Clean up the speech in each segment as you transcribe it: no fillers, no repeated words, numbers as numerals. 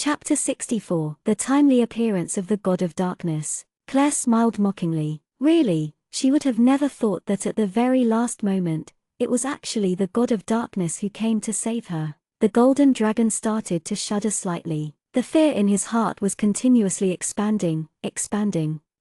Chapter 64. The timely appearance of the God of Darkness. Claire smiled mockingly. Really, she would have never thought that at the very last moment, it was actually the God of Darkness who came to save her. The golden dragon started to shudder slightly. The fear in his heart was continuously expanding.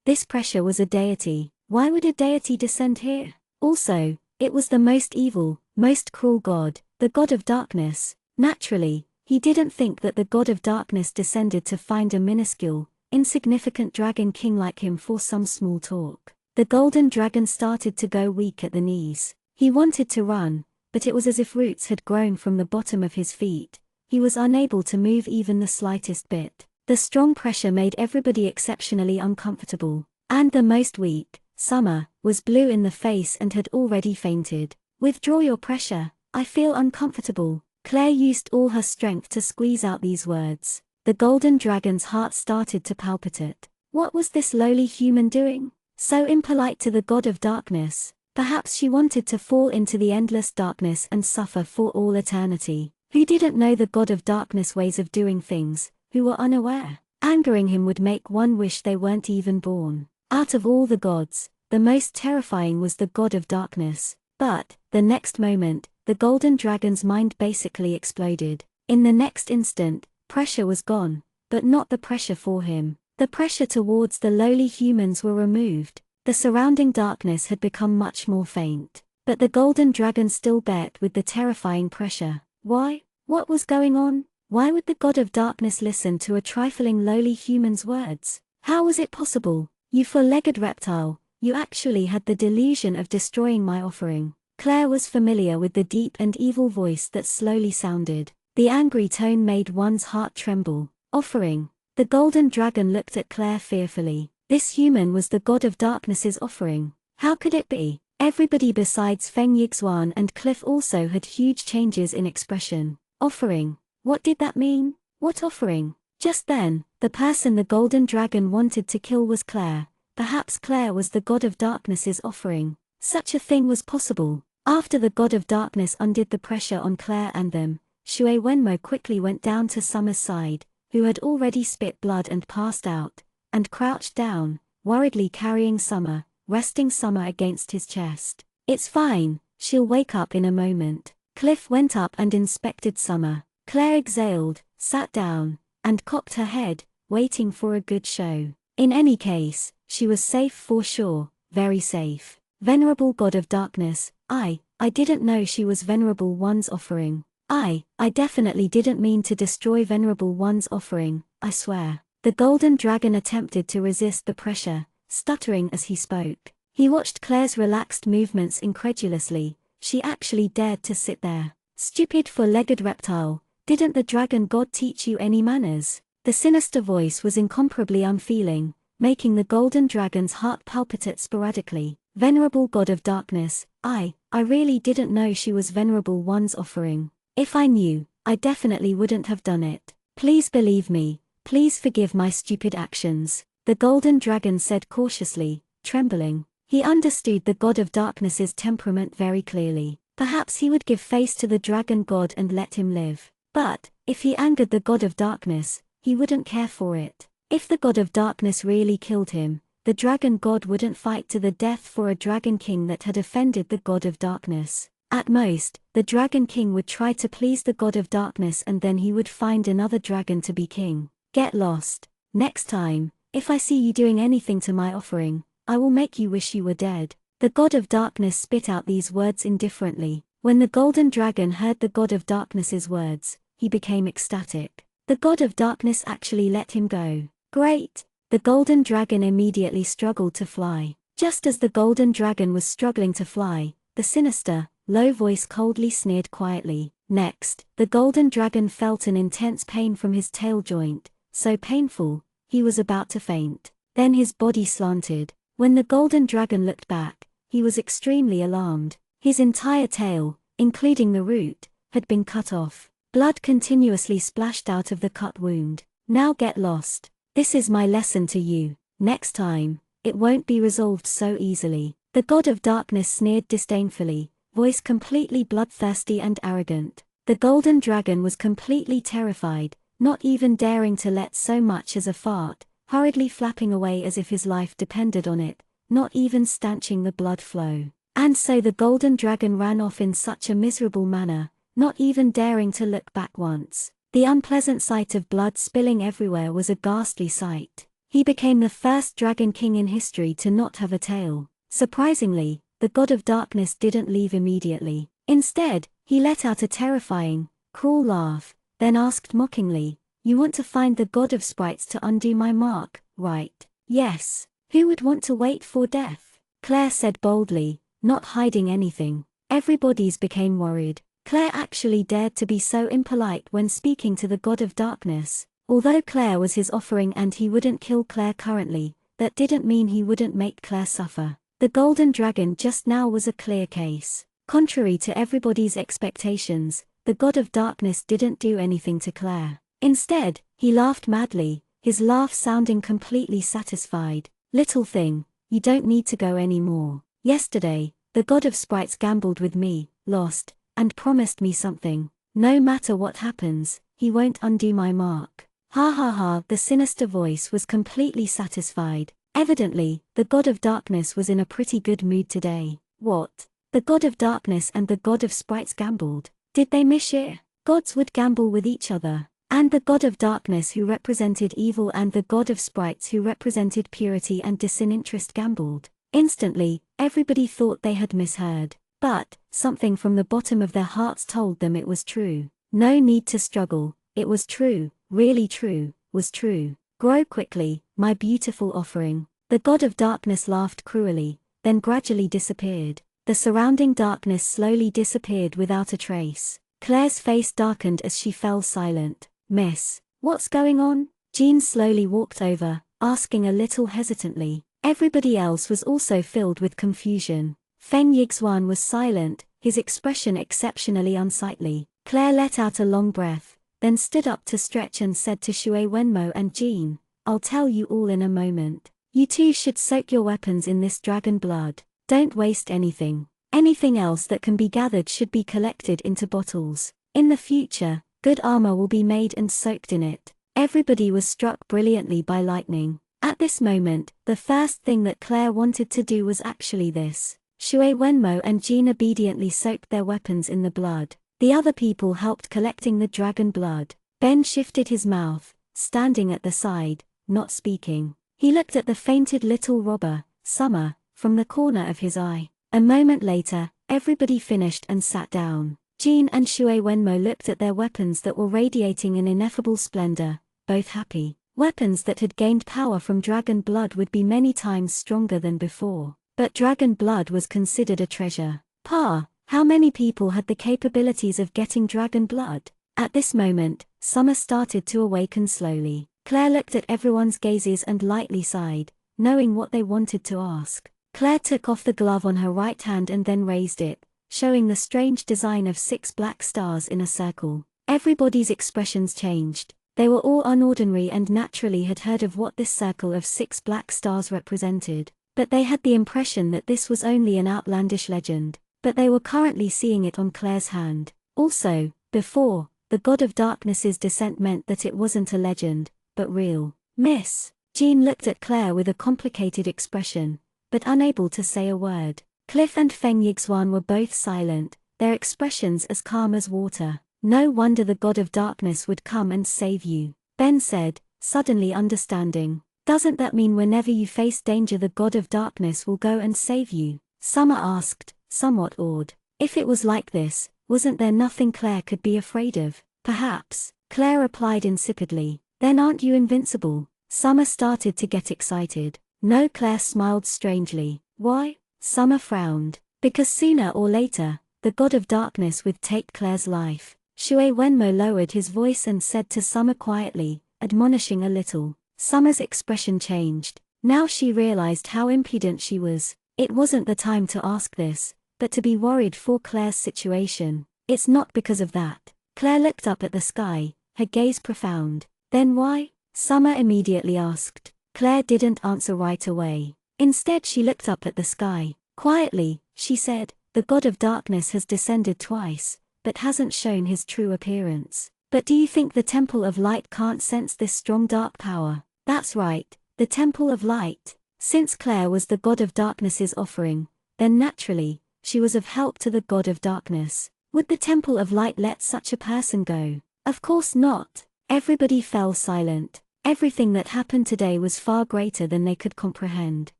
This pressure was a deity. Why would a deity descend here? Also, it was the most evil, most cruel god, the God of Darkness. Naturally, he didn't think that the God of Darkness descended to find a minuscule, insignificant dragon king like him for some small talk. The golden dragon started to go weak at the knees. He wanted to run, but it was as if roots had grown from the bottom of his feet. He was unable to move even the slightest bit. The strong pressure made everybody exceptionally uncomfortable. And the most weak, Summer, was blue in the face and had already fainted. "Withdraw your pressure, I feel uncomfortable." Claire used all her strength to squeeze out these words. The golden dragon's heart started to palpitate. What was this lowly human doing? So impolite to the God of Darkness. Perhaps she wanted to fall into the endless darkness and suffer for all eternity. Who didn't know the God of Darkness ways of doing things, who were unaware? Angering him would make one wish they weren't even born. Out of all the gods, the most terrifying was the God of Darkness. But, the next moment, the golden dragon's mind basically exploded. In the next instant, pressure was gone, but not the pressure for him. The pressure towards the lowly humans were removed. The surrounding darkness had become much more faint. But the golden dragon still bared with the terrifying pressure. Why? What was going on? Why would the God of Darkness listen to a trifling lowly human's words? How was it possible? "You four-legged reptile, you actually had the delusion of destroying my offering." Claire was familiar with the deep and evil voice that slowly sounded. The angry tone made one's heart tremble. Offering. The golden dragon looked at Claire fearfully. This human was the God of Darkness's offering. How could it be? Everybody besides Feng Yixuan and Cliff also had huge changes in expression. Offering. What did that mean? What offering? Just then, the person the golden dragon wanted to kill was Claire. Perhaps Claire was the God of Darkness's offering. Such a thing was possible. After the God of Darkness undid the pressure on Claire and them, Shui Wenmo quickly went down to Summer's side, who had already spit blood and passed out, and crouched down, worriedly carrying Summer, resting Summer against his chest. "It's fine, she'll wake up in a moment." Cliff went up and inspected Summer. Claire exhaled, sat down, and cocked her head, waiting for a good show. In any case, she was safe for sure, very safe. "Venerable God of Darkness, I didn't know she was Venerable One's offering. I definitely didn't mean to destroy Venerable One's offering, I swear." The golden dragon attempted to resist the pressure, stuttering as he spoke. He watched Claire's relaxed movements incredulously. She actually dared to sit there. "Stupid four-legged reptile, didn't the dragon god teach you any manners?" The sinister voice was incomparably unfeeling, making the golden dragon's heart palpitate sporadically. "Venerable God of Darkness, I really didn't know she was Venerable One's offering. If I knew, I definitely wouldn't have done it. Please believe me, please forgive my stupid actions," the golden dragon said cautiously, trembling. He understood the God of Darkness's temperament very clearly. Perhaps he would give face to the dragon god and let him live. But, if he angered the God of Darkness, he wouldn't care for it. If the God of Darkness really killed him, the dragon god wouldn't fight to the death for a dragon king that had offended the God of Darkness. At most, the dragon king would try to please the God of Darkness and then he would find another dragon to be king. "Get lost. Next time, if I see you doing anything to my offering, I will make you wish you were dead." The God of Darkness spit out these words indifferently. When the golden dragon heard the God of Darkness's words, he became ecstatic. The God of Darkness actually let him go. Great! The golden dragon immediately struggled to fly. Just as the golden dragon was struggling to fly, the sinister, low voice coldly sneered quietly. Next, the golden dragon felt an intense pain from his tail joint, so painful, he was about to faint. Then his body slanted. When the golden dragon looked back, he was extremely alarmed. His entire tail, including the root, had been cut off. Blood continuously splashed out of the cut wound. "Now get lost. This is my lesson to you. Next time, it won't be resolved so easily." The God of Darkness sneered disdainfully, voice completely bloodthirsty and arrogant. The golden dragon was completely terrified. not even daring to let so much as a fart, hurriedly flapping away as if his life depended on it, not even stanching the blood flow. And so the golden dragon ran off in such a miserable manner, not even daring to look back once. The unpleasant sight of blood spilling everywhere was a ghastly sight. He became the first dragon king in history to not have a tail. Surprisingly, the god of darkness didn't leave immediately. Instead, he let out a terrifying, cruel laugh, then asked mockingly, "You want to find the god of sprites to undo my mark, right?" "Yes. Who would want to wait for death?" Claire said boldly, not hiding anything. Everybody's became worried. Claire actually dared to be so impolite when speaking to the god of darkness. Although Claire was his offering and he wouldn't kill Claire currently, that didn't mean he wouldn't make Claire suffer. The golden dragon just now was a clear case. Contrary to everybody's expectations, the god of darkness didn't do anything to Claire. Instead, he laughed madly, his laugh sounding completely satisfied. "Little thing, you don't need to go anymore. Yesterday, the god of sprites gambled with me, lost, and promised me something. No matter what happens, he won't undo my mark." Ha ha ha, the sinister voice was completely satisfied. Evidently, the god of darkness was in a pretty good mood today. What? The god of darkness and the god of sprites gambled. Did they miss it? Gods would gamble with each other. And the god of darkness who represented evil and the god of sprites who represented purity and disinterest gambled. Instantly, everybody thought they had misheard. But, something from the bottom of their hearts told them it was true. No need to struggle, it was true, really true, was true. "Grow quickly, my beautiful offering." The god of darkness laughed cruelly, then gradually disappeared. The surrounding darkness slowly disappeared without a trace. Claire's face darkened as she fell silent. "Miss, what's going on?" Jean slowly walked over, asking a little hesitantly. Everybody else was also filled with confusion. Feng Yixuan was silent, his expression exceptionally unsightly. Claire let out a long breath, then stood up to stretch and said to Shui Wenmo and Jean, "I'll tell you all in a moment. You two should soak your weapons in this dragon blood. Don't waste anything. Anything else that can be gathered should be collected into bottles. In the future, good armor will be made and soaked in it." Everybody was struck brilliantly by lightning. At this moment, the first thing that Claire wanted to do was actually this. Shui Wenmo and Jean obediently soaked their weapons in the blood. The other people helped collecting the dragon blood. Ben shifted his mouth, standing at the side, not speaking. He looked at the fainted little robber, Summer, from the corner of his eye. A moment later, everybody finished and sat down. Jean and Shui Wenmo looked at their weapons that were radiating in ineffable splendor, both happy. Weapons that had gained power from dragon blood would be many times stronger than before. But dragon blood was considered a treasure. Pa, how many people had the capabilities of getting dragon blood? At this moment, Summer started to awaken slowly. Claire looked at everyone's gazes and lightly sighed, knowing what they wanted to ask. Claire took off the glove on her right hand and then raised it, showing the strange design of 6 black stars in a circle. Everybody's expressions changed. They were all unordinary and naturally had heard of what this circle of 6 black stars represented. But they had the impression that this was only an outlandish legend. But they were currently seeing it on Claire's hand. Also, before, the god of darkness's descent meant that it wasn't a legend, but real. "Miss." Jean looked at Claire with a complicated expression, but unable to say a word. Cliff and Feng Yixuan were both silent, their expressions as calm as water. "No wonder the god of darkness would come and save you," Ben said, suddenly understanding. "Doesn't that mean whenever you face danger the god of darkness will go and save you?" Summer asked, somewhat awed. If it was like this, wasn't there nothing Claire could be afraid of? "Perhaps," Claire replied insipidly. "Then aren't you invincible?" Summer started to get excited. "No," Claire smiled strangely. "Why?" Summer frowned. "Because sooner or later, the god of darkness would take Claire's life." Shui Wenmo lowered his voice and said to Summer quietly, admonishing a little. Summer's expression changed. Now she realized how impudent she was. It wasn't the time to ask this, but to be worried for Claire's situation. "It's not because of that." Claire looked up at the sky, her gaze profound. "Then why?" Summer immediately asked. Claire didn't answer right away. Instead she looked up at the sky. Quietly, she said, "The god of darkness has descended twice, but hasn't shown his true appearance. But do you think the Temple of Light can't sense this strong dark power? That's right, the Temple of Light. Since Claire was the God of Darkness's offering, then naturally, she was of help to the God of Darkness. Would the Temple of Light let such a person go? Of course not. Everybody fell silent. Everything that happened today was far greater than they could comprehend.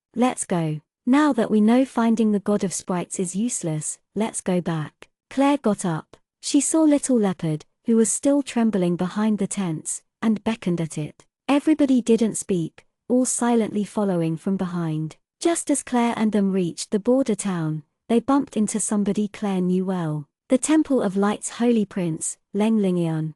Let's go. Now that we know finding the God of Sprites is useless, let's go back. Claire got up. She saw Little Leopard, who was still trembling behind the tents, and beckoned at it. Everybody didn't speak, all silently following from behind. Just as Claire and them reached the border town, they bumped into somebody Claire knew well. The Temple of Light's Holy Prince, Lenglingyan.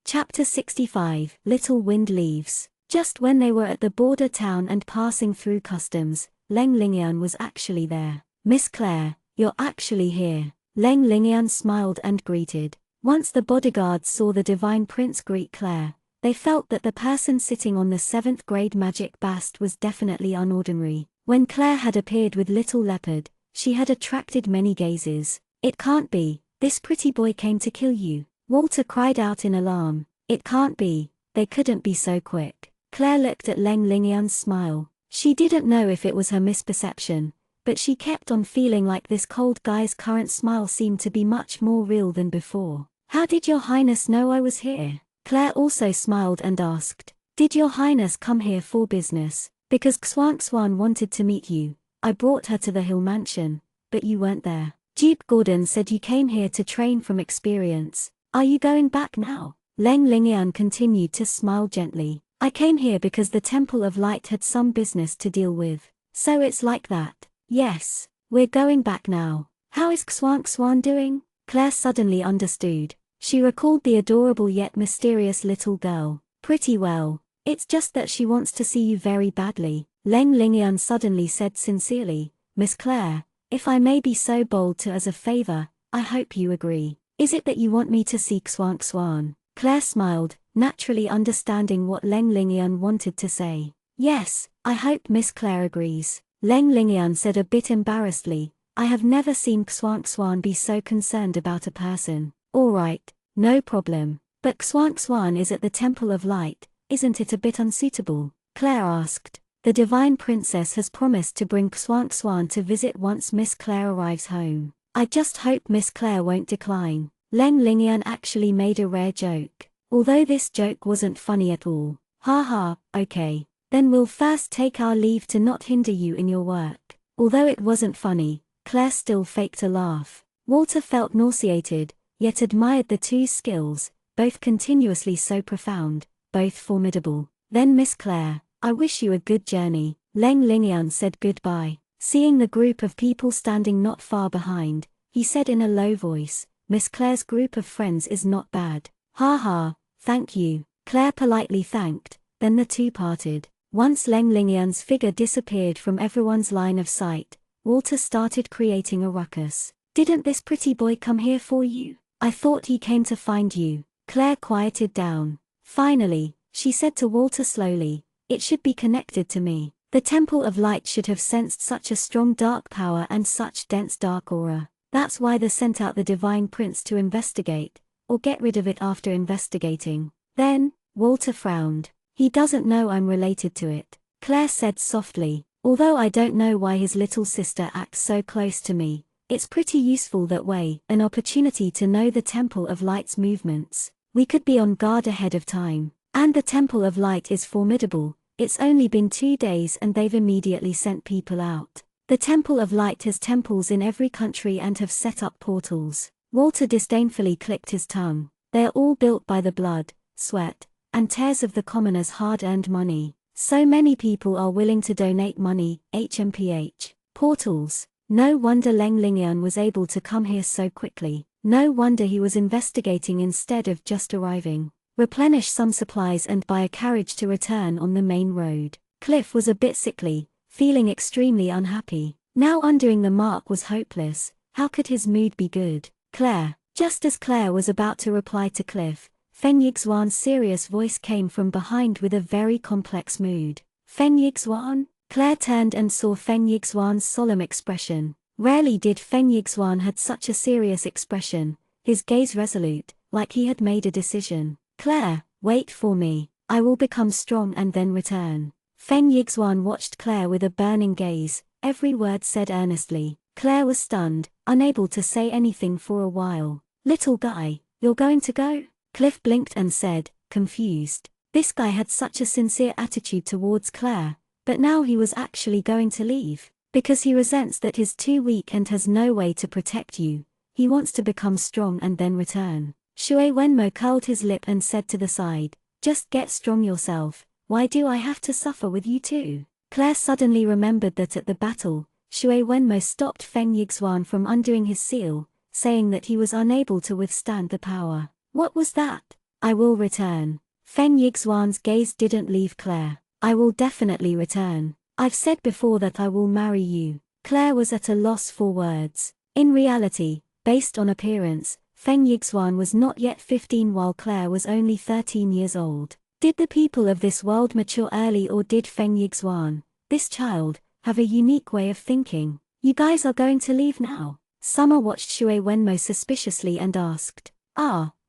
Chapter 65, Little Wind Leaves. Just when they were at the border town and passing through customs, Lenglingyan was actually there. Miss Claire, you're actually here. Lenglingyan smiled and greeted. Once the bodyguards saw the Divine Prince greet Claire, they felt that the person sitting on the 7th grade magic bast was definitely unordinary. When Claire had appeared with Little Leopard, she had attracted many gazes. It can't be, this pretty boy came to kill you. Walter cried out in alarm. It can't be, they couldn't be so quick. Claire looked at Lenglingyan's smile. She didn't know if it was her misperception, but she kept on feeling like this cold guy's current smile seemed to be much more real than before. How did your highness know I was here? Claire also smiled and asked. Did your highness come here for business? Because Xuanxuan wanted to meet you. I brought her to the Hill Mansion, but you weren't there. Duke Gordon said you came here to train from experience. Are you going back now? Lenglingyan continued to smile gently. I came here because the Temple of Light had some business to deal with. So it's like that. Yes, we're going back now. How is Xuanxuan doing? Claire suddenly understood. She recalled the adorable yet mysterious little girl. Pretty well. It's just that she wants to see you very badly. Lenglingyan suddenly said sincerely, Miss Claire, if I may be so bold to as a favor, I hope you agree. Is it that you want me to see Xuanxuan? Claire smiled, naturally understanding what Lenglingyan wanted to say. Yes, I hope Miss Claire agrees. Lenglingyan said a bit embarrassedly, I have never seen Xuanxuan be so concerned about a person. All right, no problem. But Xuanxuan is at the Temple of Light, isn't it a bit unsuitable? Claire asked. The Divine Princess has promised to bring Xuanxuan to visit once Miss Claire arrives home. I just hope Miss Claire won't decline. Lenglingyan actually made a rare joke. Although this joke wasn't funny at all. Haha, okay. Then we'll first take our leave to not hinder you in your work. Although it wasn't funny, Claire still faked a laugh. Walter felt nauseated, yet admired the two skills, both continuously so profound, both formidable. Then Miss Claire, I wish you a good journey. Lenglingyan said goodbye. Seeing the group of people standing not far behind, he said in a low voice, Miss Claire's group of friends is not bad. Ha, thank you. Claire politely thanked, then the two parted. Once Lenglingyan's figure disappeared from everyone's line of sight, Walter started creating a ruckus. Didn't this pretty boy come here for you? I thought he came to find you. Claire quieted down. Finally, she said to Walter slowly, it should be connected to me. The Temple of Light should have sensed such a strong dark power and such dense dark aura. That's why they sent out the Divine Prince to investigate, or get rid of it after investigating. Then, Walter frowned. He doesn't know I'm related to it. Claire said softly, although I don't know why his little sister acts so close to me, it's pretty useful that way, an opportunity to know the Temple of Light's movements. We could be on guard ahead of time. And the Temple of Light is formidable. It's only been 2 days and they've immediately sent people out. The Temple of Light has temples in every country and have set up portals. Walter disdainfully clicked his tongue. They're all built by the blood, sweat, and tears of the commoners' hard-earned money. So many people are willing to donate money, HMPH. Portals. No wonder Lenglingyan was able to come here so quickly. No wonder he was investigating instead of just arriving. Replenish some supplies and buy a carriage to return on the main road. Cliff was a bit sickly, feeling extremely unhappy. Now undoing the mark was hopeless. How could his mood be good? Claire. Just as Claire was about to reply to Cliff, Feng Yixuan's serious voice came from behind with a very complex mood. Feng Yixuan? Claire turned and saw Feng Yixuan's solemn expression. Rarely did Feng Yixuan had such a serious expression, his gaze resolute, like he had made a decision. Claire, wait for me. I will become strong and then return. Feng Yixuan watched Claire with a burning gaze, every word said earnestly. Claire was stunned, unable to say anything for a while. Little guy, you're going to go? Cliff blinked and said, confused. This guy had such a sincere attitude towards Claire, but now he was actually going to leave. Because he resents that he's too weak and has no way to protect you. He wants to become strong and then return. Shui Wenmo curled his lip and said to the side, just get strong yourself, why do I have to suffer with you too? Claire suddenly remembered that at the battle, Shui Wenmo stopped Feng Yixuan from undoing his seal, saying that he was unable to withstand the power. What was that? I will return. Feng Yixuan's gaze didn't leave Claire. I will definitely return. I've said before that I will marry you. Claire was at a loss for words. In reality, based on appearance, Feng Yixuan was not yet 15 while Claire was only 13 years old. Did the people of this world mature early or did Feng Yixuan, this child, have a unique way of thinking? You guys are going to leave now? Summer watched Shui Wenmo suspiciously and asked.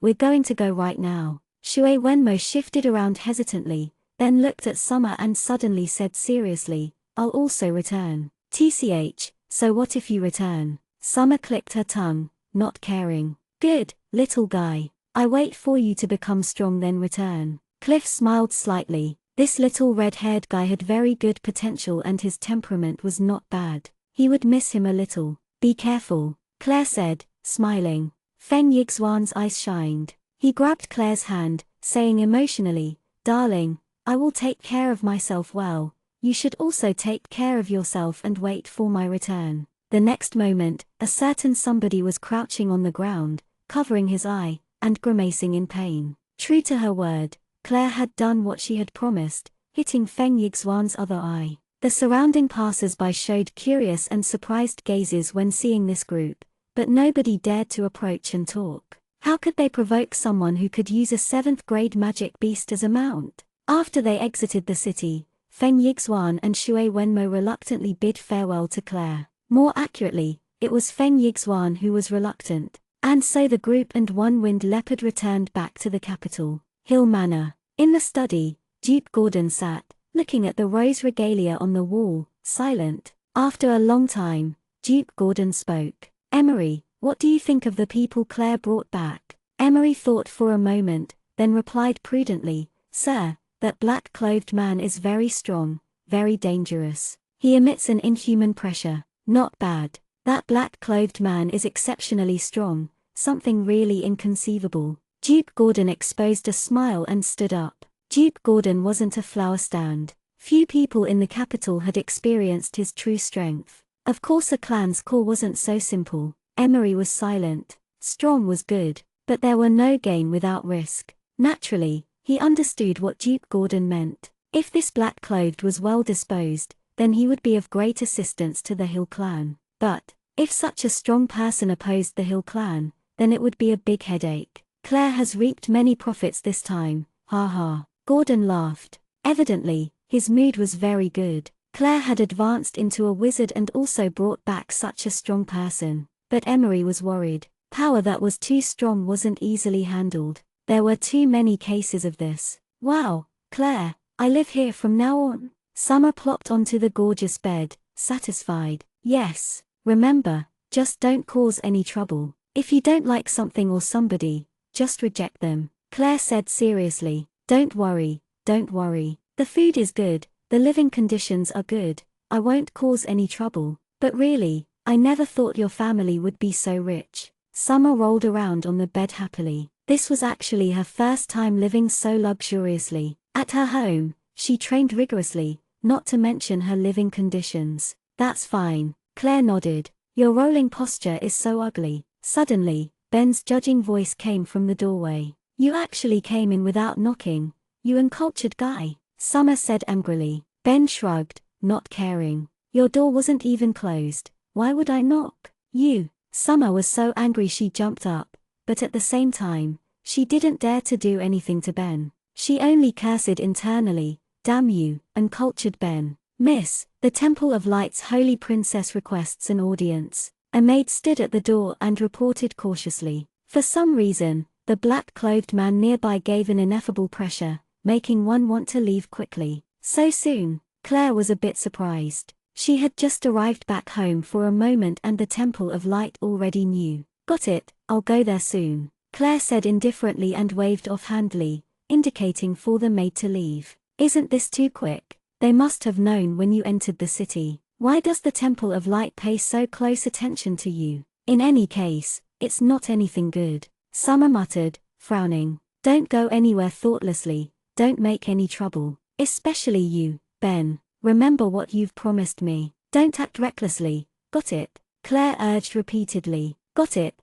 We're going to go right now. Shui Wenmo shifted around hesitantly, then looked at Summer and suddenly said seriously, I'll also return. TCH, so what if you return? Summer clicked her tongue, not caring. Good, little guy. I wait for you to become strong then return. Cliff smiled slightly. This little red-haired guy had very good potential and his temperament was not bad. He would miss him a little. Be careful, Claire said, smiling. Feng Yixuan's eyes shined. He grabbed Claire's hand, saying emotionally, darling, I will take care of myself well. You should also take care of yourself and wait for my return. The next moment, a certain somebody was crouching on the ground, covering his eye, and grimacing in pain. True to her word, Claire had done what she had promised, hitting Feng Yixuan's other eye. The surrounding passers-by showed curious and surprised gazes when seeing this group, but nobody dared to approach and talk. How could they provoke someone who could use a 7th-grade magic beast as a mount? After they exited the city, Feng Yixuan and Shui Wenmo reluctantly bid farewell to Claire. More accurately, it was Feng Yixuan who was reluctant. And so the group and one winged leopard returned back to the capital, Hill Manor. In the study, Duke Gordon sat, looking at the rose regalia on the wall, silent. After a long time, Duke Gordon spoke. Emery, what do you think of the people Claire brought back? Emery thought for a moment, then replied prudently, Sir, that black-clothed man is very strong, very dangerous. He emits an inhuman pressure. Not bad. That black-clothed man is exceptionally strong, something really inconceivable. Duke Gordon exposed a smile and stood up. Duke Gordon wasn't a flower stand. Few people in the capital had experienced his true strength. Of course a clan's core wasn't so simple. Emery was silent. Strong was good, but there were no gain without risk. Naturally, he understood what Duke Gordon meant. If this black-clothed was well disposed, then he would be of great assistance to the Hill clan. But, if such a strong person opposed the Hill clan, then it would be a big headache. Claire has reaped many profits this time, ha ha. Gordon laughed. Evidently, his mood was very good. Claire had advanced into a wizard and also brought back such a strong person. But Emery was worried. Power that was too strong wasn't easily handled. There were too many cases of this. Wow, Claire, I live here from now on. Summer plopped onto the gorgeous bed, satisfied. Yes, remember, just don't cause any trouble. If you don't like something or somebody, just reject them. Claire said seriously. Don't worry, don't worry. The food is good, the living conditions are good, I won't cause any trouble. But really, I never thought your family would be so rich. Summer rolled around on the bed happily. This was actually her first time living so luxuriously. At her home, she trained rigorously, not to mention her living conditions. That's fine, Claire nodded. Your rolling posture is so ugly. Suddenly, Ben's judging voice came from the doorway. You actually came in without knocking, you uncultured guy, Summer said angrily. Ben shrugged, not caring. Your door wasn't even closed, why would I knock? You. Summer was so angry she jumped up, but at the same time, she didn't dare to do anything to Ben. She only cursed internally, damn you, uncultured Ben. Miss, the Temple of Light's Holy Princess requests an audience. A maid stood at the door and reported cautiously. For some reason, The black-clothed man nearby gave an ineffable pressure, making one want to leave quickly. So soon? Claire was a bit surprised. She had just arrived back home for a moment and the Temple of Light already knew. Got it, I'll go there soon, Claire said indifferently and waved offhandedly, indicating for the maid to leave. Isn't this too quick? They must have known when you entered the city. Why does the Temple of Light pay so close attention to you? In any case, it's not anything good, Summer muttered, frowning. Don't go anywhere thoughtlessly, don't make any trouble. Especially you, Ben. Remember what you've promised me. Don't act recklessly, got it? Claire urged repeatedly. Got it,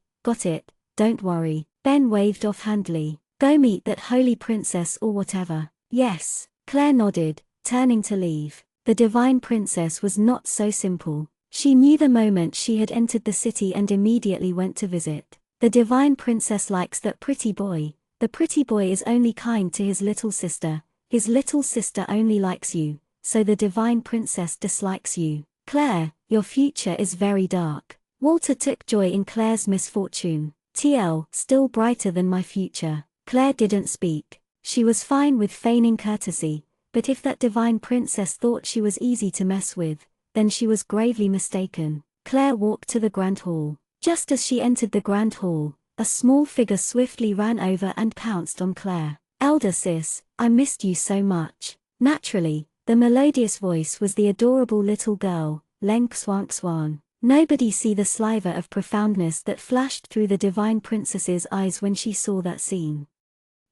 don't worry. Ben waved offhandedly. Go meet that holy princess or whatever. Yes, Claire nodded, turning to leave. The divine princess was not so simple. She knew the moment she had entered the city and immediately went to visit. The divine princess likes that pretty boy. The pretty boy is only kind to his little sister only likes you, so the divine princess dislikes you. Claire, your future is very dark. Walter took joy in Claire's misfortune. TL, still brighter than my future. Claire didn't speak. She was fine with feigning courtesy, but if that divine princess thought she was easy to mess with, then she was gravely mistaken. Claire walked to the grand hall. Just as she entered the grand hall, a small figure swiftly ran over and pounced on Claire. Elder sis, I missed you so much. Naturally, the melodious voice was the adorable little girl, Leng Xuan. Nobody see the sliver of profoundness that flashed through the divine princess's eyes when she saw that scene.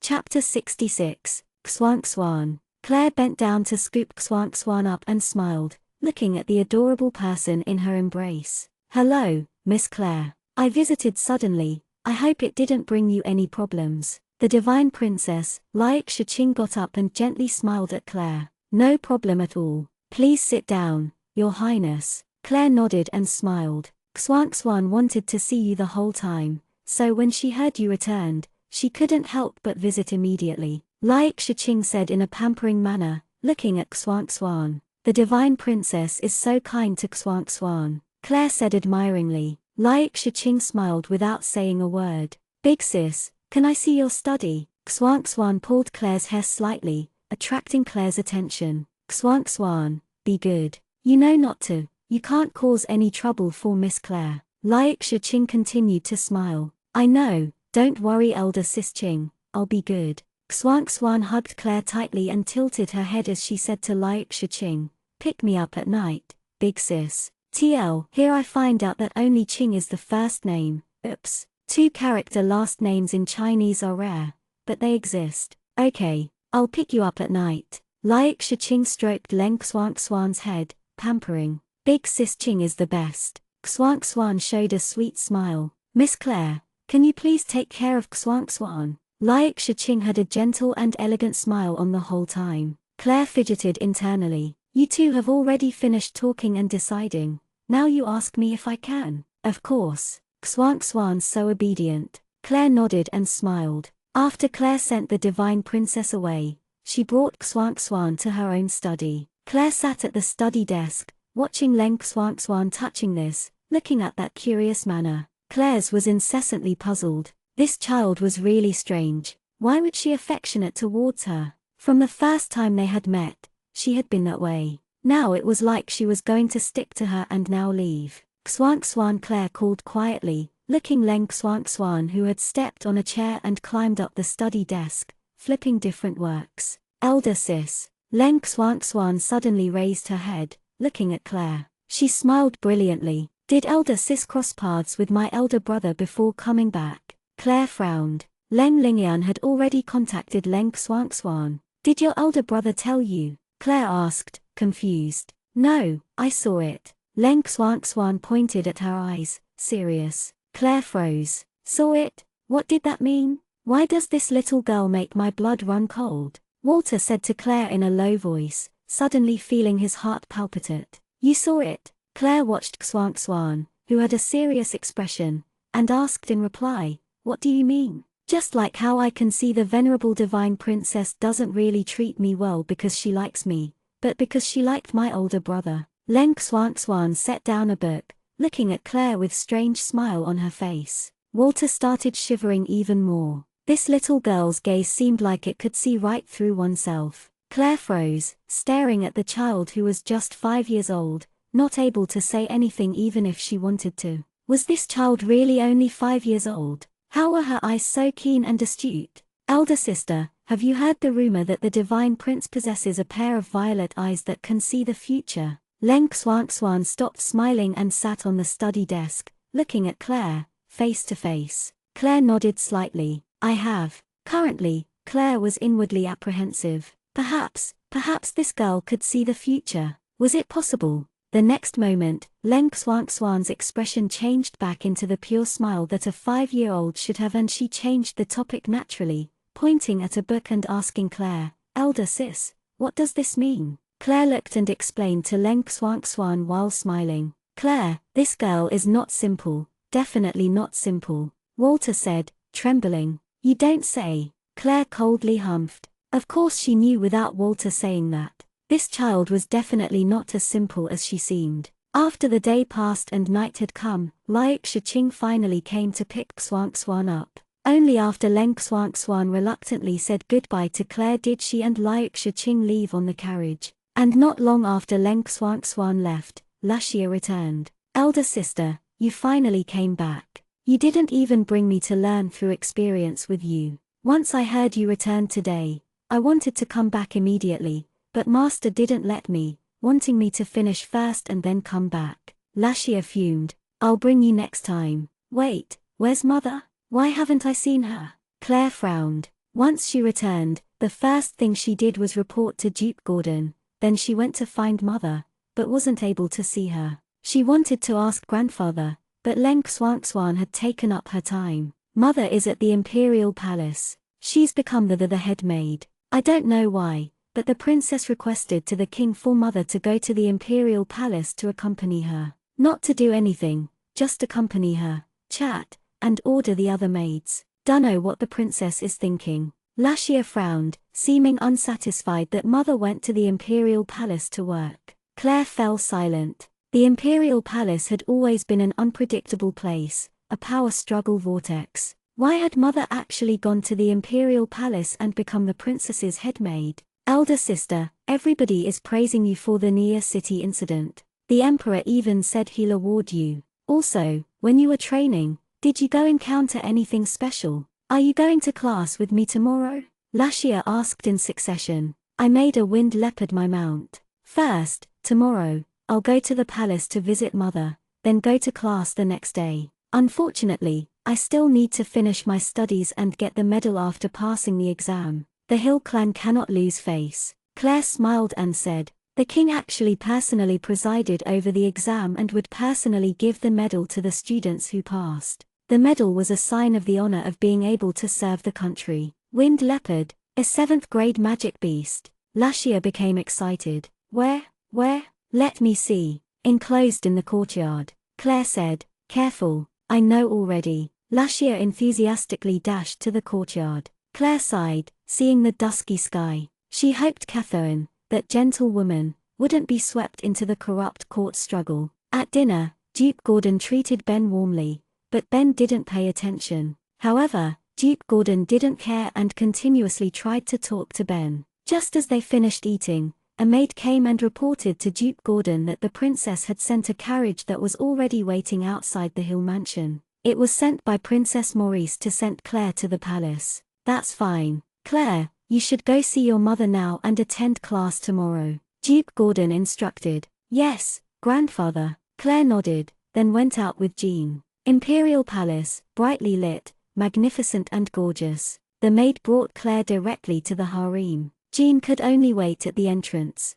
Chapter 66, Xuan. Claire bent down to scoop Xuan up and smiled, looking at the adorable person in her embrace. Hello, Miss Claire. I visited suddenly, I hope it didn't bring you any problems. The divine princess, Like Shiqing, got up and gently smiled at Claire. No problem at all. Please sit down, Your Highness. Claire nodded and smiled. Xuan wanted to see you the whole time, so when she heard you returned, she couldn't help but visit immediately. Like Shiqing said in a pampering manner, looking at Xuan. The divine princess is so kind to Xuan, Claire said admiringly. Like Shiqing smiled without saying a word. Big sis, can I see your study? Xuan pulled Claire's hair slightly, attracting Claire's attention. Xuan, be good. You know not to. You can't cause any trouble for Miss Claire. Like Shiqing continued to smile. I know, don't worry Elder Sis Qing, I'll be good. Xuan hugged Claire tightly and tilted her head as she said to Like Shiqing, pick me up at night, big sis. TL, here I find out that only Qing is the first name. Oops. 2-character last names in Chinese are rare, but they exist. Okay, I'll pick you up at night. Like Shiqing stroked Leng Xuan's head, pampering. Big sis Qing is the best. Xuan showed a sweet smile. Miss Claire, can you please take care of Xuan? Like Shiqing had a gentle and elegant smile on the whole time. Claire fidgeted internally. You two have already finished talking and deciding. Now you ask me if I can. Of course. Xuan's so obedient. Claire nodded and smiled. After Claire sent the divine princess away, she brought Xuan to her own study. Claire sat at the study desk, watching Leng Xuan touching this, looking at that curious manner. Claire's was incessantly puzzled. This child was really strange. Why was she affectionate towards her? From the first time they had met, she had been that way. Now it was like she was going to stick to her and now leave. Xuan, Claire called quietly, looking Leng Xuan who had stepped on a chair and climbed up the study desk, flipping different works. Elder sis. Leng Xuan suddenly raised her head, looking at Claire. She smiled brilliantly. Did elder sis cross paths with my elder brother before coming back? Claire frowned. Leng Lingyuan had already contacted Leng Xuan. Did your elder brother tell you? Claire asked, confused. No, I saw it. Leng Xuan pointed at her eyes, serious. Claire froze. Saw it? What did that mean? Why does this little girl make my blood run cold? Walter said to Claire in a low voice, suddenly feeling his heart palpitate. You saw it? Claire watched Xuan, who had a serious expression, and asked in reply, what do you mean? Just like how I can see the venerable divine princess doesn't really treat me well because she likes me, but because she liked my older brother. Leng Xuan set down a book, looking at Claire with strange smile on her face. Walter started shivering even more. This little girl's gaze seemed like it could see right through oneself. Claire froze, staring at the child who was just 5 years old, not able to say anything even if she wanted to. Was this child really only 5 years old? How were her eyes so keen and astute? Elder sister, have you heard the rumor that the divine prince possesses a pair of violet eyes that can see the future? Leng Xuanxuan stopped smiling and sat on the study desk, looking at Claire, face to face. Claire nodded slightly. I have. Currently, Claire was inwardly apprehensive. Perhaps this girl could see the future. Was it possible? The next moment, Leng Xuanxuan's expression changed back into the pure smile that a 5-year-old should have, and she changed the topic naturally, pointing at a book and asking Claire, "Elder sis, what does this mean?" Claire looked and explained to Leng Xuanxuan while smiling. "Claire, this girl is not simple, definitely not simple," Walter said, trembling. "You don't say." Claire coldly humphed. Of course she knew without Walter saying that. This child was definitely not as simple as she seemed. After the day passed and night had come, Liu Shiqing finally came to pick Xuanxuan up. Only after Leng Xuanxuan reluctantly said goodbye to Claire did she and Liu Shiqing leave on the carriage. And not long after Leng Xuanxuan left, Lucia returned. "Elder sister, you finally came back. You didn't even bring me to learn through experience with you. Once I heard you returned today, I wanted to come back immediately, but Master didn't let me, wanting me to finish first and then come back." Lucia fumed. "I'll bring you next time." "Wait, where's Mother? Why haven't I seen her?" Claire frowned. Once she returned, the first thing she did was report to Duke Gordon, then she went to find Mother, but wasn't able to see her. She wanted to ask Grandfather, but Leng Xuanxuan had taken up her time. "Mother is at the Imperial Palace. She's become the head maid. I don't know why, but the princess requested to the king for Mother to go to the Imperial Palace to accompany her. Not to do anything, just accompany her, chat, and order the other maids. Dunno what the princess is thinking." Lucia frowned, seeming unsatisfied that Mother went to the Imperial Palace to work. Claire fell silent. The Imperial Palace had always been an unpredictable place, a power struggle vortex. Why had Mother actually gone to the Imperial Palace and become the princess's head maid? "Elder sister, everybody is praising you for the Nia City incident. The Emperor even said he'll award you. Also, when you were training, did you go encounter anything special? Are you going to class with me tomorrow?" Lucia asked in succession. "I made a winged leopard my mount. First, tomorrow, I'll go to the palace to visit Mother, then go to class the next day. Unfortunately, I still need to finish my studies and get the medal after passing the exam. The Hill clan cannot lose face." Claire smiled and said, "The king actually personally presided over the exam and would personally give the medal to the students who passed. The medal was a sign of the honor of being able to serve the country." Winged leopard, a 7th grade magic beast. Lucia became excited. Where? Let me see." "Enclosed in the courtyard." Claire said, "Careful, I know already." Lucia enthusiastically dashed to the courtyard. Claire sighed, seeing the dusky sky. She hoped Catherine, that gentle woman, wouldn't be swept into the corrupt court struggle. At dinner, Duke Gordon treated Ben warmly, but Ben didn't pay attention. However, Duke Gordon didn't care and continuously tried to talk to Ben. Just as they finished eating, a maid came and reported to Duke Gordon that the princess had sent a carriage that was already waiting outside the Hill mansion. It was sent by Princess Maurice to send Claire to the palace. "That's fine. Claire, you should go see your mother now and attend class tomorrow," Duke Gordon instructed. "Yes, Grandfather." Claire nodded, then went out with Jean. Imperial Palace, brightly lit, magnificent and gorgeous. The maid brought Claire directly to the harem. Jean could only wait at the entrance.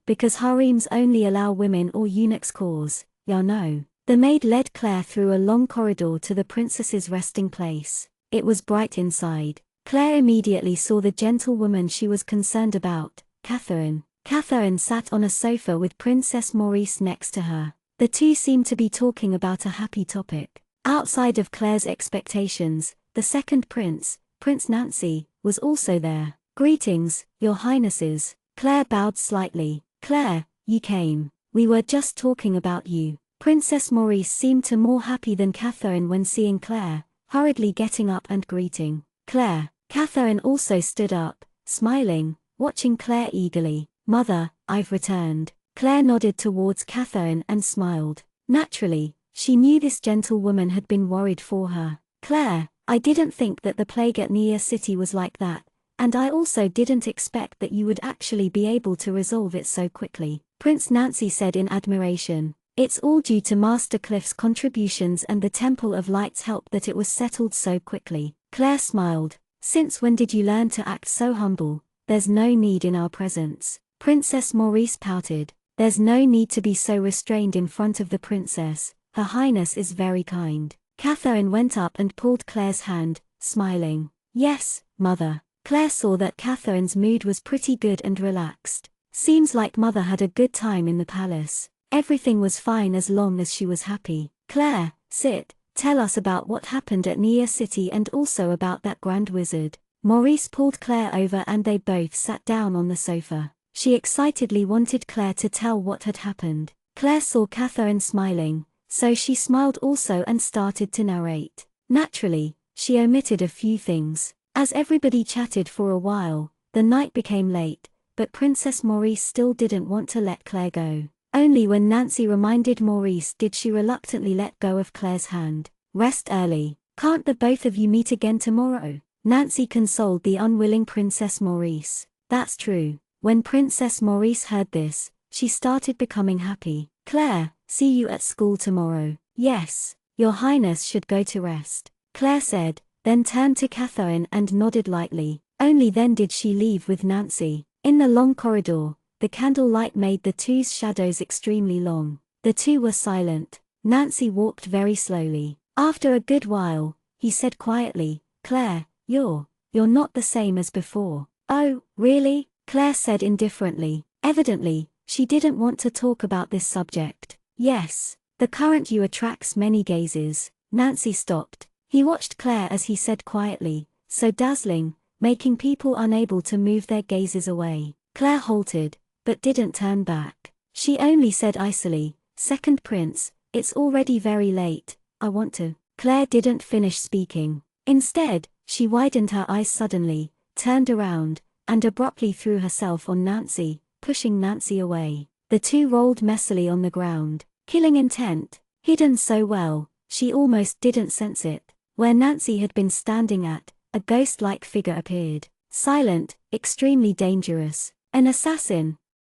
Because harems only allow women or eunuchs cause, no. The maid led Claire through a long corridor to the princess's resting place. It was bright inside. Claire immediately saw the gentlewoman she was concerned about, Catherine. Catherine sat on a sofa with Princess Maurice next to her. The two seemed to be talking about a happy topic. Outside of Claire's expectations, the second prince, Prince Nancy, was also there. "Greetings, your highnesses." Claire bowed slightly. "Claire, you came. We were just talking about you." Princess Maurice seemed more happy than Catherine when seeing Claire, hurriedly getting up and greeting. Claire. Catherine also stood up, smiling, watching Claire eagerly. Mother, I've returned. Claire nodded towards Catherine and smiled. Naturally, she knew this gentlewoman had been worried for her. Claire, I didn't think that the plague at Nia City was like that, and I also didn't expect that you would actually be able to resolve it so quickly, Prince Nancy said in admiration. It's all due to Master Cliff's contributions and the Temple of Light's help that it was settled so quickly. Claire smiled. Since when did you learn to act so humble? There's no need in our presence. Princess Maurice pouted. There's no need to be so restrained in front of the princess. Her Highness is very kind. Catherine went up and pulled Claire's hand, smiling. Yes, Mother. Claire saw that Catherine's mood was pretty good and relaxed. Seems like Mother had a good time in the palace. Everything was fine as long as she was happy. Claire, sit. Tell us about what happened at Nia City and also about that Grand Wizard. Maurice pulled Claire over and they both sat down on the sofa. She excitedly wanted Claire to tell what had happened. Claire saw Catherine smiling, so she smiled also and started to narrate. Naturally, she omitted a few things. As everybody chatted for a while, the night became late, but Princess Maurice still didn't want to let Claire go. Only when Nancy reminded Maurice did she reluctantly let go of Claire's hand. Rest early. Can't the both of you meet again tomorrow? Nancy consoled the unwilling Princess Maurice. That's true. When Princess Maurice heard this, she started becoming happy. Claire, see you at school tomorrow. Yes, Your Highness should go to rest, Claire said, then turned to Catherine and nodded lightly. Only then did she leave with Nancy. In the long corridor, the candlelight made the two's shadows extremely long. The two were silent. Nancy walked very slowly. After a good while, he said quietly, Claire, you're not the same as before. Oh, really? Claire said indifferently. Evidently, she didn't want to talk about this subject. Yes, the current you attracts many gazes. Nancy stopped. He watched Claire as he said quietly, so dazzling, making people unable to move their gazes away. Claire halted, but didn't turn back. She only said icily, Second Prince, it's already very late, I want to. Claire didn't finish speaking. Instead, she widened her eyes suddenly, turned around, and abruptly threw herself on Nancy, pushing Nancy away. The two rolled messily on the ground. Killing intent, hidden so well, she almost didn't sense it. Where Nancy had been standing at, a ghost-like figure appeared. Silent, extremely dangerous. An assassin.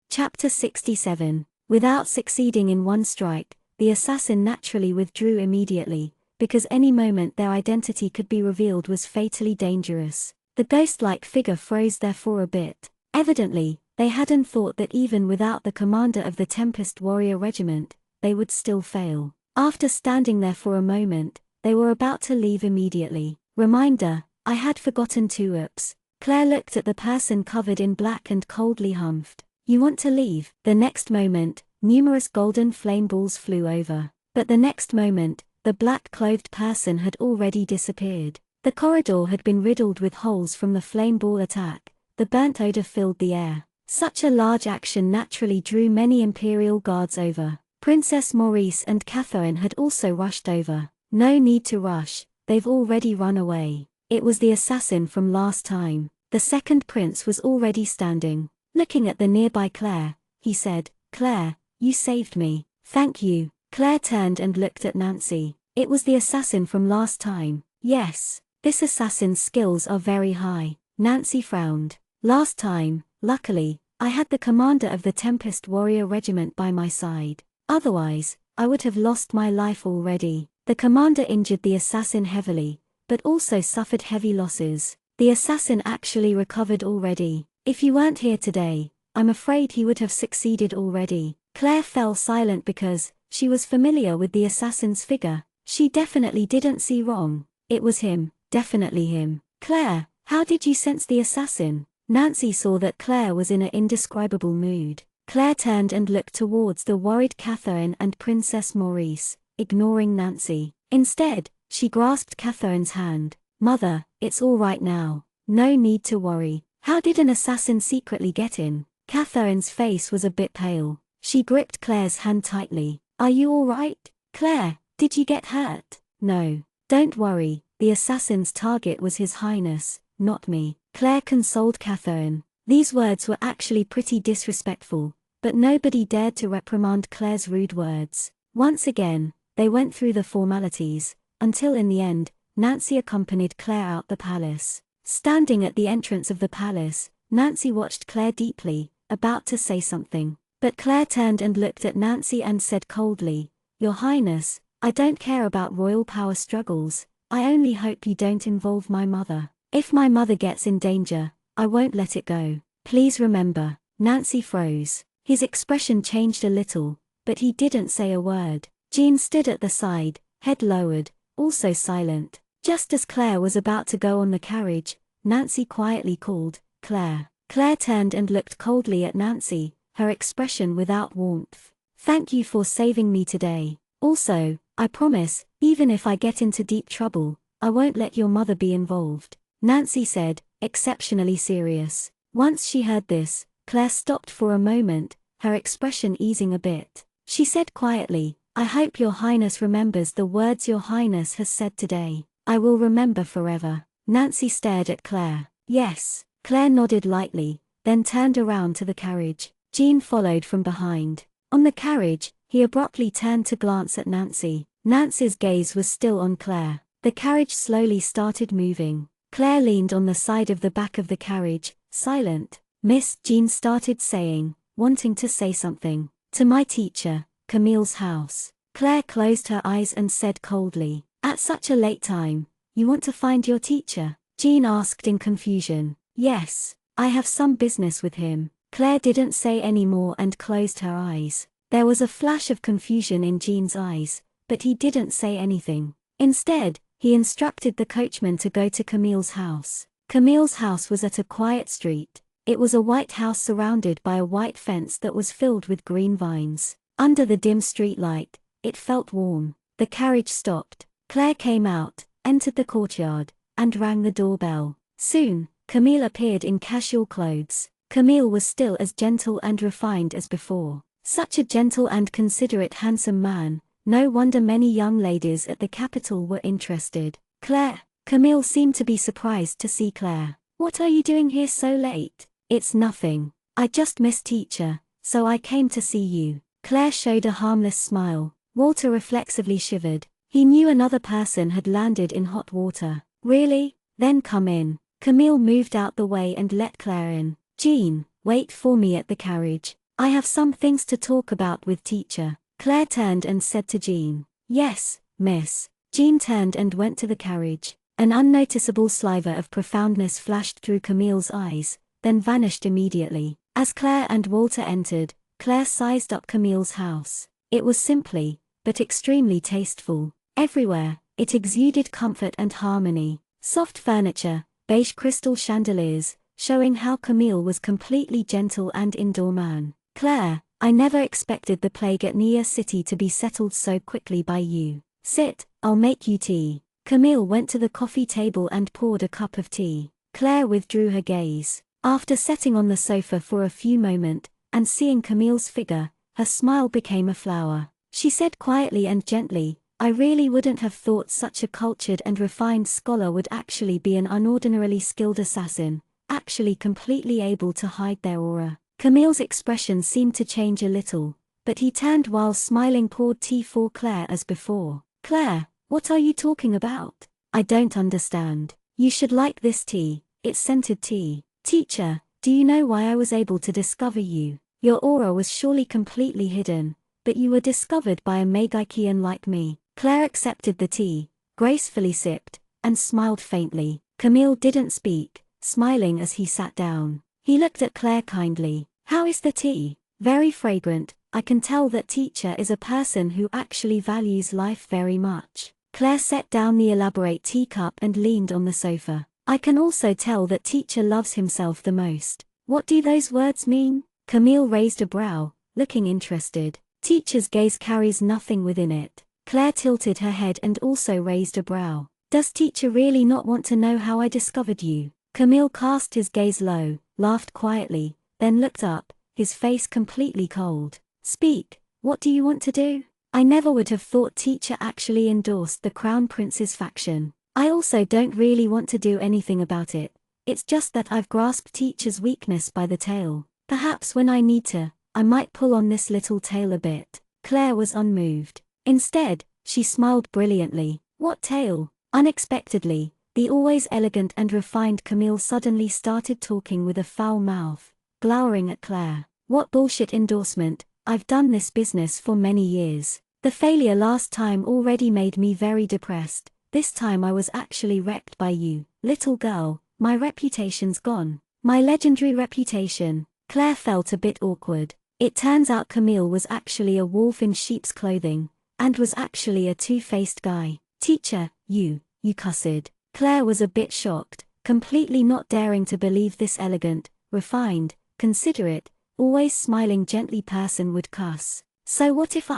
Chapter 67. Without succeeding in one strike, the assassin naturally withdrew immediately, because any moment their identity could be revealed was fatally dangerous. The ghost-like figure froze there for a bit. Evidently, they hadn't thought that even without the commander of the Tempest Warrior Regiment, they would still fail. After standing there for a moment, they were about to leave immediately. Reminder, I had forgotten to oops. Claire looked at the person covered in black and coldly humphed. You want to leave? The next moment, numerous golden flame balls flew over. But the next moment, the black-clothed person had already disappeared. The corridor had been riddled with holes from the flame ball attack. The burnt odor filled the air. Such a large action naturally drew many Imperial guards over. Princess Maurice and Catherine had also rushed over. No need to rush, they've already run away. It was the assassin from last time. The second prince was already standing. Looking at the nearby Claire, he said, Claire, you saved me. Thank you. Claire turned and looked at Nancy. It was the assassin from last time. Yes, this assassin's skills are very high. Nancy frowned. Last time, luckily, I had the commander of the Tempest Warrior Regiment by my side. Otherwise, I would have lost my life already. The commander injured the assassin heavily, but also suffered heavy losses. The assassin actually recovered already. If you weren't here today, I'm afraid he would have succeeded already. Claire fell silent because she was familiar with the assassin's figure. She definitely didn't see wrong. It was him, definitely him. Claire, how did you sense the assassin? Nancy saw that Claire was in an indescribable mood. Claire turned and looked towards the worried Catherine and Princess Maurice, ignoring Nancy. Instead, she grasped Catherine's hand. Mother, it's all right now. No need to worry. How did an assassin secretly get in? Catherine's face was a bit pale. She gripped Claire's hand tightly. Are you all right? Claire, did you get hurt? No. Don't worry, the the assassin's target was His Highness, not me. Claire consoled Catherine. These words were actually pretty disrespectful, but nobody dared to reprimand Claire's rude words. Once again, they went through the formalities, until in the end, Nancy accompanied Claire out the palace. Standing at the entrance of the palace, Nancy watched Claire deeply, about to say something. But Claire turned and looked at Nancy and said coldly, "Your Highness, I don't care about royal power struggles, I only hope you don't involve my mother. If my mother gets in danger, I won't let it go. Please remember." Nancy froze. His expression changed a little, but he didn't say a word. Jean stood at the side, head lowered, also silent. Just as Claire was about to go on the carriage, Nancy quietly called, "Claire." Claire turned and looked coldly at Nancy, her expression without warmth. "Thank you for saving me today. Also, I promise, even if I get into deep trouble, I won't let your mother be involved," Nancy said, exceptionally serious. Once she heard this, Claire stopped for a moment, her expression easing a bit. She said quietly, "I hope Your Highness remembers the words Your Highness has said today." "I will remember forever." Nancy stared at Claire. "Yes." Claire nodded lightly, then turned around to the carriage. Jean followed from behind. On the carriage, he abruptly turned to glance at Nancy. Nancy's gaze was still on Claire. The carriage slowly started moving. Claire leaned on the side of the back of the carriage, silent. "Miss," Jean started saying, wanting to say something. "To my teacher, Camille's house." Claire closed her eyes and said coldly, "At such a late time, you want to find your teacher?" Jean asked in confusion. "Yes, I have some business with him." Claire didn't say any more and closed her eyes. There was a flash of confusion in Jean's eyes, but he didn't say anything. Instead, he instructed the coachman to go to Camille's house. Camille's house was at a quiet street. It was a white house surrounded by a white fence that was filled with green vines. Under the dim street light, it felt warm. The carriage stopped. Claire came out, entered the courtyard, and rang the doorbell. Soon, Camille appeared in casual clothes. Camille was still as gentle and refined as before. Such a gentle and considerate handsome man, no wonder many young ladies at the capital were interested. "Claire." Camille seemed to be surprised to see Claire. "What are you doing here so late?" "It's nothing. I just missed teacher, so I came to see you." Claire showed a harmless smile. Walter reflexively shivered. He knew another person had landed in hot water. "Really? Then come in." Camille moved out the way and let Claire in. "Jean, wait for me at the carriage. I have some things to talk about with teacher." Claire turned and said to Jean, "Yes, miss." Jean turned and went to the carriage. An unnoticeable sliver of profoundness flashed through Camille's eyes, then vanished immediately. As Claire and Walter entered, Claire sized up Camille's house. It was simply, but extremely tasteful. Everywhere, it exuded comfort and harmony. Soft furniture, beige crystal chandeliers, showing how Camille was completely gentle and indoor man. "Claire, I never expected the plague at Nia City to be settled so quickly by you. Sit, I'll make you tea." Camille went to the coffee table and poured a cup of tea. Claire withdrew her gaze. After sitting on the sofa for a few moments, and seeing Camille's figure, her smile became a flower. She said quietly and gently, "I really wouldn't have thought such a cultured and refined scholar would actually be an unordinarily skilled assassin, actually completely able to hide their aura." Camille's expression seemed to change a little, but he turned while smiling, poured tea for Claire as before. "Claire, what are you talking about? I don't understand." "You should like this tea, it's scented tea." "Teacher, do you know why I was able to discover you? Your aura was surely completely hidden, but you were discovered by a Magikian like me." Claire accepted the tea, gracefully sipped, and smiled faintly. Camille didn't speak, smiling as he sat down. He looked at Claire kindly. "How is the tea?" "Very fragrant. I can tell that teacher is a person who actually values life very much." Claire set down the elaborate teacup and leaned on the sofa. "I can also tell that teacher loves himself the most." "What do those words mean?" Camille raised a brow, looking interested. "Teacher's gaze carries nothing within it." Claire tilted her head and also raised a brow. "Does teacher really not want to know how I discovered you?" Camille cast his gaze low, laughed quietly, then looked up, his face completely cold. "Speak, what do you want to do?" "I never would have thought teacher actually endorsed the Crown Prince's faction." I also don't really want to do anything about it. It's just that I've grasped teacher's weakness by the tail. Perhaps when I need to, I might pull on this little tail a bit. Claire was unmoved. Instead, she smiled brilliantly. What tail? Unexpectedly, the always elegant and refined Camille suddenly started talking with a foul mouth, glowering at Claire. What bullshit endorsement, I've done this business for many years. The failure last time already made me very depressed. This time I was actually wrecked by you. Little girl, my reputation's gone. My legendary reputation. Claire felt a bit awkward. It turns out Camille was actually a wolf in sheep's clothing, and was actually a two-faced guy. Teacher, you cussed. Claire was a bit shocked, completely not daring to believe this elegant, refined, considerate, always smiling gently person would cuss. So what if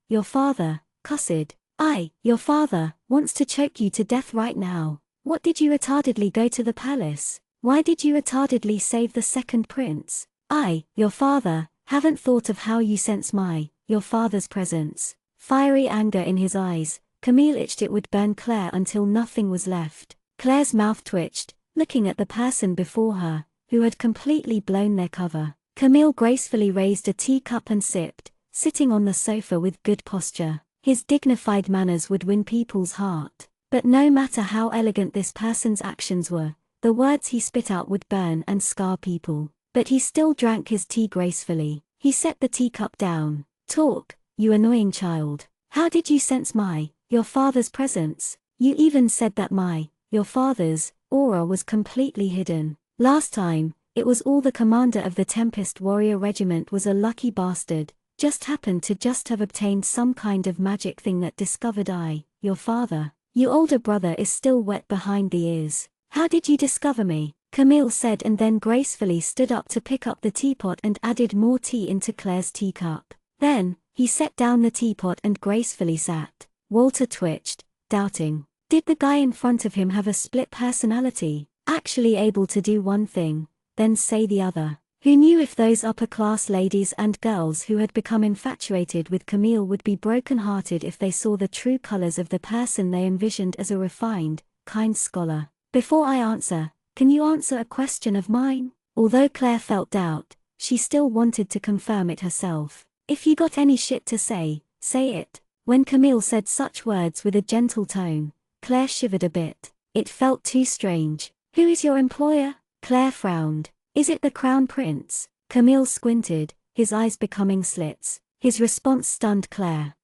your father, cussed? Your father, wants to choke you to death right now. What did you retardedly go to the palace? Why did you retardedly save the second prince? Your father, haven't thought of how you sense your father's presence. Fiery anger in his eyes, Camille itched it would burn Claire until nothing was left. Claire's mouth twitched, looking at the person before her, who had completely blown their cover. Camille gracefully raised a teacup and sipped, sitting on the sofa with good posture. His dignified manners would win people's heart. But no matter how elegant this person's actions were, the words he spit out would burn and scar people. But he still drank his tea gracefully. He set the teacup down. Talk, you annoying child. How did you sense your father's presence? You even said that your father's aura was completely hidden. Last time, it was all the commander of the Tempest Warrior Regiment was a lucky bastard, happened to have obtained some kind of magic thing that discovered your father. Your older brother is still wet behind the ears. How did you discover me? Camille said and then gracefully stood up to pick up the teapot and added more tea into Claire's teacup. Then, he set down the teapot and gracefully sat. Walter twitched, doubting. Did the guy in front of him have a split personality, actually able to do one thing, then say the other? Who knew if those upper-class ladies and girls who had become infatuated with Camille would be broken-hearted if they saw the true colors of the person they envisioned as a refined, kind scholar. Before I answer, can you answer a question of mine? Although Claire felt doubt, she still wanted to confirm it herself. If you got any shit to say it. When Camille said such words with a gentle tone, Claire shivered a bit. It felt too strange. Who is your employer? Claire frowned. Is it the Crown Prince? Camille squinted, his eyes becoming slits. His response stunned Claire.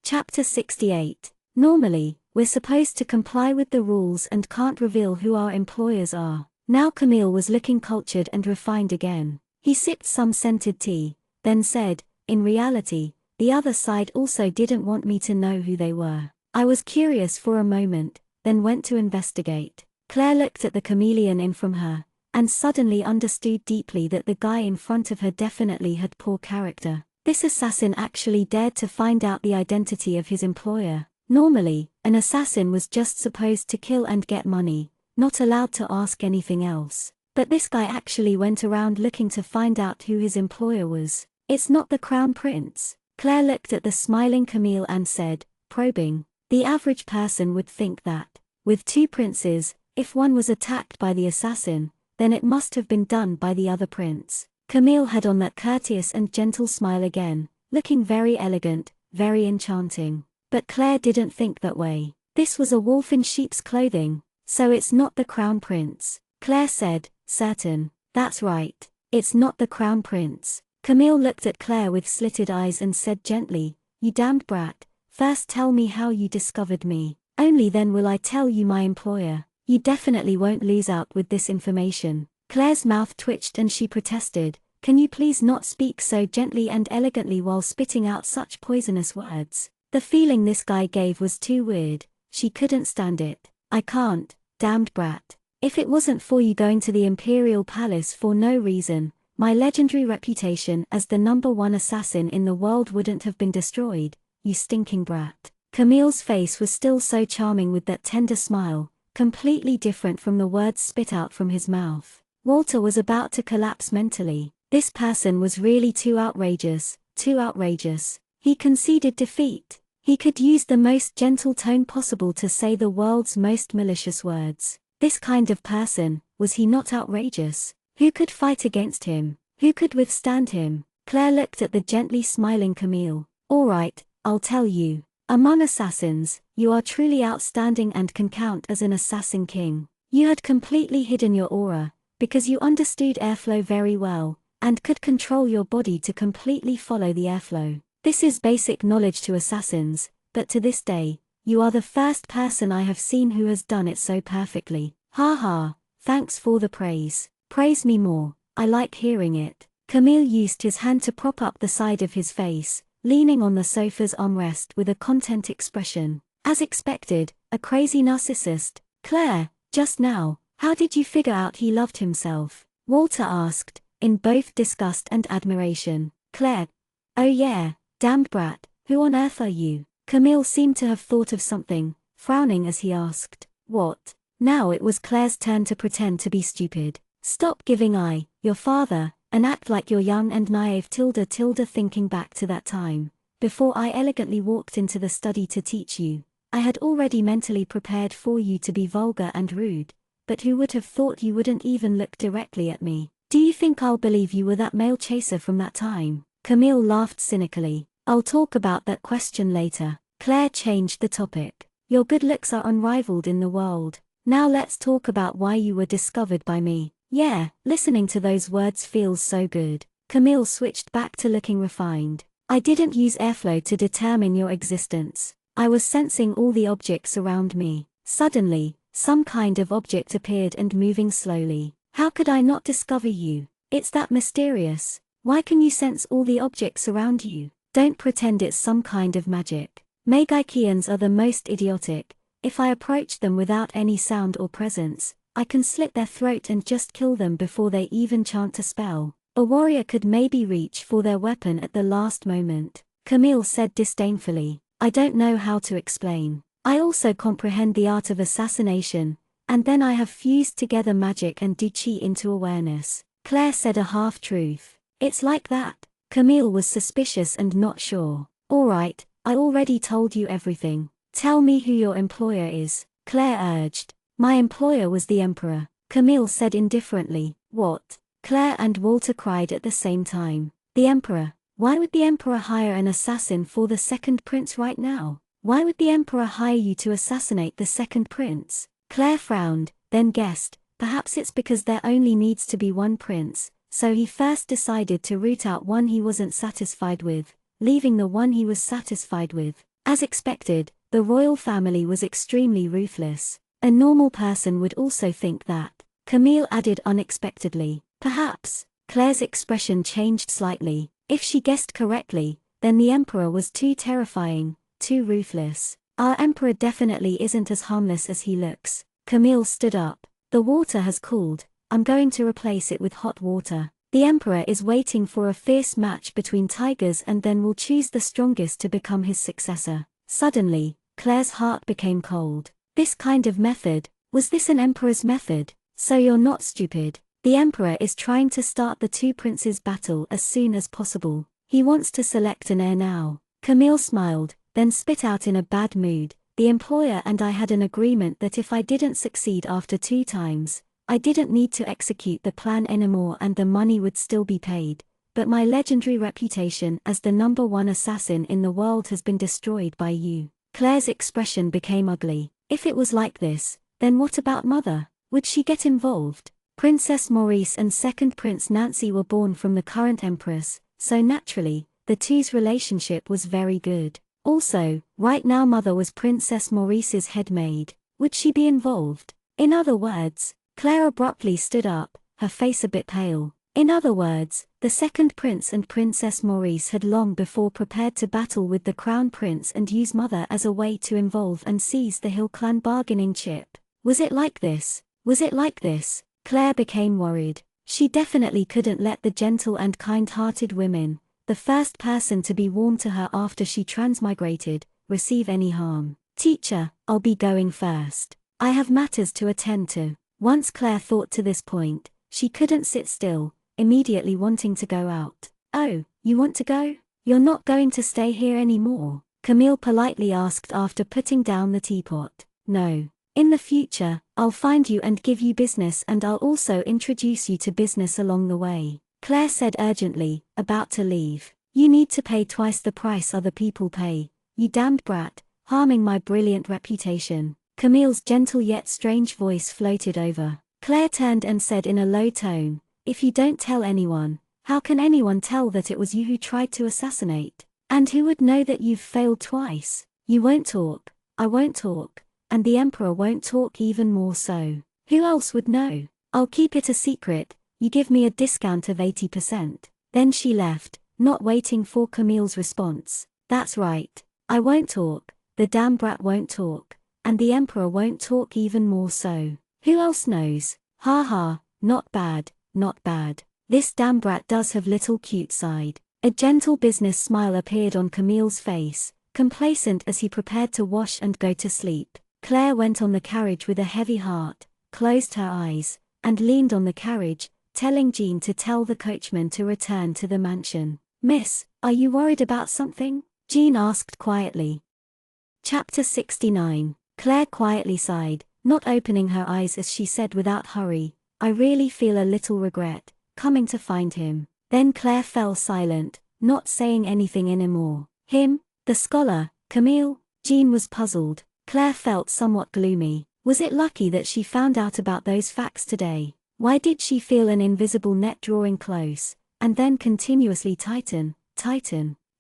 Chapter 68. Normally, we're supposed to comply with the rules and can't reveal who our employers are. Now Camille was looking cultured and refined again. He sipped some scented tea, then said, in reality, the other side also didn't want me to know who they were. I was curious for a moment, then went to investigate. Claire looked at the chameleon in from her, and suddenly understood deeply that the guy in front of her definitely had poor character. This assassin actually dared to find out the identity of his employer. Normally, an assassin was just supposed to kill and get money, not allowed to ask anything else. But this guy actually went around looking to find out who his employer was. It's not the Crown Prince. Claire looked at the smiling Camille and said, probing, the average person would think that, with two princes, if one was attacked by the assassin, then it must have been done by the other prince. Camille had on that courteous and gentle smile again, looking very elegant, very enchanting. But Claire didn't think that way. This was a wolf in sheep's clothing, so it's not the Crown Prince. Claire said, certain. That's right. It's not the Crown Prince. Camille looked at Claire with slitted eyes and said gently, you damned brat, first tell me how you discovered me. Only then will I tell you my employer. You definitely won't lose out with this information. Claire's mouth twitched and she protested, can you please not speak so gently and elegantly while spitting out such poisonous words? The feeling this guy gave was too weird. She couldn't stand it. I can't, damned brat. If it wasn't for you going to the Imperial Palace for no reason, my legendary reputation as the #1 assassin in the world wouldn't have been destroyed, you stinking brat. Camille's face was still so charming with that tender smile, completely different from the words spit out from his mouth. Walter was about to collapse mentally. This person was really too outrageous, too outrageous. He conceded defeat. He could use the most gentle tone possible to say the world's most malicious words. This kind of person, was he not outrageous? Who could fight against him? Who could withstand him? Claire looked at the gently smiling Camille. All right, I'll tell you. Among assassins, you are truly outstanding and can count as an assassin king. You had completely hidden your aura, because you understood airflow very well, and could control your body to completely follow the airflow. This is basic knowledge to assassins, but to this day, you are the first person I have seen who has done it so perfectly. Ha ha, thanks for the praise. Praise me more, I like hearing it. Camille used his hand to prop up the side of his face, leaning on the sofa's armrest with a content expression. As expected, a crazy narcissist. Claire, just now, how did you figure out he loved himself? Walter asked, in both disgust and admiration. Claire, oh yeah, damned brat, who on earth are you? Camille seemed to have thought of something, frowning as he asked, what? Now it was Claire's turn to pretend to be stupid. Stop giving your father, and act like you're young and naive thinking back to that time. Before I elegantly walked into the study to teach you, I had already mentally prepared for you to be vulgar and rude, but who would have thought you wouldn't even look directly at me? Do you think I'll believe you were that male chaser from that time? Camille laughed cynically. I'll talk about that question later. Claire changed the topic. Your good looks are unrivaled in the world. Now let's talk about why you were discovered by me. Yeah, listening to those words feels so good. Camille switched back to looking refined. I didn't use airflow to determine your existence. I was sensing all the objects around me. Suddenly, some kind of object appeared and moving slowly. How could I not discover you? It's that mysterious. Why can you sense all the objects around you? Don't pretend it's some kind of magic. Magikians are the most idiotic. If I approach them without any sound or presence, I can slit their throat and just kill them before they even chant a spell. A warrior could maybe reach for their weapon at the last moment. Camille said disdainfully, I don't know how to explain. I also comprehend the art of assassination, and then I have fused together magic and chi into awareness. Claire said a half-truth. It's like that. Camille was suspicious and not sure. All right, I already told you everything. Tell me who your employer is, Claire urged. My employer was the Emperor, Camille said indifferently. What? Claire and Walter cried at the same time. The Emperor? Why would the Emperor hire an assassin for the second prince right now? Why would the Emperor hire you to assassinate the second prince? Claire frowned, then guessed, perhaps it's because there only needs to be one prince, so he first decided to root out one he wasn't satisfied with, leaving the one he was satisfied with. As expected, the royal family was extremely ruthless. A normal person would also think that. Camille added unexpectedly. Perhaps. Claire's expression changed slightly. If she guessed correctly, then the Emperor was too terrifying, too ruthless. Our Emperor definitely isn't as harmless as he looks. Camille stood up. The water has cooled. I'm going to replace it with hot water. The Emperor is waiting for a fierce match between tigers and then will choose the strongest to become his successor. Suddenly, Claire's heart became cold. This kind of method, was this an emperor's method? So you're not stupid. The emperor is trying to start the two princes' battle as soon as possible. He wants to select an heir now. Camille smiled, then spit out in a bad mood. The employer and I had an agreement that if I didn't succeed after 2 times, I didn't need to execute the plan anymore and the money would still be paid. But my legendary reputation as the #1 assassin in the world has been destroyed by you. Claire's expression became ugly. If it was like this, then what about Mother? Would she get involved? Princess Maurice and second Prince Nancy were born from the current Empress, so naturally, the two's relationship was very good. Also, right now Mother was Princess Maurice's head maid. Would she be involved? In other words, Claire abruptly stood up, her face a bit pale. In other words, the second prince and Princess Maurice had long before prepared to battle with the Crown Prince and use Mother as a way to involve and seize the Hill clan bargaining chip. Was it like this? Was it like this? Claire became worried. She definitely couldn't let the gentle and kind-hearted women, the first person to be warm to her after she transmigrated, receive any harm. Teacher, I'll be going first. I have matters to attend to. Once Claire thought to this point, she couldn't sit still, immediately wanting to go out. Oh, you want to go? You're not going to stay here anymore. Camille politely asked after putting down the teapot. No. In the future, I'll find you and give you business, and I'll also introduce you to business along the way, Claire said urgently, about to leave. You need to pay twice the price other people pay, you damned brat, harming my brilliant reputation. Camille's gentle yet strange voice floated over. Claire turned and said in a low tone, if you don't tell anyone, how can anyone tell that it was you who tried to assassinate? And who would know that you've failed twice? You won't talk, I won't talk, and the Emperor won't talk even more so. Who else would know? I'll keep it a secret, you give me a discount of 80%. Then she left, not waiting for Camille's response. That's right. I won't talk, the damn brat won't talk, and the Emperor won't talk even more so. Who else knows? Ha ha, not bad, not bad. This damn brat does have little cute side. A gentle business smile appeared on Camille's face, complacent as he prepared to wash and go to sleep. Claire went on the carriage with a heavy heart, closed her eyes, and leaned on the carriage, telling Jean to tell the coachman to return to the mansion. Miss, are you worried about something? Jean asked quietly. Chapter 69. Claire quietly sighed, not opening her eyes as she said without hurry, I really feel a little regret, coming to find him. Then Claire fell silent, not saying anything anymore. Him? The scholar, Camille? Jean was puzzled. Claire felt somewhat gloomy. Was it lucky that she found out about those facts today? Why did she feel an invisible net drawing close, and then continuously tighten?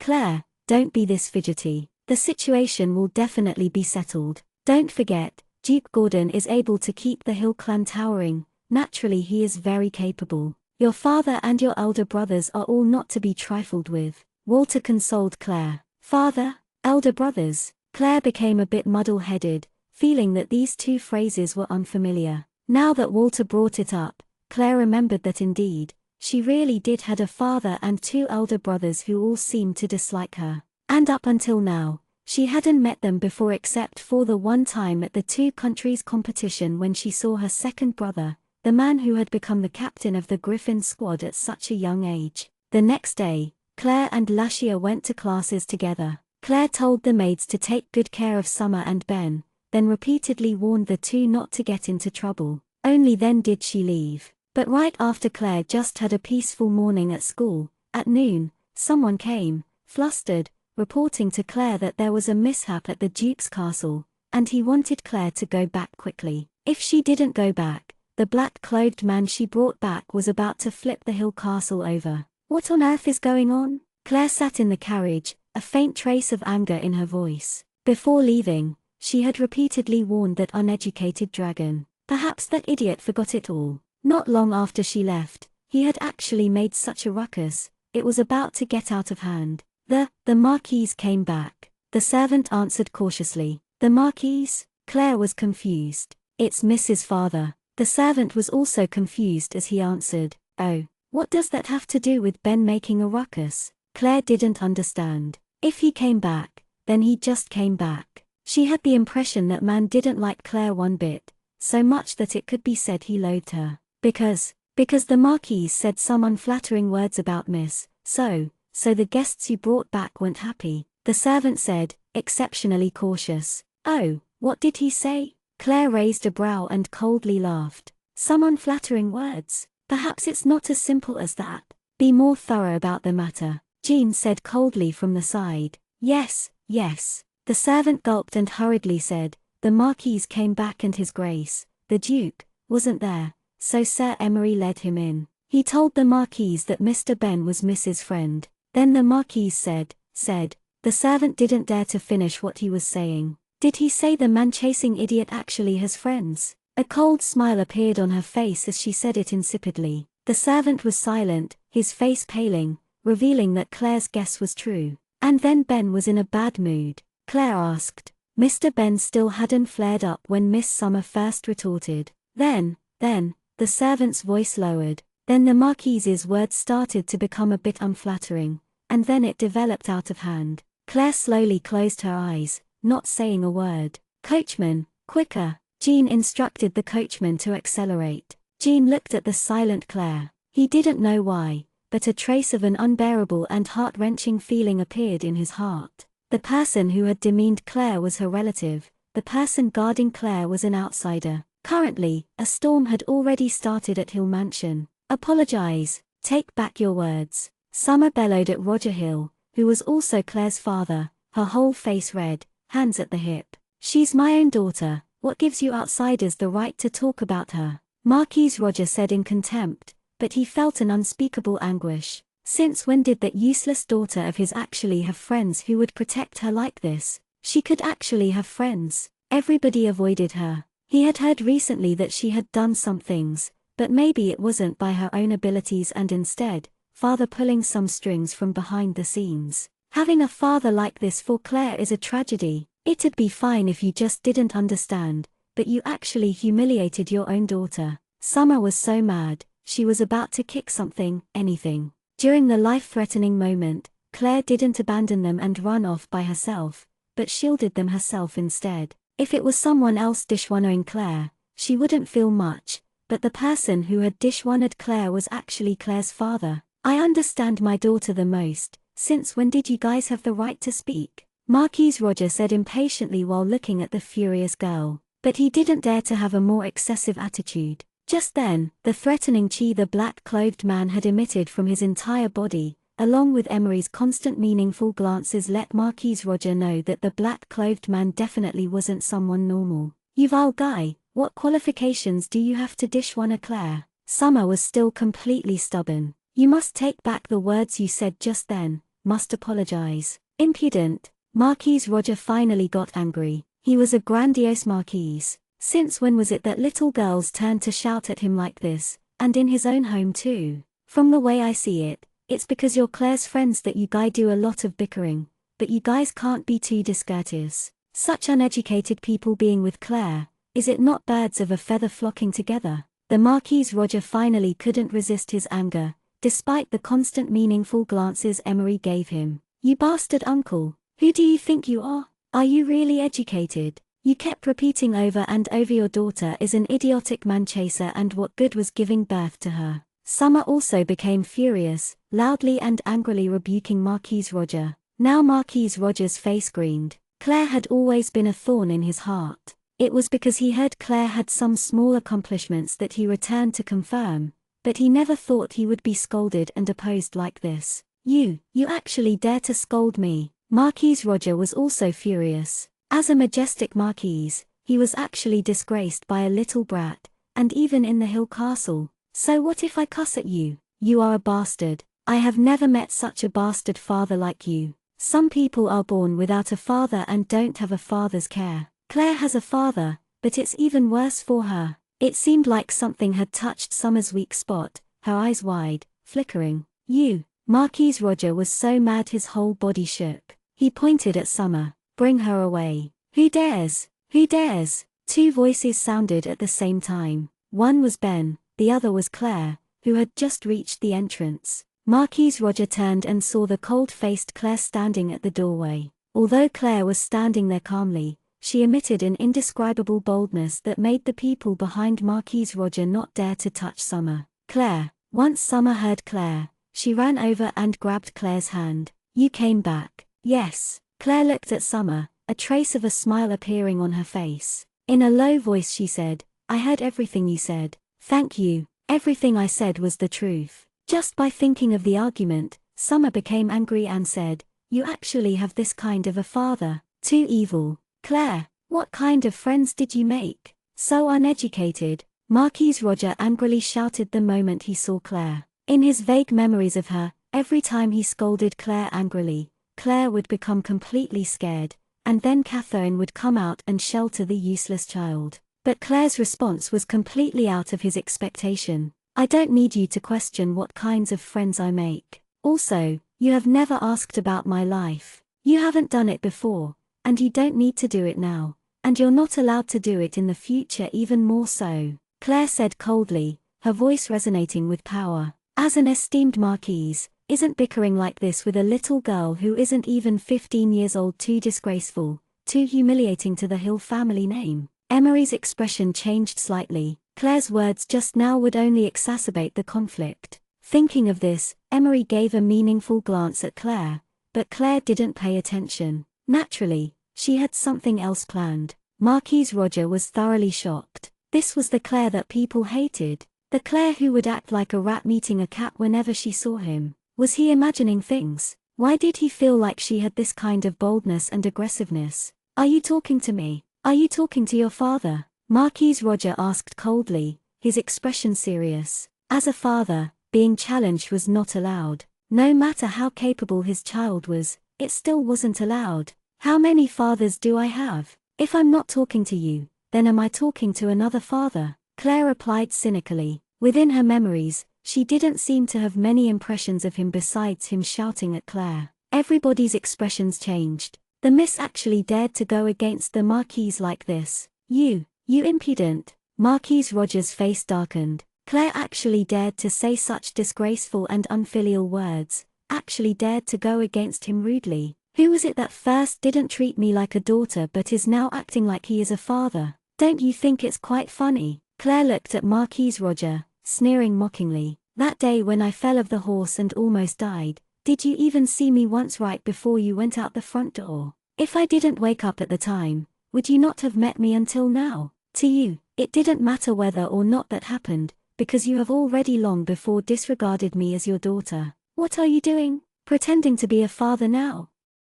Claire, don't be this fidgety. The situation will definitely be settled. Don't forget, Duke Gordon is able to keep the Hill clan towering. Naturally he is very capable. Your father and your elder brothers are all not to be trifled with. Walter consoled Claire. Father? Elder brothers? Claire became a bit muddle-headed, feeling that these two phrases were unfamiliar. Now that Walter brought it up, Claire remembered that indeed, she really did had a father and two elder brothers who all seemed to dislike her. And up until now, she hadn't met them before except for the one time at the two countries competition when she saw her second brother, the man who had become the captain of the Griffin squad at such a young age. The next day, Claire and Lashia went to classes together. Claire told the maids to take good care of Summer and Ben, then repeatedly warned the two not to get into trouble. Only then did she leave. But right after Claire just had a peaceful morning at school, at noon, someone came, flustered, reporting to Claire that there was a mishap at the Duke's castle, and he wanted Claire to go back quickly. If she didn't go back, the black-clothed man she brought back was about to flip the Hill castle over. What on earth is going on? Claire sat in the carriage, a faint trace of anger in her voice. Before leaving, she had repeatedly warned that uneducated dragon. Perhaps that idiot forgot it all. Not long after she left, he had actually made such a ruckus, it was about to get out of hand. The Marquise came back. The servant answered cautiously. The Marquise? Claire was confused. It's Mrs. Father. The servant was also confused as he answered. Oh, what does that have to do with Ben making a ruckus? Claire didn't understand. If he came back, then he just came back. She had the impression that man didn't like Claire one bit, so much that it could be said he loathed her. Because the Marquise said some unflattering words about Miss, so the guests you brought back weren't happy, the servant said, exceptionally cautious. Oh, what did he say? Claire raised a brow and coldly laughed. Some unflattering words? Perhaps it's not as simple as that. Be more thorough about the matter, Jean said coldly from the side. Yes. The servant gulped and hurriedly said, the Marquise came back and His Grace, the Duke, wasn't there, so Sir Emery led him in. He told the Marquise that Mr. Ben was Mrs. Friend. Then the Marquise said, the servant didn't dare to finish what he was saying. Did he say the man-chasing idiot actually has friends? A cold smile appeared on her face as she said it insipidly. The servant was silent, his face paling, revealing that Claire's guess was true. And then Ben was in a bad mood. Claire asked. Mr. Ben still hadn't flared up when Miss Summer first retorted. Then, the servant's voice lowered. Then the Marquise's words started to become a bit unflattering, and then it developed out of hand. Claire slowly closed her eyes, not saying a word. Coachman, quicker, Jean instructed the coachman to accelerate. Jean looked at the silent Claire. He didn't know why, but a trace of an unbearable and heart-wrenching feeling appeared in his heart. The person who had demeaned Claire was her relative, the person guarding Claire was an outsider. Currently, a storm had already started at Hill Mansion. "Apologize, take back your words," Summer bellowed at Roger Hill, who was also Claire's father, her whole face red, hands at the hip. "She's my own daughter, what gives you outsiders the right to talk about her?" Marquise Roger said in contempt, but he felt an unspeakable anguish. Since when did that useless daughter of his actually have friends who would protect her like this? She could actually have friends. Everybody avoided her. He had heard recently that she had done some things, but maybe it wasn't by her own abilities and instead, father pulling some strings from behind the scenes. Having a father like this for Claire is a tragedy. It'd be fine if you just didn't understand, but you actually humiliated your own daughter. Summer was so mad, she was about to kick something, anything. During the life-threatening moment, Claire didn't abandon them and run off by herself, but shielded them herself instead. If it was someone else dishonouring Claire, she wouldn't feel much, but the person who had dishonoured Claire was actually Claire's father. "I understand my daughter the most. Since when did you guys have the right to speak?" Marquise Roger said impatiently while looking at the furious girl. But he didn't dare to have a more excessive attitude. Just then, the threatening chi the black-clothed man had emitted from his entire body, along with Emery's constant meaningful glances let Marquise Roger know that the black-clothed man definitely wasn't someone normal. "You vile guy, what qualifications do you have to dishonor Claire?" Summer was still completely stubborn. "You must take back the words you said just then, must apologize." Impudent. Marquise Roger finally got angry. He was a grandiose marquise. Since when was it that little girls turned to shout at him like this, and in his own home too? "From the way I see it, it's because you're Claire's friends that you guys do a lot of bickering, but you guys can't be too discourteous. Such uneducated people being with Claire, is it not birds of a feather flocking together?" The Marquise Roger finally couldn't resist his anger, despite the constant meaningful glances Emery gave him. "You bastard uncle, who do you think you are? Are you really educated? You kept repeating over and over your daughter is an idiotic man-chaser and what good was giving birth to her?" Summer also became furious, loudly and angrily rebuking Marquise Roger. Now Marquise Roger's face greened. Claire had always been a thorn in his heart. It was because he heard Claire had some small accomplishments that he returned to confirm, but he never thought he would be scolded and opposed like this. You actually dare to scold me?" Marquise Roger was also furious. As a majestic marquise, he was actually disgraced by a little brat, and even in the Hill Castle. "So what if I cuss at you? You are a bastard. I have never met such a bastard father like you. Some people are born without a father and don't have a father's care. Claire has a father, but it's even worse for her." It seemed like something had touched Summer's weak spot, her eyes wide, flickering. "You." Marquise Roger was so mad his whole body shook. He pointed at Summer. "Bring her away." "Who dares? Who dares?" Two voices sounded at the same time. One was Ben, the other was Claire, who had just reached the entrance. Marquise Roger turned and saw the cold-faced Claire standing at the doorway. Although Claire was standing there calmly, she emitted an indescribable boldness that made the people behind Marquise Roger not dare to touch Summer. "Claire." Once Summer heard Claire, she ran over and grabbed Claire's hand. "You came back." "Yes." Claire looked at Summer, a trace of a smile appearing on her face. In a low voice she said, "I heard everything you said. Thank you. Everything I said was the truth." Just by thinking of the argument, Summer became angry and said, "You actually have this kind of a father. Too evil." "Claire, what kind of friends did you make? So uneducated." Marquise Roger angrily shouted the moment he saw Claire. In his vague memories of her, every time he scolded Claire angrily, Claire would become completely scared, and then Catherine would come out and shelter the useless child. But Claire's response was completely out of his expectation. "I don't need you to question what kinds of friends I make. Also, you have never asked about my life. You haven't done it before, and you don't need to do it now, and you're not allowed to do it in the future even more so," Claire said coldly, her voice resonating with power. "As an esteemed marquise, isn't bickering like this with a little girl who isn't even 15 years old too disgraceful, too humiliating to the Hill family name?" Emery's expression changed slightly. Claire's words just now would only exacerbate the conflict. Thinking of this, Emery gave a meaningful glance at Claire, but Claire didn't pay attention. Naturally, she had something else planned. Marquise Roger was thoroughly shocked. This was the Claire that people hated. The Claire who would act like a rat meeting a cat whenever she saw him. Was he imagining things? Why did he feel like she had this kind of boldness and aggressiveness? Are you talking to me? Are you talking to your father? Marquise Roger asked coldly, his expression serious. As a father, being challenged was not allowed. No matter how capable his child was, it still wasn't allowed. How many fathers do I have? If I'm not talking to you, then am I talking to another father? Claire replied cynically. Within her memories, she didn't seem to have many impressions of him besides him shouting at Claire. Everybody's expressions changed. The miss actually dared to go against the Marquise like this. You impudent. Marquise Roger's face darkened. Claire actually dared to say such disgraceful and unfilial words, actually dared to go against him rudely. Who was it that first didn't treat me like a daughter but is now acting like he is a father? Don't you think it's quite funny? Claire looked at Marquise Roger, sneering mockingly. That day when I fell off the horse and almost died, did you even see me once right before you went out the front door? If I didn't wake up at the time, would you not have met me until now? To you, it didn't matter whether or not that happened, because you have already long before disregarded me as your daughter. What are you doing? Pretending to be a father now?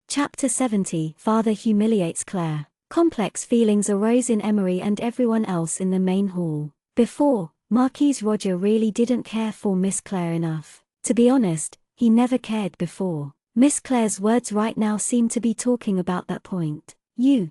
Chapter 70. Father humiliates Claire. Complex feelings arose in Emery and everyone else in the main hall. Before, Marquise Roger really didn't care for Miss Claire enough. To be honest, he never cared before. Miss Claire's words right now seemed to be talking about that point. You.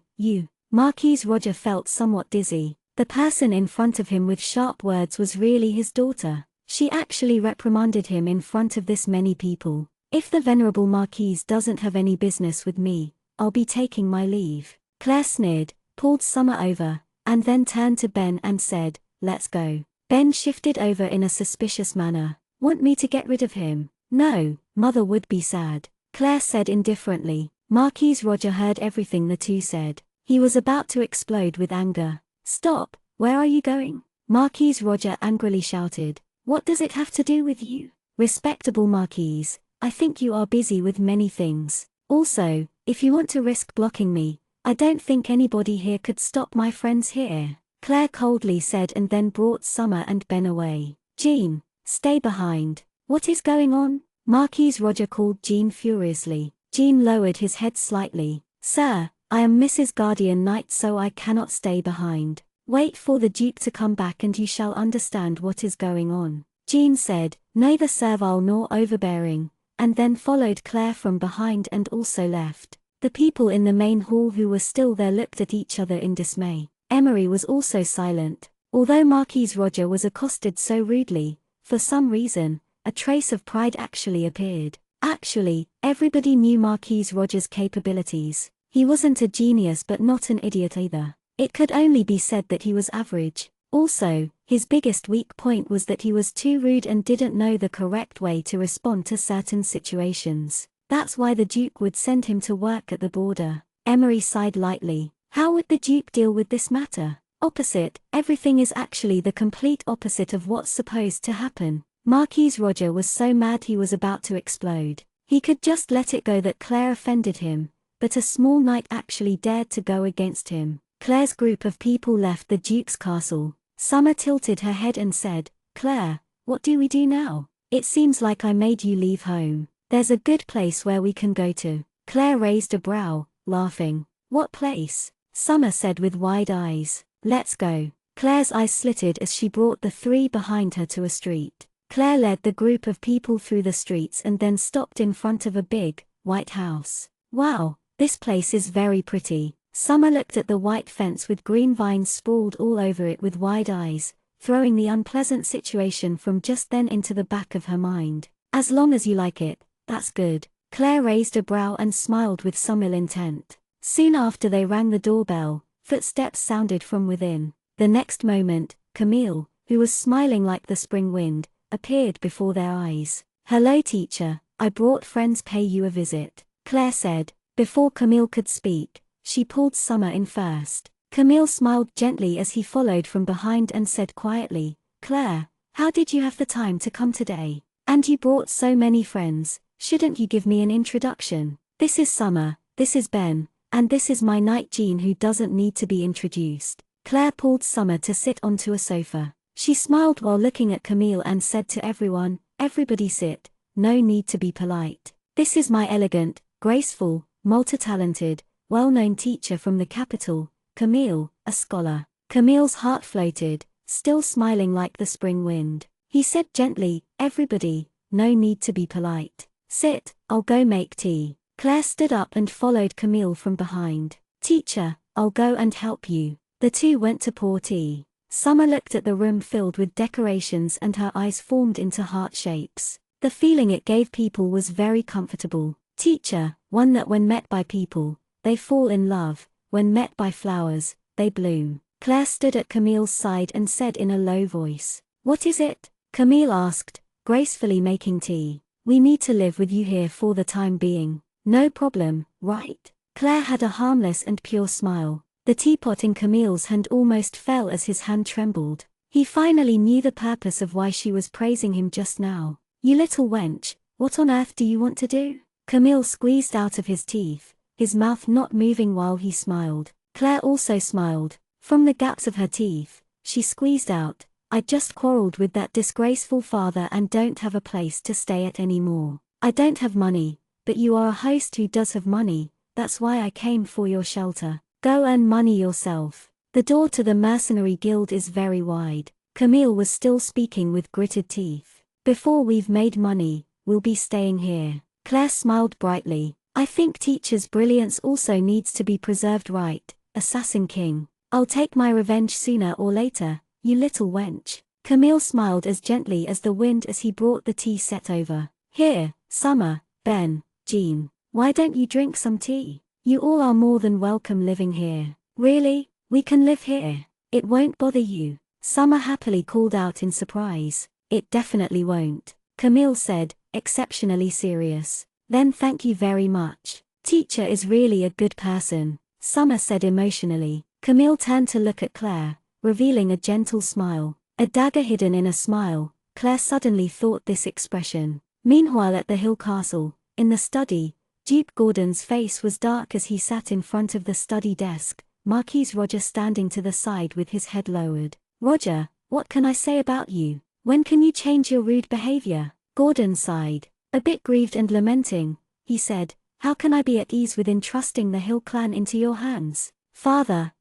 Marquise Roger felt somewhat dizzy. The person in front of him with sharp words was really his daughter. She actually reprimanded him in front of this many people. If the venerable Marquise doesn't have any business with me, I'll be taking my leave. Claire sneered, pulled Summer over, and then turned to Ben and said, let's go. Ben shifted over in a suspicious manner. Want me to get rid of him? No, Mother would be sad. Claire said indifferently. Marquise Roger heard everything the two said. He was about to explode with anger. Stop, where are you going? Marquise Roger angrily shouted. What does it have to do with you? Respectable Marquise, I think you are busy with many things. Also, if you want to risk blocking me, I don't think anybody here could stop my friends here. Claire coldly said and then brought Summer and Ben away. Jean, stay behind. What is going on? Marquise Roger called Jean furiously. Jean lowered his head slightly. Sir, I am Mrs. Guardian Knight so I cannot stay behind. Wait for the Duke to come back and you shall understand what is going on. Jean said, neither servile nor overbearing, and then followed Claire from behind and also left. The people in the main hall who were still there looked at each other in dismay. Emery was also silent. Although Marquise Roger was accosted so rudely, for some reason, a trace of pride actually appeared. Actually, everybody knew Marquise Roger's capabilities. He wasn't a genius but not an idiot either. It could only be said that he was average. Also, his biggest weak point was that he was too rude and didn't know the correct way to respond to certain situations. That's why the Duke would send him to work at the border. Emery sighed lightly. How would the Duke deal with this matter? Opposite, everything is actually the complete opposite of what's supposed to happen. Marquise Roger was so mad he was about to explode. He could just let it go that Claire offended him, but a small knight actually dared to go against him. Claire's group of people left the Duke's castle. Summer tilted her head and said, Claire, what do we do now? It seems like I made you leave home. There's a good place where we can go to. Claire raised a brow, laughing. What place? Summer said with wide eyes. Let's go. Claire's eyes slitted as she brought the three behind her to a street. Claire led the group of people through the streets and then stopped in front of a big, white house. Wow, this place is very pretty. Summer looked at the white fence with green vines sprawled all over it with wide eyes, throwing the unpleasant situation from just then into the back of her mind. As long as you like it, that's good. Claire raised a brow and smiled with some ill intent. Soon after they rang the doorbell, footsteps sounded from within. The next moment, Camille, who was smiling like the spring wind, appeared before their eyes. Hello teacher, I brought friends pay you a visit, Claire said. Before Camille could speak, she pulled Summer in first. Camille smiled gently as he followed from behind and said quietly, Claire, how did you have the time to come today? And you brought so many friends, shouldn't you give me an introduction? This is Summer, this is Ben, And this is my knight Jean, who doesn't need to be introduced. Claire pulled Summer to sit onto a sofa. She smiled while looking at Camille and said to everyone, "Everybody sit, no need to be polite. This is my elegant, graceful, multi-talented, well-known teacher from the capital, Camille, a scholar." Camille's heart floated, still smiling like the spring wind. He said gently, "Everybody, no need to be polite. Sit, I'll go make tea." Claire stood up and followed Camille from behind. "Teacher, I'll go and help you." The two went to pour tea. Summer looked at the room filled with decorations and her eyes formed into heart shapes. The feeling it gave people was very comfortable. Teacher, one that when met by people, they fall in love, when met by flowers, they bloom. Claire stood at Camille's side and said in a low voice, "What is it?" Camille asked, gracefully making tea. "We need to live with you here for the time being. No problem, right?" Claire had a harmless and pure smile. The teapot in Camille's hand almost fell as his hand trembled. He finally knew the purpose of why she was praising him just now. "You little wench, what on earth do you want to do?" Camille squeezed out of his teeth, his mouth not moving while he smiled. Claire also smiled. From the gaps of her teeth, she squeezed out, "I just quarreled with that disgraceful father and don't have a place to stay at anymore. I don't have money, but you are a host who does have money, that's why I came for your shelter. Go earn money yourself. The door to the mercenary guild is very wide." Camille was still speaking with gritted teeth. "Before we've made money, we'll be staying here." Claire smiled brightly. "I think teacher's brilliance also needs to be preserved, right, Assassin King? I'll take my revenge sooner or later, you little wench." Camille smiled as gently as the wind as he brought the tea set over. "Here, Summer, Ben, Jean, why don't you drink some tea? You all are more than welcome living here." "Really? We can live here? It won't bother you?" Summer happily called out in surprise. "It definitely won't," Camille said, exceptionally serious. "Then thank you very much. Teacher is really a good person," Summer said emotionally. Camille turned to look at Claire, revealing a gentle smile. A dagger hidden in a smile, Claire suddenly thought this expression. Meanwhile at the Hill Castle, in the study, Duke Gordon's face was dark as he sat in front of the study desk, Marquis Roger standing to the side with his head lowered. "Roger, what can I say about you? When can you change your rude behavior?" Gordon sighed. A bit grieved and lamenting, he said, "How can I be at ease with entrusting the Hill clan into your hands?" "Father,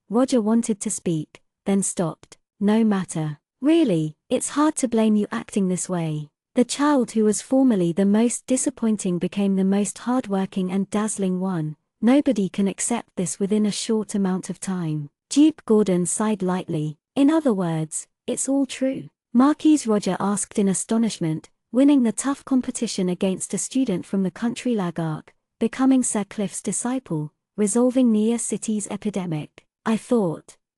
Roger wanted to speak, then stopped. "No matter. Really, it's hard to blame you acting this way. The child who was formerly the most disappointing became the most hardworking and dazzling one. Nobody can accept this within a short amount of time." Duke Gordon sighed lightly. "In other words, it's all true?" Marquis Roger asked in astonishment, winning the tough competition against a student from the country Lagark, becoming Sir Cliff's disciple, resolving Nia City's epidemic.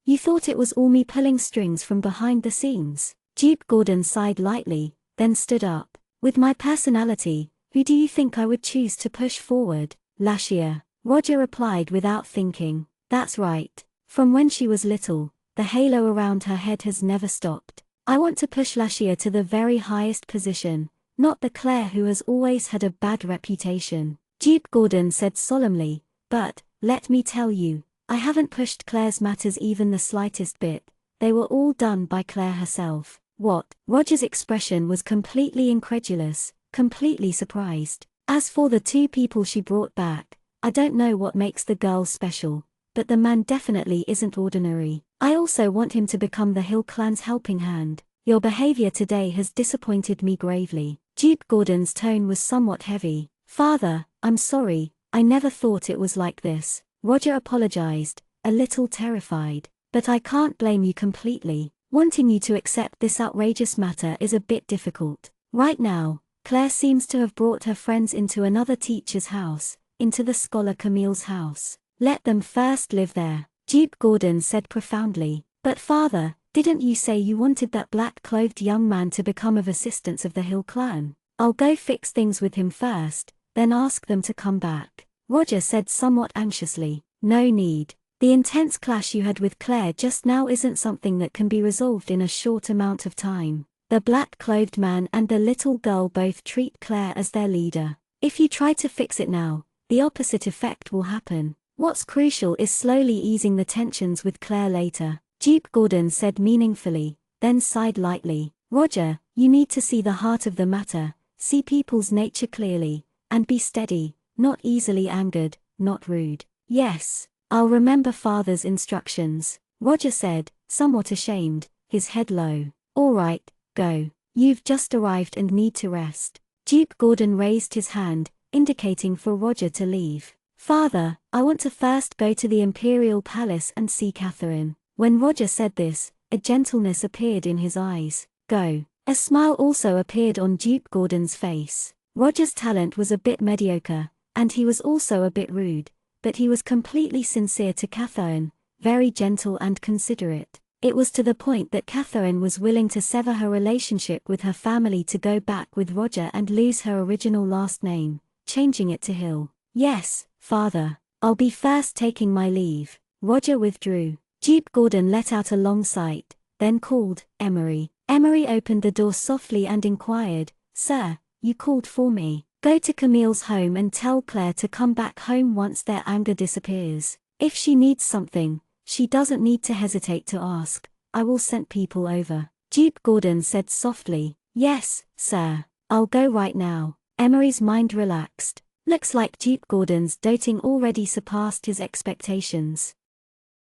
You thought it was all me pulling strings from behind the scenes?" Duke Gordon sighed lightly, then stood up. "With my personality, who do you think I would choose to push forward?" "Lashia," Roger replied without thinking. "That's right. From when she was little, the halo around her head has never stopped. I want to push Lashia to the very highest position, not the Claire who has always had a bad reputation." Duke Gordon said solemnly, "But, let me tell you, I haven't pushed Claire's matters even the slightest bit. They were all done by Claire herself." "What?" Roger's expression was completely incredulous, completely surprised. "As for the two people she brought back, I don't know what makes the girl special, but the man definitely isn't ordinary. I also want him to become the Hill clan's helping hand. Your behavior today has disappointed me gravely." Duke Gordon's tone was somewhat heavy. "Father, I'm sorry, I never thought it was like this." Roger apologized, a little terrified. "But I can't blame you completely. Wanting you to accept this outrageous matter is a bit difficult. Right now, Claire seems to have brought her friends into another teacher's house, into the scholar Camille's house. Let them first live there," Duke Gordon said profoundly. "But father, didn't you say you wanted that black-clothed young man to become of assistance of the Hill clan?" "I'll go fix things with him first, then ask them to come back," Roger said somewhat anxiously. "No need. The intense clash you had with Claire just now isn't something that can be resolved in a short amount of time. The black-clothed man and the little girl both treat Claire as their leader. If you try to fix it now, the opposite effect will happen. What's crucial is slowly easing the tensions with Claire later. Duke Gordon said meaningfully, then sighed lightly. Roger, you need to see the heart of the matter, see people's nature clearly, and be steady, not easily angered, not rude. Yes, I'll remember Father's instructions, Roger said, somewhat ashamed, his head low. All right, go. You've just arrived and need to rest. Duke Gordon raised his hand, indicating for Roger to leave. Father, I want to first go to the Imperial Palace and see Catherine. When Roger said this, a gentleness appeared in his eyes. Go. A smile also appeared on Duke Gordon's face. Roger's talent was a bit mediocre, and he was also a bit rude, but he was completely sincere to Catherine, very gentle and considerate. It was to the point that Catherine was willing to sever her relationship with her family to go back with Roger and lose her original last name, changing it to Hill. Yes, Father, I'll be first taking my leave. Roger withdrew. Duke Gordon let out a long sigh, then called, Emery. Emery opened the door softly and inquired, Sir, you called for me. Go to Camille's home and tell Claire to come back home once their anger disappears. If she needs something, she doesn't need to hesitate to ask. I will send people over. Duke Gordon said softly, Yes, sir. I'll go right now. Emery's mind relaxed. Looks like Duke Gordon's doting already surpassed his expectations.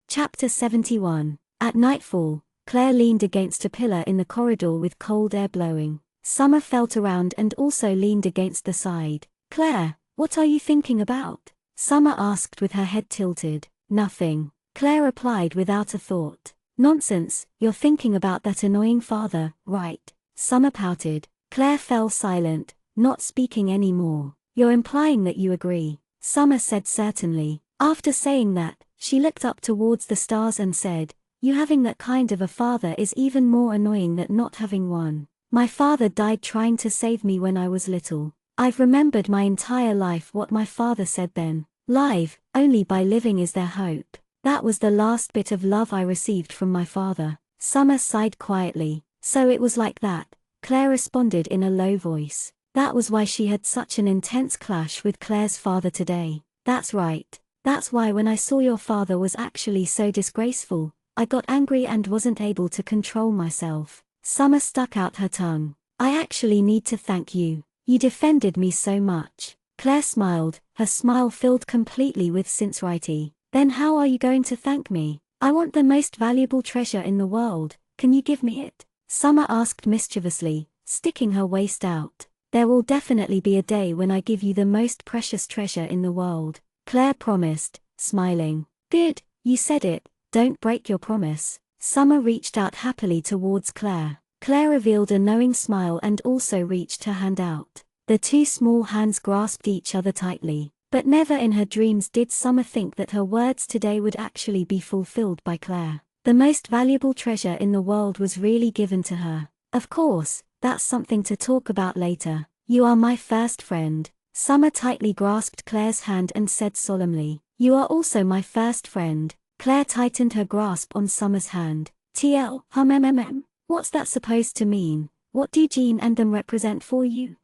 Chapter 71. At nightfall, Claire leaned against a pillar in the corridor with cold air blowing. Summer felt around and also leaned against the side. Claire, what are you thinking about? Summer asked with her head tilted. Nothing. Claire replied without a thought. Nonsense, you're thinking about that annoying father, right? Summer pouted. Claire fell silent, not speaking any more. You're implying that you agree. Summer said certainly. After saying that, she looked up towards the stars and said, You having that kind of a father is even more annoying than not having one. My father died trying to save me when I was little. I've remembered my entire life what my father said then. Live, only by living is there hope. That was the last bit of love I received from my father. Summer sighed quietly. So it was like that, Claire responded in a low voice. That was why she had such an intense clash with Claire's father today. That's right. That's why when I saw your father was actually so disgraceful, I got angry and wasn't able to control myself. Summer stuck out her tongue. I actually need to thank you. You defended me so much. Claire smiled, her smile filled completely with sincerity. Then how are you going to thank me? I want the most valuable treasure in the world. Can you give me it? Summer asked mischievously, sticking her waist out. There will definitely be a day when I give you the most precious treasure in the world, Claire promised, smiling. Good, you said it, don't break your promise. Summer reached out happily towards Claire. Claire revealed a knowing smile and also reached her hand out. The two small hands grasped each other tightly, but never in her dreams did Summer think that her words today would actually be fulfilled by Claire. The most valuable treasure in the world was really given to her. Of course, that's something to talk about later. You are my first friend. Summer tightly grasped Claire's hand and said solemnly, You are also my first friend. Claire tightened her grasp on Summer's hand. What's that supposed to mean? What do Jean and them represent for you?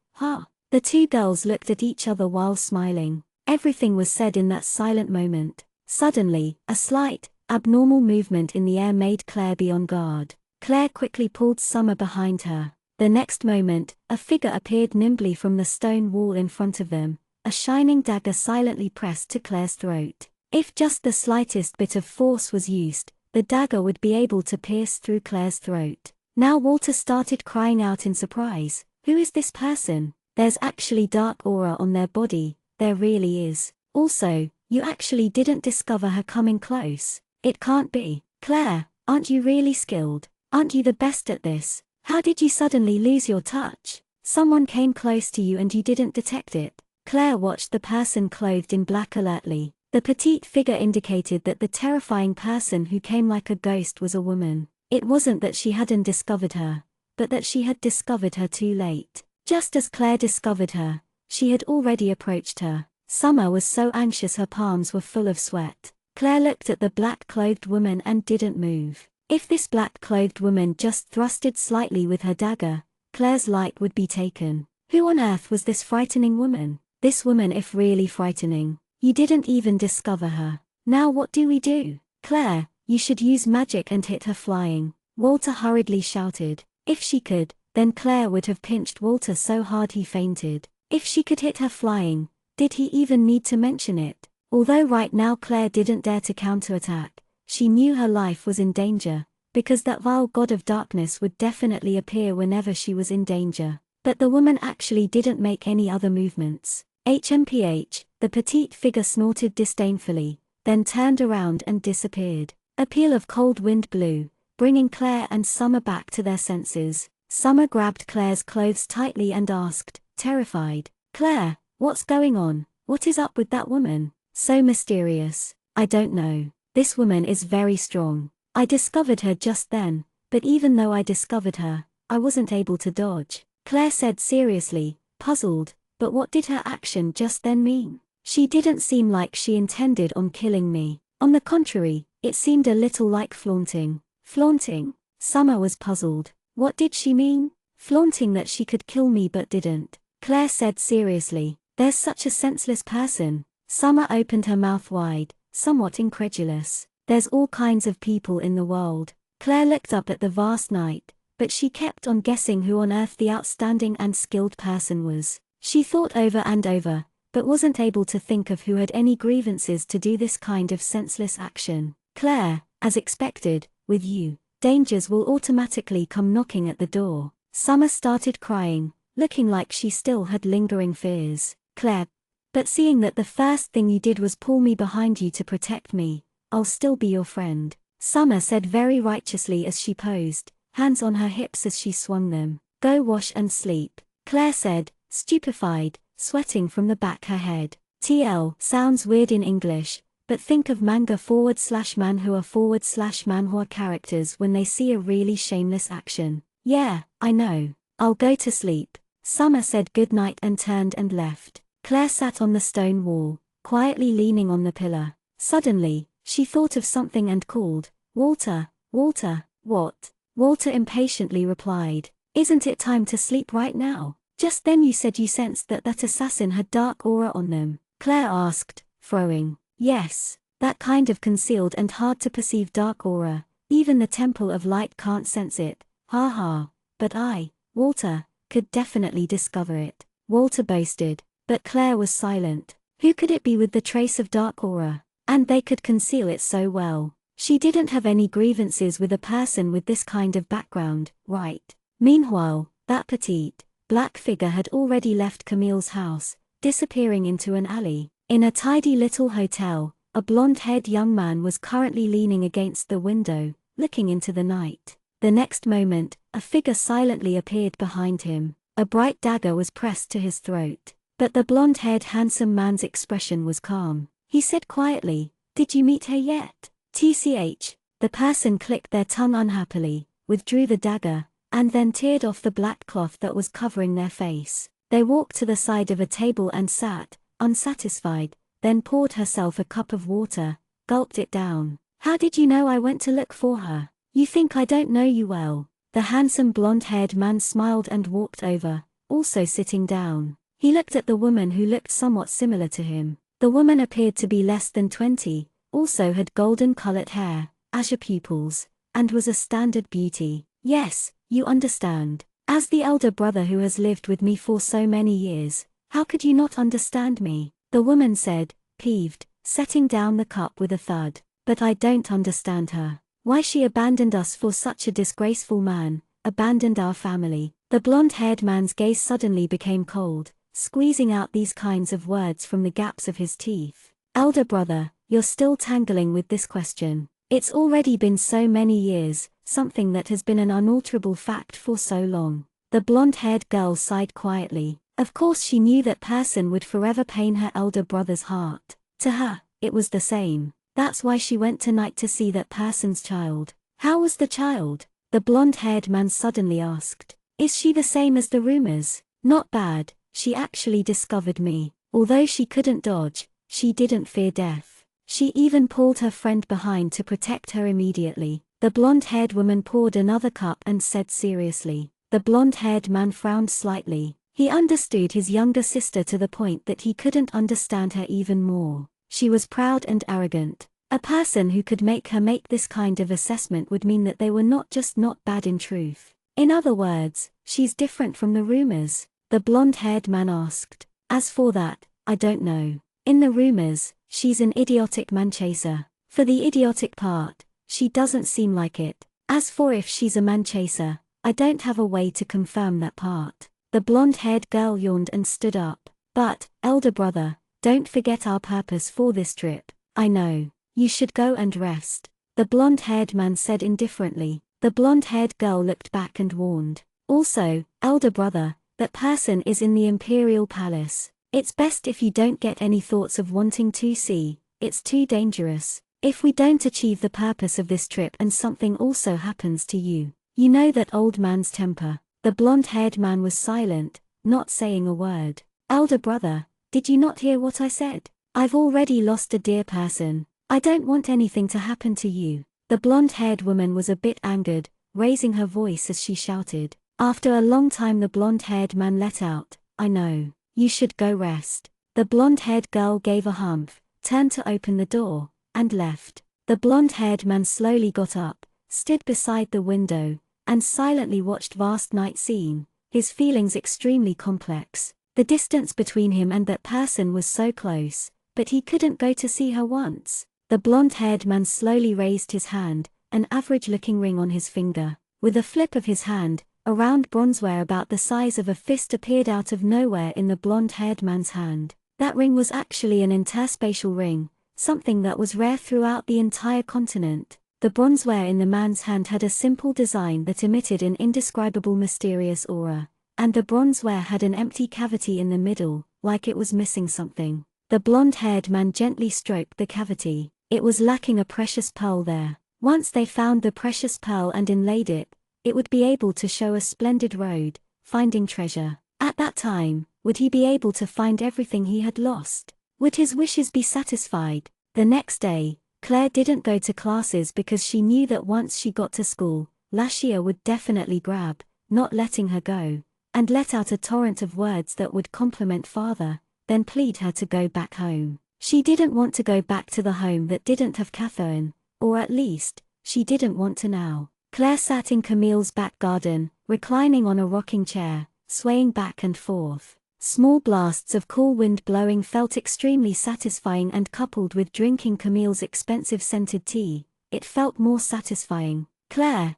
The two girls looked at each other while smiling. Everything was said in that silent moment. Suddenly, a slight, abnormal movement in the air made Claire be on guard. Claire quickly pulled Summer behind her. The next moment, a figure appeared nimbly from the stone wall in front of them, a shining dagger silently pressed to Claire's throat. If just the slightest bit of force was used, the dagger would be able to pierce through Claire's throat. Now Walter started crying out in surprise. Who is this person? There's actually dark aura on their body, there really is. Also, you actually didn't discover her coming close. It can't be. Claire, aren't you really skilled? Aren't you the best at this? How did you suddenly lose your touch? Someone came close to you and you didn't detect it. Claire watched the person clothed in black alertly. The petite figure indicated that the terrifying person who came like a ghost was a woman. It wasn't that she hadn't discovered her, but that she had discovered her too late. Just as Claire discovered her, she had already approached her. Summer was so anxious her palms were full of sweat. Claire looked at the black-clothed woman and didn't move. If this black-clothed woman just thrusted slightly with her dagger, Claire's life would be taken. Who on earth was this frightening woman? This woman if really frightening. You didn't even discover her. Now what do we do? Claire, you should use magic and hit her flying, Walter hurriedly shouted. If she could, then Claire would have pinched Walter so hard he fainted. If she could hit her flying, did he even need to mention it? Although right now Claire didn't dare to counterattack, she knew her life was in danger, because that vile god of darkness would definitely appear whenever she was in danger. But the woman actually didn't make any other movements. HMPH, the petite figure snorted disdainfully, then turned around and disappeared. A peal of cold wind blew, bringing Claire and Summer back to their senses. Summer grabbed Claire's clothes tightly and asked, terrified, Claire, what's going on? What is up with that woman? So mysterious. I don't know. This woman is very strong. I discovered her just then, but even though I discovered her, I wasn't able to dodge. Claire said seriously, puzzled, but what did her action just then mean? She didn't seem like she intended on killing me. On the contrary, it seemed a little like flaunting. Flaunting? Summer was puzzled. What did she mean? Flaunting that she could kill me but didn't. Claire said seriously, there's such a senseless person. Summer opened her mouth wide, somewhat incredulous. There's all kinds of people in the world. Claire looked up at the vast night, but she kept on guessing who on earth the outstanding and skilled person was. She thought over and over, but wasn't able to think of who had any grievances to do this kind of senseless action. Claire, as expected, with you, dangers will automatically come knocking at the door. Summer started crying, looking like she still had lingering fears. Claire, but seeing that the first thing you did was pull me behind you to protect me, I'll still be your friend. Summer said very righteously as she posed, hands on her hips as she swung them. Go wash and sleep. Claire said, stupefied, sweating from the back her head. TL sounds weird in English, but think of manga/manhua/manhwa characters when they see a really shameless action. Yeah, I know. I'll go to sleep. Summer said goodnight and turned and left. Claire sat on the stone wall, quietly leaning on the pillar. Suddenly, she thought of something and called, Walter, Walter. What? Walter impatiently replied, isn't it time to sleep right now? Just then you said you sensed that assassin had dark aura on them. Claire asked, throwing. Yes, that kind of concealed and hard to perceive dark aura, even the Temple of Light can't sense it, ha ha, but I, Walter, could definitely discover it. Walter boasted, but Claire was silent. Who could it be with the trace of dark aura? And they could conceal it so well. She didn't have any grievances with a person with this kind of background, right? Meanwhile, that petite, black figure had already left Camille's house, disappearing into an alley. In a tidy little hotel, a blonde-haired young man was currently leaning against the window, looking into the night. The next moment, a figure silently appeared behind him. A bright dagger was pressed to his throat. But the blonde-haired handsome man's expression was calm. He said quietly, did you meet her yet? TCH. The person clicked their tongue unhappily, withdrew the dagger, and then teared off the black cloth that was covering their face. They walked to the side of a table and sat, unsatisfied, then poured herself a cup of water, gulped it down. How did you know I went to look for her? You think I don't know you well. The handsome blonde-haired man smiled and walked over, also sitting down. He looked at the woman who looked somewhat similar to him. The woman appeared to be less than 20, also had golden-colored hair, azure pupils, and was a standard beauty. Yes, you understand. As the elder brother who has lived with me for so many years, how could you not understand me? The woman said, peeved, setting down the cup with a thud. But I don't understand her. Why she abandoned us for such a disgraceful man, abandoned our family. The blonde-haired man's gaze suddenly became cold, squeezing out these kinds of words from the gaps of his teeth. Elder brother, you're still tangling with this question. It's already been so many years, something that has been an unalterable fact for so long. The blonde-haired girl sighed quietly. Of course she knew that person would forever pain her elder brother's heart. To her, it was the same. That's why she went tonight to see that person's child. How was the child? The blonde-haired man suddenly asked. Is she the same as the rumors? Not bad. She actually discovered me. Although she couldn't dodge, she didn't fear death. She even pulled her friend behind to protect her immediately. The blonde-haired woman poured another cup and said seriously. The blonde-haired man frowned slightly. He understood his younger sister to the point that he couldn't understand her even more. She was proud and arrogant. A person who could make her make this kind of assessment would mean that they were not just not bad in truth. In other words, she's different from the rumors, the blonde-haired man asked. As for that, I don't know. In the rumors, she's an idiotic man-chaser. For the idiotic part, she doesn't seem like it. As for if she's a man-chaser, I don't have a way to confirm that part. The blonde-haired girl yawned and stood up. But, elder brother, don't forget our purpose for this trip. I know. You should go and rest. The blonde-haired man said indifferently. The blonde-haired girl looked back and warned. Also, elder brother, that person is in the Imperial Palace. It's best if you don't get any thoughts of wanting to see. It's too dangerous. If we don't achieve the purpose of this trip and something also happens to you. You know that old man's temper. The blonde-haired man was silent, not saying a word. Elder brother, did you not hear what I said? I've already lost a dear person. I don't want anything to happen to you. The blonde-haired woman was a bit angered, raising her voice as she shouted. After a long time the blonde-haired man let out, I know. You should go rest. The blonde-haired girl gave a humph, turned to open the door, and left. The blonde-haired man slowly got up, stood beside the window, and silently watched vast night scene, his feelings extremely complex. The distance between him and that person was so close, but he couldn't go to see her once. The blonde-haired man slowly raised his hand, an average-looking ring on his finger. With a flip of his hand, a round bronzeware about the size of a fist appeared out of nowhere in the blonde-haired man's hand. That ring was actually an interspatial ring, something that was rare throughout the entire continent. The bronzeware in the man's hand had a simple design that emitted an indescribable mysterious aura, and the bronzeware had an empty cavity in the middle, like it was missing something. The blonde-haired man gently stroked the cavity. It was lacking a precious pearl there. Once they found the precious pearl and inlaid it, it would be able to show a splendid road, finding treasure. At that time, would he be able to find everything he had lost? Would his wishes be satisfied? The next day, Claire didn't go to classes because she knew that once she got to school, Lashia would definitely grab, not letting her go, and let out a torrent of words that would compliment father, then plead her to go back home. She didn't want to go back to the home that didn't have Catherine, or at least, she didn't want to now. Claire sat in Camille's back garden, reclining on a rocking chair, swaying back and forth. Small blasts of cool wind blowing felt extremely satisfying, and coupled with drinking Camille's expensive scented tea, it felt more satisfying. Claire,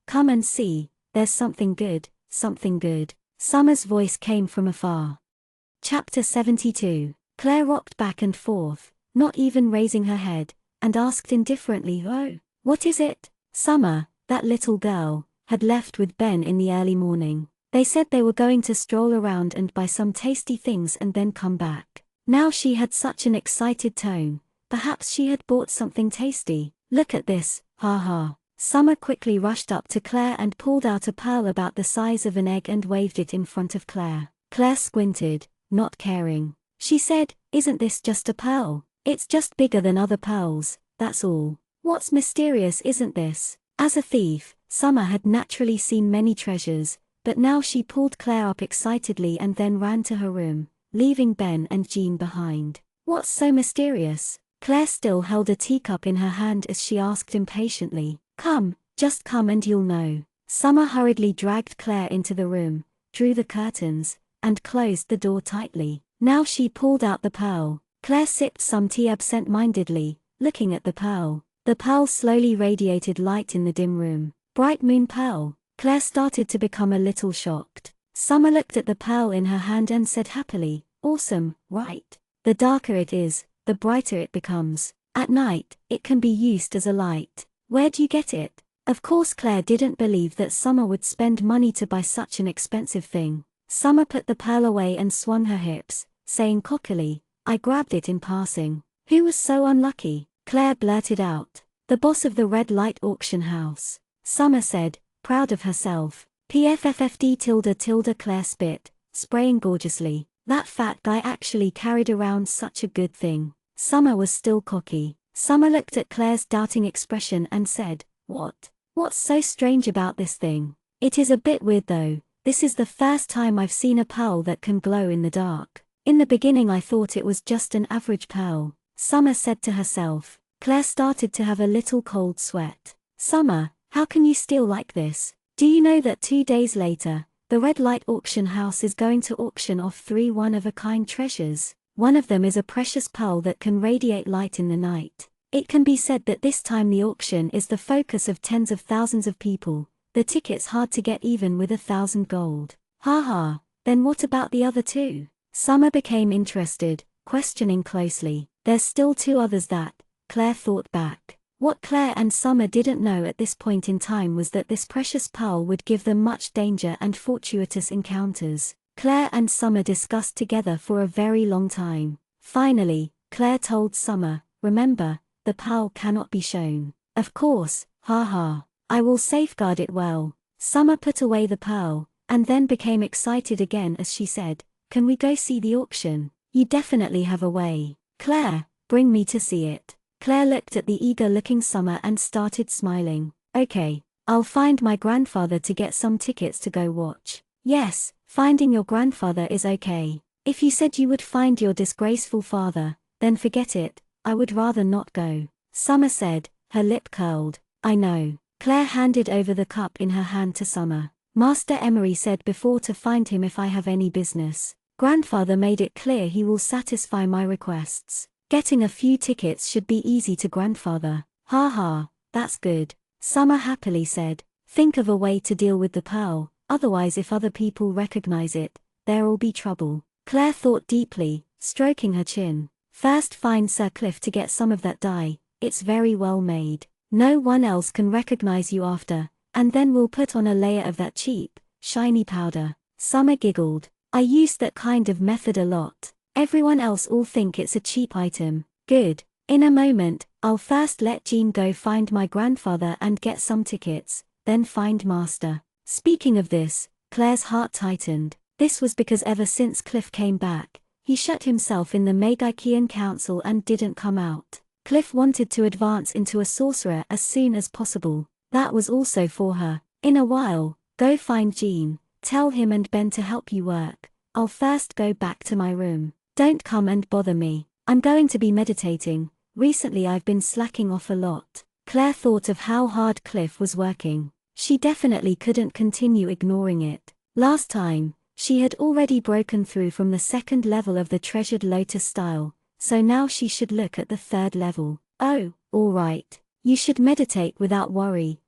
come and see, there's something good, something good. Summer's voice came from afar. Chapter 72. Claire rocked back and forth, not even raising her head, and asked indifferently, "Oh, what is it?" Summer, that little girl, had left with Ben in the early morning. They said they were going to stroll around and buy some tasty things and then come back. Now she had such an excited tone, perhaps she had bought something tasty. "Look at this, ha ha." Summer quickly rushed up to Claire and pulled out a pearl about the size of an egg and waved it in front of Claire. Claire squinted, not caring. She said, "Isn't this just a pearl? It's just bigger than other pearls, that's all. What's mysterious isn't this?" As a thief, Summer had naturally seen many treasures, but now she pulled Claire up excitedly and then ran to her room, leaving Ben and Jean behind. "What's so mysterious?" Claire still held a teacup in her hand as she asked impatiently. "Come, just come and you'll know." Summer hurriedly dragged Claire into the room, drew the curtains, and closed the door tightly. Now she pulled out the pearl. Claire sipped some tea absent-mindedly, looking at the pearl. The pearl slowly radiated light in the dim room. Bright moon pearl. Claire started to become a little shocked. Summer looked at the pearl in her hand and said happily, "Awesome, right? The darker it is, the brighter it becomes. At night, it can be used as a light. Where'd you get it?" Of course Claire didn't believe that Summer would spend money to buy such an expensive thing. Summer put the pearl away and swung her hips, saying cockily, "I grabbed it in passing." "Who was so unlucky?" Claire blurted out. "The boss of the red light auction house." Summer said, proud of herself. PFFFD tilde. Claire spit, spraying gorgeously. That fat guy actually carried around such a good thing. Summer was still cocky. Summer looked at Claire's doubting expression and said, "What? What's so strange about this thing?" "It is a bit weird though," This is the first time I've seen a pearl that can glow in the dark. In the beginning I thought it was just an average pearl, Summer said to herself. Claire started to have a little cold sweat. Summer, how can you steal like this? Do you know that 2 days later, the red light auction house is going to auction off 3 one-of-a-kind treasures? One of them is a precious pearl that can radiate light in the night. It can be said that this time the auction is the focus of tens of thousands of people. The ticket's hard to get even with 1,000 gold. Ha, then what about the other 2? Summer became interested, questioning closely. There's still 2 others that, Claire thought back. What Claire and Summer didn't know at this point in time was that this precious pearl would give them much danger and fortuitous encounters. Claire and Summer discussed together for a very long time. Finally, Claire told Summer, remember, the pearl cannot be shown. Of course, I will safeguard it well. Summer put away the pearl, and then became excited again as she said, can we go see the auction? You definitely have a way. Claire, bring me to see it. Claire looked at the eager-looking Summer and started smiling. Okay, I'll find my grandfather to get some tickets to go watch. Yes, finding your grandfather is okay. If you said you would find your disgraceful father, then forget it, I would rather not go. Summer said, her lip curled. I know. Claire handed over the cup in her hand to Summer. Master Emery said before to find him if I have any business. Grandfather made it clear he will satisfy my requests. Getting a few tickets should be easy to grandfather. That's good. Summer happily said. Think of a way to deal with the pearl, otherwise if other people recognize it, there'll be trouble. Claire thought deeply, stroking her chin. First find Sir Cliff to get some of that dye, it's very well made. No one else can recognize you after, and then we'll put on a layer of that cheap, shiny powder. Summer giggled. I used that kind of method a lot. Everyone else will think it's a cheap item. Good. In a moment, I'll first let Jean go find my grandfather and get some tickets, then find Master. Speaking of this, Claire's heart tightened. This was because ever since Cliff came back, he shut himself in the Magician Council and didn't come out. Cliff wanted to advance into a sorcerer as soon as possible. That was also for her. In a while, go find Jean, tell him and Ben to help you work. I'll first go back to my room. Don't come and bother me. I'm going to be meditating. Recently I've been slacking off a lot. Claire thought of how hard Cliff was working. She definitely couldn't continue ignoring it. Last time, she had already broken through from the 2nd level of the treasured lotus style, so now she should look at the 3rd level. Oh, alright. You should meditate without worry.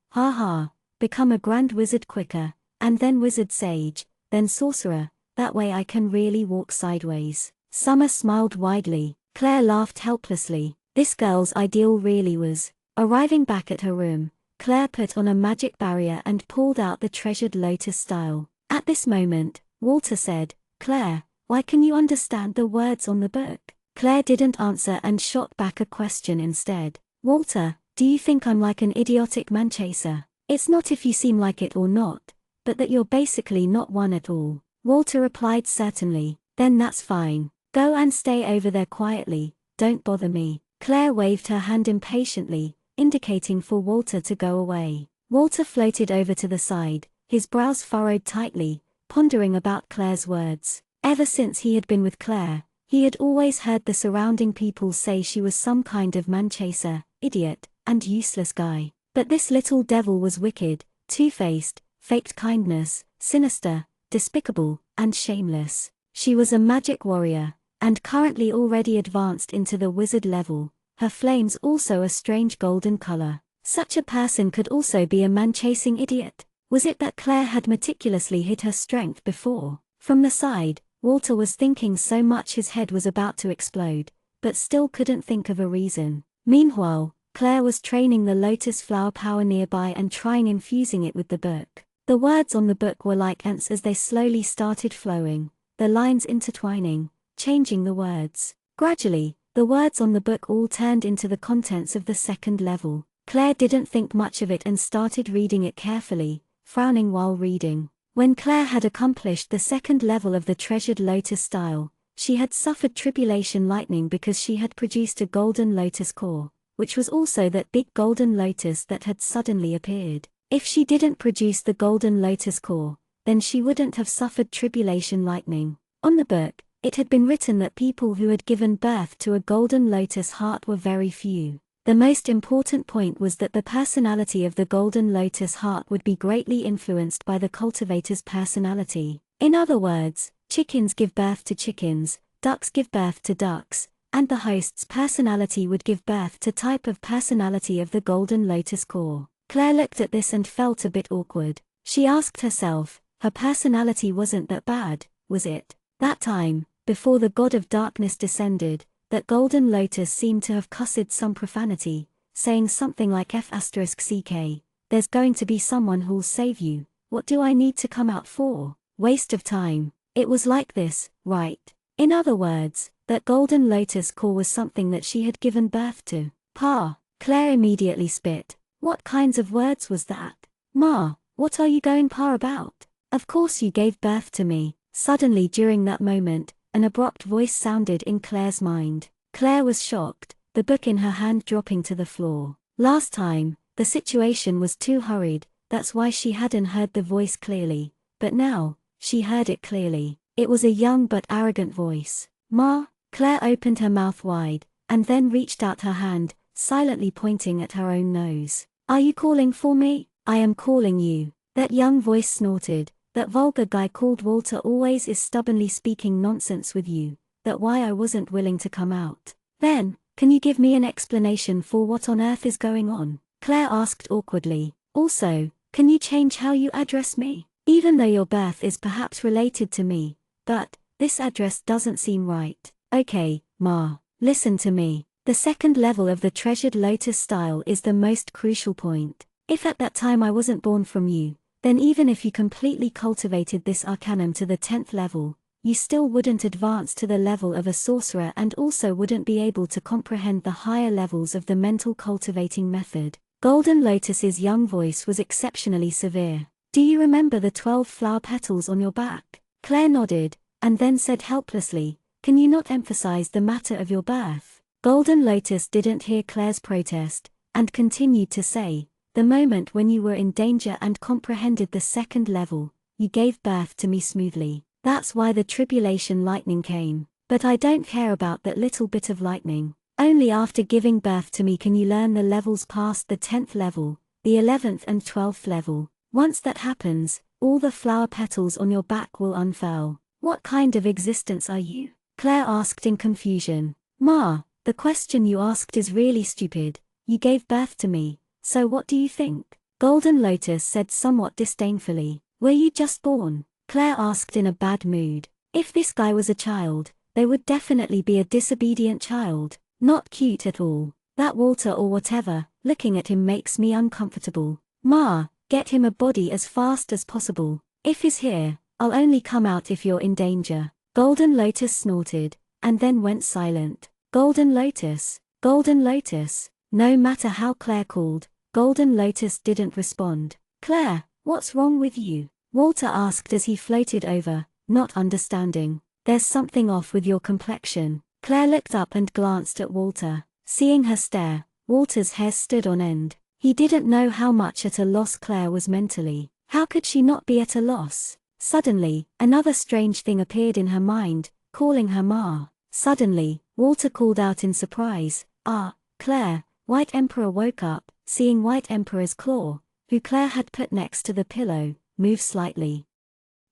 Become a grand wizard quicker, and then wizard sage, then sorcerer, that way I can really walk sideways. Summer smiled widely. Claire laughed helplessly. This girl's ideal really was. Arriving back at her room, Claire put on a magic barrier and pulled out the treasured lotus style. At this moment, Walter said, Claire, why can you understand the words on the book? Claire didn't answer and shot back a question instead. Walter, do you think I'm like an idiotic man chaser? It's not if you seem like it or not, but that you're basically not one at all. Walter replied certainly. Then that's fine. Go and stay over there quietly, don't bother me. Claire waved her hand impatiently, indicating for Walter to go away. Walter floated over to the side, his brows furrowed tightly, pondering about Claire's words. Ever since he had been with Claire, he had always heard the surrounding people say she was some kind of man-chaser, idiot, and useless guy. But this little devil was wicked, two-faced, faked kindness, sinister, despicable, and shameless. She was a magic warrior, and currently already advanced into the wizard level, her flames also a strange golden color. Such a person could also be a man-chasing idiot. Was it that Claire had meticulously hid her strength before? From the side, Walter was thinking so much his head was about to explode, but still couldn't think of a reason. Meanwhile, Claire was training the lotus flower power nearby and trying infusing it with the book. The words on the book were like ants as they slowly started flowing, the lines intertwining, changing the words. Gradually, the words on the book all turned into the contents of the 2nd level. Claire didn't think much of it and started reading it carefully, frowning while reading. When Claire had accomplished the 2nd level of the treasured lotus style, she had suffered tribulation lightning because she had produced a golden lotus core, which was also that big golden lotus that had suddenly appeared. If she didn't produce the golden lotus core, then she wouldn't have suffered tribulation lightning. On the book, it had been written that people who had given birth to a golden lotus heart were very few. The most important point was that the personality of the golden lotus heart would be greatly influenced by the cultivator's personality. In other words, chickens give birth to chickens, ducks give birth to ducks, and the host's personality would give birth to type of personality of the golden lotus core. Claire looked at this and felt a bit awkward. She asked herself, her personality wasn't that bad, was it? That time, before the god of darkness descended, that golden lotus seemed to have cussed some profanity, saying something like F***ck, there's going to be someone who'll save you, what do I need to come out for? Waste of time. It was like this, right? In other words, that golden lotus core was something that she had given birth to. Pa, Claire immediately spit. What kinds of words was that? Ma, what are you going pa about? Of course you gave birth to me. Suddenly during that moment, an abrupt voice sounded in Claire's mind. Claire was shocked, the book in her hand dropping to the floor. Last time, the situation was too hurried, that's why she hadn't heard the voice clearly, but now, she heard it clearly. It was a young but arrogant voice. Ma? Claire opened her mouth wide, and then reached out her hand, silently pointing at her own nose. Are you calling for me? I am calling you. That young voice snorted. That vulgar guy called Walter always is stubbornly speaking nonsense with you, that why I wasn't willing to come out. Then, can you give me an explanation for what on earth is going on? Claire asked awkwardly. Also, can you change how you address me? Even though your birth is perhaps related to me, but this address doesn't seem right. Okay, Ma, listen to me. The second level of the treasured lotus style is the most crucial point. If at that time I wasn't born from you, then even if you completely cultivated this arcanum to the 10th level, you still wouldn't advance to the level of a sorcerer and also wouldn't be able to comprehend the higher levels of the mental cultivating method. Golden Lotus's young voice was exceptionally severe. Do you remember the 12 flower petals on your back? Claire nodded, and then said helplessly, can you not emphasize the matter of your birth? Golden Lotus didn't hear Claire's protest, and continued to say, the moment when you were in danger and comprehended the second level, you gave birth to me smoothly. That's why the tribulation lightning came. But I don't care about that little bit of lightning. Only after giving birth to me can you learn the levels past the 10th level, the 11th and 12th level. Once that happens, all the flower petals on your back will unfurl. What kind of existence are you? Claire asked in confusion. Ma, the question you asked is really stupid. You gave birth to me. So what do you think? Golden Lotus said somewhat disdainfully. Were you just born? Claire asked in a bad mood. If this guy was a child, they would definitely be a disobedient child. Not cute at all. That Walter or whatever, looking at him makes me uncomfortable. Ma, get him a body as fast as possible. If he's here, I'll only come out if you're in danger. Golden Lotus snorted, and then went silent. Golden Lotus. Golden Lotus. No matter how Claire called, Golden Lotus didn't respond. Claire, what's wrong with you? Walter asked as he floated over, not understanding. There's something off with your complexion. Claire looked up and glanced at Walter. Seeing her stare, Walter's hair stood on end. He didn't know how much at a loss Claire was mentally. How could she not be at a loss? Suddenly, another strange thing appeared in her mind, calling her Ma. Suddenly, Walter called out in surprise, Ah, Claire. White Emperor woke up, seeing White Emperor's claw, who Claire had put next to the pillow, move slightly.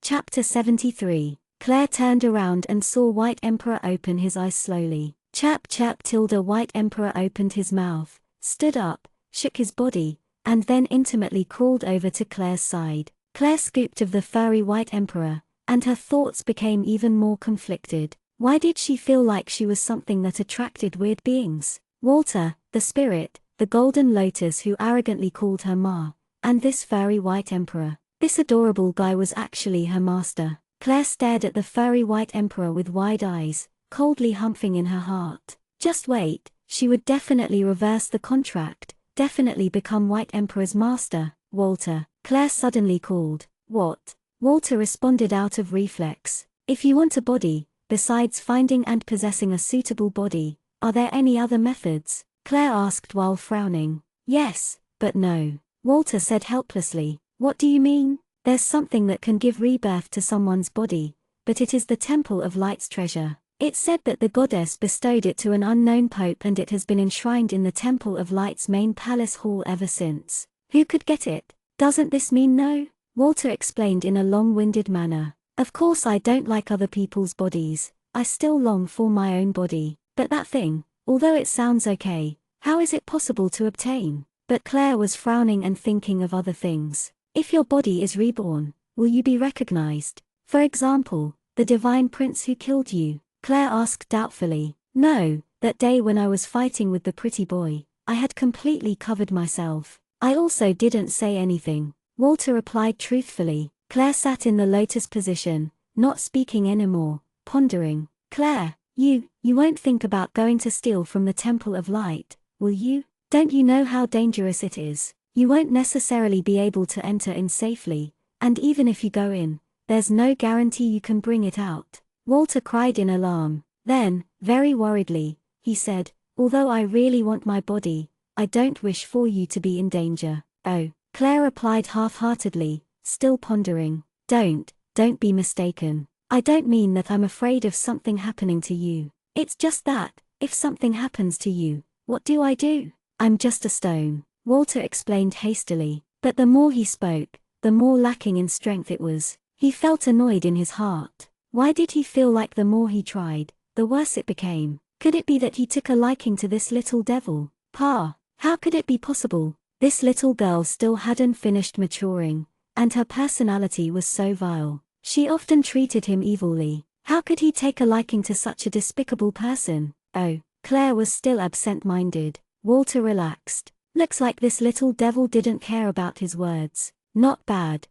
Chapter 73. Claire turned around and saw White Emperor open his eyes slowly. Chap chap tilde. White Emperor opened his mouth, stood up, shook his body, and then intimately crawled over to Claire's side. Claire scooped of the furry White Emperor, and her thoughts became even more conflicted. Why did she feel like she was something that attracted weird beings? Walter, the spirit, the Golden Lotus who arrogantly called her Ma, and this furry White Emperor. This adorable guy was actually her master. Claire stared at the furry White Emperor with wide eyes, coldly humping in her heart. Just wait, she would definitely reverse the contract, definitely become White Emperor's master. Walter, Claire suddenly called. What? Walter responded out of reflex. If you want a body, besides finding and possessing a suitable body, are there any other methods? Claire asked while frowning. Yes, but no. Walter said helplessly. What do you mean? There's something that can give rebirth to someone's body, but it is the Temple of Light's treasure. It's said that the goddess bestowed it to an unknown pope, and it has been enshrined in the Temple of Light's main palace hall ever since. Who could get it? Doesn't this mean no? Walter explained in a long-winded manner. Of course I don't like other people's bodies, I still long for my own body. But that thing, although it sounds okay, how is it possible to obtain? But Claire was frowning and thinking of other things. If your body is reborn, will you be recognized? For example, the divine prince who killed you? Claire asked doubtfully. No, that day when I was fighting with the pretty boy, I had completely covered myself. I also didn't say anything, Walter replied truthfully. Claire sat in the lotus position, not speaking anymore, pondering. Claire, you won't think about going to steal from the Temple of Light, will you? Don't you know how dangerous it is? You won't necessarily be able to enter in safely, and even if you go in, there's no guarantee you can bring it out. Walter cried in alarm. Then, very worriedly, he said, although I really want my body, I don't wish for you to be in danger. Oh, Claire replied half-heartedly, still pondering. Don't be mistaken. I don't mean that I'm afraid of something happening to you. It's just that, if something happens to you, what do? I'm just a stone, Walter explained hastily. But the more he spoke, the more lacking in strength it was. He felt annoyed in his heart. Why did he feel like the more he tried, the worse it became? Could it be that he took a liking to this little devil? Pa, how could it be possible? This little girl still hadn't finished maturing, and her personality was so vile. She often treated him evilly. How could he take a liking to such a despicable person? Oh, Claire was still absent-minded. Walter relaxed. Looks like this little devil didn't care about his words. Not bad,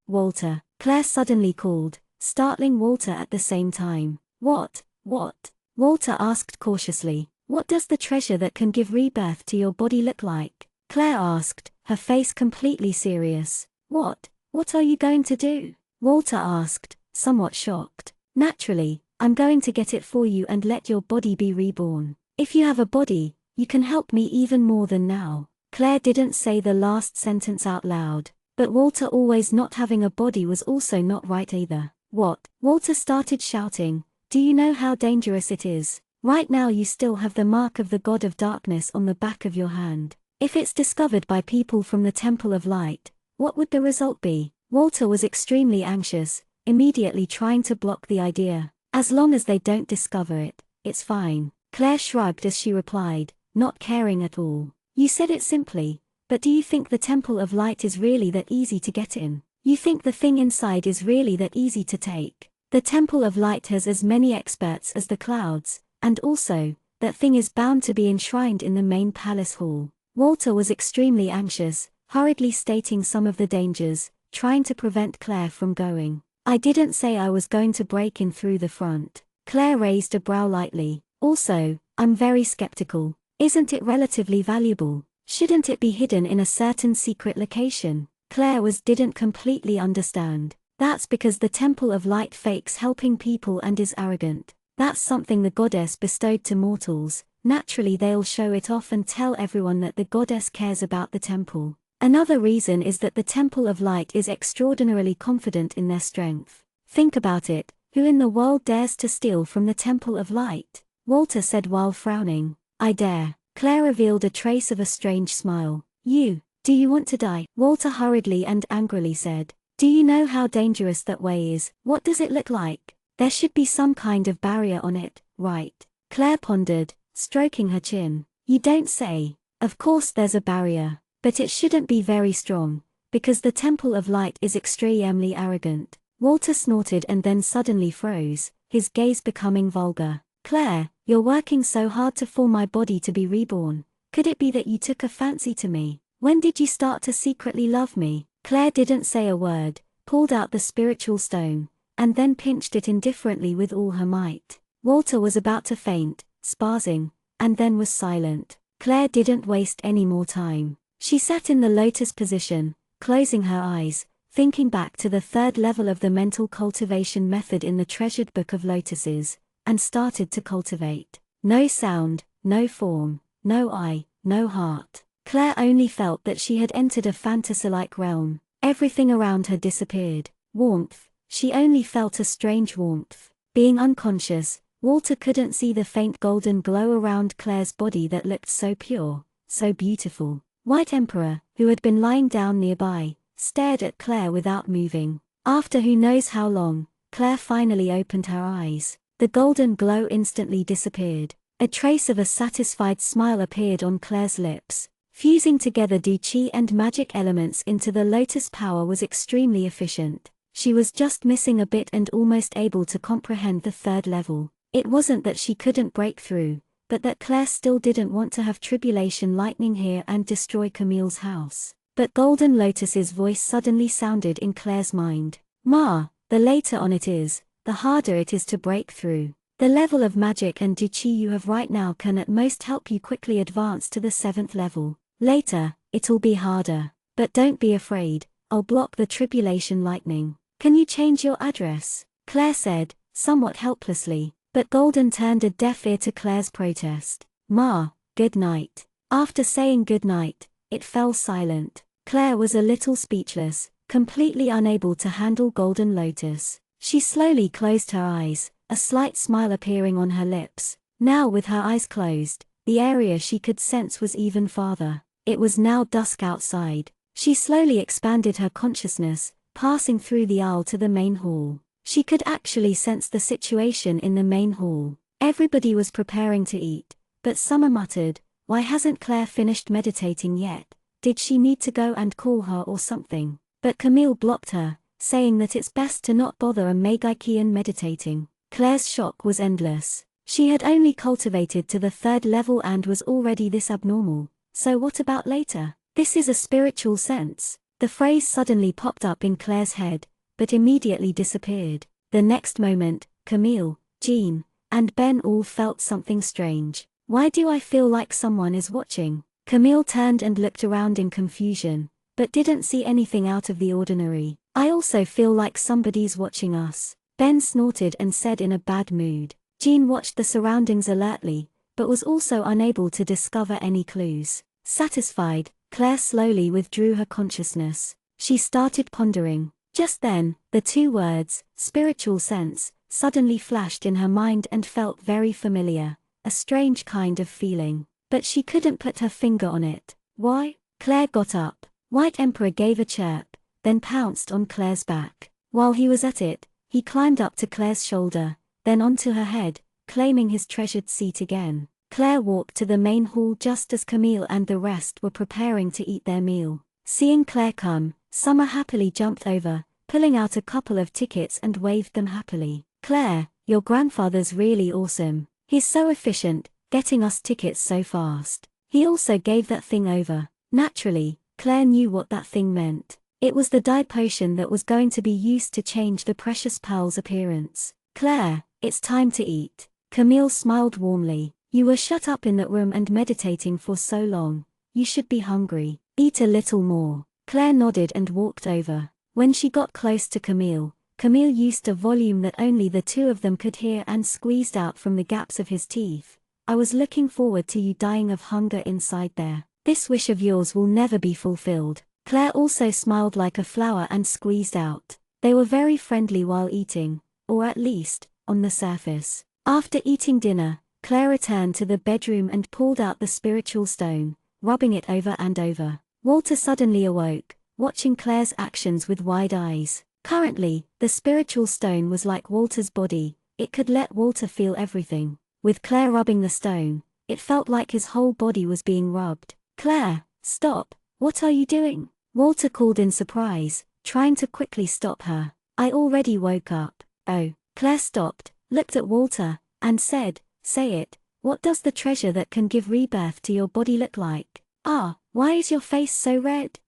Walter, Claire suddenly called, startling Walter at the same time. What? Walter asked cautiously. What does the treasure that can give rebirth to your body look like? Claire asked, her face completely serious. What are you going to do? Walter asked, somewhat shocked. Naturally, I'm going to get it for you and let your body be reborn. If you have a body, you can help me even more than now. Claire didn't say the last sentence out loud, but Walter always not having a body was also not right either. What? Walter started shouting. Do you know how dangerous it is? Right now you still have the mark of the God of Darkness on the back of your hand. If it's discovered by people from the Temple of Light, what would the result be? Walter was extremely anxious, immediately trying to block the idea. As long as they don't discover it, it's fine. Claire shrugged as she replied, not caring at all. You said it simply, but do you think the Temple of Light is really that easy to get in? You think the thing inside is really that easy to take? The Temple of Light has as many experts as the clouds, and also, that thing is bound to be enshrined in the main palace hall. Walter was extremely anxious, hurriedly stating some of the dangers, trying to prevent Claire from going. I didn't say I was going to break in through the front. Claire raised a brow lightly. Also, I'm very skeptical. Isn't it relatively valuable? Shouldn't it be hidden in a certain secret location? Claire didn't completely understand. That's because the Temple of Light fakes helping people and is arrogant. That's something the goddess bestowed to mortals. Naturally they'll show it off and tell everyone that the goddess cares about the temple. Another reason is that the Temple of Light is extraordinarily confident in their strength. Think about it, who in the world dares to steal from the Temple of Light? Walter said while frowning. I dare. Claire revealed a trace of a strange smile. Do you want to die? Walter hurriedly and angrily said. Do you know how dangerous that way is? What does it look like? There should be some kind of barrier on it, right? Claire pondered, stroking her chin. You don't say. Of course there's a barrier, but it shouldn't be very strong, because the Temple of Light is extremely arrogant. Walter snorted and then suddenly froze, his gaze becoming vulgar. Claire, you're working so hard to form my body to be reborn. Could it be that you took a fancy to me? When did you start to secretly love me? Claire didn't say a word, pulled out the spiritual stone, and then pinched it indifferently with all her might. Walter was about to faint, spazzing, and then was silent. Claire didn't waste any more time. She sat in the lotus position, closing her eyes, thinking back to the third level of the mental cultivation method in the treasured book of lotuses, and started to cultivate. No sound, no form, no eye, no heart. Claire only felt that she had entered a fantasy-like realm. Everything around her disappeared. Warmth. She only felt a strange warmth. Being unconscious, Walter couldn't see the faint golden glow around Claire's body that looked so pure, so beautiful. White Emperor, who had been lying down nearby, stared at Claire without moving. After who knows how long, Claire finally opened her eyes. The golden glow instantly disappeared. A trace of a satisfied smile appeared on Claire's lips. Fusing together chi and magic elements into the lotus power was extremely efficient. She was just missing a bit and almost able to comprehend the third level. It wasn't that she couldn't break through, but that Claire still didn't want to have tribulation lightning here and destroy Camille's house. But Golden Lotus's voice suddenly sounded in Claire's mind. Ma, the later on it is, the harder it is to break through. The level of magic and chi you have right now can at most help you quickly advance to the 7th level. Later, it'll be harder. But don't be afraid, I'll block the tribulation lightning. Can you change your address? Claire said, somewhat helplessly, but Golden turned a deaf ear to Claire's protest. Ma, good night. After saying good night, it fell silent. Claire was a little speechless, completely unable to handle Golden Lotus. She slowly closed her eyes, a slight smile appearing on her lips. Now with her eyes closed, the area she could sense was even farther. It was now dusk outside. She slowly expanded her consciousness, passing through the aisle to the main hall. She could actually sense the situation in the main hall. Everybody was preparing to eat, but Summer muttered, "Why hasn't Claire finished meditating yet? Did she need to go and call her or something?" But Camille blocked her, saying that it's best to not bother a Megikian meditating. Claire's shock was endless. She had only cultivated to the 3rd level and was already this abnormal. So what about later? This is a spiritual sense. The phrase suddenly popped up in Claire's head, but immediately disappeared. The next moment, Camille, Jean, and Ben all felt something strange. Why do I feel like someone is watching? Camille turned and looked around in confusion, but didn't see anything out of the ordinary. I also feel like somebody's watching us. Ben snorted and said in a bad mood. Jean watched the surroundings alertly, but was also unable to discover any clues. Satisfied, Claire slowly withdrew her consciousness. She started pondering. Just then, the 2 words, spiritual sense, suddenly flashed in her mind and felt very familiar, a strange kind of feeling. But she couldn't put her finger on it. Why? Claire got up. White Emperor gave a chirp, then pounced on Claire's back. While he was at it, he climbed up to Claire's shoulder, then onto her head, claiming his treasured seat again. Claire walked to the main hall just as Camille and the rest were preparing to eat their meal. Seeing Claire come, Summer happily jumped over, pulling out a couple of tickets and waved them happily. Claire, your grandfather's really awesome. He's so efficient, getting us tickets so fast. He also gave that thing over. Naturally, Claire knew what that thing meant. It was the dye potion that was going to be used to change the precious pearl's appearance. Claire, it's time to eat. Camille smiled warmly. You were shut up in that room and meditating for so long. You should be hungry. Eat a little more. Claire nodded and walked over. When she got close to Camille, Camille used a volume that only the 2 of them could hear and squeezed out from the gaps of his teeth. I was looking forward to you dying of hunger inside there. This wish of yours will never be fulfilled. Claire also smiled like a flower and squeezed out. They were very friendly while eating, or at least, on the surface. After eating dinner, Claire returned to the bedroom and pulled out the spiritual stone, rubbing it over and over. Walter suddenly awoke, watching Claire's actions with wide eyes. Currently, the spiritual stone was like Walter's body, it could let Walter feel everything. With Claire rubbing the stone, it felt like his whole body was being rubbed. Claire, stop, what are you doing? Walter called in surprise, trying to quickly stop her. I already woke up. Oh, Claire stopped, looked at Walter, and said, say it, what does the treasure that can give rebirth to your body look like? Ah, why is your face so red?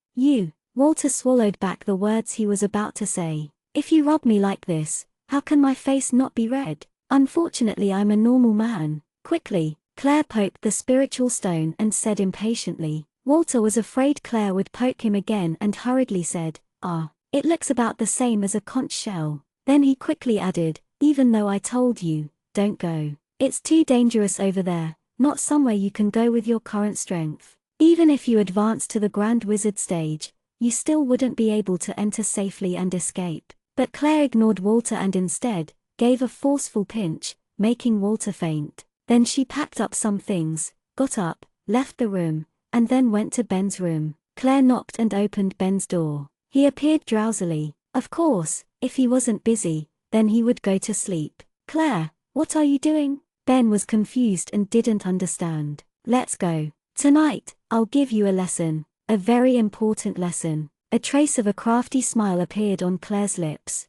Walter swallowed back the words he was about to say. If you rub me like this, how can my face not be red? Unfortunately I'm a normal man. Quickly, Claire poked the spiritual stone and said impatiently. Walter was afraid Claire would poke him again and hurriedly said, ah, it looks about the same as a conch shell. Then he quickly added, even though I told you, don't go. It's too dangerous over there, not somewhere you can go with your current strength. Even if you advance to the Grand Wizard stage, you still wouldn't be able to enter safely and escape. But Claire ignored Walter and instead gave a forceful pinch, making Walter faint. Then she packed up some things, got up, left the room, and then went to Ben's room. Claire knocked and opened Ben's door. He appeared drowsily. Of course, if he wasn't busy, then he would go to sleep. Claire, what are you doing? Ben was confused and didn't understand. Let's go. Tonight, I'll give you a lesson. A very important lesson. A trace of a crafty smile appeared on Claire's lips.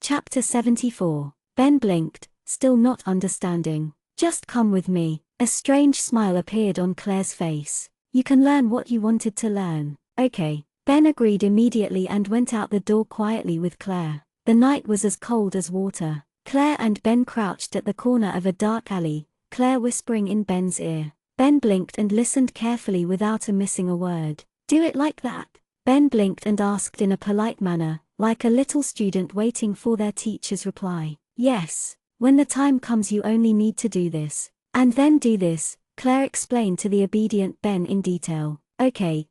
Chapter 74. Ben blinked, still not understanding. Just come with me. A strange smile appeared on Claire's face. You can learn what you wanted to learn. Okay. Ben agreed immediately and went out the door quietly with Claire. The night was as cold as water. Claire and Ben crouched at the corner of a dark alley, Claire whispering in Ben's ear. Ben blinked and listened carefully without missing a word. Do it like that? Ben blinked and asked in a polite manner, like a little student waiting for their teacher's reply. Yes. When the time comes you only need to do this. And then do this, Claire explained to the obedient Ben in detail. Okay.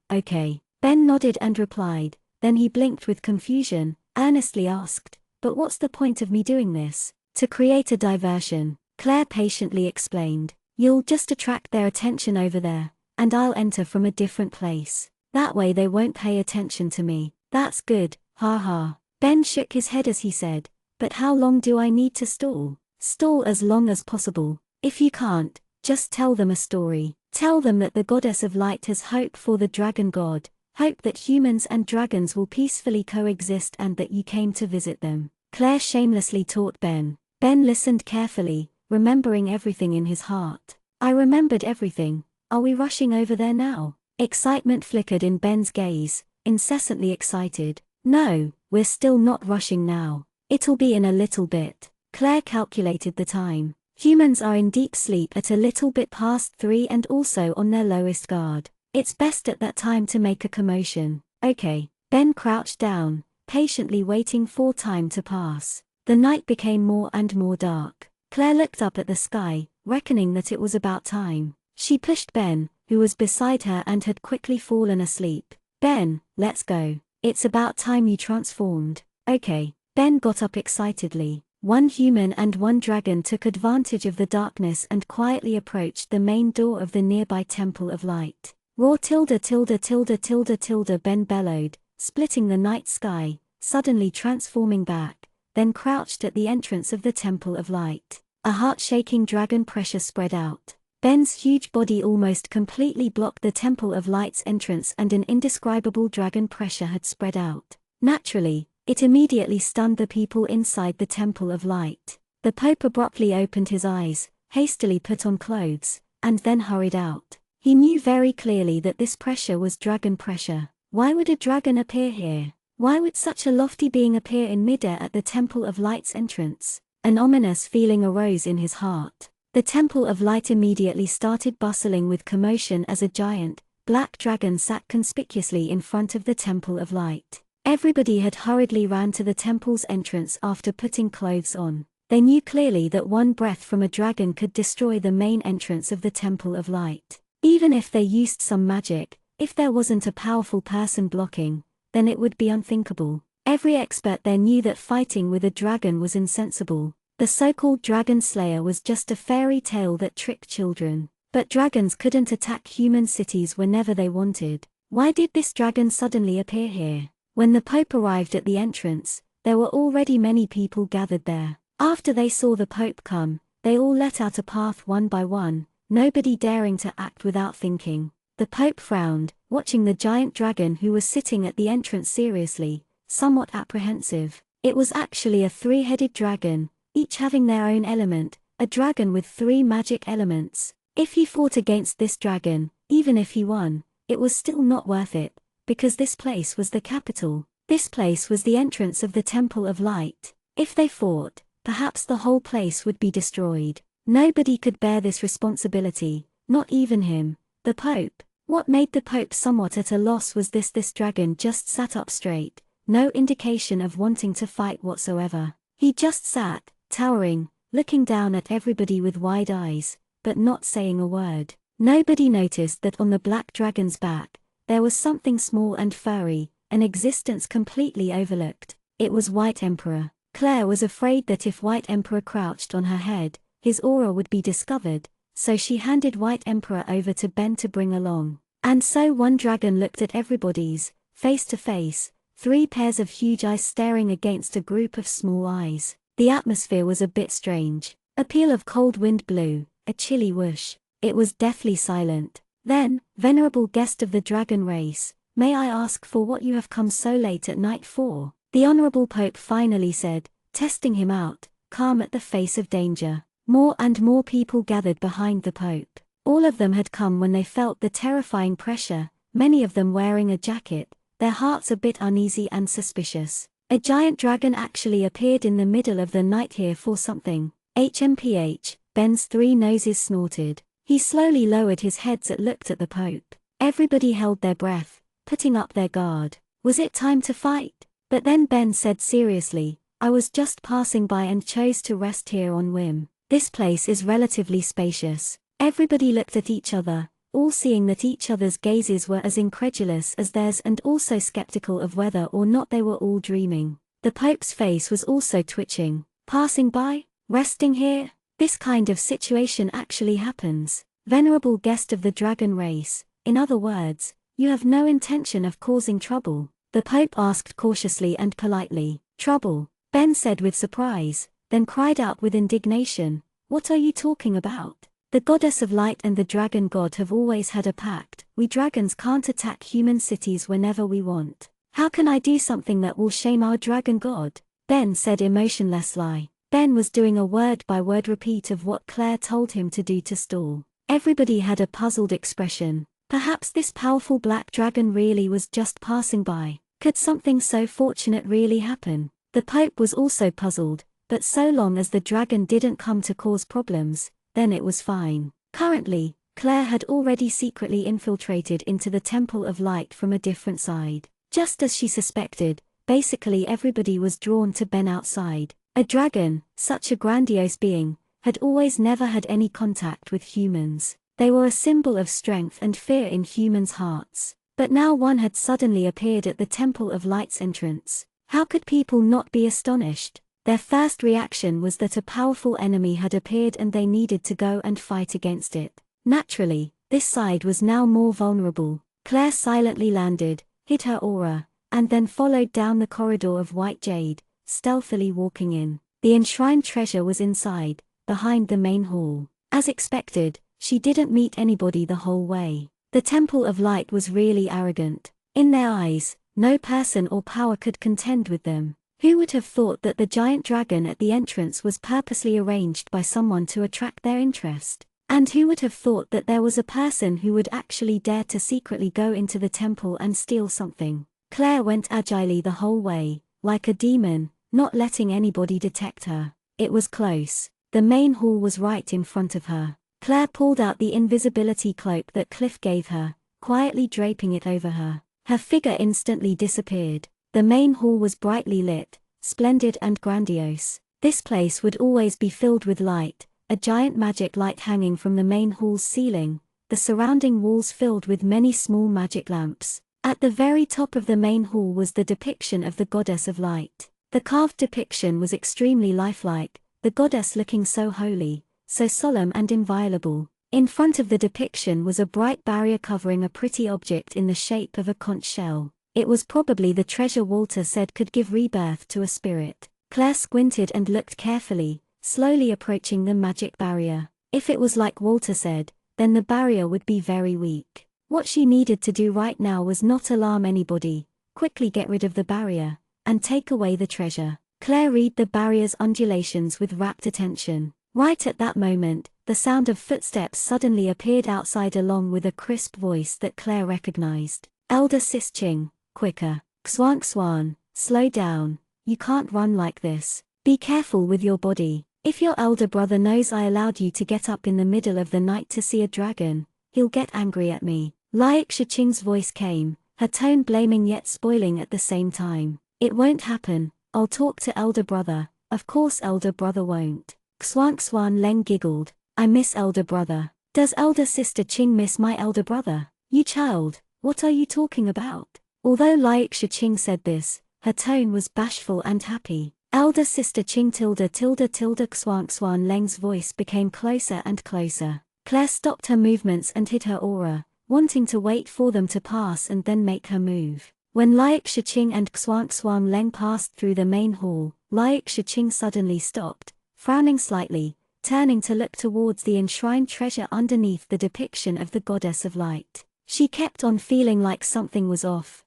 Ben nodded and replied, then he blinked with confusion, earnestly asked, but what's the point of me doing this? To create a diversion, Claire patiently explained. You'll just attract their attention over there, and I'll enter from a different place. That way they won't pay attention to me. That's good, ha ha. Ben shook his head as he said, but how long do I need to stall? Stall as long as possible. If you can't, just tell them a story. Tell them that the goddess of light has hope for the dragon god. Hope that humans and dragons will peacefully coexist and that you came to visit them. Claire shamelessly taught Ben. Ben listened carefully, remembering everything in his heart. I remembered everything. Are we rushing over there now? Excitement flickered in Ben's gaze, incessantly excited. No, we're still not rushing now. It'll be in a little bit. Claire calculated the time. Humans are in deep sleep at a little bit past 3 and also on their lowest guard. It's best at that time to make a commotion. Okay. Ben crouched down, patiently waiting for time to pass. The night became more and more dark. Claire looked up at the sky, reckoning that it was about time. She pushed Ben, who was beside her and had quickly fallen asleep. Ben, let's go. It's about time you transformed. Okay. Ben got up excitedly. One human and one dragon took advantage of the darkness and quietly approached the main door of the nearby Temple of Light. Roar tilde tilde tilde tilde tilde Ben bellowed, splitting the night sky, suddenly transforming back, then crouched at the entrance of the Temple of Light. A heart-shaking dragon pressure spread out. Ben's huge body almost completely blocked the Temple of Light's entrance and an indescribable dragon pressure had spread out. Naturally, it immediately stunned the people inside the Temple of Light. The Pope abruptly opened his eyes, hastily put on clothes, and then hurried out. He knew very clearly that this pressure was dragon pressure. Why would a dragon appear here? Why would such a lofty being appear in midair at the Temple of Light's entrance? An ominous feeling arose in his heart. The Temple of Light immediately started bustling with commotion as a giant, black dragon sat conspicuously in front of the Temple of Light. Everybody had hurriedly ran to the temple's entrance after putting clothes on. They knew clearly that one breath from a dragon could destroy the main entrance of the Temple of Light. Even if they used some magic, if there wasn't a powerful person blocking, then it would be unthinkable. Every expert there knew that fighting with a dragon was insensible. The so-called dragon slayer was just a fairy tale that tricked children. But dragons couldn't attack human cities whenever they wanted. Why did this dragon suddenly appear here? When the Pope arrived at the entrance, there were already many people gathered there. After they saw the Pope come, they all let out a path one by one, nobody daring to act without thinking. The Pope frowned, watching the giant dragon who was sitting at the entrance seriously, somewhat apprehensive. It was actually a 3-headed dragon, each having their own element, a dragon with 3 magic elements. If he fought against this dragon, even if he won, it was still not worth it, because this place was the capital. This place was the entrance of the Temple of Light. If they fought, perhaps the whole place would be destroyed. Nobody could bear this responsibility, not even him, the Pope. What made the Pope somewhat at a loss was this dragon just sat up straight, no indication of wanting to fight whatsoever. He just sat, towering, looking down at everybody with wide eyes, but not saying a word. Nobody noticed that on the black dragon's back, there was something small and furry, an existence completely overlooked. It was White Emperor. Claire was afraid that if White Emperor crouched on her head, his aura would be discovered, so she handed White Emperor over to Ben to bring along. And so one dragon looked at everybody's, face to face, 3 pairs of huge eyes staring against a group of small eyes. The atmosphere was a bit strange. A peal of cold wind blew, a chilly whoosh. It was deathly silent. Then, venerable guest of the dragon race, may I ask for what you have come so late at night for? The Honorable Pope finally said, testing him out, calm at the face of danger. More and more people gathered behind the Pope. All of them had come when they felt the terrifying pressure, many of them wearing a jacket, their hearts a bit uneasy and suspicious. A giant dragon actually appeared in the middle of the night here for something. HMPH, Ben's 3 noses snorted. He slowly lowered his head and looked at the Pope. Everybody held their breath, putting up their guard. Was it time to fight? But then Ben said seriously, I was just passing by and chose to rest here on whim. This place is relatively spacious. Everybody looked at each other, all seeing that each other's gazes were as incredulous as theirs and also skeptical of whether or not they were all dreaming. The Pope's face was also twitching. Passing by? Resting here? This kind of situation actually happens. Venerable guest of the dragon race, in other words, you have no intention of causing trouble? The Pope asked cautiously and politely. Trouble? Ben said with surprise, then cried out with indignation, what are you talking about? The goddess of light and the dragon god have always had a pact. We dragons can't attack human cities whenever we want. How can I do something that will shame our dragon god? Ben said emotionlessly. Ben was doing a word-by-word repeat of what Claire told him to do to stall. Everybody had a puzzled expression. Perhaps this powerful black dragon really was just passing by. Could something so fortunate really happen? The Pope was also puzzled, but so long as the dragon didn't come to cause problems, then it was fine. Currently, Claire had already secretly infiltrated into the Temple of Light from a different side. Just as she suspected, basically everybody was drawn to Ben outside. A dragon, such a grandiose being, had always never had any contact with humans. They were a symbol of strength and fear in humans' hearts. But now one had suddenly appeared at the Temple of Light's entrance. How could people not be astonished? Their first reaction was that a powerful enemy had appeared and they needed to go and fight against it. Naturally, this side was now more vulnerable. Claire silently landed, hid her aura, and then followed down the corridor of white jade, stealthily walking in. The enshrined treasure was inside, behind the main hall. As expected, she didn't meet anybody the whole way. The Temple of Light was really arrogant. In their eyes, no person or power could contend with them. Who would have thought that the giant dragon at the entrance was purposely arranged by someone to attract their interest? And who would have thought that there was a person who would actually dare to secretly go into the temple and steal something? Claire went agilely the whole way, like a demon, not letting anybody detect her. It was close. The main hall was right in front of her. Claire pulled out the invisibility cloak that Cliff gave her, quietly draping it over her. Her figure instantly disappeared. The main hall was brightly lit, splendid and grandiose. This place would always be filled with light, a giant magic light hanging from the main hall's ceiling, the surrounding walls filled with many small magic lamps. At the very top of the main hall was the depiction of the goddess of light. The carved depiction was extremely lifelike, the goddess looking so holy, so solemn and inviolable. In front of the depiction was a bright barrier covering a pretty object in the shape of a conch shell. It was probably the treasure Walter said could give rebirth to a spirit. Claire squinted and looked carefully, slowly approaching the magic barrier. If it was like Walter said, then the barrier would be very weak. What she needed to do right now was not alarm anybody, quickly get rid of the barrier, and take away the treasure. Claire read the barrier's undulations with rapt attention. Right at that moment, the sound of footsteps suddenly appeared outside along with a crisp voice that Claire recognized. Elder Sis Ching, quicker. Xuan, slow down, you can't run like this. Be careful with your body. If your elder brother knows I allowed you to get up in the middle of the night to see a dragon, he'll get angry at me. Lai Ching's voice came, her tone blaming yet spoiling at the same time. It won't happen, I'll talk to elder brother. Of course elder brother won't. Xuan Leng giggled. I miss elder brother. Does elder sister Ching miss my elder brother? You child, What are you talking about? Although Liaksha Ching said this, her tone was bashful and happy. Elder sister Ching tilde tilde tilde Xuan Xuan Leng's voice became closer and closer. Claire stopped her movements and hid her aura, wanting to wait for them to pass and then make her move. When Liaksha Ching and Xuan Xuan Leng passed through the main hall, Liaksha Ching suddenly stopped, frowning slightly, turning to look towards the enshrined treasure underneath the depiction of the goddess of light. She kept on feeling like something was off.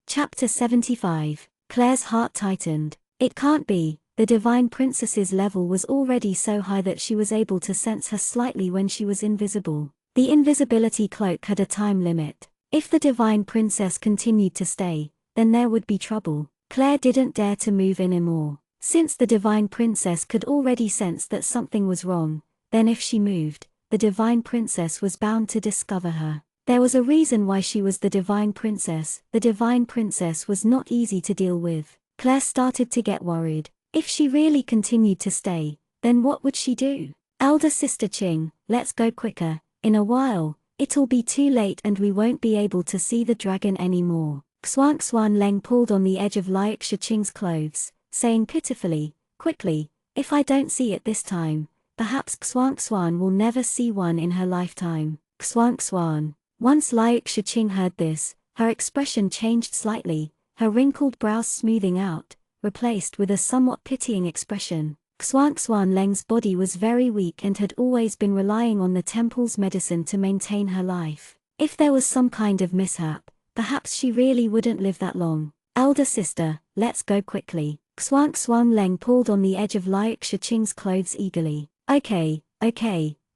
Chapter 75. Claire's heart tightened. It can't be. The divine princess's level was already so high that she was able to sense her slightly when she was invisible. The invisibility cloak had a time limit. If the divine princess continued to stay, then there would be trouble. Claire didn't dare to move anymore. Since the divine princess could already sense that something was wrong, then if she moved, the divine princess was bound to discover her. There was a reason why she was the divine princess. The divine princess was not easy to deal with. Claire started to get worried. If she really continued to stay, then what would she do? Elder sister Ching, let's go quicker. In a while, it'll be too late and we won't be able to see the dragon anymore. Xuan Xuan Leng pulled on the edge of Liaksha Ching's clothes, saying pitifully, quickly, if I don't see it this time, perhaps Xuan Xuan will never see one in her lifetime. Xuan Xuan. Once Liaksha Ching heard this, her expression changed slightly, her wrinkled brows smoothing out, replaced with a somewhat pitying expression. Xuan Xuan Leng's body was very weak and had always been relying on the temple's medicine to maintain her life. If there was some kind of mishap, perhaps she really wouldn't live that long. Elder sister, let's go quickly. Xuan Xuan Leng pulled on the edge of Liaksha Ching's clothes eagerly. Okay,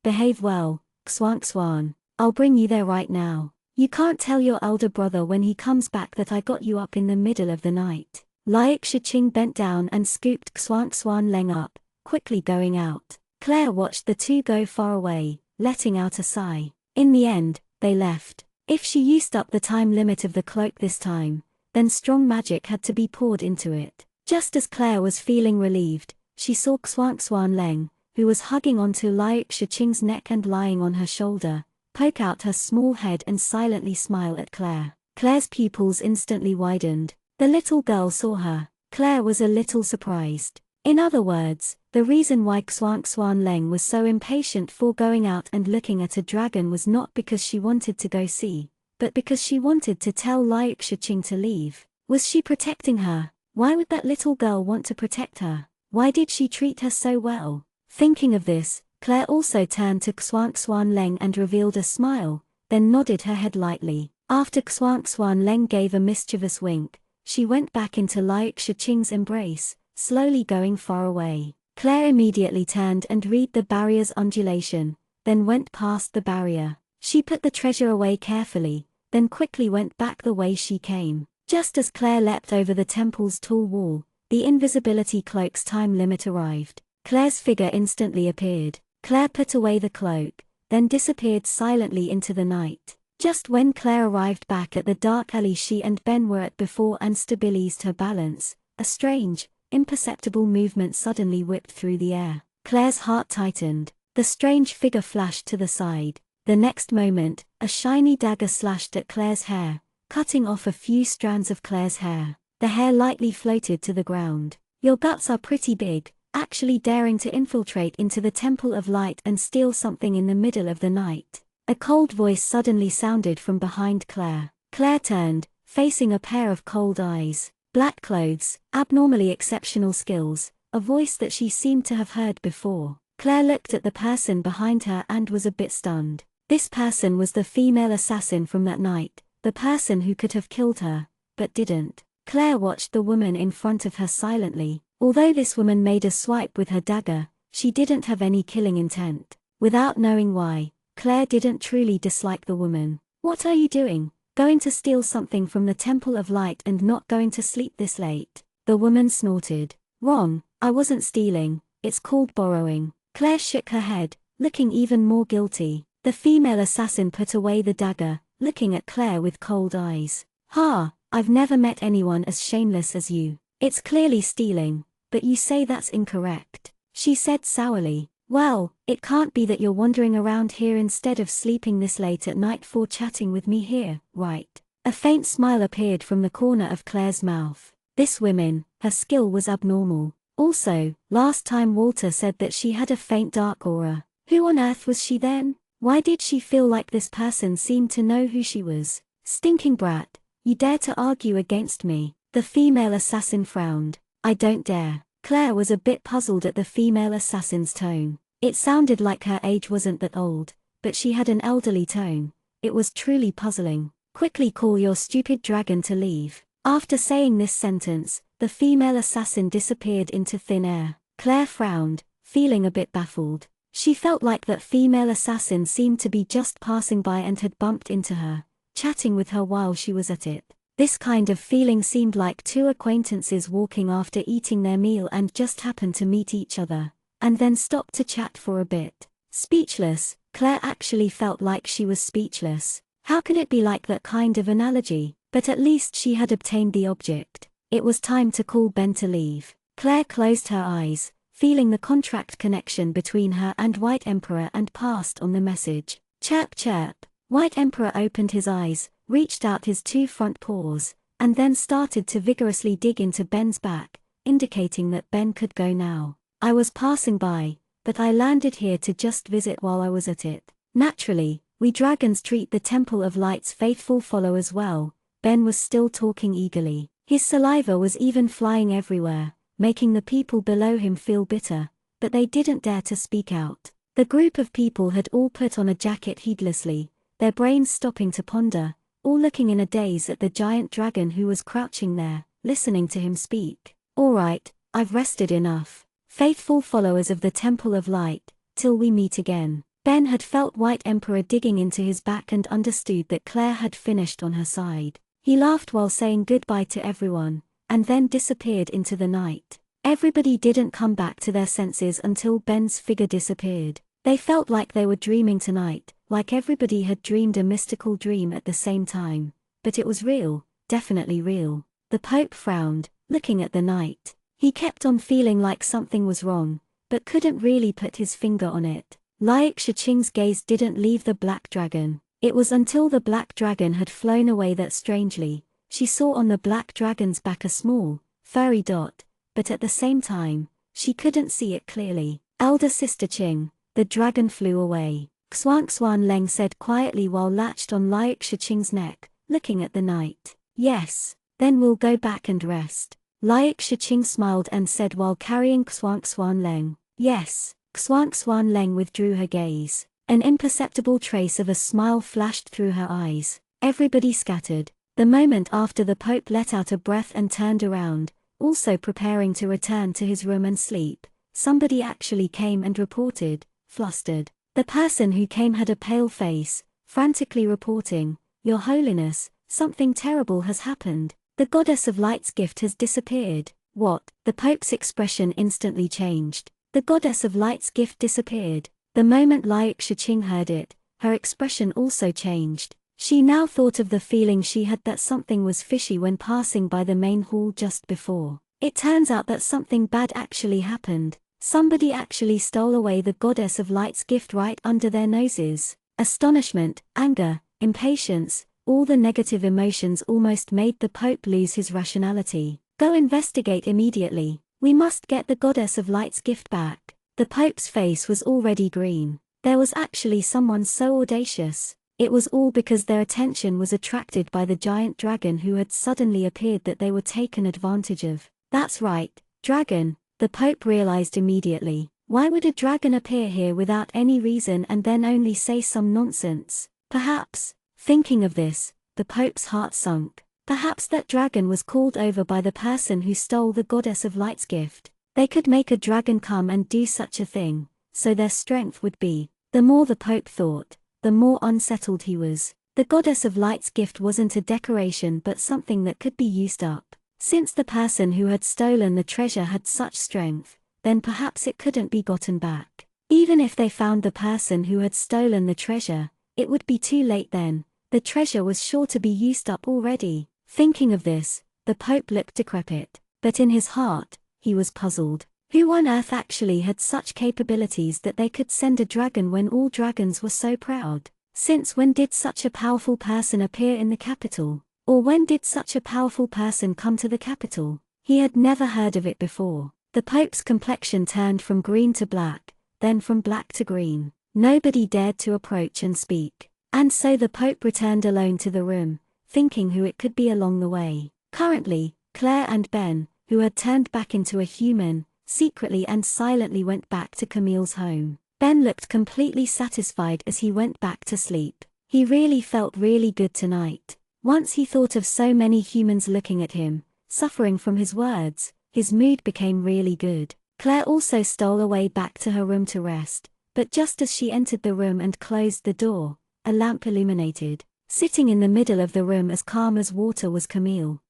behave well, Xuan Xuan. I'll bring you there right now. You can't tell your elder brother when he comes back that I got you up in the middle of the night. Liaksha Ching bent down and scooped Xuan Xuan Leng up, quickly going out. Claire watched the two go far away, letting out a sigh. In the end, they left. If she used up the time limit of the cloak this time, then strong magic had to be poured into it. Just as Claire was feeling relieved, she saw Xuan Xuan Leng, who was hugging onto Liaksha Ching's neck and lying on her shoulder, poke out her small head and silently smile at Claire. Claire's pupils instantly widened. The little girl saw her. Claire was a little surprised. In other words, the reason why Xuan Xuan Leng was so impatient for going out and looking at a dragon was not because she wanted to go see, but because she wanted to tell Liaksha Ching to leave. Was she protecting her? Why would that little girl want to protect her? Why did she treat her so well? Thinking of this, Claire also turned to Xuan Xuan Leng and revealed a smile, then nodded her head lightly. After Xuan Xuan Leng gave a mischievous wink, she went back into Liaksha Ching's embrace, slowly going far away. Claire immediately turned and read the barrier's undulation, then went past the barrier. She put the treasure away carefully, then quickly went back the way she came. Just as Claire leapt over the temple's tall wall, the invisibility cloak's time limit arrived. Claire's figure instantly appeared. Claire put away the cloak, then disappeared silently into the night. Just when Claire arrived back at the dark alley she and Ben were at before and stabilized her balance, a strange, imperceptible movement suddenly whipped through the air. Claire's heart tightened. The strange figure flashed to the side. The next moment, a shiny dagger slashed at Claire's hair, cutting off a few strands of Claire's hair. The hair lightly floated to the ground. Your guts are pretty big. Actually daring to infiltrate into the Temple of Light and steal something in the middle of the night. A cold voice suddenly sounded from behind Claire. Claire turned, facing a pair of cold eyes. Black clothes, abnormally exceptional skills, a voice that she seemed to have heard before. Claire looked at the person behind her and was a bit stunned. This person was the female assassin from that night, the person who could have killed her, but didn't. Claire watched the woman in front of her silently. Although this woman made a swipe with her dagger, she didn't have any killing intent. Without knowing why, Claire didn't truly dislike the woman. What are you doing? Going to steal something from the Temple of Light and not going to sleep this late? The woman snorted. Wrong, I wasn't stealing, it's called borrowing. Claire shook her head, looking even more guilty. The female assassin put away the dagger, looking at Claire with cold eyes. Ha, I've never met anyone as shameless as you. It's clearly stealing, but you say that's incorrect, she said sourly. Well, it can't be that you're wandering around here instead of sleeping this late at night for chatting with me here, right? A faint smile appeared from the corner of Claire's mouth. This woman, her skill was abnormal. Also, last time Walter said that she had a faint dark aura. Who on earth was she then? Why did she feel like this person seemed to know who she was? Stinking brat, you dare to argue against me? The female assassin frowned. I don't dare. Claire was a bit puzzled at the female assassin's tone. It sounded like her age wasn't that old, but she had an elderly tone. It was truly puzzling. Quickly call your stupid dragon to leave. After saying this sentence, the female assassin disappeared into thin air. Claire frowned, feeling a bit baffled. She felt like that female assassin seemed to be just passing by and had bumped into her, chatting with her while she was at it. This kind of feeling seemed like two acquaintances walking after eating their meal and just happened to meet each other, and then stopped to chat for a bit. Speechless, Claire actually felt like she was speechless. How could it be like that kind of analogy? But at least she had obtained the object. It was time to call Ben to leave. Claire closed her eyes, feeling the contract connection between her and White Emperor, and passed on the message. Chirp chirp. White Emperor opened his eyes, reached out his two front paws, and then started to vigorously dig into Ben's back, indicating that Ben could go now. I was passing by, but I landed here to just visit while I was at it. Naturally, we dragons treat the Temple of Light's faithful followers well. Ben was still talking eagerly. His saliva was even flying everywhere, making the people below him feel bitter, but they didn't dare to speak out. The group of people had all put on a jacket heedlessly, their brains stopping to ponder, all looking in a daze at the giant dragon who was crouching there, listening to him speak. All right, I've rested enough. Faithful followers of the Temple of Light, till we meet again. Ben had felt White Emperor digging into his back and understood that Claire had finished on her side. He laughed while saying goodbye to everyone, and then disappeared into the night. Everybody didn't come back to their senses until Ben's figure disappeared. They felt like they were dreaming tonight, like everybody had dreamed a mystical dream at the same time. But it was real, definitely real. The Pope frowned, looking at the night. He kept on feeling like something was wrong, but couldn't really put his finger on it. Lai Shiqing's gaze didn't leave the black dragon. It was until the black dragon had flown away that strangely, she saw on the black dragon's back a small, furry dot, but at the same time, she couldn't see it clearly. Elder Sister Qing, the dragon flew away. Xuan Leng said quietly while latched on Lai Shiqing's neck, looking at the night. Yes, then we'll go back and rest. Lai Shiqing smiled and said while carrying Xuan Leng. Yes. Xuan Leng withdrew her gaze. An imperceptible trace of a smile flashed through her eyes. Everybody scattered. The moment after the Pope let out a breath and turned around, also preparing to return to his room and sleep, somebody actually came and reported, flustered. The person who came had a pale face, frantically reporting, "Your Holiness, something terrible has happened. The Goddess of Light's gift has disappeared." What? The Pope's expression instantly changed. The Goddess of Light's gift disappeared. The moment Lai Shiqing heard it, her expression also changed. She now thought of the feeling she had that something was fishy when passing by the main hall just before. It turns out that something bad actually happened. Somebody actually stole away the Goddess of Light's gift right under their noses. Astonishment, anger, impatience, all the negative emotions almost made the Pope lose his rationality. Go investigate immediately. We must get the Goddess of Light's gift back. The Pope's face was already green. There was actually someone so audacious. It was all because their attention was attracted by the giant dragon who had suddenly appeared that they were taken advantage of. That's right, dragon, the Pope realized immediately. Why would a dragon appear here without any reason and then only say some nonsense? Perhaps, thinking of this, the Pope's heart sunk. Perhaps that dragon was called over by the person who stole the Goddess of Light's gift. They could make a dragon come and do such a thing, so their strength would be. The more the Pope thought, the more unsettled he was. The Goddess of Light's gift wasn't a decoration but something that could be used up. Since the person who had stolen the treasure had such strength, then perhaps it couldn't be gotten back. Even if they found the person who had stolen the treasure, it would be too late then. The treasure was sure to be used up already. Thinking of this, the Pope looked decrepit, but in his heart, he was puzzled. Who on earth actually had such capabilities that they could send a dragon when all dragons were so proud? Since when did such a powerful person appear in the capital? Or when did such a powerful person come to the capital? He had never heard of it before. The Pope's complexion turned from green to black, then from black to green. Nobody dared to approach and speak. And so the Pope returned alone to the room, thinking who it could be along the way. Currently, Claire and Ben, who had turned back into a human, secretly and silently went back to Camille's home. Ben looked completely satisfied as he went back to sleep. He really felt really good tonight. Once he thought of so many humans looking at him, suffering from his words, his mood became really good. Claire also stole away back to her room to rest, but just as she entered the room and closed the door, a lamp illuminated. Sitting in the middle of the room as calm as water was Camille.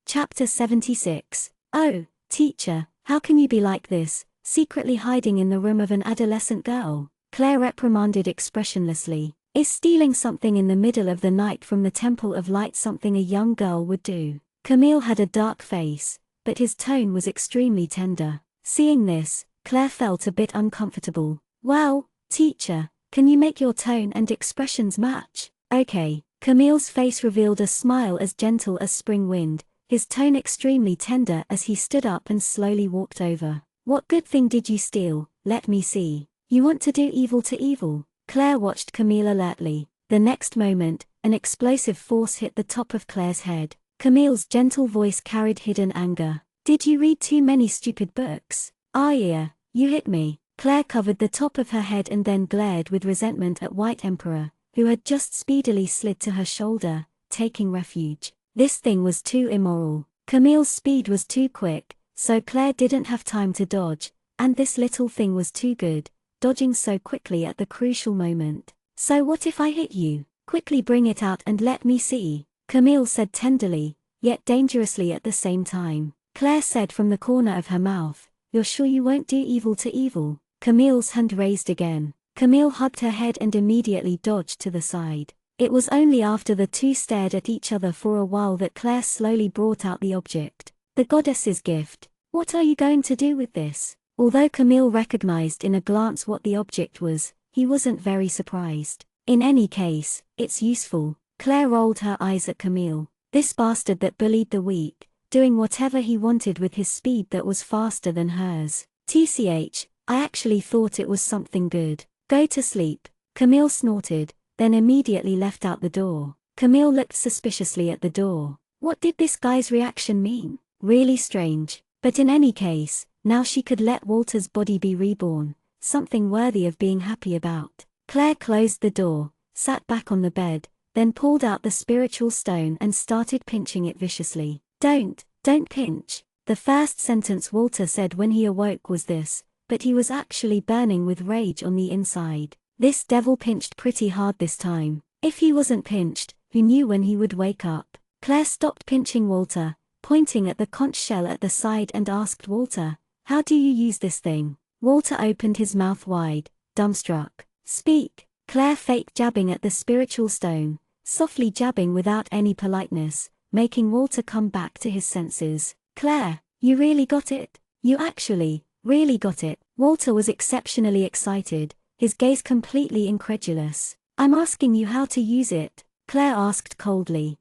Chapter 76. Oh, teacher, how can you be like this, secretly hiding in the room of an adolescent girl? Claire reprimanded expressionlessly. Is stealing something in the middle of the night from the Temple of Light something a young girl would do? Camille had a dark face, but his tone was extremely tender. Seeing this, Claire felt a bit uncomfortable. Well, teacher, can you make your tone and expressions match? Okay. Camille's face revealed a smile as gentle as spring wind, his tone extremely tender as he stood up and slowly walked over. What good thing did you steal? Let me see. You want to do evil to evil? Claire watched Camille alertly. The next moment, an explosive force hit the top of Claire's head. Camille's gentle voice carried hidden anger. Did you read too many stupid books? Ah yeah, you hit me. Claire covered the top of her head and then glared with resentment at White Emperor, who had just speedily slid to her shoulder, taking refuge. This thing was too immoral. Camille's speed was too quick, so Claire didn't have time to dodge, and this little thing was too good, dodging so quickly at the crucial moment. So what if I hit you? Quickly bring it out and let me see, Camille said tenderly, yet dangerously at the same time. Claire said from the corner of her mouth, "You're sure you won't do evil to evil?" Camille's hand raised again. Camille hugged her head and immediately dodged to the side. It was only after the two stared at each other for a while that Claire slowly brought out the object. The goddess's gift. What are you going to do with this? Although Camille recognized in a glance what the object was, he wasn't very surprised. In any case, it's useful. Claire rolled her eyes at Camille. This bastard that bullied the weak, doing whatever he wanted with his speed that was faster than hers. TCH, I actually thought it was something good. Go to sleep. Camille snorted, then immediately left out the door. Camille looked suspiciously at the door. What did this guy's reaction mean? Really strange. But in any case, now she could let Walter's body be reborn, something worthy of being happy about. Claire closed the door, sat back on the bed, then pulled out the spiritual stone and started pinching it viciously. Don't pinch. The first sentence Walter said when he awoke was this, but he was actually burning with rage on the inside. This devil pinched pretty hard this time. If he wasn't pinched, who knew when he would wake up? Claire stopped pinching Walter, pointing at the conch shell at the side and asked Walter, "How do you use this thing?" Walter opened his mouth wide, dumbstruck. "Speak." Claire faked jabbing at the spiritual stone, softly jabbing without any politeness, making Walter come back to his senses. "Claire, you really got it? You actually, really got it?" Walter was exceptionally excited, his gaze completely incredulous. "I'm asking you how to use it," Claire asked coldly.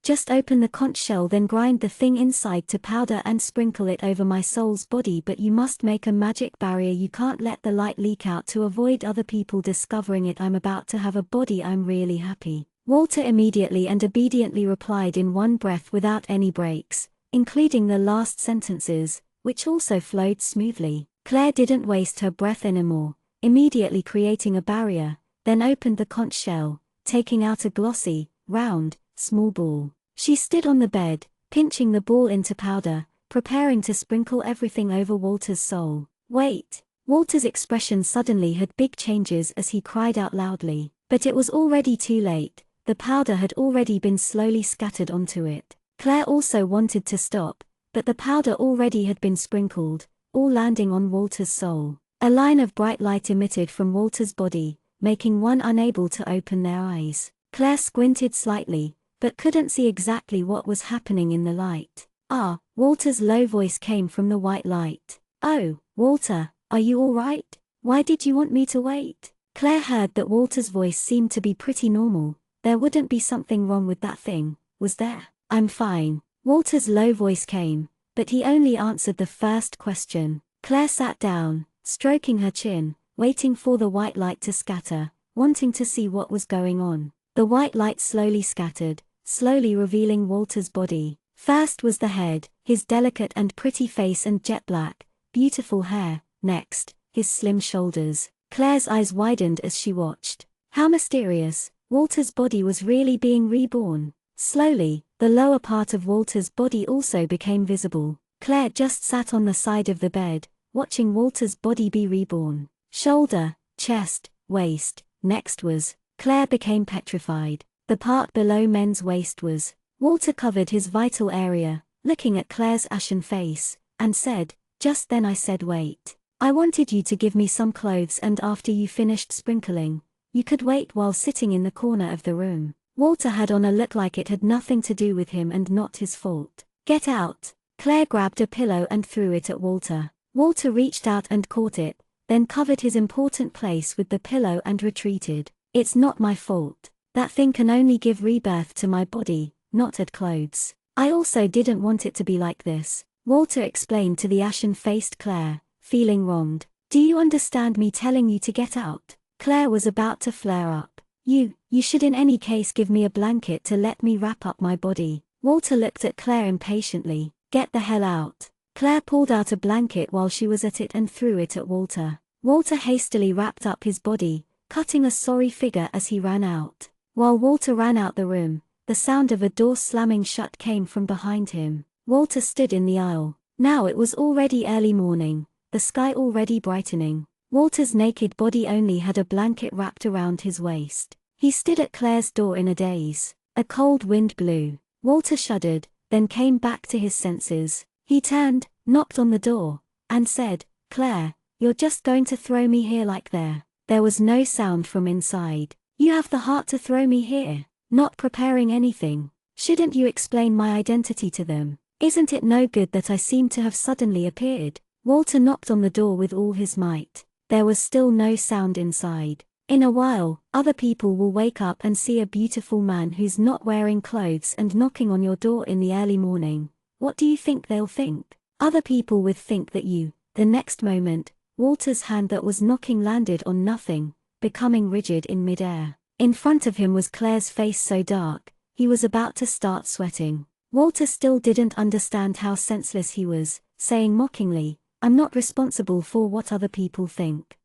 Just open the conch shell, then grind the thing inside to powder and sprinkle it over my soul's body, but you must make a magic barrier. You can't let the light leak out to avoid other people discovering it. I'm about to have a body. I'm really happy." Walter immediately and obediently replied in one breath without any breaks, including the last sentences, which also flowed smoothly. Claire didn't waste her breath anymore, immediately creating a barrier, then opened the conch shell, taking out a glossy, round, small ball. She stood on the bed, pinching the ball into powder, preparing to sprinkle everything over Walter's soul. "Wait!" Walter's expression suddenly had big changes as he cried out loudly. But it was already too late, the powder had already been slowly scattered onto it. Claire also wanted to stop, but the powder already had been sprinkled, all landing on Walter's soul. A line of bright light emitted from Walter's body, making one unable to open their eyes. Claire squinted slightly, but couldn't see exactly what was happening in the light. Ah, Walter's low voice came from the white light. Oh, Walter, are you all right? Why did you want me to wait? Claire heard that Walter's voice seemed to be pretty normal. There wouldn't be something wrong with that thing, was there? I'm fine. Walter's low voice came, but he only answered the first question. Claire sat down, stroking her chin, waiting for the white light to scatter, wanting to see what was going on. The white light slowly scattered, slowly revealing Walter's body. First was the head, his delicate and pretty face and jet black, beautiful hair. Next, his slim shoulders. Claire's eyes widened as she watched. How mysterious. Walter's body was really being reborn. Slowly, the lower part of Walter's body also became visible. Claire just sat on the side of the bed, watching Walter's body be reborn. Shoulder, chest, waist. Next was, Claire became petrified. The part below men's waist was. Walter covered his vital area, looking at Claire's ashen face, and said, just then I said wait. I wanted you to give me some clothes, and after you finished sprinkling, you could wait while sitting in the corner of the room. Walter had on a look like it had nothing to do with him and not his fault. Get out. Claire grabbed a pillow and threw it at Walter. Walter reached out and caught it, then covered his important place with the pillow and retreated. It's not my fault. That thing can only give rebirth to my body, not add clothes. I also didn't want it to be like this, Walter explained to the ashen-faced Claire, feeling wronged. Do you understand me telling you to get out? Claire was about to flare up. You should in any case give me a blanket to let me wrap up my body. Walter looked at Claire impatiently. Get the hell out. Claire pulled out a blanket while she was at it and threw it at Walter. Walter hastily wrapped up his body, cutting a sorry figure as he ran out. While Walter ran out the room, the sound of a door slamming shut came from behind him. Walter stood in the aisle. Now it was already early morning, the sky already brightening. Walter's naked body only had a blanket wrapped around his waist. He stood at Claire's door in a daze. A cold wind blew. Walter shuddered, then came back to his senses. He turned, knocked on the door, and said, Claire, you're just going to throw me here like there? There was no sound from inside. You have the heart to throw me here? Not preparing anything? Shouldn't you explain my identity to them? Isn't it no good that I seem to have suddenly appeared? Walter knocked on the door with all his might. There was still no sound inside. In a while, other people will wake up and see a beautiful man who's not wearing clothes and knocking on your door in the early morning. What do you think they'll think? Other people would think that you. The next moment, Walter's hand that was knocking landed on nothing, becoming rigid in midair. In front of him was Claire's face so dark, he was about to start sweating. Walter still didn't understand how senseless he was, saying mockingly, I'm not responsible for what other people think.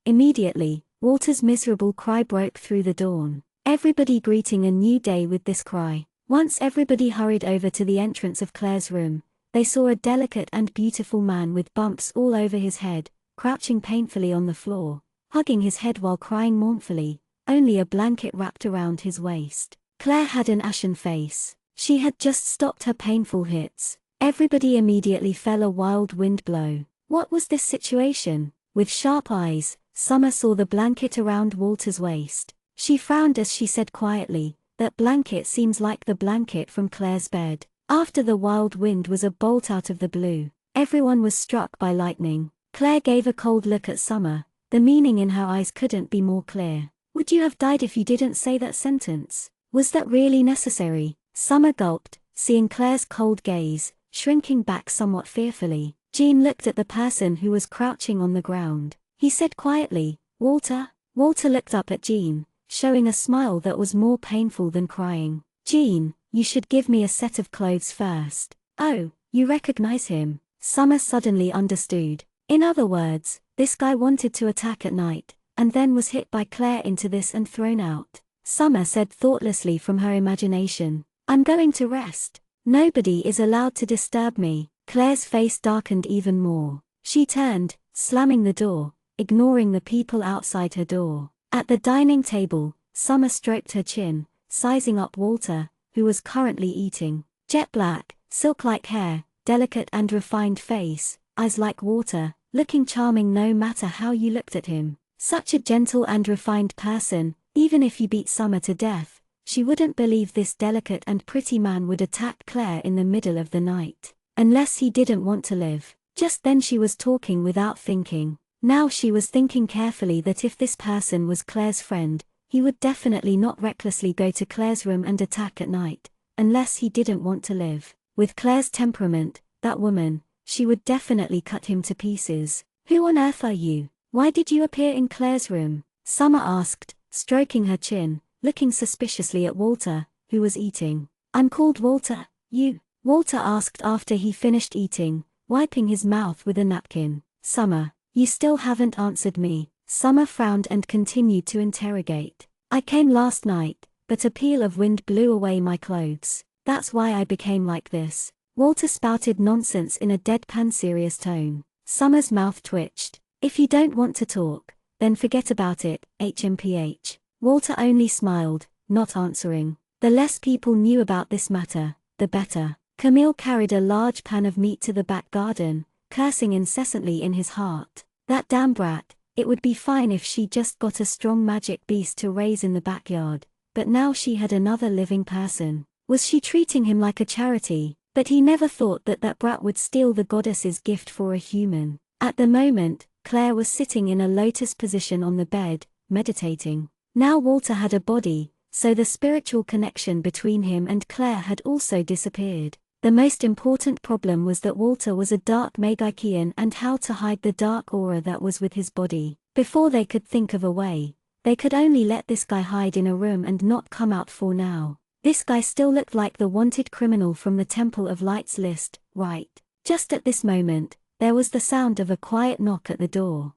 Immediately, Walter's miserable cry broke through the dawn. Everybody greeting a new day with this cry. Once everybody hurried over to the entrance of Claire's room, they saw a delicate and beautiful man with bumps all over his head, crouching painfully on the floor, hugging his head while crying mournfully, only a blanket wrapped around his waist. Claire had an ashen face. She had just stopped her painful hits. Everybody immediately felt a wild wind blow. What was this situation? With sharp eyes, Summer saw the blanket around Walter's waist. She frowned as she said quietly, that blanket seems like the blanket from Claire's bed. After the wild wind was a bolt out of the blue. Everyone was struck by lightning. Claire gave a cold look at Summer. The meaning in her eyes couldn't be more clear. Would you have died if you didn't say that sentence? Was that really necessary? Summer gulped, seeing Claire's cold gaze, shrinking back somewhat fearfully. Jean looked at the person who was crouching on the ground. He said quietly, Walter? Walter looked up at Jean, showing a smile that was more painful than crying. Jean, you should give me a set of clothes first. Oh, you recognize him? Summer suddenly understood. In other words, this guy wanted to attack at night, and then was hit by Claire into this and thrown out. Summer said thoughtlessly from her imagination, I'm going to rest. Nobody is allowed to disturb me. Claire's face darkened even more. She turned, slamming the door, ignoring the people outside her door. At the dining table, Summer stroked her chin, sizing up Walter, who was currently eating. Jet black, silk-like hair, delicate and refined face, eyes like water, looking charming no matter how you looked at him. Such a gentle and refined person, even if you beat Summer to death, She wouldn't believe this delicate and pretty man would attack Claire in the middle of the night. Unless he didn't want to live. Just then she was talking without thinking. Now she was thinking carefully that if this person was Claire's friend, he would definitely not recklessly go to Claire's room and attack at night, unless he didn't want to live. With Claire's temperament, that woman, she would definitely cut him to pieces. Who on earth are you? Why did you appear in Claire's room? Summer asked, stroking her chin, looking suspiciously at Walter, who was eating. I'm called Walter. You? Walter asked after he finished eating, wiping his mouth with a napkin. Summer, you still haven't answered me. Summer frowned and continued to interrogate. I came last night, but a peal of wind blew away my clothes. That's why I became like this. Walter spouted nonsense in a deadpan serious tone. Summer's mouth twitched. If you don't want to talk, then forget about it, HMPH. Walter only smiled, not answering. The less people knew about this matter, the better. Camille carried a large pan of meat to the back garden, cursing incessantly in his heart. That damn brat, it would be fine if she just got a strong magic beast to raise in the backyard, but now she had another living person. Was she treating him like a charity? But he never thought that that brat would steal the goddess's gift for a human. At the moment, Claire was sitting in a lotus position on the bed, meditating. Now Walter had a body, so the spiritual connection between him and Claire had also disappeared. The most important problem was that Walter was a dark Magian and how to hide the dark aura that was with his body. Before they could think of a way, they could only let this guy hide in a room and not come out for now. This guy still looked like the wanted criminal from the Temple of Light's list, right? Just at this moment, there was the sound of a quiet knock at the door.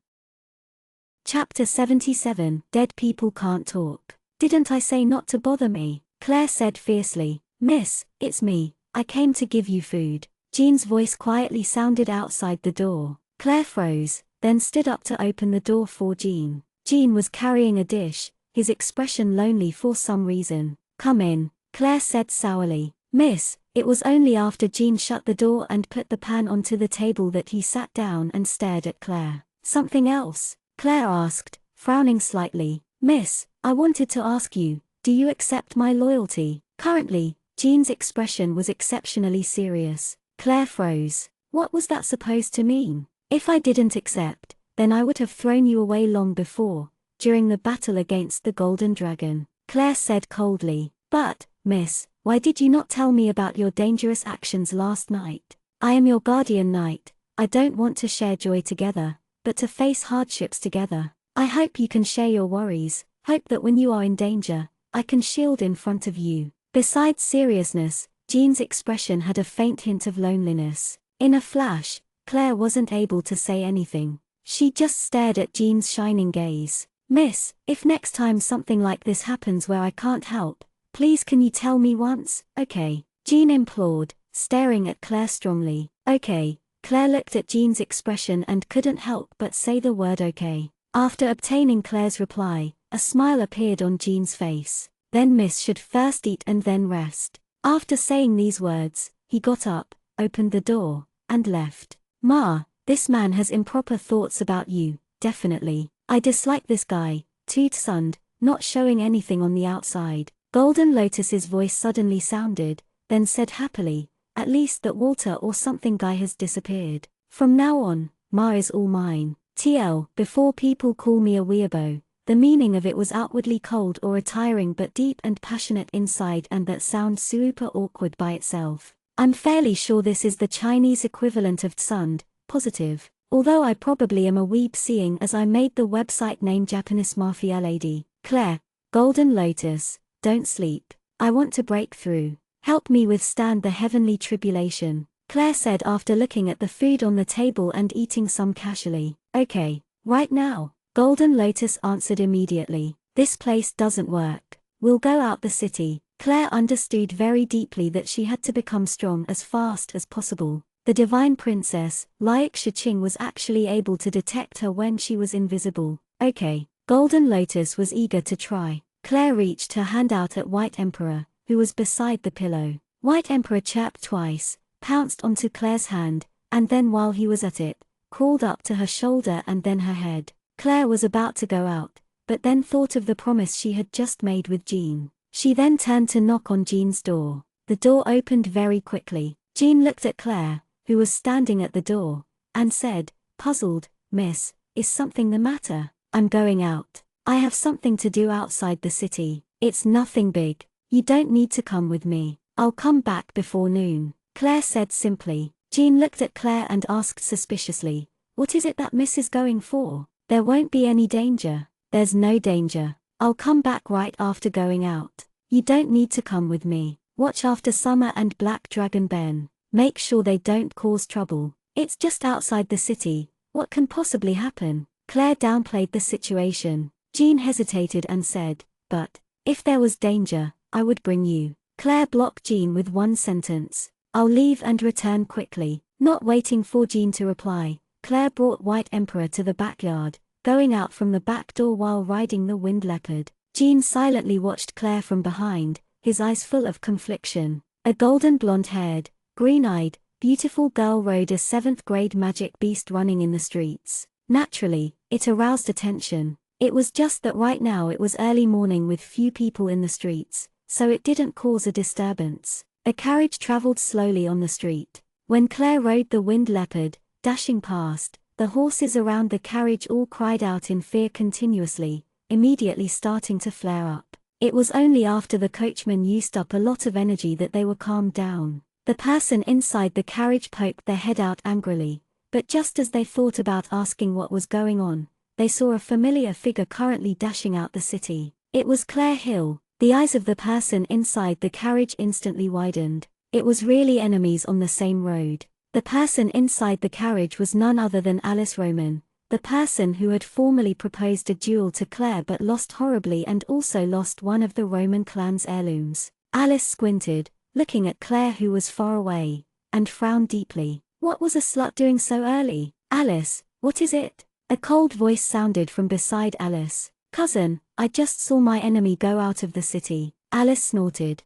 Chapter 77, Dead People Can't Talk. Didn't I say not to bother me? Claire said fiercely. Miss, it's me. I came to give you food. Jean's voice quietly sounded outside the door. Claire froze, then stood up to open the door for Jean. Jean was carrying a dish, his expression lonely for some reason. Come in, Claire said sourly. Miss, it was only after Jean shut the door and put the pan onto the table that he sat down and stared at Claire. Something else? Claire asked, frowning slightly. Miss, I wanted to ask you, do you accept my loyalty? Currently, Jean's expression was exceptionally serious. Claire froze. What was that supposed to mean? If I didn't accept, then I would have thrown you away long before, during the battle against the Golden Dragon. Claire said coldly. But, miss, why did you not tell me about your dangerous actions last night? I am your guardian knight. I don't want to share joy together, but to face hardships together. I hope you can share your worries, hope that when you are in danger, I can shield in front of you. Besides seriousness, Jean's expression had a faint hint of loneliness. In a flash, Claire wasn't able to say anything. She just stared at Jean's shining gaze. Miss, if next time something like this happens where I can't help, please can you tell me once? Okay, Jean implored, staring at Claire strongly. Okay. Claire looked at Jean's expression and couldn't help but say the word okay. After obtaining Claire's reply, a smile appeared on Jean's face. Then Miss should first eat and then rest. After saying these words, he got up, opened the door, and left. Ma, this man has improper thoughts about you, definitely. I dislike this guy, toot Sund, not showing anything on the outside. Golden Lotus's voice suddenly sounded, then said happily, at least that Walter or something guy has disappeared. From now on, Ma is all mine. TL, before people call me a weirdo. The meaning of it was outwardly cold or retiring but deep and passionate inside, and that sounds super awkward by itself. I'm fairly sure this is the Chinese equivalent of tsund, positive. Although I probably am a weeb seeing as I made the website name Japanese Mafia Lady. Claire, Golden Lotus, don't sleep. I want to break through. Help me withstand the heavenly tribulation, Claire said after looking at the food on the table and eating some casually. Okay, right now. Golden Lotus answered immediately. This place doesn't work. We'll go out the city. Claire understood very deeply that she had to become strong as fast as possible. The divine princess, Liak Shiching, was actually able to detect her when she was invisible. Okay. Golden Lotus was eager to try. Claire reached her hand out at White Emperor, who was beside the pillow. White Emperor chirped twice, pounced onto Claire's hand, and then while he was at it, crawled up to her shoulder and then her head. Claire was about to go out, but then thought of the promise she had just made with Jean. She then turned to knock on Jean's door. The door opened very quickly. Jean looked at Claire, who was standing at the door, and said, puzzled, "Miss, is something the matter?" "I'm going out. I have something to do outside the city. It's nothing big. You don't need to come with me. I'll come back before noon," Claire said simply. Jean looked at Claire and asked suspiciously, "What is it that Miss is going for? There won't be any danger." "There's no danger. I'll come back right after going out. You don't need to come with me. Watch after Summer and Black Dragon Ben. Make sure they don't cause trouble. It's just outside the city. What can possibly happen?" Claire downplayed the situation. Jean hesitated and said, "But if there was danger, I would bring you." Claire blocked Jean with one sentence, "I'll leave and return quickly." Not waiting for Jean to reply, Claire brought White Emperor to the backyard, going out from the back door while riding the Wind Leopard. Jean silently watched Claire from behind, his eyes full of confliction. A golden blonde-haired, green-eyed, beautiful girl rode a 7th grade magic beast running in the streets. Naturally, it aroused attention. It was just that right now it was early morning with few people in the streets, so it didn't cause a disturbance. A carriage traveled slowly on the street. When Claire rode the Wind Leopard, dashing past, the horses around the carriage all cried out in fear continuously, immediately starting to flare up. It was only after the coachman used up a lot of energy that they were calmed down. The person inside the carriage poked their head out angrily, but just as they thought about asking what was going on, they saw a familiar figure currently dashing out the city. It was Claire Hill. The eyes of the person inside the carriage instantly widened. It was really enemies on the same road. The person inside the carriage was none other than Alice Roman, the person who had formerly proposed a duel to Claire but lost horribly and also lost one of the Roman clan's heirlooms. Alice squinted, looking at Claire who was far away, and frowned deeply. "What was a slut doing so early?" "Alice, what is it?" A cold voice sounded from beside Alice. "Cousin, I just saw my enemy go out of the city." Alice snorted.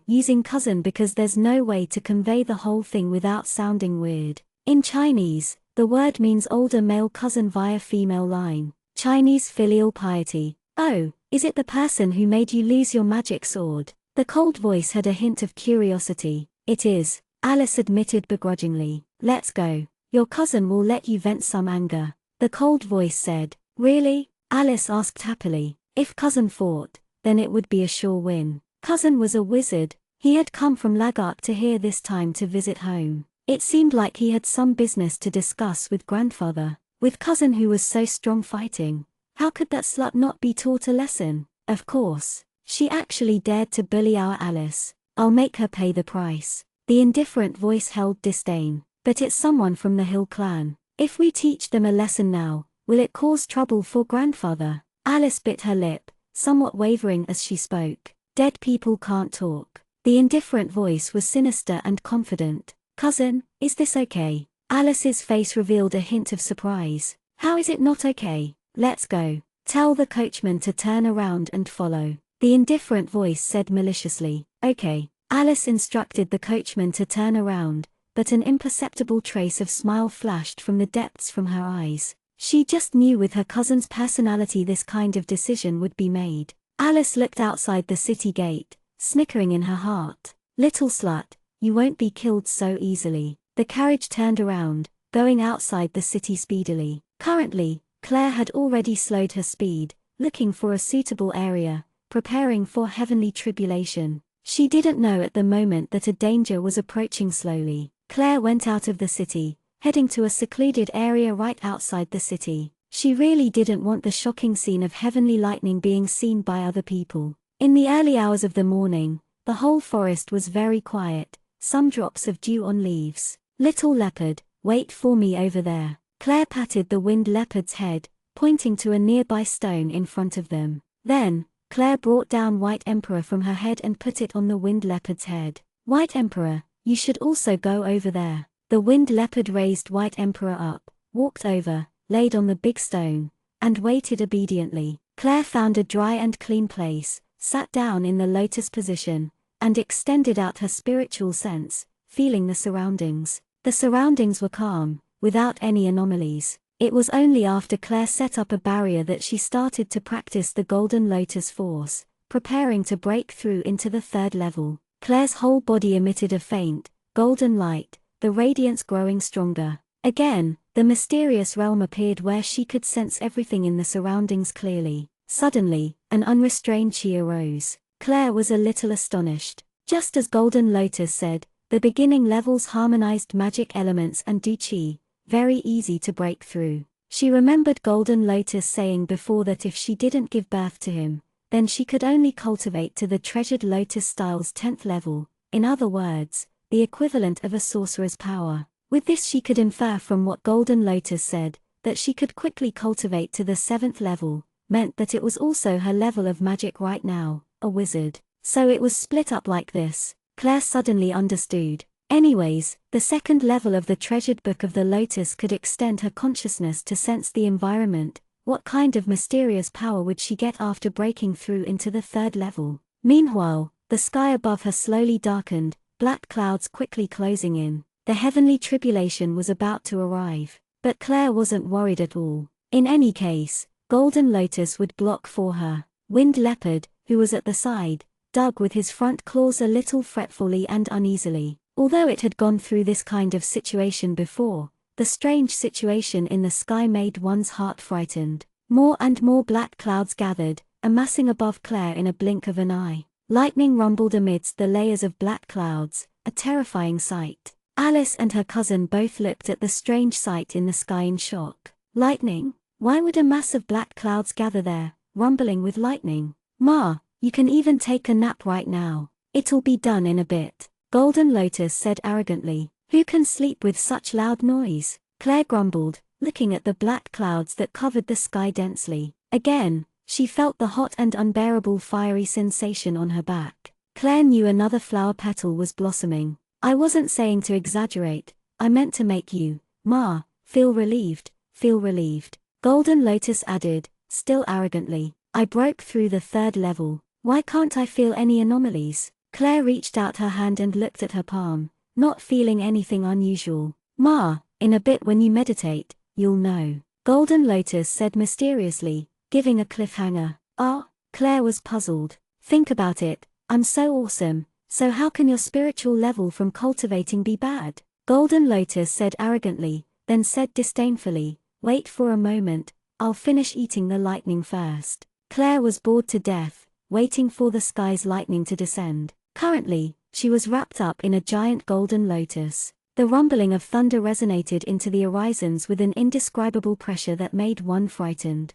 Using cousin because there's no way to convey the whole thing without sounding weird. In Chinese, the word means older male cousin via female line. Chinese filial piety. "Oh, is it the person who made you lose your magic sword?" The cold voice had a hint of curiosity. "It is," Alice admitted begrudgingly. "Let's go. Your cousin will let you vent some anger," the cold voice said. "Really?" Alice asked happily. If cousin fought, then it would be a sure win. Cousin was a wizard. He had come from Lagark to here this time to visit home. It seemed like he had some business to discuss with grandfather. With cousin who was so strong fighting, how could that slut not be taught a lesson? Of course. She actually dared to bully our Alice. "I'll make her pay the price." The indifferent voice held disdain. "But it's someone from the Hill clan. If we teach them a lesson now, will it cause trouble for grandfather?" Alice bit her lip, somewhat wavering as she spoke. "Dead people can't talk." The indifferent voice was sinister and confident. "Cousin, is this okay?" Alice's face revealed a hint of surprise. "How is it not okay? Let's go. Tell the coachman to turn around and follow." The indifferent voice said maliciously. "Okay." Alice instructed the coachman to turn around, but an imperceptible trace of smile flashed from the depths from her eyes. She just knew with her cousin's personality this kind of decision would be made. Alice looked outside the city gate, snickering in her heart. "Little slut, you won't be killed so easily." The carriage turned around, going outside the city speedily. Currently, Claire had already slowed her speed, looking for a suitable area, preparing for heavenly tribulation. She didn't know at the moment that a danger was approaching slowly. Claire went out of the city, heading to a secluded area right outside the city. She really didn't want the shocking scene of heavenly lightning being seen by other people. In the early hours of the morning, the whole forest was very quiet, some drops of dew on leaves. "Little leopard, wait for me over there." Claire patted the Wind Leopard's head, pointing to a nearby stone in front of them. Then, Claire brought down White Emperor from her head and put it on the Wind Leopard's head. "White Emperor, you should also go over there." The Wind Leopard raised White Emperor up, walked over, laid on the big stone, and waited obediently. Claire found a dry and clean place, sat down in the lotus position, and extended out her spiritual sense, feeling the surroundings. The surroundings were calm, without any anomalies. It was only after Claire set up a barrier that she started to practice the Golden Lotus force, preparing to break through into the third level. Claire's whole body emitted a faint, golden light, the radiance growing stronger. Again, the mysterious realm appeared where she could sense everything in the surroundings clearly. Suddenly, an unrestrained chi arose. Claire was a little astonished. Just as Golden Lotus said, the beginning levels harmonized magic elements and do chi, very easy to break through. She remembered Golden Lotus saying before that if she didn't give birth to him, then she could only cultivate to the treasured Lotus style's 10th level, in other words, the equivalent of a sorcerer's power. With this she could infer from what Golden Lotus said, that she could quickly cultivate to the 7th level, meant that it was also her level of magic right now, a wizard. So it was split up like this. Claire suddenly understood. Anyways, the 2nd level of the treasured book of the Lotus could extend her consciousness to sense the environment. What kind of mysterious power would she get after breaking through into the 3rd level? Meanwhile, the sky above her slowly darkened, black clouds quickly closing in. The heavenly tribulation was about to arrive. But Claire wasn't worried at all. In any case, Golden Lotus would block for her. Winged Leopard, who was at the side, dug with his front claws a little fretfully and uneasily. Although it had gone through this kind of situation before, the strange situation in the sky made one's heart frightened. More and more black clouds gathered, amassing above Claire in a blink of an eye. Lightning rumbled amidst the layers of black clouds, a terrifying sight. Alice and her cousin both looked at the strange sight in the sky in shock. Lightning? Why would a mass of black clouds gather there, rumbling with lightning? Ma, you can even take a nap right now. It'll be done in a bit. Golden Lotus said arrogantly. Who can sleep with such loud noise? Claire grumbled, looking at the black clouds that covered the sky densely. Again, she felt the hot and unbearable fiery sensation on her back. Claire knew another flower petal was blossoming. I wasn't saying to exaggerate, I meant to make you, Ma, feel relieved, feel relieved. Golden Lotus added, still arrogantly. I broke through the 3rd level. Why can't I feel any anomalies? Claire reached out her hand and looked at her palm, not feeling anything unusual. Ma, in a bit when you meditate, you'll know. Golden Lotus said mysteriously, giving a cliffhanger. Ah, Claire was puzzled. Think about it, I'm so awesome, so how can your spiritual level from cultivating be bad? Golden Lotus said arrogantly, then said disdainfully, wait for a moment, I'll finish eating the lightning first. Claire was bored to death, waiting for the sky's lightning to descend. Currently, she was wrapped up in a giant golden lotus. The rumbling of thunder resonated into the horizons with an indescribable pressure that made one frightened.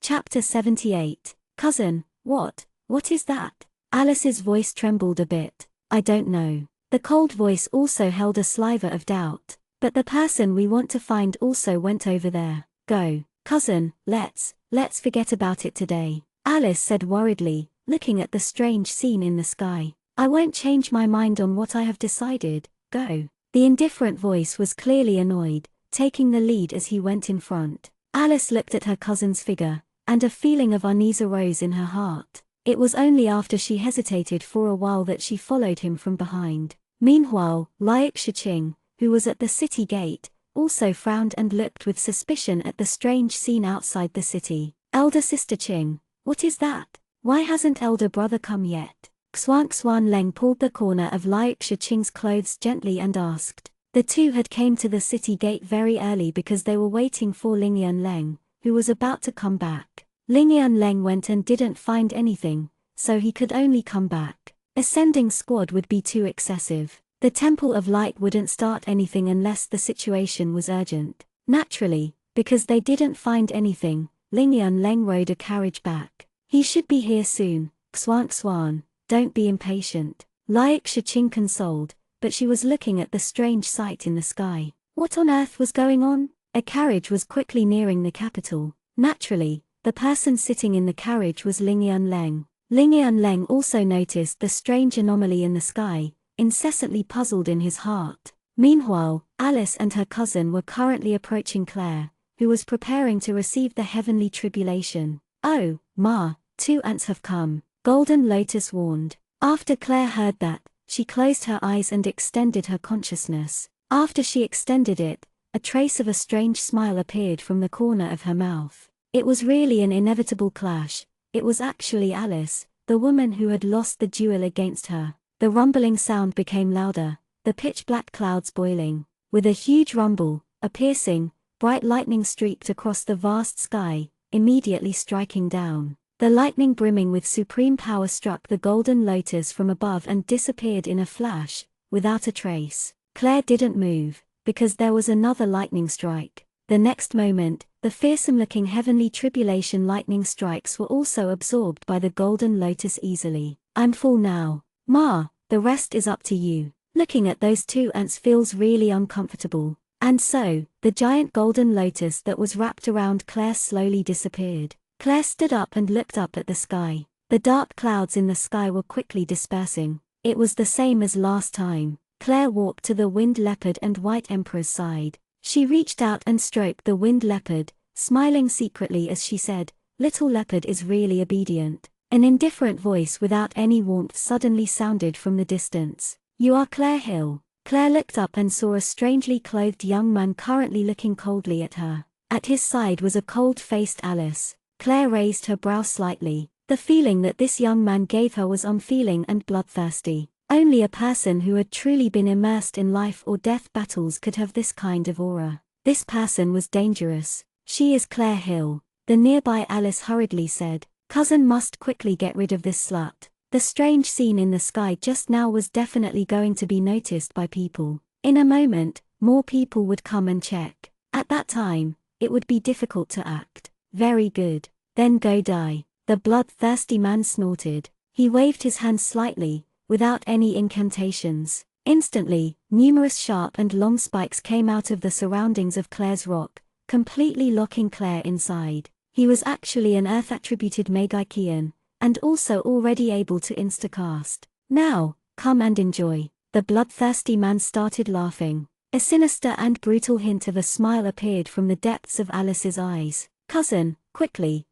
Chapter 78. Cousin, what is that? Alice's voice trembled a bit. I don't know. The cold voice also held a sliver of doubt. But the person we want to find also went over there. Go, cousin, let's forget about it today. Alice said worriedly, looking at the strange scene in the sky. I won't change my mind on what I have decided. Go. The indifferent voice was clearly annoyed, taking the lead as he went in front. Alice looked at her cousin's figure, and a feeling of unease arose in her heart. It was only after she hesitated for a while that she followed him from behind. Meanwhile, Liak Shiching, who was at the city gate, also frowned and looked with suspicion at the strange scene outside the city. Elder sister Ching, what is that? Why hasn't elder brother come yet? Xuan Leng pulled the corner of Liak Shiching's clothes gently and asked. The two had came to the city gate very early because they were waiting for Lingyan Leng, who was about to come back. Lingyan Leng went and didn't find anything, so he could only come back. Ascending squad would be too excessive. The Temple of Light wouldn't start anything unless the situation was urgent. Naturally, because they didn't find anything, Lingyan Leng rode a carriage back. He should be here soon. Xuan, don't be impatient. Liak Shiching consoled, but she was looking at the strange sight in the sky. What on earth was going on? A carriage was quickly nearing the capital. Naturally, the person sitting in the carriage was Lingyan Leng. Lingyan Leng also noticed the strange anomaly in the sky, incessantly puzzled in his heart. Meanwhile, Alice and her cousin were currently approaching Claire, who was preparing to receive the heavenly tribulation. Oh, Ma, 2 ants have come, Golden Lotus warned. After Claire heard that, she closed her eyes and extended her consciousness. After she extended it, a trace of a strange smile appeared from the corner of her mouth. It was really an inevitable clash. It was actually Alice, the woman who had lost the duel against her. The rumbling sound became louder, the pitch-black clouds boiling. With a huge rumble, a piercing, bright lightning streaked across the vast sky, immediately striking down. The lightning brimming with supreme power struck the golden lotus from above and disappeared in a flash, without a trace. Claire didn't move, because there was another lightning strike. The next moment, the fearsome-looking heavenly tribulation lightning strikes were also absorbed by the golden lotus easily. "I'm full now. Ma, the rest is up to you." Looking at those two ants feels really uncomfortable. And so, the giant golden lotus that was wrapped around Claire slowly disappeared. Claire stood up and looked up at the sky. The dark clouds in the sky were quickly dispersing. It was the same as last time. Claire walked to the winged leopard and white emperor's side. She reached out and stroked the winged leopard, smiling secretly as she said, "Little leopard is really obedient." An indifferent voice without any warmth suddenly sounded from the distance. "You are Claire Hill." Claire looked up and saw a strangely clothed young man currently looking coldly at her. At his side was a cold-faced Alice. Claire raised her brow slightly. The feeling that this young man gave her was unfeeling and bloodthirsty. Only a person who had truly been immersed in life or death battles could have this kind of aura. This person was dangerous. "She is Claire Hill," the nearby Alice hurriedly said. "Cousin must quickly get rid of this slut." The strange scene in the sky just now was definitely going to be noticed by people. In a moment, more people would come and check. At that time, it would be difficult to act. "Very good. Then go die." The bloodthirsty man snorted. He waved his hand slightly, without any incantations. Instantly, numerous sharp and long spikes came out of the surroundings of Claire's rock, completely locking Claire inside. He was actually an Earth-attributed Magikian, and also already able to instacast. "Now, come and enjoy." The bloodthirsty man started laughing. A sinister and brutal hint of a smile appeared from the depths of Alice's eyes. "Cousin, quickly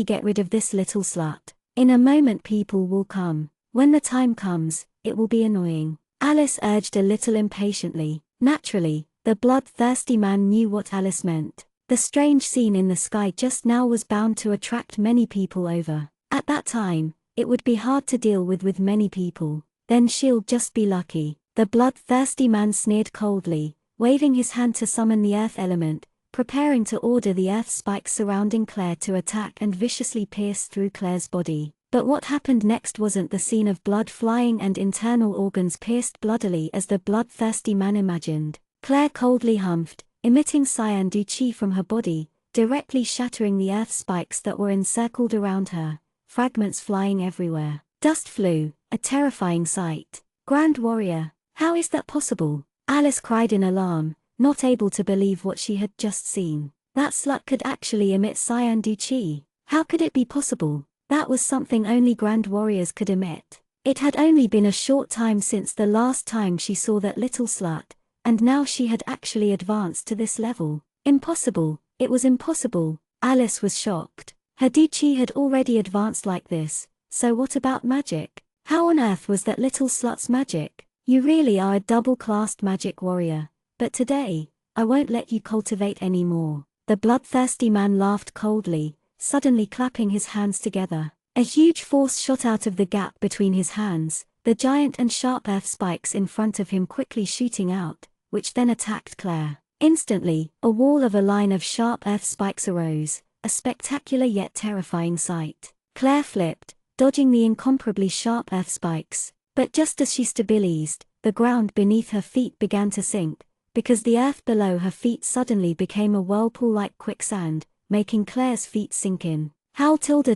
get rid of this little slut. In a moment people will come. When the time comes, it will be annoying." Alice urged a little impatiently. Naturally, the bloodthirsty man knew what Alice meant. The strange scene in the sky just now was bound to attract many people over. At that time, it would be hard to deal with many people. Then she'll just be lucky. The bloodthirsty man sneered coldly, waving his hand to summon the earth element, preparing to order the earth spikes surrounding Claire to attack and viciously pierce through Claire's body. But what happened next wasn't the scene of blood flying and internal organs pierced bloodily as the bloodthirsty man imagined. Claire coldly humphed, emitting cyan chi from her body, directly shattering the earth spikes that were encircled around her, fragments flying everywhere. Dust flew, a terrifying sight. "Grand Warrior, how is that possible?" Alice cried in alarm, not able to believe what she had just seen. That slut could actually emit cyan chi. How could it be possible? That was something only Grand Warriors could emit. It had only been a short time since the last time she saw that little slut, and now she had actually advanced to this level. Impossible, it was impossible. Alice was shocked. Her chi had already advanced like this, so what about magic? How on earth was that little slut's magic? "You really are a double-classed magic warrior, but today, I won't let you cultivate any more." The bloodthirsty man laughed coldly, suddenly clapping his hands together. A huge force shot out of the gap between his hands, the giant and sharp earth spikes in front of him quickly shooting out, which then attacked Claire. Instantly, a wall of a line of sharp earth spikes arose, a spectacular yet terrifying sight. Claire flipped, dodging the incomparably sharp earth spikes, but just as she stabilized, the ground beneath her feet began to sink, because the earth below her feet suddenly became a whirlpool-like quicksand, making Claire's feet sink in. Howl tilde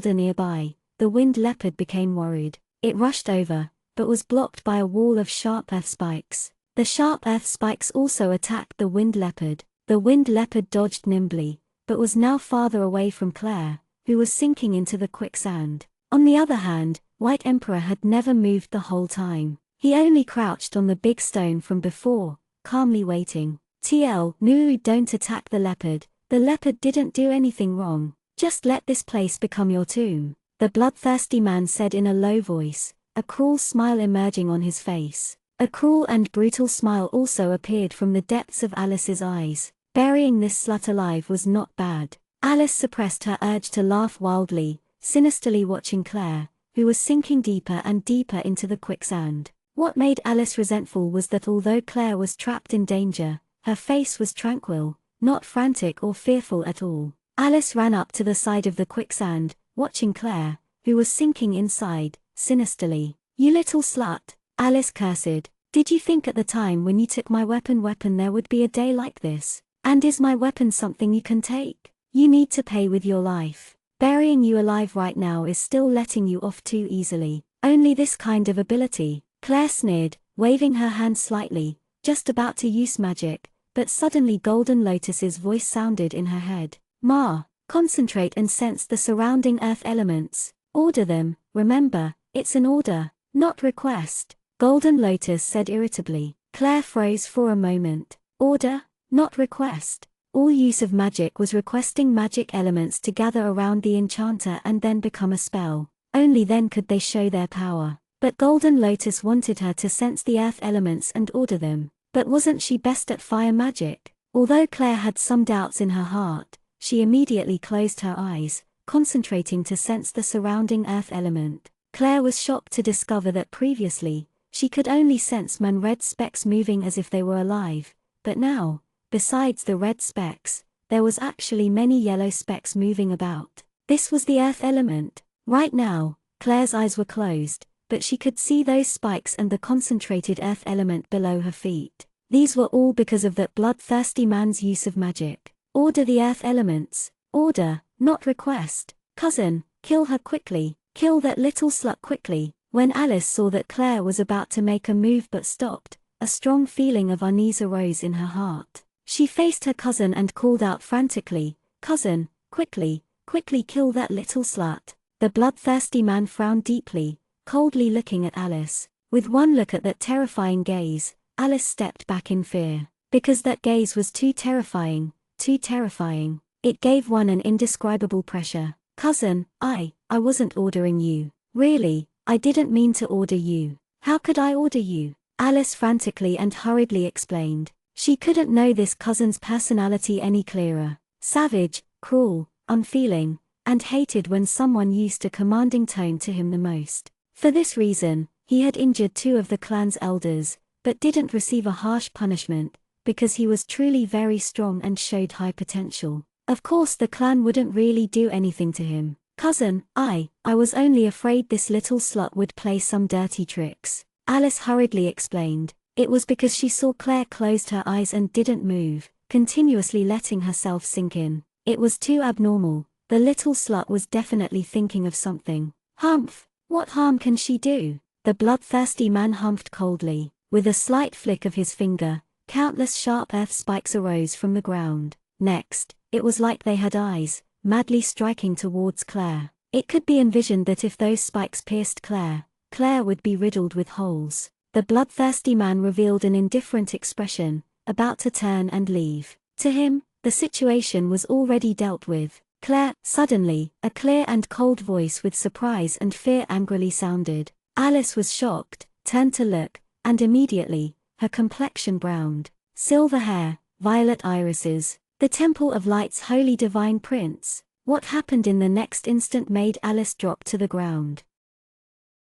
nearby, the winged leopard became worried. It rushed over, but was blocked by a wall of sharp earth spikes. The sharp earth spikes also attacked the winged leopard. The winged leopard dodged nimbly, but was now farther away from Claire, who was sinking into the quicksand. On the other hand, White Emperor had never moved the whole time. He only crouched on the big stone from before, calmly waiting. No, don't attack the leopard. The leopard didn't do anything wrong. Just let this place become your tomb, the bloodthirsty man said in a low voice, a cruel smile emerging on his face. A cruel and brutal smile also appeared from the depths of Alice's eyes. Burying this slut alive was not bad. Alice suppressed her urge to laugh wildly, sinisterly watching Claire, who was sinking deeper and deeper into the quicksand. What made Alice resentful was that although Claire was trapped in danger, her face was tranquil, not frantic or fearful at all. Alice ran up to the side of the quicksand, watching Claire, who was sinking inside, sinisterly. "You little slut," Alice cursed. "Did you think at the time when you took my weapon there would be a day like this? And is my weapon something you can take? You need to pay with your life. Burying you alive right now is still letting you off too easily. Only this kind of ability." Claire sneered, waving her hand slightly, just about to use magic, but suddenly Golden Lotus's voice sounded in her head. "Ma, concentrate and sense the surrounding earth elements. Order them, remember, it's an order, not request," Golden Lotus said irritably. Claire froze for a moment. Order, not request. All use of magic was requesting magic elements to gather around the enchanter and then become a spell. Only then could they show their power. But Golden Lotus wanted her to sense the earth elements and order them. But wasn't she best at fire magic? Although Claire had some doubts in her heart, she immediately closed her eyes, concentrating to sense the surrounding earth element. Claire was shocked to discover that previously, she could only sense red specks moving as if they were alive, but now, besides the red specks, there was actually many yellow specks moving about. This was the earth element. Right now, Claire's eyes were closed, but she could see those spikes and the concentrated earth element below her feet. These were all because of that bloodthirsty man's use of magic. Order the earth elements. Order, not request. Cousin, kill her quickly. Kill that little slut quickly. When Alice saw that Claire was about to make a move but stopped, a strong feeling of unease arose in her heart. She faced her cousin and called out frantically, "Cousin, quickly, quickly kill that little slut." The bloodthirsty man frowned deeply, coldly looking at Alice. With one look at that terrifying gaze, Alice stepped back in fear. Because that gaze was too terrifying, too terrifying. It gave one an indescribable pressure. "Cousin, I wasn't ordering you. Really, I didn't mean to order you. How could I order you?" Alice frantically and hurriedly explained. She couldn't know this cousin's personality any clearer. Savage, cruel, unfeeling, and hated when someone used a commanding tone to him the most. For this reason, he had injured two of the clan's elders, but didn't receive a harsh punishment, because he was truly very strong and showed high potential. Of course the clan wouldn't really do anything to him. "Cousin, I was only afraid this little slut would play some dirty tricks," Alice hurriedly explained. It was because she saw Claire closed her eyes and didn't move, continuously letting herself sink in. It was too abnormal. The little slut was definitely thinking of something. "Humph! What harm can she do?" The bloodthirsty man humphed coldly. With a slight flick of his finger, countless sharp earth spikes arose from the ground. Next, it was like they had eyes, madly striking towards Claire. It could be envisioned that if those spikes pierced Claire, Claire would be riddled with holes. The bloodthirsty man revealed an indifferent expression, about to turn and leave. To him, the situation was already dealt with. "Claire," suddenly, a clear and cold voice with surprise and fear angrily sounded. Alice was shocked, turned to look, and immediately, her complexion browned. Silver hair, violet irises, the Temple of Light's holy divine prince. What happened in the next instant made Alice drop to the ground.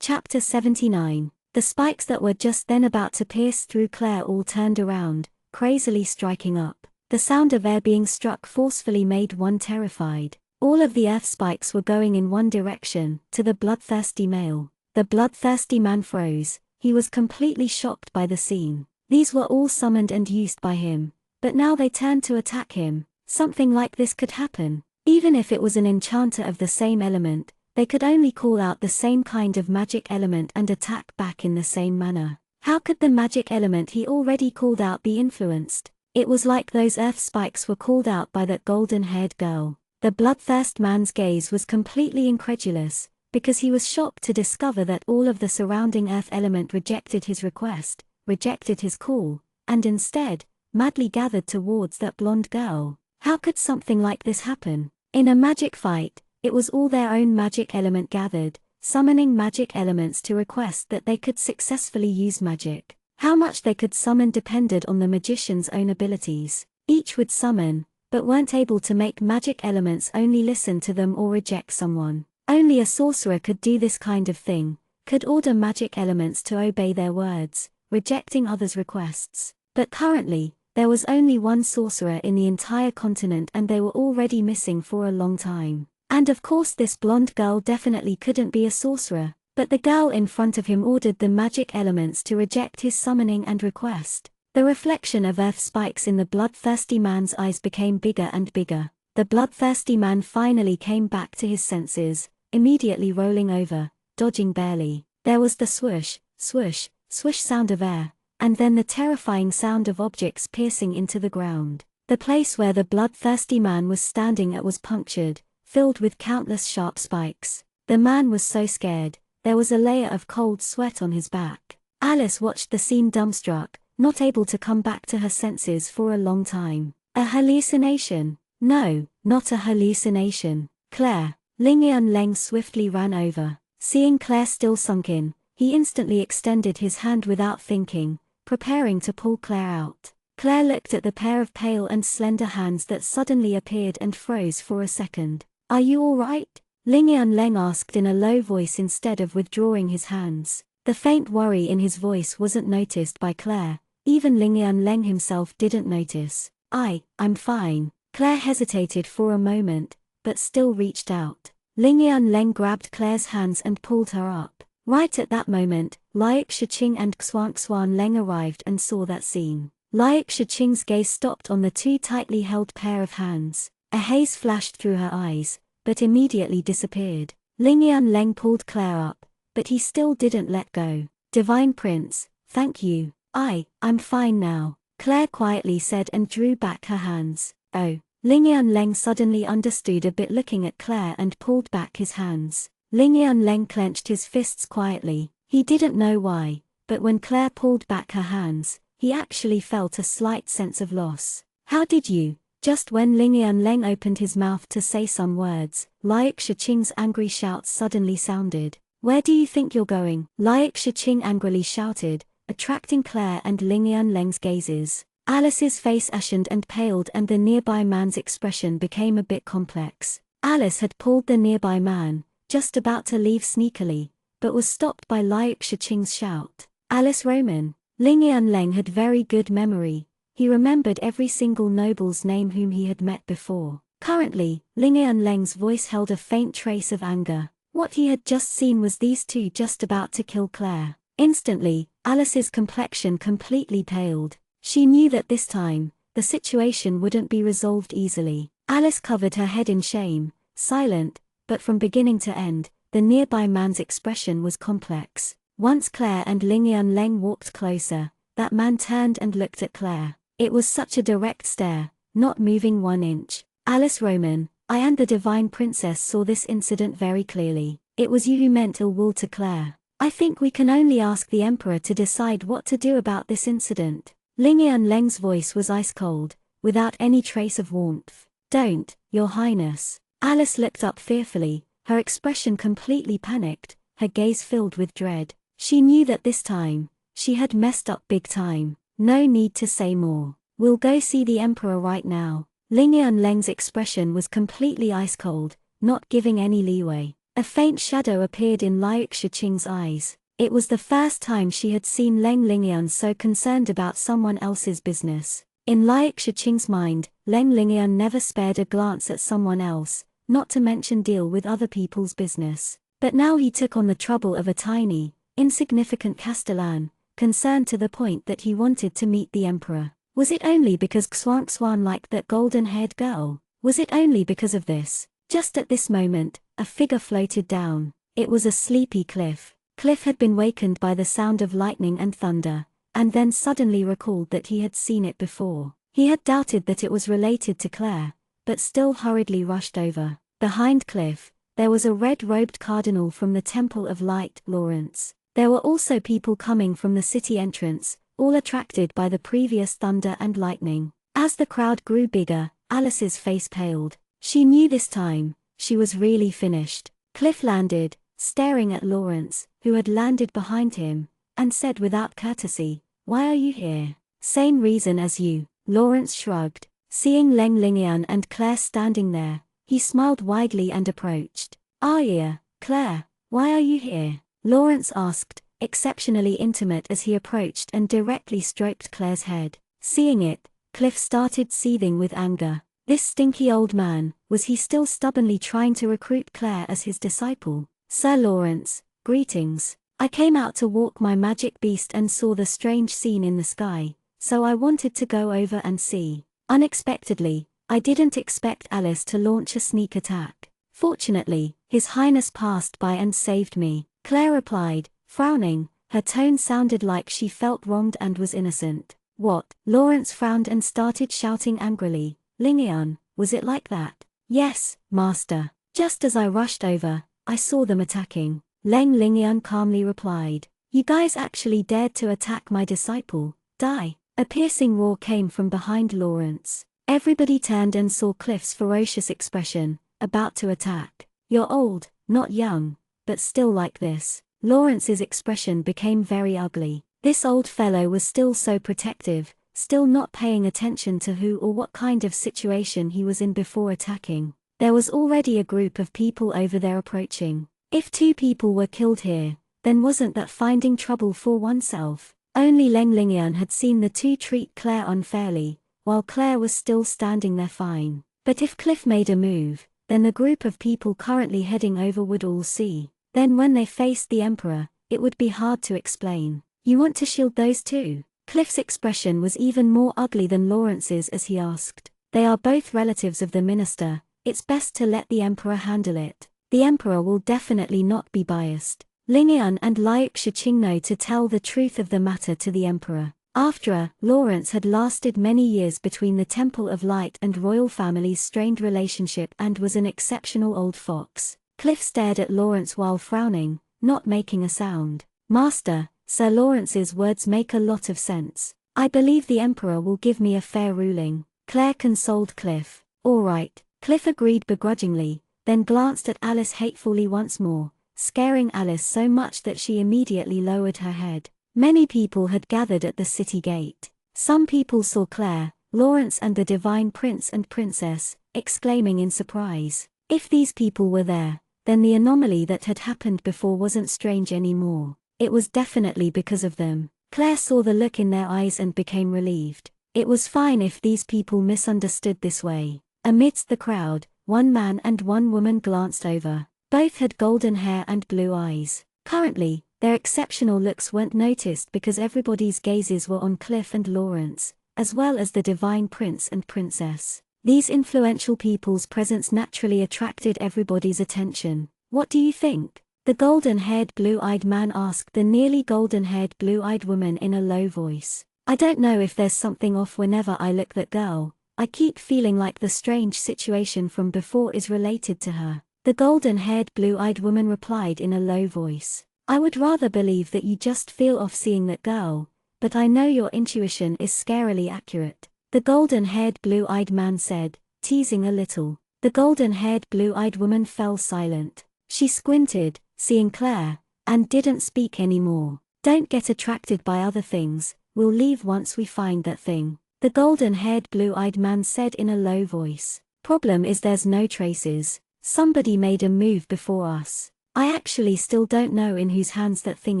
Chapter 79. The spikes that were just then about to pierce through Claire all turned around, crazily striking up. The sound of air being struck forcefully made one terrified. All of the earth spikes were going in one direction, to the bloodthirsty male. The bloodthirsty man froze. He was completely shocked by the scene. These were all summoned and used by him, but now they turned to attack him. Something like this could happen. Even if it was an enchanter of the same element, they could only call out the same kind of magic element and attack back in the same manner. How could the magic element he already called out be influenced? It was like those earth spikes were called out by that golden-haired girl. The bloodthirst man's gaze was completely incredulous, because he was shocked to discover that all of the surrounding earth element rejected his request, rejected his call, and instead, madly gathered towards that blonde girl. How could something like this happen? In a magic fight, it was all their own magic element gathered, summoning magic elements to request that they could successfully use magic. How much they could summon depended on the magician's own abilities. Each would summon, but weren't able to make magic elements only listen to them or reject someone. Only a sorcerer could do this kind of thing, could order magic elements to obey their words, rejecting others' requests. But currently, there was only one sorcerer in the entire continent and they were already missing for a long time. And of course this blonde girl definitely couldn't be a sorcerer, but the girl in front of him ordered the magic elements to reject his summoning and request. The reflection of earth spikes in the bloodthirsty man's eyes became bigger and bigger. The bloodthirsty man finally came back to his senses, immediately rolling over, dodging barely. There was the swoosh, swoosh, swoosh sound of air, and then the terrifying sound of objects piercing into the ground. The place where the bloodthirsty man was standing at was punctured, filled with countless sharp spikes. The man was so scared, there was a layer of cold sweat on his back. Alice watched the scene dumbstruck, not able to come back to her senses for a long time. A hallucination? No, not a hallucination. Claire. Leng swiftly ran over. Seeing Claire still sunken, he instantly extended his hand without thinking, preparing to pull Claire out. Claire looked at the pair of pale and slender hands that suddenly appeared and froze for a second. Are you all right? Leng asked in a low voice instead of withdrawing his hands. The faint worry in his voice wasn't noticed by Claire. Even Leng himself didn't notice. I'm fine. Claire hesitated for a moment, but still reached out. Leng grabbed Claire's hands and pulled her up. Right at that moment, Liak Shiqing and Xuan Leng arrived and saw that scene. Liak Shiqing's gaze stopped on the two tightly held pair of hands. A haze flashed through her eyes, but immediately disappeared. Leng pulled Claire up, but he still didn't let go. Divine Prince, thank you. I'm fine now, Claire quietly said and drew back her hands. Oh. Leng suddenly understood a bit looking at Claire and pulled back his hands. Leng clenched his fists quietly. He didn't know why, but when Claire pulled back her hands, he actually felt a slight sense of loss. How did you? Just when Leng opened his mouth to say some words, Liak Shiqing's angry shout suddenly sounded. Where do you think you're going? Liak Shiqing angrily shouted, attracting Claire and Leng's gazes. Alice's face ashened and paled and the nearby man's expression became a bit complex. Alice had pulled the nearby man, just about to leave sneakily, but was stopped by Liak Shiqing's shout. Alice Roman. Leng had very good memory. He remembered every single noble's name whom he had met before. Currently, Leng's voice held a faint trace of anger. What he had just seen was these two just about to kill Claire. Instantly, Alice's complexion completely paled. She knew that this time, the situation wouldn't be resolved easily. Alice covered her head in shame, silent, but from beginning to end, the nearby man's expression was complex. Once Claire and Leng walked closer, that man turned and looked at Claire. It was such a direct stare, not moving 1 inch. Alice Roman, I and the Divine Princess saw this incident very clearly. It was you who meant ill will to Claire. I think we can only ask the Emperor to decide what to do about this incident. Leng's voice was ice cold, without any trace of warmth. Don't, Your Highness. Alice looked up fearfully, her expression completely panicked, her gaze filled with dread. She knew that this time, she had messed up big time. No need to say more. We'll go see the Emperor right now. Leng's expression was completely ice cold, not giving any leeway. A faint shadow appeared in Liak Shiqing's eyes. It was the first time she had seen Leng so concerned about someone else's business. In Liak Shiqing's mind, Leng never spared a glance at someone else, not to mention deal with other people's business. But now he took on the trouble of a tiny, insignificant Castellan, concerned to the point that he wanted to meet the Emperor. Was it only because Xuan liked that golden-haired girl? Was it only because of this? Just at this moment, a figure floated down. It was a sleepy Cliff. Cliff had been wakened by the sound of lightning and thunder, and then suddenly recalled that he had seen it before. He had doubted that it was related to Claire, but still hurriedly rushed over. Behind Cliff, there was a red-robed cardinal from the Temple of Light, Lawrence. There were also people coming from the city entrance, all attracted by the previous thunder and lightning. As the crowd grew bigger, Alice's face paled. She knew this time, she was really finished. Cliff landed, staring at Lawrence, who had landed behind him, and said without courtesy, "Why are you here?" "Same reason as you." Lawrence shrugged. Seeing Leng and Claire standing there, he smiled widely and approached. "Ah, Claire, why are you here?" Lawrence asked, exceptionally intimate as he approached and directly stroked Claire's head. Seeing it, Cliff started seething with anger. This stinky old man, was he still stubbornly trying to recruit Claire as his disciple? "Sir Lawrence, greetings. I came out to walk my magic beast and saw the strange scene in the sky, so I wanted to go over and see. Unexpectedly, I didn't expect Alice to launch a sneak attack. Fortunately, His Highness passed by and saved me," Claire replied, frowning. Her tone sounded like she felt wronged and was innocent. "What?" Lawrence frowned and started shouting angrily. "Lingian, was it like that?" "Yes, Master. Just as I rushed over, I saw them attacking," Lingian calmly replied. "You guys actually dared to attack my disciple, Die." A piercing roar came from behind Lawrence. Everybody turned and saw Cliff's ferocious expression, about to attack. "You're old, not young, but still like this." Lawrence's expression became very ugly. This old fellow was still so protective, still not paying attention to who or what kind of situation he was in before attacking. There was already a group of people over there approaching. If 2 people were killed here, then wasn't that finding trouble for oneself? Only Lingian had seen the 2 treat Claire unfairly, while Claire was still standing there fine. But if Cliff made a move, then the group of people currently heading over would all see. Then when they faced the Emperor, it would be hard to explain. "You want to shield those 2? Cliff's expression was even more ugly than Lawrence's as he asked. "They are both relatives of the minister, it's best to let the Emperor handle it. The Emperor will definitely not be biased." Lingian and Shiqing know to tell the truth of the matter to the Emperor. After Lawrence had lasted many years between the Temple of Light and royal family's strained relationship and was an exceptional old fox. Cliff stared at Lawrence while frowning, not making a sound. "Master, Sir Lawrence's words make a lot of sense. I believe the Emperor will give me a fair ruling," Claire consoled Cliff. "All right," Cliff agreed begrudgingly, then glanced at Alice hatefully once more, scaring Alice so much that she immediately lowered her head. Many people had gathered at the city gate. Some people saw Claire, Lawrence and the divine prince and princess, exclaiming in surprise. If these people were there, then the anomaly that had happened before wasn't strange anymore. It was definitely because of them. Claire saw the look in their eyes and became relieved. It was fine if these people misunderstood this way. Amidst the crowd, 1 man and 1 woman glanced over. Both had golden hair and blue eyes. Currently, their exceptional looks weren't noticed because everybody's gazes were on Cliff and Lawrence, as well as the divine prince and princess. These influential people's presence naturally attracted everybody's attention. "What do you think?" the golden-haired blue-eyed man asked the nearly golden-haired blue-eyed woman in a low voice. "I don't know if there's something off whenever I look at that girl. I keep feeling like the strange situation from before is related to her," the golden-haired blue-eyed woman replied in a low voice. "I would rather believe that you just feel off seeing that girl, but I know your intuition is scarily accurate," the golden-haired blue-eyed man said, teasing a little. The golden-haired blue-eyed woman fell silent. She squinted, seeing Claire, and didn't speak anymore. "Don't get attracted by other things, we'll leave once we find that thing," the golden-haired blue-eyed man said in a low voice. "Problem is there's no traces. Somebody made a move before us. I actually still don't know in whose hands that thing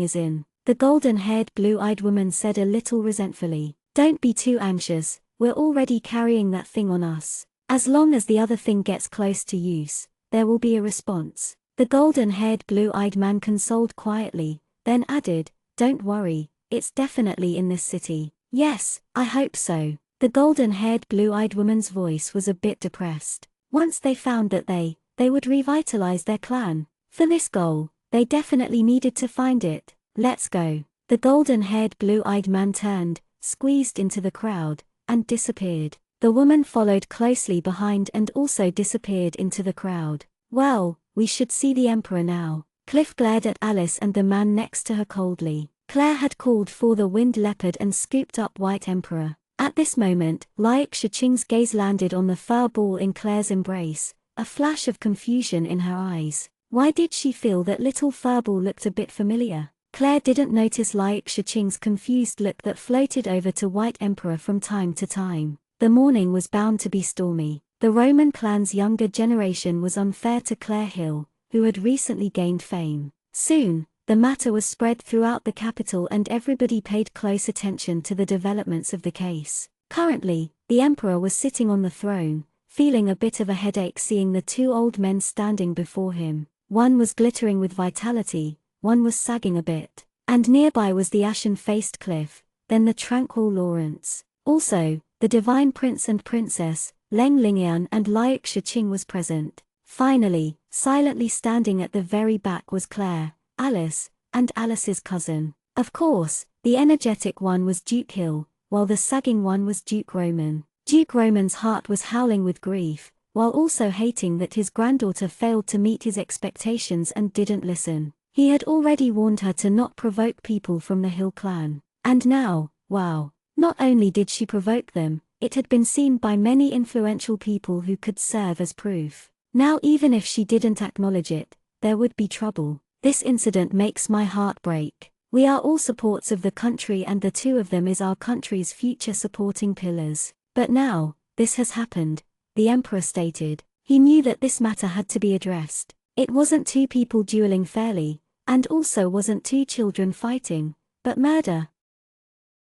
is in," the golden-haired blue-eyed woman said a little resentfully. "Don't be too anxious, we're already carrying that thing on us. As long as the other thing gets close to use, there will be a response," the golden-haired blue-eyed man consoled quietly, then added, "Don't worry, it's definitely in this city." "Yes, I hope so." The golden-haired blue-eyed woman's voice was a bit depressed. Once they found that they would revitalize their clan. For this goal, they definitely needed to find it. "Let's go." The golden-haired blue-eyed man turned, squeezed into the crowd, and disappeared. The woman followed closely behind and also disappeared into the crowd. "Well, we should see the Emperor now." Cliff glared at Alice and the man next to her coldly. Claire had called for the winged leopard and scooped up White Emperor. At this moment, Shiqing's gaze landed on the fur ball in Claire's embrace, a flash of confusion in her eyes. Why did she feel that little furball looked a bit familiar? Claire didn't notice Shiqing's confused look that floated over to White Emperor from time to time. The morning was bound to be stormy. The Roman clan's younger generation was unfair to Claire Hill, who had recently gained fame. Soon, the matter was spread throughout the capital and everybody paid close attention to the developments of the case. Currently, the emperor was sitting on the throne, feeling a bit of a headache seeing the two old men standing before him. One was glittering with vitality, one was sagging a bit, and nearby was the ashen-faced Cliff, then the tranquil Lawrence. Also, the divine prince and princess, Leng Lingyuan and Liu Shiqing was present. Finally, silently standing at the very back was Claire, Alice, and Alice's cousin. Of course, the energetic one was Duke Hill, while the sagging one was Duke Roman. Duke Roman's heart was howling with grief, while also hating that his granddaughter failed to meet his expectations and didn't listen. He had already warned her to not provoke people from the Hill clan. And now, wow, not only did she provoke them, it had been seen by many influential people who could serve as proof. Now even if she didn't acknowledge it, there would be trouble. This incident makes my heart break. We are all supports of the country and the two of them is our country's future supporting pillars. But now, this has happened, the emperor stated. He knew that this matter had to be addressed. It wasn't two people dueling fairly, and also wasn't two children fighting, but murder.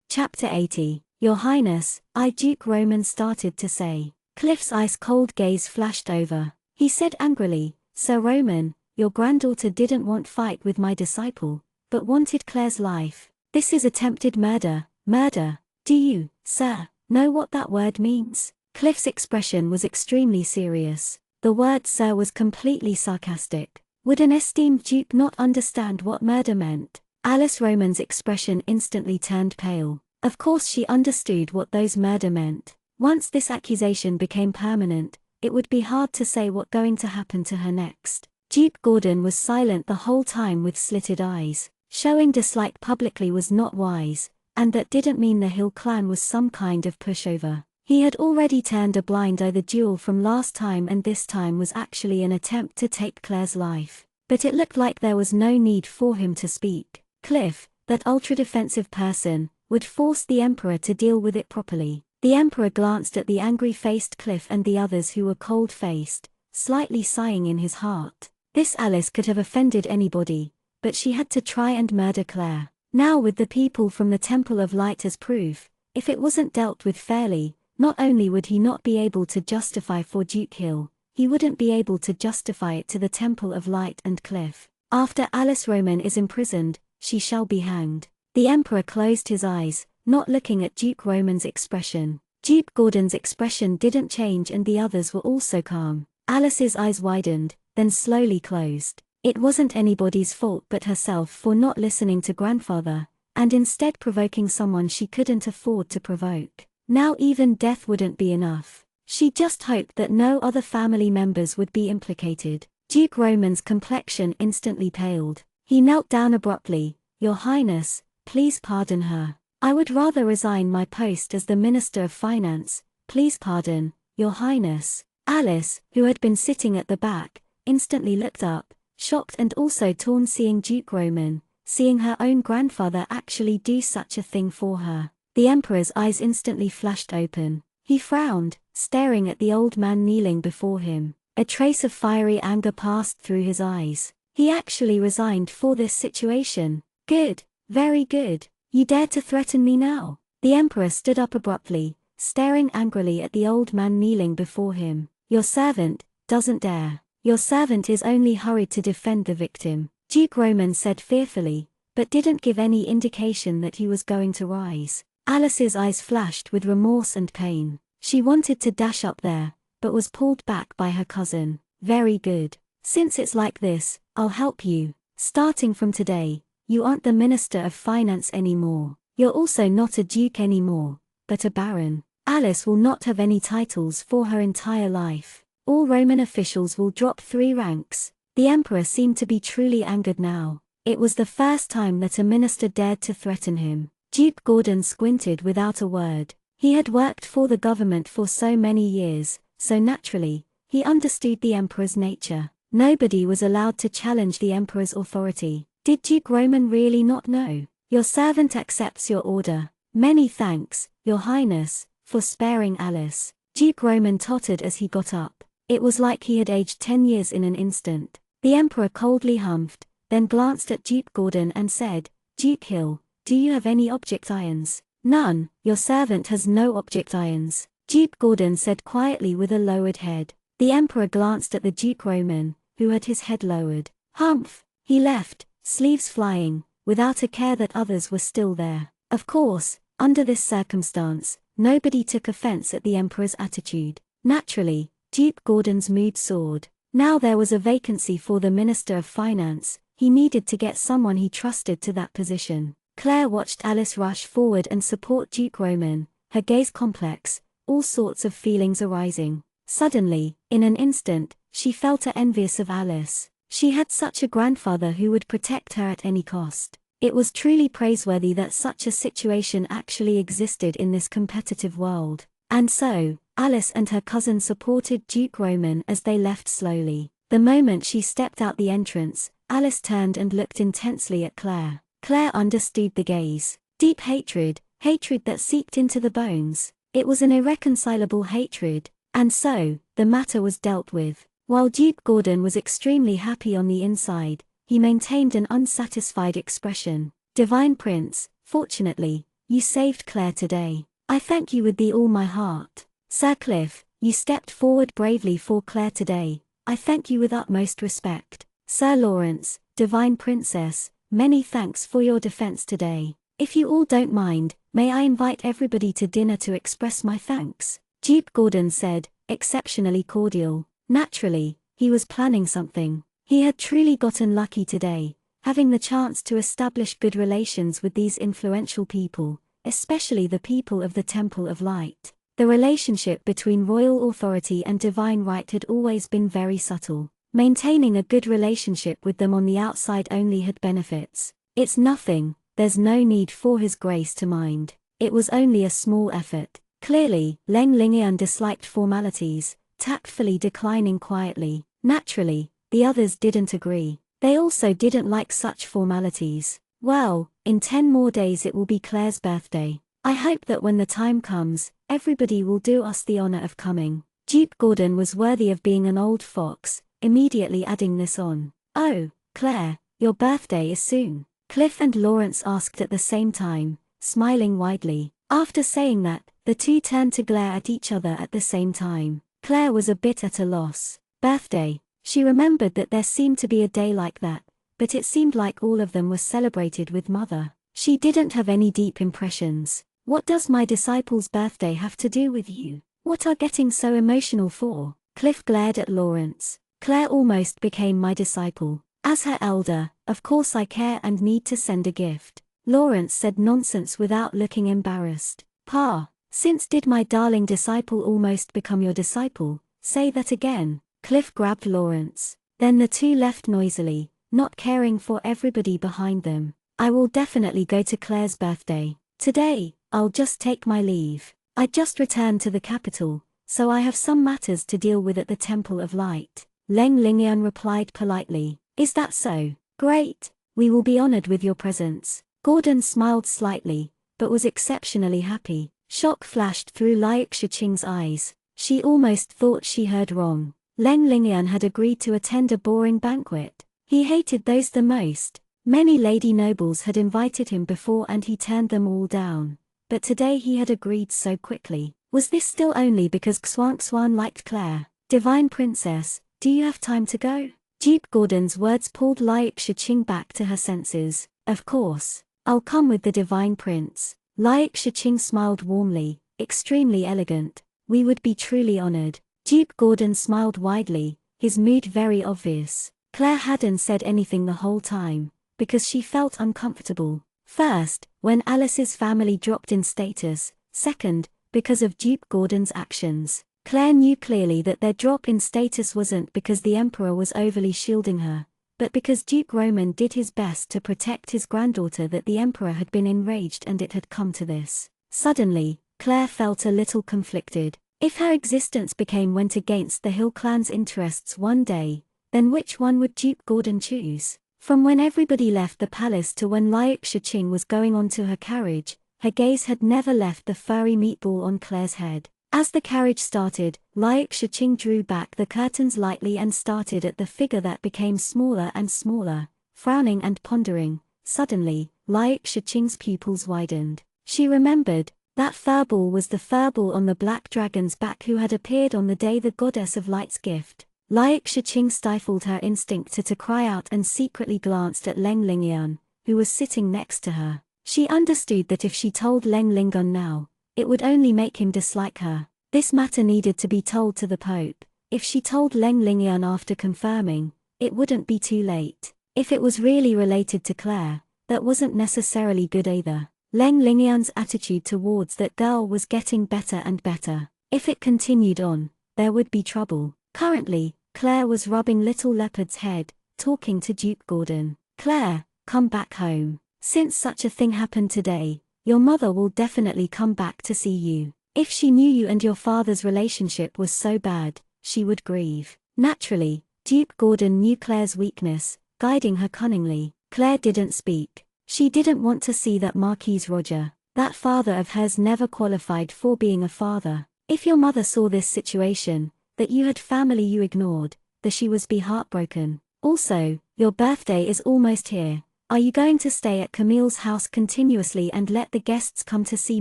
Chapter 80. Your Highness, Duke Roman started to say. Cliff's ice-cold gaze flashed over. He said angrily, Sir Roman, your granddaughter didn't want fight with my disciple, but wanted Claire's life. This is attempted murder, murder. Do you, sir, know what that word means? Cliff's expression was extremely serious. The word sir was completely sarcastic. Would an esteemed duke not understand what murder meant? Alice Roman's expression instantly turned pale. Of course she understood what those murder meant. Once this accusation became permanent, it would be hard to say what going to happen to her next. Duke Gordon was silent the whole time with slitted eyes. Showing dislike publicly was not wise, and that didn't mean the Hill clan was some kind of pushover. He had already turned a blind eye. The duel from last time and this time was actually an attempt to take Claire's life. But it looked like there was no need for him to speak. Cliff, that ultra-defensive person, would force the emperor to deal with it properly. The emperor glanced at the angry-faced Cliff and the others who were cold-faced, slightly sighing in his heart. This Alice could have offended anybody, but she had to try and murder Claire. Now with the people from the Temple of Light as proof, if it wasn't dealt with fairly, not only would he not be able to justify for Duke Hill, he wouldn't be able to justify it to the Temple of Light and Cliff. After Alice Roman is imprisoned, she shall be hanged. The emperor closed his eyes, not looking at Duke Roman's expression. Duke Gordon's expression didn't change and the others were also calm. Alice's eyes widened, then slowly closed. It wasn't anybody's fault but herself for not listening to grandfather, and instead provoking someone she couldn't afford to provoke. Now even death wouldn't be enough. She just hoped that no other family members would be implicated. Duke Roman's complexion instantly paled. He knelt down abruptly. Your Highness, please pardon her. I would rather resign my post as the Minister of Finance. Please pardon, Your Highness. Alice, who had been sitting at the back, instantly looked up, shocked and also torn seeing Duke Roman, seeing her own grandfather actually do such a thing for her. The emperor's eyes instantly flashed open. He frowned, staring at the old man kneeling before him. A trace of fiery anger passed through his eyes. He actually resigned for this situation. Good, very good. You dare to threaten me now? The emperor stood up abruptly, staring angrily at the old man kneeling before him. Your servant doesn't dare. Your servant is only hurried to defend the victim, Duke Roman said fearfully, but didn't give any indication that he was going to rise. Alice's eyes flashed with remorse and pain. She wanted to dash up there, but was pulled back by her cousin. Very good. Since it's like this, I'll help you. Starting from today, you aren't the Minister of Finance anymore. You're also not a duke anymore, but a baron. Alice will not have any titles for her entire life. All Roman officials will drop 3 ranks. The emperor seemed to be truly angered now. It was the first time that a minister dared to threaten him. Duke Gordon squinted without a word. He had worked for the government for so many years, so naturally, he understood the emperor's nature. Nobody was allowed to challenge the emperor's authority. Did Duke Roman really not know? Your servant accepts your order. Many thanks, Your Highness, for sparing Alice. Duke Roman tottered as he got up. It was like he had aged 10 years in an instant. The Emperor coldly humphed, then glanced at Duke Gordon and said, "Duke Hill, do you have any object irons?" "None, your servant has no object irons," Duke Gordon said quietly with a lowered head. The Emperor glanced at the Duke Roman, who had his head lowered. Humph! He left, sleeves flying, without a care that others were still there. Of course, under this circumstance, nobody took offense at the Emperor's attitude. Naturally, Duke Gordon's mood soared. Now there was a vacancy for the Minister of Finance. He needed to get someone he trusted to that position. Claire watched Alice rush forward and support Duke Roman, her gaze complex, all sorts of feelings arising. Suddenly, in an instant, she felt envious of Alice. She had such a grandfather who would protect her at any cost. It was truly praiseworthy that such a situation actually existed in this competitive world. And so, Alice and her cousin supported Duke Roman as they left slowly. The moment she stepped out the entrance, Alice turned and looked intensely at Claire. Claire understood the gaze. Deep hatred, hatred that seeped into the bones. It was an irreconcilable hatred. And so, the matter was dealt with. While Duke Gordon was extremely happy on the inside, he maintained an unsatisfied expression. "Divine Prince, fortunately, you saved Claire today. I thank you with all my heart. Sir Cliff, you stepped forward bravely for Claire today. I thank you with utmost respect. Sir Lawrence, Divine Princess, many thanks for your defense today. If you all don't mind, may I invite everybody to dinner to express my thanks?" Duke Gordon said, exceptionally cordial. Naturally, he was planning something. He had truly gotten lucky today, having the chance to establish good relations with these influential people, especially the people of the Temple of Light. The relationship between royal authority and divine right had always been very subtle. Maintaining a good relationship with them on the outside only had benefits. "It's nothing, there's no need for His Grace to mind. It was only a small effort." Clearly, Learnenglish disliked formalities, tactfully declining quietly. Naturally, the others didn't agree. They also didn't like such formalities. "Well, in 10 more days it will be Claire's birthday. I hope that when the time comes, everybody will do us the honor of coming." Duke Gordon was worthy of being an old fox, immediately adding this on. "Oh, Claire, your birthday is soon." Cliff and Lawrence asked at the same time, smiling widely. After saying that, the two turned to glare at each other at the same time. Claire was a bit at a loss. Birthday. She remembered that there seemed to be a day like that, but it seemed like all of them were celebrated with Mother. She didn't have any deep impressions. "What does my disciple's birthday have to do with you? What are getting so emotional for?" Cliff glared at Lawrence. "Claire almost became my disciple. As her elder, of course I care and need to send a gift." Lawrence said nonsense without looking embarrassed. "Pa, since did my darling disciple almost become your disciple? Say that again." Cliff grabbed Lawrence. Then the two left noisily, not caring for everybody behind them. "I will definitely go to Claire's birthday. Today, I'll just take my leave. I just returned to the capital, so I have some matters to deal with at the Temple of Light." Learnenglish replied politely. "Is that so? Great. We will be honored with your presence." Gordon smiled slightly, but was exceptionally happy. Shock flashed through Liu Shiqing's eyes. She almost thought she heard wrong. Learnenglish had agreed to attend a boring banquet. He hated those the most. Many lady nobles had invited him before and he turned them all down. But today he had agreed so quickly. Was this still only because Xuan liked Claire? "Divine Princess, do you have time to go?" Duke Gordon's words pulled Liu Shiqing back to her senses. "Of course. I'll come with the Divine Prince." Liu Shiqing smiled warmly, extremely elegant. "We would be truly honored." Duke Gordon smiled widely, his mood very obvious. Claire hadn't said anything the whole time, because she felt uncomfortable. First, when Alice's family dropped in status. Second, because of Duke Gordon's actions. Claire knew clearly that their drop in status wasn't because the Emperor was overly shielding her, but because Duke Roman did his best to protect his granddaughter, that the Emperor had been enraged and it had come to this. Suddenly, Claire felt a little conflicted. If her existence went against the Hill clan's interests one day, then which one would Duke Gordon choose? From when everybody left the palace to when Liu Shiqing was going on to her carriage, her gaze had never left the furry meatball on Claire's head. As the carriage started, Liak Shaching drew back the curtains lightly and started at the figure that became smaller and smaller, frowning and pondering. Suddenly, Liak Shaching's pupils widened. She remembered, that furball was the furball on the black dragon's back who had appeared on the day the goddess of light's gift. Liak Shaching stifled her instinct to cry out and secretly glanced at Leng Lingyan, who was sitting next to her. She understood that if she told Leng Lingyan now, it would only make him dislike her. This matter needed to be told to the Pope. If she told Leng Lingyan after confirming, it wouldn't be too late. If it was really related to Claire, that wasn't necessarily good either. Leng Lingyan's attitude towards that girl was getting better and better. If it continued on, there would be trouble. Currently, Claire was rubbing Little Leopard's head, talking to Duke Gordon. Claire, come back home. Since such a thing happened today, your mother will definitely come back to see you. If she knew you and your father's relationship was so bad, she would grieve. Naturally, Duke Gordon knew Claire's weakness, guiding her cunningly. Claire didn't speak. She didn't want to see that Marquise Roger, that father of hers, never qualified for being a father. If your mother saw this situation, that you had family you ignored, she would be heartbroken. Also, your birthday is almost here. Are you going to stay at Camille's house continuously and let the guests come to see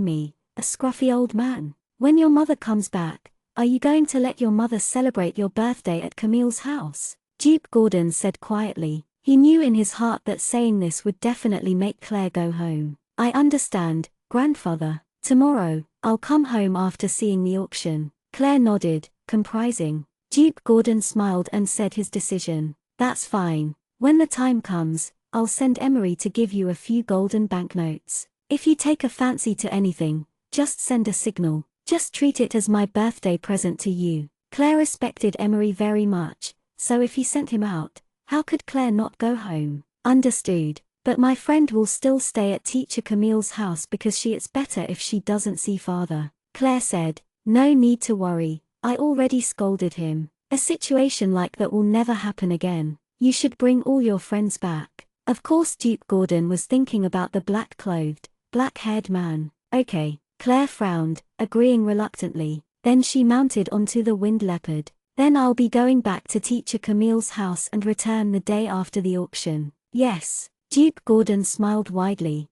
me, a scruffy old man? When your mother comes back, are you going to let your mother celebrate your birthday at Camille's house? Duke Gordon said quietly. He knew in his heart that saying this would definitely make Claire go home. I understand, grandfather. Tomorrow, I'll come home after seeing the auction. Claire nodded, comprising. Duke Gordon smiled and said his decision. That's fine. When the time comes, I'll send Emery to give you a few golden banknotes. If you take a fancy to anything, just send a signal. Just treat it as my birthday present to you. Claire respected Emery very much, so if he sent him out, how could Claire not go home? Understood. But my friend will still stay at teacher Camille's house because it's better if she doesn't see father. Claire said, no need to worry, I already scolded him. A situation like that will never happen again. You should bring all your friends back. Of course Duke Gordon was thinking about the black-clothed, black-haired man. Okay, Claire frowned, agreeing reluctantly. Then she mounted onto the winged leopard. Then I'll be going back to teacher Camille's house and return the day after the auction. Yes. Duke Gordon smiled widely.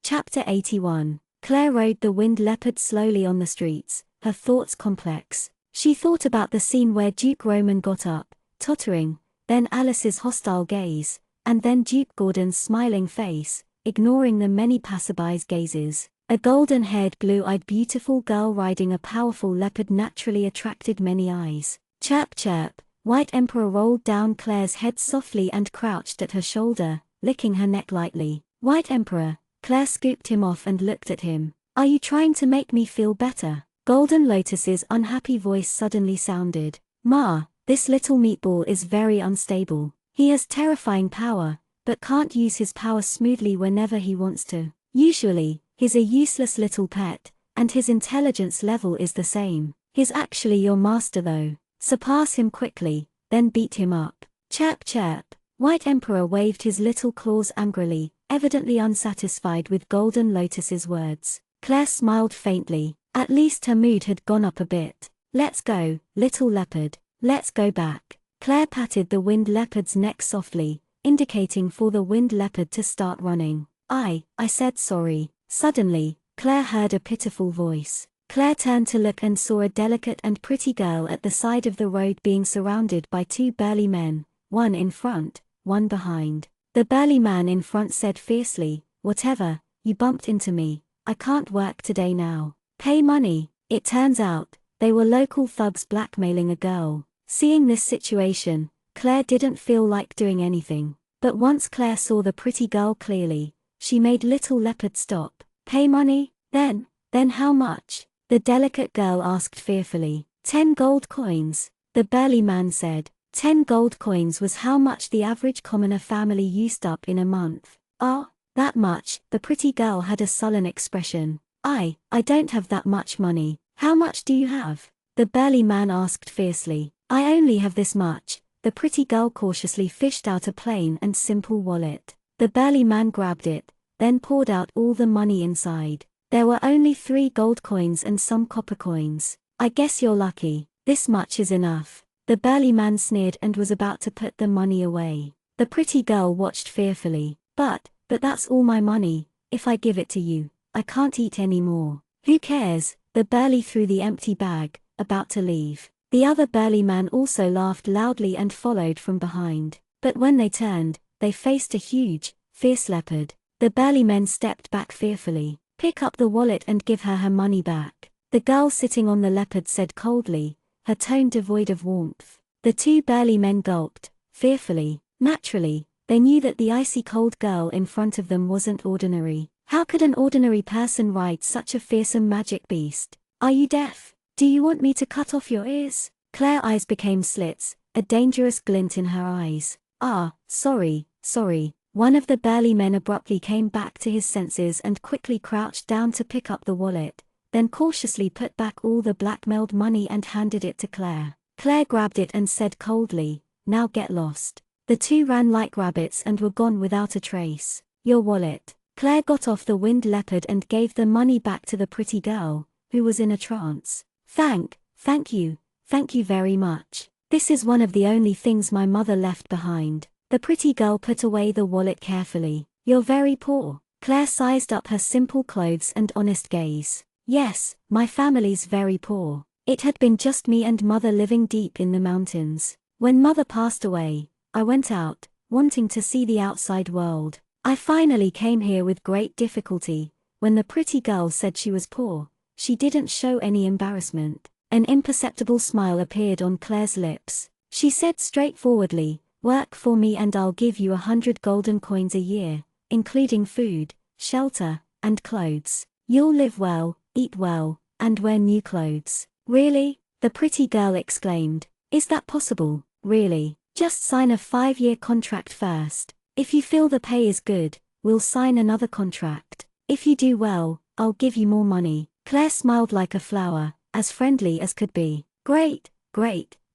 Chapter 81. Claire rode the winged leopard slowly on the streets, her thoughts complex. She thought about the scene where Duke Roman got up, tottering, then Alice's hostile gaze, and then Duke Gordon's smiling face, ignoring the many passerbys' gazes. A golden-haired, blue-eyed beautiful girl riding a powerful leopard naturally attracted many eyes. Chirp chirp, White Emperor rolled down Claire's head softly and crouched at her shoulder, licking her neck lightly. White Emperor, Claire scooped him off and looked at him. Are you trying to make me feel better? Golden Lotus's unhappy voice suddenly sounded. Ma, this little meatball is very unstable. He has terrifying power, but can't use his power smoothly whenever he wants to. Usually, he's a useless little pet, and his intelligence level is the same. He's actually your master though. Surpass him quickly, then beat him up. Chirp chirp. White Emperor waved his little claws angrily, evidently unsatisfied with Golden Lotus's words. Claire smiled faintly. At least her mood had gone up a bit. Let's go, little leopard. Let's go back. Claire patted the winged leopard's neck softly, indicating for the winged leopard to start running. I said sorry. Suddenly, Claire heard a pitiful voice. Claire turned to look and saw a delicate and pretty girl at the side of the road being surrounded by two burly men, one in front, one behind. The burly man in front said fiercely, whatever, you bumped into me, I can't work today now. Pay money. It turns out, they were local thugs blackmailing a girl. Seeing this situation, Claire didn't feel like doing anything. But once Claire saw the pretty girl clearly, she made Little Leopard stop. Pay money? Then how much? The delicate girl asked fearfully. 10 gold coins. The burly man said. 10 gold coins was how much the average commoner family used up in a month. Ah, that much. The pretty girl had a sullen expression. I don't have that much money. How much do you have? The burly man asked fiercely. I only have this much. The pretty girl cautiously fished out a plain and simple wallet. The burly man grabbed it, then poured out all the money inside. There were only 3 gold coins and some copper coins. I guess you're lucky. This much is enough." The burly man sneered and was about to put the money away. The pretty girl watched fearfully. But that's all my money. If I give it to you, I can't eat any more." "Who cares?" The burly threw the empty bag, about to leave. The other burly man also laughed loudly and followed from behind. But when they turned, they faced a huge, fierce leopard. The burly men stepped back fearfully. "Pick up the wallet and give her her money back," the girl sitting on the leopard said coldly, her tone devoid of warmth. The two burly men gulped, fearfully. Naturally, they knew that the icy cold girl in front of them wasn't ordinary. How could an ordinary person ride such a fearsome magic beast? "Are you deaf? Do you want me to cut off your ears?" Claire's eyes became slits, a dangerous glint in her eyes. Sorry. One of the burly men abruptly came back to his senses and quickly crouched down to pick up the wallet, then cautiously put back all the blackmailed money and handed it to Claire. Claire grabbed it and said coldly, "Now get lost." The two ran like rabbits and were gone without a trace. "Your wallet." Claire got off the winged leopard and gave the money back to the pretty girl, who was in a trance. Thank you very much. This is one of the only things my mother left behind." The pretty girl put away the wallet carefully. "You're very poor." Claire sized up her simple clothes and honest gaze. "Yes, my family's very poor. It had been just me and mother living deep in the mountains. When mother passed away, I went out, wanting to see the outside world. I finally came here with great difficulty." When the pretty girl said she was poor, she didn't show any embarrassment. An imperceptible smile appeared on Claire's lips. She said straightforwardly, "Work for me and I'll give you 100 golden coins a year, including food, shelter, and clothes. You'll live well, eat well, and wear new clothes." "Really?" the pretty girl exclaimed. "Is that possible, really? Just sign a 5-year contract first. If you feel the pay is good, we'll sign another contract. If you do well, I'll give you more money." Claire smiled like a flower, as friendly as could be. Great,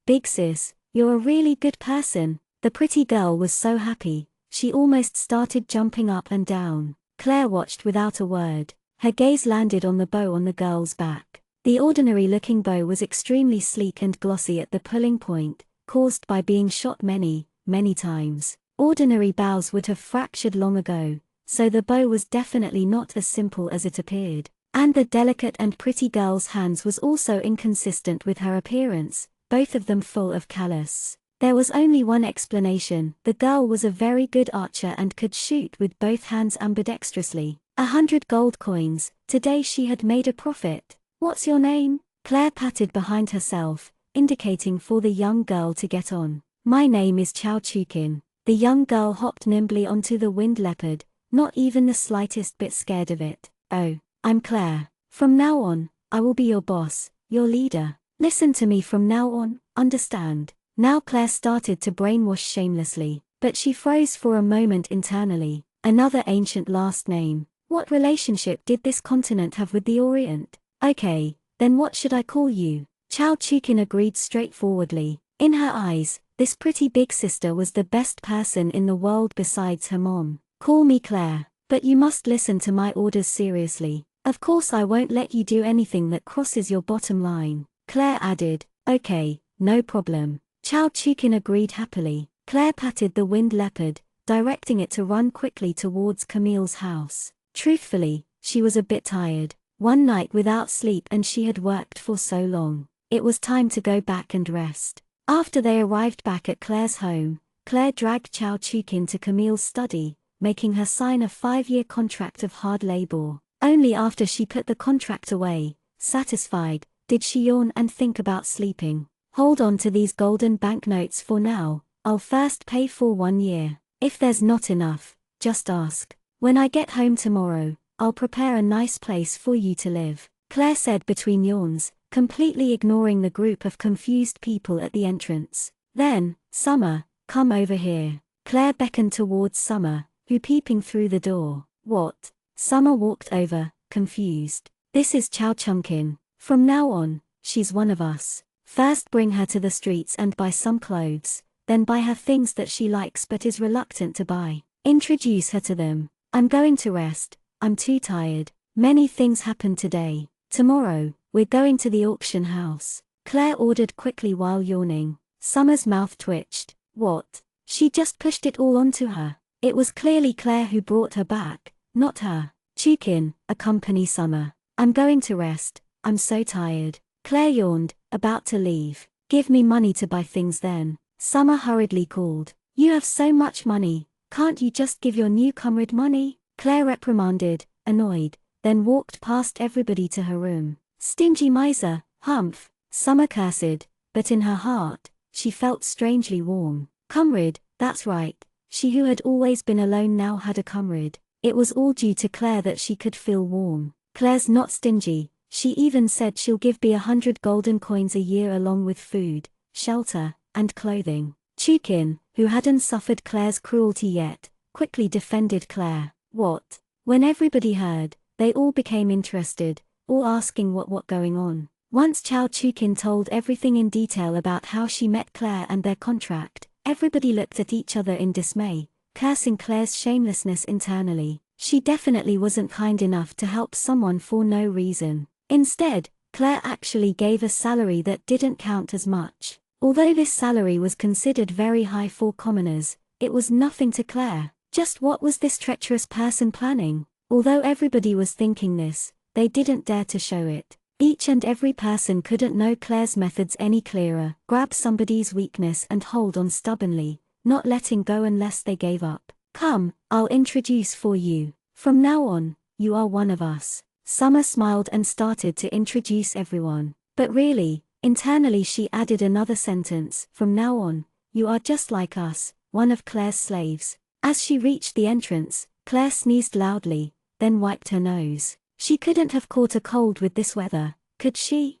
big sis, you're a really good person." The pretty girl was so happy, she almost started jumping up and down. Claire watched without a word. Her gaze landed on the bow on the girl's back. The ordinary-looking bow was extremely sleek and glossy at the pulling point, caused by being shot many times. Ordinary bows would have fractured long ago, so the bow was definitely not as simple as it appeared. And the delicate and pretty girl's hands was also inconsistent with her appearance, both of them full of callus. There was only one explanation: the girl was a very good archer and could shoot with both hands ambidextrously. 100 gold coins, today she had made a profit. "What's your name?" Claire patted behind herself, indicating for the young girl to get on. "My name is Chao Chukin." The young girl hopped nimbly onto the winged leopard, not even the slightest bit scared of it. "Oh, I'm Claire. From now on, I will be your boss, your leader. Listen to me from now on, understand?" Now Claire started to brainwash shamelessly, but she froze for a moment internally. Another ancient last name. What relationship did this continent have with the Orient? "Okay, then what should I call you?" Chao Chukin agreed straightforwardly. In her eyes, this pretty big sister was the best person in the world besides her mom. "Call me Claire, but you must listen to my orders seriously. Of course I won't let you do anything that crosses your bottom line." Claire added, "Okay, no problem." Chao Chukin agreed happily. Claire patted the winged leopard, directing it to run quickly towards Camille's house. Truthfully, she was a bit tired. One night without sleep and she had worked for so long. It was time to go back and rest. After they arrived back at Claire's home, Claire dragged Chao Chukin to Camille's study, making her sign a 5-year contract of hard labor. Only after she put the contract away, satisfied, did she yawn and think about sleeping. "Hold on to these golden banknotes for now, I'll first pay for 1 year. If there's not enough, just ask. When I get home tomorrow, I'll prepare a nice place for you to live," Claire said between yawns, completely ignoring the group of confused people at the entrance. Then, "Summer, come over here." Claire beckoned towards Summer, who peeping through the door. "What?" Summer walked over, confused. "This is Chao Chunkin. From now on, she's one of us. First bring her to the streets and buy some clothes, then buy her things that she likes but is reluctant to buy. Introduce her to them. I'm going to rest, I'm too tired. Many things happened today. Tomorrow, we're going to the auction house, Claire ordered quickly while yawning. Summer's mouth twitched. What? She just pushed it all onto her. It was clearly Claire who brought her back, not her. Chukin, accompany Summer. I'm going to rest, I'm so tired. Claire yawned, about to leave. Give me money to buy things then, Summer hurriedly called. You have so much money, can't you just give your new comrade money? Claire reprimanded, annoyed, then walked past everybody to her room. Stingy miser, humph, Summer cursed, but in her heart, she felt strangely warm. Comrade, that's right, she who had always been alone now had a comrade. It was all due to Claire that she could feel warm. Claire's not stingy, she even said she'll give B 100 golden coins a year along with food, shelter, and clothing. Chukin, who hadn't suffered Claire's cruelty yet, quickly defended Claire. What? When everybody heard, they all became interested, all asking what going on. Once Chao Chukin told everything in detail about how she met Claire and their contract, everybody looked at each other in dismay, cursing Claire's shamelessness internally. She definitely wasn't kind enough to help someone for no reason. Instead, Claire actually gave a salary that didn't count as much. Although this salary was considered very high for commoners, it was nothing to Claire. Just what was this treacherous person planning? Although everybody was thinking this, they didn't dare to show it. Each and every person couldn't know Claire's methods any clearer. Grab somebody's weakness and hold on stubbornly, not letting go unless they gave up. Come, I'll introduce for you. From now on, you are one of us. Summer smiled and started to introduce everyone. But really, internally she added another sentence. From now on, you are just like us, one of Claire's slaves. As she reached the entrance, Claire sneezed loudly, then wiped her nose. She couldn't have caught a cold with this weather, could she?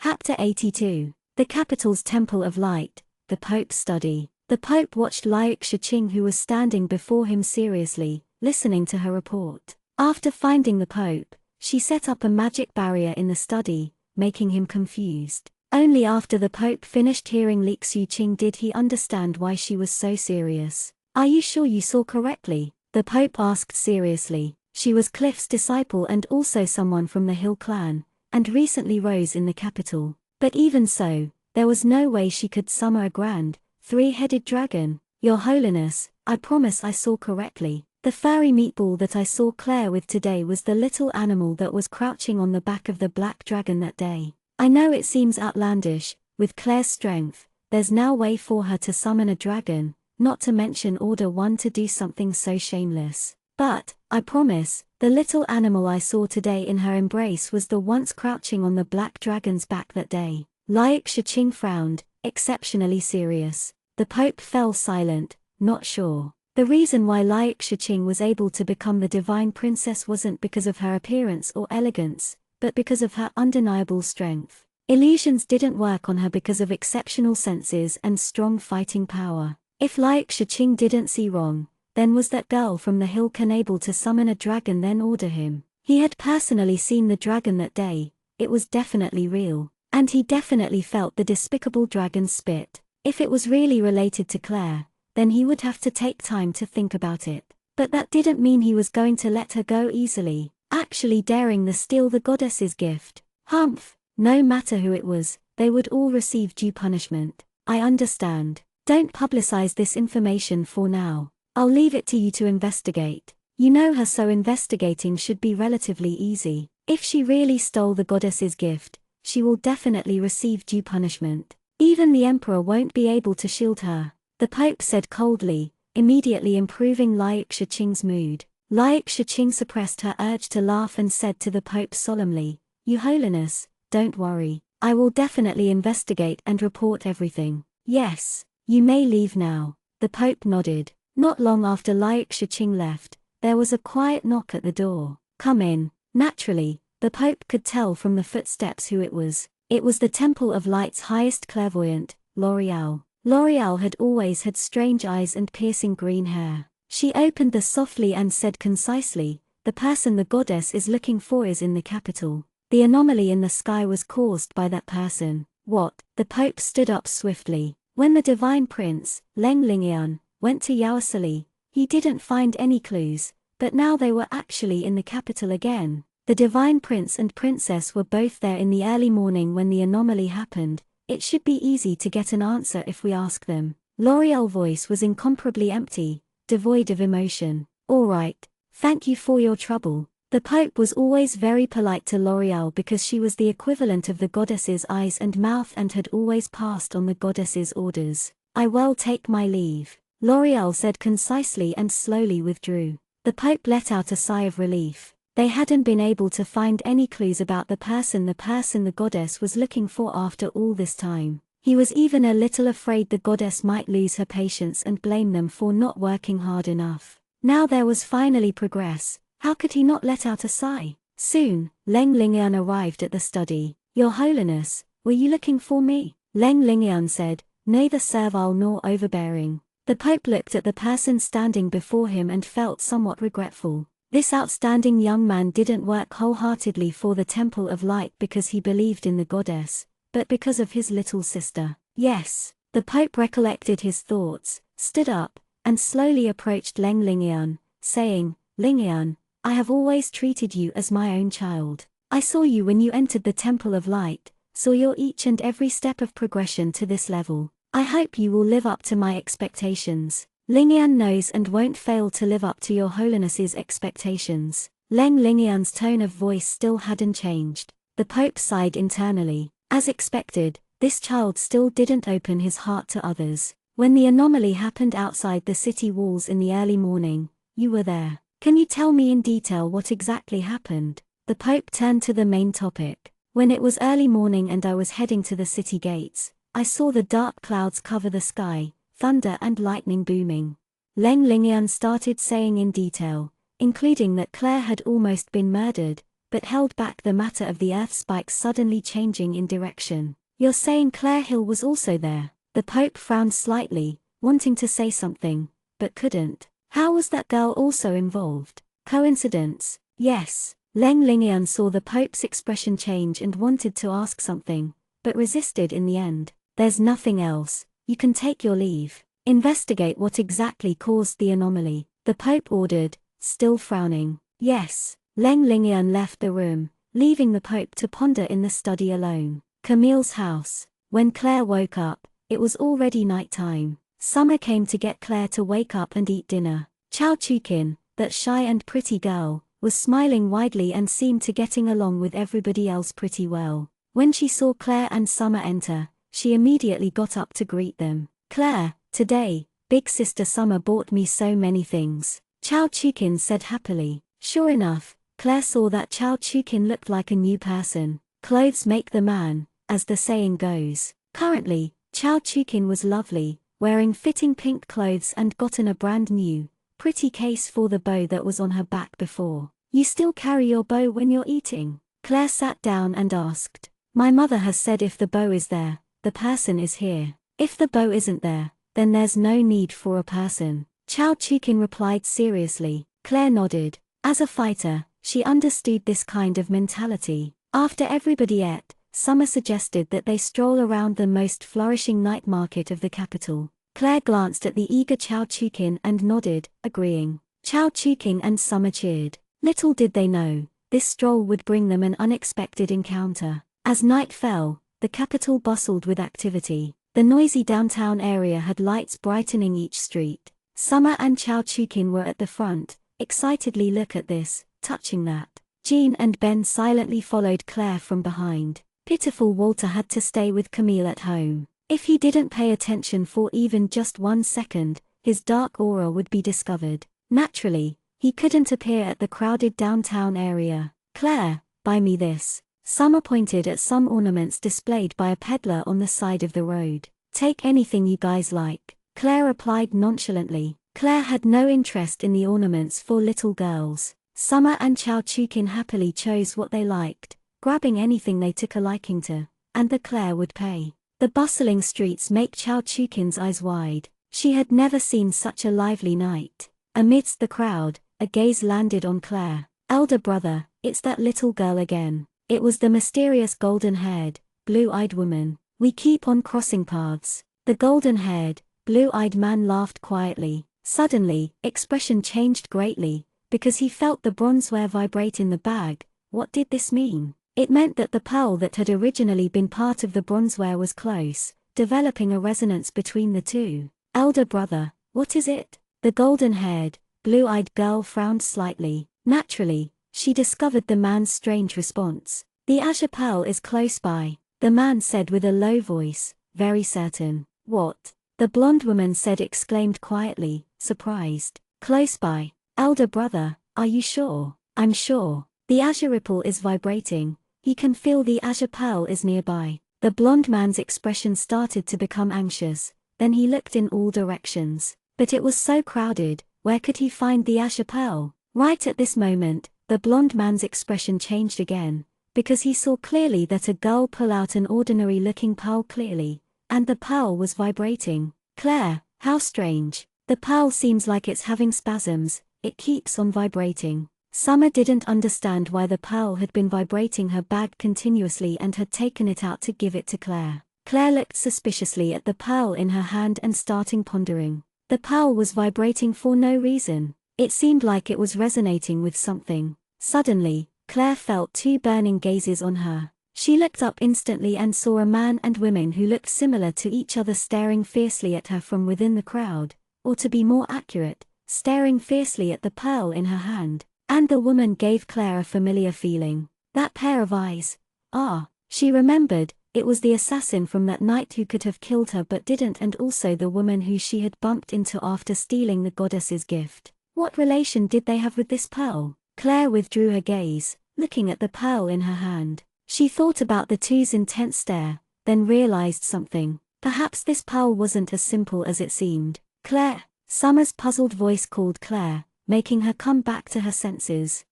Chapter 82. The Capital's Temple of Light, the Pope's Study. The Pope watched Liu Shiqing, who was standing before him seriously, listening to her report. After finding the Pope, she set up a magic barrier in the study, making him confused. Only after the Pope finished hearing Liu Shiqing did he understand why she was so serious. Are you sure you saw correctly? The Pope asked seriously. She was Cliff's disciple and also someone from the Hill clan, and recently rose in the capital. But even so, there was no way she could summon a grand, three-headed dragon. Your Holiness, I promise I saw correctly. The furry meatball that I saw Claire with today was the little animal that was crouching on the back of the black dragon that day. I know it seems outlandish, with Claire's strength, there's no way for her to summon a dragon, not to mention order one to do something so shameless. But, I promise, the little animal I saw today in her embrace was the once crouching on the black dragon's back that day. Liu Shiqing frowned, exceptionally serious. The Pope fell silent, not sure. The reason why Liu Shiqing was able to become the divine princess wasn't because of her appearance or elegance, but because of her undeniable strength. Illusions didn't work on her because of exceptional senses and strong fighting power. If Liu Shiqing didn't see wrong, then was that girl from the Hill Clan able to summon a dragon then order him? He had personally seen the dragon that day, it was definitely real, and he definitely felt the despicable dragon's spit. If it was really related to Claire, then he would have to take time to think about it. But that didn't mean he was going to let her go easily, actually daring to steal the goddess's gift. Humph, no matter who it was, they would all receive due punishment. I understand. Don't publicize this information for now. I'll leave it to you to investigate. You know her, so investigating should be relatively easy. If she really stole the goddess's gift, she will definitely receive due punishment. Even the emperor won't be able to shield her, the Pope said coldly, immediately improving Liu Shiqing's mood. Liu Shiqing suppressed her urge to laugh and said to the Pope solemnly, Your Holiness, don't worry, I will definitely investigate and report everything. Yes, you may leave now. The Pope nodded. Not long after Liu Shiqing left, there was a quiet knock at the door. Come in. Naturally, the Pope could tell from the footsteps who it was. It was the Temple of Light's highest clairvoyant, L'Oreal. L'Oreal had always had strange eyes and piercing green hair. She opened the softly and said concisely, The person the goddess is looking for is in the capital. The anomaly in the sky was caused by that person. What? The Pope stood up swiftly. When the divine prince, Leng Lingian, went to Yaosili, he didn't find any clues, but now they were actually in the capital again. The divine prince and princess were both there in the early morning when the anomaly happened. It should be easy to get an answer if we ask them. L'Oreal's voice was incomparably empty, devoid of emotion. All right, thank you for your trouble. The Pope was always very polite to L'Oreal because she was the equivalent of the goddess's eyes and mouth and had always passed on the goddess's orders. I will take my leave, L'Oreal said concisely and slowly withdrew. The Pope let out a sigh of relief. They hadn't been able to find any clues about the person the goddess was looking for after all this time. He was even a little afraid the goddess might lose her patience and blame them for not working hard enough. Now there was finally progress. How could he not let out a sigh? Soon, Learnenglish arrived at the study. Your Holiness, were you looking for me? Learnenglish said, neither servile nor overbearing. The Pope looked at the person standing before him and felt somewhat regretful. This outstanding young man didn't work wholeheartedly for the Temple of Light because he believed in the goddess, but because of his little sister. Yes, the Pope recollected his thoughts, stood up, and slowly approached Learnenglish, saying, Learnenglish, I have always treated you as my own child. I saw you when you entered the Temple of Light, saw your each and every step of progression to this level. I hope you will live up to my expectations. Learnenglish knows and won't fail to live up to your Holiness's expectations. Learnenglish's tone of voice still hadn't changed. The Pope sighed internally. As expected, this child still didn't open his heart to others. When the anomaly happened outside the city walls in the early morning, you were there. Can you tell me in detail what exactly happened? The Pope turned to the main topic. When it was early morning and I was heading to the city gates, I saw the dark clouds cover the sky, thunder and lightning booming. Learnenglish started saying in detail, including that Claire had almost been murdered, but held back the matter of the earth spikes suddenly changing in direction. You're saying Claire Hill was also there? The Pope frowned slightly, wanting to say something, but couldn't. How was that girl also involved? Coincidence? Yes. Learnenglish saw the Pope's expression change and wanted to ask something, but resisted in the end. There's nothing else. You can take your leave. Investigate what exactly caused the anomaly, the Pope ordered, still frowning. Yes. Learnenglish left the room, leaving the Pope to ponder in the study alone. Camille's house. When Claire woke up, it was already night time. Summer came to get Claire to wake up and eat dinner. Chao Chukin, that shy and pretty girl, was smiling widely and seemed to getting along with everybody else pretty well. When she saw Claire and Summer enter, she immediately got up to greet them. Claire, today, big sister Summer bought me so many things, Chao Chukin said happily. Sure enough, Claire saw that Chao Chukin looked like a new person. Clothes make the man, as the saying goes. Currently, Chao Chukin was lovely, wearing fitting pink clothes and gotten a brand new, pretty case for the bow that was on her back before. You still carry your bow when you're eating? Claire sat down and asked. My mother has said if the bow is there, the person is here. If the bow isn't there, then there's no need for a person. Chao Chukin replied seriously. Claire nodded. As a fighter, she understood this kind of mentality. After everybody ate, Summer suggested that they stroll around the most flourishing night market of the capital. Claire glanced at the eager Chao Chukin and nodded, agreeing. Chao Chukin and Summer cheered. Little did they know, this stroll would bring them an unexpected encounter. As night fell, the capital bustled with activity. The noisy downtown area had lights brightening each street. Summer and Chao Chukin were at the front, excitedly look at this, touching that. Jean and Ben silently followed Claire from behind. Pitiful Walter had to stay with Camille at home. If he didn't pay attention for even just 1 second, his dark aura would be discovered. Naturally, he couldn't appear at the crowded downtown area. Claire, buy me this. Summer pointed at some ornaments displayed by a peddler on the side of the road. Take anything you guys like, Claire replied nonchalantly. Claire had no interest in the ornaments for little girls. Summer and Chao Chukin happily chose what they liked, grabbing anything they took a liking to, and the Claire would pay. The bustling streets make Chao Chukin's eyes wide. She had never seen such a lively night. Amidst the crowd, a gaze landed on Claire. Elder brother, it's that little girl again. It was the mysterious golden-haired, blue-eyed woman. We keep on crossing paths. The golden-haired, blue-eyed man laughed quietly. Suddenly, expression changed greatly, because he felt the bronzeware vibrate in the bag, What did this mean? It meant that the pearl that had originally been part of the bronzeware was close, developing a resonance between the two. Elder brother, what is it? The golden-haired, blue-eyed girl frowned slightly. Naturally, she discovered the man's strange response. The azure pearl is close by, the man said with a low voice, very certain. What? The blonde woman said exclaimed quietly, surprised. Close by. Elder brother, are you sure? I'm sure. The azure ripple is vibrating. He can feel the azure pearl is nearby. The blonde man's expression started to become anxious, then he looked in all directions. But it was so crowded, where could he find the azure pearl? Right at this moment, the blonde man's expression changed again, because he saw clearly that a girl pull out an ordinary-looking pearl clearly, and the pearl was vibrating. Claire, how strange. The pearl seems like it's having spasms, it keeps on vibrating. Summer didn't understand why the pearl had been vibrating her bag continuously and had taken it out to give it to Claire. Claire looked suspiciously at the pearl in her hand and started pondering. The pearl was vibrating for no reason. It seemed like it was resonating with something. Suddenly, Claire felt two burning gazes on her. She looked up instantly and saw a man and women who looked similar to each other staring fiercely at her from within the crowd, or to be more accurate, staring fiercely at the pearl in her hand. And the woman gave Claire a familiar feeling. That pair of eyes. Ah, she remembered, it was the assassin from that night who could have killed her but didn't, and also the woman who she had bumped into after stealing the goddess's gift. What relation did they have with this pearl? Claire withdrew her gaze, looking at the pearl in her hand. She thought about the two's intense stare, then realized something. Perhaps this pearl wasn't as simple as it seemed. Claire, Summer's puzzled voice called Claire, making her come back to her senses.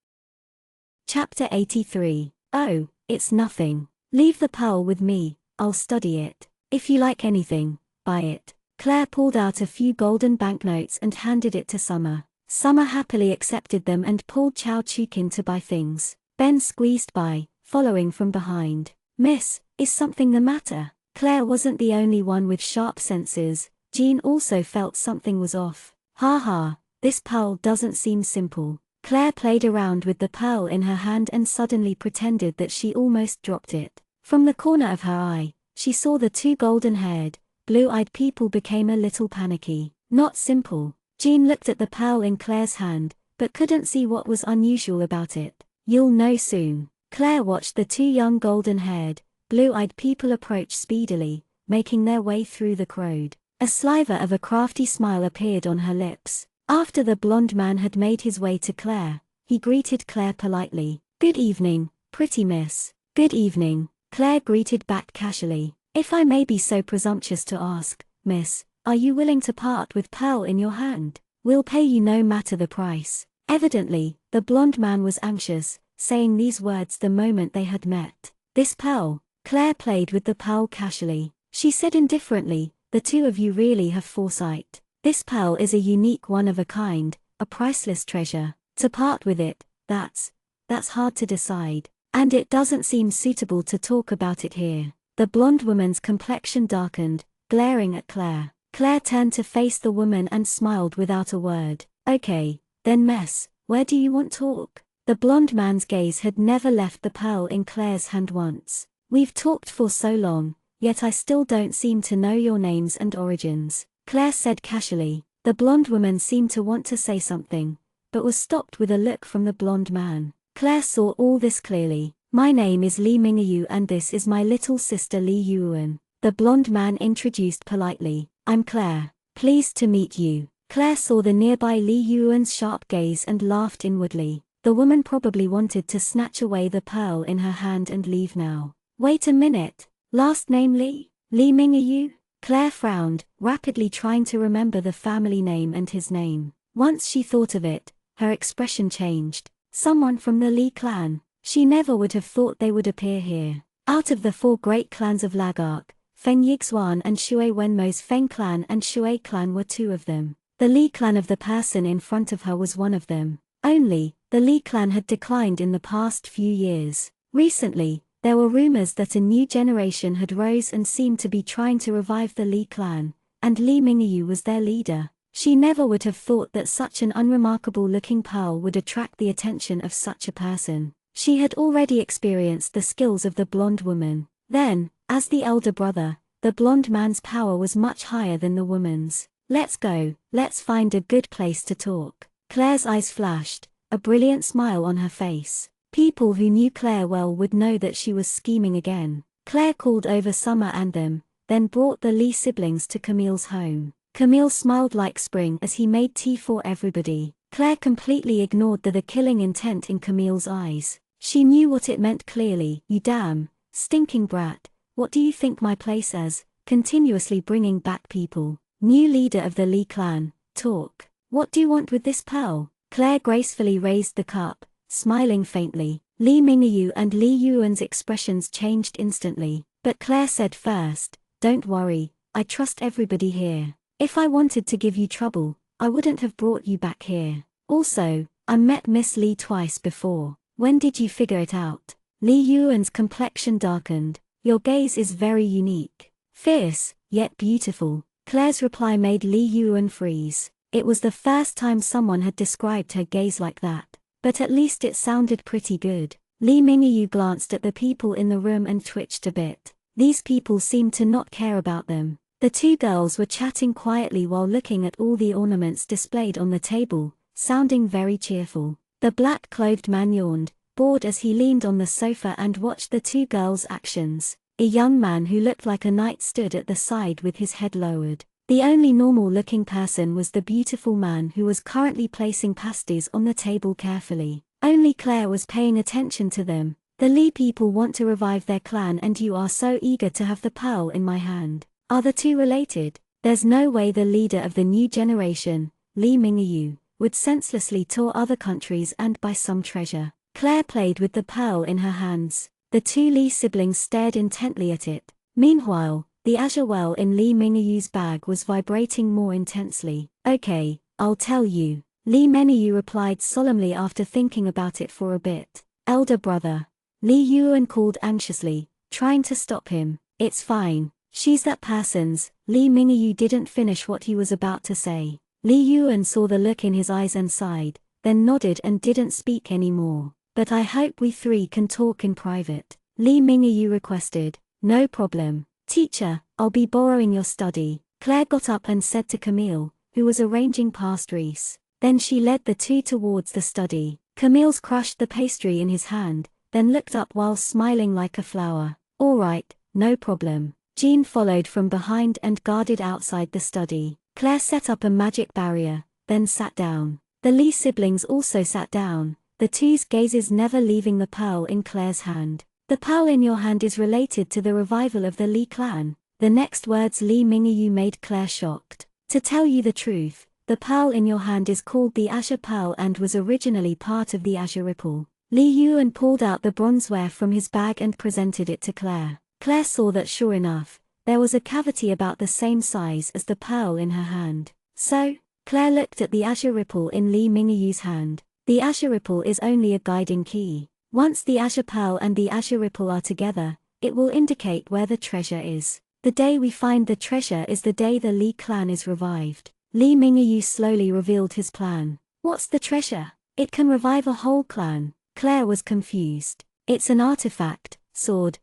Chapter 83. Oh, it's nothing. Leave the pearl with me, I'll study it. If you like anything, buy it. Claire pulled out a few golden banknotes and handed it to Summer. Summer happily accepted them and pulled Chow Chukin to buy things. Ben squeezed by, following from behind. Miss, is something the matter? Claire wasn't the only one with sharp senses. Jean also felt something was off. Ha ha. This pearl doesn't seem simple. Claire played around with the pearl in her hand and suddenly pretended that she almost dropped it. From the corner of her eye, she saw the two golden-haired, blue-eyed people became a little panicky. Not simple. Jean looked at the pearl in Claire's hand, but couldn't see what was unusual about it. You'll know soon. Claire watched the two young golden-haired, blue-eyed people approach speedily, making their way through the crowd. A sliver of a crafty smile appeared on her lips. After the blonde man had made his way to Claire, he greeted Claire politely. Good evening, pretty miss. Good evening, Claire greeted back casually. If I may be so presumptuous to ask, miss, are you willing to part with pearl in your hand? We'll pay you no matter the price. Evidently, the blonde man was anxious, saying these words the moment they had met. This pearl. Claire played with the pearl casually. She said indifferently, the two of you really have foresight. This pearl is a unique one of a kind, a priceless treasure. To part with it, that's hard to decide. And it doesn't seem suitable to talk about it here. The blonde woman's complexion darkened, glaring at Claire. Claire turned to face the woman and smiled without a word. Okay, then miss, where do you want talk? The blonde man's gaze had never left the pearl in Claire's hand once. We've talked for so long, yet I still don't seem to know your names and origins. Claire said casually. The blonde woman seemed to want to say something, but was stopped with a look from the blonde man. Claire saw all this clearly. My name is Li Mingyu and this is my little sister Li Yuan. The blonde man introduced politely. I'm Claire. Pleased to meet you. Claire saw the nearby Li Yuan's sharp gaze and laughed inwardly. The woman probably wanted to snatch away the pearl in her hand and leave now. Wait a minute. Last name Li? Li Mingyu? Claire frowned, rapidly trying to remember the family name and his name. Once she thought of it, her expression changed. Someone from the Li clan. She never would have thought they would appear here. Out of the four great clans of Lagark, Feng Yixuan and Shui Wenmo's Feng clan and Shui clan were two of them. The Li clan of the person in front of her was one of them. Only, the Li clan had declined in the past few years. Recently, there were rumors that a new generation had rose and seemed to be trying to revive the Li clan, and Li Mingyu was their leader. She never would have thought that such an unremarkable-looking pearl would attract the attention of such a person. She had already experienced the skills of the blonde woman. Then, as the elder brother, the blonde man's power was much higher than the woman's. Let's go, let's find a good place to talk. Claire's eyes flashed, a brilliant smile on her face. People who knew Claire well would know that she was scheming again. Claire called over Summer and them, then brought the Lee siblings to Camille's home. Camille smiled like spring as he made tea for everybody. Claire completely ignored the killing intent in Camille's eyes. She knew what it meant clearly. You damn, stinking brat, what do you think my place as? Continuously bringing back people. New leader of the Lee clan, talk. What do you want with this pearl? Claire gracefully raised the cup, smiling faintly. Lee Mingyu and Li Yuan's expressions changed instantly. But Claire said first, don't worry, I trust everybody here. If I wanted to give you trouble, I wouldn't have brought you back here. Also, I met Miss Lee twice before. When did you figure it out? Li Yuan's complexion darkened. Your gaze is very unique. Fierce, yet beautiful. Claire's reply made Li Yuan freeze. It was the first time someone had described her gaze like that. But at least it sounded pretty good. Li Mingyu glanced at the people in the room and twitched a bit. These people seemed to not care about them. The two girls were chatting quietly while looking at all the ornaments displayed on the table, sounding very cheerful. The black-clothed man yawned, bored as he leaned on the sofa and watched the two girls' actions. A young man who looked like a knight stood at the side with his head lowered. The only normal-looking person was the beautiful man who was currently placing pasties on the table carefully. Only Claire was paying attention to them. The Lee people want to revive their clan and you are so eager to have the pearl in my hand. Are the two related? There's no way the leader of the new generation, Li Mingyu, would senselessly tour other countries and buy some treasure. Claire played with the pearl in her hands. The two Li siblings stared intently at it. Meanwhile, the azure well in Li Mingyu's bag was vibrating more intensely. Okay, I'll tell you. Li Mingyu replied solemnly after thinking about it for a bit. Elder brother. Li Yuan called anxiously, trying to stop him. It's fine. She's that person's. Li Mingyu didn't finish what he was about to say. Li Yuan saw the look in his eyes and sighed, then nodded and didn't speak anymore. But I hope we three can talk in private. Li Mingyu requested. No problem. Teacher, I'll be borrowing your study. Claire got up and said to Camille, who was arranging pastries. Then she led the two towards the study. Camille's crushed the pastry in his hand, then looked up while smiling like a flower. All right, no problem. Jean followed from behind and guarded outside the study. Claire set up a magic barrier, then sat down. The Lee siblings also sat down, the two's gazes never leaving the pearl in Claire's hand. The pearl in your hand is related to the revival of the Lee clan. The next words Li Mingyu made Claire shocked. To tell you the truth, the pearl in your hand is called the Azure Pearl and was originally part of the Azure Ripple. Li Yuan pulled out the bronzeware from his bag and presented it to Claire. Claire saw that sure enough, there was a cavity about the same size as the pearl in her hand. So, Claire looked at the azure ripple in Li Mingyu's hand. The azure ripple is only a guiding key. Once the azure pearl and the azure ripple are together, it will indicate where the treasure is. The day we find the treasure is the day the Li clan is revived. Li Mingyu slowly revealed his plan. What's the treasure? It can revive a whole clan. Claire was confused. It's an artifact, sword.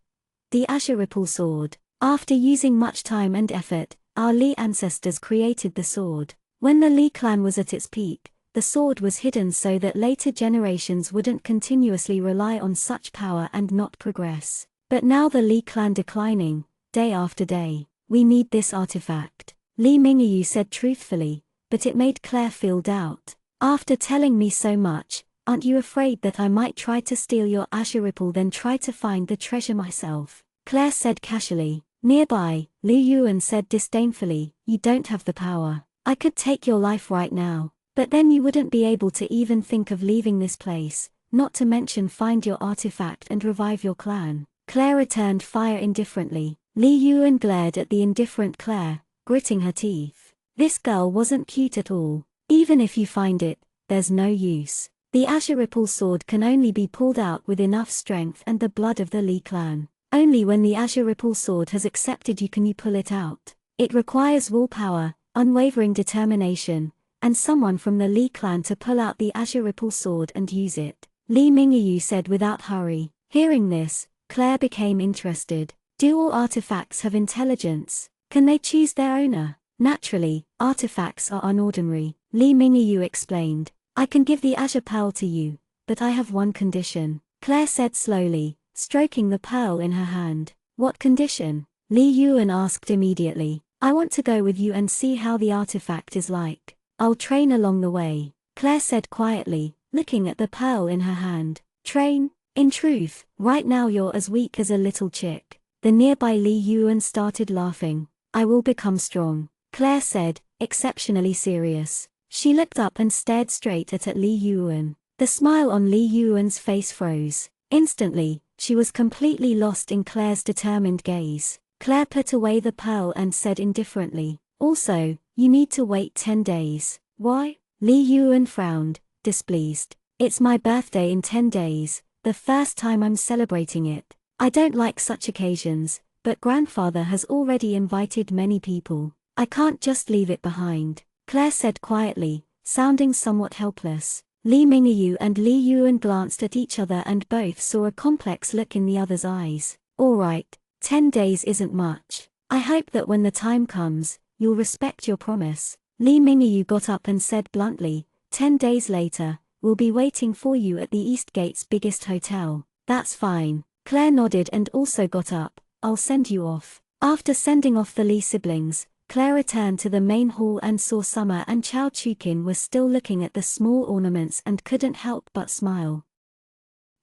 The azure ripple sword. After using much time and effort, our Li ancestors created the sword. When the Li clan was at its peak, the sword was hidden so that later generations wouldn't continuously rely on such power and not progress. But now the Li clan declining, day after day, we need this artifact. Li Mingyu said truthfully, but it made Claire feel doubt. After telling me so much, aren't you afraid that I might try to steal your azure ripple then try to find the treasure myself? Claire said casually. Nearby, Li Yuan said disdainfully, you don't have the power. I could take your life right now, but then you wouldn't be able to even think of leaving this place, not to mention find your artifact and revive your clan. Claire returned fire indifferently. Li Yuan glared at the indifferent Claire, gritting her teeth. This girl wasn't cute at all. Even if you find it, there's no use. The azure ripple sword can only be pulled out with enough strength and the blood of the Li clan. Only when the azure ripple sword has accepted you can you pull it out. It requires willpower, unwavering determination, and someone from the Li clan to pull out the azure ripple sword and use it. Li Mingyu said without hurry. Hearing this, Claire became interested. Do all artifacts have intelligence? Can they choose their owner? Naturally, artifacts are unordinary, Li Mingyu explained. I can give the azure pearl to you, but I have one condition, Claire said slowly, stroking the pearl in her hand. What condition? Li Yuan asked immediately. I want to go with you and see how the artifact is like. I'll train along the way, Claire said quietly, looking at the pearl in her hand. Train? In truth, right now you're as weak as a little chick. The nearby Li Yuan started laughing. I will become strong, Claire said, exceptionally serious. She looked up and stared straight at Li Yuan. The smile on Li Yuan's face froze. Instantly, she was completely lost in Claire's determined gaze. Claire put away the pearl and said indifferently, also, you need to wait 10 days. Why? Li Yuan frowned, displeased. It's my birthday in 10 days, the first time I'm celebrating it. I don't like such occasions, but grandfather has already invited many people. I can't just leave it behind, Claire said quietly, sounding somewhat helpless. Li Mingyu and Li Yuan glanced at each other and both saw a complex look in the other's eyes. All right, 10 days isn't much. I hope that when the time comes, you'll respect your promise. Li Mingyu got up and said bluntly, 10 days later, we'll be waiting for you at the East Gate's biggest hotel. That's fine. Claire nodded and also got up. I'll send you off. After sending off the Li siblings, Claire returned to the main hall and saw Summer and Chao Chukin were still looking at the small ornaments and couldn't help but smile.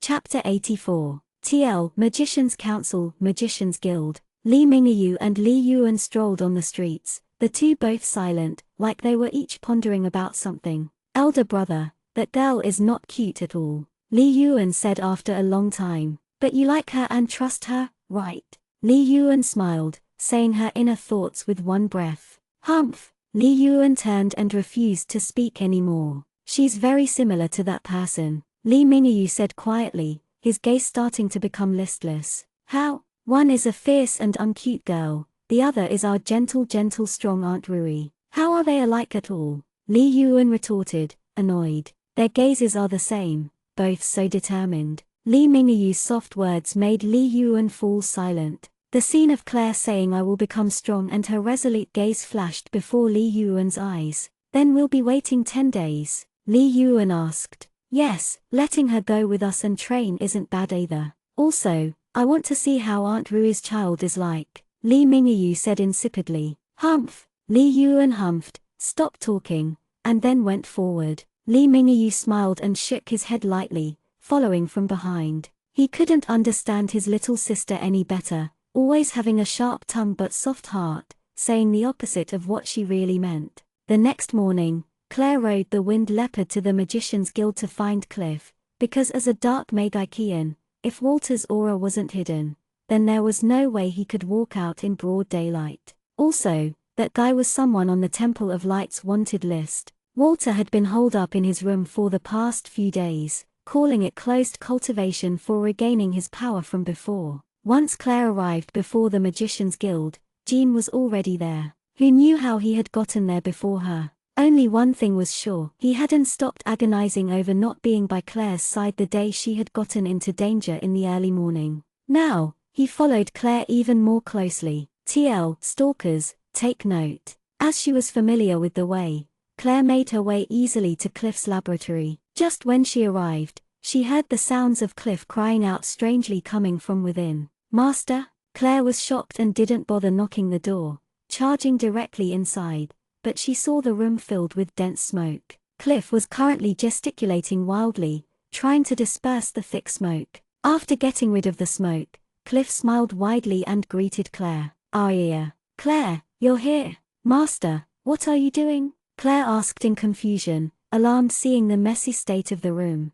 Chapter 84. TL Magician's Council, Magician's Guild. Li Mingyu and Li Yuan strolled on the streets, the two both silent, like they were each pondering about something. Elder brother, that girl is not cute at all, Li Yuan said after a long time. But you like her and trust her, right? Li Yuan smiled, saying her inner thoughts with one breath. Humph! Li Yuan turned and refused to speak anymore. She's very similar to that person, Li Mingyu said quietly, his gaze starting to become listless. How? One is a fierce and uncute girl, the other is our gentle strong Aunt Rui. How are they alike at all? Li Yuan retorted, annoyed. Their gazes are the same, both so determined. Li Mingyu's soft words made Li Yuan fall silent. The scene of Claire saying I will become strong and her resolute gaze flashed before Li Yuan's eyes. Then we'll be waiting 10 days? Li Yuan asked. Yes, letting her go with us and train isn't bad either. Also, I want to see how Aunt Rui's child is like, Li Mingyu said insipidly. Humph! Li Yuan humphed, stopped talking, and then went forward. Li Mingyu smiled and shook his head lightly, following from behind. He couldn't understand his little sister any better, always having a sharp tongue but soft heart, saying the opposite of what she really meant. The next morning, Claire rode the winged leopard to the Magician's Guild to find Cliff, because as a dark Magian, if Walter's aura wasn't hidden, then there was no way he could walk out in broad daylight. Also, that guy was someone on the Temple of Light's wanted list. Walter had been holed up in his room for the past few days, calling it closed cultivation for regaining his power from before. Once Claire arrived before the Magician's Guild, Jean was already there. Who knew how he had gotten there before her? Only one thing was sure, he hadn't stopped agonizing over not being by Claire's side the day she had gotten into danger in the early morning. Now, he followed Claire even more closely. TL, stalkers, take note. As she was familiar with the way, Claire made her way easily to Cliff's laboratory. Just when she arrived, she heard the sounds of Cliff crying out strangely coming from within. Master? Claire was shocked and didn't bother knocking the door, charging directly inside, but she saw the room filled with dense smoke. Cliff was currently gesticulating wildly, trying to disperse the thick smoke. After getting rid of the smoke, Cliff smiled widely and greeted Claire. Ah yeah. Claire, you're here. Master, what are you doing? Claire asked in confusion, alarmed seeing the messy state of the room.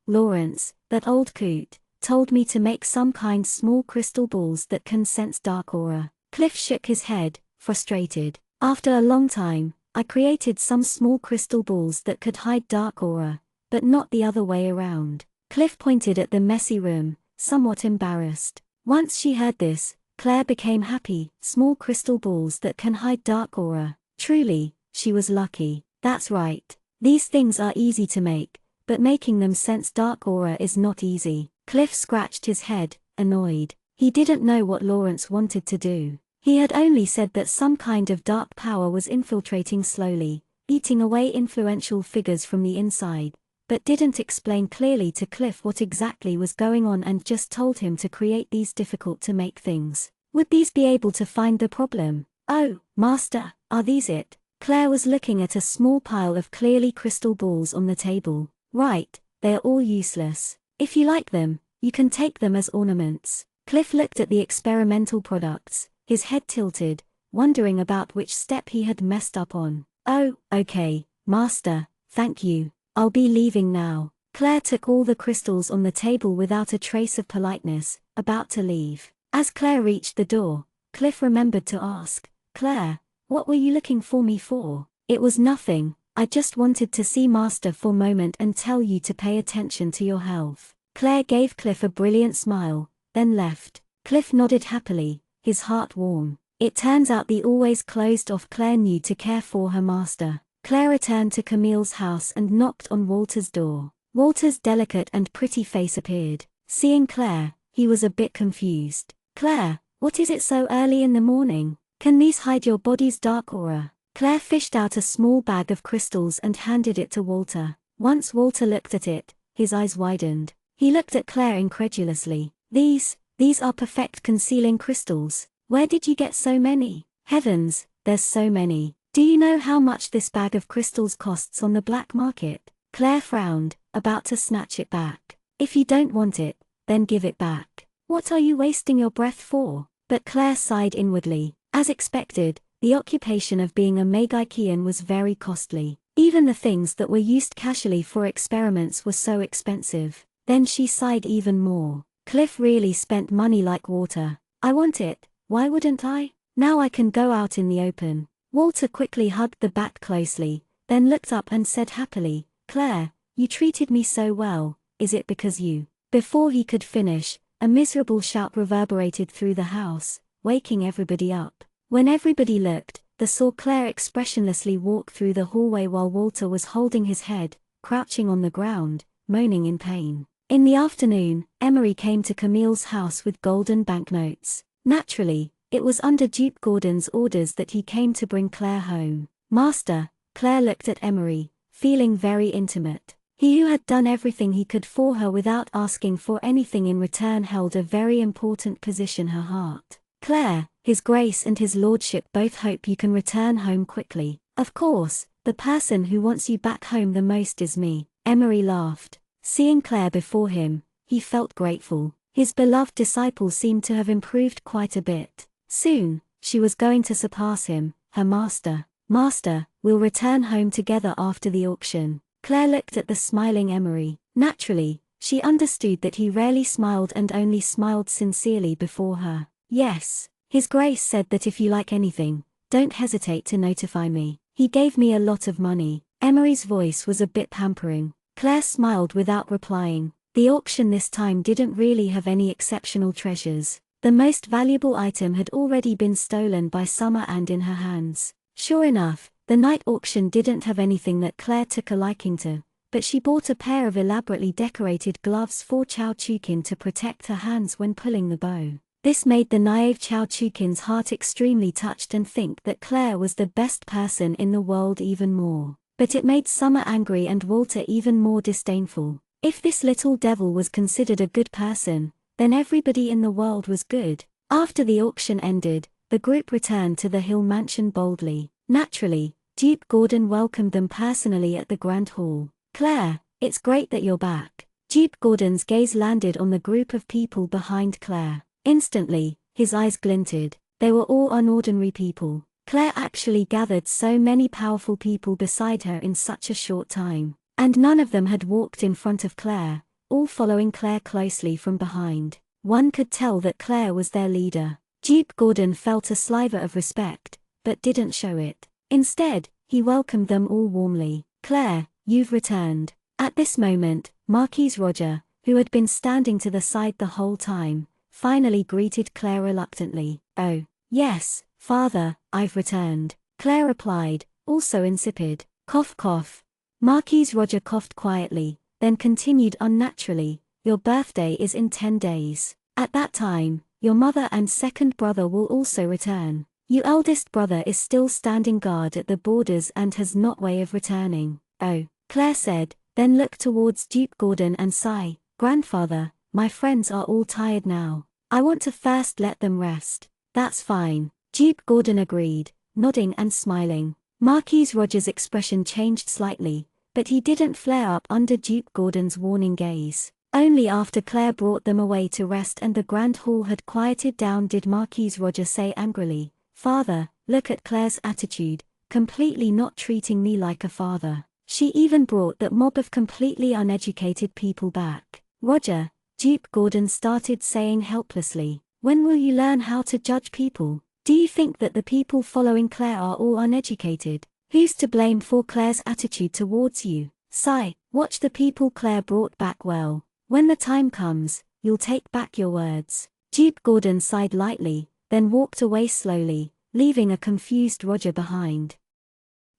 Lawrence, that old coot, told me to make some kind small crystal balls that can sense dark aura. Cliff shook his head, frustrated. After a long time, I created some small crystal balls that could hide dark aura, but not the other way around. Cliff pointed at the messy room, somewhat embarrassed. Once she heard this, Claire became happy. Small crystal balls that can hide dark aura. Truly, she was lucky. That's right. These things are easy to make, but making them sense dark aura is not easy. Cliff scratched his head, annoyed. He didn't know what Lawrence wanted to do. He had only said that some kind of dark power was infiltrating slowly, eating away influential figures from the inside, but didn't explain clearly to Cliff what exactly was going on and just told him to create these difficult-to-make things. Would these be able to find the problem? Oh, Master, are these it? Claire was looking at a small pile of clearly crystal balls on the table. Right, they are all useless. If you like them, you can take them as ornaments. Cliff looked at the experimental products, his head tilted, wondering about which step he had messed up on. Oh, okay, Master, thank you. I'll be leaving now. Claire took all the crystals on the table without a trace of politeness, about to leave. As Claire reached the door, Cliff remembered to ask, Claire, what were you looking for me for? It was nothing, I just wanted to see Master for a moment and tell you to pay attention to your health. Claire gave Cliff a brilliant smile, then left. Cliff nodded happily, his heart warm. It turns out the always closed-off Claire knew to care for her master. Claire returned to Camille's house and knocked on Walter's door. Walter's delicate and pretty face appeared. Seeing Claire, he was a bit confused. Claire, what is it so early in the morning? Can these hide your body's dark aura? Claire fished out a small bag of crystals and handed it to Walter. Once Walter looked at it, his eyes widened. He looked at Claire incredulously. These are perfect concealing crystals. Where did you get so many? Heavens, there's so many. Do you know how much this bag of crystals costs on the black market? Claire frowned, about to snatch it back. If you don't want it, then give it back. What are you wasting your breath for? But Claire sighed inwardly. As expected, the occupation of being a Magikian was very costly. Even the things that were used casually for experiments were so expensive. Then she sighed even more. Cliff really spent money like water. I want it, why wouldn't I? Now I can go out in the open. Walter quickly hugged the bat closely, then looked up and said happily, Claire, you treated me so well, is it because you? Before he could finish, a miserable shout reverberated through the house, waking everybody up. When everybody looked, they saw Claire expressionlessly walk through the hallway while Walter was holding his head, crouching on the ground, moaning in pain. In the afternoon, Emery came to Camille's house with golden banknotes. Naturally, it was under Duke Gordon's orders that he came to bring Claire home. Master, Claire looked at Emery, feeling very intimate. He who had done everything he could for her without asking for anything in return held a very important position in her heart. Claire, His Grace and His Lordship both hope you can return home quickly. Of course, the person who wants you back home the most is me. Emery laughed. Seeing Claire before him, he felt grateful. His beloved disciple seemed to have improved quite a bit. Soon, she was going to surpass him, her master. Master, we'll return home together after the auction. Claire looked at the smiling Emery. Naturally, she understood that he rarely smiled and only smiled sincerely before her. Yes, His Grace said that if you like anything, don't hesitate to notify me. He gave me a lot of money. Emery's voice was a bit pampering. Claire smiled without replying. The auction this time didn't really have any exceptional treasures. The most valuable item had already been stolen by Summer and in her hands. Sure enough, the night auction didn't have anything that Claire took a liking to, but she bought a pair of elaborately decorated gloves for Chao Chukin to protect her hands when pulling the bow. This made the naive Chao Chukin's heart extremely touched and think that Claire was the best person in the world even more. But it made Summer angry and Walter even more disdainful. If this little devil was considered a good person, then everybody in the world was good. After the auction ended, the group returned to the Hill Mansion boldly. Naturally, Duke Gordon welcomed them personally at the Grand Hall. Claire, it's great that you're back. Duke Gordon's gaze landed on the group of people behind Claire. Instantly, his eyes glinted. They were all unordinary people. Claire actually gathered so many powerful people beside her in such a short time. And none of them had walked in front of Claire, all following Claire closely from behind. One could tell that Claire was their leader. Duke Gordon felt a sliver of respect, but didn't show it. Instead, he welcomed them all warmly. Claire, you've returned. At this moment, Marquise Roger, who had been standing to the side the whole time, finally greeted Claire reluctantly. Oh, yes, Father, I've returned. Claire replied, also insipid. Cough cough. Marquise Roger coughed quietly, then continued unnaturally, "Your birthday is in 10 days. At that time, your mother and second brother will also return. Your eldest brother is still standing guard at the borders and has not way of returning." "Oh," Claire said, then looked towards Duke Gordon and sighed, "Grandfather, my friends are all tired now. I want to first let them rest." "That's fine," Duke Gordon agreed, nodding and smiling. Marquis Roger's expression changed slightly, but he didn't flare up under Duke Gordon's warning gaze. Only after Claire brought them away to rest and the grand hall had quieted down did Marquis Roger say angrily, "Father, look at Claire's attitude, completely not treating me like a father. She even brought that mob of completely uneducated people back." "Roger," Duke Gordon started saying helplessly, "when will you learn how to judge people? Do you think that the people following Claire are all uneducated? Who's to blame for Claire's attitude towards you? Sigh, watch the people Claire brought back well. When the time comes, you'll take back your words." Duke Gordon sighed lightly, then walked away slowly, leaving a confused Roger behind.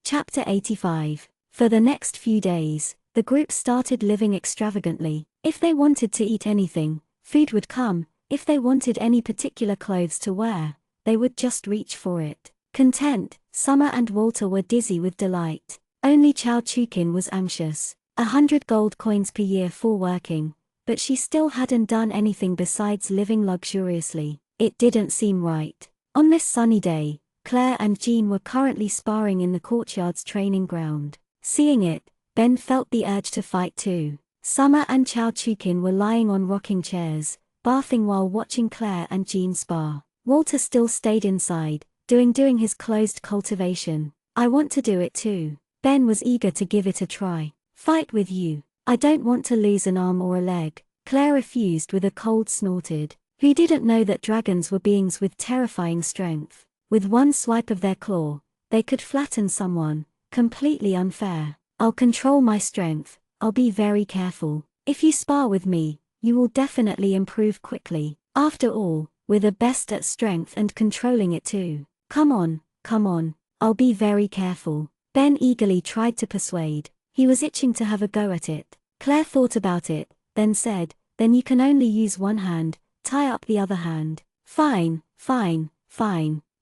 Chapter 85. For the next few days, the group started living extravagantly. If they wanted to eat anything, food would come. If they wanted any particular clothes to wear, they would just reach for it. Content, Summer and Walter were dizzy with delight. Only Chao Chukin was anxious. 100 gold coins per year for working, but she still hadn't done anything besides living luxuriously. It didn't seem right. On this sunny day, Claire and Jean were currently sparring in the courtyard's training ground. Seeing it, Ben felt the urge to fight too. Summer and Chao Chukin were lying on rocking chairs, bathing while watching Claire and Jean spar. Walter still stayed inside, doing his closed cultivation. "I want to do it too." Ben was eager to give it a try. "Fight with you. I don't want to lose an arm or a leg." Claire refused with a cold snorted. Who didn't know that dragons were beings with terrifying strength? With one swipe of their claw, they could flatten someone. Completely unfair. "I'll control my strength, I'll be very careful. If you spar with me, you will definitely improve quickly. After all, we're the best at strength and controlling it too. Come on, I'll be very careful." Ben eagerly tried to persuade. He was itching to have a go at it. Claire thought about it, then said, "Then you can only use one hand, tie up the other hand." Fine.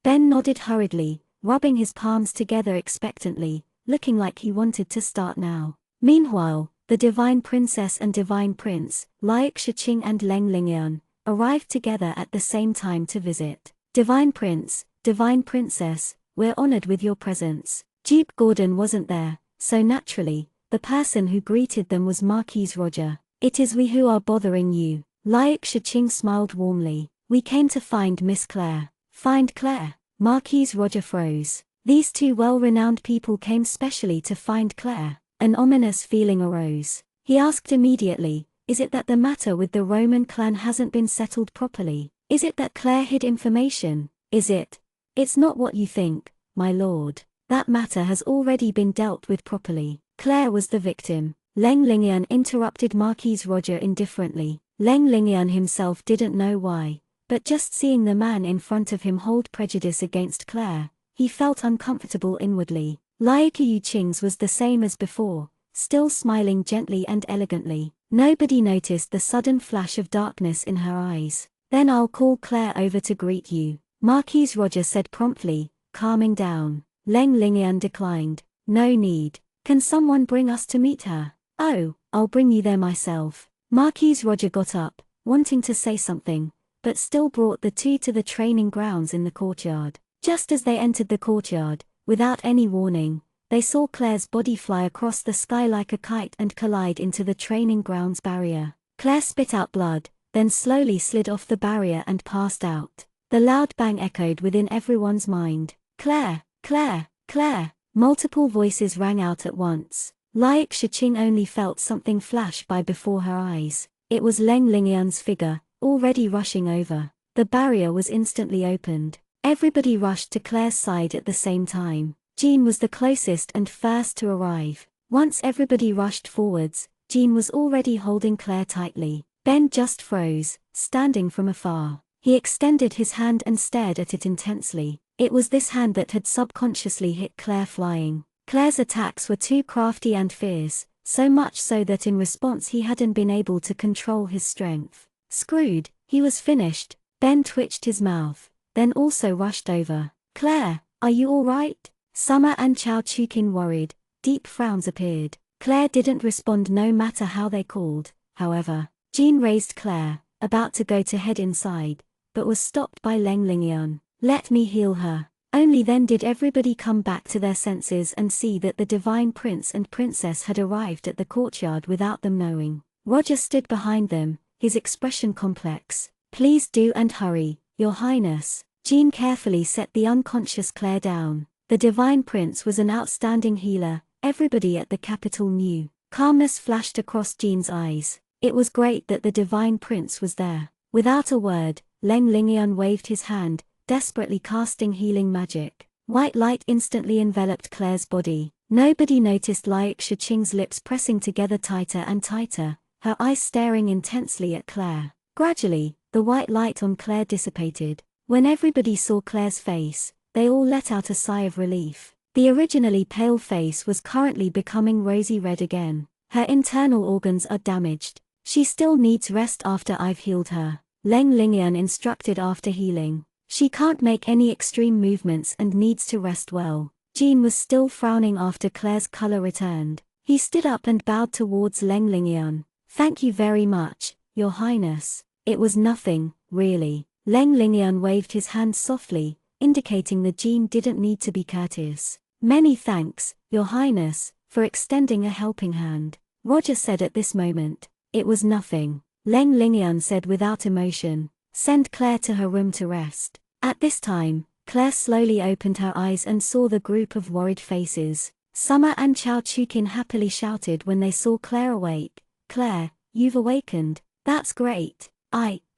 Ben nodded hurriedly, rubbing his palms together expectantly, looking like he wanted to start now. Meanwhile, the Divine Princess and Divine Prince, Laik Shiqing and Leng Lingyun, arrived together at the same time to visit. "Divine Prince, Divine Princess, we're honored with your presence." Duke Gordon wasn't there, so naturally, the person who greeted them was Marquis Roger. "It is we who are bothering you." Laik Shiqing smiled warmly. "We came to find Miss Claire." "Find Claire?" Marquis Roger froze. These two well-renowned people came specially to find Claire. An ominous feeling arose. He asked immediately, "Is it that the matter with the Roman clan hasn't been settled properly? Is it that Claire hid information? Is it?" "It's not what you think, my lord. That matter has already been dealt with properly. Claire was the victim." Leng Lingyun interrupted Marquis Roger indifferently. Leng Lingyun himself didn't know why, but just seeing the man in front of him hold prejudice against Claire, he felt uncomfortable inwardly. Laik Yiqing's was the same as before, still smiling gently and elegantly. Nobody noticed the sudden flash of darkness in her eyes. "Then I'll call Claire over to greet you," Marquis Roger said promptly, calming down. Leng Lingyun declined. "No need. Can someone bring us to meet her?" "Oh, I'll bring you there myself." Marquis Roger got up, wanting to say something, but still brought the two to the training grounds in the courtyard. Just as they entered the courtyard, without any warning, they saw Claire's body fly across the sky like a kite and collide into the training grounds barrier. Claire spit out blood, then slowly slid off the barrier and passed out. The loud bang echoed within everyone's mind. "Claire! Claire! Claire!" Multiple voices rang out at once. Laik Shiqing only felt something flash by before her eyes. It was Leng Lingyun's figure, already rushing over. The barrier was instantly opened. Everybody rushed to Claire's side at the same time. Jean was the closest and first to arrive. Once everybody rushed forwards, Jean was already holding Claire tightly. Ben just froze, standing from afar. He extended his hand and stared at it intensely. It was this hand that had subconsciously hit Claire flying. Claire's attacks were too crafty and fierce, so much so that in response he hadn't been able to control his strength. Screwed, he was finished. Ben twitched his mouth, then also rushed over. Claire, are you all right? Summer and Chao Chukin worried. Deep frowns appeared. Claire didn't respond no matter how they called, however. Jean raised Claire, about to go to head inside, but was stopped by Leng Lingyun. Let me heal her. Only then did everybody come back to their senses and see that the divine prince and princess had arrived at the courtyard without them knowing. Roger stood behind them, his expression complex. Please do and hurry, your highness. Jean carefully set the unconscious Claire down. The divine prince was an outstanding healer, everybody at the capital knew. Calmness flashed across Jean's eyes. It was great that the divine prince was there. Without a word, Leng Lingyun waved his hand, desperately casting healing magic. White light instantly enveloped Claire's body. Nobody noticed Liak Shiqing's lips pressing together tighter and tighter, her eyes staring intensely at Claire. Gradually, the white light on Claire dissipated. When everybody saw Claire's face, they all let out a sigh of relief. The originally pale face was currently becoming rosy red again. Her internal organs are damaged. She still needs rest after I've healed her, Leng Lingyun instructed after healing. She can't make any extreme movements and needs to rest well. Jean was still frowning after Claire's color returned. He stood up and bowed towards Leng Lingyun. Thank you very much, your highness. It was nothing, really. Leng Lingyun waved his hand softly, indicating that Jean didn't need to be courteous. Many thanks, your highness, for extending a helping hand, Roger said at this moment. It was nothing, Leng Lingyun said without emotion. Send Claire to her room to rest. At this time, Claire slowly opened her eyes and saw the group of worried faces. Summer and Chao Chukin happily shouted when they saw Claire awake. Claire, you've awakened. That's great.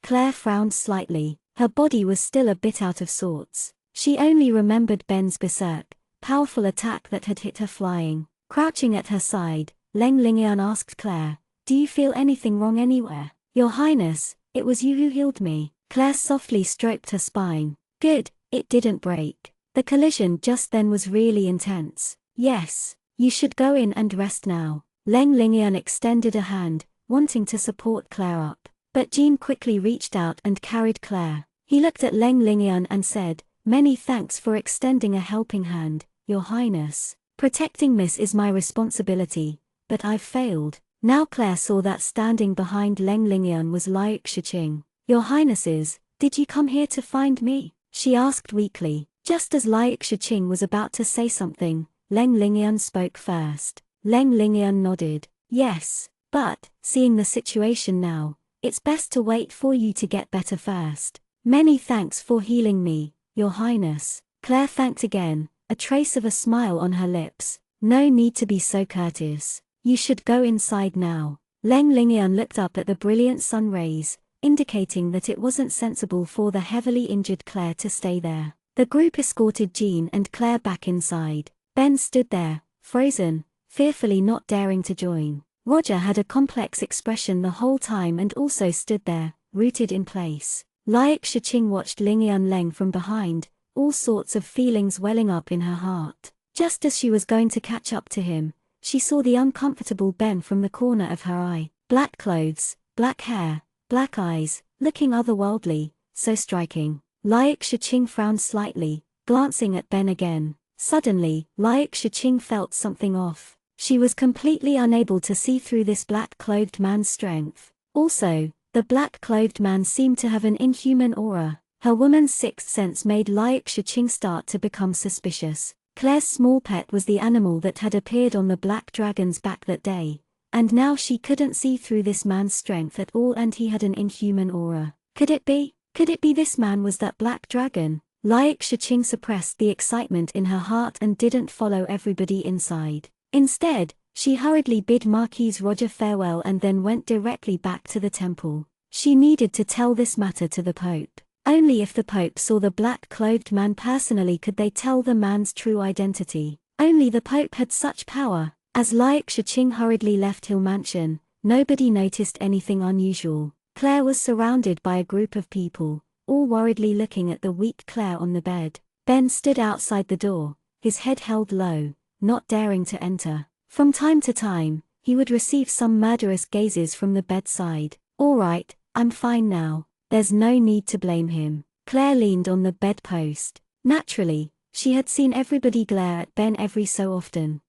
Claire frowned slightly. Her body was still a bit out of sorts. She only remembered Ben's berserk, powerful attack that had hit her flying. Crouching at her side, Leng Lingyun asked Claire, do you feel anything wrong anywhere? Your highness, it was you who healed me. Claire softly stroked her spine. Good, it didn't break. The collision just then was really intense. Yes, you should go in and rest now. Leng Lingyun extended a hand, wanting to support Claire up. But Jean quickly reached out and carried Claire. He looked at Leng Lingyun and said, many thanks for extending a helping hand, your highness. Protecting Miss is my responsibility, but I've failed. Now Claire saw that standing behind Leng Lingyun was Liak Shiqing. Your highnesses, did you come here to find me? She asked weakly. Just as Liak Shiqing was about to say something, Leng Lingyun spoke first. Leng Lingyun nodded. Yes, but, seeing the situation now, it's best to wait for you to get better first. Many thanks for healing me, your highness. Claire thanked again, a trace of a smile on her lips. No need to be so courteous. You should go inside now. Leng Lingyun looked up at the brilliant sun rays, indicating that it wasn't sensible for the heavily injured Claire to stay there. The group escorted Jean and Claire back inside. Ben stood there, frozen, fearfully not daring to join. Roger had a complex expression the whole time and also stood there, rooted in place. Liak Shiqing watched Lingyun Leng from behind, all sorts of feelings welling up in her heart. Just as she was going to catch up to him, she saw the uncomfortable Ben from the corner of her eye. Black clothes, black hair, black eyes, looking otherworldly, so striking. Liak Shiqing frowned slightly, glancing at Ben again. Suddenly, Liak Shiqing felt something off. She was completely unable to see through this black-clothed man's strength. Also, the black-clothed man seemed to have an inhuman aura. Her woman's sixth sense made Liak Shiqing start to become suspicious. Claire's small pet was the animal that had appeared on the black dragon's back that day, and now she couldn't see through this man's strength at all and he had an inhuman aura. Could it be? Could it be this man was that black dragon? Liak Shiqing suppressed the excitement in her heart and didn't follow everybody inside. Instead, she hurriedly bid Marquise Roger farewell and then went directly back to the temple. She needed to tell this matter to the Pope. Only if the Pope saw the black-clothed man personally could they tell the man's true identity. Only the Pope had such power. As Liak Shiqing hurriedly left Hill Mansion, nobody noticed anything unusual. Claire was surrounded by a group of people, all worriedly looking at the weak Claire on the bed. Ben stood outside the door, his head held low, not daring to enter. From time to time, he would receive some murderous gazes from the bedside. All right, I'm fine now. There's no need to blame him. Claire leaned on the bedpost. Naturally, she had seen everybody glare at Ben every so often.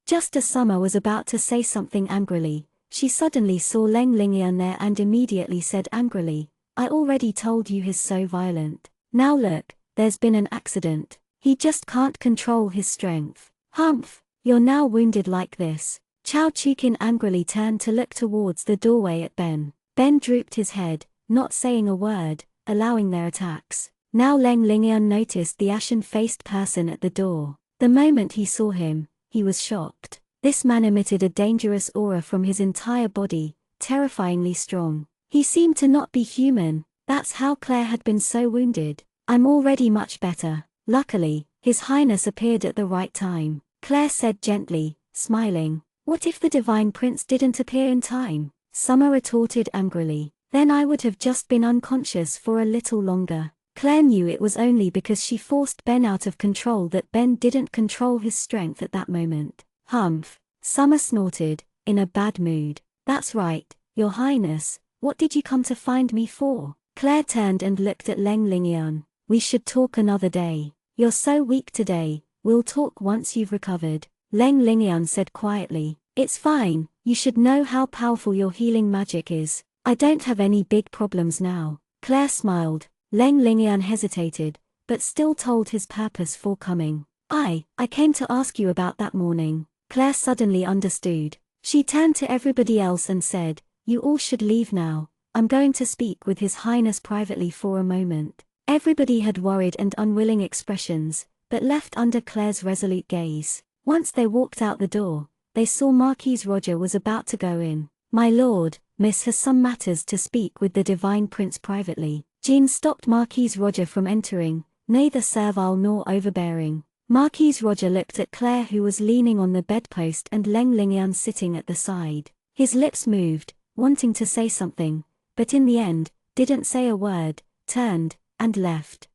Just as Summer was about to say something angrily, she suddenly saw Leng Lingian there and immediately said angrily, I already told you he's so violent. Now look, there's been an accident. He just can't control his strength. Humph, you're now wounded like this. Chao Chukin angrily turned to look towards the doorway at Ben. Ben drooped his head, not saying a word, allowing their attacks. Now Leng Lingian noticed the ashen-faced person at the door. The moment he saw him, he was shocked. This man emitted a dangerous aura from his entire body, terrifyingly strong. He seemed to not be human. That's how Claire had been so wounded. I'm already much better. Luckily, His Highness appeared at the right time. Claire said gently, smiling. What if the Divine Prince didn't appear in time? Summer retorted angrily. Then I would have just been unconscious for a little longer. Claire knew it was only because she forced Ben out of control that Ben didn't control his strength at that moment. Humph. Summer snorted, in a bad mood. That's right, Your Highness, what did you come to find me for? Claire turned and looked at Leng Lingian. We should talk another day. You're so weak today, we'll talk once you've recovered. Leng Lingian said quietly. It's fine, you should know how powerful your healing magic is. I don't have any big problems now. Claire smiled. Leng Lingian hesitated, but still told his purpose for coming. I came to ask you about that morning. Claire suddenly understood. She turned to everybody else and said, you all should leave now. I'm going to speak with His Highness privately for a moment. Everybody had worried and unwilling expressions, but left under Claire's resolute gaze. Once they walked out the door, they saw Marquis Roger was about to go in. My lord, Miss has some matters to speak with the Divine Prince privately. Jean stopped Marquis Roger from entering, neither servile nor overbearing. Marquis Roger looked at Claire, who was leaning on the bedpost, and Leng Lingian sitting at the side. His lips moved, wanting to say something, but in the end, didn't say a word, turned, and left.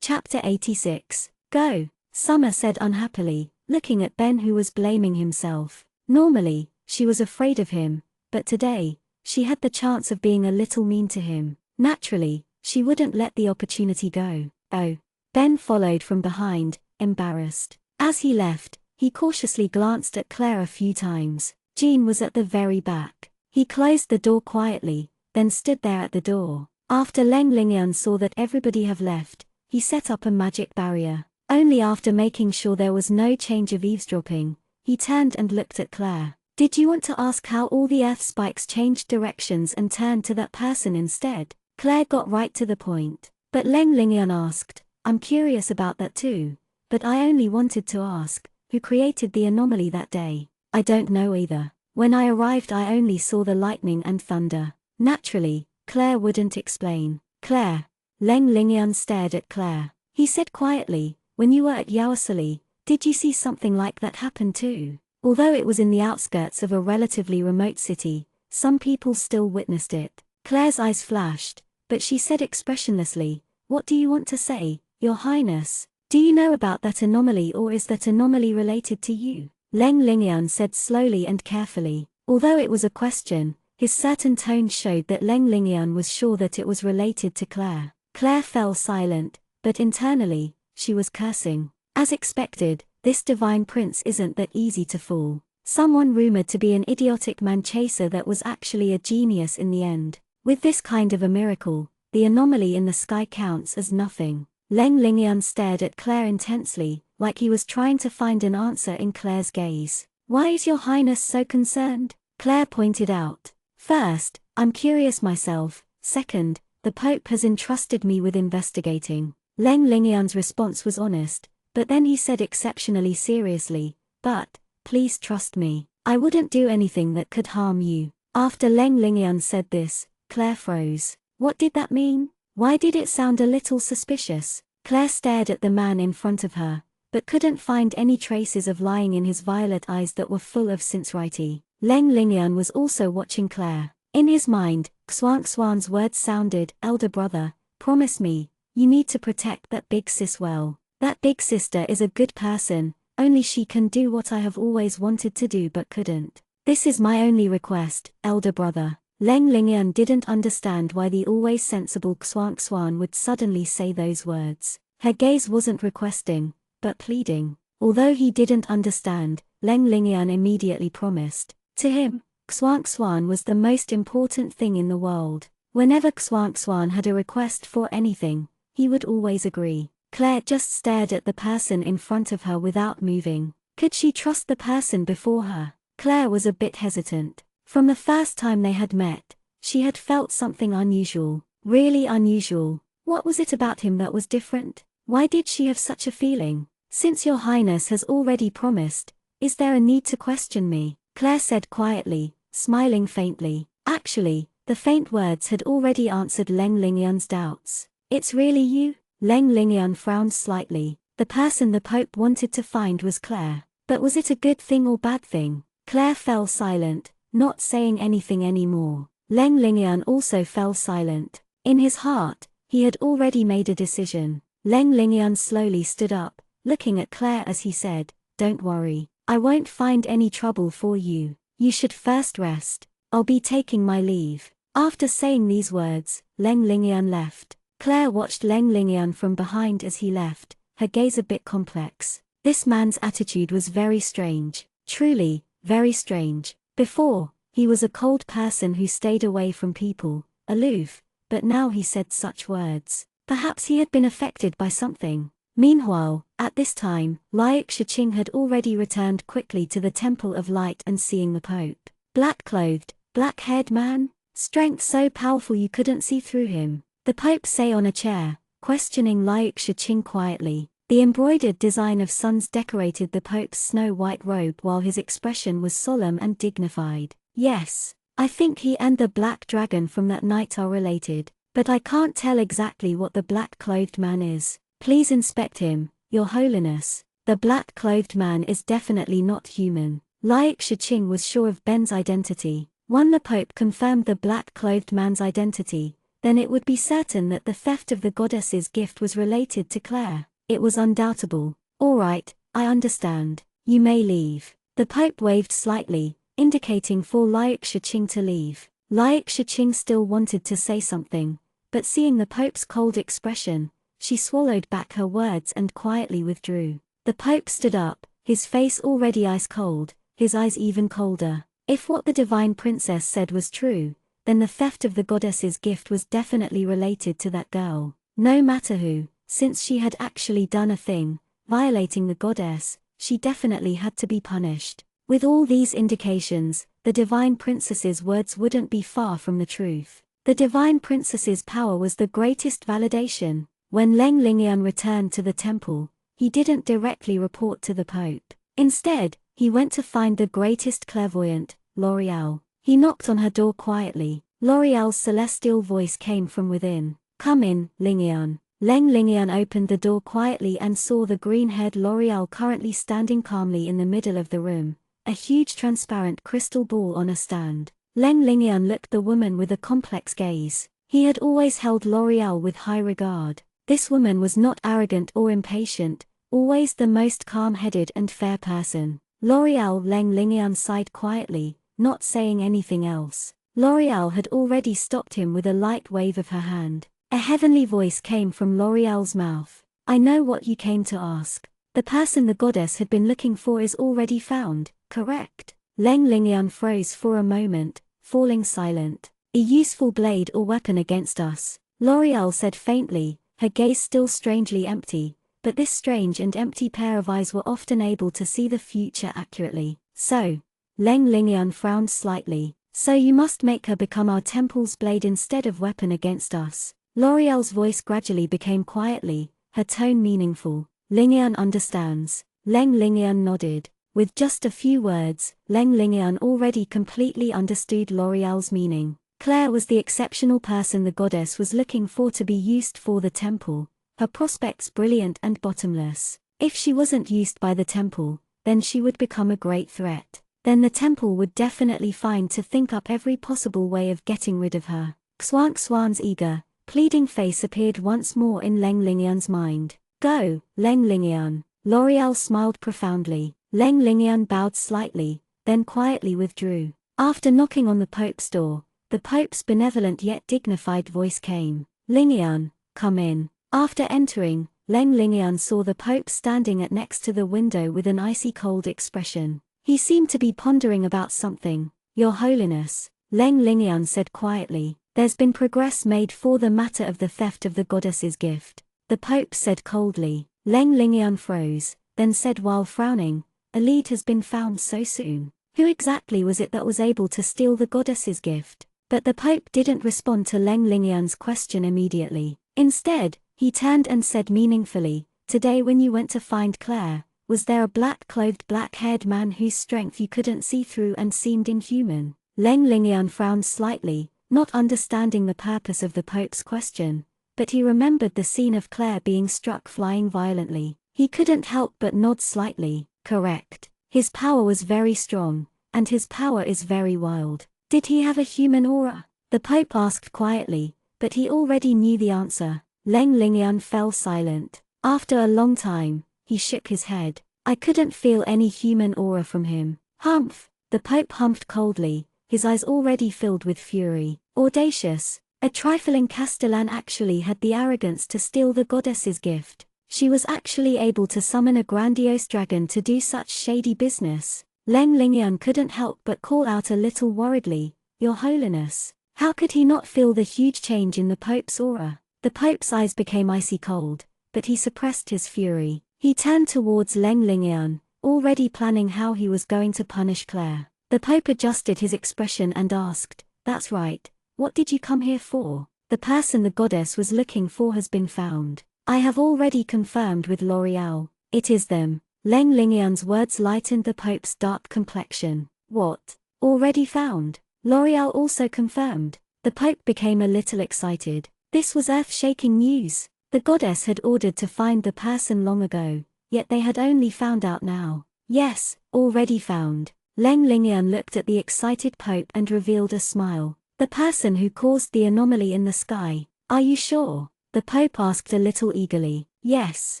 Chapter 86. Go, Summer said unhappily, looking at Ben, who was blaming himself. Normally, she was afraid of him, but today, she had the chance of being a little mean to him. Naturally, she wouldn't let the opportunity go. Oh. Ben followed from behind, embarrassed. As he left, he cautiously glanced at Claire a few times. Jean was at the very back. He closed the door quietly, then stood there at the door. After Leng Lingian saw that everybody have left, he set up a magic barrier. Only after making sure there was no change of eavesdropping, he turned and looked at Claire. Did you want to ask how all the earth spikes changed directions and turned to that person instead? Claire got right to the point. But Leng Lingian asked, I'm curious about that too. But I only wanted to ask, who created the anomaly that day? I don't know either. When I arrived I only saw the lightning and thunder. Naturally, Claire wouldn't explain. Claire. Leng Lingian stared at Claire. He said quietly, when you were at Yaosali, did you see something like that happen too? Although it was in the outskirts of a relatively remote city, some people still witnessed it. Claire's eyes flashed, but she said expressionlessly, what do you want to say, Your Highness? Do you know about that anomaly, or is that anomaly related to you? Leng Lingian said slowly and carefully. Although it was a question, his certain tone showed that Leng Lingian was sure that it was related to Claire. Claire fell silent, but internally, she was cursing. As expected, this Divine Prince isn't that easy to fool. Someone rumored to be an idiotic man chaser that was actually a genius in the end. With this kind of a miracle, the anomaly in the sky counts as nothing. Leng Lingian stared at Claire intensely, like he was trying to find an answer in Claire's gaze. Why is Your Highness so concerned? Claire pointed out. First, I'm curious myself. Second, the Pope has entrusted me with investigating. Leng Lingian's response was honest, but then he said exceptionally seriously, but, please trust me. I wouldn't do anything that could harm you. After Leng Lingian said this, Claire froze. What did that mean? Why did it sound a little suspicious? Claire stared at the man in front of her, but couldn't find any traces of lying in his violet eyes that were full of sincerity. Leng Lingian was also watching Claire. In his mind, Xuan's words sounded, elder brother, promise me, you need to protect that big sis well. That big sister is a good person, only she can do what I have always wanted to do but couldn't. This is my only request, elder brother. Leng Lingyun didn't understand why the always sensible Xuan Xuan would suddenly say those words. Her gaze wasn't requesting, but pleading. Although he didn't understand, Leng Lingyun immediately promised. To him, Xuan Xuan was the most important thing in the world. Whenever Xuan Xuan had a request for anything, he would always agree. Claire just stared at the person in front of her without moving. Could she trust the person before her? Claire was a bit hesitant. From the first time they had met, she had felt something unusual, really unusual. What was it about him that was different? Why did she have such a feeling? Since your highness has already promised, is there a need to question me? Claire said quietly, smiling faintly. Actually, the faint words had already answered Leng Lingyun's doubts. It's really you? Leng Lingyun frowned slightly. The person the Pope wanted to find was Claire. But was it a good thing or bad thing? Claire fell silent, not saying anything anymore. Leng Lingyun also fell silent. In his heart, he had already made a decision. Leng Lingyun slowly stood up, looking at Claire as he said, "Don't worry, I won't find any trouble for you. You should first rest. I'll be taking my leave." After saying these words, Leng Lingyun left. Claire watched Leng Lingyun from behind as he left, her gaze a bit complex. This man's attitude was very strange. Truly, very strange. Before, he was a cold person who stayed away from people, aloof, but now he said such words. Perhaps he had been affected by something. Meanwhile, at this time, Liu Shiqing had already returned quickly to the Temple of Light and seeing the Pope. Black-clothed, black-haired man? Strength so powerful you couldn't see through him. The Pope sat on a chair, questioning Liu Shiqing quietly. The embroidered design of suns decorated the Pope's snow-white robe while his expression was solemn and dignified. Yes, I think he and the Black Dragon from that night are related, but I can't tell exactly what the black-clothed man is. Please inspect him, Your Holiness. The black-clothed man is definitely not human. Liu Shiqing was sure of Ben's identity. When the Pope confirmed the black-clothed man's identity, then it would be certain that the theft of the goddess's gift was related to Claire. It was undoubtable. All right, I understand. You may leave. The Pope waved slightly, indicating for Liu Shiqing to leave. Liu Shiqing still wanted to say something, but seeing the Pope's cold expression, she swallowed back her words and quietly withdrew. The Pope stood up, his face already ice-cold, his eyes even colder. If what the divine princess said was true, then the theft of the goddess's gift was definitely related to that girl. No matter who, since she had actually done a thing, violating the goddess, she definitely had to be punished. With all these indications, the divine princess's words wouldn't be far from the truth. The divine princess's power was the greatest validation. When Leng Lingyun returned to the temple, he didn't directly report to the Pope. Instead, he went to find the greatest clairvoyant, L'Oreal. He knocked on her door quietly. L'Oreal's celestial voice came from within. "Come in, Lingyun." Leng Lingyun opened the door quietly and saw the green-haired L'Oreal currently standing calmly in the middle of the room, a huge transparent crystal ball on a stand. Leng Lingyun looked the woman with a complex gaze. He had always held L'Oreal with high regard. This woman was not arrogant or impatient, always the most calm-headed and fair person. L'Oreal. Leng Lingyun sighed quietly, not saying anything else. L'Oreal had already stopped him with a light wave of her hand. A heavenly voice came from L'Oreal's mouth. "I know what you came to ask. The person the goddess had been looking for is already found, correct?" Leng Lingyun froze for a moment, falling silent. "A useful blade or weapon against us," L'Oreal said faintly, her gaze still strangely empty, but this strange and empty pair of eyes were often able to see the future accurately. "So," Leng Lingyun frowned slightly, "so you must make her become our temple's blade instead of weapon against us." L'Oreal's voice gradually became quietly, her tone meaningful. "Lingyun understands." Leng Lingyun nodded. With just a few words, Leng Lingyun already completely understood L'Oreal's meaning. Claire was the exceptional person the goddess was looking for to be used for the temple, her prospects brilliant and bottomless. If she wasn't used by the temple, then she would become a great threat. Then the temple would definitely find to think up every possible way of getting rid of her. Xuan Xuan's eager, pleading face appeared once more in Leng Lingyun's mind. "Go, Leng Lingyun." L'Oreal smiled profoundly. Leng Lingyun bowed slightly, then quietly withdrew. After knocking on the Pope's door, the Pope's benevolent yet dignified voice came. Lingian, come in. After entering, Lingian saw the Pope standing next to the window with an icy cold expression. He seemed to be pondering about something. Your Holiness, Lingian said quietly, there's been progress made for the matter of the theft of the goddess's gift. The Pope said coldly. Lingian froze, then said while frowning, a lead has been found so soon. Who exactly was it that was able to steal the goddess's gift? But the Pope didn't respond to Lingian's question immediately. Instead, he turned and said meaningfully, today when you went to find Claire, was there a black-clothed black-haired man whose strength you couldn't see through and seemed inhuman? Lingian frowned slightly, not understanding the purpose of the Pope's question, but he remembered the scene of Claire being struck flying violently. He couldn't help but nod slightly. Correct. His power was very strong, and his power is very wild. Did he have a human aura? The Pope asked quietly, but he already knew the answer. Lingian fell silent. After a long time, he shook his head. I couldn't feel any human aura from him. Humph! The Pope humphed coldly, his eyes already filled with fury. Audacious! A trifling Castellan actually had the arrogance to steal the goddess's gift. She was actually able to summon a grandiose dragon to do such shady business. Lingian couldn't help but call out a little worriedly, Your Holiness. How could he not feel the huge change in the Pope's aura? The Pope's eyes became icy cold, but he suppressed his fury. He turned towards Lingian, already planning how he was going to punish Claire. The Pope adjusted his expression and asked, That's right, what did you come here for? The person the goddess was looking for has been found. I have already confirmed with L'Oreal. It is them. Lingian's words lightened the Pope's dark complexion. What? Already found? L'Oreal also confirmed. The Pope became a little excited. This was earth-shaking news. The goddess had ordered to find the person long ago, yet they had only found out now. Yes, already found. Lingian looked at the excited Pope and revealed a smile. The person who caused the anomaly in the sky. Are you sure? The Pope asked a little eagerly. Yes,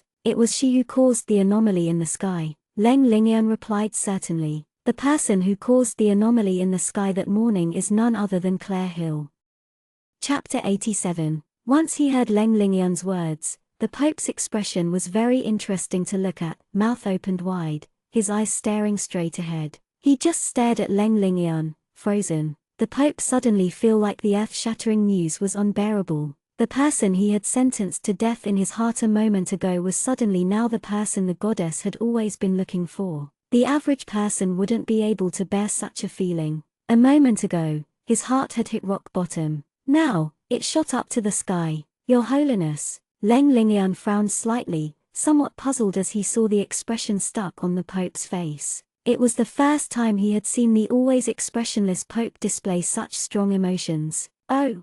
it was she who caused the anomaly in the sky. Lingian replied certainly. The person who caused the anomaly in the sky that morning is none other than Claire Hill. Chapter 87. Once he heard Lingian's words, the Pope's expression was very interesting to look at, mouth opened wide, his eyes staring straight ahead. He just stared at Lingian, frozen. The Pope suddenly felt like the earth-shattering news was unbearable. The person he had sentenced to death in his heart a moment ago was suddenly now the person the goddess had always been looking for. The average person wouldn't be able to bear such a feeling. A moment ago, his heart had hit rock bottom. Now, it shot up to the sky. Your Holiness. Lingian frowned slightly, somewhat puzzled as he saw the expression stuck on the Pope's face. It was the first time he had seen the always expressionless Pope display such strong emotions. Oh.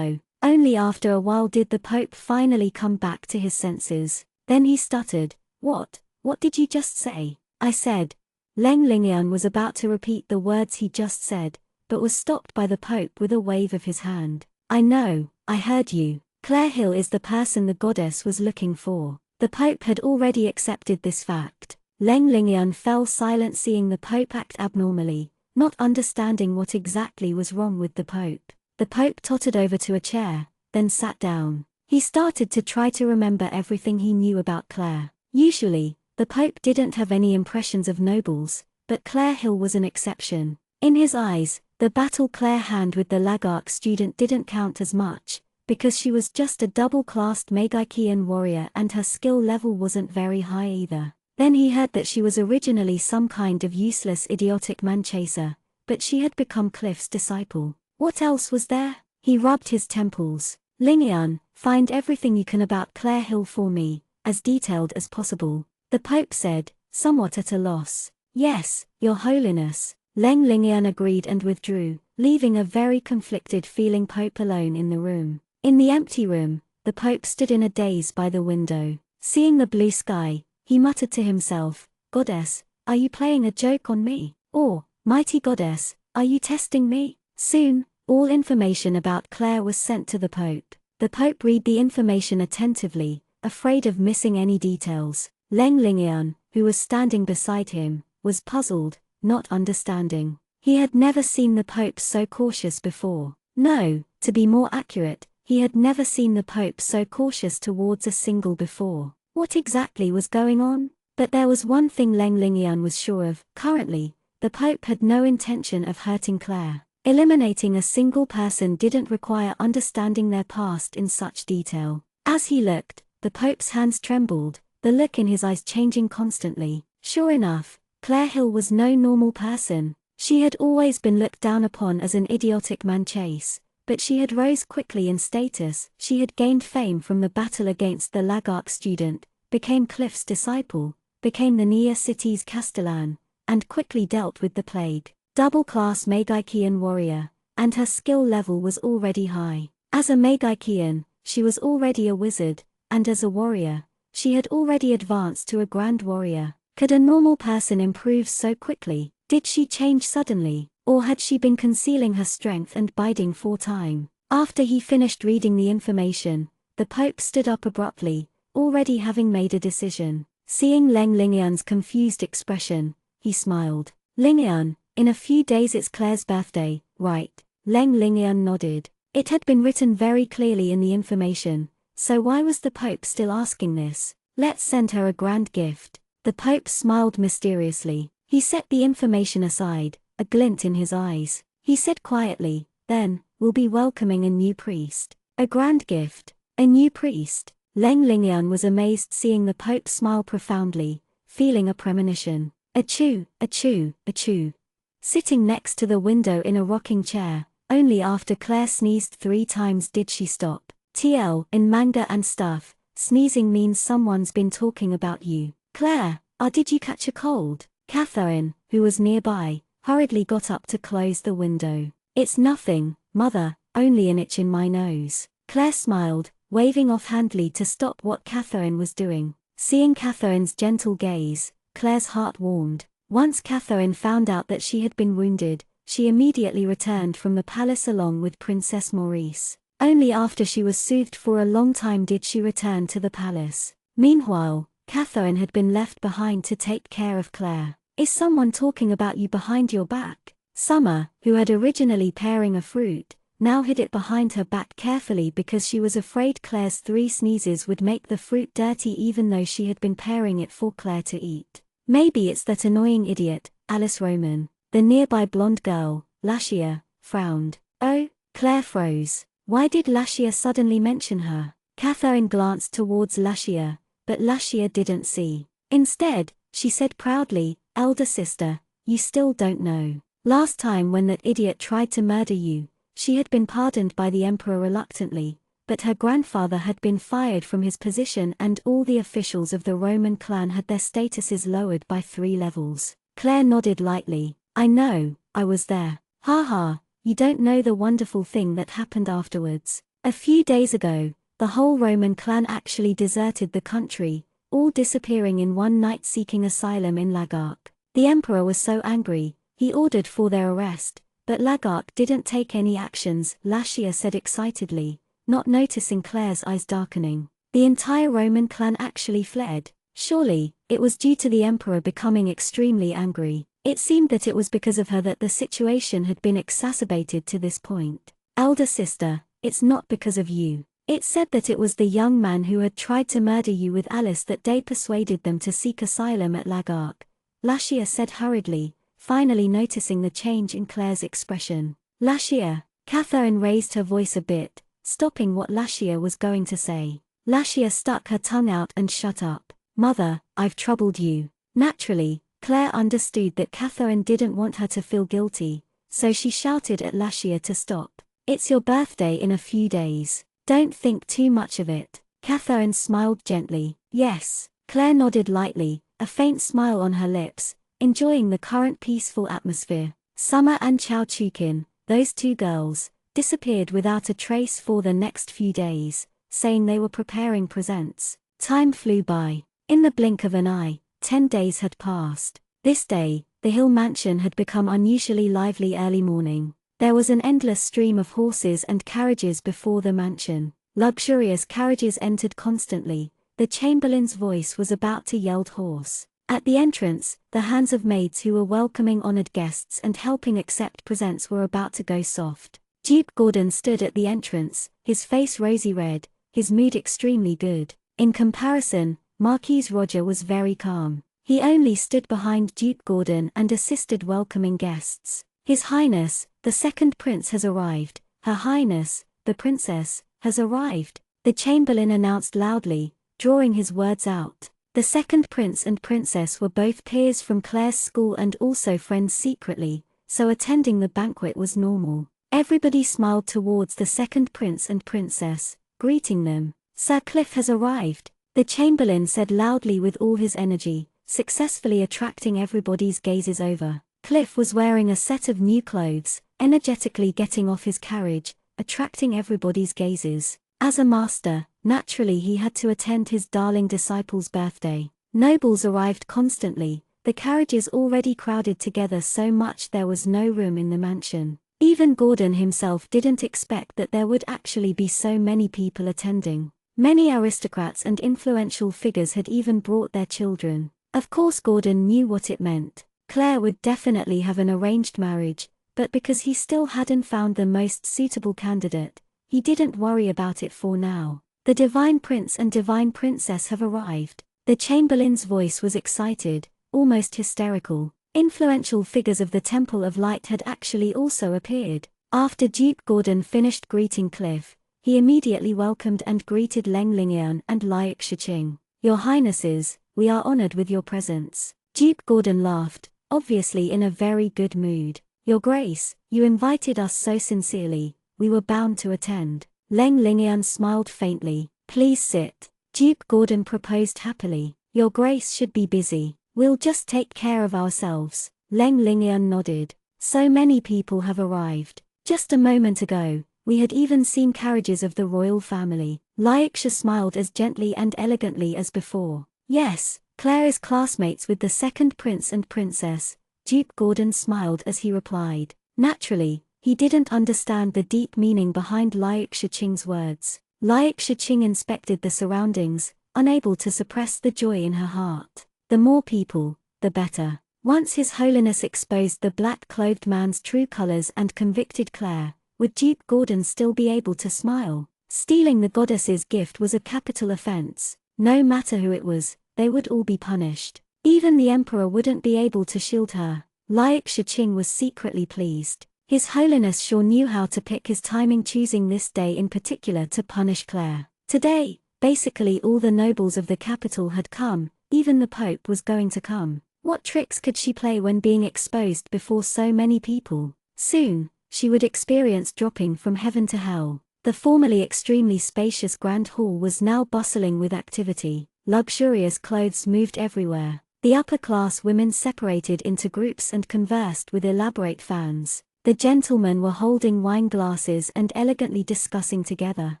Only after a while did the Pope finally come back to his senses. Then he stuttered. What did you just say? I said. Lingian was about to repeat the words he just said, but was stopped by the Pope with a wave of his hand. I know, I heard you. Claire Hill is the person the goddess was looking for. The Pope had already accepted this fact. Lingian fell silent seeing the Pope act abnormally, not understanding what exactly was wrong with the Pope. The Pope tottered over to a chair, then sat down. He started to try to remember everything he knew about Claire. Usually, the Pope didn't have any impressions of nobles, but Claire Hill was an exception. In his eyes, the battle Claire had with the Lagark student didn't count as much, because she was just a double-classed Magikian warrior and her skill level wasn't very high either. Then he heard that she was originally some kind of useless idiotic man-chaser, but she had become Cliff's disciple. What else was there? He rubbed his temples. Lingian, find everything you can about Claire Hill for me, as detailed as possible. The Pope said, somewhat at a loss. Yes, Your Holiness. Lingian agreed and withdrew, leaving a very conflicted feeling Pope alone in the room. In the empty room, the Pope stood in a daze by the window. Seeing the blue sky, he muttered to himself, Goddess, are you playing a joke on me? Or, mighty Goddess, are you testing me? Soon, all information about Claire was sent to the Pope. The Pope read the information attentively, afraid of missing any details. Lingian, who was standing beside him, was puzzled. not understanding. He had never seen the Pope so cautious before. No, to be more accurate, he had never seen the Pope so cautious towards a single before. What exactly was going on? But there was one thing Leng was sure of. Currently, the Pope had no intention of hurting Claire. Eliminating a single person didn't require understanding their past in such detail. As he looked, the Pope's hands trembled, the look in his eyes changing constantly. Sure enough, Claire Hill was no normal person. She had always been looked down upon as an idiotic manchase, but she had rose quickly in status. She had gained fame from the battle against the Lagarque student, became Cliff's disciple, became the Nia city's castellan, and quickly dealt with the plague. Double-class Magikian warrior, and her skill level was already high. As a Magikian, she was already a wizard, and as a warrior, she had already advanced to a grand warrior. Could a normal person improve so quickly? Did she change suddenly, or had she been concealing her strength and biding for time? After he finished reading the information, the Pope stood up abruptly, already having made a decision. Seeing Lingyan's confused expression, he smiled. Lingyan, in a few days it's Claire's birthday, right? Lingyan nodded. It had been written very clearly in the information, so why was the Pope still asking this? Let's send her a grand gift. The Pope smiled mysteriously. He set the information aside, a glint in his eyes. He said quietly, then, we'll be welcoming a new priest. A grand gift. A new priest. Lingyan was amazed seeing the Pope smile profoundly, feeling a premonition. Achoo, achoo, achoo. Sitting next to the window in a rocking chair, only after Claire sneezed 3 times did she stop. In manga and stuff, sneezing means someone's been talking about you. Claire, did you catch a cold? Catherine, who was nearby, hurriedly got up to close the window. It's nothing, mother, only an itch in my nose. Claire smiled, waving offhandedly to stop what Catherine was doing. Seeing Catherine's gentle gaze, Claire's heart warmed. Once Catherine found out that she had been wounded, she immediately returned from the palace along with Princess Maurice. Only after she was soothed for a long time did she return to the palace. Meanwhile, Catherine had been left behind to take care of Claire. Is someone talking about you behind your back? Summer, who had originally paring a fruit, now hid it behind her back carefully because she was afraid Claire's 3 sneezes would make the fruit dirty even though she had been paring it for Claire to eat. Maybe it's that annoying idiot, Alice Roman. The nearby blonde girl, Lashia, frowned. Oh, Claire froze. Why did Lashia suddenly mention her? Catherine glanced towards Lashia, but Lashia didn't see. Instead, she said proudly, elder sister, you still don't know. Last time when that idiot tried to murder you, she had been pardoned by the emperor reluctantly, but her grandfather had been fired from his position and all the officials of the Roman clan had their statuses lowered by 3 levels. Claire nodded lightly. I know, I was there. Ha, you don't know the wonderful thing that happened afterwards. A few days ago, the whole Roman clan actually deserted the country, all disappearing in one night seeking asylum in Lagarque. The emperor was so angry, he ordered for their arrest, but Lagarque didn't take any actions, Lashia said excitedly, not noticing Claire's eyes darkening. The entire Roman clan actually fled. Surely, it was due to the emperor becoming extremely angry. It seemed that it was because of her that the situation had been exacerbated to this point. Elder sister, it's not because of you. It said that it was the young man who had tried to murder you with Alice that day persuaded them to seek asylum at Lagarque. Lashia said hurriedly, finally noticing the change in Claire's expression. Lashia, Catherine raised her voice a bit, stopping what Lashia was going to say. Lashia stuck her tongue out and shut up. Mother, I've troubled you. Naturally, Claire understood that Catherine didn't want her to feel guilty, so she shouted at Lashia to stop. It's your birthday in a few days. Don't think too much of it. Catherine smiled gently. Yes. Claire nodded lightly, a faint smile on her lips, enjoying the current peaceful atmosphere. Summer and Chao Chukin, those 2 girls, disappeared without a trace for the next few days, saying they were preparing presents. Time flew by. In the blink of an eye, 10 days had passed. This day, the Hill Mansion had become unusually lively early morning. There was an endless stream of horses and carriages before the mansion. Luxurious carriages entered constantly. The chamberlain's voice was about to yell hoarse. At the entrance, the hands of maids who were welcoming honored guests and helping accept presents were about to go soft. Duke Gordon stood at the entrance, his face rosy red, his mood extremely good. In comparison, Marquise Roger was very calm. He only stood behind Duke Gordon and assisted welcoming guests. His Highness, the second prince has arrived. Her Highness, the princess, has arrived, the chamberlain announced loudly, drawing his words out. The second prince and princess were both peers from Claire's school and also friends secretly, so attending the banquet was normal. Everybody smiled towards the second prince and princess, greeting them. Sir Cliff has arrived, the chamberlain said loudly with all his energy, successfully attracting everybody's gazes over. Cliff was wearing a set of new clothes, energetically getting off his carriage, attracting everybody's gazes. As a master, naturally he had to attend his darling disciple's birthday. Nobles arrived constantly, the carriages already crowded together so much there was no room in the mansion. Even Gordon himself didn't expect that there would actually be so many people attending. Many aristocrats and influential figures had even brought their children. Of course Gordon knew what it meant. Claire would definitely have an arranged marriage, but because he still hadn't found the most suitable candidate, he didn't worry about it for now. The divine prince and divine princess have arrived. The chamberlain's voice was excited, almost hysterical. Influential figures of the Temple of Light had actually also appeared. After Duke Gordon finished greeting Cliff, he immediately welcomed and greeted Leng Lingyuan and Liak Shiqing. Your Highnesses, we are honored with your presence. Duke Gordon laughed, obviously in a very good mood. Your Grace, you invited us so sincerely, we were bound to attend. Leng Lingyuan smiled faintly. Please sit. Duke Gordon proposed happily. Your Grace should be busy. We'll just take care of ourselves. Leng Lingyuan nodded. So many people have arrived. Just a moment ago, we had even seen carriages of the royal family. Liaksha smiled as gently and elegantly as before. Yes, Claire is classmates with the second prince and princess. Duke Gordon smiled as he replied. Naturally, he didn't understand the deep meaning behind Liak Shiqing's words. Liak Shiqing inspected the surroundings, unable to suppress the joy in her heart. The more people, the better. Once His Holiness exposed the black-clothed man's true colors and convicted Claire, would Duke Gordon still be able to smile? Stealing the goddess's gift was a capital offense. No matter who it was, they would all be punished. Even the emperor wouldn't be able to shield her. Liak Shiqing was secretly pleased. His Holiness sure knew how to pick his timing, choosing this day in particular to punish Claire. Today, basically all the nobles of the capital had come, even the Pope was going to come. What tricks could she play when being exposed before so many people? Soon, she would experience dropping from heaven to hell. The formerly extremely spacious Grand Hall was now bustling with activity. Luxurious clothes moved everywhere. The upper-class women separated into groups and conversed with elaborate fans. The gentlemen were holding wine glasses and elegantly discussing together.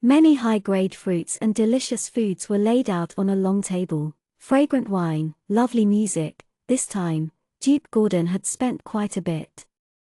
Many high-grade fruits and delicious foods were laid out on a long table. Fragrant wine, lovely music. This time, Duke Gordon had spent quite a bit.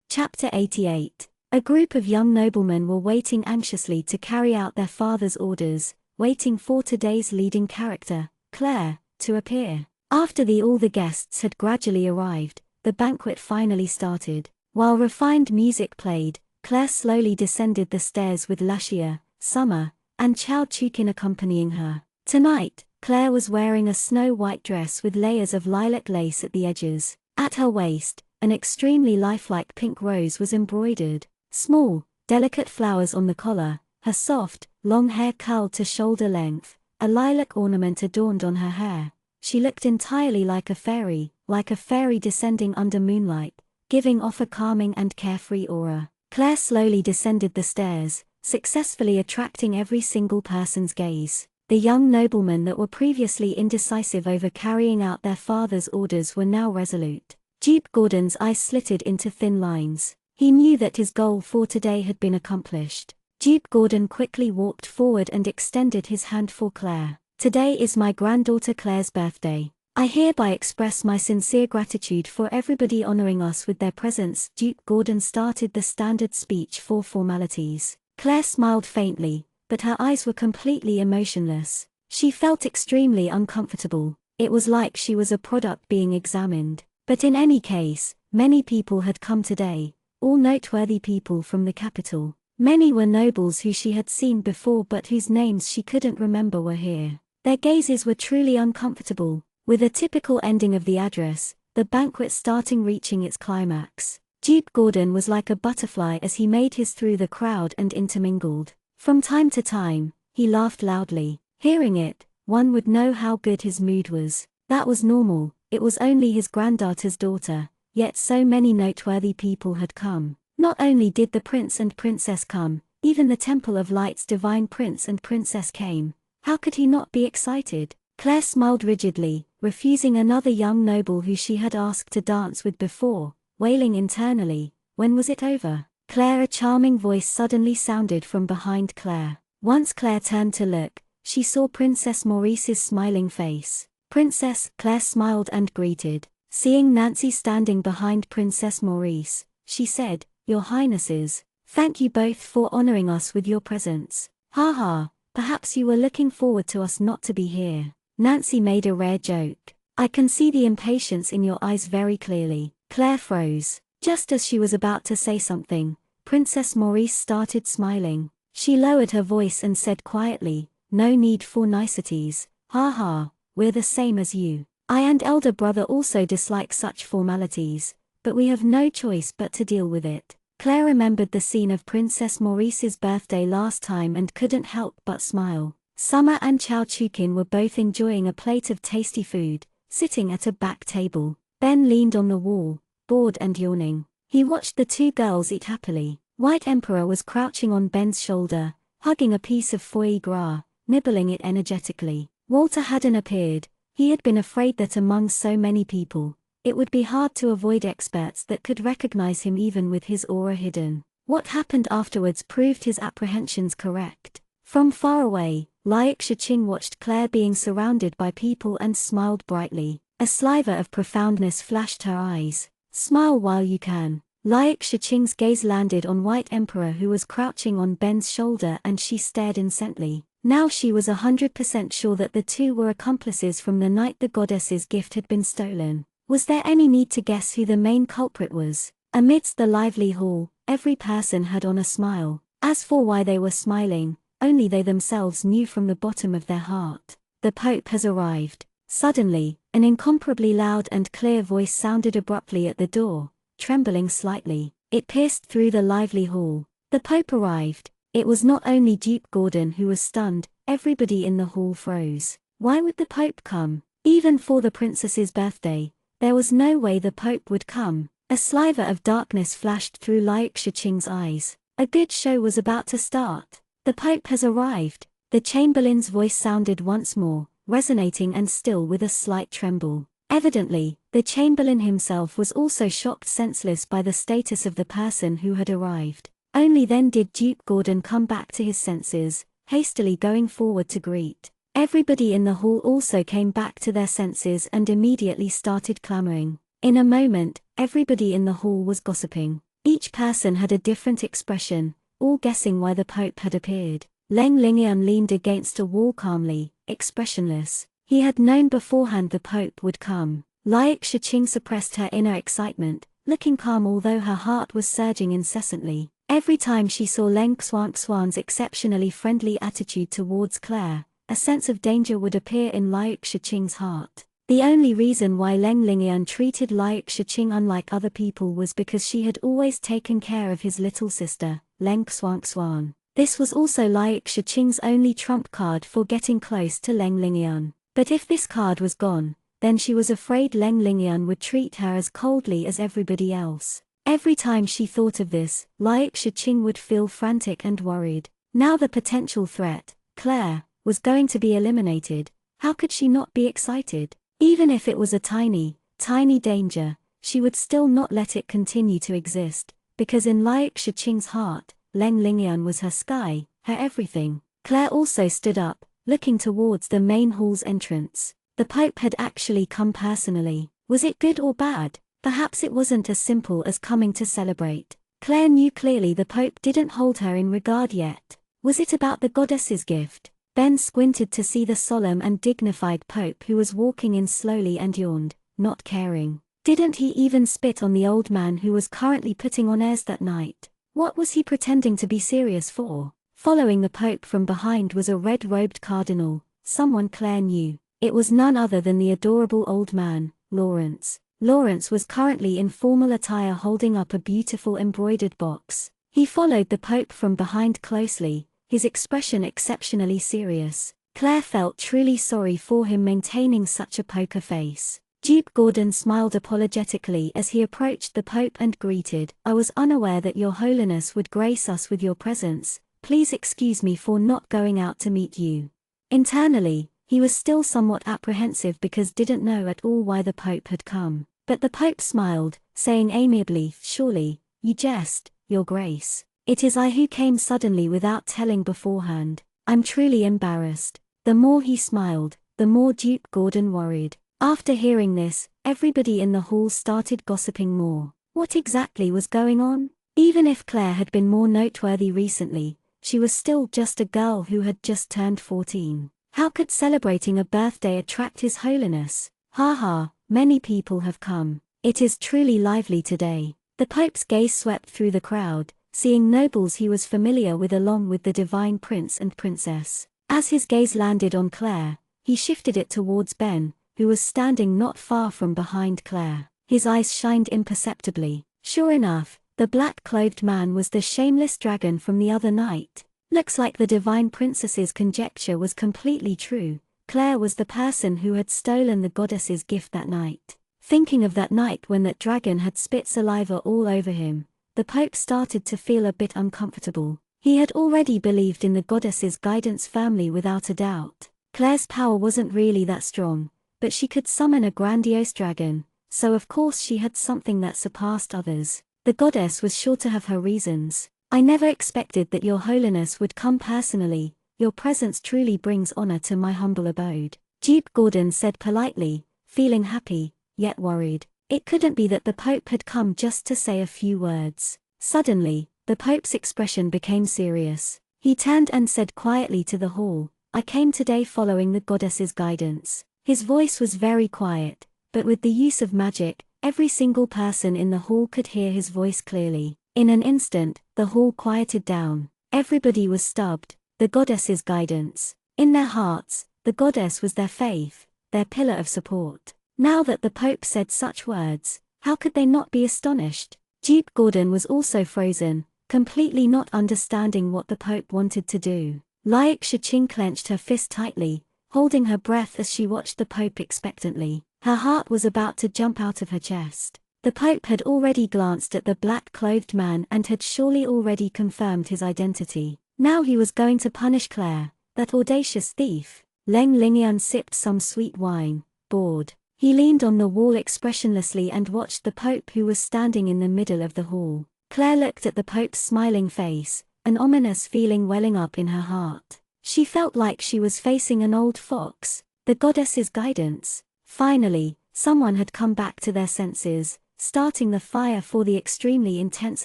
Chapter 88. A group of young noblemen were waiting anxiously to carry out their father's orders, waiting for today's leading character, Claire, to appear. After all the guests had gradually arrived, the banquet finally started. While refined music played, Claire slowly descended the stairs with Lashia, Summer, and Chao Chukin accompanying her. Tonight, Claire was wearing a snow-white dress with layers of lilac lace at the edges. At her waist, an extremely lifelike pink rose was embroidered. Small, delicate flowers on the collar, her soft, long hair curled to shoulder length, a lilac ornament adorned on her hair. She looked entirely like a fairy descending under moonlight, giving off a calming and carefree aura. Claire slowly descended the stairs, successfully attracting every single person's gaze. The young noblemen that were previously indecisive over carrying out their father's orders were now resolute. Duke Gordon's eyes slitted into thin lines. He knew that his goal for today had been accomplished. Duke Gordon quickly walked forward and extended his hand for Claire. Today is my granddaughter Claire's birthday. I hereby express my sincere gratitude for everybody honoring us with their presence. Duke Gordon started the standard speech for formalities. Claire smiled faintly, but her eyes were completely emotionless. She felt extremely uncomfortable. It was like she was a product being examined. But in any case, many people had come today, all noteworthy people from the capital. Many were nobles who she had seen before but whose names she couldn't remember were here. Their gazes were truly uncomfortable, with a typical ending of the address, the banquet starting reaching its climax. Duke Gordon was like a butterfly as he made his through the crowd and intermingled. From time to time, he laughed loudly. Hearing it, one would know how good his mood was. That was normal, it was only his granddaughter's daughter, yet so many noteworthy people had come. Not only did the prince and princess come, even the Temple of Light's divine prince and princess came. How could he not be excited? Claire smiled rigidly, refusing another young noble who she had asked to dance with before, wailing internally, when was it over? Claire, a charming voice suddenly sounded from behind Claire. Once Claire turned to look, she saw Princess Maurice's smiling face. Princess, Claire smiled and greeted. Seeing Nancy standing behind Princess Maurice, she said, Your Highnesses, thank you both for honoring us with your presence. Ha ha, perhaps you were looking forward to us not to be here. Nancy made a rare joke. I can see the impatience in your eyes very clearly. Claire froze. Just as she was about to say something, Princess Maurice started smiling. She lowered her voice and said quietly, No need for niceties. Ha ha, we're the same as you. I and elder brother also dislike such formalities, but we have no choice but to deal with it. Claire remembered the scene of Princess Maurice's birthday last time and couldn't help but smile. Summer and Chao Chukin were both enjoying a plate of tasty food, sitting at a back table. Ben leaned on the wall, bored and yawning. He watched the two girls eat happily. White Emperor was crouching on Ben's shoulder, hugging a piece of foie gras, nibbling it energetically. Walter hadn't appeared. He had been afraid that among so many people, it would be hard to avoid experts that could recognize him even with his aura hidden. What happened afterwards proved his apprehensions correct. From far away, Liak Shiqing watched Claire being surrounded by people and smiled brightly. A sliver of profoundness flashed her eyes. Smile while you can. Liak Shiqing's gaze landed on White Emperor who was crouching on Ben's shoulder and she stared intently. Now she was 100% sure that the two were accomplices from the night the goddess's gift had been stolen. Was there any need to guess who the main culprit was? Amidst the lively hall, every person had on a smile. As for why they were smiling, only they themselves knew from the bottom of their heart. The Pope has arrived. Suddenly, an incomparably loud and clear voice sounded abruptly at the door, trembling slightly. It pierced through the lively hall. The Pope arrived. It was not only Duke Gordon who was stunned, everybody in the hall froze. Why would the Pope come? Even for the princess's birthday, there was no way the Pope would come. A sliver of darkness flashed through Liak Shiqing's eyes. A good show was about to start. The Pope has arrived. The Chamberlain's voice sounded once more, resonating and still with a slight tremble. Evidently, the Chamberlain himself was also shocked senseless by the status of the person who had arrived. Only then did Duke Gordon come back to his senses, hastily going forward to greet. Everybody in the hall also came back to their senses and immediately started clamoring. In a moment, everybody in the hall was gossiping. Each person had a different expression, all guessing why the Pope had appeared. Leng Lingian leaned against a wall calmly, expressionless. He had known beforehand the Pope would come. Liak Shiqing suppressed her inner excitement, looking calm although her heart was surging incessantly. Every time she saw Leng Xuanxuan's exceptionally friendly attitude towards Claire, a sense of danger would appear in Liak Shiqing's heart. The only reason why Leng Lingian treated Liak Shiqing unlike other people was because she had always taken care of his little sister, Leng Xuanxuan. This was also Liak Shiqing's only trump card for getting close to Leng Lingian. But if this card was gone, then she was afraid Leng Lingian would treat her as coldly as everybody else. Every time she thought of this, Liak Shiqing would feel frantic and worried. Now the potential threat, Claire, was going to be eliminated. How could she not be excited? Even if it was a tiny, tiny danger, she would still not let it continue to exist, because in Liak Shiqing's heart, Leng Lingian was her sky, her everything. Claire also stood up, looking towards the main hall's entrance. The Pope had actually come personally. Was it good or bad? Perhaps it wasn't as simple as coming to celebrate. Claire knew clearly the Pope didn't hold her in regard yet. Was it about the goddess's gift? Ben squinted to see the solemn and dignified Pope who was walking in slowly and yawned, not caring. Didn't he even spit on the old man who was currently putting on airs that night? What was he pretending to be serious for? Following the Pope from behind was a red-robed cardinal, someone Claire knew. It was none other than the adorable old man, Lawrence. Lawrence was currently in formal attire holding up a beautiful embroidered box. He followed the Pope from behind closely, his expression exceptionally serious. Claire felt truly sorry for him maintaining such a poker face. Duke Gordon smiled apologetically as he approached the Pope and greeted, "I was unaware that your holiness would grace us with your presence. Please excuse me for not going out to meet you." Internally, he was still somewhat apprehensive because didn't know at all why the Pope had come. But the Pope smiled, saying amiably, "Surely, you jest, your grace. It is I who came suddenly without telling beforehand. I'm truly embarrassed." The more he smiled, the more Duke Gordon worried. After hearing this, everybody in the hall started gossiping more. What exactly was going on? Even if Claire had been more noteworthy recently, she was still just a girl who had just turned 14. How could celebrating a birthday attract His Holiness? Ha ha, many people have come. It is truly lively today. The Pope's gaze swept through the crowd, seeing nobles he was familiar with along with the divine prince and princess. As his gaze landed on Claire, he shifted it towards Ben, who was standing not far from behind Claire. His eyes shined imperceptibly. Sure enough, the black-clothed man was the shameless dragon from the other night. Looks like the divine princess's conjecture was completely true. Claire was the person who had stolen the goddess's gift that night. Thinking of that night when that dragon had spit saliva all over him, the Pope started to feel a bit uncomfortable. He had already believed in the goddess's guidance firmly without a doubt. Claire's power wasn't really that strong, but she could summon a grandiose dragon, so of course she had something that surpassed others. The goddess was sure to have her reasons. "I never expected that your holiness would come personally. Your presence truly brings honor to my humble abode," Duke Gordon said politely, feeling happy, yet worried. It couldn't be that the Pope had come just to say a few words. Suddenly, the Pope's expression became serious. He turned and said quietly to the hall, "I came today following the goddess's guidance." His voice was very quiet, but with the use of magic, every single person in the hall could hear his voice clearly. In an instant, the hall quieted down. Everybody was stubbed. The goddess's guidance. In their hearts, the goddess was their faith, their pillar of support. Now that the Pope said such words, how could they not be astonished? Duke Gordon was also frozen, completely not understanding what the Pope wanted to do. Liak Shichin clenched her fist tightly, holding her breath as she watched the Pope expectantly. Her heart was about to jump out of her chest. The Pope had already glanced at the black-clothed man and had surely already confirmed his identity. Now he was going to punish Claire, that audacious thief. Leng Lingyun sipped some sweet wine, bored. He leaned on the wall expressionlessly and watched the Pope who was standing in the middle of the hall. Claire looked at the Pope's smiling face, an ominous feeling welling up in her heart. She felt like she was facing an old fox. The goddess's guidance. Finally, someone had come back to their senses, starting the fire for the extremely intense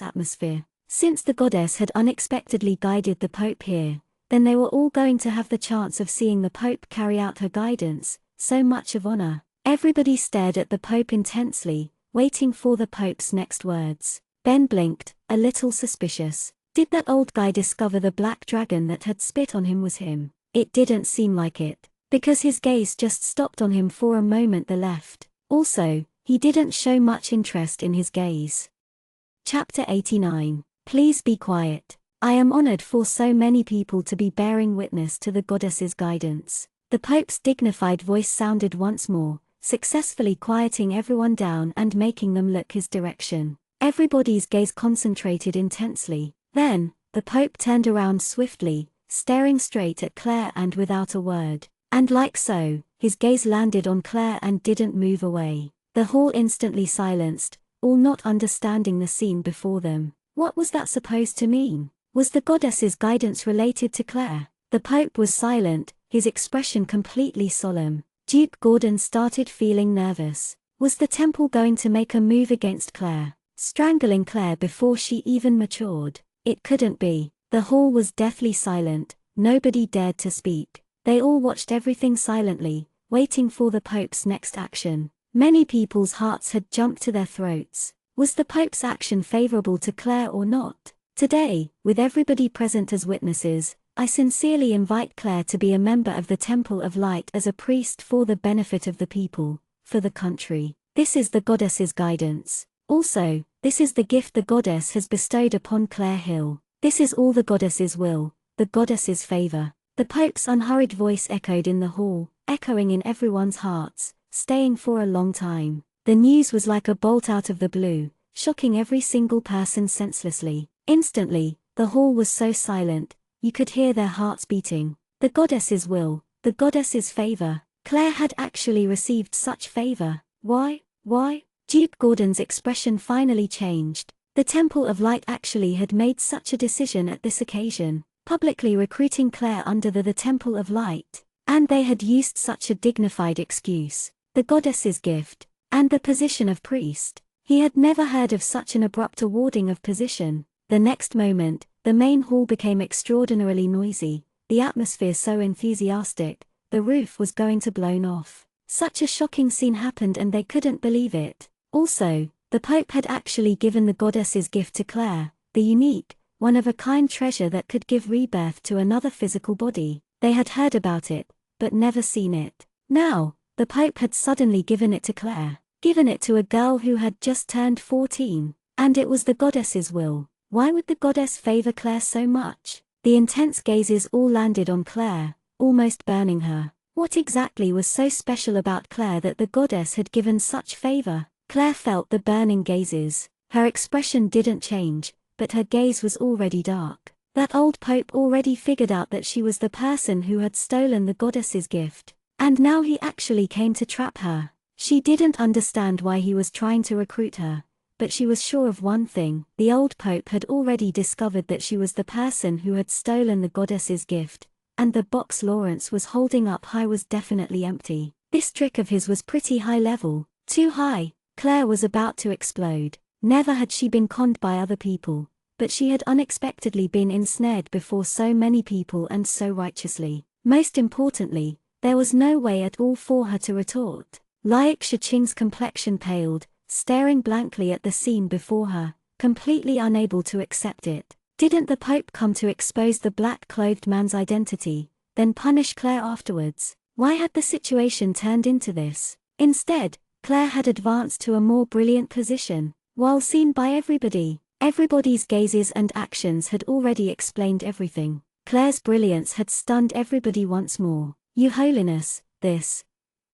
atmosphere. Since the goddess had unexpectedly guided the Pope here, then they were all going to have the chance of seeing the Pope carry out her guidance. So much of honor. Everybody stared at the Pope intensely, waiting for the Pope's next words. Ben blinked, a little suspicious. Did that old guy discover the black dragon that had spit on him was him? It didn't seem like it, because his gaze just stopped on him for a moment. The left. Also, he didn't show much interest in his gaze. Chapter 89. Please be quiet. I am honored for so many people to be bearing witness to the goddess's guidance. The Pope's dignified voice sounded once more, successfully quieting everyone down and making them look his direction. Everybody's gaze concentrated intensely. Then, the Pope turned around swiftly, staring straight at Claire and without a word. And like so, his gaze landed on Claire and didn't move away. The hall instantly silenced, all not understanding the scene before them. What was that supposed to mean? Was the goddess's guidance related to Claire? The Pope was silent, his expression completely solemn. Duke Gordon started feeling nervous. Was the temple going to make a move against Claire, strangling Claire before she even matured? It couldn't be. The hall was deathly silent, nobody dared to speak. They all watched everything silently, waiting for the Pope's next action. Many people's hearts had jumped to their throats. Was the Pope's action favorable to Claire or not? Today, with everybody present as witnesses, I sincerely invite Claire to be a member of the Temple of Light as a priest for the benefit of the people, for the country. This is the goddess's guidance. Also, this is the gift the goddess has bestowed upon Claire Hill. This is all the goddess's will, the goddess's favor. The Pope's unhurried voice echoed in the hall, echoing in everyone's hearts, staying for a long time. The news was like a bolt out of the blue, shocking every single person senselessly. Instantly, the hall was so silent, you could hear their hearts beating. The goddess's will, the goddess's favor. Claire had actually received such favor. Why? Duke Gordon's expression finally changed. The Temple of Light actually had made such a decision at this occasion, publicly recruiting Claire under the Temple of Light. And they had used such a dignified excuse. The goddess's gift, and the position of priest. He had never heard of such an abrupt awarding of position. The next moment, the main hall became extraordinarily noisy, the atmosphere so enthusiastic, the roof was going to blown off. Such a shocking scene happened and they couldn't believe it. Also, the Pope had actually given the goddess's gift to Claire, the unique, one-of-a-kind treasure that could give rebirth to another physical body. They had heard about it, but never seen it. Now, the Pope had suddenly given it to Claire, given it to a girl who had just turned 14, and it was the goddess's will. Why would the goddess favor Claire so much? The intense gazes all landed on Claire, almost burning her. What exactly was so special about Claire that the goddess had given such favor? Claire felt the burning gazes. Her expression didn't change, but her gaze was already dark. That old Pope already figured out that she was the person who had stolen the goddess's gift. And now he actually came to trap her. She didn't understand why he was trying to recruit her. But she was sure of one thing, the old Pope had already discovered that she was the person who had stolen the goddess's gift, and the box Lawrence was holding up high was definitely empty. This trick of his was pretty high level, too high. Claire was about to explode. Never had she been conned by other people, but she had unexpectedly been ensnared before so many people and so righteously. Most importantly, there was no way at all for her to retort. Like Shaching's complexion paled, staring blankly at the scene before her, completely unable to accept it. Didn't the Pope come to expose the black-clothed man's identity, then punish Claire afterwards? Why had the situation turned into this? Instead, Claire had advanced to a more brilliant position. While seen by everybody, everybody's gazes and actions had already explained everything. Claire's brilliance had stunned everybody once more. Your Holiness, this.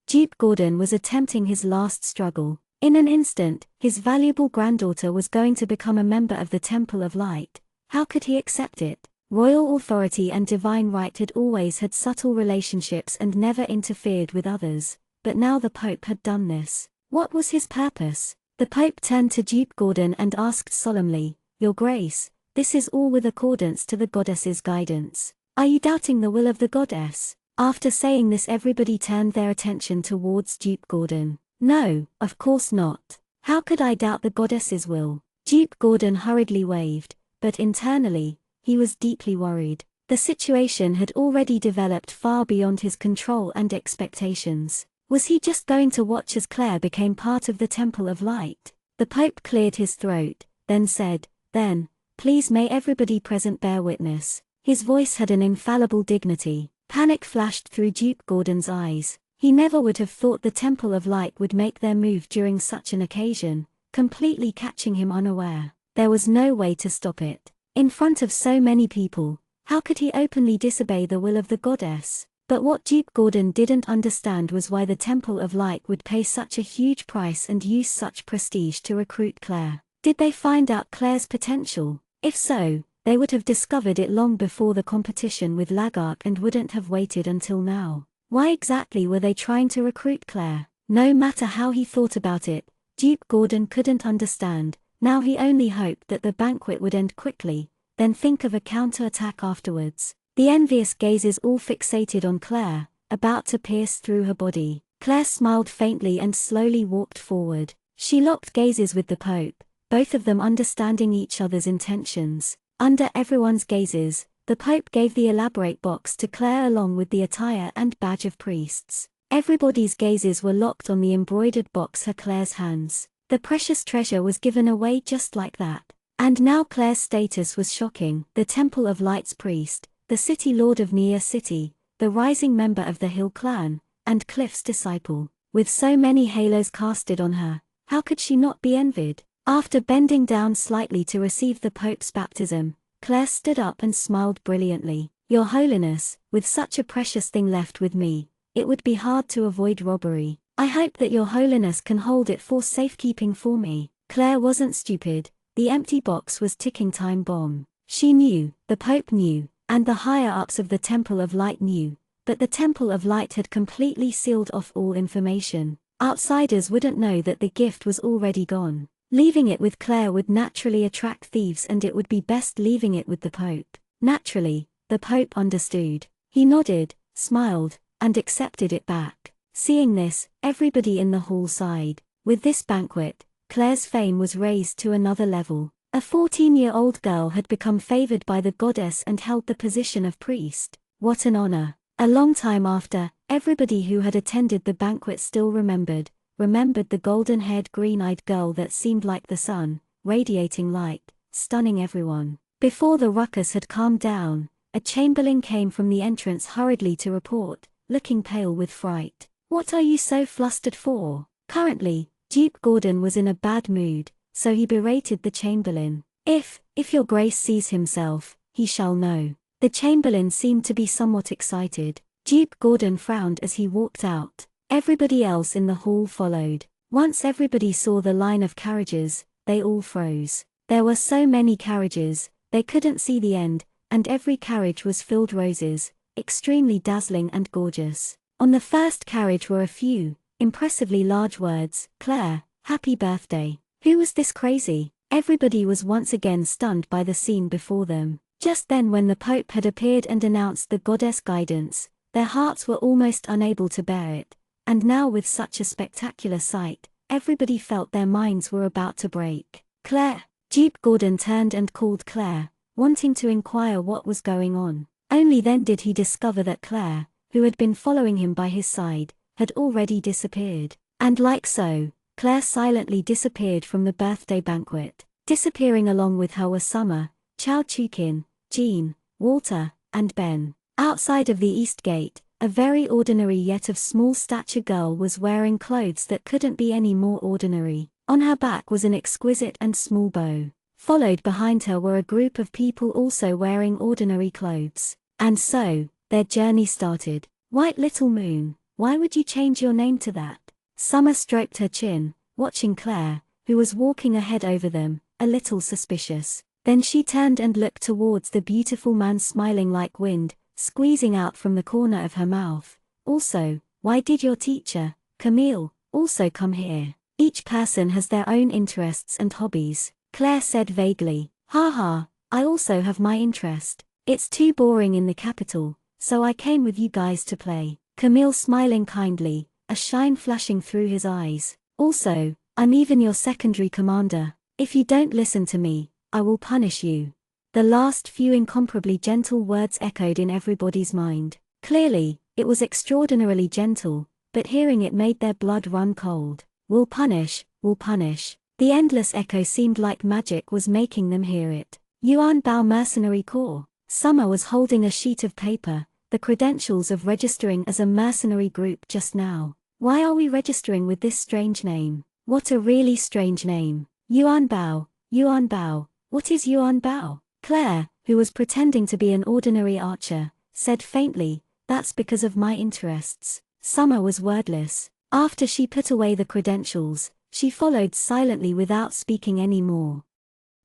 Duke Gordon was attempting his last struggle. In an instant, his valuable granddaughter was going to become a member of the Temple of Light. How could he accept it? Royal authority and divine right had always had subtle relationships and never interfered with others, but now the Pope had done this. What was his purpose? The Pope turned to Duke Gordon and asked solemnly, "Your Grace, this is all with accordance to the goddess's guidance. Are you doubting the will of the goddess?" After saying this, everybody turned their attention towards Duke Gordon. "No, of course not. How could I doubt the goddess's will?" Duke Gordon hurriedly waved, but internally, he was deeply worried. The situation had already developed far beyond his control and expectations. Was he just going to watch as Claire became part of the Temple of Light? The Pope cleared his throat, then said, "Then, please may everybody present bear witness." His voice had an infallible dignity. Panic flashed through Duke Gordon's eyes. He never would have thought the Temple of Light would make their move during such an occasion, completely catching him unaware. There was no way to stop it. In front of so many people, how could he openly disobey the will of the goddess? But what Duke Gordon didn't understand was why the Temple of Light would pay such a huge price and use such prestige to recruit Claire. Did they find out Claire's potential? If so, they would have discovered it long before the competition with Lagark and wouldn't have waited until now. Why exactly were they trying to recruit Claire? No matter how he thought about it, Duke Gordon couldn't understand. Now he only hoped that the banquet would end quickly, then think of a counter-attack afterwards. The envious gazes all fixated on Claire, about to pierce through her body. Claire smiled faintly and slowly walked forward. She locked gazes with the Pope, both of them understanding each other's intentions. Under everyone's gazes, The Pope gave the elaborate box to Claire along with the attire and badge of priests. Everybody's gazes were locked on the embroidered box in Claire's hands. The precious treasure was given away just like that. And now Claire's status was shocking. The Temple of Light's priest, the city lord of Nia City, the rising member of the Hill clan, and Cliff's disciple. With so many halos casted on her, how could she not be envied? After bending down slightly to receive the Pope's baptism, Claire stood up and smiled brilliantly. Your Holiness, with such a precious thing left with me, it would be hard to avoid robbery. I hope that Your Holiness can hold it for safekeeping for me. Claire wasn't stupid. The empty box was ticking time bomb. She knew, the Pope knew, and the higher-ups of the Temple of Light knew, but the Temple of Light had completely sealed off all information. Outsiders wouldn't know that the gift was already gone. Leaving it with Claire would naturally attract thieves, and it would be best leaving it with the Pope. Naturally, the Pope understood. He nodded, smiled, and accepted it back. Seeing this, everybody in the hall sighed. With this banquet, Claire's fame was raised to another level. A 14-year-old girl had become favored by the goddess and held the position of priest. What an honor. A long time after, everybody who had attended the banquet still remembered the golden-haired green-eyed girl that seemed like the sun, radiating light, stunning everyone. Before the ruckus had calmed down, a chamberlain came from the entrance hurriedly to report, looking pale with fright. What are you so flustered for? Currently, Duke Gordon was in a bad mood, so he berated the chamberlain. If your grace sees himself, he shall know. The chamberlain seemed to be somewhat excited. Duke Gordon frowned as he walked out. Everybody else in the hall followed. Once everybody saw the line of carriages, they all froze. There were so many carriages, they couldn't see the end, and every carriage was filled roses, extremely dazzling and gorgeous. On the first carriage were a few, impressively large words, Claire, happy birthday. Who was this crazy? Everybody was once again stunned by the scene before them. Just then, when the Pope had appeared and announced the goddess guidance, their hearts were almost unable to bear it. And now, with such a spectacular sight, everybody felt their minds were about to break. Claire! Duke Gordon turned and called Claire, wanting to inquire what was going on. Only then did he discover that Claire, who had been following him by his side, had already disappeared. And like so, Claire silently disappeared from the birthday banquet. Disappearing along with her were Summer, Chow Chukin, Jean, Walter, and Ben. Outside of the East Gate, a very ordinary yet of small stature girl was wearing clothes that couldn't be any more ordinary. On her back was an exquisite and small bow. Followed behind her were a group of people also wearing ordinary clothes. And so, their journey started. White little moon, why would you change your name to that? Summer stroked her chin, watching Claire, who was walking ahead over them, a little suspicious. Then she turned and looked towards the beautiful man smiling like wind, squeezing out from the corner of her mouth. Also, why did your teacher, Camille, also come here? Each person has their own interests and hobbies, Claire said vaguely. Ha ha, I also have my interest. It's too boring in the capital, so I came with you guys to play. Camille smiling kindly, a shine flashing through his eyes. Also, I'm even your secondary commander. If you don't listen to me, I will punish you. The last few incomparably gentle words echoed in everybody's mind. Clearly, it was extraordinarily gentle, but hearing it made their blood run cold. Will punish, will punish. The endless echo seemed like magic was making them hear it. Yuan Bao Mercenary Corps. Summer was holding a sheet of paper, the credentials of registering as a mercenary group just now. Why are we registering with this strange name? What a really strange name. Yuan Bao, what is Yuan Bao? Claire, who was pretending to be an ordinary archer, said faintly, that's because of my interests. Summer was wordless. After she put away the credentials, she followed silently without speaking any more.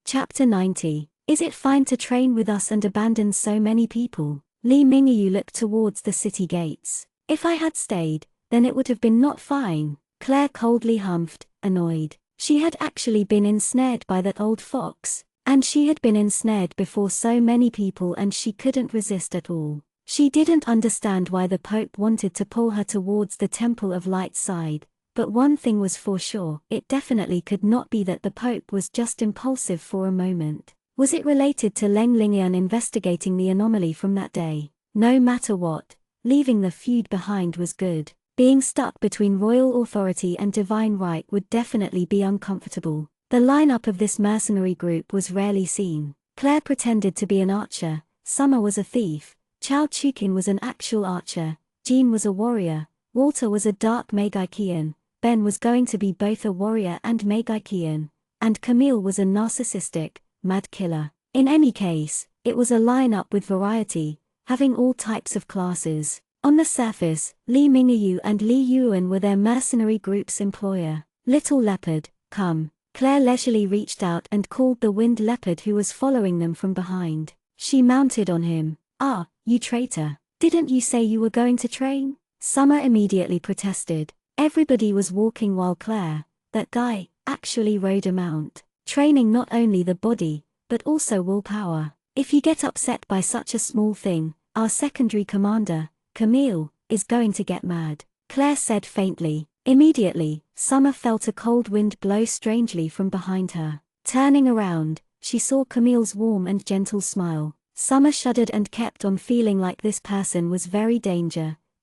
Chapter 90. Is it fine to train with us and abandon so many people? Li Mingyu looked towards the city gates. If I had stayed, then it would have been not fine. Claire coldly humphed, annoyed. She had actually been ensnared by that old fox. And she had been ensnared before so many people, and she couldn't resist at all. She didn't understand why the Pope wanted to pull her towards the Temple of Light's side, but one thing was for sure, it definitely could not be that the Pope was just impulsive for a moment. Was it related to Learnenglish investigating the anomaly from that day? No matter what, leaving the feud behind was good. Being stuck between royal authority and divine right would definitely be uncomfortable. The lineup of this mercenary group was rarely seen. Claire pretended to be an archer, Summer was a thief, Chao Chukin was an actual archer, Jean was a warrior, Walter was a dark Magikian, Ben was going to be both a warrior and Magikian, and Camille was a narcissistic, mad killer. In any case, it was a lineup with variety, having all types of classes. On the surface, Li Mingyu and Li Yuan were their mercenary group's employer. Little Leopard, come. Claire leisurely reached out and called the winged leopard who was following them from behind. She mounted on him. Ah, you traitor. Didn't you say you were going to train? Summer immediately protested. Everybody was walking while Claire, that guy, actually rode a mount. Training not only the body, but also willpower. If you get upset by such a small thing, our secondary commander, Camille, is going to get mad, Claire said faintly. Immediately, Summer felt a cold wind blow strangely from behind her. Turning around, she saw Camille's warm and gentle smile. Summer shuddered and kept on feeling like this person was very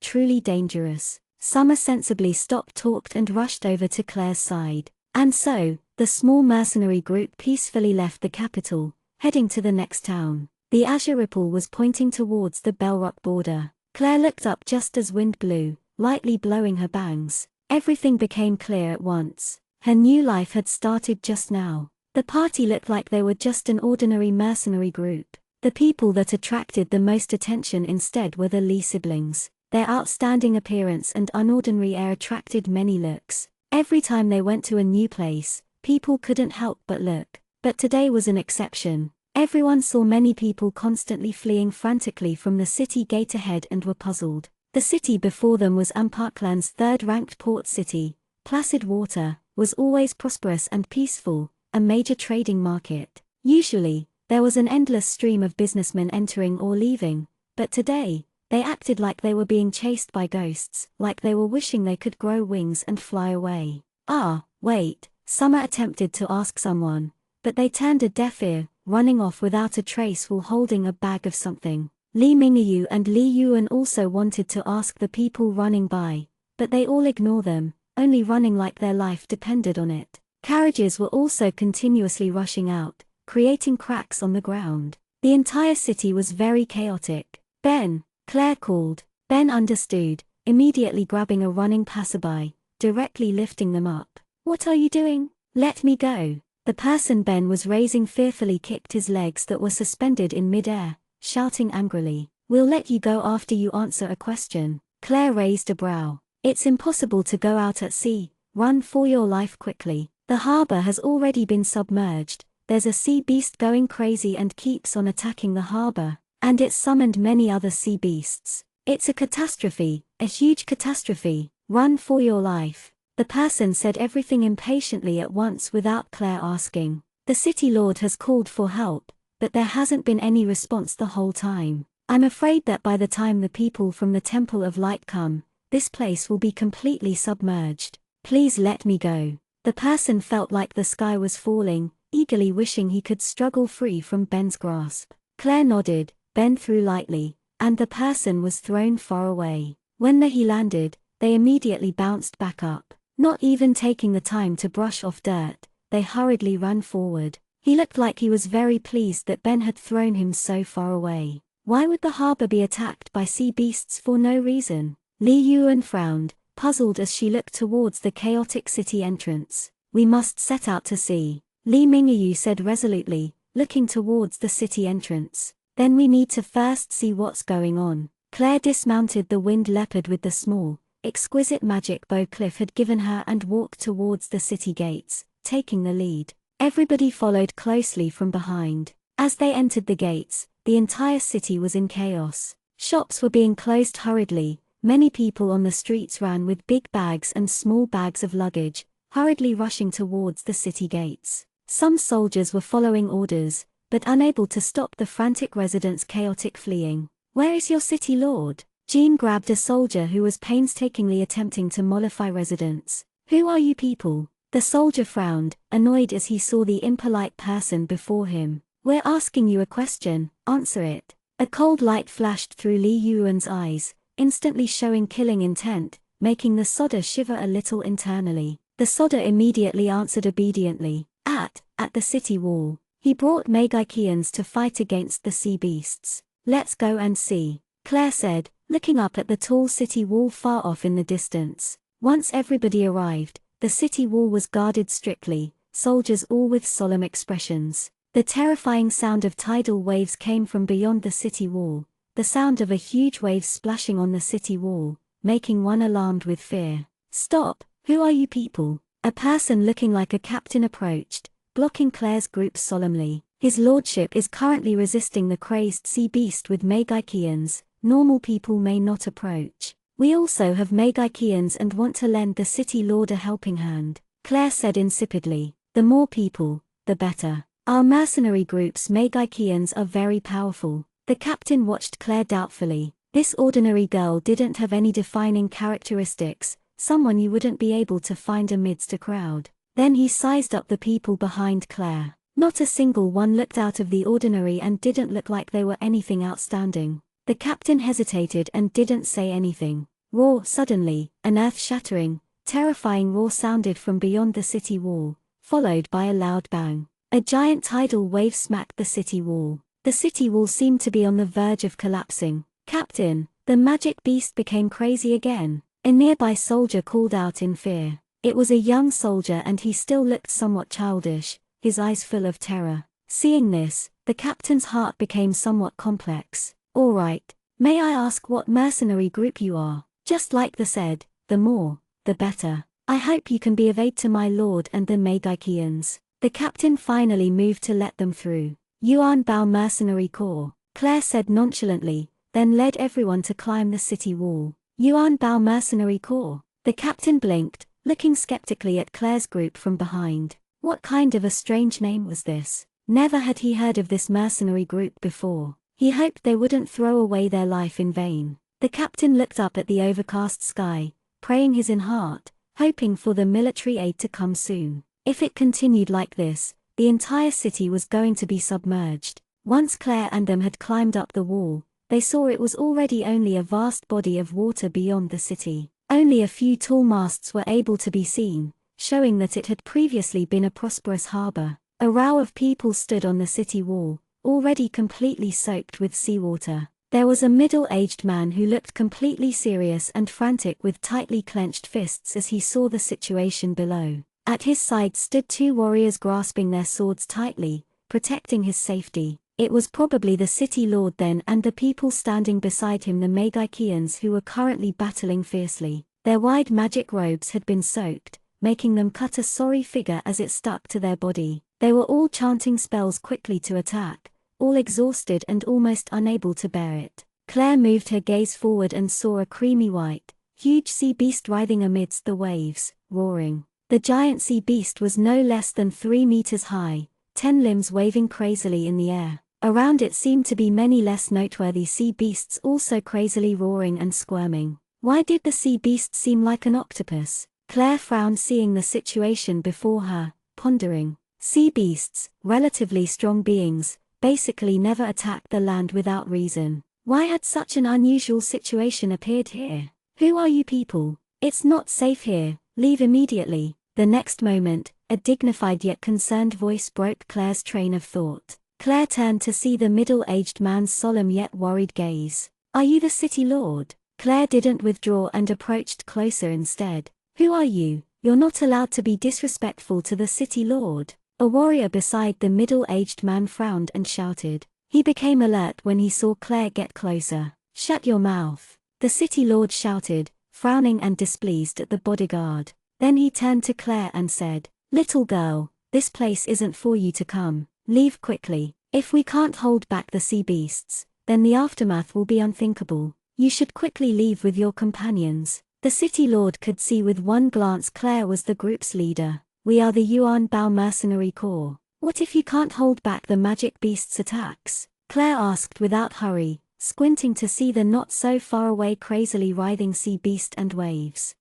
truly dangerous. Summer sensibly stopped talked and rushed over to Claire's side. And so, the small mercenary group peacefully left the capital, heading to the next town. The azure ripple was pointing towards the Belrock border. Claire looked up just as wind blew, lightly blowing her bangs. Everything became clear at once. Her new life had started just now. The party looked like they were just an ordinary mercenary group. The people that attracted the most attention instead were the Lee siblings. Their outstanding appearance and unordinary air attracted many looks. Every time they went to a new place, people couldn't help but look. But today was an exception. Everyone saw many people constantly fleeing frantically from the city gate ahead and were puzzled. The city before them was Amparkland's third-ranked port city. Placid water, was always prosperous and peaceful, a major trading market. Usually, there was an endless stream of businessmen entering or leaving, but today, they acted like they were being chased by ghosts, like they were wishing they could grow wings and fly away. Ah, wait, Summer attempted to ask someone, but they turned a deaf ear, running off without a trace while holding a bag of something. Li Mingyu and Li Yuan also wanted to ask the people running by, but they all ignored them, only running like their life depended on it. Carriages were also continuously rushing out, creating cracks on the ground. The entire city was very chaotic. Ben, Claire called. Ben understood, immediately grabbing a running passerby, directly lifting them up. What are you doing? Let me go. The person Ben was raising fearfully kicked his legs that were suspended in mid-air, shouting angrily, "We'll let you go after you answer a question." Claire raised a brow. It's impossible to go out at sea, run for your life quickly. The harbor has already been submerged, there's a sea beast going crazy and keeps on attacking the harbor, and it's summoned many other sea beasts. It's a catastrophe, a huge catastrophe, run for your life. The person said everything impatiently at once without Claire asking. The city lord has called for help, but there hasn't been any response the whole time. I'm afraid that by the time the people from the Temple of Light come, this place will be completely submerged. Please let me go. The person felt like the sky was falling, eagerly wishing he could struggle free from Ben's grasp. Claire nodded, Ben threw lightly, and the person was thrown far away. When he landed, they immediately bounced back up. Not even taking the time to brush off dirt, they hurriedly ran forward. He looked like he was very pleased that Ben had thrown him so far away. Why would the harbor be attacked by sea beasts for no reason? Li Yuan frowned, puzzled as she looked towards the chaotic city entrance. We must set out to sea, Li Mingyu said resolutely, looking towards the city entrance. Then we need to first see what's going on. Claire dismounted the winged leopard with the small, exquisite magic bow Cliff had given her and walked towards the city gates, taking the lead. Everybody followed closely from behind. As they entered the gates, the entire city was in chaos. Shops were being closed hurriedly, many people on the streets ran with big bags and small bags of luggage, hurriedly rushing towards the city gates. Some soldiers were following orders, but unable to stop the frantic residents' chaotic fleeing. Where is your city lord? Jean grabbed a soldier who was painstakingly attempting to mollify residents. Who are you people? The soldier frowned, annoyed as he saw the impolite person before him. We're asking you a question, answer it. A cold light flashed through Li Yuan's eyes, instantly showing killing intent, making the Sodder shiver a little internally. The Sodder immediately answered obediently. At the city wall. He brought Megikians to fight against the sea beasts. Let's go and see, Claire said, looking up at the tall city wall far off in the distance. Once everybody arrived, the city wall was guarded strictly, soldiers all with solemn expressions. The terrifying sound of tidal waves came from beyond the city wall, the sound of a huge wave splashing on the city wall, making one alarmed with fear. Stop, who are you people? A person looking like a captain approached, blocking Claire's group solemnly. His lordship is currently resisting the crazed sea beast with Megikians. Normal people may not approach. We also have Megikians and want to lend the city lord a helping hand, Claire said insipidly. The more people, the better. Our mercenary group's Megikians are very powerful. The captain watched Claire doubtfully. This ordinary girl didn't have any defining characteristics, someone you wouldn't be able to find amidst a crowd. Then he sized up the people behind Claire. Not a single one looked out of the ordinary and didn't look like they were anything outstanding. The captain hesitated and didn't say anything. Roar! Suddenly, an earth-shattering, terrifying roar sounded from beyond the city wall, followed by a loud bang. A giant tidal wave smacked the city wall. The city wall seemed to be on the verge of collapsing. Captain, the magic beast became crazy again. A nearby soldier called out in fear. It was a young soldier and he still looked somewhat childish, his eyes full of terror. Seeing this, the captain's heart became somewhat complex. All right, may I ask what mercenary group you are? Just like the said, the more, the better. I hope you can be of aid to my lord and the Megikians. The captain finally moved to let them through. Yuan Bao Mercenary Corps, Claire said nonchalantly, then led everyone to climb the city wall. Yuan Bao Mercenary Corps. The captain blinked, looking skeptically at Claire's group from behind. What kind of a strange name was this? Never had he heard of this mercenary group before. He hoped they wouldn't throw away their life in vain. The captain looked up at the overcast sky, praying his in heart, hoping for the military aid to come soon. If it continued like this, the entire city was going to be submerged. Once Claire and them had climbed up the wall, they saw it was already only a vast body of water beyond the city. Only a few tall masts were able to be seen, showing that it had previously been a prosperous harbor. A row of people stood on the city wall, already completely soaked with seawater. There was a middle-aged man who looked completely serious and frantic with tightly clenched fists as he saw the situation below. At his side stood two warriors grasping their swords tightly, protecting his safety. It was probably the city lord then and the people standing beside him, the Megikians, who were currently battling fiercely. Their wide magic robes had been soaked, making them cut a sorry figure as it stuck to their body. They were all chanting spells quickly to attack, all exhausted and almost unable to bear it. Claire moved her gaze forward and saw a creamy white, huge sea beast writhing amidst the waves, roaring. The giant sea beast was no less than 3 meters high, 10 limbs waving crazily in the air. Around it seemed to be many less noteworthy sea beasts also crazily roaring and squirming. Why did the sea beast seem like an octopus? Claire frowned seeing the situation before her, pondering. Sea beasts, relatively strong beings, basically never attacked the land without reason. Why had such an unusual situation appeared here? Who are you people? It's not safe here, leave immediately. The next moment, a dignified yet concerned voice broke Claire's train of thought. Claire turned to see the middle-aged man's solemn yet worried gaze. Are you the city lord? Claire didn't withdraw and approached closer instead. Who are you? You're not allowed to be disrespectful to the city lord. A warrior beside the middle-aged man frowned and shouted. He became alert when he saw Claire get closer. Shut your mouth. The city lord shouted, frowning and displeased at the bodyguard. Then he turned to Claire and said, Little girl, this place isn't for you to come. Leave quickly. If we can't hold back the sea beasts, then the aftermath will be unthinkable. You should quickly leave with your companions. The city lord could see with one glance Claire was the group's leader. We are the Yuan Bao Mercenary Corps. What if you can't hold back the magic beast's attacks? Claire asked without hurry, squinting to see the not so far away crazily writhing sea beast and waves.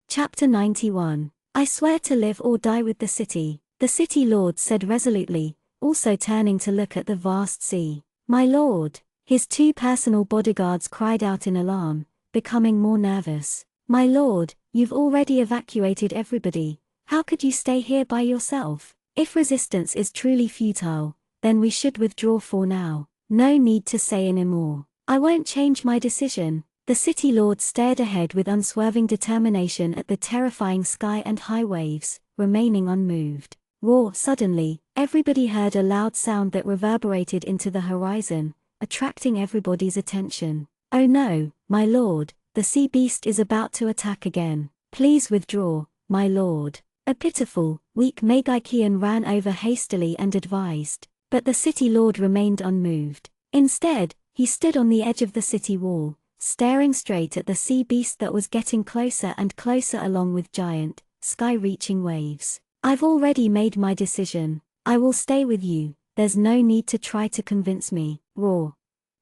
Chapter 91. I swear to live or die with the city, the city lord said resolutely, also turning to look at the vast sea. "My lord!" His two personal bodyguards cried out in alarm, becoming more nervous. "My lord, you've already evacuated everybody. How could you stay here by yourself? If resistance is truly futile, then we should withdraw for now. No need to say any more." "I won't change my decision." The city lord stared ahead with unswerving determination at the terrifying sky and high waves, remaining unmoved. Roar! Suddenly, everybody heard a loud sound that reverberated into the horizon, attracting everybody's attention. "Oh no, my lord, the sea beast is about to attack again. Please withdraw, my lord." A pitiful, weak Magikian ran over hastily and advised, but the city lord remained unmoved. Instead, he stood on the edge of the city wall, staring straight at the sea beast that was getting closer and closer along with giant, sky-reaching waves. "I've already made my decision. I will stay with you. There's no need to try to convince me." Roar!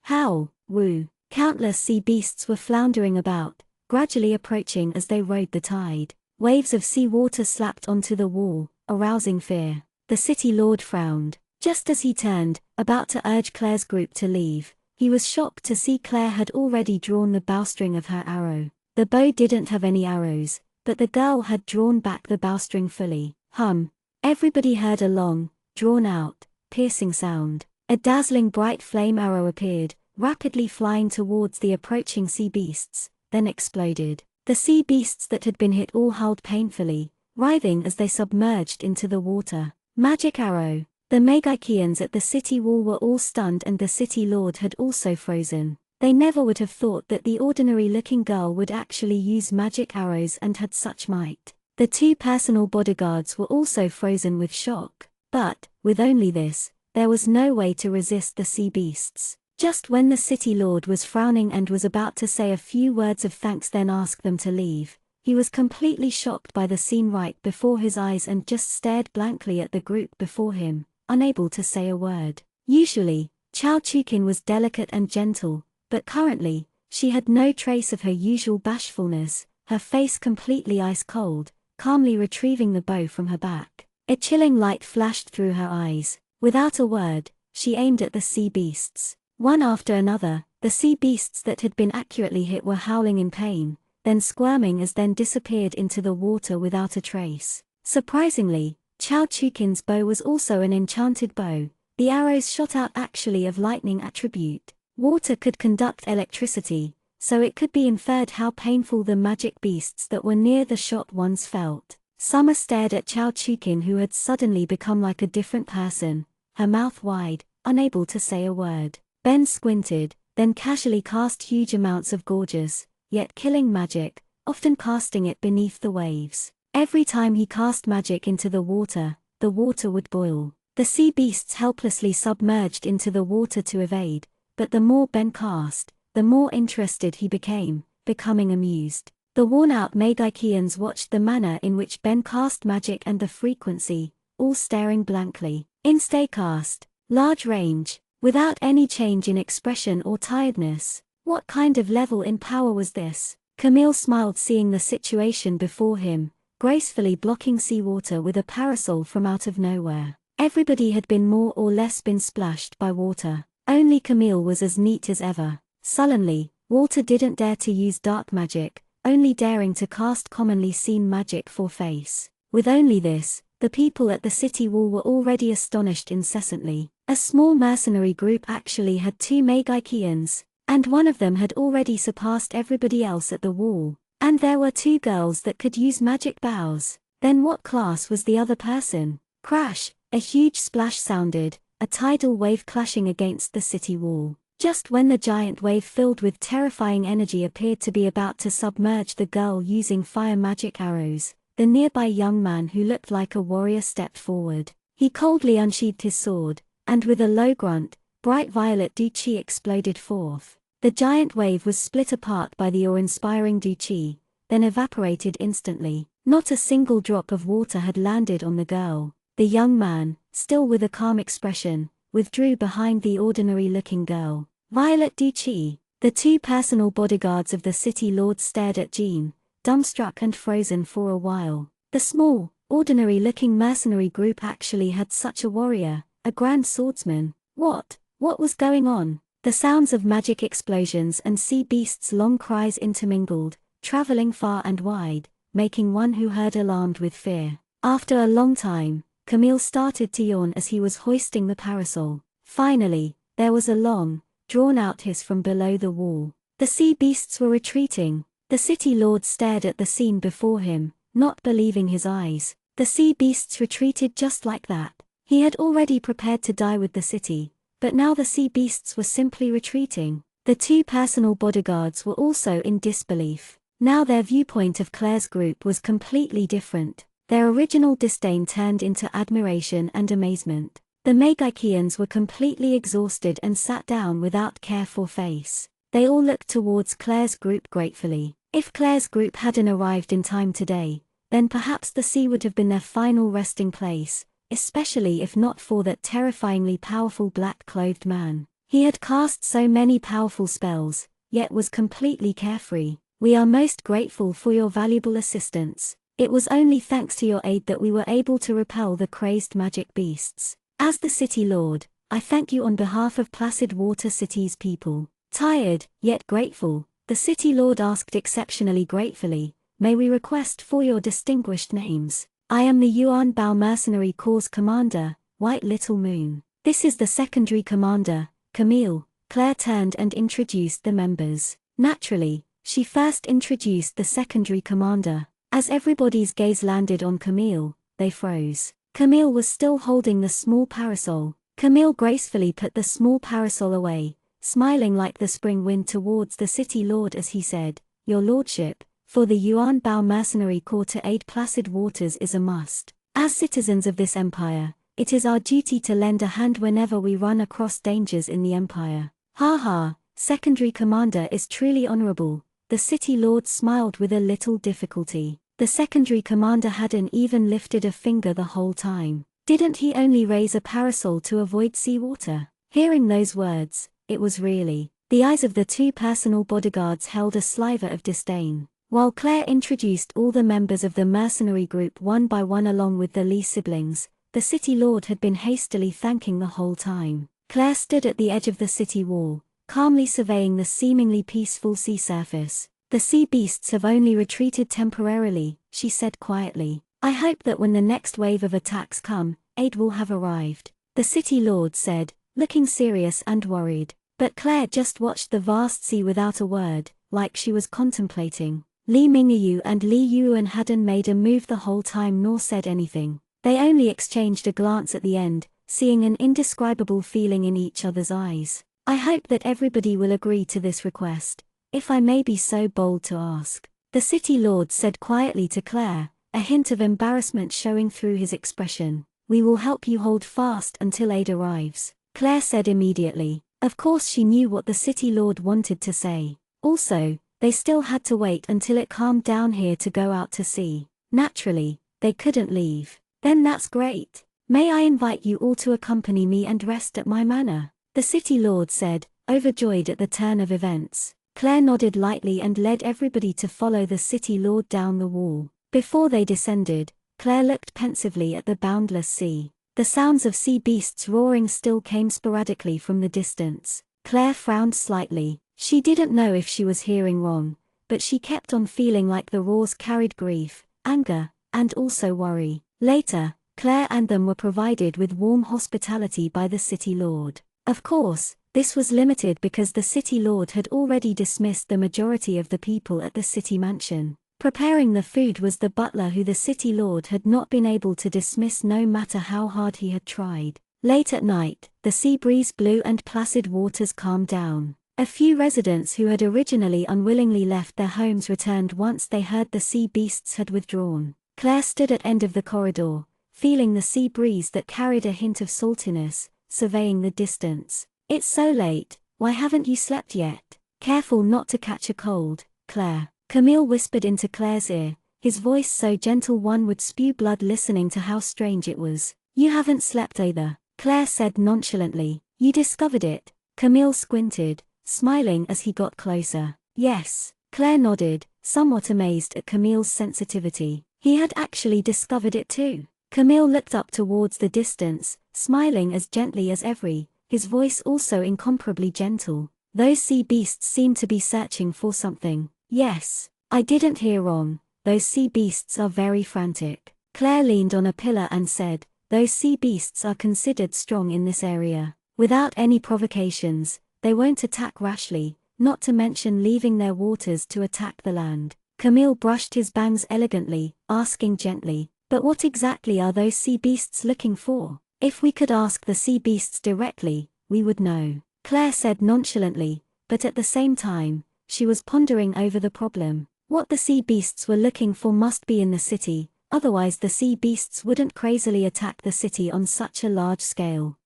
Howl! Woo! Countless sea beasts were floundering about, gradually approaching as they rode the tide. Waves of sea water slapped onto the wall, arousing fear. The city lord frowned. Just as he turned, about to urge Claire's group to leave, he was shocked to see Claire had already drawn the bowstring of her arrow. The bow didn't have any arrows, but the girl had drawn back the bowstring fully. Hum! Everybody heard a long, drawn-out, piercing sound. A dazzling bright flame arrow appeared, rapidly flying towards the approaching sea beasts, then exploded. The sea beasts that had been hit all howled painfully, writhing as they submerged into the water. Magic arrow! The Magikians at the city wall were all stunned, and the city lord had also frozen. They never would have thought that the ordinary-looking girl would actually use magic arrows and had such might. The two personal bodyguards were also frozen with shock. But, with only this, there was no way to resist the sea beasts. Just when the city lord was frowning and was about to say a few words of thanks, then ask them to leave, he was completely shocked by the scene right before his eyes and just stared blankly at the group before him, unable to say a word. Usually, Chao Chukin was delicate and gentle, but currently, she had no trace of her usual bashfulness, her face completely ice-cold, calmly retrieving the bow from her back. A chilling light flashed through her eyes. Without a word, she aimed at the sea beasts. One after another, the sea beasts that had been accurately hit were howling in pain, then squirming as then disappeared into the water without a trace. Surprisingly, Chao Chukin's bow was also an enchanted bow. The arrows shot out actually of lightning attribute. Water could conduct electricity, so it could be inferred how painful the magic beasts that were near the shot ones felt. Summer stared at Chao Chukin, who had suddenly become like a different person, her mouth wide, unable to say a word. Ben squinted, then casually cast huge amounts of gorgeous, yet killing magic, often casting it beneath the waves. Every time he cast magic into the water would boil. The sea beasts helplessly submerged into the water to evade, but the more Ben cast, the more interested he became, becoming amused. The worn-out Magikians watched the manner in which Ben cast magic and the frequency, all staring blankly. Instacast, large range, without any change in expression or tiredness. What kind of level in power was this? Camille smiled, seeing the situation before him, gracefully blocking seawater with a parasol from out of nowhere. Everybody had been more or less been splashed by water. Only Camille was as neat as ever. Sullenly, Walter didn't dare to use dark magic, only daring to cast commonly seen magic for face. With only this, the people at the city wall were already astonished incessantly. A small mercenary group actually had two Magikians, and one of them had already surpassed everybody else at the wall. And there were two girls that could use magic bows. Then what class was the other person? Crash! A huge splash sounded, a tidal wave clashing against the city wall. Just when the giant wave filled with terrifying energy appeared to be about to submerge the girl using fire magic arrows, the nearby young man who looked like a warrior stepped forward. He coldly unsheathed his sword, and with a low grunt, bright violet Du-Chi exploded forth. The giant wave was split apart by the awe-inspiring Du-Chi, then evaporated instantly. Not a single drop of water had landed on the girl. The young man, still with a calm expression, withdrew behind the ordinary-looking girl. Violet Du-Chi. The two personal bodyguards of the city lord stared at Jean, dumbstruck and frozen for a while. The small, ordinary-looking mercenary group actually had such a warrior, a grand swordsman. What was going on? The sounds of magic explosions and sea beasts' long cries intermingled, traveling far and wide, making one who heard alarmed with fear. After a long time, Camille started to yawn as he was hoisting the parasol. Finally, there was a long, drawn-out hiss from below the wall. The sea beasts were retreating. The city lord stared at the scene before him, not believing his eyes. The sea beasts retreated just like that. He had already prepared to die with the city, but now the sea beasts were simply retreating. The two personal bodyguards were also in disbelief. Now their viewpoint of Claire's group was completely different. Their original disdain turned into admiration and amazement. The Magikians were completely exhausted and sat down without care for face. They all looked towards Claire's group gratefully. If Claire's group hadn't arrived in time today, then perhaps the sea would have been their final resting place, especially if not for that terrifyingly powerful black-clothed man. He had cast so many powerful spells, yet was completely carefree. "We are most grateful for your valuable assistance. It was only thanks to your aid that we were able to repel the crazed magic beasts. As the city lord, I thank you on behalf of Placid Water City's people." Tired, yet grateful, the city lord asked exceptionally gratefully, "May we request for your distinguished names? I am the Yuan Bao Mercenary Corps Commander, White Little Moon. This is the secondary commander, Camille." Claire turned and introduced the members. Naturally, she first introduced the secondary commander. As everybody's gaze landed on Camille, they froze. Camille was still holding the small parasol. Camille gracefully put the small parasol away, smiling like the spring wind towards the city lord as he said, "Your lordship, for the Yuan Bao Mercenary Corps to aid Placid Waters is a must. As citizens of this empire, it is our duty to lend a hand whenever we run across dangers in the empire." "Ha ha, secondary commander is truly honorable." The city lord smiled with a little difficulty. The secondary commander hadn't even lifted a finger the whole time. Didn't he only raise a parasol to avoid seawater? Hearing those words, it was really. The eyes of the two personal bodyguards held a sliver of disdain. While Claire introduced all the members of the mercenary group one by one along with the Lee siblings, the city lord had been hastily thanking the whole time. Claire stood at the edge of the city wall, calmly surveying the seemingly peaceful sea surface. "The sea beasts have only retreated temporarily," she said quietly. "I hope that when the next wave of attacks come, aid will have arrived." The city lord said, looking serious and worried. But Claire just watched the vast sea without a word, like she was contemplating. Li Mingyu and Li Yuan hadn't made a move the whole time nor said anything. They only exchanged a glance at the end, seeing an indescribable feeling in each other's eyes. "I hope that everybody will agree to this request, if I may be so bold to ask," the city lord said quietly to Claire, a hint of embarrassment showing through his expression. "We will help you hold fast until aid arrives," Claire said immediately. Of course she knew what the city lord wanted to say. Also, they still had to wait until it calmed down here to go out to sea. Naturally, they couldn't leave. "Then that's great. May I invite you all to accompany me and rest at my manor?" the city lord said, overjoyed at the turn of events. Claire nodded lightly and led everybody to follow the city lord down the wall. Before they descended, Claire looked pensively at the boundless sea. The sounds of sea beasts roaring still came sporadically from the distance. Claire frowned slightly. She didn't know if she was hearing wrong, but she kept on feeling like the roars carried grief, anger, and also worry. Later, Claire and them were provided with warm hospitality by the city lord. Of course, this was limited because the city lord had already dismissed the majority of the people at the city mansion. Preparing the food was the butler who the city lord had not been able to dismiss no matter how hard he had tried. Late at night, the sea breeze blew and Placid Waters calmed down. A few residents who had originally unwillingly left their homes returned once they heard the sea beasts had withdrawn. Claire stood at end of the corridor, feeling the sea breeze that carried a hint of saltiness, surveying the distance. "It's so late, why haven't you slept yet? Careful not to catch a cold, Claire," Camille whispered into Claire's ear, his voice so gentle one would spew blood listening to how strange it was. "You haven't slept either," Claire said nonchalantly. "You discovered it?" Camille squinted, smiling as he got closer. "Yes," Claire nodded, somewhat amazed at Camille's sensitivity. He had actually discovered it too. Camille looked up towards the distance, smiling as gently as ever, his voice also incomparably gentle. Those sea beasts seem to be searching for something. Yes, I didn't hear wrong. Those sea beasts are very frantic. Claire leaned on a pillar and said, those sea beasts are considered strong in this area. Without any provocations, they won't attack rashly, not to mention leaving their waters to attack the land. Camille brushed his bangs elegantly, asking gently, but what exactly are those sea beasts looking for? If we could ask the sea beasts directly, we would know. Claire said nonchalantly, but at the same time, she was pondering over the problem. What the sea beasts were looking for must be in the city, otherwise the sea beasts wouldn't crazily attack the city on such a large scale.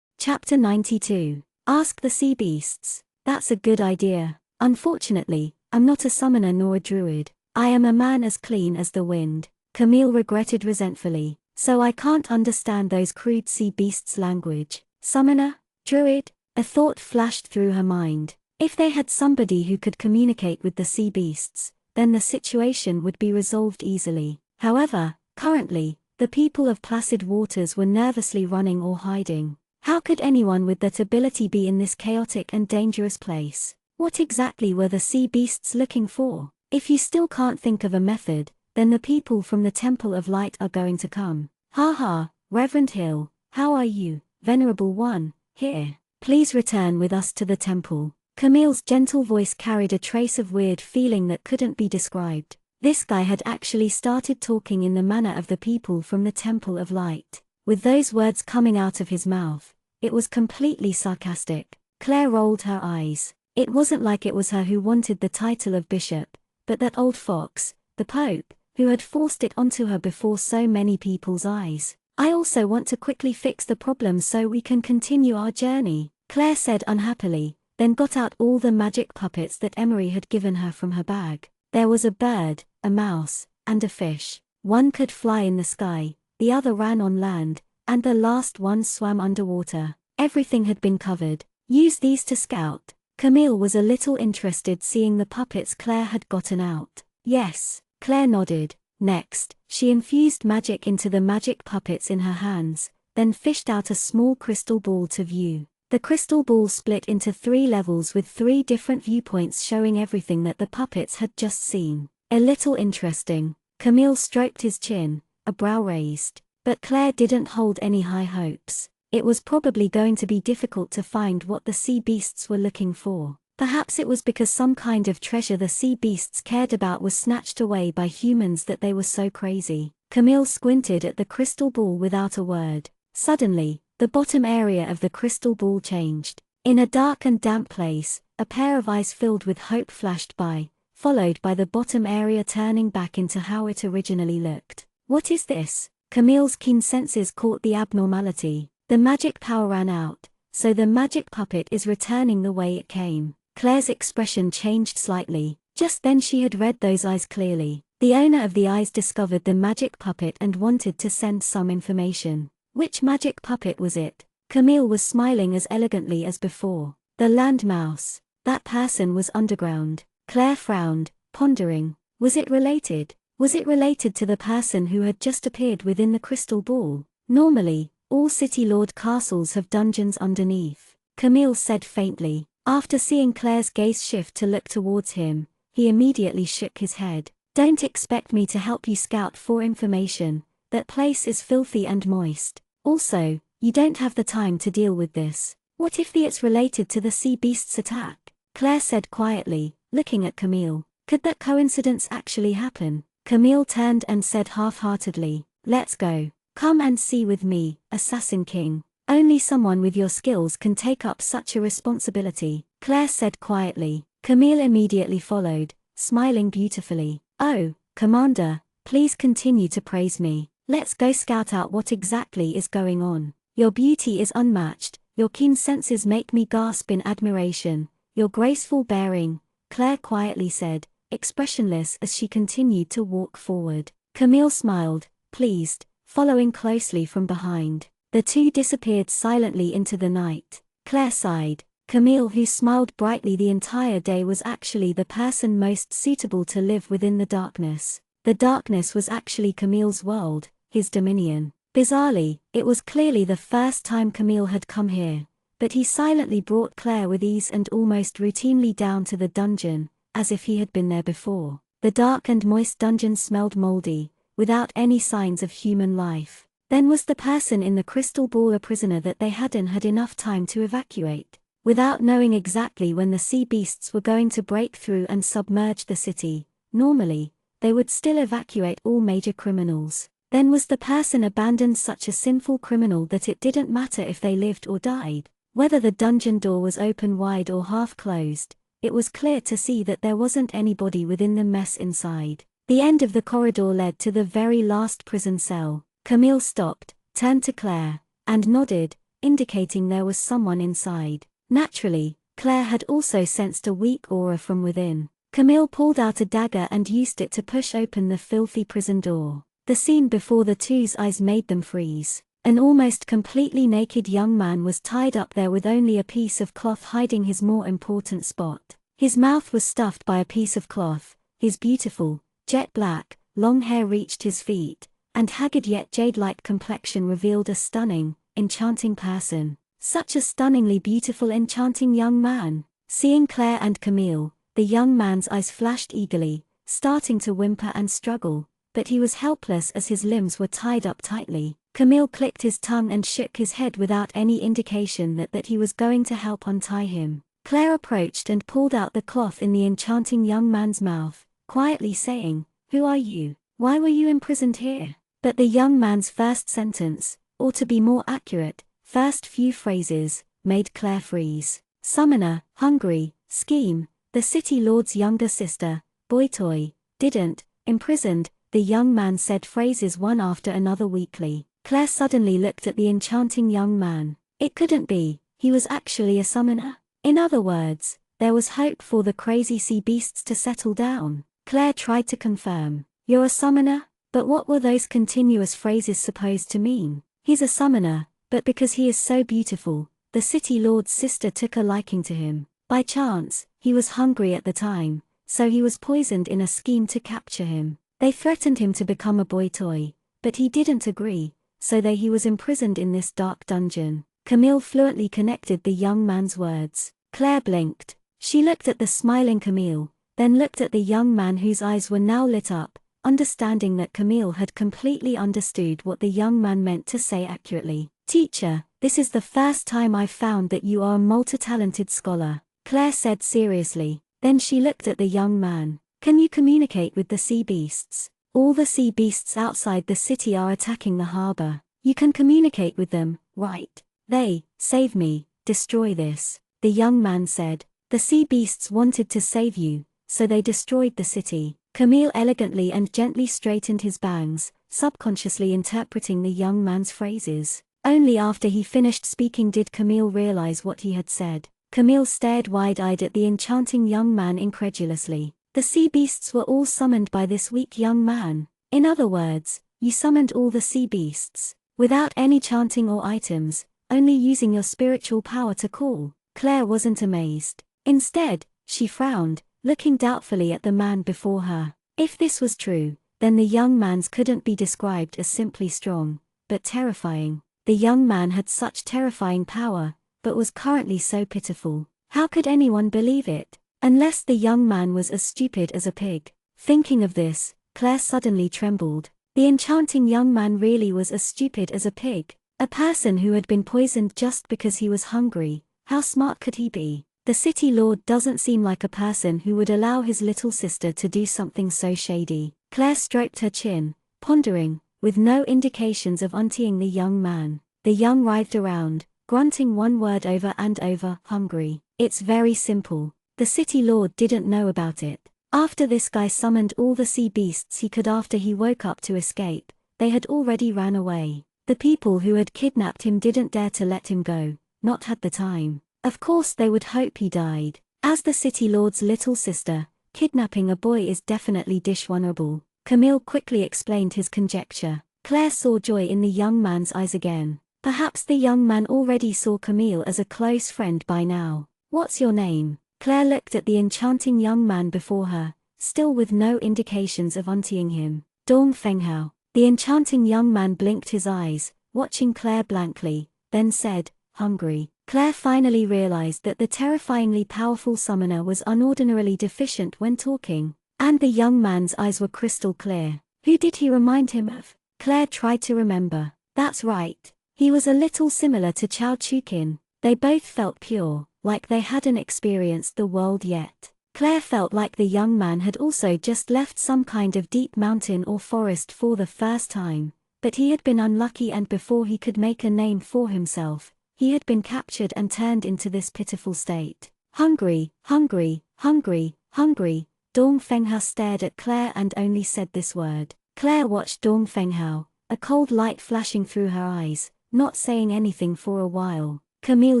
Chapter 92. Ask the sea beasts. That's a good idea. Unfortunately, I'm not a summoner nor a druid. I am a man as clean as the wind. Camille regretted resentfully. So I can't understand those crude sea beasts' language. Summoner? Druid? A thought flashed through her mind. If they had somebody who could communicate with the sea beasts, then the situation would be resolved easily. However, currently, the people of Placid Waters were nervously running or hiding. How could anyone with that ability be in this chaotic and dangerous place? What exactly were the sea beasts looking for? If you still can't think of a method, then the people from the Temple of Light are going to come. Ha ha, Reverend Hill, how are you, Venerable One? Here. Please return with us to the temple. Camille's gentle voice carried a trace of weird feeling that couldn't be described. This guy had actually started talking in the manner of the people from the Temple of Light. With those words coming out of his mouth, it was completely sarcastic. Claire rolled her eyes. It wasn't like it was her who wanted the title of bishop, but that old fox, the Pope, who had forced it onto her before so many people's eyes. I also want to quickly fix the problem so we can continue our journey, Claire said unhappily, then got out all the magic puppets that Emery had given her from her bag. There was a bird, a mouse, and a fish. One could fly in the sky, the other ran on land, and the last one swam underwater. Everything had been covered. Use these to scout. Camille was a little interested seeing the puppets Claire had gotten out. Yes, Claire nodded. Next, she infused magic into the magic puppets in her hands, then fished out a small crystal ball to view. The crystal ball split into 3 levels with 3 different viewpoints showing everything that the puppets had just seen. A little interesting. Camille stroked his chin, a brow raised. But Claire didn't hold any high hopes. It was probably going to be difficult to find what the sea beasts were looking for. Perhaps it was because some kind of treasure the sea beasts cared about was snatched away by humans that they were so crazy. Camille squinted at the crystal ball without a word. Suddenly, the bottom area of the crystal ball changed. In a dark and damp place, a pair of eyes filled with hope flashed by, followed by the bottom area turning back into how it originally looked. What is this? Camille's keen senses caught the abnormality. The magic power ran out, so the magic puppet is returning the way it came. Claire's expression changed slightly. Just then she had read those eyes clearly. The owner of the eyes discovered the magic puppet and wanted to send some information. Which magic puppet was it? Camille was smiling as elegantly as before. The land mouse. That person was underground. Claire frowned, pondering. Was it related? Was it related to the person who had just appeared within the crystal ball? Normally, all city lord castles have dungeons underneath, Camille said faintly. After seeing Claire's gaze shift to look towards him, he immediately shook his head. Don't expect me to help you scout for information. That place is filthy and moist. Also, you don't have the time to deal with this. What if it's related to the sea beast's attack? Claire said quietly, looking at Camille. Could that coincidence actually happen? Camille turned and said half-heartedly, let's go. Come and see with me, Assassin King. Only someone with your skills can take up such a responsibility, Claire said quietly. Camille immediately followed, smiling beautifully. Oh, Commander, please continue to praise me. Let's go scout out what exactly is going on. Your beauty is unmatched, your keen senses make me gasp in admiration. Your graceful bearing, Claire quietly said, expressionless as she continued to walk forward. Camille smiled, pleased, following closely from behind. The two disappeared silently into the night. Claire sighed. Camille, who smiled brightly the entire day, was actually the person most suitable to live within the darkness. The darkness was actually Camille's world, his dominion. Bizarrely, it was clearly the first time Camille had come here, but he silently brought Claire with ease and almost routinely down to the dungeon, as if he had been there before. The dark and moist dungeon smelled moldy, without any signs of human life. Then was the person in the crystal ball a prisoner that they hadn't had enough time to evacuate? Without knowing exactly when the sea beasts were going to break through and submerge the city, normally, they would still evacuate all major criminals. Then was the person abandoned such a sinful criminal that it didn't matter if they lived or died? Whether the dungeon door was open wide or half closed, it was clear to see that there wasn't anybody within the mess inside. The end of the corridor led to the very last prison cell. Camille stopped, turned to Claire, and nodded, indicating there was someone inside. Naturally, Claire had also sensed a weak aura from within. Camille pulled out a dagger and used it to push open the filthy prison door. The scene before the two's eyes made them freeze. An almost completely naked young man was tied up there with only a piece of cloth hiding his more important spot. His mouth was stuffed by a piece of cloth, his beautiful, jet black, long hair reached his feet, and haggard yet jade-like complexion revealed a stunning, enchanting person. Such a stunningly beautiful enchanting young man. Seeing Claire and Camille, the young man's eyes flashed eagerly, starting to whimper and struggle, but he was helpless as his limbs were tied up tightly. Camille clicked his tongue and shook his head without any indication that he was going to help untie him. Claire approached and pulled out the cloth in the enchanting young man's mouth, quietly saying, "Who are you? Why were you imprisoned here?" But the young man's first sentence, or to be more accurate, first few phrases, made Claire freeze. Summoner, hungry, scheme, the city lord's younger sister, boy toy, didn't, imprisoned, the young man said phrases one after another weakly. Claire suddenly looked at the enchanting young man. It couldn't be, he was actually a summoner. In other words, there was hope for the crazy sea beasts to settle down. Claire tried to confirm. "You're a summoner?" But what were those continuous phrases supposed to mean? He's a summoner, but because he is so beautiful, the city lord's sister took a liking to him. By chance, he was hungry at the time, so he was poisoned in a scheme to capture him. They threatened him to become a boy toy, but he didn't agree, so he was imprisoned in this dark dungeon. Camille fluently connected the young man's words. Claire blinked. She looked at the smiling Camille, then looked at the young man whose eyes were now lit up, understanding that Camille had completely understood what the young man meant to say accurately. "Teacher, this is the first time I've found that you are a multi-talented scholar," Claire said seriously. Then she looked at the young man. "Can you communicate with the sea beasts? All the sea beasts outside the city are attacking the harbor. You can communicate with them, right? They, save me, destroy this," the young man said. "The sea beasts wanted to save you, so they destroyed the city." Camille elegantly and gently straightened his bangs, subconsciously interpreting the young man's phrases. Only after he finished speaking did Camille realize what he had said. Camille stared wide-eyed at the enchanting young man incredulously. The sea beasts were all summoned by this weak young man. In other words, you summoned all the sea beasts, without any chanting or items, only using your spiritual power to call. Claire wasn't amazed. Instead, she frowned, looking doubtfully at the man before her. If this was true, then the young man's couldn't be described as simply strong, but terrifying. The young man had such terrifying power, but was currently so pitiful. How could anyone believe it? Unless the young man was as stupid as a pig. Thinking of this, Claire suddenly trembled. The enchanting young man really was as stupid as a pig. A person who had been poisoned just because he was hungry. How smart could he be? The city lord doesn't seem like a person who would allow his little sister to do something so shady. Claire stroked her chin, pondering, with no indications of unteeing the young man. The young writhed around, grunting one word over and over, "Hungry." It's very simple. The city lord didn't know about it. After this guy summoned all the sea beasts he could after he woke up to escape, they had already ran away. The people who had kidnapped him didn't dare to let him go, not at the time. Of course they would hope he died. As the city lord's little sister, kidnapping a boy is definitely dishonorable. Camille quickly explained his conjecture. Claire saw joy in the young man's eyes again. Perhaps the young man already saw Camille as a close friend by now. "What's your name?" Claire looked at the enchanting young man before her, still with no indications of unteeing him. "Dong Fenghao." The enchanting young man blinked his eyes, watching Claire blankly, then said, "Hungry." Claire finally realized that the terrifyingly powerful summoner was unordinarily deficient when talking, and the young man's eyes were crystal clear. Who did he remind him of? Claire tried to remember. That's right. He was a little similar to Chao Chukin. They both felt pure, like they hadn't experienced the world yet. Claire felt like the young man had also just left some kind of deep mountain or forest for the first time, but he had been unlucky, and before he could make a name for himself, he had been captured and turned into this pitiful state. Hungry, hungry, hungry, hungry. Dong Fenghao stared at Claire and only said this word. Claire watched Dong Fenghao, a cold light flashing through her eyes, not saying anything for a while. Camille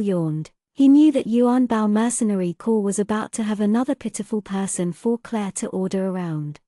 yawned. He knew that Yuan Bao Mercenary Corps was about to have another pitiful person for Claire to order around.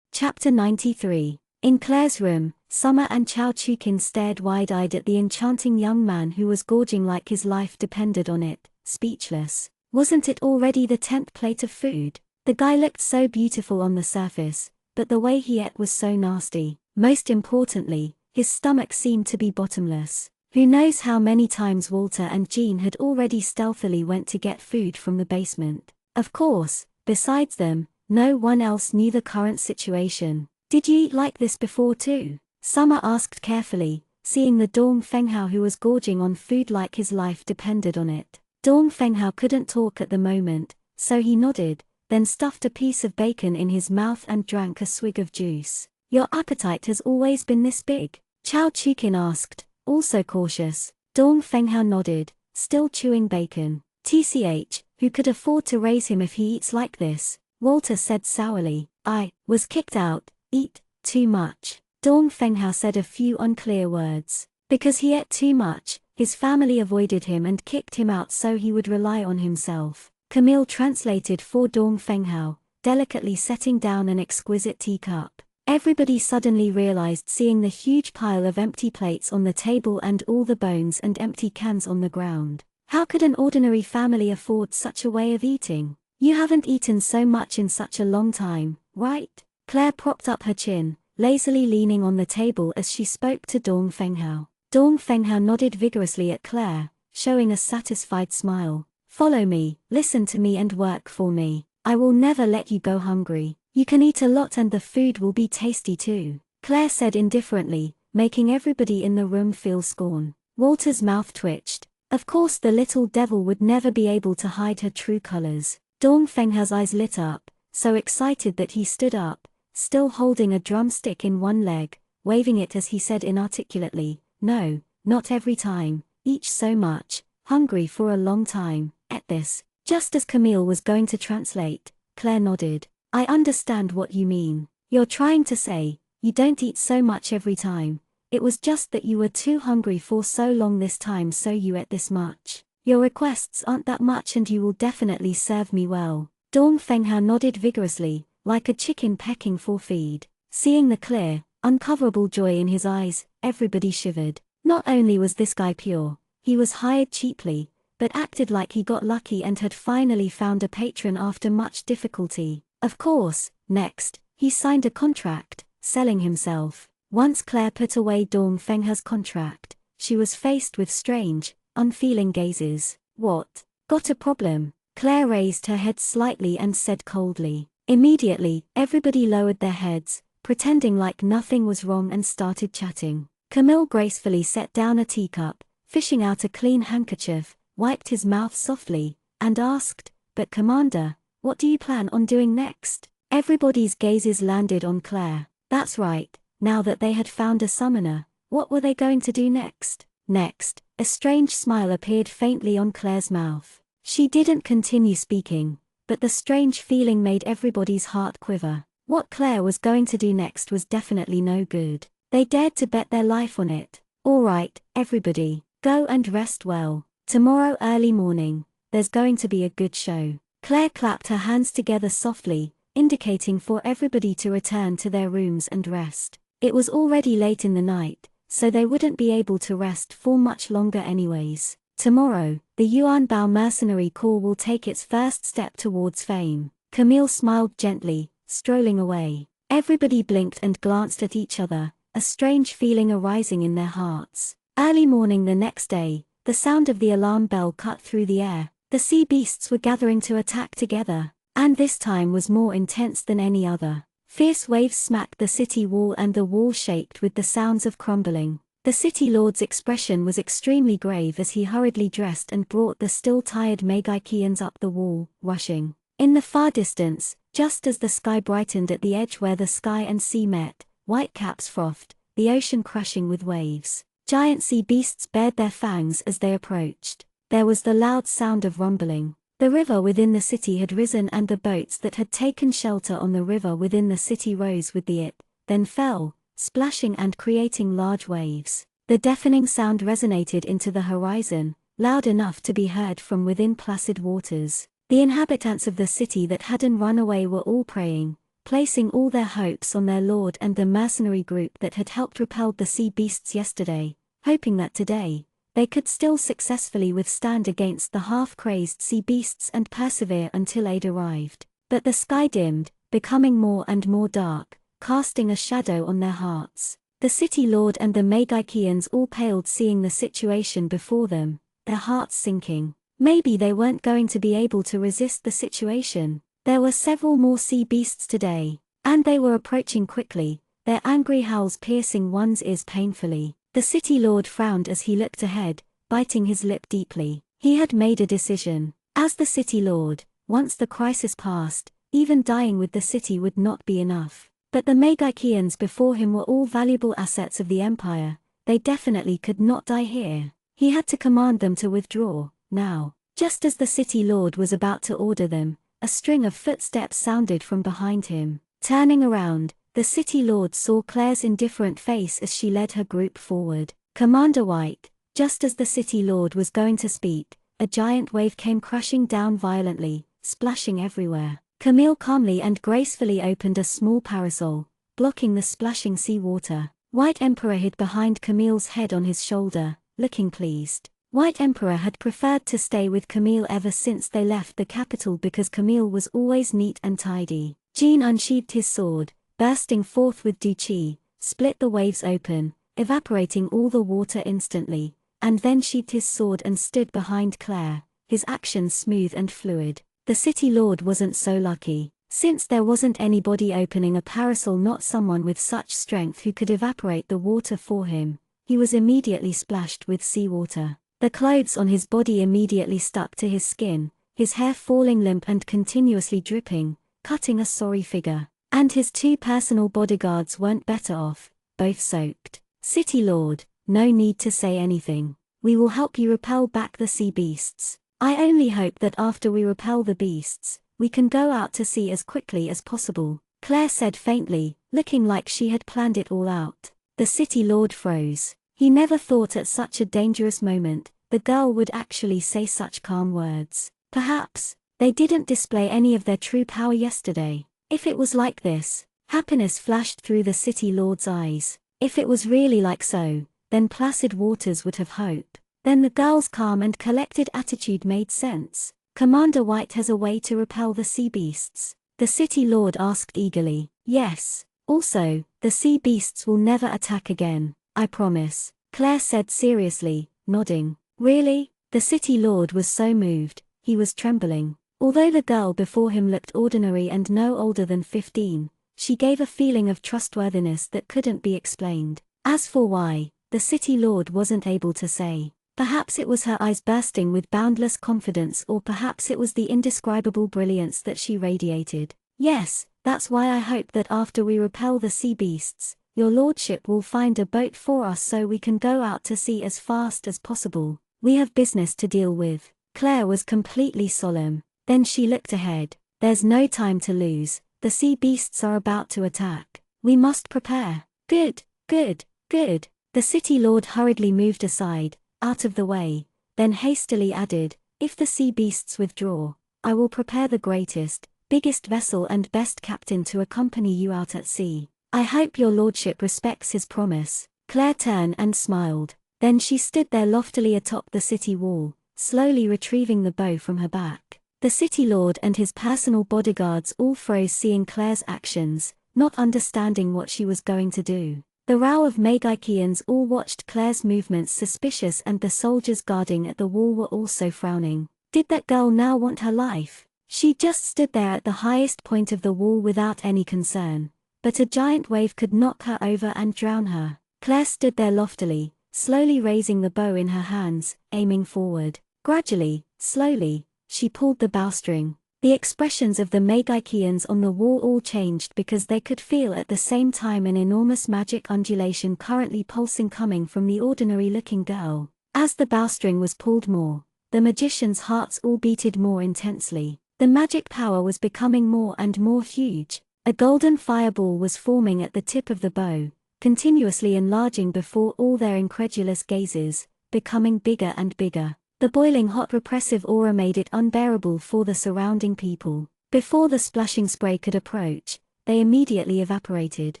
Chapter 93. In Claire's room, Summer and Chao Chukin stared wide-eyed at the enchanting young man who was gorging like his life depended on it, speechless. Wasn't it already the 10th plate of food? The guy looked so beautiful on the surface, but the way he ate was so nasty. Most importantly, his stomach seemed to be bottomless. Who knows how many times Walter and Jean had already stealthily went to get food from the basement. Of course, besides them, no one else knew the current situation. Did you eat like this before too? Summer asked carefully, seeing the Dong Fenghao who was gorging on food like his life depended on it. Dong Fenghao couldn't talk at the moment, so he nodded, then stuffed a piece of bacon in his mouth and drank a swig of juice. Your appetite has always been this big? Chao Chukin asked, also cautious. Dong Fenghao nodded, still chewing bacon. TCH, who could afford to raise him if he eats like this? Walter said sourly. I was kicked out, eat too much. Dong Fenghao said a few unclear words. Because he ate too much, his family avoided him and kicked him out so he would rely on himself. Camille translated for Dong Fenghao, delicately setting down an exquisite teacup. Everybody suddenly realized, seeing the huge pile of empty plates on the table and all the bones and empty cans on the ground. How could an ordinary family afford such a way of eating? You haven't eaten so much in such a long time, right? Claire propped up her chin, lazily leaning on the table as she spoke to Dong Fenghao. Dong Fenghao nodded vigorously at Claire, showing a satisfied smile. Follow me, listen to me and work for me. I will never let you go hungry. You can eat a lot and the food will be tasty too. Claire said indifferently, making everybody in the room feel scorn. Walter's mouth twitched. Of course the little devil would never be able to hide her true colors. Dong Fenghao's eyes lit up, so excited that he stood up, still holding a drumstick in one leg, waving it as he said inarticulately, "No, not every time, eat so much, hungry for a long time." At this, just as Camille was going to translate, Claire nodded. I understand what you mean. You're trying to say, you don't eat so much every time. It was just that you were too hungry for so long this time, so you ate this much. Your requests aren't that much and you will definitely serve me well. Dong Fenghao nodded vigorously, like a chicken pecking for feed. Seeing the clear, uncoverable joy in his eyes, everybody shivered. Not only was this guy pure, he was hired cheaply, but acted like he got lucky and had finally found a patron after much difficulty. Of course, next, he signed a contract, selling himself. Once Claire put away Dong Fenghao's contract, she was faced with strange, unfeeling gazes. What? Got a problem? Claire raised her head slightly and said coldly. Immediately, everybody lowered their heads, pretending like nothing was wrong and started chatting. Camille gracefully set down a teacup, fishing out a clean handkerchief, wiped his mouth softly, and asked, "But Commander, what do you plan on doing next?" Everybody's gazes landed on Claire. That's right, now that they had found a summoner, what were they going to do next? Next, a strange smile appeared faintly on Claire's mouth. She didn't continue speaking, but the strange feeling made everybody's heart quiver. What Claire was going to do next was definitely no good. They dared to bet their life on it. All right, everybody, go and rest well. Tomorrow early morning, there's going to be a good show. Claire clapped her hands together softly, indicating for everybody to return to their rooms and rest. It was already late in the night, so they wouldn't be able to rest for much longer anyways. Tomorrow, the Yuan Bao Mercenary Corps will take its first step towards fame. Camille smiled gently, strolling away. Everybody blinked and glanced at each other, a strange feeling arising in their hearts. Early morning the next day, the sound of the alarm bell cut through the air. The sea beasts were gathering to attack together, and this time was more intense than any other. Fierce waves smacked the city wall and the wall shaked with the sounds of crumbling. The city lord's expression was extremely grave as he hurriedly dressed and brought the still tired Magikians up the wall, rushing. In the far distance, just as the sky brightened at the edge where the sky and sea met, white caps frothed, the ocean crushing with waves. Giant sea beasts bared their fangs as they approached. There was the loud sound of rumbling. The river within the city had risen and the boats that had taken shelter on the river within the city rose with it, then fell, splashing and creating large waves. The deafening sound resonated into the horizon, loud enough to be heard from within placid waters. The inhabitants of the city that hadn't run away were all praying, placing all their hopes on their lord and the mercenary group that had helped repel the sea beasts yesterday, hoping that today, they could still successfully withstand against the half-crazed sea beasts and persevere until aid arrived. But the sky dimmed, becoming more and more dark, casting a shadow on their hearts. The city lord and the Magikians all paled seeing the situation before them, their hearts sinking. Maybe they weren't going to be able to resist the situation. There were several more sea beasts today, and they were approaching quickly, their angry howls piercing one's ears painfully. The city lord frowned as he looked ahead, biting his lip deeply. He had made a decision. As the city lord, once the crisis passed, even dying with the city would not be enough. But the Magikians before him were all valuable assets of the empire. They definitely could not die here. He had to command them to withdraw, now. Just as the city lord was about to order them, a string of footsteps sounded from behind him. Turning around, the city lord saw Claire's indifferent face as she led her group forward. Commander White, just as the city lord was going to speak, a giant wave came crashing down violently, splashing everywhere. Camille calmly and gracefully opened a small parasol, blocking the splashing seawater. White Emperor hid behind Camille's head on his shoulder, looking pleased. White Emperor had preferred to stay with Camille ever since they left the capital because Camille was always neat and tidy. Jean unsheathed his sword, bursting forth with Du Qi, split the waves open, evaporating all the water instantly, and then sheathed his sword and stood behind Claire, his actions smooth and fluid. The city lord wasn't so lucky. Since there wasn't anybody opening a parasol, not someone with such strength who could evaporate the water for him, he was immediately splashed with seawater. The clothes on his body immediately stuck to his skin, his hair falling limp and continuously dripping, cutting a sorry figure. And his two personal bodyguards weren't better off, both soaked. City lord, no need to say anything. We will help you repel back the sea beasts. I only hope that after we repel the beasts, we can go out to sea as quickly as possible, Claire said faintly, looking like she had planned it all out. The city lord froze. He never thought at such a dangerous moment, the girl would actually say such calm words. Perhaps, they didn't display any of their true power yesterday. If it was like this, happiness flashed through the city lord's eyes. If it was really like so, then placid waters would have hope. Then the girl's calm and collected attitude made sense. Commander White has a way to repel the sea beasts? The city lord asked eagerly. Yes. Also, the sea beasts will never attack again, I promise, Claire said seriously, nodding. Really? The city lord was so moved, he was trembling. Although the girl before him looked ordinary and no older than 15, she gave a feeling of trustworthiness that couldn't be explained. As for why, the city lord wasn't able to say. Perhaps it was her eyes bursting with boundless confidence, or perhaps it was the indescribable brilliance that she radiated. Yes, that's why I hope that after we repel the sea beasts, your lordship will find a boat for us so we can go out to sea as fast as possible. We have business to deal with. Claire was completely solemn. Then she looked ahead. There's no time to lose. The sea beasts are about to attack. We must prepare. Good, good, good. The city lord hurriedly moved aside, out of the way, then hastily added, if the sea beasts withdraw, I will prepare the greatest, biggest vessel and best captain to accompany you out at sea. I hope your lordship respects his promise. Claire turned and smiled. Then she stood there loftily atop the city wall, slowly retrieving the bow from her back. The city lord and his personal bodyguards all froze seeing Claire's actions, not understanding what she was going to do. The row of Magikians all watched Claire's movements suspicious, and the soldiers guarding at the wall were also frowning. Did that girl now want her life? She just stood there at the highest point of the wall without any concern. But a giant wave could knock her over and drown her. Claire stood there loftily, slowly raising the bow in her hands, aiming forward. Gradually, slowly, she pulled the bowstring. The expressions of the Magikians on the wall all changed because they could feel at the same time an enormous magic undulation currently pulsing coming from the ordinary-looking girl. As the bowstring was pulled more, the magicians' hearts all beated more intensely. The magic power was becoming more and more huge. A golden fireball was forming at the tip of the bow, continuously enlarging before all their incredulous gazes, becoming bigger and bigger. The boiling hot repressive aura made it unbearable for the surrounding people. Before the splashing spray could approach, they immediately evaporated.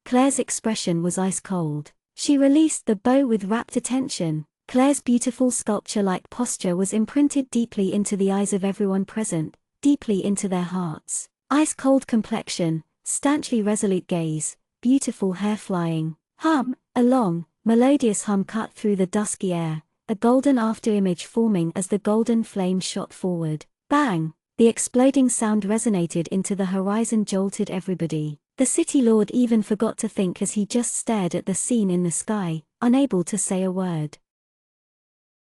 Claire's expression was ice cold. She released the bow with rapt attention. Claire's beautiful sculpture-like posture was imprinted deeply into the eyes of everyone present, deeply into their hearts. Ice-cold complexion, stanchly resolute gaze, beautiful hair flying. Hum, a long, melodious hum cut through the dusky air, a golden afterimage forming as the golden flame shot forward. Bang! The exploding sound resonated into the horizon, jolted everybody. The city lord even forgot to think as he just stared at the scene in the sky, unable to say a word.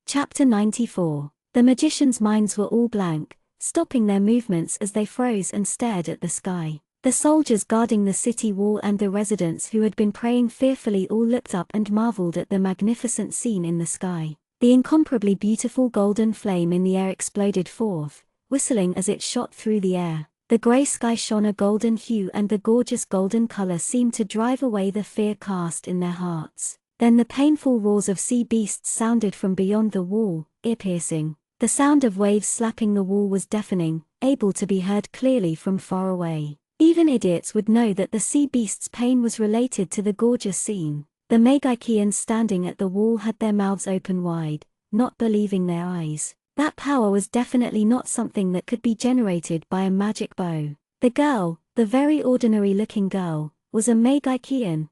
Chapter 94. The magicians' minds were all blank, stopping their movements as they froze and stared at the sky. The soldiers guarding the city wall and the residents who had been praying fearfully all looked up and marveled at the magnificent scene in the sky. The incomparably beautiful golden flame in the air exploded forth, whistling as it shot through the air. The grey sky shone a golden hue, and the gorgeous golden color seemed to drive away the fear cast in their hearts. Then the painful roars of sea beasts sounded from beyond the wall, ear-piercing. The sound of waves slapping the wall was deafening, able to be heard clearly from far away. Even idiots would know that the sea beast's pain was related to the gorgeous scene. The Magikians standing at the wall had their mouths open wide, not believing their eyes. That power was definitely not something that could be generated by a magic bow. The girl, the very ordinary-looking girl, was a Magikian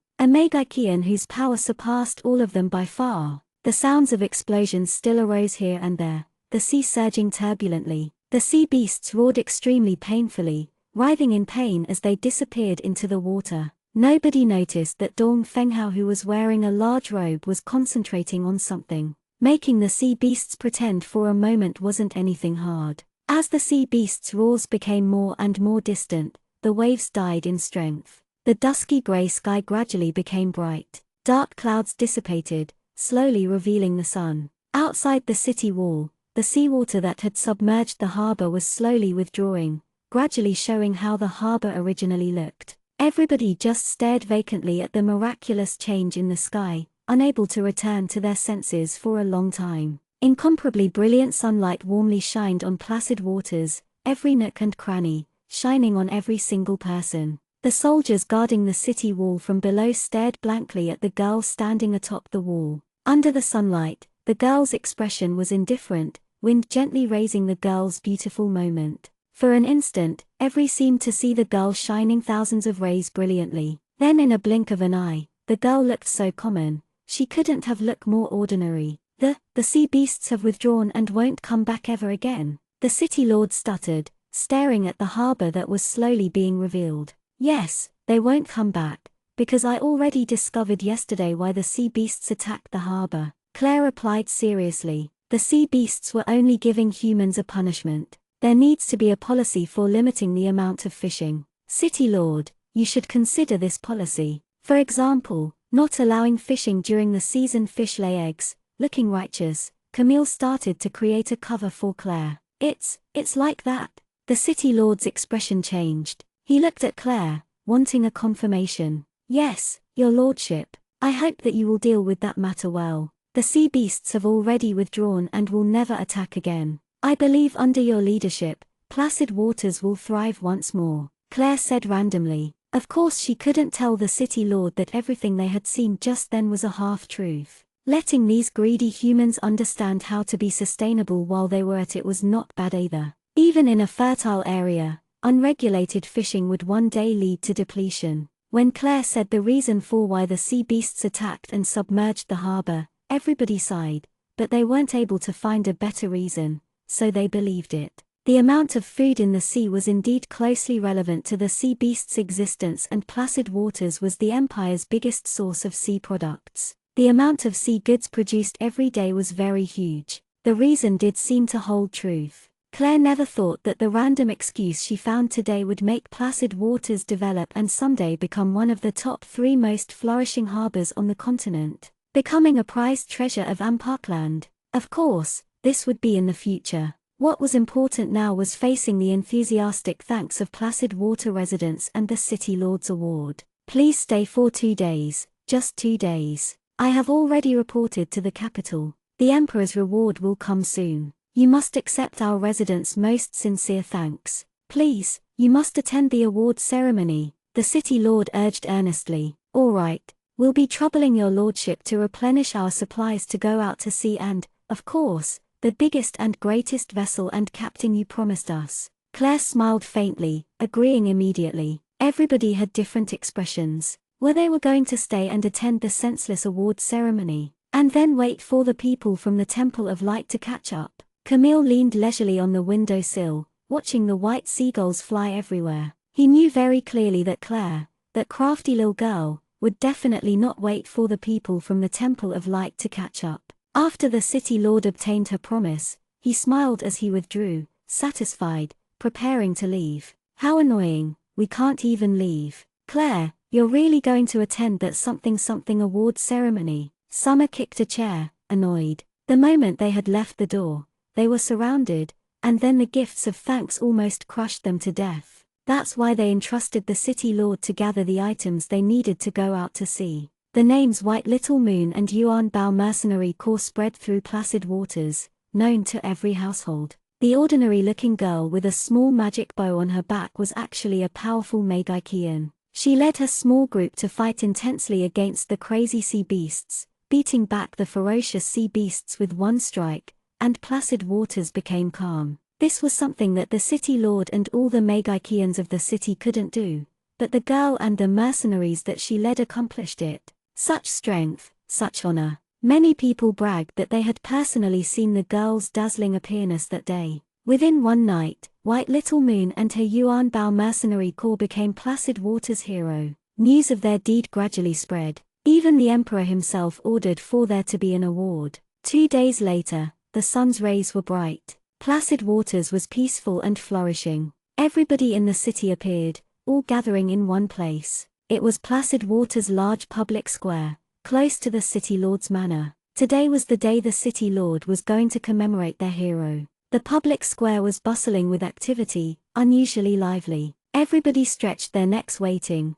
whose power surpassed all of them by far. The sounds of explosions still arose here and there, the sea surging turbulently. The sea beasts roared extremely painfully, writhing in pain as they disappeared into the water. Nobody noticed that Dong Fenghao, who was wearing a large robe, was concentrating on something. Making the sea beasts pretend for a moment wasn't anything hard. As the sea beasts' roars became more and more distant, the waves died in strength. The dusky grey sky gradually became bright. Dark clouds dissipated, slowly revealing the sun. Outside the city wall, the seawater that had submerged the harbor was slowly withdrawing, gradually showing how the harbor originally looked. Everybody just stared vacantly at the miraculous change in the sky, unable to return to their senses for a long time. Incomparably brilliant sunlight warmly shined on placid waters, every nook and cranny, shining on every single person. The soldiers guarding the city wall from below stared blankly at the girl standing atop the wall. Under the sunlight, the girl's expression was indifferent, wind gently raising the girl's beautiful moment. For an instant, every seemed to see the girl shining thousands of rays brilliantly. Then in a blink of an eye, the girl looked so common, she couldn't have looked more ordinary. The sea beasts have withdrawn and won't come back ever again. The city lord stuttered, staring at the harbor that was slowly being revealed. Yes, they won't come back, because I already discovered yesterday why the sea beasts attacked the harbor. Claire replied seriously. The sea beasts were only giving humans a punishment. There needs to be a policy for limiting the amount of fishing. City Lord, you should consider this policy. For example, not allowing fishing during the season fish lay eggs. Looking righteous, Camille started to create a cover for Claire. It's like that. The City Lord's expression changed. He looked at Claire, wanting a confirmation. Yes, your lordship. I hope that you will deal with that matter well. The sea beasts have already withdrawn and will never attack again. I believe under your leadership, placid waters will thrive once more, Claire said randomly. Of course she couldn't tell the city lord that everything they had seen just then was a half-truth. Letting these greedy humans understand how to be sustainable while they were at it was not bad either. Even in a fertile area, unregulated fishing would one day lead to depletion. When Claire said the reason for why the sea beasts attacked and submerged the harbor, everybody sighed, but they weren't able to find a better reason, so they believed it. The amount of food in the sea was indeed closely relevant to the sea beasts' existence, and placid waters was the empire's biggest source of sea products. The amount of sea goods produced every day was very huge. The reason did seem to hold truth. Claire never thought that the random excuse she found today would make placid waters develop and someday become one of the top 3 most flourishing harbors on the continent, becoming a prized treasure of Amparkland. Of course, this would be in the future. What was important now was facing the enthusiastic thanks of placid water residents and the City Lord's award. Please stay for 2 days, just 2 days. I have already reported to the capital. The Emperor's reward will come soon. You must accept our residents' most sincere thanks. Please, you must attend the award ceremony, the City Lord urged earnestly. All right, we'll be troubling your lordship to replenish our supplies to go out to sea and, of course, the biggest and greatest vessel and captain you promised us. Claire smiled faintly, agreeing immediately. Everybody had different expressions. Were they going to stay and attend the senseless award ceremony, and then wait for the people from the Temple of Light to catch up? Camille leaned leisurely on the window sill, watching the white seagulls fly everywhere. He knew very clearly that Claire, that crafty little girl, would definitely not wait for the people from the Temple of Light to catch up. After the City Lord obtained her promise, he smiled as he withdrew, satisfied, preparing to leave. How annoying, we can't even leave. Claire, you're really going to attend that something award ceremony? Summer kicked a chair, annoyed. The moment they had left the door, they were surrounded, and then the gifts of thanks almost crushed them to death. That's why they entrusted the City Lord to gather the items they needed to go out to sea. The names White Little Moon and Yuan Bao Mercenary Corps spread through placid waters, known to every household. The ordinary-looking girl with a small magic bow on her back was actually a powerful Megaikean. She led her small group to fight intensely against the crazy sea beasts, beating back the ferocious sea beasts with one strike, and placid waters became calm. This was something that the City Lord and all the Megaikeans of the city couldn't do, but the girl and the mercenaries that she led accomplished it. Such strength, such honor. Many people bragged that they had personally seen the girl's dazzling appearance that day. Within one night, White Little Moon and her Yuan Bao Mercenary Corps became Placid Water's hero. News of their deed gradually spread. Even the Emperor himself ordered for there to be an award. 2 days later, the sun's rays were bright. Placid Waters was peaceful and flourishing. Everybody in the city appeared, all gathering in one place. It was Placid Water's large public square, close to the City Lord's manor. Today was the day the City Lord was going to commemorate their hero. The public square was bustling with activity, unusually lively. Everybody stretched their necks waiting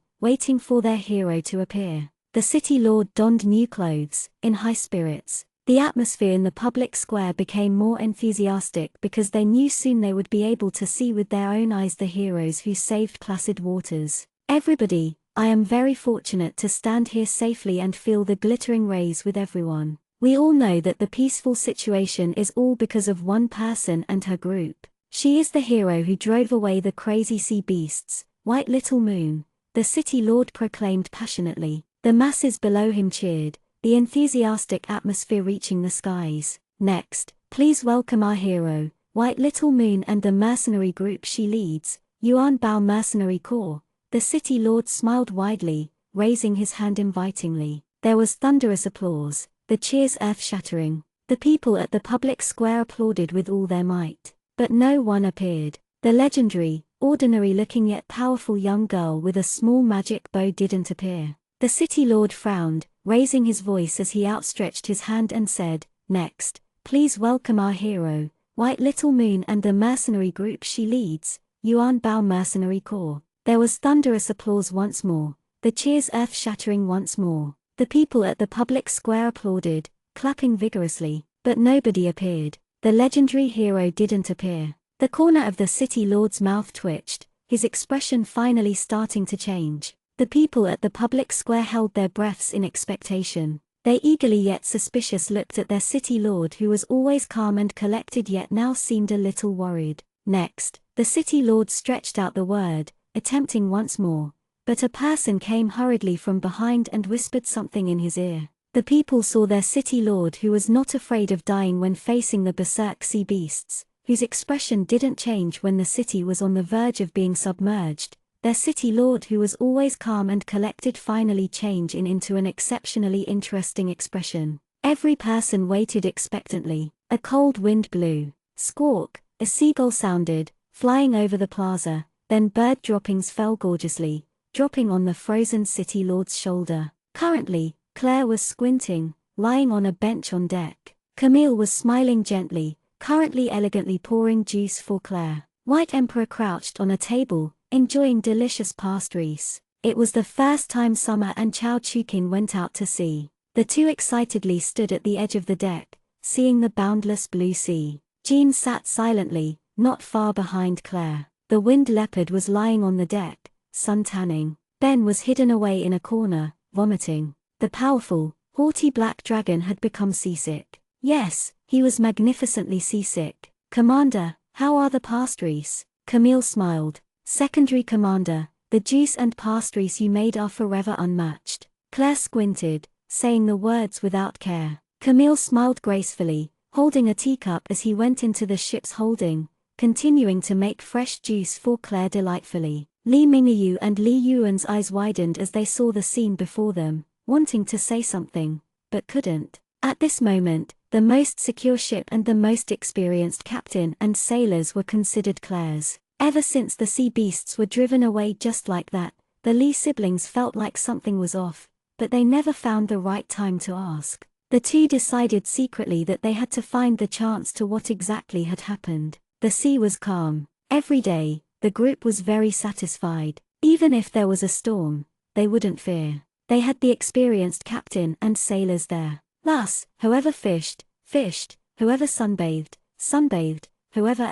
for their hero to appear. The City Lord donned new clothes, in high spirits. The atmosphere in the public square became more enthusiastic because they knew soon they would be able to see with their own eyes the heroes who saved Placid Waters. Everybody, I am very fortunate to stand here safely and feel the glittering rays with everyone. We all know that the peaceful situation is all because of one person and her group. She is the hero who drove away the crazy sea beasts, White Little Moon, the City Lord proclaimed passionately. The masses below him cheered, the enthusiastic atmosphere reaching the skies. Next, please welcome our hero, White Little Moon and the mercenary group she leads, Yuan Bao Mercenary Corps. The City Lord smiled widely, raising his hand invitingly. There was thunderous applause, the cheers earth-shattering. The people at the public square applauded with all their might. But no one appeared. The legendary, ordinary-looking yet powerful young girl with a small magic bow didn't appear. The City Lord frowned, raising his voice as he outstretched his hand and said, "Next, please welcome our hero, White Little Moon and the mercenary group she leads, Yuan Bao Mercenary Corps." There was thunderous applause once more, the cheers earth-shattering once more. The people at the public square applauded, clapping vigorously, but nobody appeared. The legendary hero didn't appear. The corner of the City Lord's mouth twitched, his expression finally starting to change. The people at the public square held their breaths in expectation. They eagerly yet suspicious looked at their City Lord who was always calm and collected yet now seemed a little worried. Next, the City Lord stretched out the word, attempting once more, but a person came hurriedly from behind and whispered something in his ear. The people saw their city lord, who was not afraid of dying when facing the berserk sea beasts, whose expression didn't change when the city was on the verge of being submerged. Their city lord, who was always calm and collected, finally changed into an exceptionally interesting expression. Every person waited expectantly. A cold wind blew. Squawk, a seagull sounded, flying over the plaza, then bird droppings fell gorgeously, dropping on the frozen city lord's shoulder. Currently, Claire was squinting, lying on a bench on deck. Camille was smiling gently, currently elegantly pouring juice for Claire. White Emperor crouched on a table, enjoying delicious pastries. It was the first time Summer and Chao Chukin went out to sea. The two excitedly stood at the edge of the deck, seeing the boundless blue sea. Jean sat silently, not far behind Claire. The Wind Leopard was lying on the deck, sun-tanning. Ben was hidden away in a corner, vomiting. The powerful, haughty black dragon had become seasick. Yes, he was magnificently seasick. "Commander, how are the pastries?" Camille smiled. "Secondary, Commander, the juice and pastries you made are forever unmatched." Claire squinted, saying the words without care. Camille smiled gracefully, holding a teacup as he went into the ship's holding, continuing to make fresh juice for Claire delightfully. Li Mingyu and Li Yuan's eyes widened as they saw the scene before them, wanting to say something, but couldn't. At this moment, the most secure ship and the most experienced captain and sailors were considered Claire's. Ever since the sea beasts were driven away just like that, the Li siblings felt like something was off, but they never found the right time to ask. The two decided secretly that they had to find the chance to what exactly had happened. The sea was calm. Every day, the group was very satisfied. Even if there was a storm, they wouldn't fear. They had the experienced captain and sailors there. Thus, whoever fished, fished, whoever sunbathed, sunbathed, whoever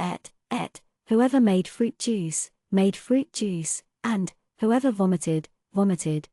ate, whoever made fruit juice, and whoever vomited, vomited.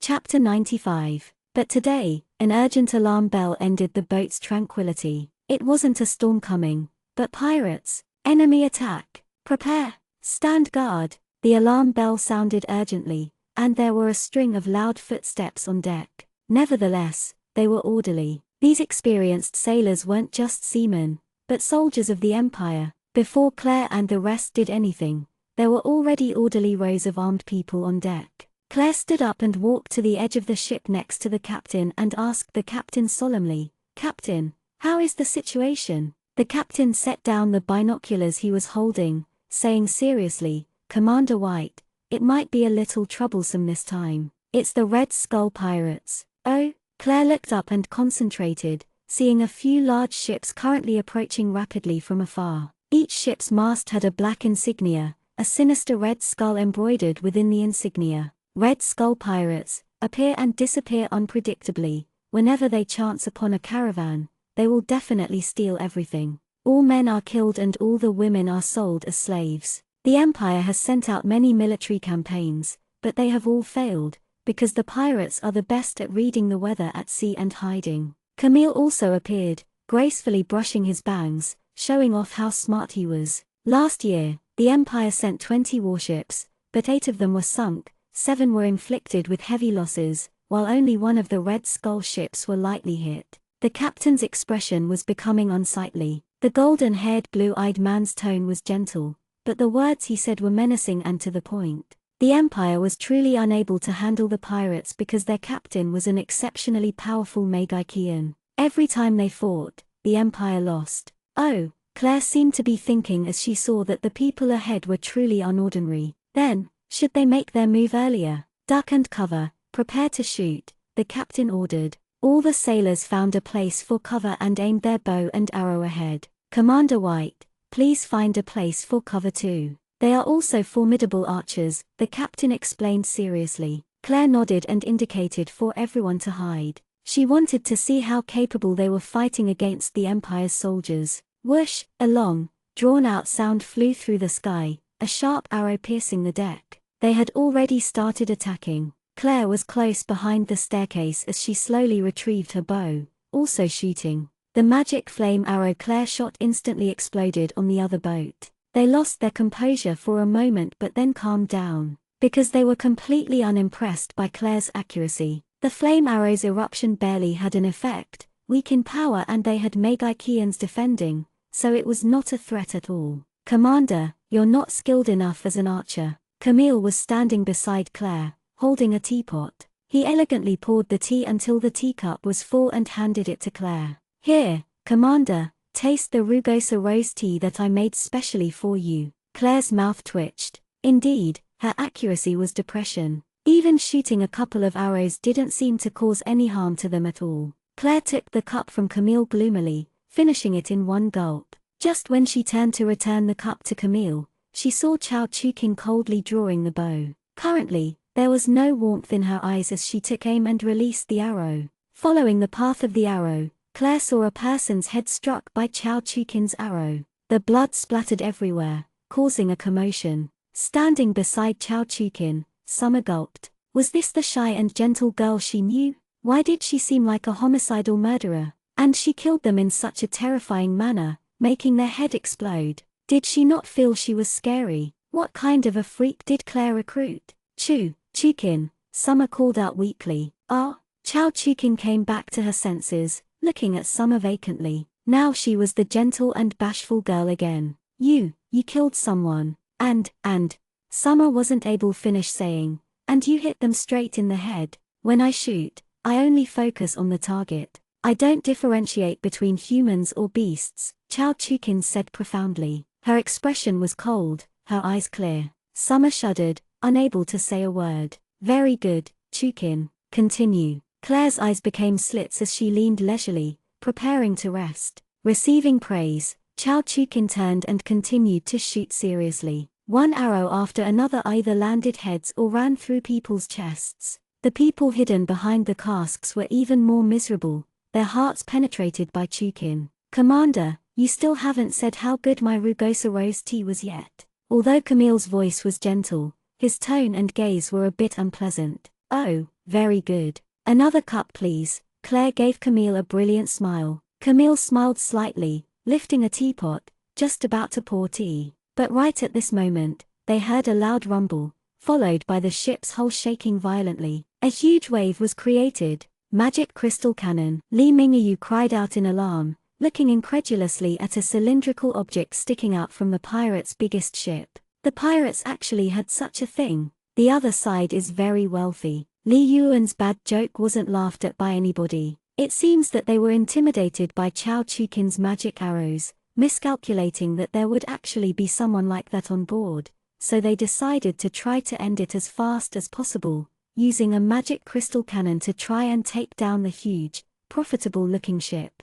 Chapter 95. But today, an urgent alarm bell ended the boat's tranquility. It wasn't a storm coming, but pirates. Enemy attack. Prepare. Stand guard. The alarm bell sounded urgently, and there were a string of loud footsteps on deck. Nevertheless, they were orderly. These experienced sailors weren't just seamen, but soldiers of the Empire. Before Claire and the rest did anything, there were already orderly rows of armed people on deck. Claire stood up and walked to the edge of the ship next to the captain and asked the captain solemnly, "Captain, how is the situation?" The captain set down the binoculars he was holding, saying seriously, "Commander White, it might be a little troublesome this time. It's the Red Skull pirates." "Oh?" Claire looked up and concentrated, seeing a few large ships currently approaching rapidly from afar. Each ship's mast had a black insignia, a sinister red skull embroidered within the insignia. Red Skull pirates appear and disappear unpredictably. Whenever they chance upon a caravan, they will definitely steal everything. All men are killed and all the women are sold as slaves. The Empire has sent out many military campaigns, but they have all failed, because the pirates are the best at reading the weather at sea and hiding. Camille also appeared, gracefully brushing his bangs, showing off how smart he was. Last year, the Empire sent 20 warships, but 8 of them were sunk, 7 were inflicted with heavy losses, while only 1 of the Red Skull ships were lightly hit. The captain's expression was becoming unsightly. The golden-haired blue-eyed man's tone was gentle, but the words he said were menacing and to the point. The Empire was truly unable to handle the pirates because their captain was an exceptionally powerful Magikian. Every time they fought, the Empire lost. "Oh," Claire seemed to be thinking as she saw that the people ahead were truly unordinary. Then, should they make their move earlier? "Duck and cover, prepare to shoot," the captain ordered. All the sailors found a place for cover and aimed their bow and arrow ahead. "Commander White, please find a place for cover too. They are also formidable archers," the captain explained seriously. Claire nodded and indicated for everyone to hide. She wanted to see how capable they were fighting against the Empire's soldiers. Whoosh, a long, drawn-out sound flew through the sky, a sharp arrow piercing the deck. They had already started attacking. Claire was close behind the staircase as she slowly retrieved her bow, also shooting. The magic flame arrow Claire shot instantly exploded on the other boat. They lost their composure for a moment but then calmed down. because they were completely unimpressed by Claire's accuracy. The flame arrow's eruption barely had an effect, weak in power, and they had Magikians defending, so it was not a threat at all. Commander, you're not skilled enough as an archer. Camille was standing beside Claire, holding a teapot. He elegantly poured the tea until the teacup was full and handed it to Claire. Here, Commander, taste the rugosa rose tea that I made specially for you. Claire's mouth twitched. Indeed, her accuracy was depression. Even shooting a couple of arrows didn't seem to cause any harm to them at all. Claire took the cup from Camille gloomily, finishing it in one gulp. Just when she turned to return the cup to Camille, she saw Chao Chukin coldly drawing the bow. Currently, there was no warmth in her eyes as she took aim and released the arrow. Following the path of the arrow, Claire saw a person's head struck by Chao Chukin's arrow. The blood splattered everywhere, causing a commotion. Standing beside Chao Chukin, Summer gulped. Was this the shy and gentle girl she knew? Why did she seem like a homicidal murderer? And she killed them in such a terrifying manner, making their head explode. Did she not feel she was scary? What kind of a freak did Claire recruit? Chukin, Summer called out weakly. Ah? Chao Chukin came back to her senses, looking at Summer vacantly. Now she was the gentle and bashful girl again. You killed someone. And, Summer wasn't able to finish saying, and you hit them straight in the head. When I shoot, I only focus on the target. I don't differentiate between humans or beasts, Chao Chukin said profoundly. Her expression was cold, her eyes clear. Summer shuddered, unable to say a word. Very good, Chukin, continue. Claire's eyes became slits as she leaned leisurely, preparing to rest. Receiving praise, Chao Chukin turned and continued to shoot seriously. One arrow after another either landed heads or ran through people's chests. The people hidden behind the casks were even more miserable, their hearts penetrated by Chukin. Commander, you still haven't said how good my rugosa rose tea was yet. Although Camille's voice was gentle, his tone and gaze were a bit unpleasant. Oh, very good. Another cup please. Claire gave Camille a brilliant smile. Camille smiled slightly, lifting a teapot, just about to pour tea. But right at this moment, they heard a loud rumble, followed by the ship's hull shaking violently. A huge wave was created. Magic crystal cannon. Li Mingyu cried out in alarm, looking incredulously at a cylindrical object sticking out from the pirates' biggest ship. The pirates actually had such a thing. The other side is very wealthy. Li Yuan's bad joke wasn't laughed at by anybody. It seems that they were intimidated by Chao Chukin's magic arrows, miscalculating that there would actually be someone like that on board, so they decided to try to end it as fast as possible, using a magic crystal cannon to try and take down the huge, profitable-looking ship.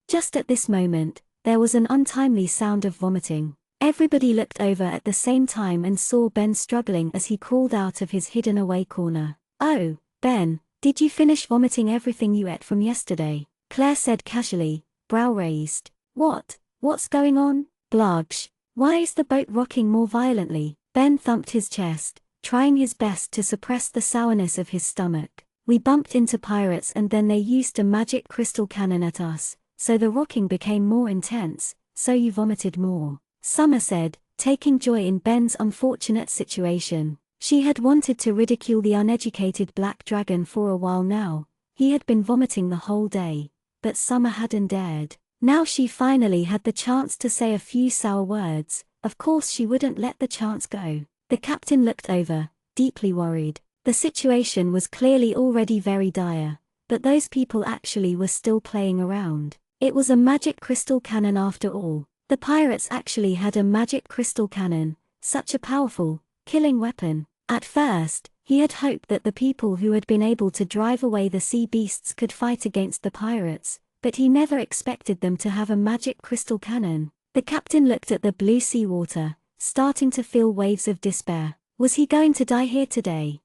Just at this moment, there was an untimely sound of vomiting. Everybody looked over at the same time and saw Ben struggling as he crawled out of his hidden-away corner. Oh, Ben, did you finish vomiting everything you ate from yesterday? Claire said casually, brow raised. What's going on? Blargsh, why is the boat rocking more violently? Ben thumped his chest, trying his best to suppress the sourness of his stomach. We bumped into pirates and then they used a magic crystal cannon at us, so the rocking became more intense, so you vomited more. Summer said, taking joy in Ben's unfortunate situation. She had wanted to ridicule the uneducated black dragon for a while now. He had been vomiting the whole day, but Summer hadn't dared. Now she finally had the chance to say a few sour words. Of course she wouldn't let the chance go. The captain looked over, deeply worried. The situation was clearly already very dire, but those people actually were still playing around. It was a magic crystal cannon after all. The pirates actually had a magic crystal cannon, such a powerful, killing weapon. At first, he had hoped that the people who had been able to drive away the sea beasts could fight against the pirates, but he never expected them to have a magic crystal cannon. The captain looked at the blue seawater, starting to feel waves of despair. Was he going to die here today?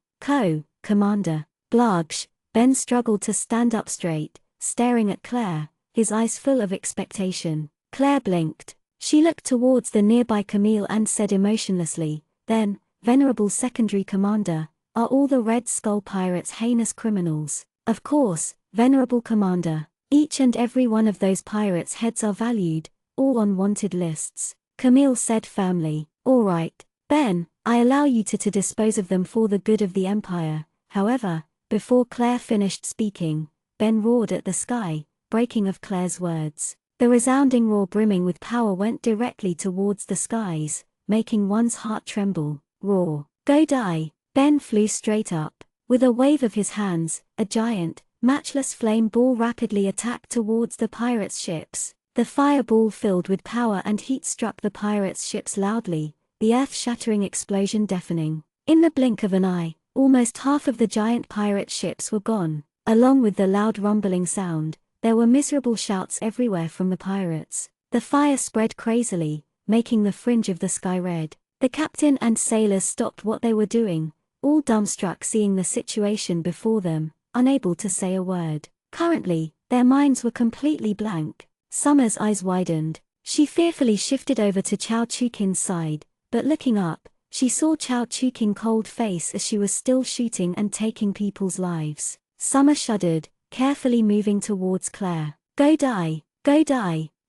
Commander. Blargsh, Ben struggled to stand up straight, staring at Claire, his eyes full of expectation. Claire blinked. She looked towards the nearby Camille and said emotionlessly, then, Venerable Secondary Commander, are all the Red Skull pirates heinous criminals? Of course, Venerable Commander. Each and every one of those pirates' heads are valued, all on wanted lists. Camille said firmly. All right, Ben, I allow you to dispose of them for the good of the Empire. However, before Claire finished speaking, Ben roared at the sky, breaking of Claire's words. The resounding roar brimming with power went directly towards the skies, making one's heart tremble. Roar. Go die. Ben flew straight up. With a wave of his hands, a giant, matchless flame ball rapidly attacked towards the pirates' ships. The fireball filled with power and heat struck the pirates' ships loudly, the earth-shattering explosion deafening. In the blink of an eye, almost half of the giant pirate ships were gone. Along with the loud rumbling sound, there were miserable shouts everywhere from the pirates. The fire spread crazily, making the fringe of the sky red. The captain and sailors stopped what they were doing, all dumbstruck seeing the situation before them, unable to say a word. Currently, their minds were completely blank. Summer's eyes widened. She fearfully shifted over to Chao Chukin's side, but looking up, she saw Chao Chukin's cold face as she was still shooting and taking people's lives. Summer shuddered, carefully moving towards Claire. Go die,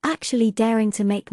actually daring to make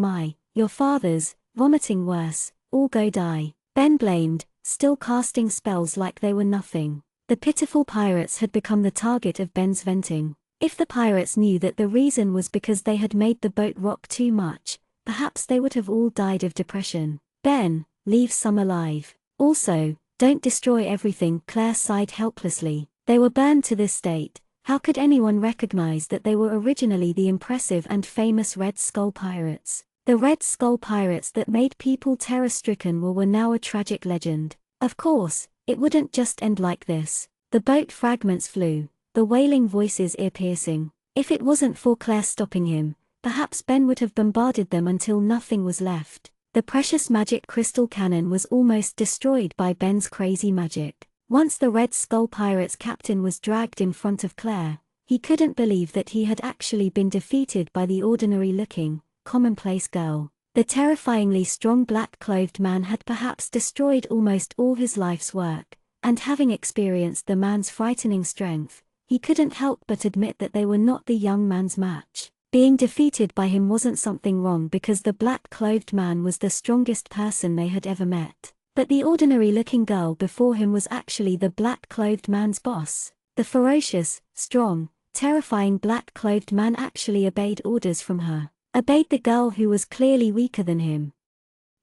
your father's, vomiting worse, all go die. Ben blamed, still casting spells like they were nothing. The pitiful pirates had become the target of Ben's venting. If the pirates knew that the reason was because they had made the boat rock too much, perhaps they would have all died of depression. Ben, leave some alive. Also, don't destroy everything, Claire sighed helplessly. They were burned to this state. How could anyone recognize that they were originally the impressive and famous Red Skull pirates? The Red Skull pirates that made people terror-stricken were now a tragic legend. Of course, it wouldn't just end like this. The boat fragments flew, the wailing voices ear-piercing. If it wasn't for Claire stopping him, perhaps Ben would have bombarded them until nothing was left. The precious magic crystal cannon was almost destroyed by Ben's crazy magic. Once the Red Skull Pirates captain was dragged in front of Claire, he couldn't believe that he had actually been defeated by the ordinary-looking, commonplace girl. The terrifyingly strong black-clothed man had perhaps destroyed almost all his life's work, and having experienced the man's frightening strength, he couldn't help but admit that they were not the young man's match. Being defeated by him wasn't something wrong because the black-clothed man was the strongest person they had ever met. But the ordinary-looking girl before him was actually the black-clothed man's boss. The ferocious, strong, terrifying black-clothed man actually obeyed orders from her. Obeyed the girl who was clearly weaker than him.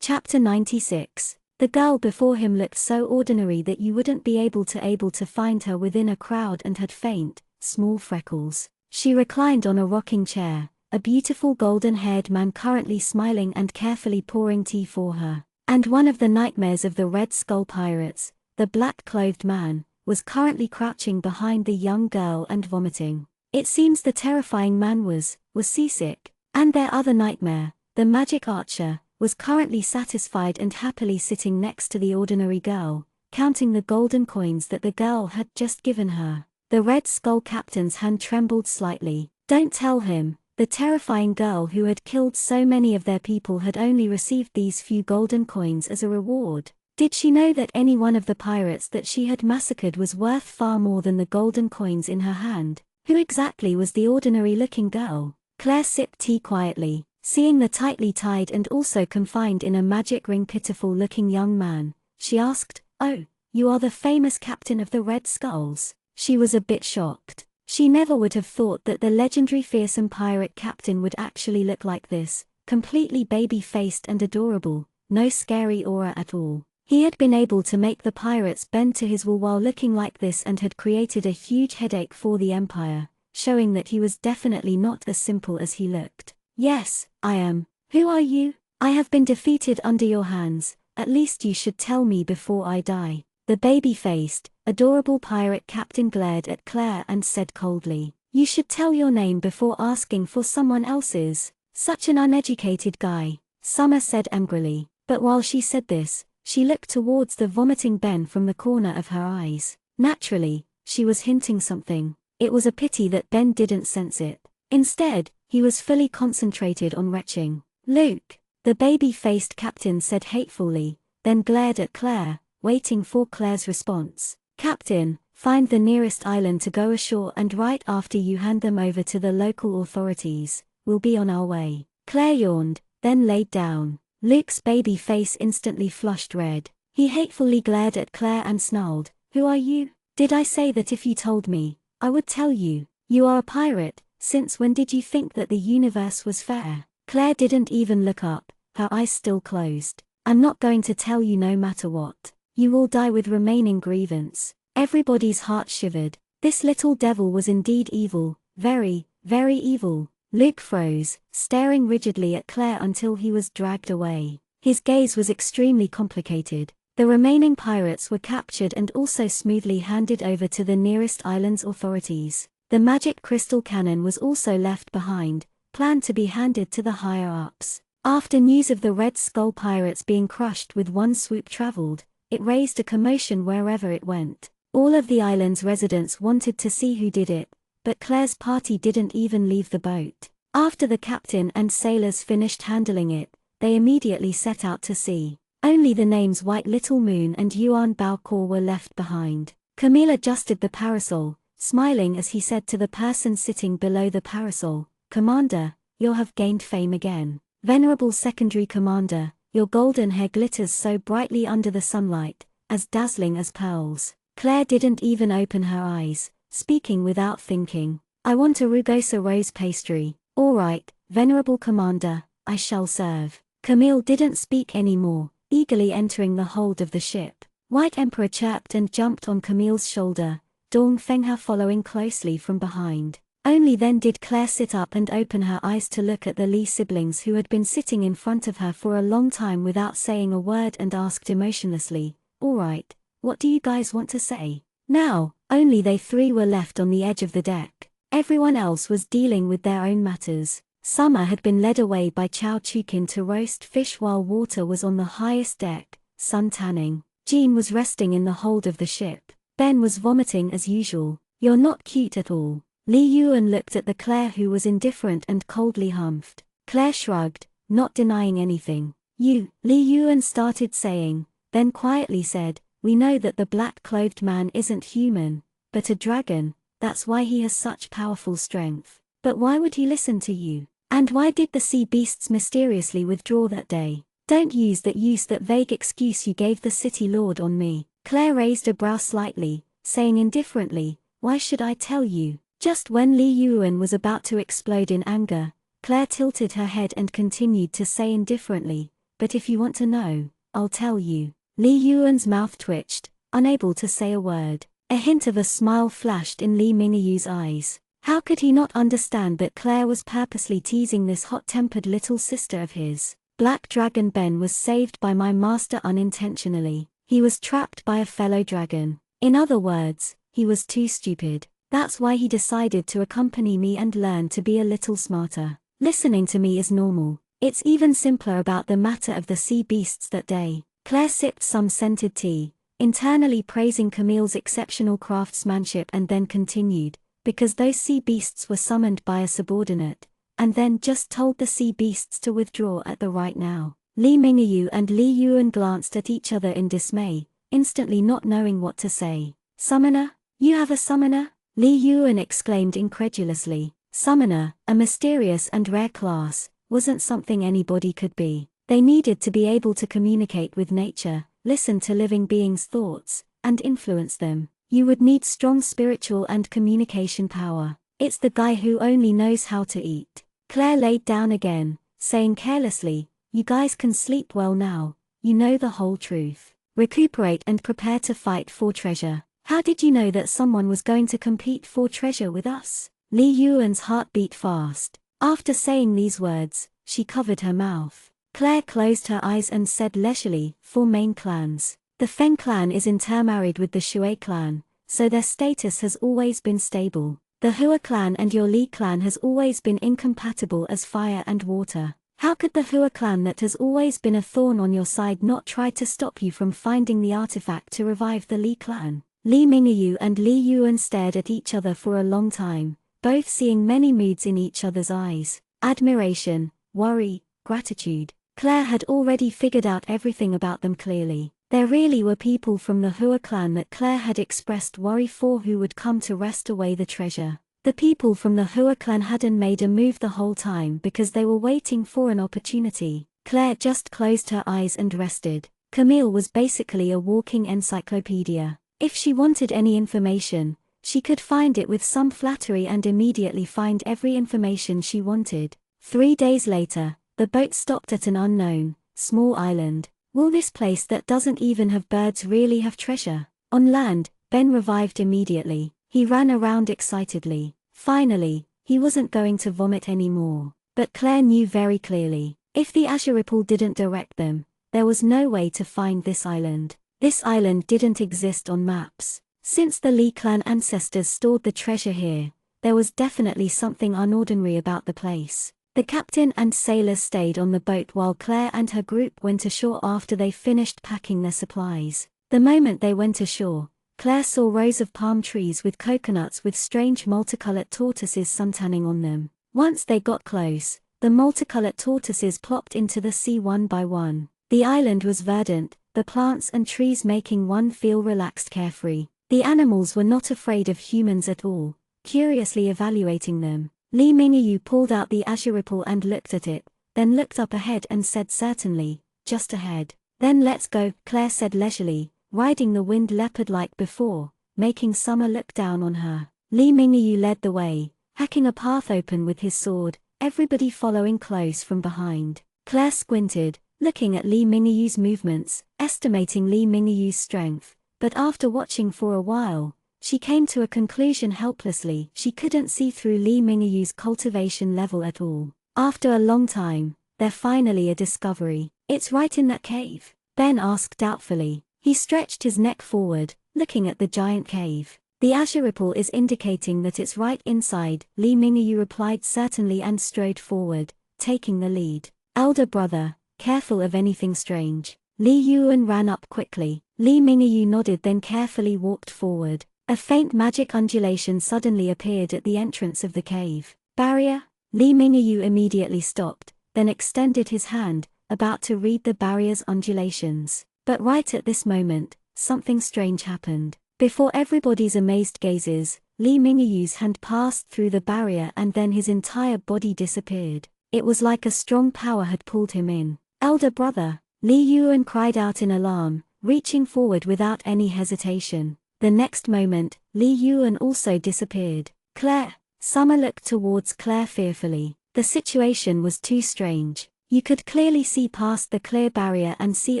Chapter 96. The girl before him looked so ordinary that you wouldn't be able to find her within a crowd and had faint, small freckles. She reclined on a rocking chair, a beautiful golden-haired man currently smiling and carefully pouring tea for her. And one of the nightmares of the Red Skull Pirates, the black-clothed man, was currently crouching behind the young girl and vomiting. It seems the terrifying man was seasick. And their other nightmare, the magic archer, was currently satisfied and happily sitting next to the ordinary girl, counting the golden coins that the girl had just given her. The Red Skull captain's hand trembled slightly. Don't tell him. The terrifying girl who had killed so many of their people had only received these few golden coins as a reward. Did she know that any one of the pirates that she had massacred was worth far more than the golden coins in her hand? Who exactly was the ordinary-looking girl? Claire sipped tea quietly, seeing the tightly tied and also confined in a magic ring pitiful-looking young man. She asked, "Oh, you are the famous captain of the Red Skulls?" She was a bit shocked. She never would have thought that the legendary fearsome pirate captain would actually look like this, completely baby-faced and adorable, no scary aura at all. He had been able to make the pirates bend to his will while looking like this and had created a huge headache for the Empire, showing that he was definitely not as simple as he looked. "Yes, I am. Who are you?" "I have been defeated under your hands, at least you should tell me before I die." The baby-faced, adorable pirate captain glared at Claire and said coldly, "You should tell your name before asking for someone else's. Such an uneducated guy," Summer said angrily. But while she said this, she looked towards the vomiting Ben from the corner of her eyes. Naturally, she was hinting something. It was a pity that Ben didn't sense it. Instead, he was fully concentrated on retching. "Luke," the baby-faced captain said hatefully, then glared at Claire, waiting for Claire's response. "Captain, find the nearest island to go ashore and right after you hand them over to the local authorities, we'll be on our way." Claire yawned, then laid down. Luke's baby face instantly flushed red. He hatefully glared at Claire and snarled, "Who are you? Did I say that if you told me, I would tell you? You are a pirate. Since when did you think that the universe was fair?" Claire didn't even look up, her eyes still closed. "I'm not going to tell you no matter what. You will die with remaining grievance." Everybody's heart shivered. This little devil was indeed evil, very, very evil. Luke froze, staring rigidly at Claire until he was dragged away. His gaze was extremely complicated. The remaining pirates were captured and also smoothly handed over to the nearest island's authorities. The magic crystal cannon was also left behind, planned to be handed to the higher-ups. After news of the Red Skull pirates being crushed with one swoop traveled, it raised a commotion wherever it went. All of the island's residents wanted to see who did it, but Claire's party didn't even leave the boat. After the captain and sailors finished handling it, they immediately set out to sea. Only the names White Little Moon and Yuan Baokor were left behind. Camille adjusted the parasol, smiling as he said to the person sitting below the parasol, "Commander, you'll have gained fame again. Venerable Secondary Commander, your golden hair glitters so brightly under the sunlight, as dazzling as pearls." Claire didn't even open her eyes, speaking without thinking. "I want a rugosa rose pastry." "All right, Venerable Commander, I shall serve." Camille didn't speak anymore, eagerly entering the hold of the ship. White Emperor chirped and jumped on Camille's shoulder, Dong Fenghe following closely from behind. Only then did Claire sit up and open her eyes to look at the Lee siblings who had been sitting in front of her for a long time without saying a word and asked emotionlessly, "All right, what do you guys want to say?" Now, only they three were left on the edge of the deck. Everyone else was dealing with their own matters. Summer had been led away by Chow Chukin to roast fish while Water was on the highest deck, sun tanning. Jean was resting in the hold of the ship. Ben was vomiting as usual. "You're not cute at all." Li Yuan looked at the Claire who was indifferent and coldly humphed. Claire shrugged, not denying anything. Li Yuan started saying, then quietly said, "We know that the black-clothed man isn't human, but a dragon. That's why he has such powerful strength. But why would he listen to you? And why did the sea beasts mysteriously withdraw that day? Don't use that vague excuse you gave the city lord on me." Claire raised a brow slightly, saying indifferently, "Why should I tell you?" Just when Li Yuan was about to explode in anger, Claire tilted her head and continued to say indifferently, "But if you want to know, I'll tell you." Li Yuan's mouth twitched, unable to say a word. A hint of a smile flashed in Li Mingyu's eyes. How could he not understand that Claire was purposely teasing this hot-tempered little sister of his? Black Dragon Ben was saved by my master unintentionally. He was trapped by a fellow dragon. In other words, he was too stupid. That's why he decided to accompany me and learn to be a little smarter. Listening to me is normal. It's even simpler about the matter of the sea beasts that day. Claire sipped some scented tea, internally praising Camille's exceptional craftsmanship, and then continued, "Because those sea beasts were summoned by a subordinate, and then just told the sea beasts to withdraw at the right now." Li Mingyu and Li Yuan glanced at each other in dismay, instantly not knowing what to say. "Summoner? You have a summoner?" Li Yuan exclaimed incredulously. Summoner, a mysterious and rare class, wasn't something anybody could be. They needed to be able to communicate with nature, listen to living beings' thoughts, and influence them. You would need strong spiritual and communication power. "It's the guy who only knows how to eat." Claire laid down again, saying carelessly, "You guys can sleep well now, you know the whole truth. Recuperate and prepare to fight for treasure." "How did you know that someone was going to compete for treasure with us?" Li Yuan's heart beat fast. After saying these words, she covered her mouth. Claire closed her eyes and said leisurely, "4 main clans. The Feng clan is intermarried with the Shui clan, so their status has always been stable. The Hua clan and your Li clan has always been incompatible as fire and water. How could the Hua clan that has always been a thorn on your side not try to stop you from finding the artifact to revive the Li clan?" Li Mingyu and Li Yuan stared at each other for a long time, both seeing many moods in each other's eyes: admiration, worry, gratitude. Claire had already figured out everything about them clearly. There really were people from the Hua clan that Claire had expressed worry for who would come to wrest away the treasure. The people from the Hua clan hadn't made a move the whole time because they were waiting for an opportunity. Claire just closed her eyes and rested. Camille was basically a walking encyclopedia. If she wanted any information, she could find it with some flattery and immediately find every information she wanted. 3 days later, the boat stopped at an unknown, small island. Will this place that doesn't even have birds really have treasure? On land, Ben revived immediately. He ran around excitedly. Finally, he wasn't going to vomit anymore. But Claire knew very clearly, if the azure ripple didn't direct them, there was no way to find this island. This island didn't exist on maps. Since the Lee clan ancestors stored the treasure here, there was definitely something unordinary about the place. The captain and sailors stayed on the boat while Claire and her group went ashore after they finished packing their supplies. The moment they went ashore, Claire saw rows of palm trees with coconuts with strange multicolored tortoises suntanning on them. Once they got close, the multicolored tortoises plopped into the sea one by one. The island was verdant, the plants and trees making one feel relaxed, carefree. The animals were not afraid of humans at all, curiously evaluating them. Lee Mingyu pulled out the azure ripple and looked at it, then looked up ahead and said, certainly, just ahead. Then let's go, Claire said leisurely, riding the wind leopard-like before, making Summer look down on her. Lee Mingyu led the way, hacking a path open with his sword, everybody following close from behind. Claire squinted, looking at Lee Mingyu's movements, estimating Lee Mingyu's strength, but after watching for a while, she came to a conclusion helplessly. She couldn't see through Lee Mingyu's cultivation level at all. After a long time, they're finally a discovery. It's right in that cave, Ben asked doubtfully. He stretched his neck forward, looking at the giant cave. The azure ripple is indicating that it's right inside, Lee Mingyu replied certainly and strode forward, taking the lead. Elder brother, careful of anything strange. Li Yuan ran up quickly. Lee Mingyu nodded then carefully walked forward. A faint magic undulation suddenly appeared at the entrance of the cave. Barrier? Lee Mingyu immediately stopped, then extended his hand, about to read the barrier's undulations. But right at this moment, something strange happened. Before everybody's amazed gazes, Lee Mingyu's hand passed through the barrier and then his entire body disappeared. It was like a strong power had pulled him in. Elder brother, Li Yuan cried out in alarm, reaching forward without any hesitation. The next moment, Li Yuan also disappeared. Claire. Summer looked towards Claire fearfully. The situation was too strange. You could clearly see past the clear barrier and see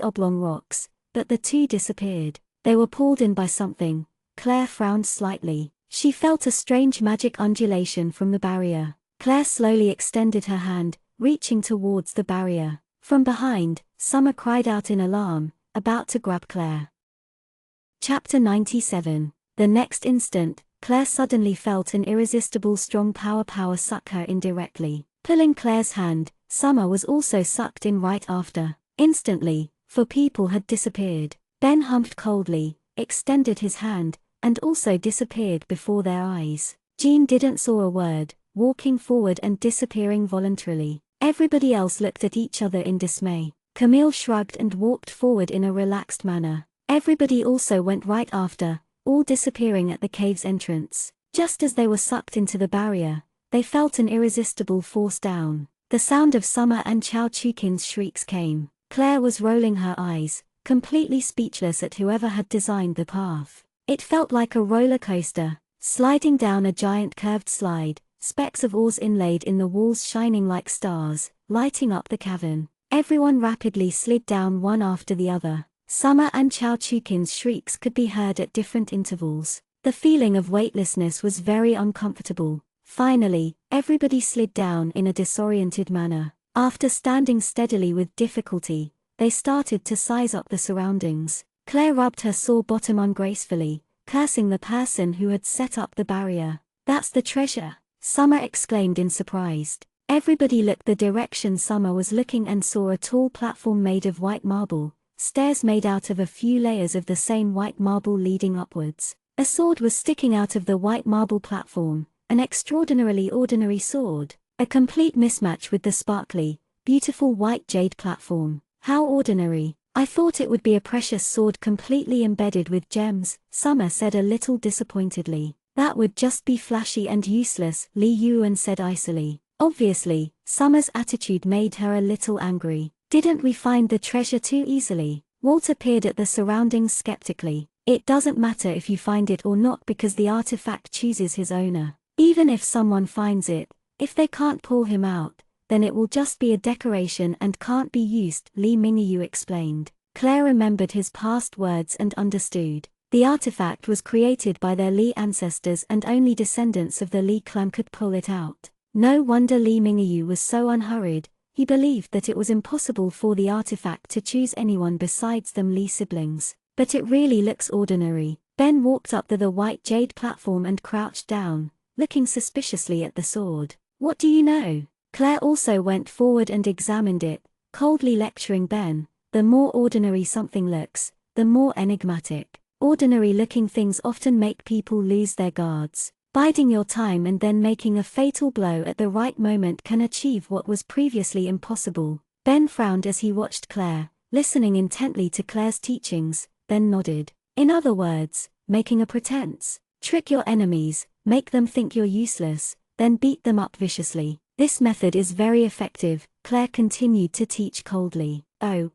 oblong rocks, but the two disappeared. They were pulled in by something. Claire frowned slightly. She felt a strange magic undulation from the barrier. Claire slowly extended her hand, reaching towards the barrier. From behind, Summer cried out in alarm, about to grab Claire. Chapter 97. The next instant, Claire suddenly felt an irresistible strong power suck her in directly. Pulling Claire's hand, Summer was also sucked in right after. Instantly, 4 people had disappeared. Ben humped coldly, extended his hand, and also disappeared before their eyes. Jean didn't say a word, walking forward and disappearing voluntarily. Everybody else looked at each other in dismay. Camille shrugged and walked forward in a relaxed manner. Everybody also went right after, all disappearing at the cave's entrance. Just as they were sucked into the barrier, they felt an irresistible force down. The sound of Summer and Chao Chukin's shrieks came. Claire was rolling her eyes, completely speechless at whoever had designed the path. It felt like a roller coaster, sliding down a giant curved slide, specks of ores inlaid in the walls shining like stars, lighting up the cavern. Everyone rapidly slid down one after the other. Summer and Chao Chukin's shrieks could be heard at different intervals. The feeling of weightlessness was very uncomfortable. Finally, everybody slid down in a disoriented manner. After standing steadily with difficulty, they started to size up the surroundings. Claire rubbed her sore bottom ungracefully, cursing the person who had set up the barrier. "That's the treasure," Summer exclaimed in surprise. Everybody looked the direction Summer was looking and saw a tall platform made of white marble, stairs made out of a few layers of the same white marble leading upwards. A sword was sticking out of the white marble platform, an extraordinarily ordinary sword, a complete mismatch with the sparkly, beautiful white jade platform. How ordinary. "I thought it would be a precious sword completely embedded with gems," Summer said a little disappointedly. "That would just be flashy and useless," Li Yuan said icily. Obviously, Summer's attitude made her a little angry. Didn't we find the treasure too easily? Walter peered at the surroundings skeptically. It doesn't matter if you find it or not because the artifact chooses his owner. Even if someone finds it, if they can't pull him out, then it will just be a decoration and can't be used, Li Mingyu explained. Claire remembered his past words and understood. The artifact was created by their Li ancestors and only descendants of the Li clan could pull it out. No wonder Li Mingyu was so unhurried. He believed that it was impossible for the artifact to choose anyone besides them Li siblings. But it really looks ordinary. Ben walked up the white jade platform and crouched down, looking suspiciously at the sword. What do you know? Claire also went forward and examined it, coldly lecturing Ben. The more ordinary something looks, the more enigmatic. Ordinary-looking things often make people lose their guards. Biding your time and then making a fatal blow at the right moment can achieve what was previously impossible. Ben frowned as he watched Claire, listening intently to Claire's teachings, then nodded. In other words, making a pretense. Trick your enemies, make them think you're useless, then beat them up viciously. This method is very effective, Claire continued to teach coldly. Oh.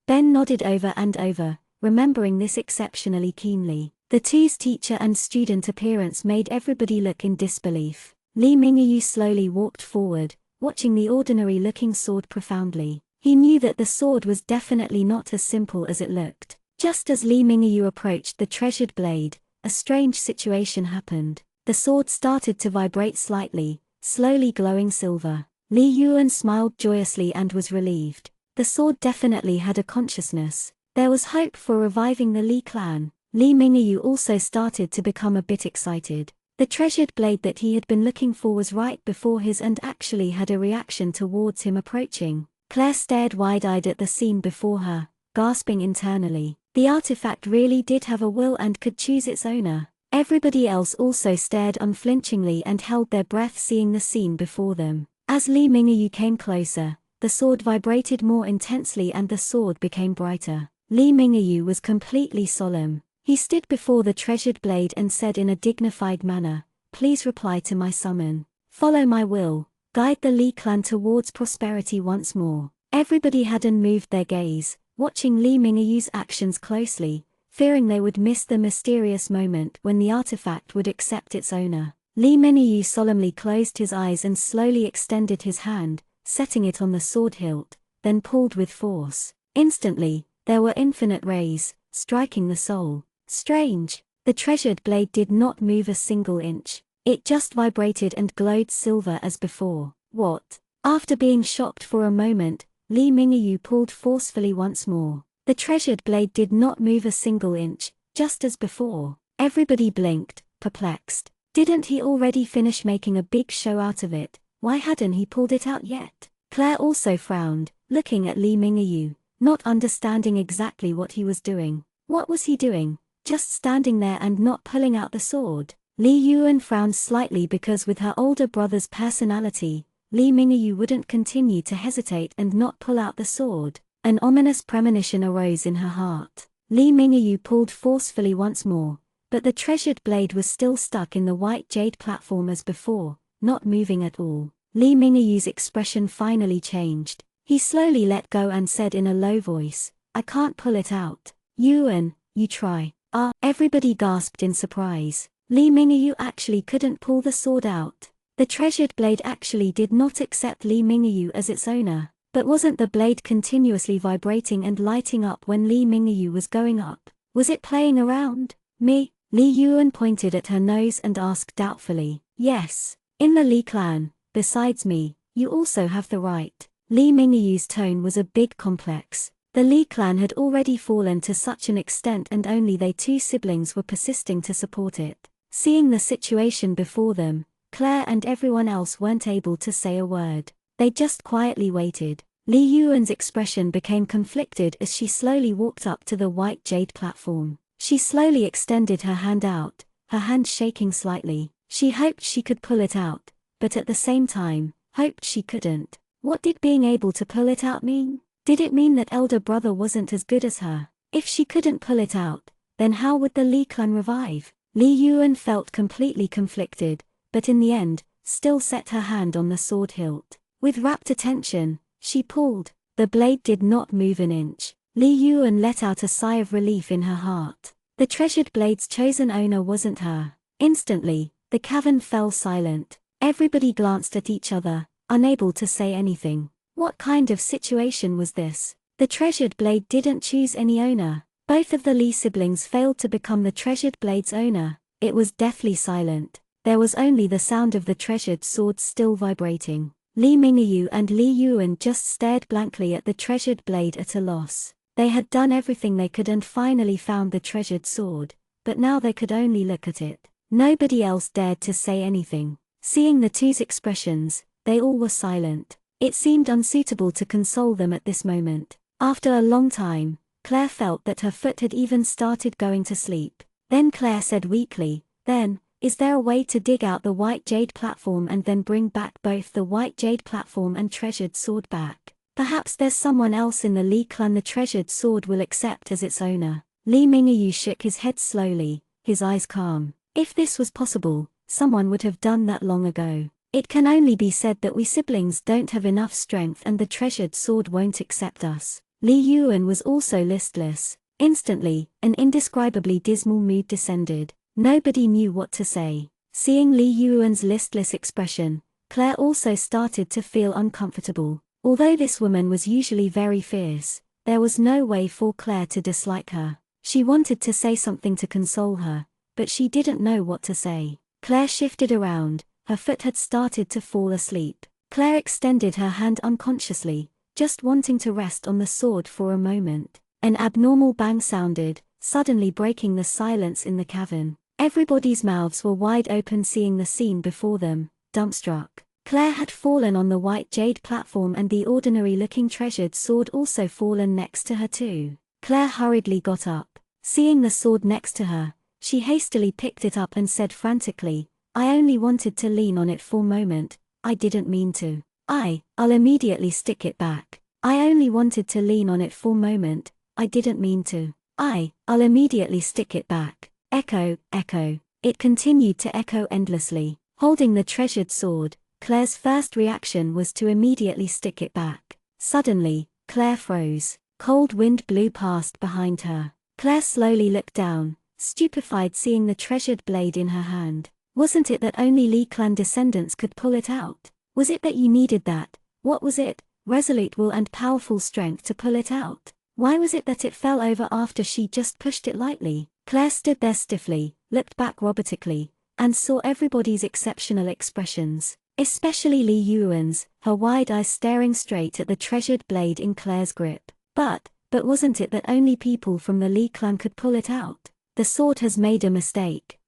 Ben nodded over and over, remembering this exceptionally keenly. The two's teacher and student appearance made everybody look in disbelief. Li Mingyu slowly walked forward, watching the ordinary-looking sword profoundly. He knew that the sword was definitely not as simple as it looked. Just as Li Mingyu approached the treasured blade, a strange situation happened. The sword started to vibrate slightly, slowly glowing silver. Li Yuan smiled joyously and was relieved. The sword definitely had a consciousness. There was hope for reviving the Li clan. Li Mingyu also started to become a bit excited. The treasured blade that he had been looking for was right before his and actually had a reaction towards him approaching. Claire stared wide-eyed at the scene before her, gasping internally. The artifact really did have a will and could choose its owner. Everybody else also stared unflinchingly and held their breath seeing the scene before them. As Li Mingyu came closer, the sword vibrated more intensely and the sword became brighter. Li Mingyu was completely solemn. He stood before the treasured blade and said in a dignified manner, "Please reply to my summon. Follow my will, guide the Li clan towards prosperity once more." Everybody had unmoved their gaze, watching Li Mingyu's actions closely, fearing they would miss the mysterious moment when the artifact would accept its owner. Li Mingyu solemnly closed his eyes and slowly extended his hand, setting it on the sword hilt, then pulled with force. Instantly, there were infinite rays, striking the soul. Strange. The treasured blade did not move a single inch. It just vibrated and glowed silver as before. What? After being shocked for a moment, Li Mingyu pulled forcefully once more. The treasured blade did not move a single inch, just as before. Everybody blinked, perplexed. Didn't he already finish making a big show out of it? Why hadn't he pulled it out yet? Claire also frowned, looking at Li Mingyu, not understanding exactly what he was doing. What was he doing? Just standing there and not pulling out the sword? Li Yuan frowned slightly because with her older brother's personality, Li Mingyu wouldn't continue to hesitate and not pull out the sword. An ominous premonition arose in her heart. Li Mingyu pulled forcefully once more, but the treasured blade was still stuck in the white jade platform as before, not moving at all. Li Mingyu's expression finally changed. He slowly let go and said in a low voice, "I can't pull it out." "Yuan, you try." Everybody gasped in surprise. Li Mingyu actually couldn't pull the sword out. The treasured blade actually did not accept Li Mingyu as its owner. But wasn't the blade continuously vibrating and lighting up when Li Mingyu was going up? Was it playing around? Me? Li Yuan pointed at her nose and asked doubtfully. "Yes. In the Li clan, besides me, you also have the right." Li Mingyu's tone was a bit complex. The Li clan had already fallen to such an extent and only they two siblings were persisting to support it. Seeing the situation before them, Claire and everyone else weren't able to say a word. They just quietly waited. Li Yuan's expression became conflicted as she slowly walked up to the white jade platform. She slowly extended her hand out, her hand shaking slightly. She hoped she could pull it out, but at the same time, hoped she couldn't. What did being able to pull it out mean? Did it mean that elder brother wasn't as good as her? If she couldn't pull it out, then how would the Li clan revive? Li Yuan felt completely conflicted, but in the end, still set her hand on the sword hilt. With rapt attention, she pulled, The blade did not move an inch. Li Yuan let out a sigh of relief in her heart. The treasured blade's chosen owner wasn't her. Instantly, the cavern fell silent. Everybody glanced at each other, unable to say anything. What kind of situation was this? The treasured blade didn't choose any owner. Both of the Li siblings failed to become the treasured blade's owner. It was deathly silent. There was only the sound of the treasured sword still vibrating. Li Mingyu and Li Yuan just stared blankly at the treasured blade at a loss. They had done everything they could and finally found the treasured sword, but now they could only look at it. Nobody else dared to say anything. Seeing the two's expressions, they all were silent. It seemed unsuitable to console them at this moment. After a long time, Claire felt that her foot had even started going to sleep. Then Claire said weakly, "Then, is there a way to dig out the white jade platform and then bring back both the white jade platform and treasured sword back? Perhaps there's someone else in the Li clan the treasured sword will accept as its owner." Li Mingyu shook his head slowly, his eyes calm. If this was possible, someone would have done that long ago. It can only be said that we siblings don't have enough strength and the treasured sword won't accept us. Li Yuan was also listless. Instantly, an indescribably dismal mood descended. Nobody knew what to say. Seeing Li Yuan's listless expression, Claire also started to feel uncomfortable. Although this woman was usually very fierce, there was no way for Claire to dislike her. She wanted to say something to console her, but she didn't know what to say. Claire shifted around, her foot had started to fall asleep. Claire extended her hand unconsciously, just wanting to rest on the sword for a moment. An abnormal bang sounded, suddenly breaking the silence in the cavern. Everybody's mouths were wide open seeing the scene before them, dumbstruck. Claire had fallen on the white jade platform and the ordinary-looking treasured sword also fallen next to her too. Claire hurriedly got up. Seeing the sword next to her, she hastily picked it up and said frantically, "I only wanted to lean on it for a moment, I didn't mean to. I'll immediately stick it back. I only wanted to lean on it for a moment, I didn't mean to. I'll immediately stick it back." Echo, echo. It continued to echo endlessly. Holding the treasured sword, Claire's first reaction was to immediately stick it back. Suddenly, Claire froze. Cold wind blew past behind her. Claire slowly looked down, stupefied seeing the treasured blade in her hand. Wasn't it that only Li clan descendants could pull it out? Was it that you needed that? What was it? Resolute will and powerful strength to pull it out? Why was it that it fell over after she just pushed it lightly? Claire stood there stiffly, looked back robotically, and saw everybody's exceptional expressions, especially Li Yuan's, her wide eyes staring straight at the treasured blade in Claire's grip. But wasn't it that only people from the Li clan could pull it out? The sword has made a mistake.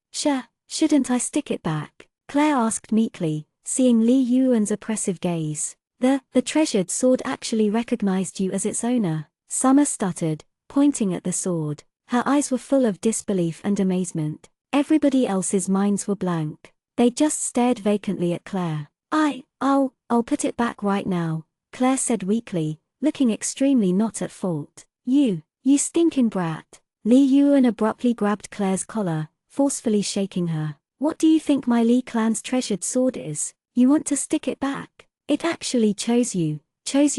Shouldn't I stick it back? Claire asked meekly, seeing Li Yuan's oppressive gaze. The treasured sword actually recognized you as its owner. Summer stuttered, pointing at the sword. Her eyes were full of disbelief and amazement. Everybody else's minds were blank. They just stared vacantly at Claire. I'll put it back right now, Claire said weakly, looking extremely not at fault. You stinking brat. Li Yuan abruptly grabbed Claire's collar, forcefully shaking her. What do you think my Li clan's treasured sword is? You want to stick it back? It actually chose you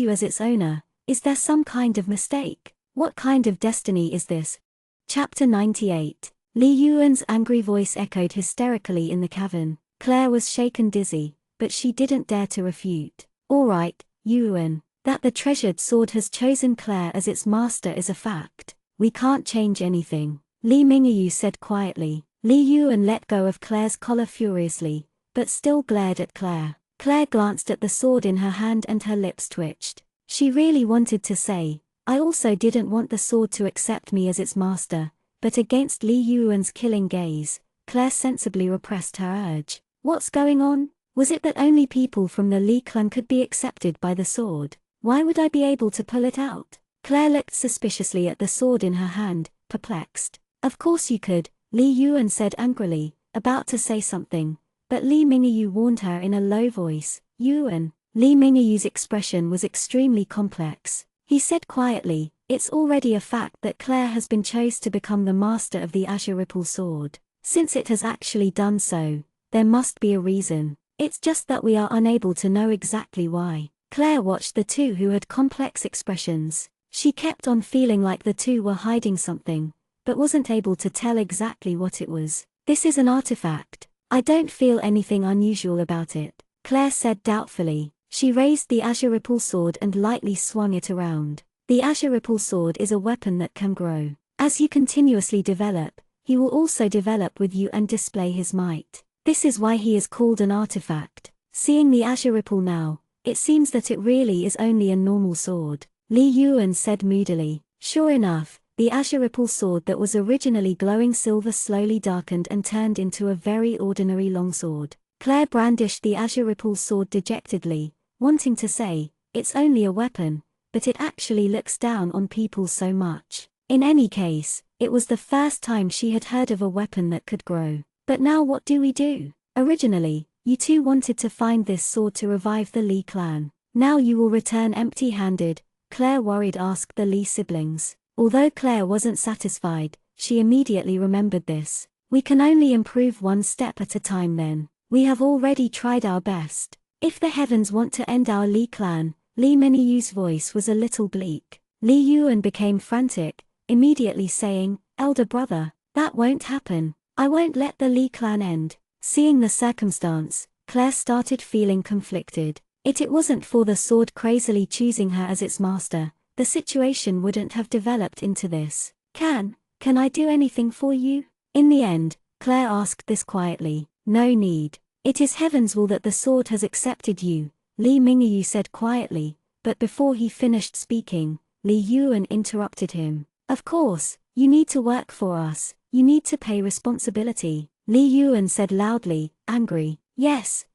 as its owner. Is there some kind of mistake? What kind of destiny is this? Chapter 98. Li Yuan's angry voice echoed hysterically in the cavern. Claire was shaken dizzy, but she didn't dare to refute. All right, Yuan, that the treasured sword has chosen Claire as its master is a fact. We can't change anything. Li Mingyu said quietly. Li Yuan let go of Claire's collar furiously, but still glared at Claire. Claire glanced at the sword in her hand and her lips twitched. She really wanted to say, I also didn't want the sword to accept me as its master, but against Li Yuan's killing gaze, Claire sensibly repressed her urge. What's going on? Was it that only people from the Li clan could be accepted by the sword? Why would I be able to pull it out? Claire looked suspiciously at the sword in her hand, perplexed. Of course you could, Li Yuan said angrily, about to say something, but Li Mingyu warned her in a low voice. Yuan. Li Mingyu's expression was extremely complex. He said quietly, it's already a fact that Claire has been chosen to become the master of the Azure Ripple sword. Since it has actually done so, there must be a reason. It's just that we are unable to know exactly why. Claire watched the two who had complex expressions. She kept on feeling like the two were hiding something, but wasn't able to tell exactly what it was. "This is an artifact. I don't feel anything unusual about it," Claire said doubtfully. She raised the azure ripple sword and lightly swung it around. The azure ripple sword is a weapon that can grow. As you continuously develop, he will also develop with you and display his might. This is why he is called an artifact. Seeing the azure ripple now, it seems that it really is only a normal sword, Li Yuan said moodily. Sure enough, the azure ripple sword that was originally glowing silver slowly darkened and turned into a very ordinary longsword. Claire brandished the azure ripple sword dejectedly, wanting to say, "It's only a weapon," but it actually looks down on people so much. In any case, it was the first time she had heard of a weapon that could grow. "But now what do we do? Originally, you two wanted to find this sword to revive the Li clan. Now you will return empty-handed," Claire worried asked the Li siblings. Although Claire wasn't satisfied, she immediately remembered this. "We can only improve one step at a time then. We have already tried our best. If the heavens want to end our Li clan," Li Mingyu's voice was a little bleak. Li Yuan became frantic, immediately saying, "Elder brother, that won't happen. I won't let the Li clan end." Seeing the circumstance, Claire started feeling conflicted. It wasn't for the sword crazily choosing her as its master, the situation wouldn't have developed into this. Can I do anything for you?" In the end, Claire asked this quietly. "No need. It is heaven's will that the sword has accepted you," Li Mingyu said quietly, but before he finished speaking, Li Yuan interrupted him. "Of course, you need to work for us, you need to pay responsibility," Li Yuan said loudly, angry. Yes,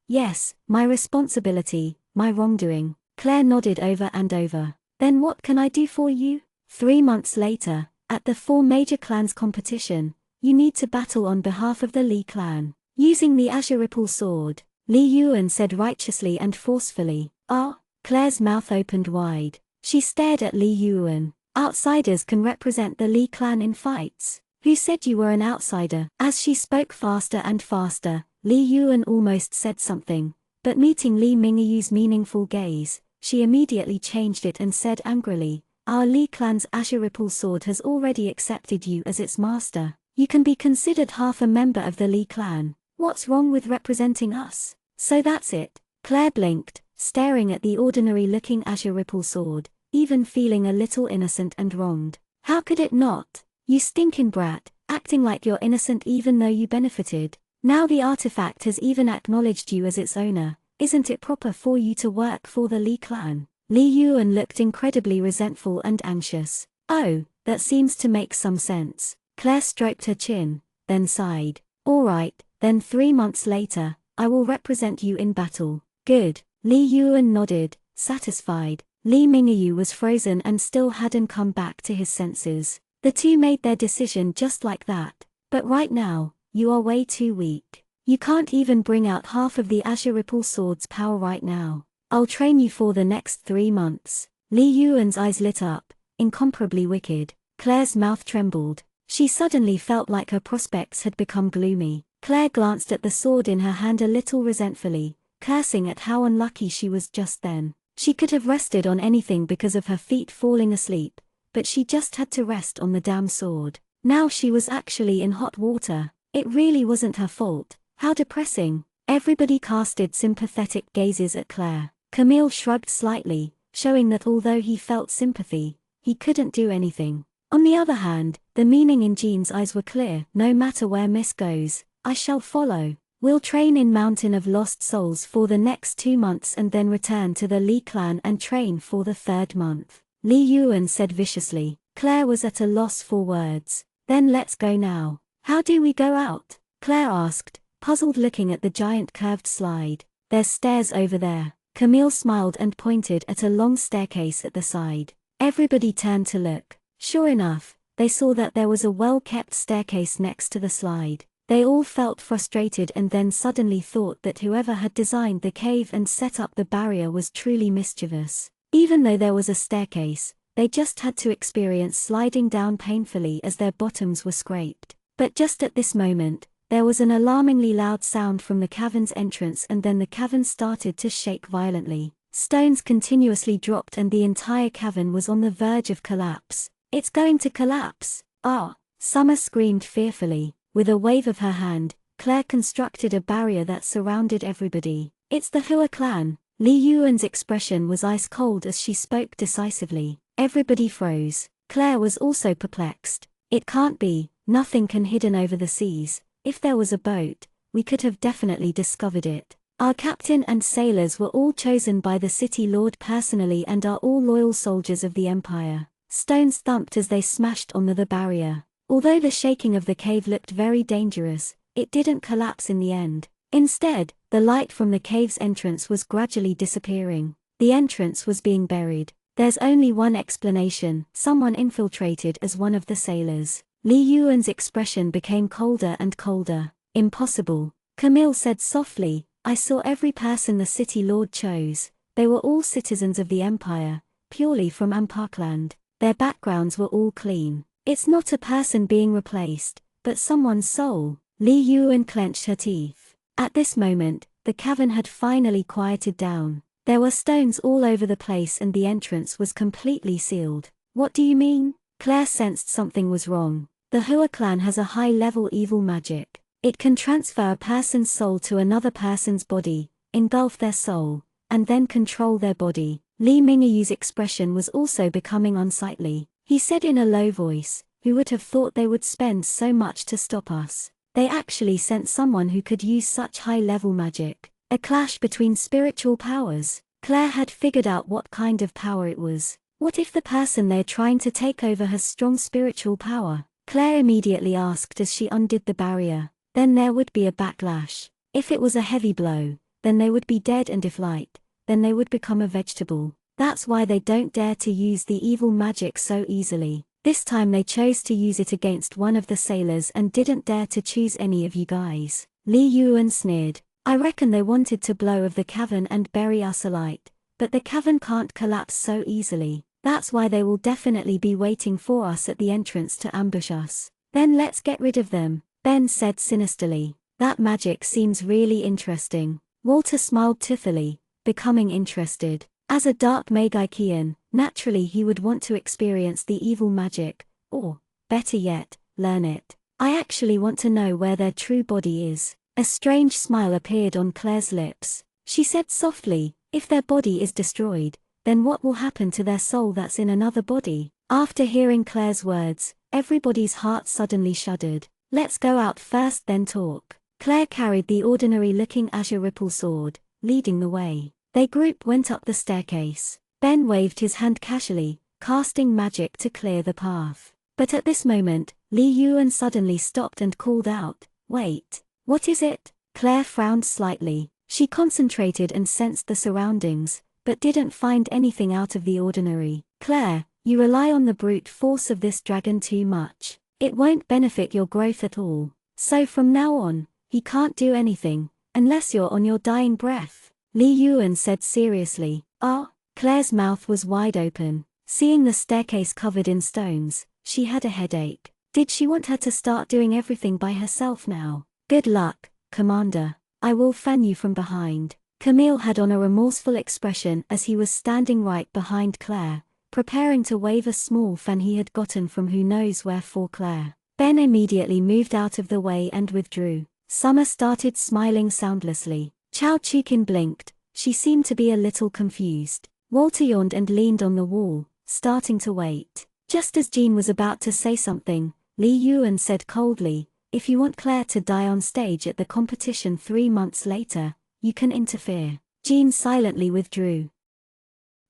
my responsibility, my wrongdoing," Claire nodded over and over. "Then what can I do for you?" 3 months later, at the 4 major clans competition, you need to battle on behalf of the Li clan. Using the azure ripple sword, Li Yuan said righteously and forcefully. "Ah?" Claire's mouth opened wide. She stared at Li Yuan. "Outsiders can represent the Li clan in fights. Who said you were an outsider?" As she spoke faster and faster, Li Yuan almost said something, but meeting Li Mingyu's meaningful gaze, she immediately changed it and said angrily, "Our Li clan's azure ripple sword has already accepted you as its master. You can be considered half a member of the Li clan. What's wrong with representing us?" "So that's it?" Claire blinked, staring at the ordinary-looking azure ripple sword, even feeling a little innocent and wronged. "How could it not? You stinking brat, acting like you're innocent even though you benefited. Now the artifact has even acknowledged you as its owner, isn't it proper for you to work for the Li clan?" Li Yuan looked incredibly resentful and anxious. "Oh, that seems to make some sense." Claire stroked her chin, then sighed. "All right, then 3 months later, I will represent you in battle." "Good." Li Yuan nodded, satisfied. Li Mingyu was frozen and still hadn't come back to his senses. The two made their decision just like that. "But right now, you are way too weak. You can't even bring out half of the azure ripple sword's power right now. I'll train you for the next 3 months." Li Yuan's eyes lit up, incomparably wicked. Claire's mouth trembled. She suddenly felt like her prospects had become gloomy. Claire glanced at the sword in her hand a little resentfully, cursing at how unlucky she was just then. She could have rested on anything because of her feet falling asleep, but she just had to rest on the damn sword. Now she was actually in hot water. It really wasn't her fault. How depressing. Everybody casted sympathetic gazes at Claire. Camille shrugged slightly, showing that although he felt sympathy, he couldn't do anything. On the other hand, the meaning in Jean's eyes were clear. "No matter where Miss goes, I shall follow. We'll train in Mountain of Lost Souls for the next 2 months and then return to the Li clan and train for the 3rd month." Li Yuan said viciously. Claire was at a loss for words. "Then let's go now." "How do we go out?" Claire asked, puzzled looking at the giant curved slide. "There's stairs over there." Camille smiled and pointed at a long staircase at the side. Everybody turned to look. Sure enough, they saw that there was a well-kept staircase next to the slide. They all felt frustrated and then suddenly thought that whoever had designed the cave and set up the barrier was truly mischievous. Even though there was a staircase, they just had to experience sliding down painfully as their bottoms were scraped. But just at this moment, there was an alarmingly loud sound from the cavern's entrance and then the cavern started to shake violently. Stones continuously dropped and the entire cavern was on the verge of collapse. It's going to collapse! Ah! Summer screamed fearfully. With a wave of her hand, Claire constructed a barrier that surrounded everybody. It's the Hua clan. Li Yuan's expression was ice cold as she spoke decisively. Everybody froze. Claire was also perplexed. It can't be, nothing can hidden over the seas. If there was a boat, we could have definitely discovered it. Our captain and sailors were all chosen by the city lord personally and are all loyal soldiers of the empire. Stones thumped as they smashed on the barrier. Although the shaking of the cave looked very dangerous, it didn't collapse in the end. Instead, the light from the cave's entrance was gradually disappearing. The entrance was being buried. There's only one explanation: someone infiltrated as one of the sailors. Li Yuan's expression became colder and colder. Impossible. Camille said softly, I saw every person the city lord chose. They were all citizens of the empire, purely from Amparkland. Their backgrounds were all clean. It's not a person being replaced, but someone's soul. Li Yuan clenched her teeth. At this moment, the cavern had finally quieted down. There were stones all over the place and the entrance was completely sealed. What do you mean? Claire sensed something was wrong. The Hua clan has a high-level evil magic. It can transfer a person's soul to another person's body, engulf their soul, and then control their body. Li Mingyu's expression was also becoming unsightly. He said in a low voice, who would have thought they would spend so much to stop us? They actually sent someone who could use such high-level magic. A clash between spiritual powers. Claire had figured out what kind of power it was. What if the person they're trying to take over has strong spiritual power? Claire immediately asked as she undid the barrier. Then there would be a backlash. If it was a heavy blow, then they would be dead, and if light, then they would become a vegetable. That's why they don't dare to use the evil magic so easily. This time they chose to use it against one of the sailors and didn't dare to choose any of you guys. Li Yuan sneered. I reckon they wanted to blow of the cavern and bury us alive, but the cavern can't collapse so easily. That's why they will definitely be waiting for us at the entrance to ambush us. Then let's get rid of them, Ben said sinisterly. That magic seems really interesting. Walter smiled toothily, becoming interested. As a dark Magikian, naturally he would want to experience the evil magic, or, better yet, learn it. I actually want to know where their true body is. A strange smile appeared on Claire's lips. She said softly, if their body is destroyed, then what will happen to their soul that's in another body? After hearing Claire's words, everybody's heart suddenly shuddered. Let's go out first then talk. Claire carried the ordinary-looking azure ripple sword, leading the way. Their group went up the staircase. Ben waved his hand casually, casting magic to clear the path. But at this moment, Li Yuan suddenly stopped and called out, wait, what is it? Claire frowned slightly. She concentrated and sensed the surroundings, but didn't find anything out of the ordinary. Claire, you rely on the brute force of this dragon too much. It won't benefit your growth at all. So from now on, he can't do anything, unless you're on your dying breath. Li Yuan said seriously. Ah? Claire's mouth was wide open. Seeing the staircase covered in stones, she had a headache. Did she want her to start doing everything by herself now? Good luck, Commander. I will fan you from behind. Camille had on a remorseful expression as he was standing right behind Claire, preparing to wave a small fan he had gotten from who knows where for Claire. Ben immediately moved out of the way and withdrew. Summer started smiling soundlessly. Chao Chukin blinked. She seemed to be a little confused. Walter yawned and leaned on the wall, starting to wait. Just as Jean was about to say something, Li Yuan said coldly, if you want Claire to die on stage at the competition 3 months later, you can interfere. Jean silently withdrew.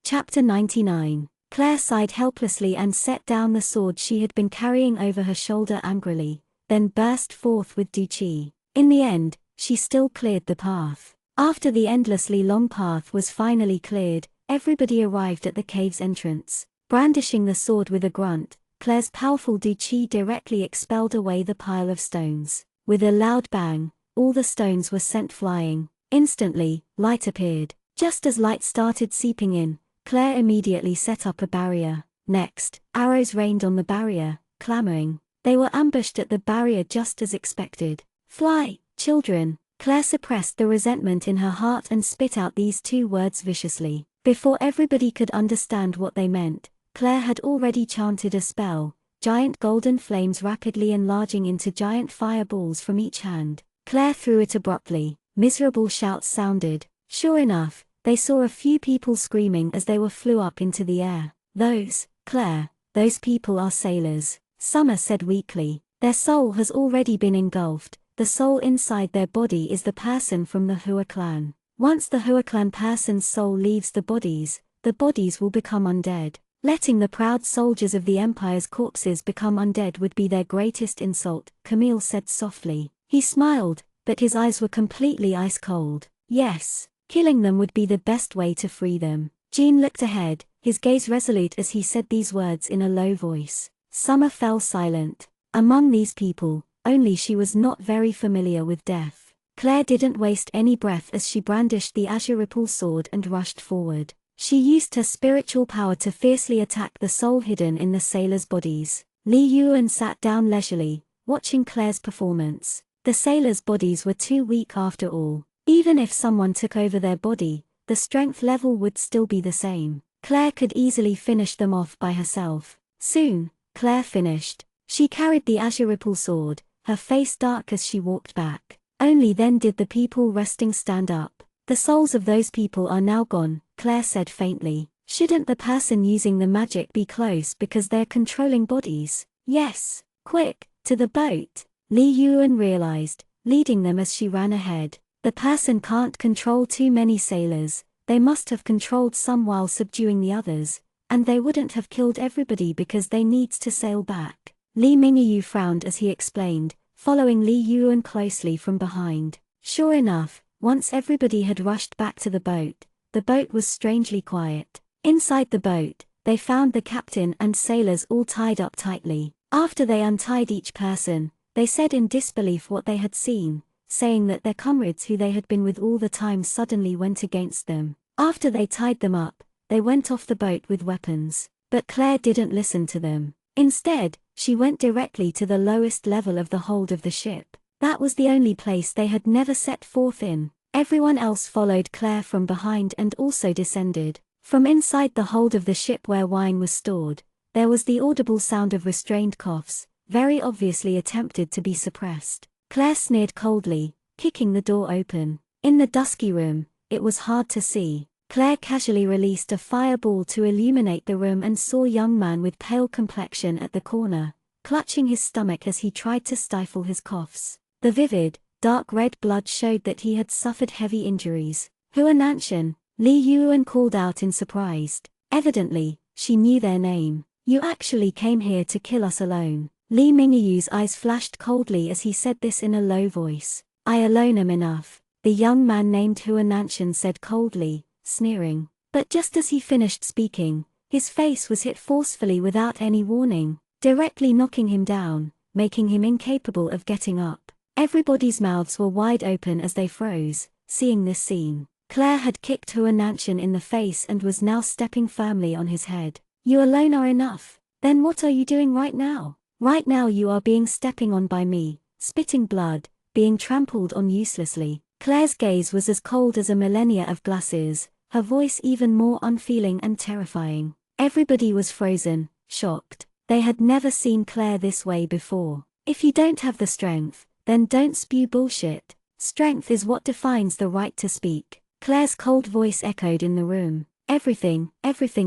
Chapter 99. Claire sighed helplessly and set down the sword she had been carrying over her shoulder angrily, then burst forth with Du Qi. In the end, she still cleared the path. After the endlessly long path was finally cleared, everybody arrived at the cave's entrance. Brandishing the sword with a grunt, Claire's powerful Du Qi directly expelled away the pile of stones. With a loud bang, all the stones were sent flying. Instantly, light appeared. Just as light started seeping in, Claire immediately set up a barrier. Next, arrows rained on the barrier, clamoring. They were ambushed at the barrier just as expected. Fly, children! Claire suppressed the resentment in her heart and spit out these 2 words viciously. Before everybody could understand what they meant, Claire had already chanted a spell, giant golden flames rapidly enlarging into giant fireballs from each hand. Claire threw it abruptly. Miserable shouts sounded. Sure enough, they saw a few people screaming as they flew up into the air. Claire, those people are sailors, Summer said weakly. Their soul has already been engulfed. The soul inside their body is the person from the Hua clan. Once the Hua clan person's soul leaves the bodies will become undead. Letting the proud soldiers of the Empire's corpses become undead would be their greatest insult, Camille said softly. He smiled, but his eyes were completely ice cold. Yes, killing them would be the best way to free them. Jean looked ahead, his gaze resolute as he said these words in a low voice. Summer fell silent. Among these people, only she was not very familiar with death. Claire didn't waste any breath as she brandished the azure ripple sword and rushed forward. She used her spiritual power to fiercely attack the soul hidden in the sailors' bodies. Li Yuan sat down leisurely, watching Claire's performance. The sailors' bodies were too weak after all. Even if someone took over their body, the strength level would still be the same. Claire could easily finish them off by herself. Soon, Claire finished. She carried the azure ripple sword, her face dark as she walked back. Only then did the people resting stand up. The souls of those people are now gone, Claire said faintly. Shouldn't the person using the magic be close because they're controlling bodies? Yes. Quick, to the boat. Li Yuan realized, leading them as she ran ahead. The person can't control too many sailors. They must have controlled some while subduing the others, and they wouldn't have killed everybody because they needs to sail back. Li Mingyu frowned as he explained, following Li Yuan closely from behind. Sure enough, once everybody had rushed back to the boat was strangely quiet. Inside the boat, they found the captain and sailors all tied up tightly. After they untied each person, they said in disbelief what they had seen, saying that their comrades who they had been with all the time suddenly went against them. After they tied them up, they went off the boat with weapons. But Claire didn't listen to them. Instead, she went directly to the lowest level of the hold of the ship. That was the only place they had never set forth in. Everyone else followed Claire from behind and also descended. From inside the hold of the ship where wine was stored, there was the audible sound of restrained coughs, very obviously attempted to be suppressed. Claire sneered coldly, kicking the door open. In the dusky room, it was hard to see. Claire casually released a fireball to illuminate the room and saw a young man with pale complexion at the corner, clutching his stomach as he tried to stifle his coughs. The vivid, dark red blood showed that he had suffered heavy injuries. Hua Nanshan, Li Yuan called out in surprise. Evidently, she knew their name. You actually came here to kill us alone. Li Mingyu's eyes flashed coldly as he said this in a low voice. I alone am enough, the young man named Hua Nanshan said coldly, sneering. But just as he finished speaking, his face was hit forcefully without any warning, directly knocking him down, making him incapable of getting up. Everybody's mouths were wide open as they froze, seeing this scene. Claire had kicked Hua Nanshan in the face and was now stepping firmly on his head. You alone are enough. Then what are you doing right now? Right now you are being stepping on by me, spitting blood, being trampled on uselessly. Claire's gaze was as cold as a millennia of glaciers, her voice even more unfeeling and terrifying. Everybody was frozen, shocked. They had never seen Claire this way before. If you don't have the strength, then don't spew bullshit. Strength is what defines the right to speak. Claire's cold voice echoed in the room. Everything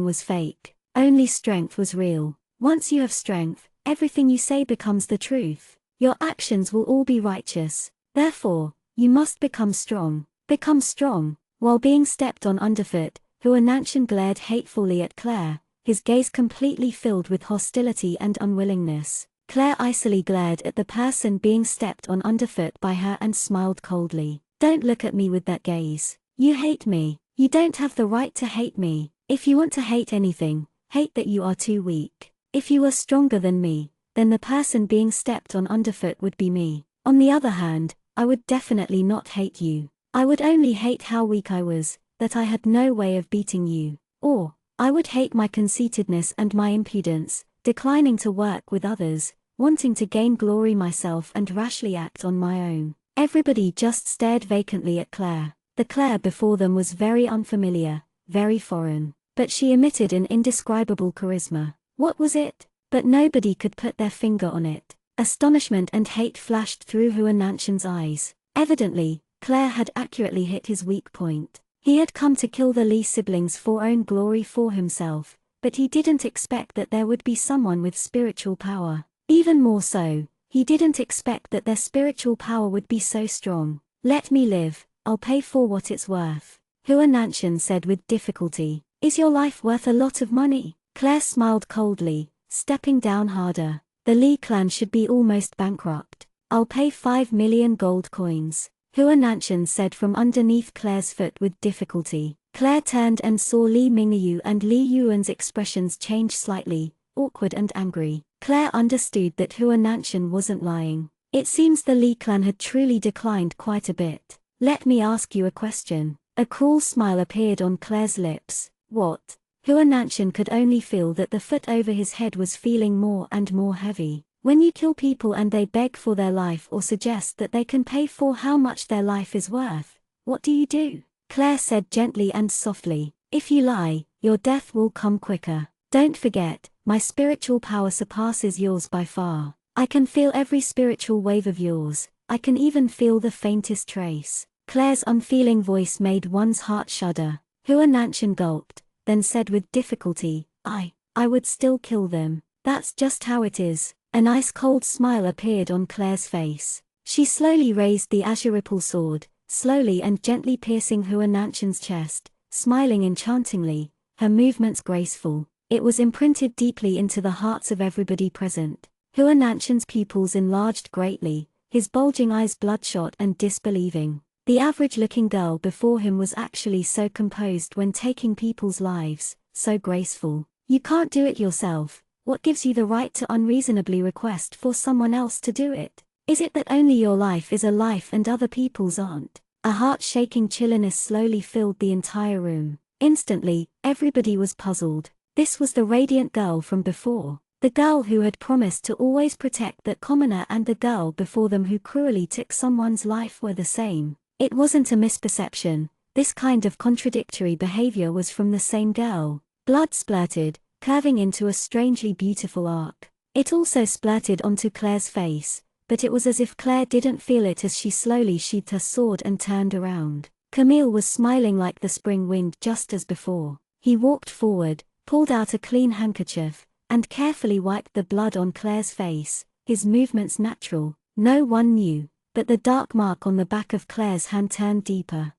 was fake. Only strength was real. Once you have strength, everything you say becomes the truth. Your actions will all be righteous. Therefore, you must become strong. Become strong. While being stepped on underfoot, Hua Nanshan glared hatefully at Claire, his gaze completely filled with hostility and unwillingness. Claire icily glared at the person being stepped on underfoot by her and smiled coldly. Don't look at me with that gaze. You hate me. You don't have the right to hate me. If you want to hate anything, hate that you are too weak. If you were stronger than me, then the person being stepped on underfoot would be me. On the other hand, I would definitely not hate you. I would only hate how weak I was, that I had no way of beating you. Or, I would hate my conceitedness and my impudence, declining to work with others, wanting to gain glory myself and rashly act on my own. Everybody just stared vacantly at Claire. The Claire before them was very unfamiliar, very foreign. But she emitted an indescribable charisma. What was it? But nobody could put their finger on it. Astonishment and hate flashed through Huananshan's eyes. Evidently, Claire had accurately hit his weak point. He had come to kill the Lee siblings for own glory for himself, but he didn't expect that there would be someone with spiritual power. Even more so, he didn't expect that their spiritual power would be so strong. Let me live, I'll pay for what it's worth. Huananshan said with difficulty. Is your life worth a lot of money? Claire smiled coldly, stepping down harder. The Lee clan should be almost bankrupt. I'll pay 5 million gold coins. Huananshan said from underneath Claire's foot with difficulty. Claire turned and saw Li Mingyu and Li Yuan's expressions change slightly, awkward and angry. Claire understood that Huananshan wasn't lying. It seems the Li clan had truly declined quite a bit. Let me ask you a question. A cruel smile appeared on Claire's lips. What? Huananshan could only feel that the foot over his head was feeling more and more heavy. When you kill people and they beg for their life or suggest that they can pay for how much their life is worth, what do you do? Claire said gently and softly. If you lie, your death will come quicker. Don't forget, my spiritual power surpasses yours by far. I can feel every spiritual wave of yours. I can even feel the faintest trace. Claire's unfeeling voice made one's heart shudder. Huananshan gulped, then said with difficulty, I would still kill them. That's just how it is. An ice-cold smile appeared on Claire's face. She slowly raised the azure-ripple sword, slowly and gently piercing Huananshan's chest, smiling enchantingly, her movements graceful. It was imprinted deeply into the hearts of everybody present. Huananshan's pupils enlarged greatly, his bulging eyes bloodshot and disbelieving. The average-looking girl before him was actually so composed when taking people's lives, so graceful. You can't do it yourself. What gives you the right to unreasonably request for someone else to do it? Is it that only your life is a life and other people's aren't? A heart-shaking chilliness slowly filled the entire room. Instantly, everybody was puzzled. This was the radiant girl from before. The girl who had promised to always protect that commoner, and the girl before them who cruelly took someone's life were the same. It wasn't a misperception. This kind of contradictory behavior was from the same girl. Blood splurted, curving into a strangely beautiful arc. It also splurted onto Claire's face, but it was as if Claire didn't feel it as she slowly sheathed her sword and turned around. Camille was smiling like the spring wind just as before. He walked forward, pulled out a clean handkerchief, and carefully wiped the blood on Claire's face, his movements natural. No one knew, but the dark mark on the back of Claire's hand turned deeper.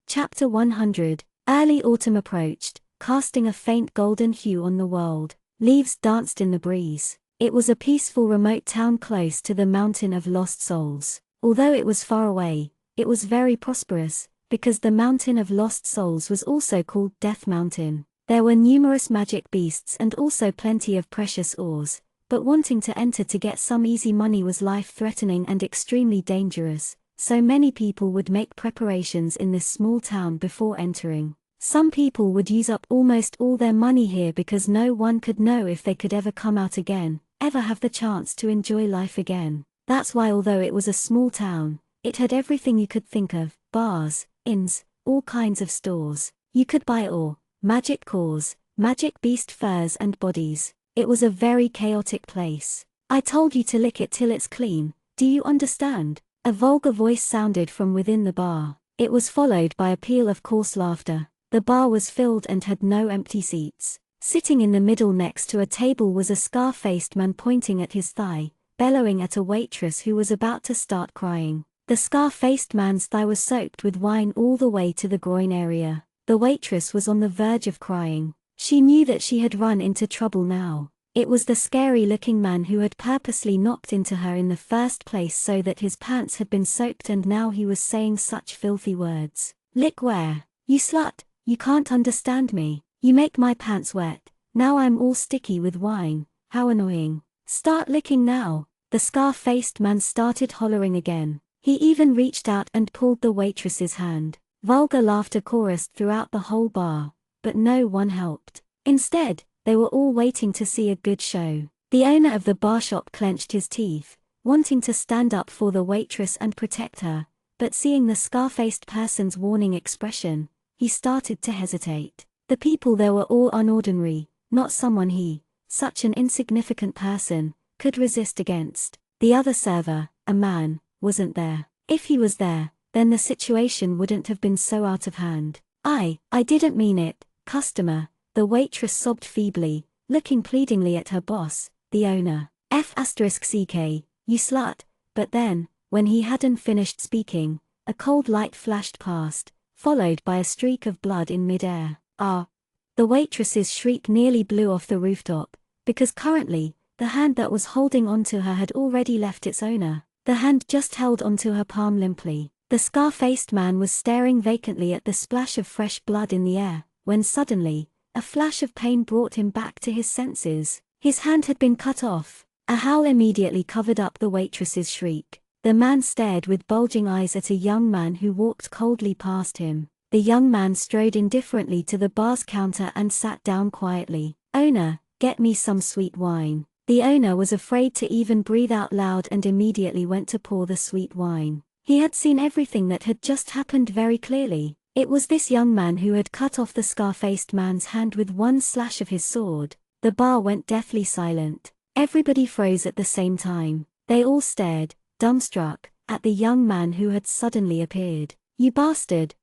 Chapter 100. Early autumn approached, casting a faint golden hue on the world. Leaves danced in the breeze. It was a peaceful remote town close to the Mountain of Lost Souls. Although it was far away, it was very prosperous, because the Mountain of Lost Souls was also called Death Mountain. There were numerous magic beasts and also plenty of precious ores, but wanting to enter to get some easy money was life-threatening and extremely dangerous, so many people would make preparations in this small town before entering. Some people would use up almost all their money here because no one could know if they could ever come out again, ever have the chance to enjoy life again. That's why although it was a small town, it had everything you could think of: bars, inns, all kinds of stores. You could buy ore, magic cores, magic beast furs and bodies. It was a very chaotic place. I told you to lick it till it's clean, do you understand? A vulgar voice sounded from within the bar. It was followed by a peal of coarse laughter. The bar was filled and had no empty seats. Sitting in the middle next to a table was a scar-faced man pointing at his thigh, bellowing at a waitress who was about to start crying. The scar-faced man's thigh was soaked with wine all the way to the groin area. The waitress was on the verge of crying. She knew that she had run into trouble now. It was the scary-looking man who had purposely knocked into her in the first place so that his pants had been soaked, and now he was saying such filthy words. Lick where? You slut! You can't understand me. You make my pants wet. Now I'm all sticky with wine. How annoying. Start licking now. The scar-faced man started hollering again. He even reached out and pulled the waitress's hand. Vulgar laughter chorused throughout the whole bar, but no one helped. Instead, they were all waiting to see a good show. The owner of the bar shop clenched his teeth, wanting to stand up for the waitress and protect her, but seeing the scar-faced person's warning expression, he started to hesitate. The people there were all unordinary, not someone he, such an insignificant person, could resist against. The other server, a man, wasn't there. If he was there, then the situation wouldn't have been so out of hand. I didn't mean it, customer, the waitress sobbed feebly, looking pleadingly at her boss, the owner. F***ck, you slut. But then, when he hadn't finished speaking, a cold light flashed past, followed by a streak of blood in mid-air. Ah! The waitress's shriek nearly blew off the rooftop, because currently, the hand that was holding onto her had already left its owner. The hand just held onto her palm limply. The scar-faced man was staring vacantly at the splash of fresh blood in the air, when suddenly, a flash of pain brought him back to his senses. His hand had been cut off. A howl immediately covered up the waitress's shriek. The man stared with bulging eyes at a young man who walked coldly past him. The young man strode indifferently to the bar's counter and sat down quietly. "Owner, get me some sweet wine." The owner was afraid to even breathe out loud and immediately went to pour the sweet wine. He had seen everything that had just happened very clearly. It was this young man who had cut off the scar-faced man's hand with one slash of his sword. The bar went deathly silent. Everybody froze at the same time. They all stared, dumbstruck, at the young man who had suddenly appeared. "You bastard!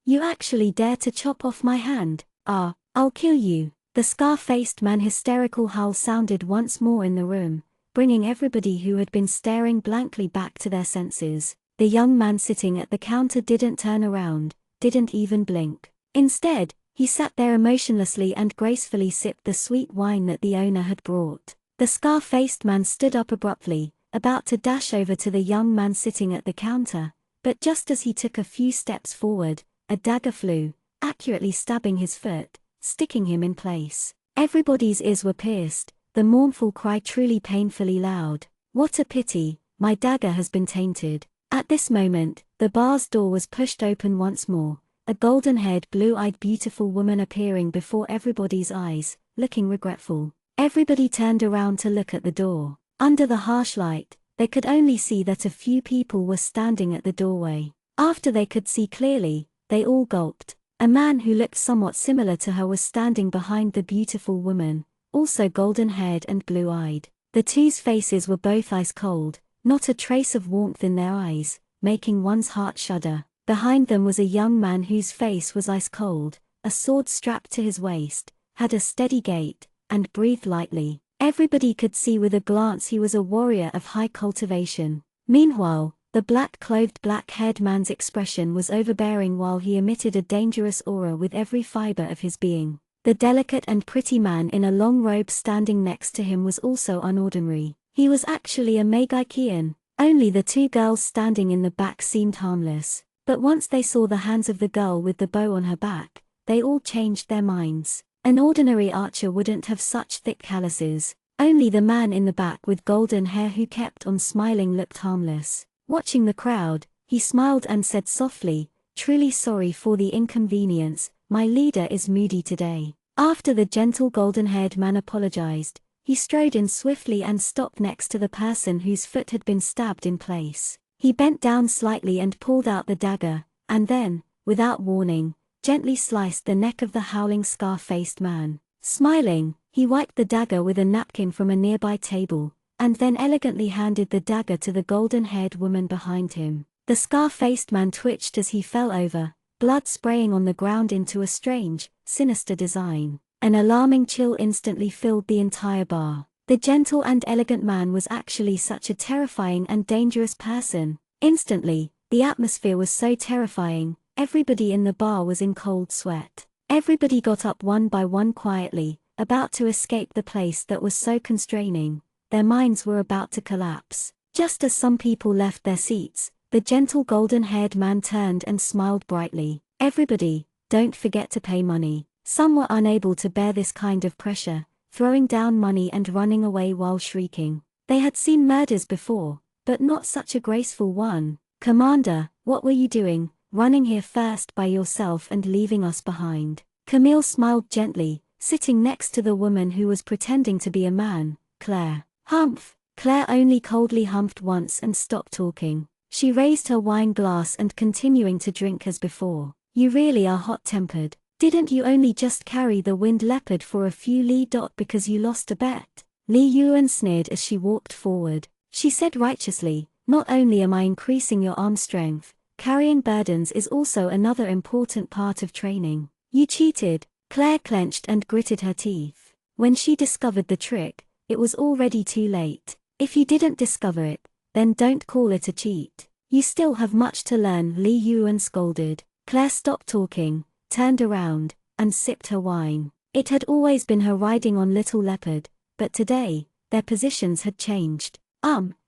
You actually dare to chop off my hand? I'll kill you." The scar-faced man's hysterical howl sounded once more in the room, bringing everybody who had been staring blankly back to their senses. The young man sitting at the counter didn't turn around, didn't even blink. Instead, he sat there emotionlessly and gracefully sipped the sweet wine that the owner had brought. The scar-faced man stood up abruptly, about to dash over to the young man sitting at the counter, but just as he took a few steps forward, a dagger flew, accurately stabbing his foot, sticking him in place. Everybody's ears were pierced, the mournful cry truly painfully loud. "What a pity, my dagger has been tainted." At this moment, the bar's door was pushed open once more, a golden-haired, blue-eyed beautiful woman appearing before everybody's eyes, looking regretful. Everybody turned around to look at the door. Under the harsh light, they could only see that a few people were standing at the doorway. After they could see clearly, they all gulped. A man who looked somewhat similar to her was standing behind the beautiful woman, also golden-haired and blue-eyed. The two's faces were both ice-cold, not a trace of warmth in their eyes, making one's heart shudder. Behind them was a young man whose face was ice-cold, a sword strapped to his waist, had a steady gait, and breathed lightly. Everybody could see with a glance he was a warrior of high cultivation. Meanwhile, the black-clothed black-haired man's expression was overbearing while he emitted a dangerous aura with every fiber of his being. The delicate and pretty man in a long robe standing next to him was also unordinary. He was actually a Magikian. Only the two girls standing in the back seemed harmless. But once they saw the hands of the girl with the bow on her back, they all changed their minds. An ordinary archer wouldn't have such thick calluses. Only the man in the back with golden hair who kept on smiling looked harmless. Watching the crowd, he smiled and said softly, "Truly sorry for the inconvenience, my leader is moody today." After the gentle golden-haired man apologized, he strode in swiftly and stopped next to the person whose foot had been stabbed in place. He bent down slightly and pulled out the dagger, and then, without warning, gently sliced the neck of the howling scar-faced man. Smiling, he wiped the dagger with a napkin from a nearby table, and then elegantly handed the dagger to the golden-haired woman behind him. The scar-faced man twitched as he fell over, blood spraying on the ground into a strange, sinister design. An alarming chill instantly filled the entire bar. The gentle and elegant man was actually such a terrifying and dangerous person. Instantly, the atmosphere was so terrifying, everybody in the bar was in cold sweat. Everybody got up one by one quietly, about to escape the place that was so constraining. Their minds were about to collapse. Just as some people left their seats, the gentle golden-haired man turned and smiled brightly. "Everybody, don't forget to pay money." Some were unable to bear this kind of pressure, throwing down money and running away while shrieking. They had seen murders before, but not such a graceful one. "Commander, what were you doing, running here first by yourself and leaving us behind?" Camille smiled gently, sitting next to the woman who was pretending to be a man, Claire. "Humph." Claire only coldly humphed once and stopped talking. She raised her wine glass and continuing to drink as before. You really are hot-tempered. Didn't you only just carry the winged leopard for a few li dot because you lost a bet? Li Yuan sneered as she walked forward. She said righteously, not only am I increasing your arm strength, carrying burdens is also another important part of training. You cheated. Claire clenched and gritted her teeth. When she discovered the trick, it was already too late. If you didn't discover it, then don't call it a cheat. You still have much to learn, Li Yuan scolded. Claire stopped talking, turned around, and sipped her wine. It had always been her riding on Little Leopard, but today, their positions had changed.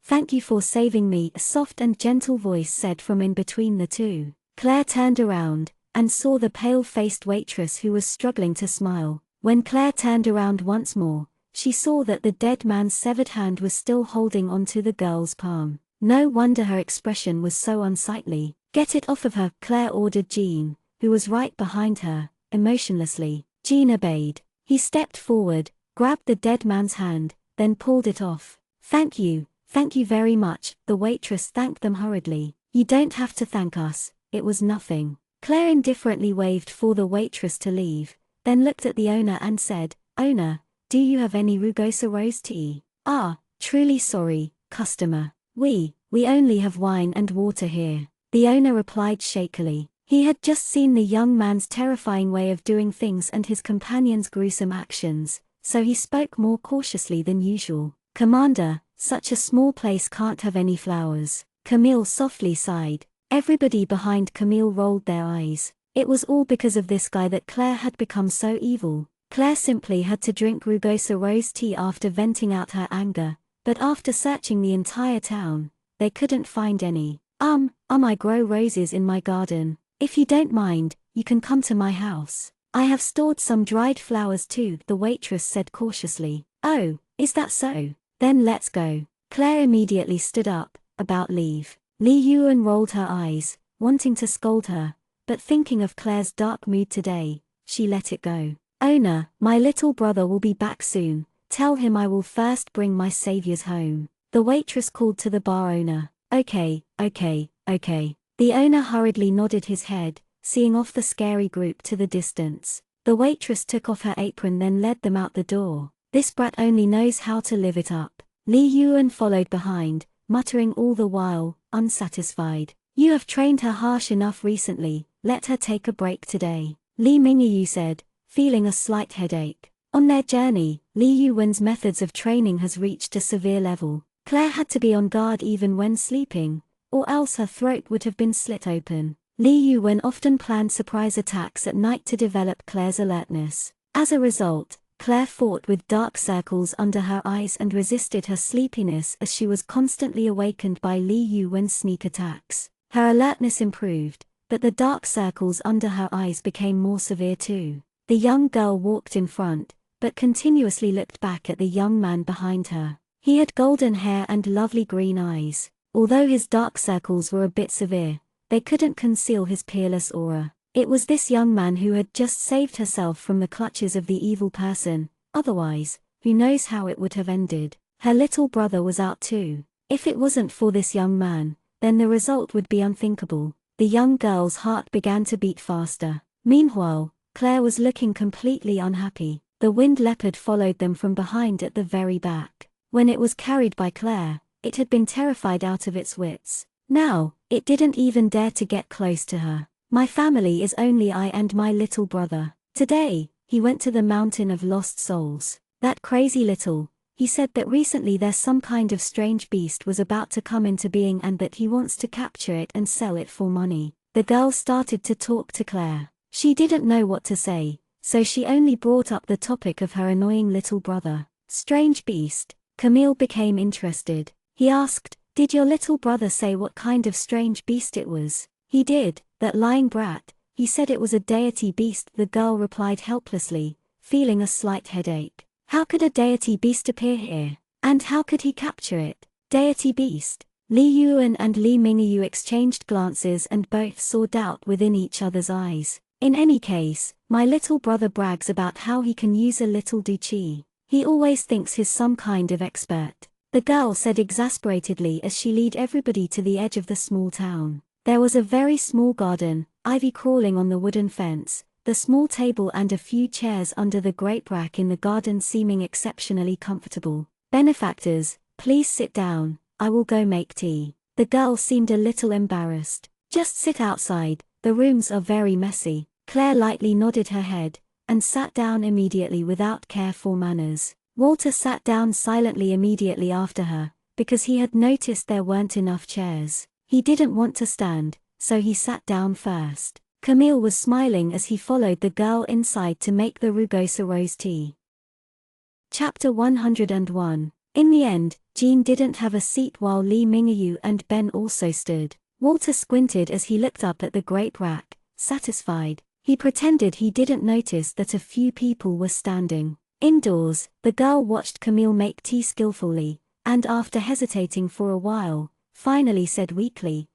Thank you for saving me, a soft and gentle voice said from in between the two. Claire turned around, and saw the pale-faced waitress who was struggling to smile. When Claire turned around once more, she saw that the dead man's severed hand was still holding onto the girl's palm. No wonder her expression was so unsightly. Get it off of her, Claire ordered Jean, who was right behind her, emotionlessly. Jean obeyed. He stepped forward, grabbed the dead man's hand, then pulled it off. Thank you very much, the waitress thanked them hurriedly. You don't have to thank us, it was nothing. Claire indifferently waved for the waitress to leave, then looked at the owner and said, Owner, do you have any rugosa rose tea? Truly sorry, customer. We only have wine and water here. The owner replied shakily. He had just seen the young man's terrifying way of doing things and his companion's gruesome actions, so he spoke more cautiously than usual. Commander, such a small place can't have any flowers. Camille softly sighed. Everybody behind Camille rolled their eyes. It was all because of this guy that Claire had become so evil. Claire simply had to drink rugosa rose tea after venting out her anger, but after searching the entire town, they couldn't find any. I grow roses in my garden. If you don't mind, you can come to my house. I have stored some dried flowers too, the waitress said cautiously. Oh, is that so? Then let's go. Claire immediately stood up, about leave. Li Yuan rolled her eyes, wanting to scold her, but thinking of Claire's dark mood today, she let it go. Owner, my little brother will be back soon. Tell him I will first bring my saviors home. The waitress called to the bar owner. Okay. The owner hurriedly nodded his head, seeing off the scary group to the distance. The waitress took off her apron then led them out the door. This brat only knows how to live it up. Li Yuan followed behind, muttering all the while, unsatisfied. You have trained her harsh enough recently, let her take a break today. Li Mingyu said, feeling a slight headache. On their journey, Li Yuan's methods of training has reached a severe level. Claire had to be on guard even when sleeping, or else her throat would have been slit open. Li Yuan often planned surprise attacks at night to develop Claire's alertness. As a result, Claire fought with dark circles under her eyes and resisted her sleepiness as she was constantly awakened by Li Yuan's sneak attacks. Her alertness improved, but the dark circles under her eyes became more severe too. The young girl walked in front, but continuously looked back at the young man behind her. He had golden hair and lovely green eyes. Although his dark circles were a bit severe, they couldn't conceal his peerless aura. It was this young man who had just saved herself from the clutches of the evil person, otherwise, who knows how it would have ended. Her little brother was out too. If it wasn't for this young man, then the result would be unthinkable. The young girl's heart began to beat faster. Meanwhile, Claire was looking completely unhappy. The winged leopard followed them from behind at the very back. When it was carried by Claire, it had been terrified out of its wits. Now, it didn't even dare to get close to her. My family is only I and my little brother. Today, he went to the mountain of lost souls. That crazy little, he said that recently there's some kind of strange beast was about to come into being and that he wants to capture it and sell it for money. The girl started to talk to Claire. She didn't know what to say, so she only brought up the topic of her annoying little brother. Strange beast. Camille became interested. He asked, did your little brother say what kind of strange beast it was? He did, that lying brat. He said it was a deity beast, the girl replied helplessly, feeling a slight headache. How could a deity beast appear here? And how could he capture it? Deity beast. Li Yuan and Li Mingyu exchanged glances and both saw doubt within each other's eyes. In any case, my little brother brags about how he can use a little duchi. He always thinks he's some kind of expert. The girl said exasperatedly as she led everybody to the edge of the small town. There was a very small garden, ivy crawling on the wooden fence, the small table and a few chairs under the grape rack in the garden seeming exceptionally comfortable. "Benefactors, please sit down, I will go make tea." The girl seemed a little embarrassed. "Just sit outside, the rooms are very messy." Claire lightly nodded her head, and sat down immediately without careful manners. Walter sat down silently immediately after her, because he had noticed there weren't enough chairs. He didn't want to stand, so he sat down first. Camille was smiling as he followed the girl inside to make the rugosa rose tea. Chapter 101. In the end, Jean didn't have a seat while Lee Mingayu and Ben also stood. Walter squinted as he looked up at the grape rack, satisfied. He pretended he didn't notice that a few people were standing. Indoors, the girl watched Camille make tea skillfully, and after hesitating for a while, finally said weakly,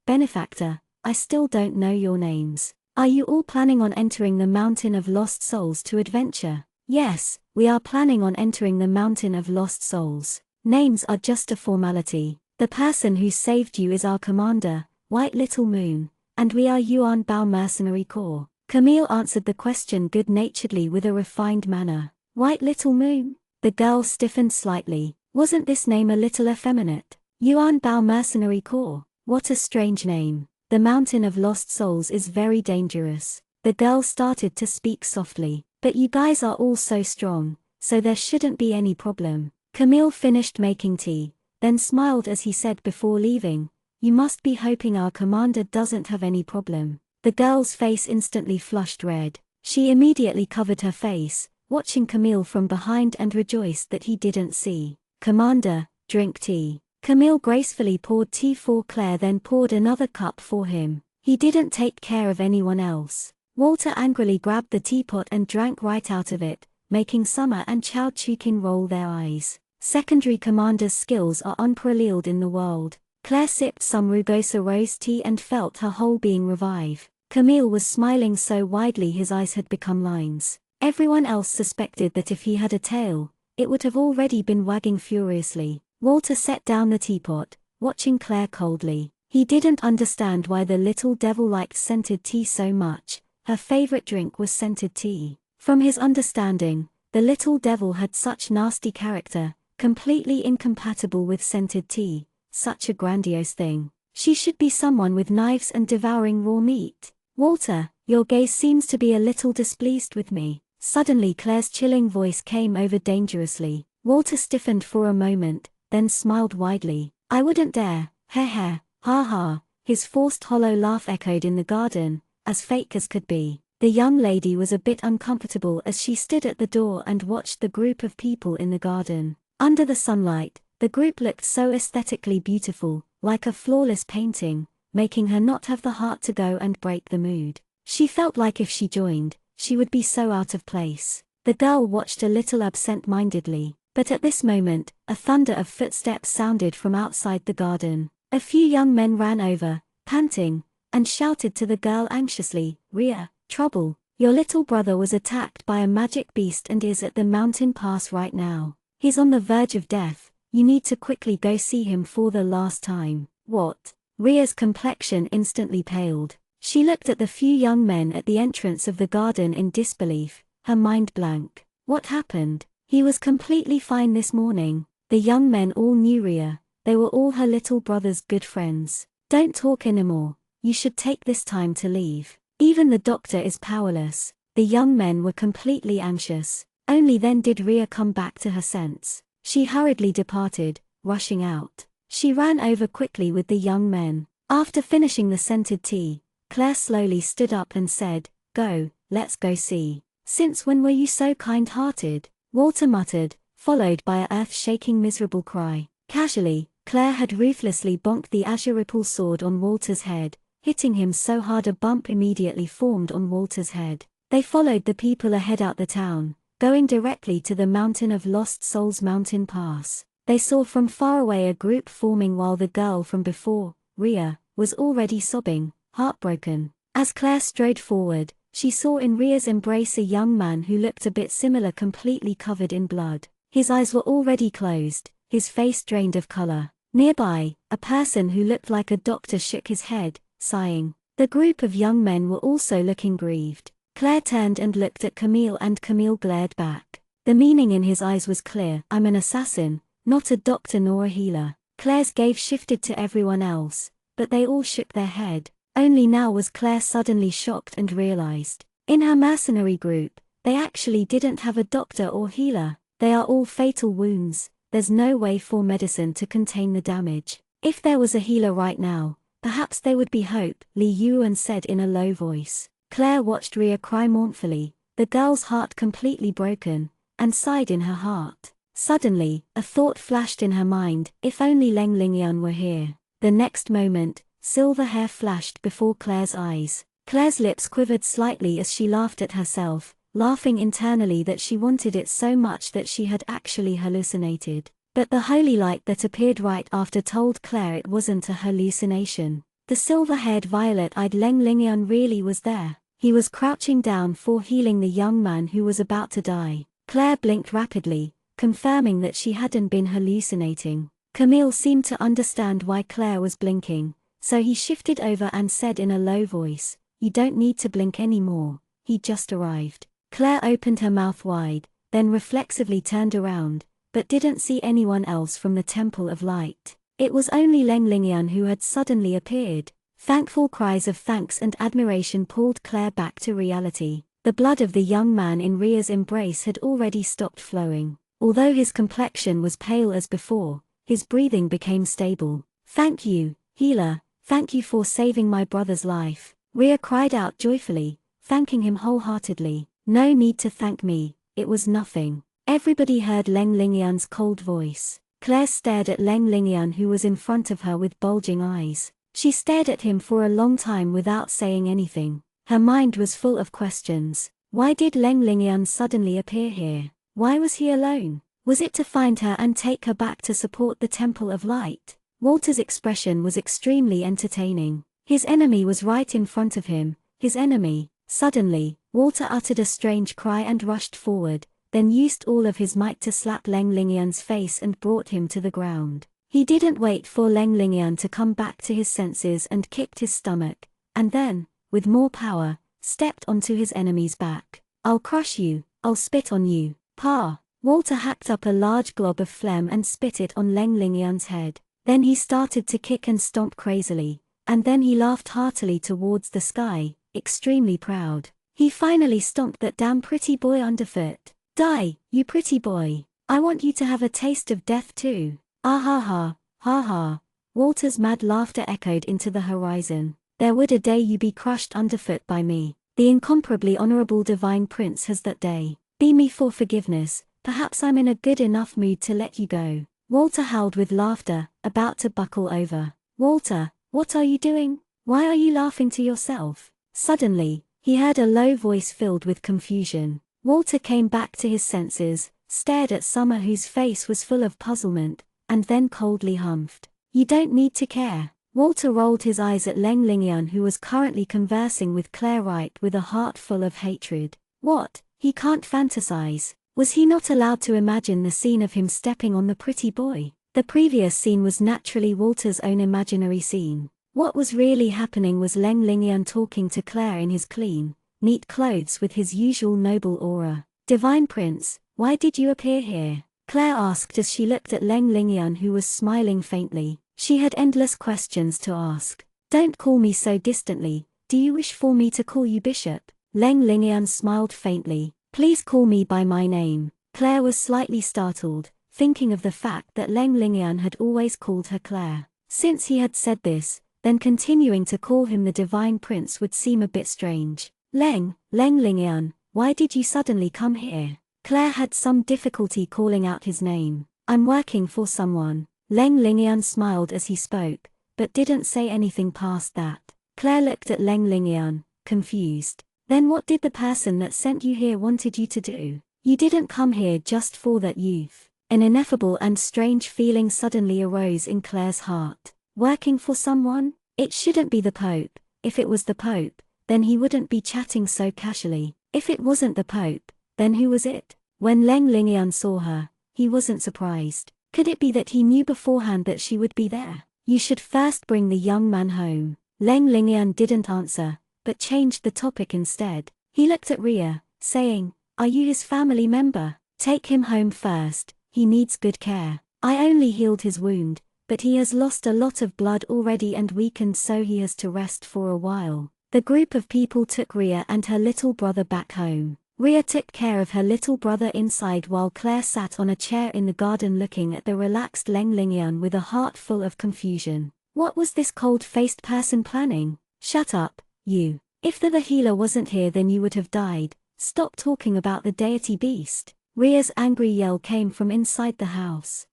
"Benefactor, I still don't know your names. Are you all planning on entering the Mountain of Lost Souls to adventure?" "Yes, we are planning on entering the Mountain of Lost Souls. Names are just a formality. The person who saved you is our commander, White Little Moon, and we are Yuan Bao Mercenary Corps." Camille answered the question good-naturedly with a refined manner. "White Little Moon?" The girl stiffened slightly. Wasn't this name a little effeminate? Yuan Bao Mercenary Corps? What a strange name. The Mountain of Lost Souls is very dangerous. The girl started to speak softly. "But you guys are all so strong, so there shouldn't be any problem." Camille finished making tea, then smiled as he said before leaving, "You must be hoping our commander doesn't have any problem." The girl's face instantly flushed red. She immediately covered her face, watching Camille from behind and rejoiced that he didn't see. "Commander, drink tea." Camille gracefully poured tea for Claire, then poured another cup for him. He didn't take care of anyone else. Walter angrily grabbed the teapot and drank right out of it, making Summer and Chao Chukin roll their eyes. Secondary commander's skills are unparalleled in the world. Claire sipped some rugosa rose tea and felt her whole being revive. Camille was smiling so widely his eyes had become lines. Everyone else suspected that if he had a tail, it would have already been wagging furiously. Walter set down the teapot, watching Claire coldly. He didn't understand why the little devil liked scented tea so much. Her favorite drink was scented tea. From his understanding, the little devil had such nasty character, completely incompatible with scented tea. Such a grandiose thing. She should be someone with knives and devouring raw meat. "Walter, your gaze seems to be a little displeased with me." Suddenly Claire's chilling voice came over dangerously. Walter stiffened for a moment, then smiled widely. "I wouldn't dare, heh heh, ha ha." His forced hollow laugh echoed in the garden, as fake as could be. The young lady was a bit uncomfortable as she stood at the door and watched the group of people in the garden. Under the sunlight, the group looked so aesthetically beautiful, like a flawless painting, making her not have the heart to go and break the mood. She felt like if she joined, she would be so out of place. The girl watched a little absent-mindedly, but at this moment, a thunder of footsteps sounded from outside the garden. A few young men ran over, panting, and shouted to the girl anxiously, "Ria, trouble. Your little brother was attacked by a magic beast and is at the mountain pass right now. He's on the verge of death. You need to quickly go see him for the last time." "What?" Ria's complexion instantly paled. She looked at the few young men at the entrance of the garden in disbelief, her mind blank. What happened? He was completely fine this morning. The young men all knew Ria. They were all her little brother's good friends. "Don't talk anymore. You should take this time to leave. Even the doctor is powerless." The young men were completely anxious. Only then did Ria come back to her sense. She hurriedly departed, rushing out. She ran over quickly with the young men. After finishing the scented tea, Claire slowly stood up and said, "Go, let's go see." "Since when were you so kind-hearted?" Walter muttered, followed by a earth-shaking miserable cry. Casually, Claire had ruthlessly bonked the azure ripple sword on Walter's head, hitting him so hard a bump immediately formed on Walter's head. They followed the people ahead out the town, going directly to the Mountain of Lost Souls mountain pass. They saw from far away a group forming while the girl from before, Ria, was already sobbing, heartbroken. As Claire strode forward, she saw in Ria's embrace a young man who looked a bit similar, completely covered in blood. His eyes were already closed, his face drained of color. Nearby, a person who looked like a doctor shook his head, sighing. The group of young men were also looking grieved. Claire turned and looked at Camille, and Camille glared back. The meaning in his eyes was clear. I'm an assassin, not a doctor nor a healer. Claire's gaze shifted to everyone else, but they all shook their head. Only now was Claire suddenly shocked and realized. In her mercenary group, they actually didn't have a doctor or healer. They are all fatal wounds. There's no way for medicine to contain the damage. If there was a healer right now, perhaps there would be hope, Li Yuan said in a low voice. Claire watched Ria cry mournfully, the girl's heart completely broken, and sighed in her heart. Suddenly, a thought flashed in her mind, if only Leng Lingyan were here. The next moment, silver hair flashed before Claire's eyes. Claire's lips quivered slightly as she laughed at herself, laughing internally that she wanted it so much that she had actually hallucinated. But the holy light that appeared right after told Claire it wasn't a hallucination. The silver-haired violet-eyed Leng Lingyan really was there. He was crouching down for healing the young man who was about to die. Claire blinked rapidly, confirming that she hadn't been hallucinating. Camille seemed to understand why Claire was blinking, so he shifted over and said in a low voice, "You don't need to blink anymore, he just arrived." Claire opened her mouth wide, then reflexively turned around, but didn't see anyone else from the Temple of Light. It was only Leng Lingyan who had suddenly appeared. Thankful cries of thanks and admiration pulled Claire back to reality. The blood of the young man in Ria's embrace had already stopped flowing. Although his complexion was pale as before, his breathing became stable. "Thank you, healer, thank you for saving my brother's life," Ria cried out joyfully, thanking him wholeheartedly. "No need to thank me, it was nothing." Everybody heard Leng Lingyan's cold voice. Claire stared at Leng Lingyan, who was in front of her with bulging eyes. She stared at him for a long time without saying anything. Her mind was full of questions. Why did Leng Lingyan suddenly appear here? Why was he alone? Was it to find her and take her back to support the Temple of Light? Walter's expression was extremely entertaining. His enemy was right in front of him, his enemy. Suddenly, Walter uttered a strange cry and rushed forward, then used all of his might to slap Leng Lingyan's face and brought him to the ground. He didn't wait for Leng Lingyan to come back to his senses and kicked his stomach, and then, with more power, stepped onto his enemy's back. "I'll crush you, I'll spit on you, pa." Walter hacked up a large glob of phlegm and spit it on Leng Lingyan's head. Then he started to kick and stomp crazily, and then he laughed heartily towards the sky, extremely proud. He finally stomped that damn pretty boy underfoot. "Die, you pretty boy. I want you to have a taste of death too." Ah ha ha, ha ha. Walter's mad laughter echoed into the horizon. "There would a day you be crushed underfoot by me. The incomparably honorable divine prince has that day. Be me for forgiveness, perhaps I'm in a good enough mood to let you go." Walter howled with laughter, about to buckle over. "Walter, what are you doing? Why are you laughing to yourself?" Suddenly, he heard a low voice filled with confusion. Walter came back to his senses, stared at Summer, whose face was full of puzzlement, and then coldly humphed. "You don't need to care." Walter rolled his eyes at Leng Lingyan, who was currently conversing with Claire Wright with a heart full of hatred. What? He can't fantasize. Was he not allowed to imagine the scene of him stepping on the pretty boy? The previous scene was naturally Walter's own imaginary scene. What was really happening was Leng Lingyan talking to Claire in his clean, neat clothes with his usual noble aura. "Divine Prince, why did you appear here?" Claire asked as she looked at Leng Lingyan, who was smiling faintly. She had endless questions to ask. "Don't call me so distantly, do you wish for me to call you Bishop?" Leng Lingyan smiled faintly. "Please call me by my name." Claire was slightly startled, thinking of the fact that Leng Lingyan had always called her Claire. Since he had said this, then continuing to call him the Divine Prince would seem a bit strange. Leng Lingyan, why did you suddenly come here?" Claire had some difficulty calling out his name. "I'm working for someone." Leng Lingyan smiled as he spoke, but didn't say anything past that. Claire looked at Leng Lingyan, confused. "Then what did the person that sent you here wanted you to do? You didn't come here just for that youth." An ineffable and strange feeling suddenly arose in Claire's heart. Working for someone? It shouldn't be the Pope. If it was the Pope, then he wouldn't be chatting so casually. If it wasn't the Pope, then who was it? When Leng Lingyan saw her, he wasn't surprised. Could it be that he knew beforehand that she would be there? "You should first bring the young man home." Learnenglish didn't answer, but changed the topic instead. He looked at Ria, saying, "Are you his family member? Take him home first, he needs good care. I only healed his wound, but he has lost a lot of blood already and weakened, so he has to rest for a while." The group of people took Ria and her little brother back home. Ria took care of her little brother inside while Claire sat on a chair in the garden looking at the relaxed Learnenglish with a heart full of confusion. What was this cold-faced person planning? "Shut up, you. If the healer wasn't here then you would have died. Stop talking about the deity beast." Ria's angry yell came from inside the house.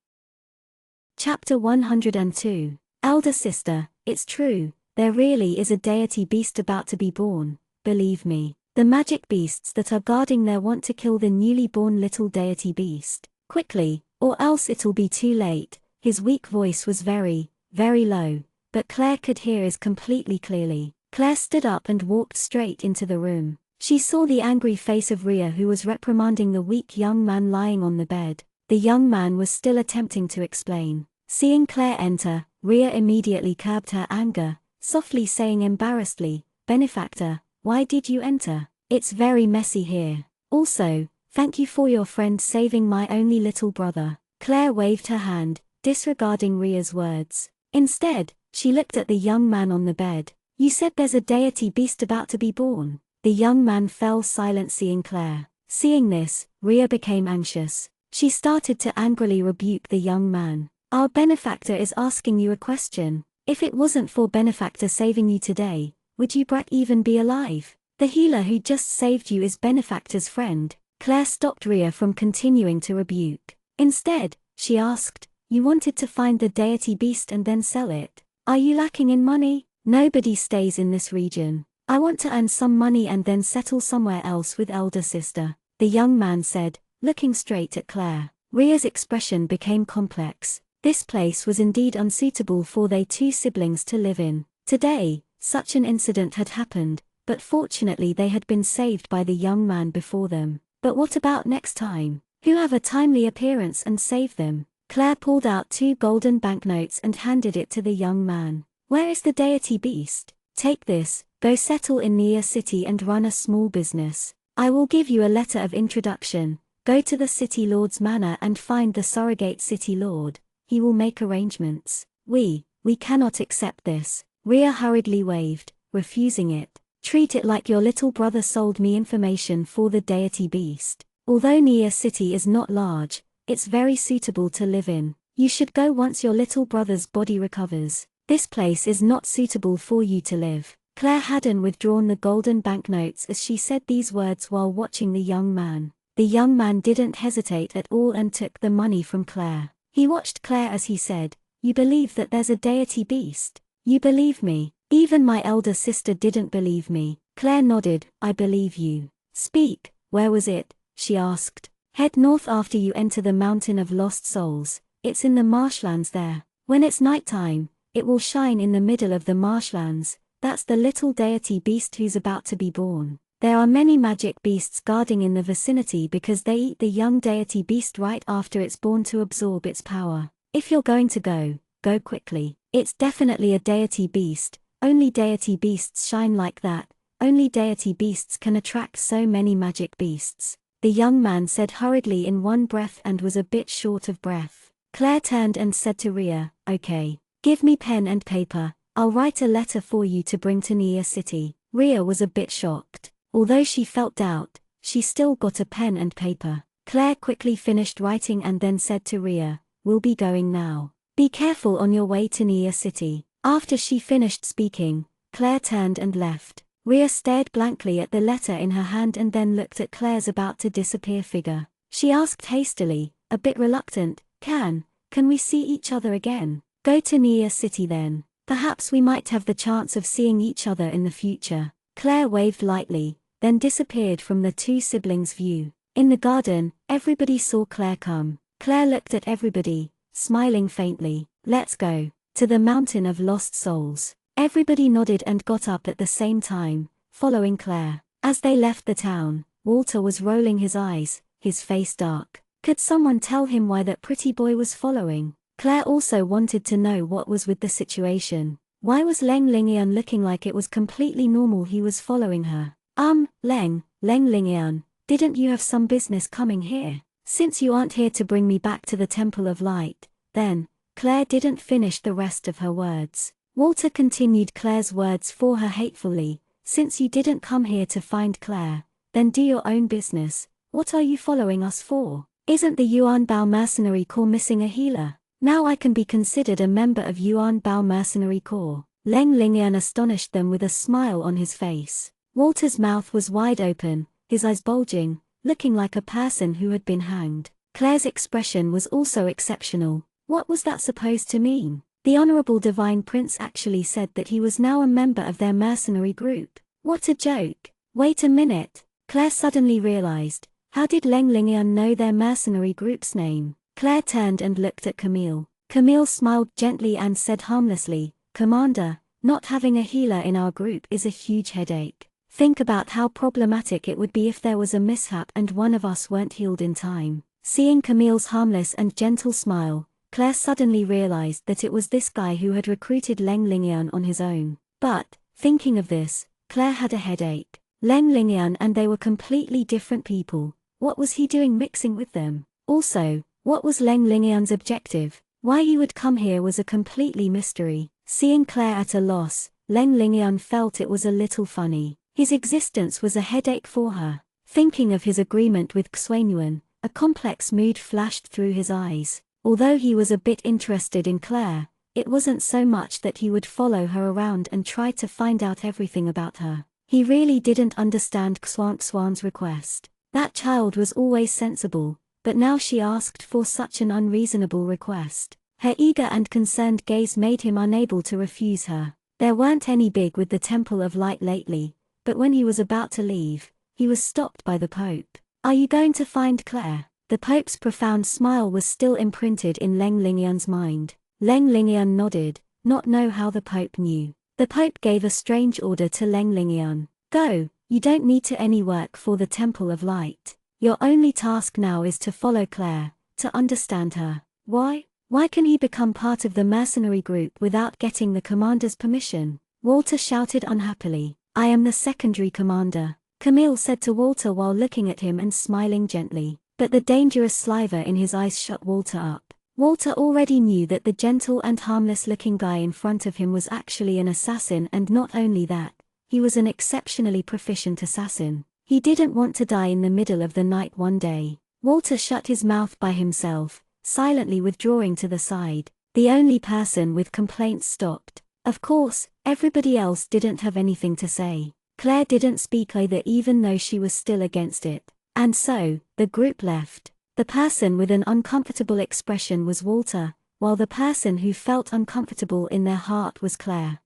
Chapter 102. Elder sister, it's true, there really is a deity beast about to be born, believe me. The magic beasts that are guarding there want to kill the newly born little deity beast. Quickly, or else it'll be too late. His weak voice was very, very low, but Claire could hear it completely clearly. Claire stood up and walked straight into the room. She saw the angry face of Ria, who was reprimanding the weak young man lying on the bed. The young man was still attempting to explain. Seeing Claire enter, Ria immediately curbed her anger, softly saying embarrassedly, "Benefactor, why did you enter? It's very messy here. Also, thank you for your friend saving my only little brother." Claire waved her hand, disregarding Ria's words. Instead, she looked at the young man on the bed. "You said there's a deity beast about to be born." The young man fell silent seeing Claire. Seeing this, Ria became anxious. She started to angrily rebuke the young man. "Our benefactor is asking you a question. If it wasn't for benefactor saving you today, would you even be alive? The healer who just saved you is benefactor's friend." Claire stopped Ria from continuing to rebuke. Instead, she asked, "You wanted to find the deity beast and then sell it. Are you lacking in money? Nobody stays in this region. I want to earn some money and then settle somewhere else with elder sister," the young man said, looking straight at Claire. Ria's expression became complex. This place was indeed unsuitable for they two siblings to live in. Today, such an incident had happened, but fortunately they had been saved by the young man before them. But what about next time? Who have a timely appearance and save them? Claire pulled out 2 golden banknotes and handed it to the young man. "Where is the deity beast? Take this, go settle in Nia City and run a small business. I will give you a letter of introduction. Go to the city lord's manor and find the surrogate city lord. He will make arrangements." We cannot accept this." Ria hurriedly waved, refusing it. "Treat it like your little brother sold me information for the deity beast. Although Nia City is not large, it's very suitable to live in. You should go once your little brother's body recovers. This place is not suitable for you to live." Claire hadn't withdrawn the golden banknotes as she said these words while watching the young man. The young man didn't hesitate at all and took the money from Claire. He watched Claire as he said, "You believe that there's a deity beast? You believe me? Even my elder sister didn't believe me." Claire nodded, "I believe you." "Speak, where was it?" she asked. "Head north after you enter the Mountain of Lost Souls. It's in the marshlands there. When it's nighttime, it will shine in the middle of the marshlands. That's the little deity beast who's about to be born. There are many magic beasts guarding in the vicinity because they eat the young deity beast right after it's born to absorb its power. If you're going to go quickly. It's definitely a deity beast. Only deity beasts shine like that. Only deity beasts can attract so many magic beasts." The young man said hurriedly in one breath and was a bit short of breath. Claire turned and said to Ria, "Okay. Give me pen and paper. I'll write a letter for you to bring to Nia City." Ria was a bit shocked. Although she felt doubt, she still got a pen and paper. Claire quickly finished writing and then said to Ria, "We'll be going now. Be careful on your way to Nia City." After she finished speaking, Claire turned and left. Ria stared blankly at the letter in her hand and then looked at Claire's about to disappear figure. She asked hastily, a bit reluctant, Can we see each other again? Go to Nia City then. Perhaps we might have the chance of seeing each other in the future." Claire waved lightly, then disappeared from the two siblings' view. In the garden, everybody saw Claire come. Claire looked at everybody, smiling faintly. "Let's go to the Mountain of Lost Souls." Everybody nodded and got up at the same time, following Claire. As they left the town, Walter was rolling his eyes, his face dark. Could someone tell him why that pretty boy was following? Claire also wanted to know what was with the situation. Why was Leng Lingian looking like it was completely normal he was following her? Leng Lingian, didn't you have some business coming here? Since you aren't here to bring me back to the Temple of Light, then. Claire didn't finish the rest of her words. Walter continued Claire's words for her hatefully. Since you didn't come here to find Claire, then do your own business. What are you following us for? Isn't the Yuan Bao Mercenary Corps missing a healer? Now I can be considered a member of Yuan Bao Mercenary Corps. Leng Lingian astonished them with a smile on his face. Walter's mouth was wide open, his eyes bulging, looking like a person who had been hanged. Claire's expression was also exceptional. What was that supposed to mean? The Honorable Divine Prince actually said that he was now a member of their mercenary group. What a joke. Wait a minute. Claire suddenly realized. How did Leng Lingian know their mercenary group's name? Claire turned and looked at Camille. Camille smiled gently and said harmlessly, Commander, not having a healer in our group is a huge headache. Think about how problematic it would be if there was a mishap and one of us weren't healed in time. Seeing Camille's harmless and gentle smile, Claire suddenly realized that it was this guy who had recruited Leng Lingian on his own. But, thinking of this, Claire had a headache. Leng Lingian and they were completely different people. What was he doing mixing with them? Also, what was Leng Lingian's objective? Why he would come here was a completely mystery. Seeing Claire at a loss, Leng Lingian felt it was a little funny. His existence was a headache for her. Thinking of his agreement with Xuanyuan, a complex mood flashed through his eyes. Although he was a bit interested in Claire, it wasn't so much that he would follow her around and try to find out everything about her. He really didn't understand Xuan's request. That child was always sensible, but now she asked for such an unreasonable request. Her eager and concerned gaze made him unable to refuse her. There weren't any big with the Temple of Light lately, but when he was about to leave, he was stopped by the Pope. Are you going to find Claire? The Pope's profound smile was still imprinted in Leng Lingian's mind. Leng Lingian nodded, not know how the Pope knew. The Pope gave a strange order to Leng Lingian. Go, you don't need to any work for the Temple of Light. Your only task now is to follow Claire, to understand her. Why? Why can he become part of the mercenary group without getting the commander's permission? Walter shouted unhappily. I am the secondary commander, Camille said to Walter while looking at him and smiling gently. But the dangerous sliver in his eyes shut Walter up. Walter already knew that the gentle and harmless-looking guy in front of him was actually an assassin, and not only that, he was an exceptionally proficient assassin. He didn't want to die in the middle of the night one day. Walter shut his mouth by himself, silently withdrawing to the side. The only person with complaints stopped. Of course, everybody else didn't have anything to say. Claire didn't speak either, even though she was still against it. And so, the group left. The person with an uncomfortable expression was Walter, while the person who felt uncomfortable in their heart was Claire.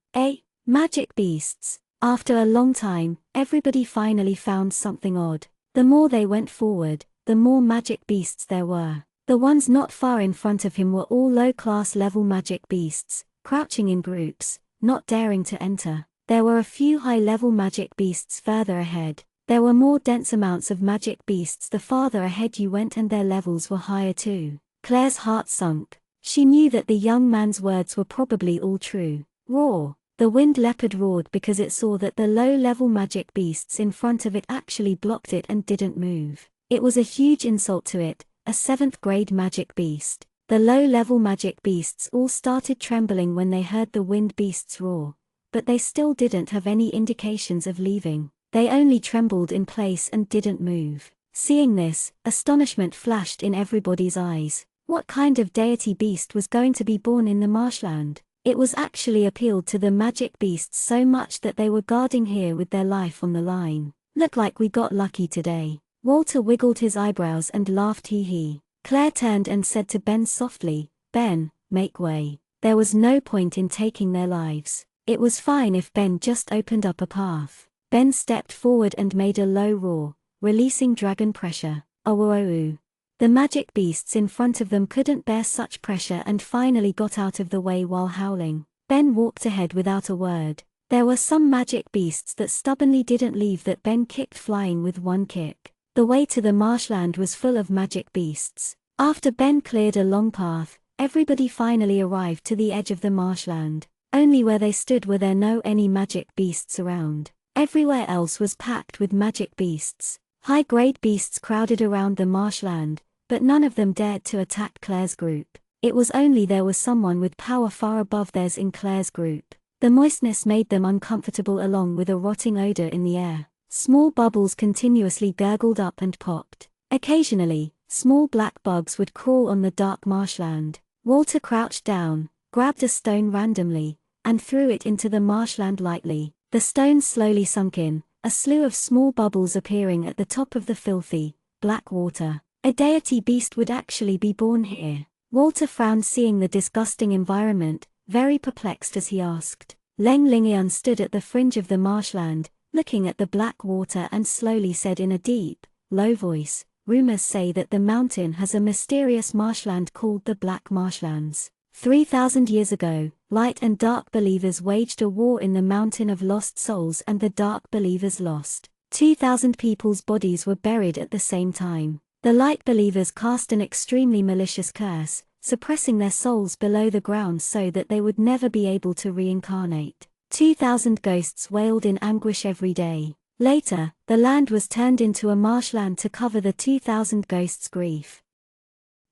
Magic beasts. After a long time, everybody finally found something odd. The more they went forward, the more magic beasts there were. The ones not far in front of him were all low-class level magic beasts, crouching in groups, not daring to enter. There were a few high-level magic beasts further ahead. There were more dense amounts of magic beasts the farther ahead you went, and their levels were higher too. Claire's heart sunk. She knew that the young man's words were probably all true. Roar! The wind leopard roared because it saw that the low-level magic beasts in front of it actually blocked it and didn't move. It was a huge insult to it, a 7th grade magic beast. The low-level magic beasts all started trembling when they heard the wind beasts roar, but they still didn't have any indications of leaving. They only trembled in place and didn't move. Seeing this, astonishment flashed in everybody's eyes. What kind of deity beast was going to be born in the marshland? It was actually appealed to the magic beasts so much that they were guarding here with their life on the line. Look like we got lucky today. Walter wiggled his eyebrows and laughed hee. Claire turned and said to Ben softly, Ben, make way. There was no point in taking their lives. It was fine if Ben just opened up a path. Ben stepped forward and made a low roar, releasing dragon pressure. Oh. The magic beasts in front of them couldn't bear such pressure and finally got out of the way while howling. Ben walked ahead without a word. There were some magic beasts that stubbornly didn't leave that Ben kicked flying with one kick. The way to the marshland was full of magic beasts. After Ben cleared a long path, everybody finally arrived to the edge of the marshland. Only where they stood were there no any magic beasts around. Everywhere else was packed with magic beasts. High-grade beasts crowded around the marshland, but none of them dared to attack Claire's group. It was only there was someone with power far above theirs in Claire's group. The moistness made them uncomfortable along with a rotting odor in the air. Small bubbles continuously gurgled up and popped. Occasionally, small black bugs would crawl on the dark marshland. Walter crouched down, grabbed a stone randomly, and threw it into the marshland lightly. The stone slowly sunk in, a slew of small bubbles appearing at the top of the filthy, black water. A deity beast would actually be born here. Walter frowned seeing the disgusting environment, very perplexed as he asked. Learnenglish stood at the fringe of the marshland, looking at the black water and slowly said in a deep, low voice, "Rumors say that the mountain has a mysterious marshland called the Black Marshlands. 3,000 years ago, light and dark believers waged a war in the mountain of lost souls and the dark believers lost. 2,000 people's bodies were buried at the same time. The light believers cast an extremely malicious curse, suppressing their souls below the ground so that they would never be able to reincarnate. 2,000 ghosts wailed in anguish every day. Later, the land was turned into a marshland to cover the 2,000 ghosts' grief."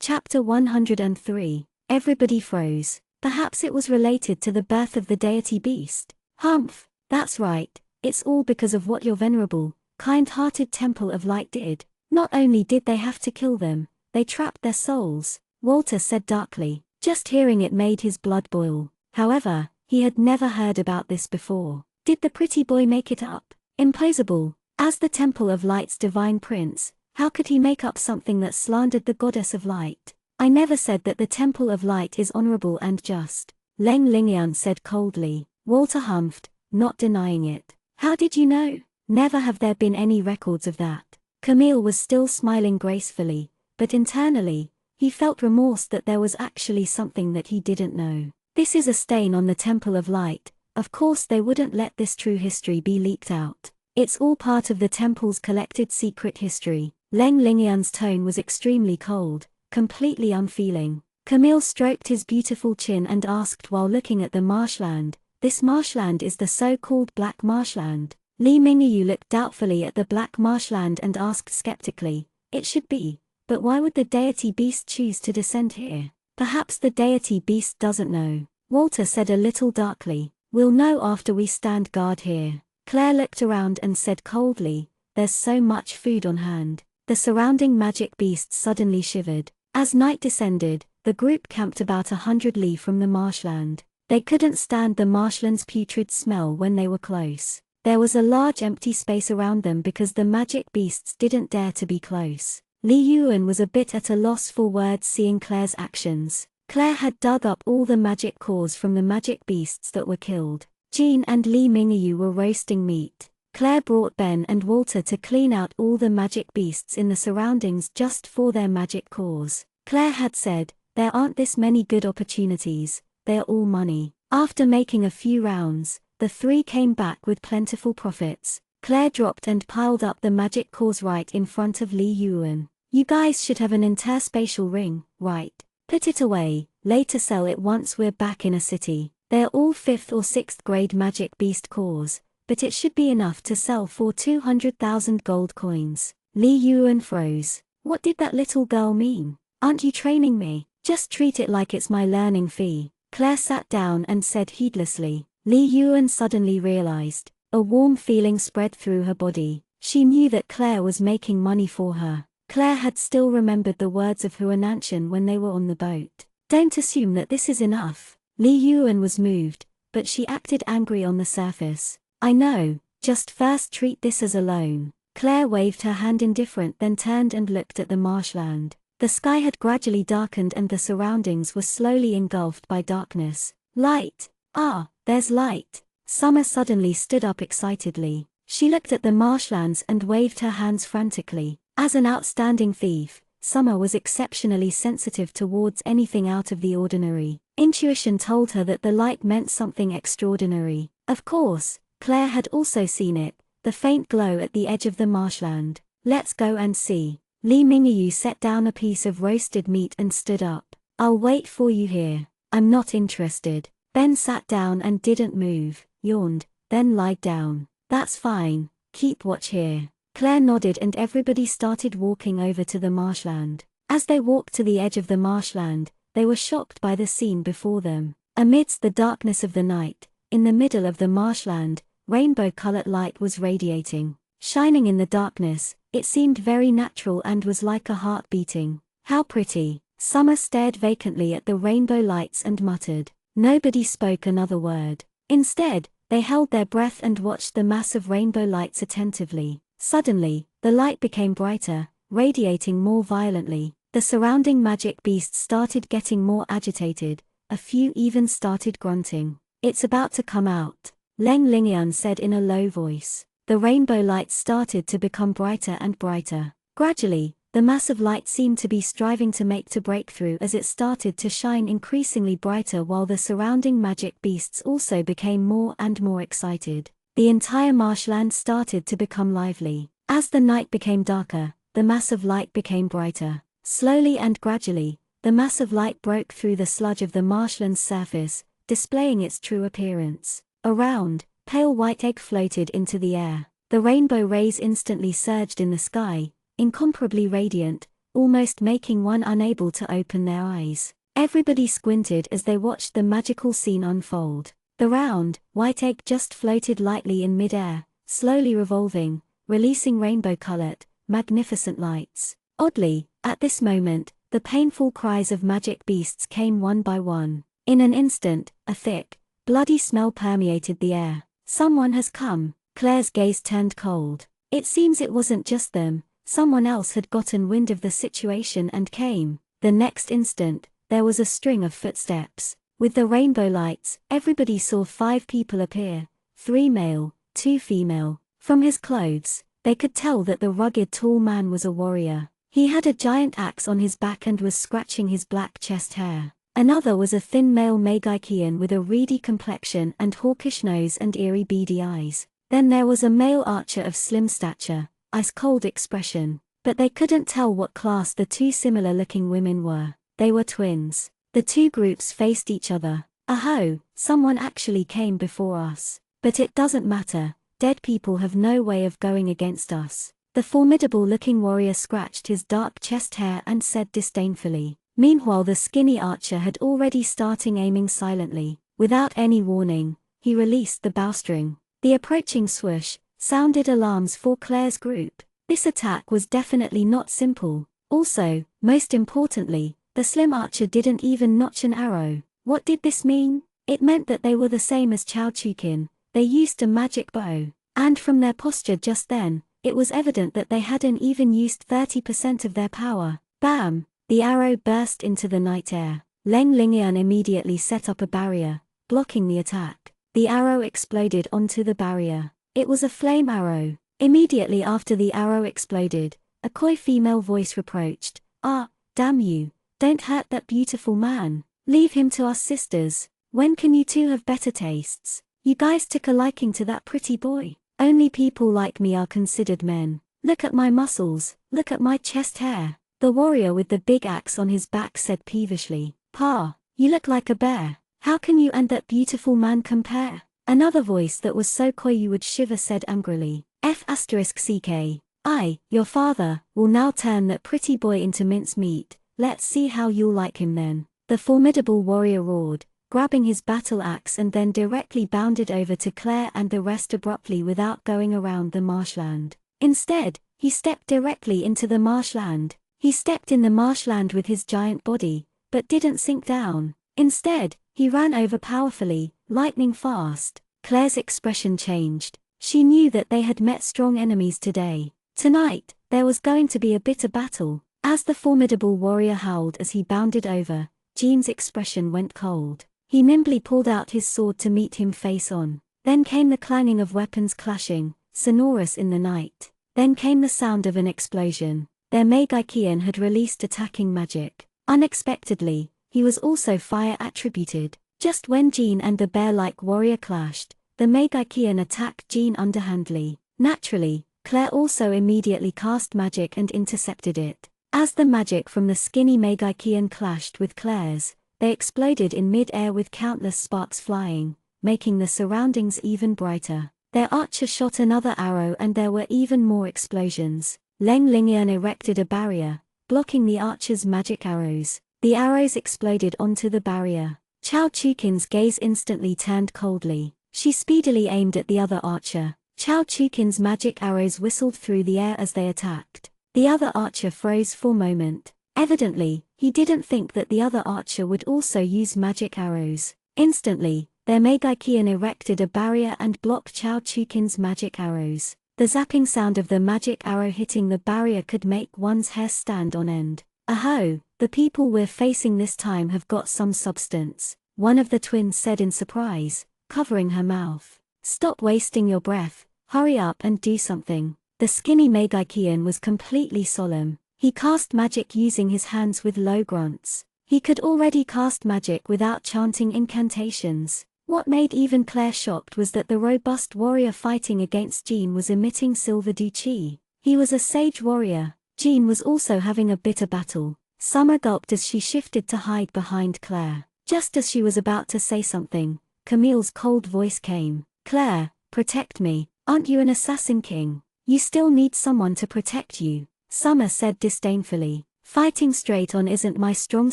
Chapter 103. Everybody froze. Perhaps it was related to the birth of the deity beast. Humph, that's right, it's all because of what your venerable, kind-hearted Temple of Light did. Not only did they have to kill them, they trapped their souls, Walter said darkly. Just hearing it made his blood boil. However, he had never heard about this before. Did the pretty boy make it up? Impossible. As the Temple of Light's divine prince, how could he make up something that slandered the goddess of light? I never said that the Temple of Light is honorable and just, Learnenglish said coldly. Walter humphed, not denying it. How did you know? Never have there been any records of that. Camille was still smiling gracefully, but internally, he felt remorse that there was actually something that he didn't know. This is a stain on the Temple of Light. Of course they wouldn't let this true history be leaked out. It's all part of the temple's collected secret history. Learnenglish's tone was extremely cold, completely unfeeling. Camille stroked his beautiful chin and asked while looking at the marshland, "This marshland is the so-called Black Marshland?" Learnenglish looked doubtfully at the Black Marshland and asked skeptically, "It should be, but why would the deity beast choose to descend here?" "Perhaps the deity beast doesn't know," Walter said a little darkly. "We'll know after we stand guard here." Claire looked around and said coldly, "There's so much food on hand." The surrounding magic beasts suddenly shivered. As night descended, the group camped about 100 li from the marshland. They couldn't stand the marshland's putrid smell when they were close. There was a large empty space around them because the magic beasts didn't dare to be close. Li Yuan was a bit at a loss for words seeing Claire's actions. Claire had dug up all the magic cores from the magic beasts that were killed. Jean and Learnenglish were roasting meat. Claire brought Ben and Walter to clean out all the magic beasts in the surroundings just for their magic cores. Claire had said, "There aren't this many good opportunities, they're all money." After making a few rounds, the three came back with plentiful profits. Claire dropped and piled up the magic cores right in front of Li Yuan. "You guys should have an interspatial ring, right? Put it away, later sell it once we're back in a city. They're all 5th or 6th grade magic beast cores, but it should be enough to sell for 200,000 gold coins." Li Yuan froze. What did that little girl mean? "Aren't you training me? Just treat it like it's my learning fee." Claire sat down and said heedlessly. Li Yuan suddenly realized. A warm feeling spread through her body. She knew that Claire was making money for her. Claire had still remembered the words of Huananshan when they were on the boat. "Don't assume that this is enough." Li Yuan was moved, but she acted angry on the surface. "I know, just first treat this as a loan." Claire waved her hand indifferent then turned and looked at the marshland. The sky had gradually darkened and the surroundings were slowly engulfed by darkness. "Light! Ah, there's light!" Summer suddenly stood up excitedly. She looked at the marshlands and waved her hands frantically. As an outstanding thief, Summer was exceptionally sensitive towards anything out of the ordinary. Intuition told her that the light meant something extraordinary. Of course, Claire had also seen it, the faint glow at the edge of the marshland. "Let's go and see." Learnenglish set down a piece of roasted meat and stood up. "I'll wait for you here." "I'm not interested." Ben sat down and didn't move, yawned, then lied down. That's fine, keep watch here. Claire nodded and everybody started walking over to the marshland. As they walked to the edge of the marshland, they were shocked by the scene before them. Amidst the darkness of the night, in the middle of the marshland, rainbow-colored light was radiating. Shining in the darkness, it seemed very natural and was like a heart beating. How pretty! Summer stared vacantly at the rainbow lights and muttered. Nobody spoke another word. Instead, they held their breath and watched the mass of rainbow lights attentively. Suddenly, the light became brighter, radiating more violently. The surrounding magic beasts started getting more agitated, a few even started grunting. It's about to come out, Learnenglish said in a low voice. The rainbow lights started to become brighter and brighter. Gradually, the mass of light seemed to be striving to break through as it started to shine increasingly brighter while the surrounding magic beasts also became more and more excited. The entire marshland started to become lively. As the night became darker, the mass of light became brighter. Slowly and gradually, the mass of light broke through the sludge of the marshland's surface, displaying its true appearance. A round, pale white egg floated into the air. The rainbow rays instantly surged in the sky, incomparably radiant, almost making one unable to open their eyes. Everybody squinted as they watched the magical scene unfold. The round, white egg just floated lightly in mid-air, slowly revolving, releasing rainbow-colored, magnificent lights. Oddly, at this moment, the painful cries of magic beasts came one by one. In an instant, a thick, bloody smell permeated the air. Someone has come. Claire's gaze turned cold. It seems it wasn't just them. Someone else had gotten wind of the situation and came. The next instant, there was a string of footsteps. With the rainbow lights, everybody saw 5 people appear, 3 male, 2 female. From his clothes, they could tell that the rugged tall man was a warrior. He had a giant axe on his back and was scratching his black chest hair. Another was a thin male Magian with a reedy complexion and hawkish nose and eerie beady eyes. Then there was a male archer of slim stature, ice-cold expression, but they couldn't tell what class the 2 similar-looking women were. They were twins. The 2 groups faced each other. Aho, someone actually came before us. But it doesn't matter, dead people have no way of going against us. The formidable-looking warrior scratched his dark chest hair and said disdainfully. Meanwhile the skinny archer had already started aiming silently. Without any warning, he released the bowstring. The approaching swoosh sounded alarms for Claire's group. This attack was definitely not simple. Also, most importantly, the slim archer didn't even notch an arrow. What did this mean? It meant that they were the same as Chao Chukin. They used a magic bow. And from their posture just then, it was evident that they hadn't even used 30% of their power. Bam! The arrow burst into the night air. Learnenglish immediately set up a barrier, blocking the attack. The arrow exploded onto the barrier. It was a flame arrow. Immediately after the arrow exploded, a coy female voice reproached, "Ah, damn you, don't hurt that beautiful man. Leave him to us sisters. When can you 2 have better tastes? You guys took a liking to that pretty boy. Only people like me are considered men. Look at my muscles, look at my chest hair." The warrior with the big axe on his back said peevishly, "Pa, you look like a bear. How can you and that beautiful man compare?" Another voice that was so coy you would shiver said angrily, "F***ck, I, your father, will now turn that pretty boy into mincemeat. Let's see how you'll like him then." The formidable warrior roared, grabbing his battle axe and then directly bounded over to Claire and the rest abruptly without going around the marshland. Instead, he stepped directly into the marshland. He stepped in the marshland with his giant body, but didn't sink down. Instead, he ran over powerfully, lightning fast. Claire's expression changed. She knew that they had met strong enemies today. Tonight, there was going to be a bitter battle. As the formidable warrior howled as he bounded over, Jean's expression went cold. He nimbly pulled out his sword to meet him face on. Then came the clanging of weapons clashing, sonorous in the night. Then came the sound of an explosion. Their Magian had released attacking magic. Unexpectedly, he was also fire attributed. Just when Jean and the bear-like warrior clashed, the Magian attacked Jean underhandly. Naturally, Claire also immediately cast magic and intercepted it. As the magic from the skinny Magian clashed with Claire's, They exploded in mid-air with countless sparks flying, making the surroundings even brighter. Their archer shot another arrow and there were even more explosions. Learnenglish erected a barrier, blocking the archer's magic arrows. The arrows exploded onto the barrier. Chao Chukin's gaze instantly turned coldly. She speedily aimed at the other archer. Chao Chukin's magic arrows whistled through the air as they attacked. The other archer froze for a moment. Evidently, he didn't think that the other archer would also use magic arrows. Instantly, their Meigaikian erected a barrier and blocked Chao Chukin's magic arrows. The zapping sound of the magic arrow hitting the barrier could make one's hair stand on end. "Aho, the people we're facing this time have got some substance," one of the twins said in surprise, covering her mouth. "Stop wasting your breath, hurry up and do something." The skinny Meigaikian was completely solemn. He cast magic using his hands with low grunts. He could already cast magic without chanting incantations. What made even Claire shocked was that the robust warrior fighting against Jean was emitting silver chi. He was a sage warrior. Jean was also having a bitter battle. Summer gulped as she shifted to hide behind Claire. Just as she was about to say something, Camille's cold voice came. "Claire, protect me. Aren't you an assassin king? You still need someone to protect you," Summer said disdainfully. "Fighting straight on isn't my strong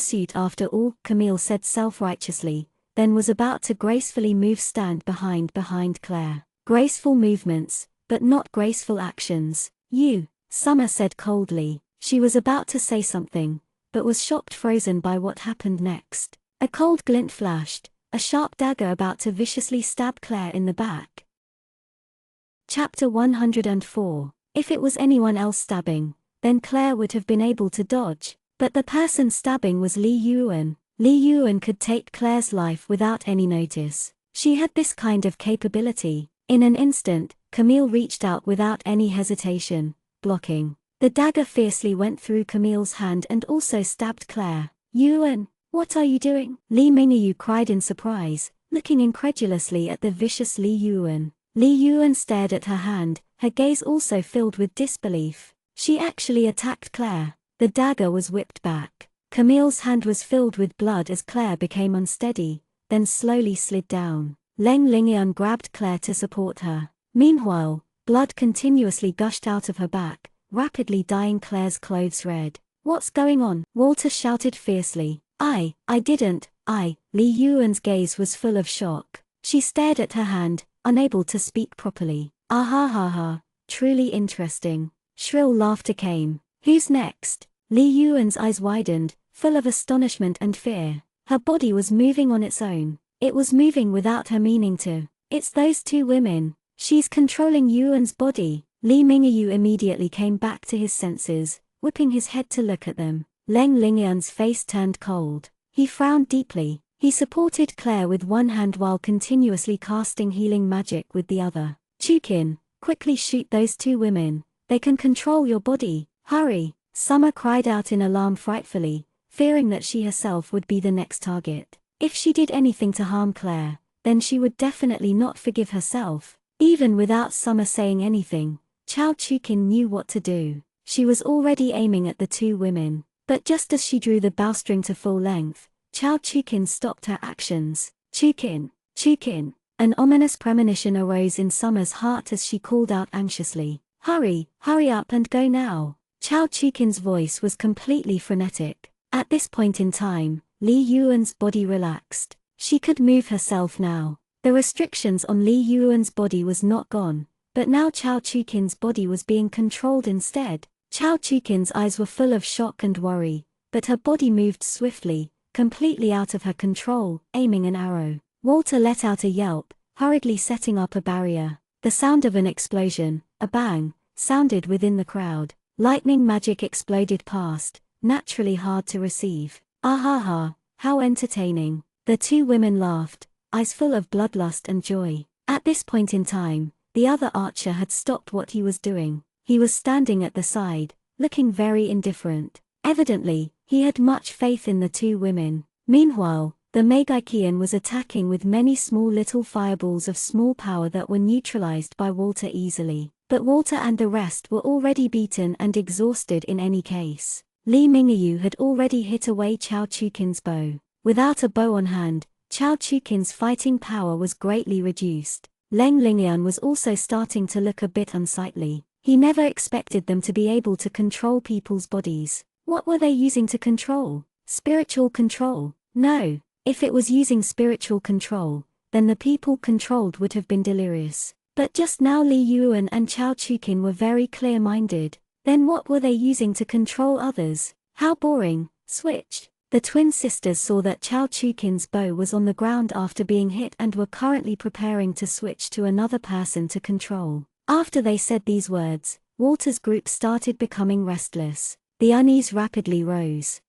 suit after all," Camille said self-righteously, then was about to gracefully move stand behind Claire. "Graceful movements, but not graceful actions. You," Summer said coldly. She was about to say something, but was shocked frozen by what happened next. A cold glint flashed, a sharp dagger about to viciously stab Claire in the back. Chapter 104. If it was anyone else stabbing, then Claire would have been able to dodge, but the person stabbing was Li Yuan. Li Yuan could take Claire's life without any notice. She had this kind of capability. In an instant, Camille reached out without any hesitation, blocking. The dagger fiercely went through Camille's hand and also stabbed Claire. "Yuan, what are you doing?" Li Mingyu cried in surprise, looking incredulously at the vicious Li Yuan. Li Yuan stared at her hand, her gaze also filled with disbelief. She actually attacked Claire. The dagger was whipped back. Camille's hand was filled with blood as Claire became unsteady, then slowly slid down. Learnenglish grabbed Claire to support her. Meanwhile, blood continuously gushed out of her back, rapidly dyeing Claire's clothes red. "What's going on?" Walter shouted fiercely. I didn't, Li Yuan's gaze was full of shock. She stared at her hand, unable to speak properly. "Ah ha ha ha, truly interesting." Shrill laughter came. "Who's next?" Li Yuan's eyes widened, full of astonishment and fear. Her body was moving on its own. It was moving without her meaning to. "It's those two women. She's controlling Yuan's body." Li Mingyu immediately came back to his senses, whipping his head to look at them. Learnenglish's face turned cold. He frowned deeply. He supported Claire with one hand while continuously casting healing magic with the other. "Chukin, quickly shoot those two women. They can control your body. Hurry!" Summer cried out in alarm frightfully, fearing that she herself would be the next target. If she did anything to harm Claire, then she would definitely not forgive herself. Even without Summer saying anything, Chao Chukin knew what to do. She was already aiming at the two women. But just as she drew the bowstring to full length, Chao Chukin stopped her actions. Chukin! Chukin! An ominous premonition arose in Summer's heart as she called out anxiously. Hurry up and go now." Chao Chukin's voice was completely frenetic. At this point in time, Li Yuan's body relaxed. She could move herself now. The restrictions on Li Yuan's body was not gone, but now Chao Chukin's body was being controlled instead. Chao Chukin's eyes were full of shock and worry, but her body moved swiftly, completely out of her control, aiming an arrow. Walter let out a yelp, hurriedly setting up a barrier. The sound of an explosion, a bang, sounded within the crowd. Lightning magic exploded past, naturally hard to receive. "Ah ha ha, how entertaining." The two women laughed, eyes full of bloodlust and joy. At this point in time, the other archer had stopped what he was doing. He was standing at the side, looking very indifferent. Evidently, he had much faith in the two women. Meanwhile, the Meigaikian was attacking with many small little fireballs of small power that were neutralized by Walter easily. But Walter and the rest were already beaten and exhausted in any case. Li Mingyu had already hit away Chao Chukin's bow. Without a bow on hand, Chao Chukin's fighting power was greatly reduced. Leng Lingian was also starting to look a bit unsightly. He never expected them to be able to control people's bodies. What were they using to control? Spiritual control? No. If it was using spiritual control, then the people controlled would have been delirious. But just now Li Yuan and Chao Chukin were very clear-minded. Then what were they using to control others? How boring. Switch. The twin sisters saw that Chao Chukin's bow was on the ground after being hit and were currently preparing to switch to another person to control. After they said these words, Walter's group started becoming restless. The unease rapidly rose.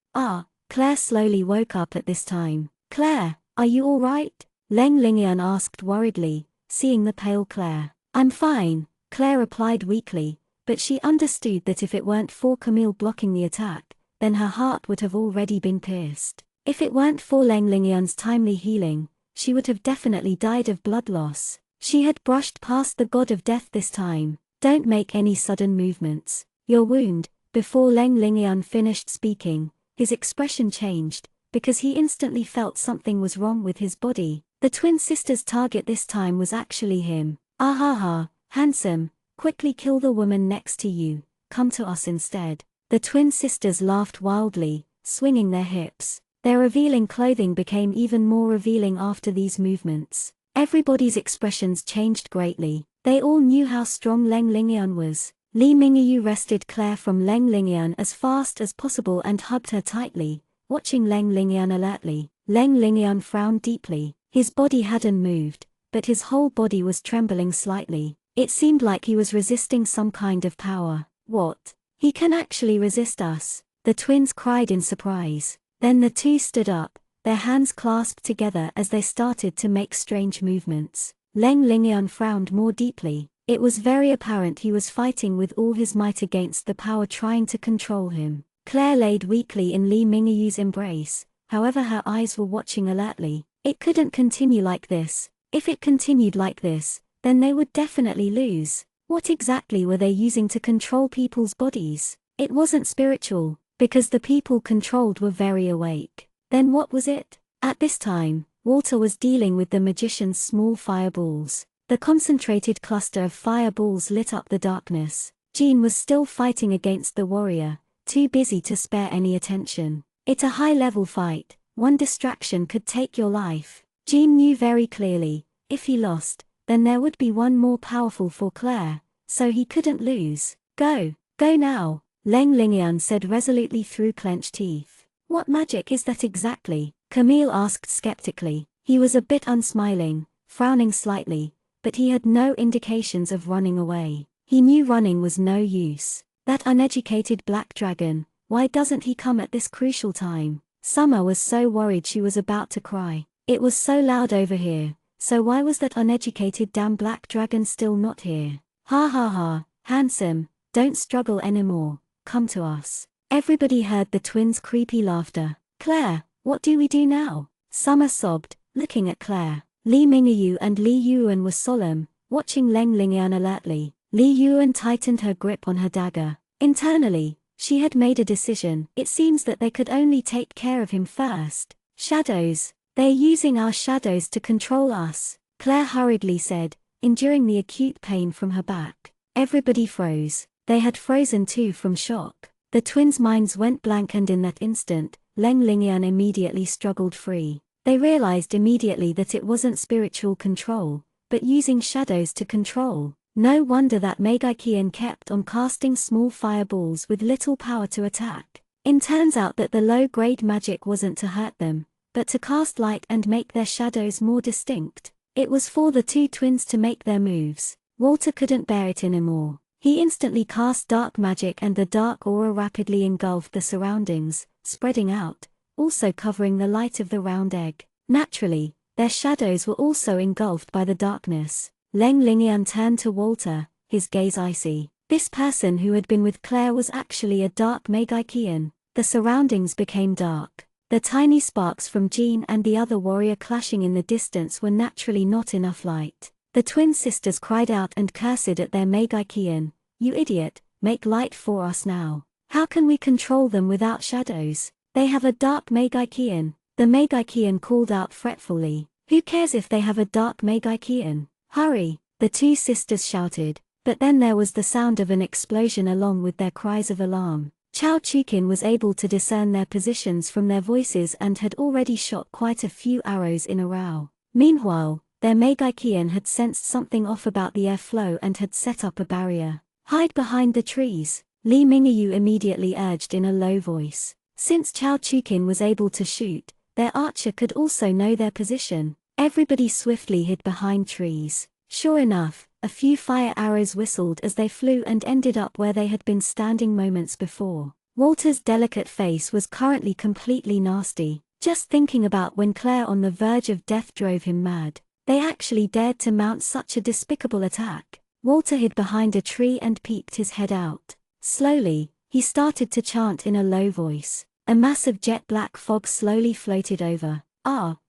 Claire slowly woke up at this time. Claire, are you all right? Leng Lingian asked worriedly, seeing the pale Claire. I'm fine, Claire replied weakly, but she understood that if it weren't for Camille blocking the attack, then her heart would have already been pierced. If it weren't for Leng Lingian's timely healing, she would have definitely died of blood loss. She had brushed past the god of death this time. Don't make any sudden movements. Your wound. Before Leng Lingian finished speaking, his expression changed, because he instantly felt something was wrong with his body. The twin sister's target this time was actually him. Ahaha, handsome, quickly kill the woman next to you, come to us instead. The twin sisters laughed wildly, swinging their hips. Their revealing clothing became even more revealing after these movements. Everybody's expressions changed greatly. They all knew how strong Leng Lingian was. Li Mingyu wrested Claire from Leng Lingian as fast as possible and hugged her tightly, watching Leng Lingian alertly. Leng Lingian frowned deeply. His body hadn't moved, but his whole body was trembling slightly. It seemed like he was resisting some kind of power. What? He can actually resist us? The twins cried in surprise. Then the two stood up, their hands clasped together as they started to make strange movements. Leng Lingian frowned more deeply. It was very apparent he was fighting with all his might against the power trying to control him. Claire laid weakly in Li Mingyu's embrace, however her eyes were watching alertly. It couldn't continue like this. If it continued like this, then they would definitely lose. What exactly were they using to control people's bodies? It wasn't spiritual, because the people controlled were very awake. Then what was it? At this time, Walter was dealing with the magician's small fireballs. The concentrated cluster of fireballs lit up the darkness. Jean was still fighting against the warrior, too busy to spare any attention. It's a high-level fight. One distraction could take your life. Jean knew very clearly, if he lost, then there would be one more powerful for Claire, so he couldn't lose. Go now, Leng Lingian said resolutely through clenched teeth. What magic is that exactly? Camille asked skeptically. He was a bit unsmiling, frowning slightly, but he had no indications of running away. He knew running was no use. That uneducated black dragon, why doesn't he come at this crucial time? Summer was so worried she was about to cry. It was so loud over here, so why was that uneducated damn black dragon still not here? Ha ha ha, handsome, don't struggle anymore, come to us. Everybody heard the twins' creepy laughter. Claire, what do we do now? Summer sobbed, looking at Claire. Li Mingyu and Li Yuan were solemn, watching Leng Lingian alertly. Li Yuan tightened her grip on her dagger. Internally, she had made a decision. It seems that they could only take care of him first. Shadows. They're using our shadows to control us, Claire hurriedly said, enduring the acute pain from her back. Everybody froze. They had frozen too from shock. The twins' minds went blank and in that instant, Leng Lingian immediately struggled free. They realized immediately that it wasn't spiritual control, but using shadows to control. No wonder that Megaikian kept on casting small fireballs with little power to attack. It turns out that the low-grade magic wasn't to hurt them, but to cast light and make their shadows more distinct. It was for the two twins to make their moves. Walter couldn't bear it anymore. He instantly cast dark magic and the dark aura rapidly engulfed the surroundings, spreading out, also covering the light of the round egg. Naturally, their shadows were also engulfed by the darkness. Leng Lingian turned to Walter, his gaze icy. This person who had been with Claire was actually a dark Megaikian. The surroundings became dark. The tiny sparks from Jean and the other warrior clashing in the distance were naturally not enough light. The twin sisters cried out and cursed at their Megaikian. You idiot, make light for us now. How can we control them without shadows? They have a dark Megaikian. The Megikian called out fretfully. Who cares if they have a dark Megikian? Hurry, the two sisters shouted. But then there was the sound of an explosion along with their cries of alarm. Chao Chukin was able to discern their positions from their voices and had already shot quite a few arrows in a row. Meanwhile, their Megikian had sensed something off about the airflow and had set up a barrier. Hide behind the trees, Li Mingyu immediately urged in a low voice. Since Chao Chukin was able to shoot, their archer could also know their position. Everybody swiftly hid behind trees. Sure enough, a few fire arrows whistled as they flew and ended up where they had been standing moments before. Walter's delicate face was currently completely nasty. Just thinking about when Claire on the verge of death drove him mad. They actually dared to mount such a despicable attack. Walter hid behind a tree and peeked his head out. Slowly, he started to chant in a low voice. A mass of jet-black fog slowly floated over.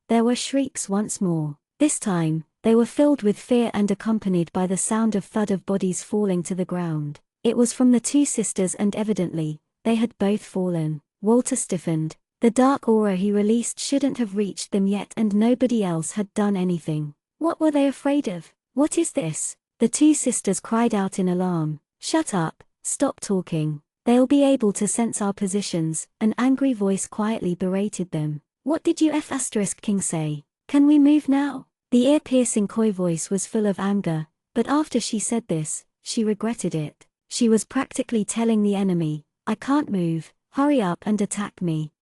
There were shrieks once more. This time, they were filled with fear and accompanied by the sound of thud of bodies falling to the ground. It was from the two sisters and evidently, they had both fallen. Walter stiffened. The dark aura he released shouldn't have reached them yet and nobody else had done anything. What were they afraid of? What is this? The two sisters cried out in alarm. Shut up, stop talking. They'll be able to sense our positions, an angry voice quietly berated them. What did you King say? Can we move now? The ear-piercing coy voice was full of anger, but after she said this, she regretted it. She was practically telling the enemy, I can't move, hurry up and attack me.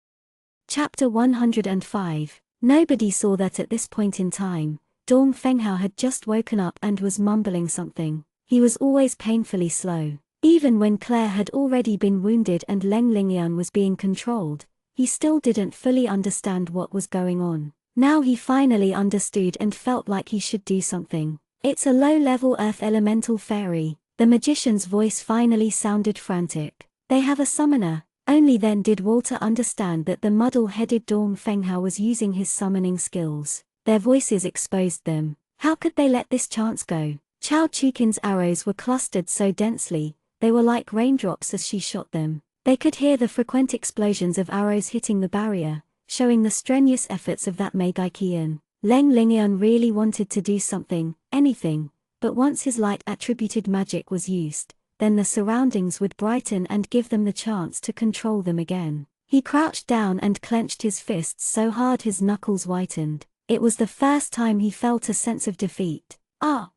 Chapter 105. Nobody saw that at this point in time, Dong Fenghao had just woken up and was mumbling something. He was always painfully slow. Even when Claire had already been wounded and Leng Lingyun was being controlled, he still didn't fully understand what was going on. Now he finally understood and felt like he should do something. It's a low-level earth elemental fairy. The magician's voice finally sounded frantic. They have a summoner. Only then did Walter understand that the muddle-headed Dong Fenghao was using his summoning skills. Their voices exposed them. How could they let this chance go? Chao Chukin's arrows were clustered so densely, they were like raindrops as she shot them. They could hear the frequent explosions of arrows hitting the barrier, showing the strenuous efforts of that Megikian. Leng Lingyun really wanted to do something, anything, but once his light-attributed magic was used, then the surroundings would brighten and give them the chance to control them again. He crouched down and clenched his fists so hard his knuckles whitened. It was the first time he felt a sense of defeat.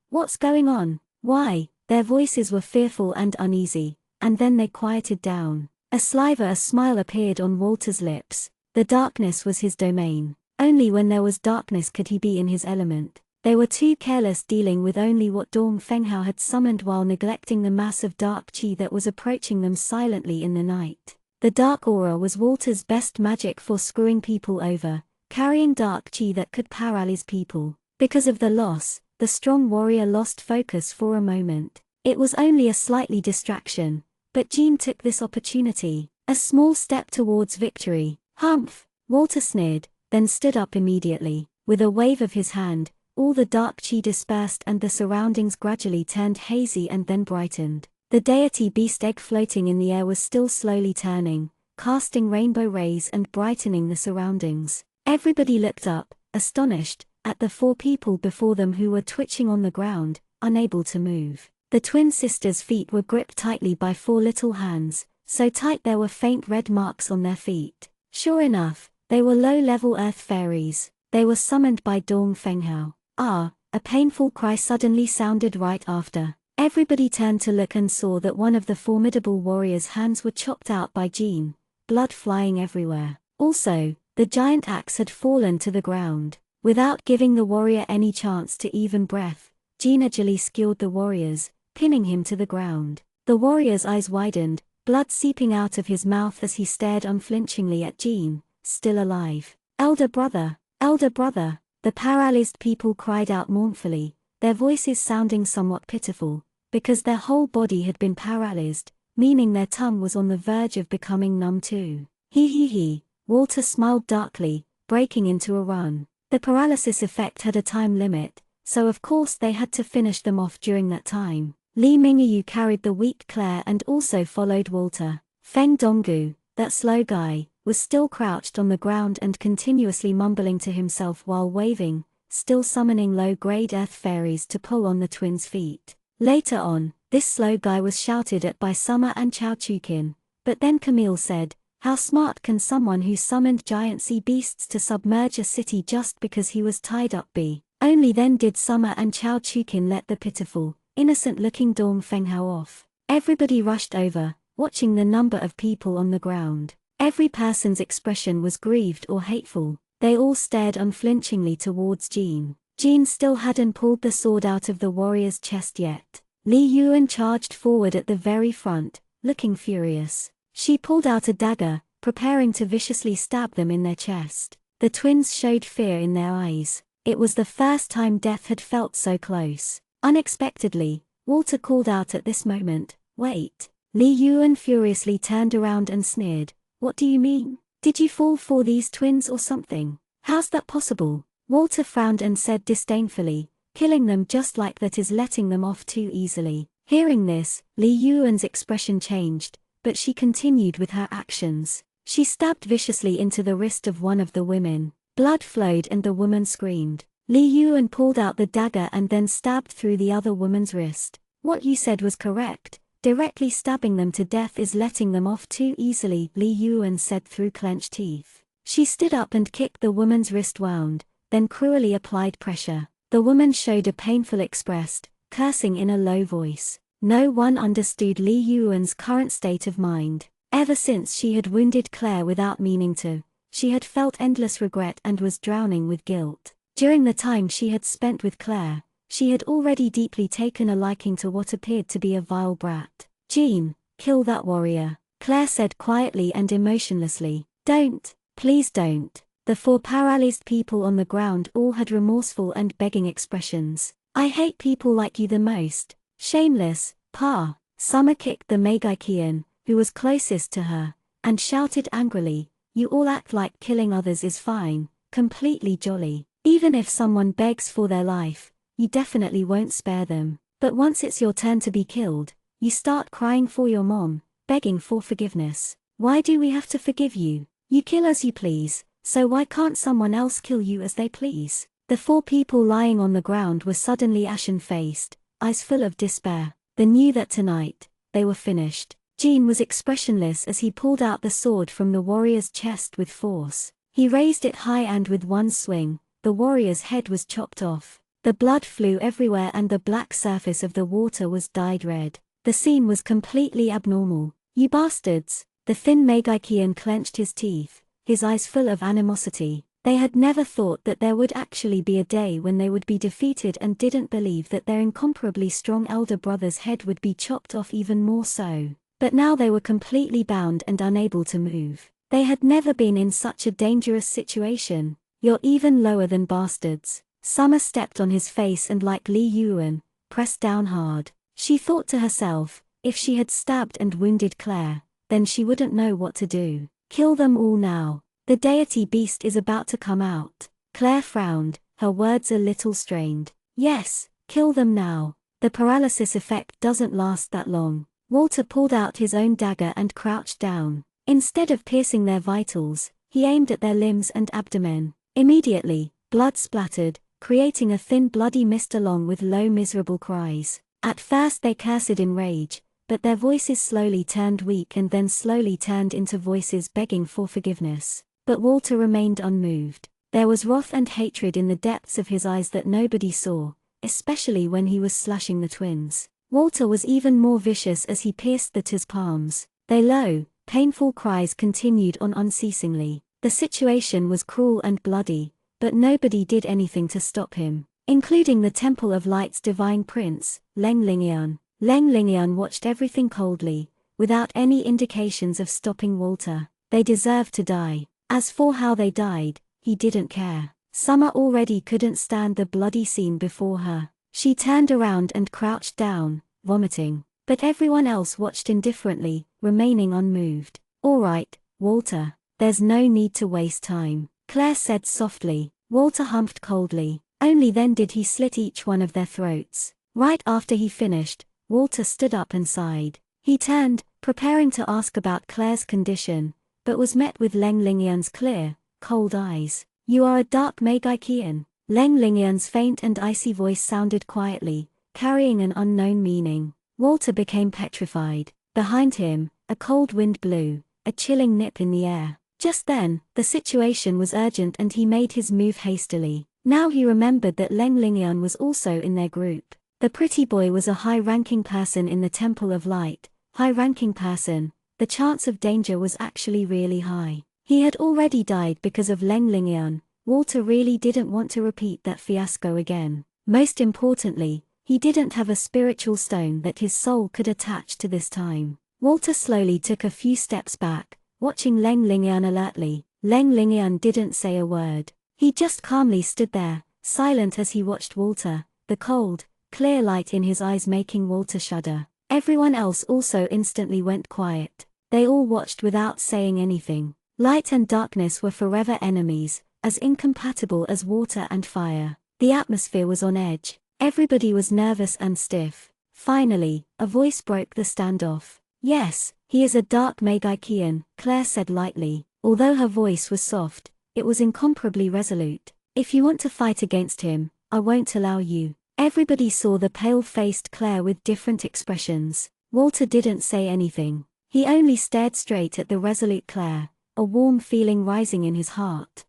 What's going on? Why? Their voices were fearful and uneasy, and then they quieted down. A smile appeared on Walter's lips. The darkness was his domain. Only when there was darkness could he be in his element. They were too careless dealing with only what Dong Fenghao had summoned while neglecting the mass of dark qi that was approaching them silently in the night. The dark aura was Walter's best magic for screwing people over, carrying dark qi that could paralyze people. Because of the loss, the strong warrior lost focus for a moment. It was only a slightly distraction, but Jean took this opportunity. A small step towards victory. Humph! Walter sneered, then stood up immediately. With a wave of his hand, all the dark qi dispersed and the surroundings gradually turned hazy and then brightened. The deity beast egg floating in the air was still slowly turning, casting rainbow rays and brightening the surroundings. Everybody looked up, astonished, at the four people before them who were twitching on the ground, unable to move. The twin sisters' feet were gripped tightly by four little hands, so tight there were faint red marks on their feet. Sure enough, they were low-level earth fairies. They were summoned by Dong Fenghao. A painful cry suddenly sounded right after. Everybody turned to look and saw that one of the formidable warrior's hands were chopped out by Jean, blood flying everywhere. Also, the giant axe had fallen to the ground. Without giving the warrior any chance to even breath, Jean agilely skewered the warriors, pinning him to the ground. The warrior's eyes widened, blood seeping out of his mouth as he stared unflinchingly at Jean, still alive. Elder brother, the paralyzed people cried out mournfully, their voices sounding somewhat pitiful, because their whole body had been paralyzed, meaning their tongue was on the verge of becoming numb too. He. Walter smiled darkly, breaking into a run. The paralysis effect had a time limit, so of course they had to finish them off during that time. Li Mingyu carried the weak Claire and also followed Walter. Feng Donggu, that slow guy, was still crouched on the ground and continuously mumbling to himself while waving, still summoning low-grade earth fairies to pull on the twins' feet. Later on, this slow guy was shouted at by Summer and Chao Chukin, but then Camille said, "How smart can someone who summoned giant sea beasts to submerge a city just because he was tied up be?" Only then did Summer and Chao Chukin let the pitiful, innocent-looking Dong Fenghao off. Everybody rushed over, watching the number of people on the ground. Every person's expression was grieved or hateful. They all stared unflinchingly towards Jean. Jean still hadn't pulled the sword out of the warrior's chest yet. Li Yuan charged forward at the very front, looking furious. She pulled out a dagger, preparing to viciously stab them in their chest. The twins showed fear in their eyes. It was the first time death had felt so close. Unexpectedly, Walter called out at this moment, "Wait." Li Yuan furiously turned around and sneered, "What do you mean? Did you fall for these twins or something? How's that possible?" Walter frowned and said disdainfully, "Killing them just like that is letting them off too easily." Hearing this, Li Yuan's expression changed, but she continued with her actions. She stabbed viciously into the wrist of one of the women. Blood flowed and the woman screamed. Li Yuan pulled out the dagger and then stabbed through the other woman's wrist. "What you said was correct. Directly stabbing them to death is letting them off too easily," Li Yuan said through clenched teeth. She stood up and kicked the woman's wrist wound, then cruelly applied pressure. The woman showed a painful expression, cursing in a low voice. No one understood Li Yuan's current state of mind. Ever since she had wounded Claire without meaning to, she had felt endless regret and was drowning with guilt. During the time she had spent with Claire, she had already deeply taken a liking to what appeared to be a vile brat. "Jean, kill that warrior," Claire said quietly and emotionlessly. "Don't, please don't." The four paralyzed people on the ground all had remorseful and begging expressions. "I hate people like you the most. Shameless, Pa." Summer kicked the Megikian, who was closest to her, and shouted angrily, "You all act like killing others is fine, completely jolly. Even if someone begs for their life, you definitely won't spare them. But once it's your turn to be killed, you start crying for your mom, begging for forgiveness. Why do we have to forgive you? You kill as you please, so why can't someone else kill you as they please?" The four people lying on the ground were suddenly ashen-faced, eyes full of despair. They knew that tonight, they were finished. Jean was expressionless as he pulled out the sword from the warrior's chest with force. He raised it high and with one swing, the warrior's head was chopped off. The blood flew everywhere and the black surface of the water was dyed red. The scene was completely abnormal. "You bastards!" The thin Megikian clenched his teeth, his eyes full of animosity. They had never thought that there would actually be a day when they would be defeated and didn't believe that their incomparably strong elder brother's head would be chopped off even more so. But now they were completely bound and unable to move. They had never been in such a dangerous situation. "You're even lower than bastards." Summer stepped on his face and like Li Yuan, pressed down hard. She thought to herself, if she had stabbed and wounded Claire, then she wouldn't know what to do. "Kill them all now. The deity beast is about to come out." Claire frowned, her words a little strained. "Yes, kill them now. The paralysis effect doesn't last that long." Walter pulled out his own dagger and crouched down. Instead of piercing their vitals, he aimed at their limbs and abdomen. Immediately, blood splattered, creating a thin bloody mist along with low miserable cries. At first they cursed in rage, but their voices slowly turned weak and then slowly turned into voices begging for forgiveness. But Walter remained unmoved. There was wrath and hatred in the depths of his eyes that nobody saw, especially when he was slashing the twins. Walter was even more vicious as he pierced the twins' palms. Their low, painful cries continued on unceasingly. The situation was cruel and bloody, but nobody did anything to stop him, including the Temple of Light's divine prince, Lenglingyan. Lenglingyan watched everything coldly, without any indications of stopping Walter. They deserved to die. As for how they died, he didn't care. Summer already couldn't stand the bloody scene before her. She turned around and crouched down, vomiting. But everyone else watched indifferently, remaining unmoved. "All right, Walter, there's no need to waste time," Claire said softly. Walter humphed coldly. Only then did he slit each one of their throats. Right after he finished, Walter stood up and sighed. He turned, preparing to ask about Claire's condition, but was met with Leng Lingyan's clear, cold eyes. "You are a dark Magikian." Leng Lingyan's faint and icy voice sounded quietly, carrying an unknown meaning. Walter became petrified. Behind him, a cold wind blew, a chilling nip in the air. Just then, the situation was urgent and he made his move hastily. Now he remembered that Leng Lingyan was also in their group. The pretty boy was a high-ranking person in the Temple of Light. High-ranking person, the chance of danger was actually really high. He had already died because of Leng Lingyan. Walter really didn't want to repeat that fiasco again. Most importantly, he didn't have a spiritual stone that his soul could attach to this time. Walter slowly took a few steps back, watching Leng Lingyan alertly. Leng Lingyan didn't say a word. He just calmly stood there, silent as he watched Walter, the cold, clear light in his eyes making Walter shudder. Everyone else also instantly went quiet. They all watched without saying anything. Light and darkness were forever enemies, as incompatible as water and fire. The atmosphere was on edge. Everybody was nervous and stiff. Finally, a voice broke the standoff. "Yes, he is a dark Magikian," Claire said lightly. Although her voice was soft, it was incomparably resolute. "If you want to fight against him, I won't allow you." Everybody saw the pale-faced Claire with different expressions. Walter didn't say anything. He only stared straight at the resolute Claire, a warm feeling rising in his heart.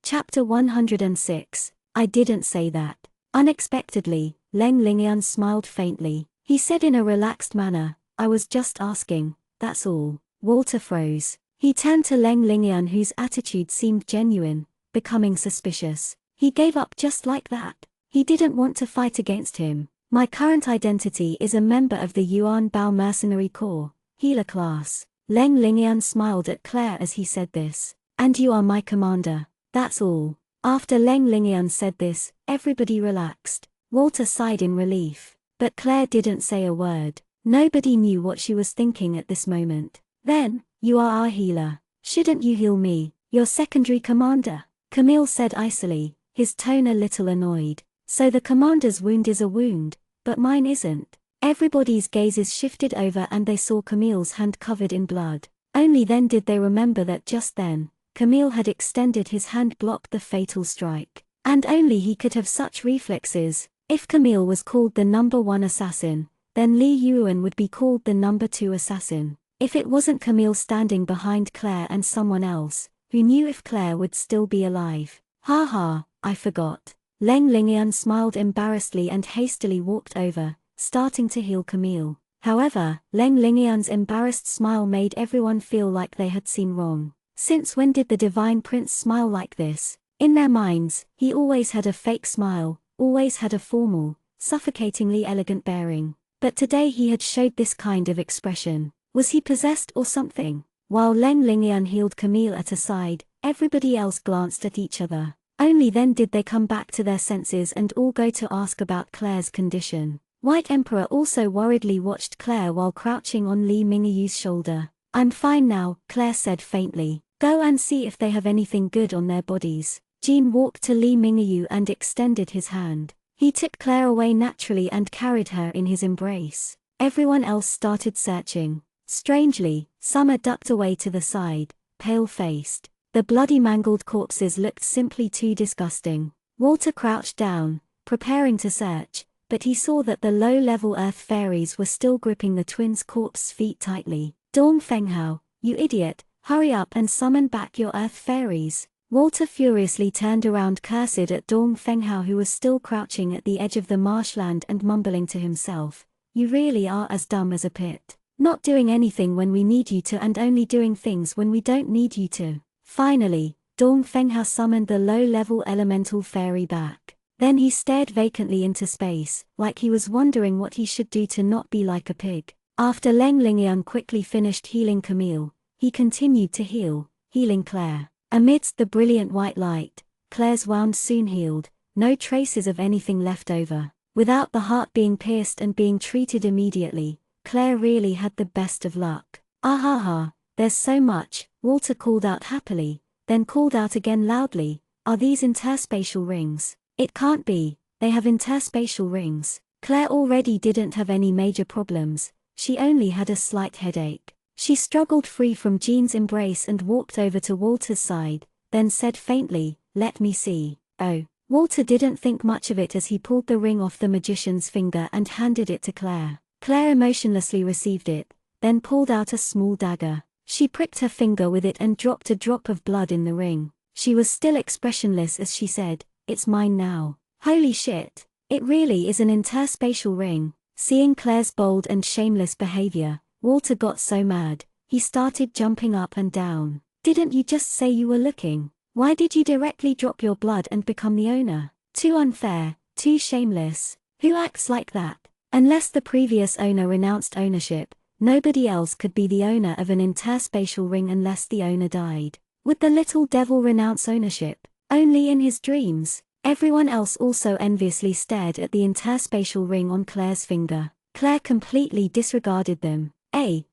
Chapter 106. I didn't say that. Unexpectedly, Leng Lingyan smiled faintly. He said in a relaxed manner, "I was just asking, that's all." Walter froze. He turned to Leng Lingyan, whose attitude seemed genuine, becoming suspicious. He gave up just like that. He didn't want to fight against him. "My current identity is a member of the Yuan Bao Mercenary Corps, healer class." Leng Lingyan smiled at Claire as he said this. "And you are my commander. That's all." After Leng Lingyan said this, everybody relaxed. Walter sighed in relief. But Claire didn't say a word. Nobody knew what she was thinking at this moment. "Then, you are our healer. Shouldn't you heal me, your secondary commander?" Camille said icily, his tone a little annoyed. "So the commander's wound is a wound, but mine isn't." Everybody's gazes shifted over and they saw Camille's hand covered in blood. Only then did they remember that just then, Camille had extended his hand blocked the fatal strike. And only he could have such reflexes. If Camille was called the number 1 assassin, then Li Yuan would be called the number 2 assassin. If it wasn't Camille standing behind Claire and someone else, who knew if Claire would still be alive. "Ha ha, I forgot." Leng Lingyan smiled embarrassedly and hastily walked over, starting to heal Camille. However, Leng Lingyan's embarrassed smile made everyone feel like they had seen wrong. Since when did the Divine Prince smile like this? In their minds, he always had a fake smile, always had a formal, suffocatingly elegant bearing. But today he had showed this kind of expression. Was he possessed or something? While Leng Lingyan healed Camille at a side, everybody else glanced at each other. Only then did they come back to their senses and all go to ask about Claire's condition. White Emperor also worriedly watched Claire while crouching on Li Mingyu's shoulder. "I'm fine now," Claire said faintly. "Go and see if they have anything good on their bodies." Jean walked to Li Mingyu and extended his hand. He took Claire away naturally and carried her in his embrace. Everyone else started searching. Strangely, Summer ducked away to the side, pale-faced. The bloody mangled corpses looked simply too disgusting. Walter crouched down, preparing to search, but he saw that the low-level earth fairies were still gripping the twins' corpse feet tightly. "Dong Fenghao, you idiot, hurry up and summon back your earth fairies." Walter furiously turned around, cursed at Dong Fenghao, who was still crouching at the edge of the marshland and mumbling to himself, "You really are as dumb as a pit. Not doing anything when we need you to and only doing things when we don't need you to." Finally, Dong Fenghao summoned the low-level elemental fairy back. Then he stared vacantly into space, like he was wondering what he should do to not be like a pig. After Leng Lingyan quickly finished healing Camille, he continued to heal, healing Claire. Amidst the brilliant white light, Claire's wound soon healed, no traces of anything left over. Without the heart being pierced and being treated immediately, Claire really had the best of luck. "Ah ha ha, there's so much," Walter called out happily, then called out again loudly, "Are these interspatial rings?" "It can't be, they have interspatial rings." Claire already didn't have any major problems, she only had a slight headache. She struggled free from Jean's embrace and walked over to Walter's side, then said faintly, "Let me see." Oh. Walter didn't think much of it as he pulled the ring off the magician's finger and handed it to Claire. Claire emotionlessly received it, then pulled out a small dagger. She pricked her finger with it and dropped a drop of blood in the ring. She was still expressionless as she said, "It's mine now." Holy shit. It really is an interspatial ring. Seeing Claire's bold and shameless behavior, Walter got so mad, he started jumping up and down. "Didn't you just say you were looking? Why did you directly drop your blood and become the owner? Too unfair, too shameless. Who acts like that?" Unless the previous owner renounced ownership, nobody else could be the owner of an interspatial ring unless the owner died. Would the little devil renounce ownership? Only in his dreams. Everyone else also enviously stared at the interspatial ring on Claire's finger. Claire completely disregarded them.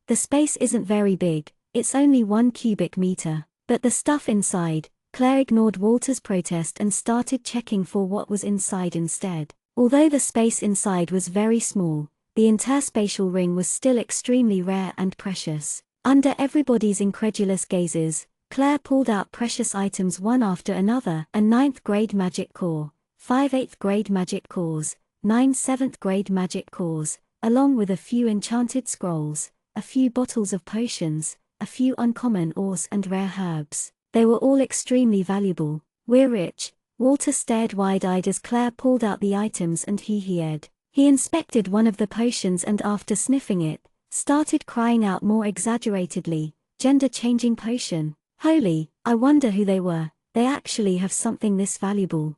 The space isn't very big, it's only 1 cubic meter. But the stuff inside, Claire ignored Walter's protest and started checking for what was inside instead. Although the space inside was very small, the interspatial ring was still extremely rare and precious. Under everybody's incredulous gazes, Claire pulled out precious items one after another: a 9th grade magic core, 5 8th grade magic cores, 9 7th grade magic cores, along with a few enchanted scrolls, a few bottles of potions, a few uncommon ores and rare herbs. They were all extremely valuable. "We're rich." Walter stared wide-eyed as Claire pulled out the items and he-ed. He inspected one of the potions and after sniffing it, started crying out more exaggeratedly, "Gender-changing potion. Holy, I wonder who they were. They actually have something this valuable.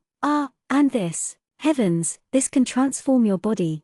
And this. Heavens, this can transform your body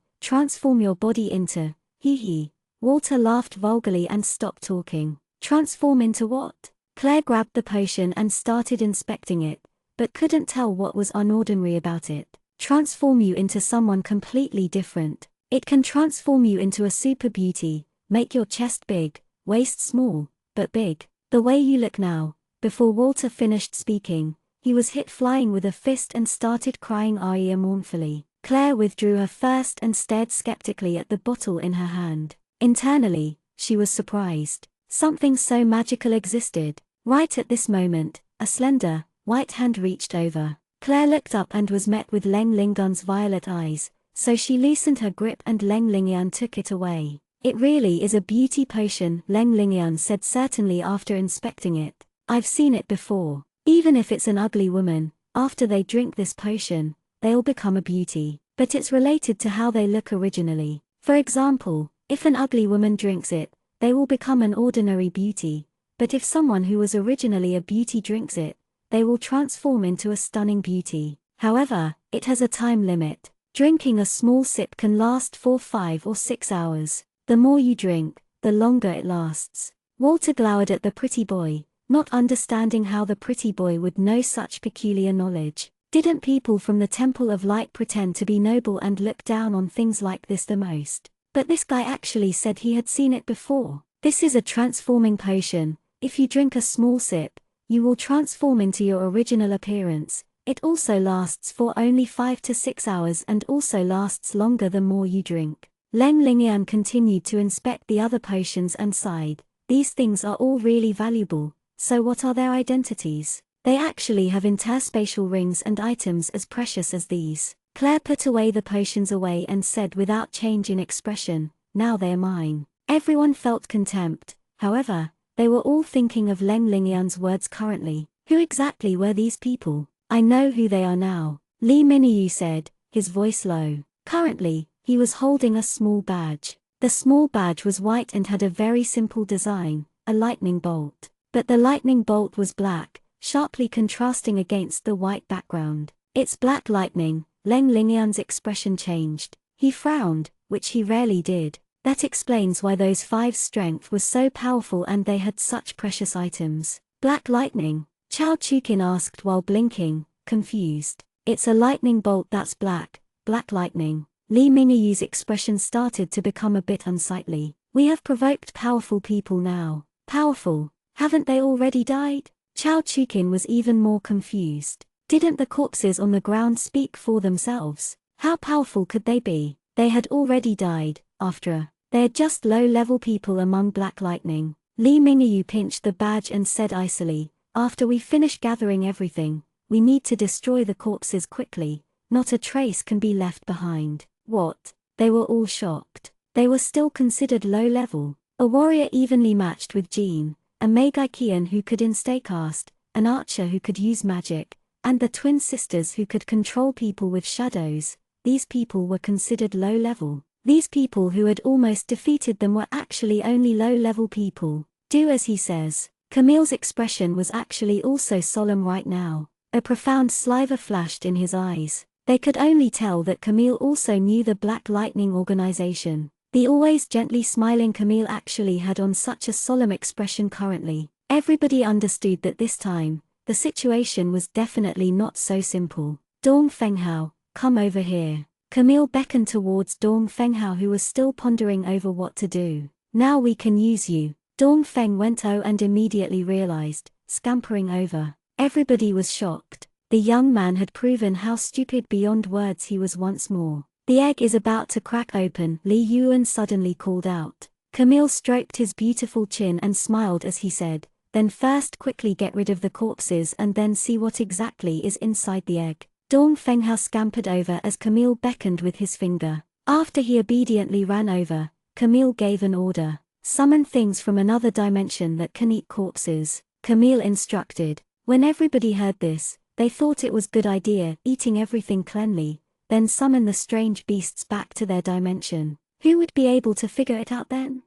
into, hee." Walter laughed vulgarly and stopped talking. Transform into what? Claire grabbed the potion and started inspecting it, but couldn't tell what was unordinary about it. Transform you into someone completely different. It can transform you into a super beauty, make your chest big, waist small, but big. The way you look now. Before Walter finished speaking, he was hit flying with a fist and started crying mournfully. Claire withdrew her first and stared skeptically at the bottle in her hand. Internally, she was surprised. Something so magical existed. Right at this moment, a slender, white hand reached over. Claire looked up and was met with Leng Lingan's violet eyes, so she loosened her grip and Leng Lingan took it away. "It really is a beauty potion," Leng Lingan said certainly after inspecting it. "I've seen it before. Even if it's an ugly woman, after they drink this potion, they'll become a beauty. But it's related to how they look originally. For example, if an ugly woman drinks it, they will become an ordinary beauty. But if someone who was originally a beauty drinks it, they will transform into a stunning beauty. However, it has a time limit. Drinking a small sip can last for 5 or 6 hours. The more you drink, the longer it lasts." Walter glowered at the pretty boy, not understanding how the pretty boy would know such peculiar knowledge. Didn't people from the Temple of Light pretend to be noble and look down on things like this the most? But this guy actually said he had seen it before. "This is a transforming potion. If you drink a small sip, you will transform into your original appearance. It also lasts for only 5 to 6 hours and also lasts longer the more you drink." Leng Lingan continued to inspect the other potions and sighed. "These things are all really valuable, so what are their identities? They actually have interspatial rings and items as precious as these." Claire put away the potions and said without change in expression, "Now they're mine." Everyone felt contempt. However, they were all thinking of Leng Lingan's words currently. Who exactly were these people? "I know who they are now," Li Minyu said, his voice low. Currently, he was holding a small badge. The small badge was white and had a very simple design, a lightning bolt. But the lightning bolt was black, sharply contrasting against the white background. "It's black lightning." Leng Lingan's expression changed. He frowned, which he rarely did. "That explains why those 5's strength was so powerful and they had such precious items." "Black lightning?" Chao Chukin asked while blinking, confused. "It's a lightning bolt that's black lightning." Li Mingyu's expression started to become a bit unsightly. "We have provoked powerful people now." "Powerful? Haven't they already died?" Chao Chukin was even more confused. Didn't the corpses on the ground speak for themselves? How powerful could they be? They had already died, after a They're just low-level people among Black Lightning. Li Mingyu pinched the badge and said icily, after we finish gathering everything, we need to destroy the corpses quickly, not a trace can be left behind. What? They were all shocked. They were still considered low-level. A warrior evenly matched with Jean, a Megikian who could instacast, an archer who could use magic, and the twin sisters who could control people with shadows. These people were considered low-level. These people who had almost defeated them were actually only low-level people. Do as he says. Camille's expression was actually also solemn right now. A profound sliver flashed in his eyes. They could only tell that Camille also knew the Black Lightning organization. The always gently smiling Camille actually had on such a solemn expression currently. Everybody understood that this time, the situation was definitely not so simple. Dong Fenghao, come over here. Camille beckoned towards Dong Fenghao, who was still pondering over what to do. Now we can use you. Dong Feng went and immediately realized, scampering over. Everybody was shocked. The young man had proven how stupid beyond words he was once more. The egg is about to crack open, Li Yuan suddenly called out. Camille stroked his beautiful chin and smiled as he said, then first quickly get rid of the corpses and then see what exactly is inside the egg. Dong Fenghao scampered over as Camille beckoned with his finger. After he obediently ran over, Camille gave an order. Summon things from another dimension that can eat corpses, Camille instructed. When everybody heard this, they thought it was good idea, eating everything cleanly, then summon the strange beasts back to their dimension. Who would be able to figure it out then?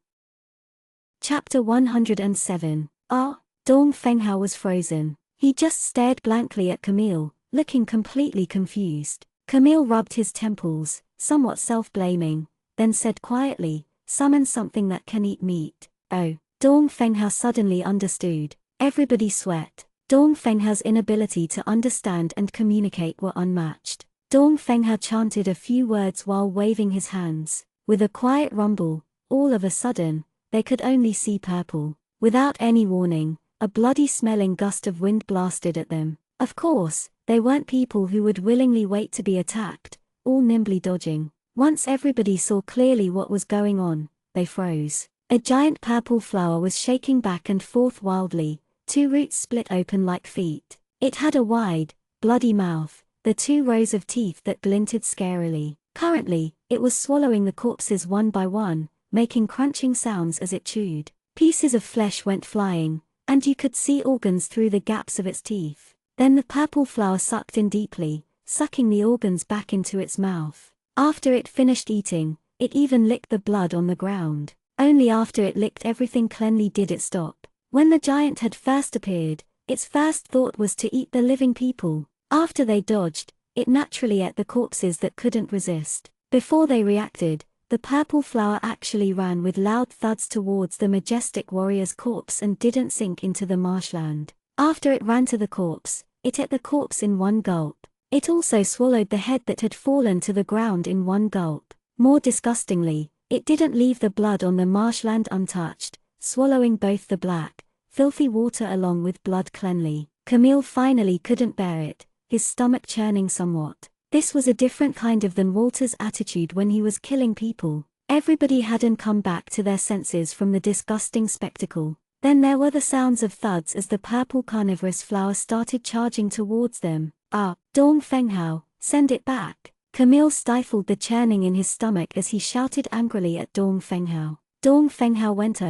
Chapter 107. Dong Fenghao was frozen. He just stared blankly at Camille, looking completely confused. Camille rubbed his temples, somewhat self-blaming, then said quietly, summon something that can eat meat. Oh, Dong Fenghao suddenly understood. Everybody sweat. Dong Fenghao's inability to understand and communicate were unmatched. Dong Fenghao chanted a few words while waving his hands. With a quiet rumble, all of a sudden, they could only see purple. Without any warning, a bloody-smelling gust of wind blasted at them. Of course, they weren't people who would willingly wait to be attacked, all nimbly dodging. Once everybody saw clearly what was going on, they froze. A giant purple flower was shaking back and forth wildly, 2 roots split open like feet. It had a wide, bloody mouth, the 2 rows of teeth that glinted scarily. Currently, it was swallowing the corpses one by one, making crunching sounds as it chewed. Pieces of flesh went flying, and you could see organs through the gaps of its teeth. Then the purple flower sucked in deeply, sucking the organs back into its mouth. After it finished eating, it even licked the blood on the ground. Only after it licked everything cleanly did it stop. When the giant had first appeared, its first thought was to eat the living people. After they dodged, it naturally ate the corpses that couldn't resist. Before they reacted, the purple flower actually ran with loud thuds towards the majestic warrior's corpse and didn't sink into the marshland. After it ran to the corpse, it ate the corpse in one gulp. It also swallowed the head that had fallen to the ground in one gulp. More disgustingly, it didn't leave the blood on the marshland untouched, swallowing both the black, filthy water along with blood cleanly. Camille finally couldn't bear it, his stomach churning somewhat. This was a different kind of than Walter's attitude when he was killing people. Everybody hadn't come back to their senses from the disgusting spectacle. Then there were the sounds of thuds as the purple carnivorous flower started charging towards them. Dong Fenghao, send it back. Camille stifled the churning in his stomach as he shouted angrily at Dong Fenghao. Dong Fenghao went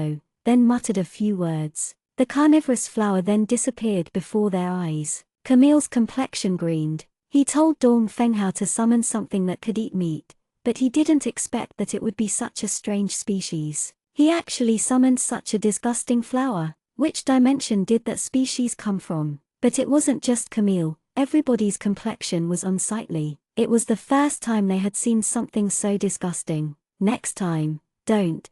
then muttered a few words. The carnivorous flower then disappeared before their eyes. Camille's complexion greened. He told Dong Fenghao to summon something that could eat meat, but he didn't expect that it would be such a strange species. He actually summoned such a disgusting flower. Which dimension did that species come from? But it wasn't just Camille, everybody's complexion was unsightly. It was the first time they had seen something so disgusting. Next time, don't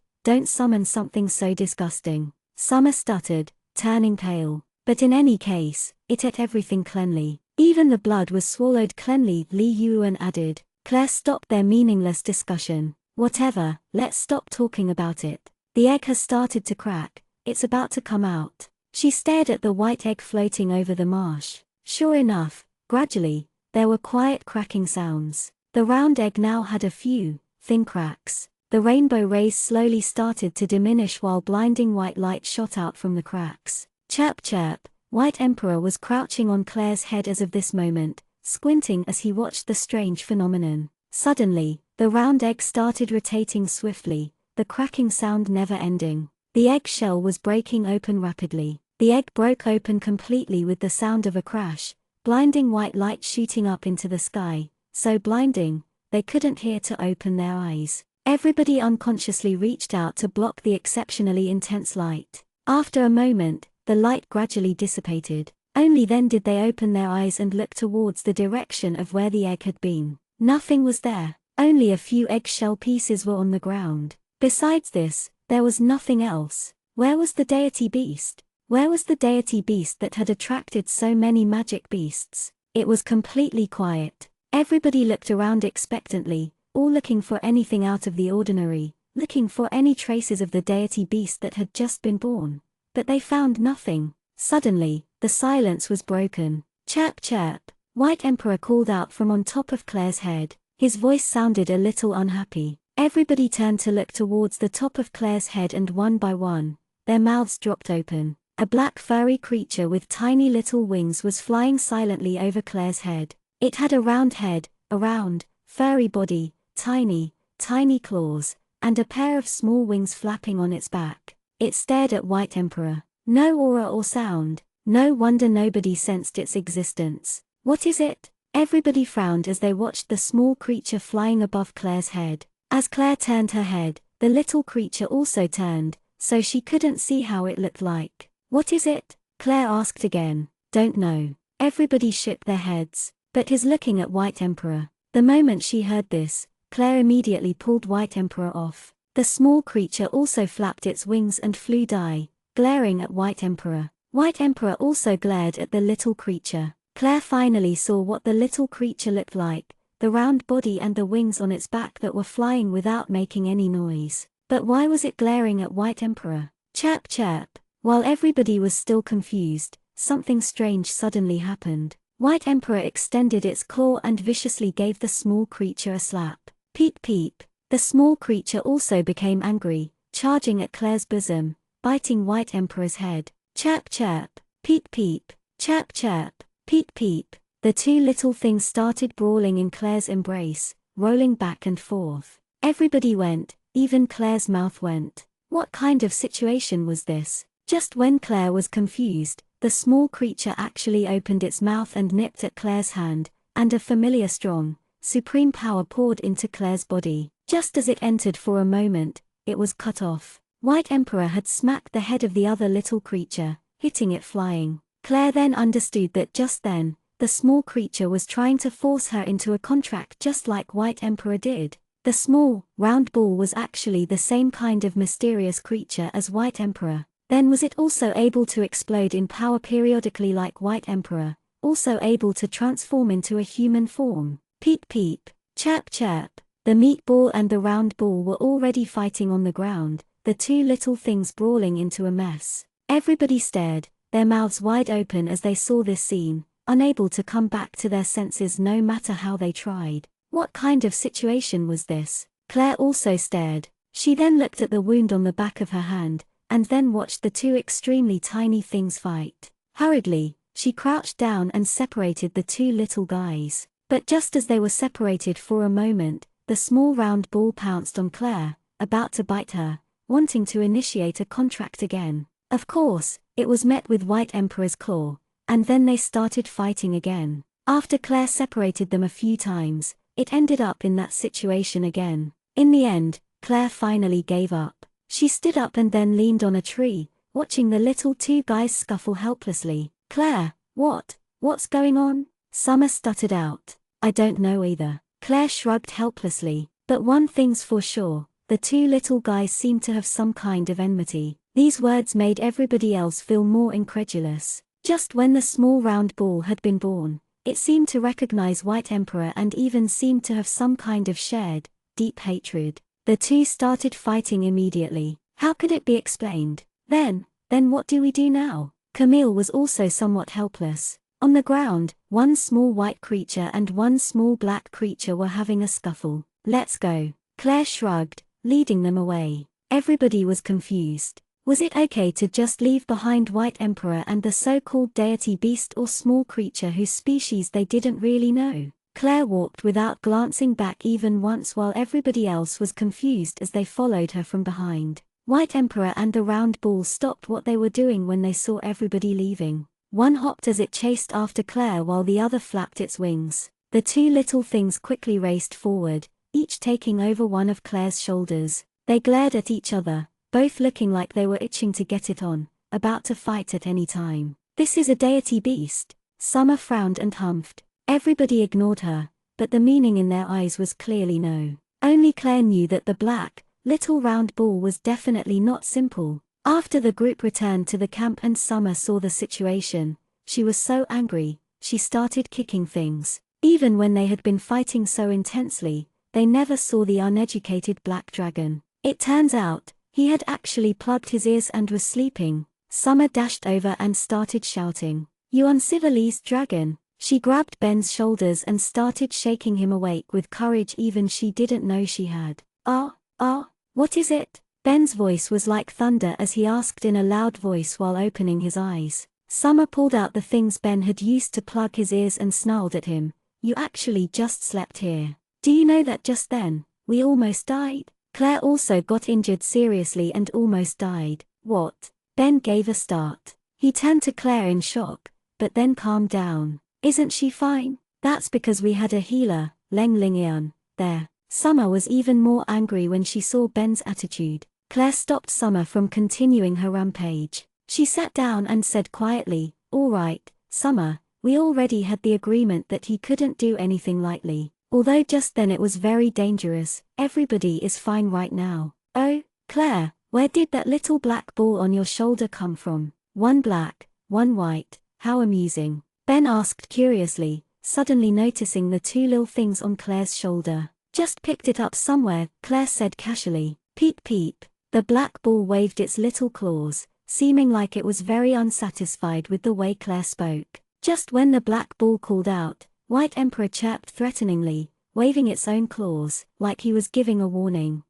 summon something so disgusting. Summer stuttered, turning pale. But in any case, it ate everything cleanly. Even the blood was swallowed cleanly, Li Yuan added. Claire stopped their meaningless discussion. Whatever, let's stop talking about it. The egg has started to crack, it's about to come out. She stared at the white egg floating over the marsh. Sure enough, gradually, there were quiet cracking sounds. The round egg now had a few, thin cracks. The rainbow rays slowly started to diminish while blinding white light shot out from the cracks. Chirp chirp, White Emperor was crouching on Claire's head as of this moment, squinting as he watched the strange phenomenon. Suddenly, the round egg started rotating swiftly, the cracking sound never ending. The egg shell was breaking open rapidly. The egg broke open completely with the sound of a crash, blinding white light shooting up into the sky, so blinding, they couldn't hear to open their eyes. Everybody unconsciously reached out to block the exceptionally intense light. After a moment, the light gradually dissipated. Only then did they open their eyes and look towards the direction of where the egg had been. Nothing was there. Only a few eggshell pieces were on the ground. Besides this, there was nothing else. Where was the deity beast? Where was the deity beast that had attracted so many magic beasts? It was completely quiet. Everybody looked around expectantly, all looking for anything out of the ordinary, looking for any traces of the deity beast that had just been born. But they found nothing. Suddenly, the silence was broken. Chirp chirp, White Emperor called out from on top of Claire's head. His voice sounded a little unhappy. Everybody turned to look towards the top of Claire's head, and one by one, their mouths dropped open. A black furry creature with tiny little wings was flying silently over Claire's head. It had a round head, a round, furry body, tiny, tiny claws, and a pair of small wings flapping on its back. It stared at White Emperor. No aura or sound. No wonder nobody sensed its existence. What is it? Everybody frowned as they watched the small creature flying above Claire's head. As Claire turned her head, the little creature also turned, so she couldn't see how it looked like. What is it? Claire asked again. Don't know. Everybody shook their heads, but he's looking at White Emperor. The moment she heard this, Claire immediately pulled White Emperor off. The small creature also flapped its wings and flew glaring at White Emperor. White Emperor also glared at the little creature. Claire finally saw what the little creature looked like, the round body and the wings on its back that were flying without making any noise. But why was it glaring at White Emperor? Chirp chirp. While everybody was still confused, something strange suddenly happened. White Emperor extended its claw and viciously gave the small creature a slap. Peep peep. The small creature also became angry, charging at Claire's bosom, biting White Emperor's head. Chirp chirp. Peep peep. Chirp chirp. Peep peep. The two little things started brawling in Claire's embrace, rolling back and forth. Everybody went, even Claire's mouth went. What kind of situation was this? Just when Claire was confused, the small creature actually opened its mouth and nipped at Claire's hand, and a familiar strong, supreme power poured into Claire's body. Just as it entered for a moment, it was cut off. White Emperor had smacked the head of the other little creature, hitting it flying. Claire then understood that just then, the small creature was trying to force her into a contract just like White Emperor did. The small, round ball was actually the same kind of mysterious creature as White Emperor. Then was it also able to explode in power periodically like White Emperor, also able to transform into a human form? Peep peep. Chirp chirp. The meat ball and the round ball were already fighting on the ground, the two little things brawling into a mess. Everybody stared, their mouths wide open as they saw this scene, unable to come back to their senses no matter how they tried. What kind of situation was this? Claire also stared. She then looked at the wound on the back of her hand, and then watched the two extremely tiny things fight. Hurriedly, she crouched down and separated the two little guys. But just as they were separated for a moment, the small round ball pounced on Claire, about to bite her, wanting to initiate a contract again. Of course, it was met with White Emperor's claw, and then they started fighting again. After Claire separated them a few times, it ended up in that situation again. In the end, Claire finally gave up. She stood up and then leaned on a tree, watching the little two guys scuffle helplessly. Claire, what's going on? Summer stuttered out. I don't know either. Claire shrugged helplessly. But one thing's for sure, the two little guys seemed to have some kind of enmity. These words made everybody else feel more incredulous. Just when the small round ball had been born, it seemed to recognize White Emperor and even seemed to have some kind of shared, deep hatred. The two started fighting immediately. How could it be explained? Then what do we do now? Camille was also somewhat helpless. On the ground, one small white creature and one small black creature were having a scuffle. Let's go. Claire shrugged. leading them away. Everybody was confused. Was it okay to just leave behind White Emperor and the so-called deity beast or small creature whose species they didn't really know? Claire walked without glancing back even once while everybody else was confused as they followed her from behind. White Emperor and the round ball stopped what they were doing when they saw everybody leaving. One hopped as it chased after Claire while the other flapped its wings. The two little things quickly raced forward, each taking over one of Claire's shoulders. They glared at each other, both looking like they were itching to get it on, about to fight at any time. This is a deity beast. Summer frowned and humphed. Everybody ignored her, but the meaning in their eyes was clearly no. Only Claire knew that the black, little round ball was definitely not simple. After the group returned to the camp and Summer saw the situation, she was so angry, she started kicking things. Even when they had been fighting so intensely, they never saw the uneducated black dragon. It turns out, he had actually plugged his ears and was sleeping. Summer dashed over and started shouting, "You uncivilized dragon!" She grabbed Ben's shoulders and started shaking him awake with courage even she didn't know she had. What is it?" Ben's voice was like thunder as he asked in a loud voice while opening his eyes. Summer pulled out the things Ben had used to plug his ears and snarled at him, "You actually just slept here. Do you know that just then, we almost died?" Claire also got injured seriously and almost died. "What?" Ben gave a start. He turned to Claire in shock, but then calmed down. "Isn't she fine?" "That's because we had a healer, learnenglish, there." Summer was even more angry when she saw Ben's attitude. Claire stopped Summer from continuing her rampage. She sat down and said quietly, "All right, Summer, we already had the agreement that he couldn't do anything lightly. Although just then it was very dangerous, everybody is fine right now." "Oh, Claire, where did that little black ball on your shoulder come from?" "One black, one white, how amusing," Ben asked curiously, suddenly noticing the two little things on Claire's shoulder. "Just picked it up somewhere," Claire said casually. "Peep peep." The black ball waved its little claws, seeming like it was very unsatisfied with the way Claire spoke. Just when the black ball called out, White Emperor chirped threateningly, waving its own claws, like he was giving a warning.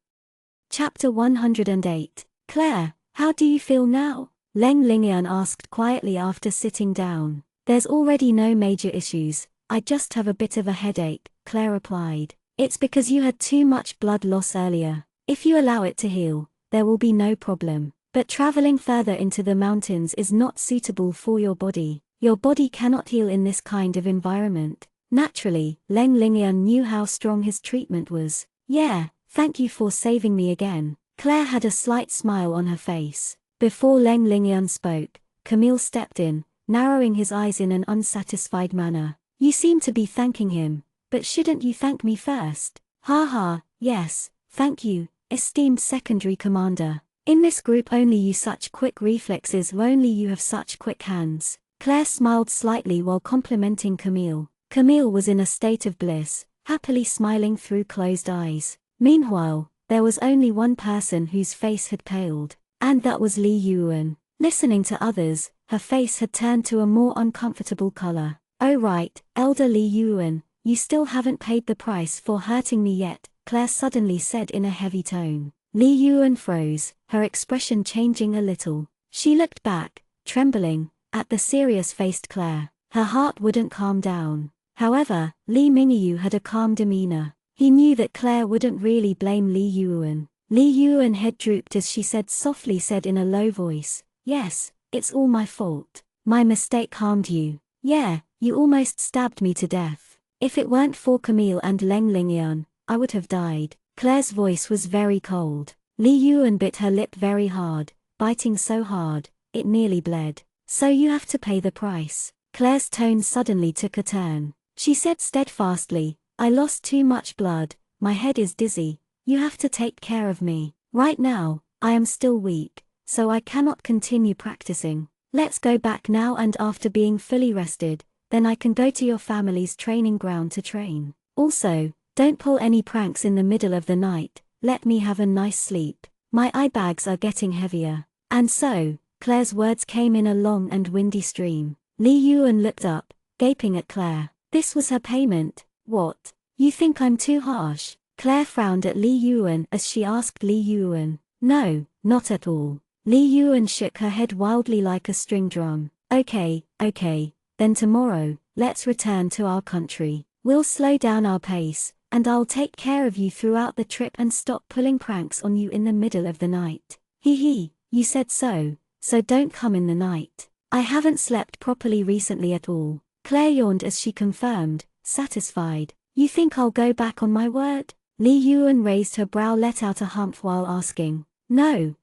Chapter 108. Claire, how do you feel now? Learnenglish asked quietly after sitting down. "There's already no major issues, I just have a bit of a headache," Claire replied. "It's because you had too much blood loss earlier. If you allow it to heal, there will be no problem. But traveling further into the mountains is not suitable for your body. Your body cannot heal in this kind of environment." Naturally, Learnenglish knew how strong his treatment was. "Yeah, thank you for saving me again." Claire had a slight smile on her face. Before Learnenglish spoke, Camille stepped in, narrowing his eyes in an unsatisfied manner. "You seem to be thanking him, but shouldn't you thank me first?" Ha, yes, thank you, esteemed secondary commander. In this group only you such quick reflexes, only you have such quick hands. Claire smiled slightly while complimenting Camille. Camille was in a state of bliss, happily smiling through closed eyes. Meanwhile, there was only one person whose face had paled, and that was Li Yuan. Listening to others, her face had turned to a more uncomfortable color. "Oh right, Elder Li Yuan, you still haven't paid the price for hurting me yet," Claire suddenly said in a heavy tone. Li Yuan froze, her expression changing a little. She looked back, trembling, at the serious-faced Claire. Her heart wouldn't calm down. However, Li Mingyu had a calm demeanor. He knew that Claire wouldn't really blame Li Yuan. Li Yuan head drooped as she said in a low voice, "Yes, it's all my fault. My mistake harmed you. Yeah, you almost stabbed me to death. If it weren't for Camille and Learnenglish, I would have died." Claire's voice was very cold. Li Yuan bit her lip very hard, biting so hard, it nearly bled. "So you have to pay the price." Claire's tone suddenly took a turn. She said steadfastly, "I lost too much blood, my head is dizzy, you have to take care of me. Right now, I am still weak, so I cannot continue practicing. Let's go back now and after being fully rested, then I can go to your family's training ground to train. Also, don't pull any pranks in the middle of the night, let me have a nice sleep. My eye bags are getting heavier." And so, Claire's words came in a long and windy stream. Li Yuan looked up, gaping at Claire. This was her payment. "What? You think I'm too harsh?" Claire frowned at Li Yuan as she asked Li Yuan. No, not at all. Li Yuan shook her head wildly like a string drum. Okay, then tomorrow, let's return to our country. We'll slow down our pace, and I'll take care of you throughout the trip and stop pulling pranks on you in the middle of the night. Hee, you said so don't come in the night. I haven't slept properly recently at all. Claire yawned as she confirmed, satisfied. You think I'll go back on my word? Li Yuan raised her brow, let out a hump while asking. No,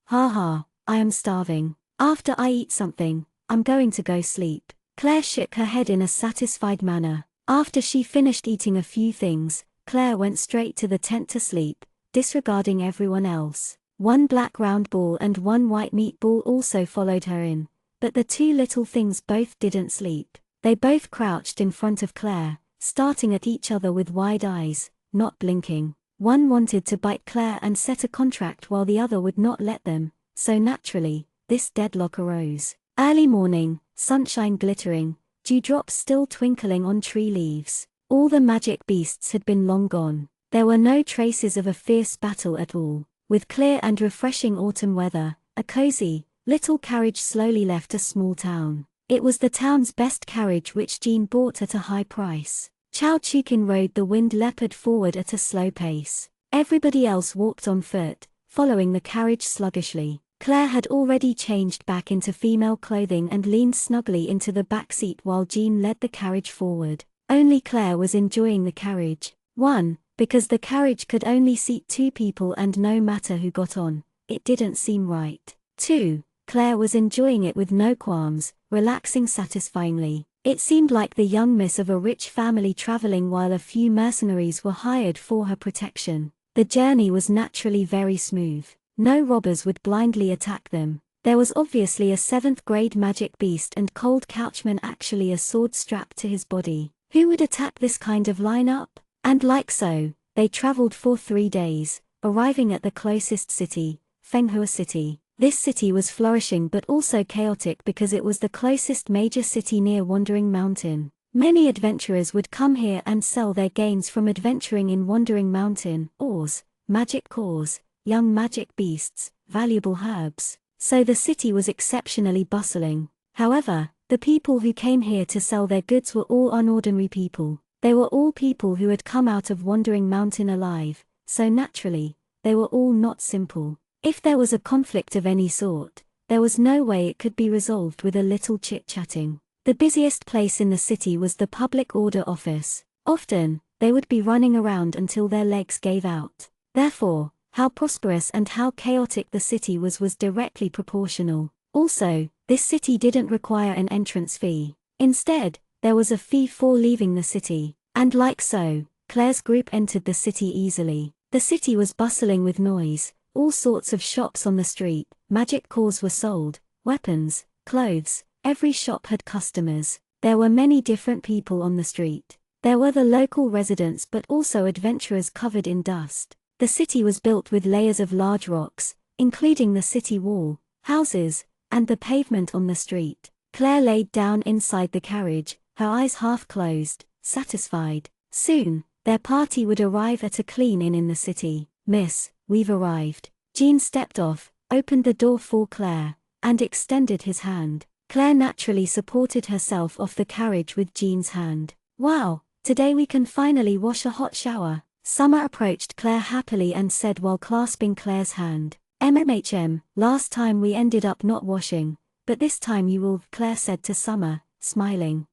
ha, I am starving. After I eat something, I'm going to go sleep. Claire shook her head in a satisfied manner. After she finished eating a few things, Claire went straight to the tent to sleep, disregarding everyone else. One black round ball and one white meatball also followed her in, but the two little things both didn't sleep. They both crouched in front of Claire, starting at each other with wide eyes, not blinking. One wanted to bite Claire and set a contract while the other would not let them, so naturally, this deadlock arose. Early morning, sunshine glittering, dewdrops still twinkling on tree leaves. All the magic beasts had been long gone. There were no traces of a fierce battle at all. With clear and refreshing autumn weather, a cozy, little carriage slowly left a small town. It was the town's best carriage which Jean bought at a high price. Chao Chukin rode the winged leopard forward at a slow pace. Everybody else walked on foot, following the carriage sluggishly. Claire had already changed back into female clothing and leaned snugly into the back seat while Jean led the carriage forward. Only Claire was enjoying the carriage. 1. Because the carriage could only seat 2 people and no matter who got on, it didn't seem right. 2. Claire was enjoying it with no qualms, relaxing satisfyingly. It seemed like the young miss of a rich family traveling while a few mercenaries were hired for her protection. The journey was naturally very smooth. No robbers would blindly attack them. There was obviously a 7th grade magic beast and cold couchman, actually a sword strapped to his body. Who would attack this kind of lineup? And like so, they traveled for 3 days, arriving at the closest city, Fenghua City. This city was flourishing but also chaotic because it was the closest major city near Wandering Mountain. Many adventurers would come here and sell their gains from adventuring in Wandering Mountain: ores, magic cores, young magic beasts, valuable herbs. So the city was exceptionally bustling. However, the people who came here to sell their goods were all unordinary people. They were all people who had come out of Wandering Mountain alive, so naturally, they were all not simple. If there was a conflict of any sort, there was no way it could be resolved with a little chit-chatting. The busiest place in the city was the public order office. Often, they would be running around until their legs gave out. Therefore, how prosperous and how chaotic the city was directly proportional. Also, this city didn't require an entrance fee. Instead, there was a fee for leaving the city. And like so, Claire's group entered the city easily. The city was bustling with noise. All sorts of shops on the street, magic cores were sold, weapons, clothes, every shop had customers. There were many different people on the street. There were the local residents but also adventurers covered in dust. The city was built with layers of large rocks, including the city wall, houses, and the pavement on the street. Claire laid down inside the carriage, her eyes half closed, satisfied. Soon, their party would arrive at a clean inn in the city. Miss, we've arrived. Jean stepped off, opened the door for Claire, and extended his hand. Claire naturally supported herself off the carriage with Jean's hand. Wow, today we can finally wash a hot shower. Summer approached Claire happily and said while clasping Claire's hand. Last time we ended up not washing, but this time you will, Claire said to Summer, smiling.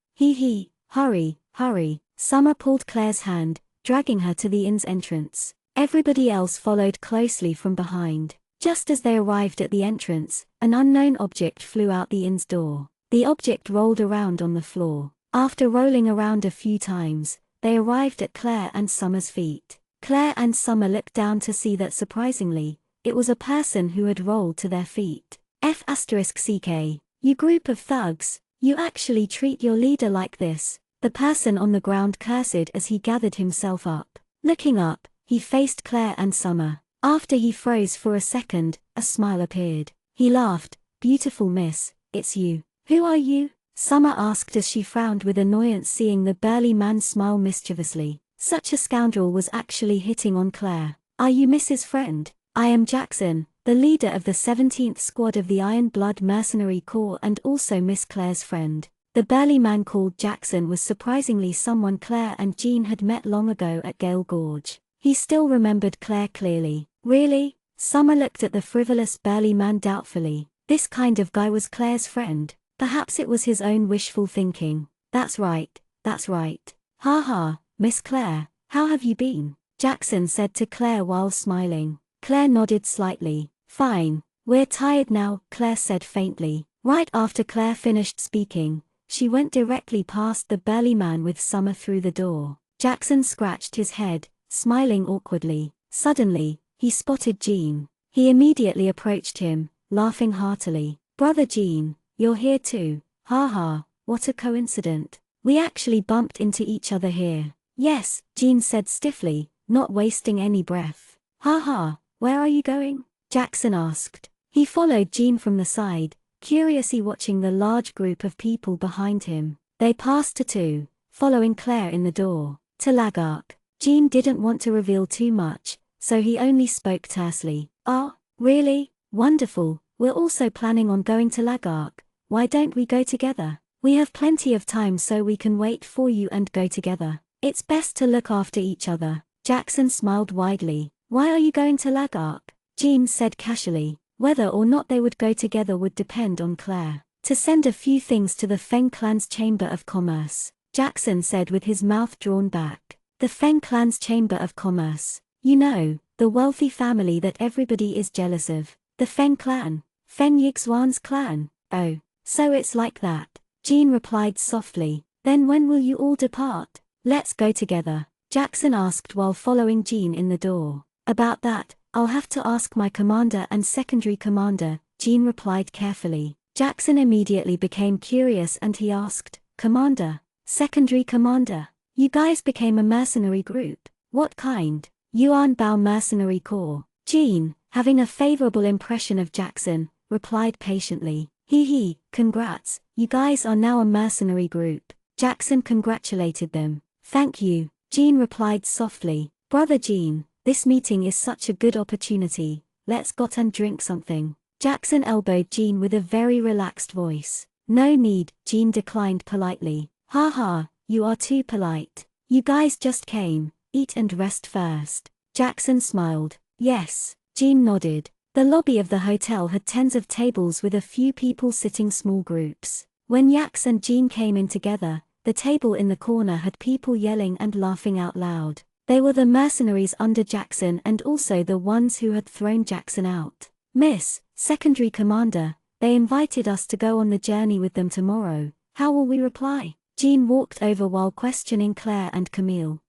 Hurry. Summer pulled Claire's hand, dragging her to the inn's entrance. Everybody else followed closely from behind. Just as they arrived at the entrance, an unknown object flew out the inn's door. The object rolled around on the floor. After rolling around a few times, they arrived at Claire and Summer's feet. Claire and Summer looked down to see that surprisingly, it was a person who had rolled to their feet. F***ck, you group of thugs, you actually treat your leader like this, the person on the ground cursed as he gathered himself up. Looking up, he faced Claire and Summer. After he froze for a second, a smile appeared. He laughed. Beautiful miss, it's you. Who are you? Summer asked as she frowned with annoyance seeing the burly man smile mischievously. Such a scoundrel was actually hitting on Claire. "Are you Mrs. Friend? I am Jackson, the leader of the 17th Squad of the Iron Blood Mercenary Corps and also Miss Claire's friend." The burly man called Jackson was surprisingly someone Claire and Jean had met long ago at Gale Gorge. He still remembered Claire clearly. "Really?" Summer looked at the frivolous burly man doubtfully. This kind of guy was Claire's friend. Perhaps it was his own wishful thinking. That's right, that's right. "Ha ha, Miss Claire, how have you been?" Jackson said to Claire while smiling. Claire nodded slightly. "Fine, we're tired now," Claire said faintly. Right after Claire finished speaking, she went directly past the burly man with Summer through the door. Jackson scratched his head, smiling awkwardly. Suddenly, he spotted Jean. He immediately approached him, laughing heartily. "Brother Jean, you're here too. Ha ha, what a coincidence. We actually bumped into each other here." "Yes," Jean said stiffly, not wasting any breath. "Ha ha, where are you going?" Jackson asked. He followed Jean from the side, curiously watching the large group of people behind him. They passed to two, following Claire in the door. "To Lagark." Jean didn't want to reveal too much, so he only spoke tersely. "Oh, really? Wonderful, we're also planning on going to Lagark. Why don't we go together? We have plenty of time so we can wait for you and go together. It's best to look after each other." Jackson smiled widely. "Why are you going to Lagark?" Jean said casually. Whether or not they would go together would depend on Claire. "To send a few things to the Feng clan's Chamber of Commerce," Jackson said with his mouth drawn back. "The Feng clan's Chamber of Commerce. You know, the wealthy family that everybody is jealous of. The Feng clan. Feng Yixuan's clan." "Oh, so it's like that," Jean replied softly. "Then when will you all depart?" "Let's go together," Jackson asked while following Jean in the door. "About that, I'll have to ask my commander and secondary commander," Jean replied carefully. Jackson immediately became curious and he asked, "Commander? Secondary commander? You guys became a mercenary group. What kind?" "Yuan Bao Mercenary Corps." Jean, having a favorable impression of Jackson, replied patiently. Hee, congrats, you guys are now a mercenary group." Jackson congratulated them. "Thank you," Jean replied softly. "Brother Jean, this meeting is such a good opportunity. Let's go and drink something." Jackson elbowed Jean with a very relaxed voice. "No need," Jean declined politely. "Ha ha, you are too polite. You guys just came. Eat and rest first." Jackson smiled. "Yes." Jean nodded. The lobby of the hotel had tens of tables with a few people sitting small groups. When Yax and Jean came in together, the table in the corner had people yelling and laughing out loud. They were the mercenaries under Jackson and also the ones who had thrown Jackson out. "Miss, Secondary Commander, they invited us to go on the journey with them tomorrow. How will we reply?" Jean walked over while questioning Claire and Camille.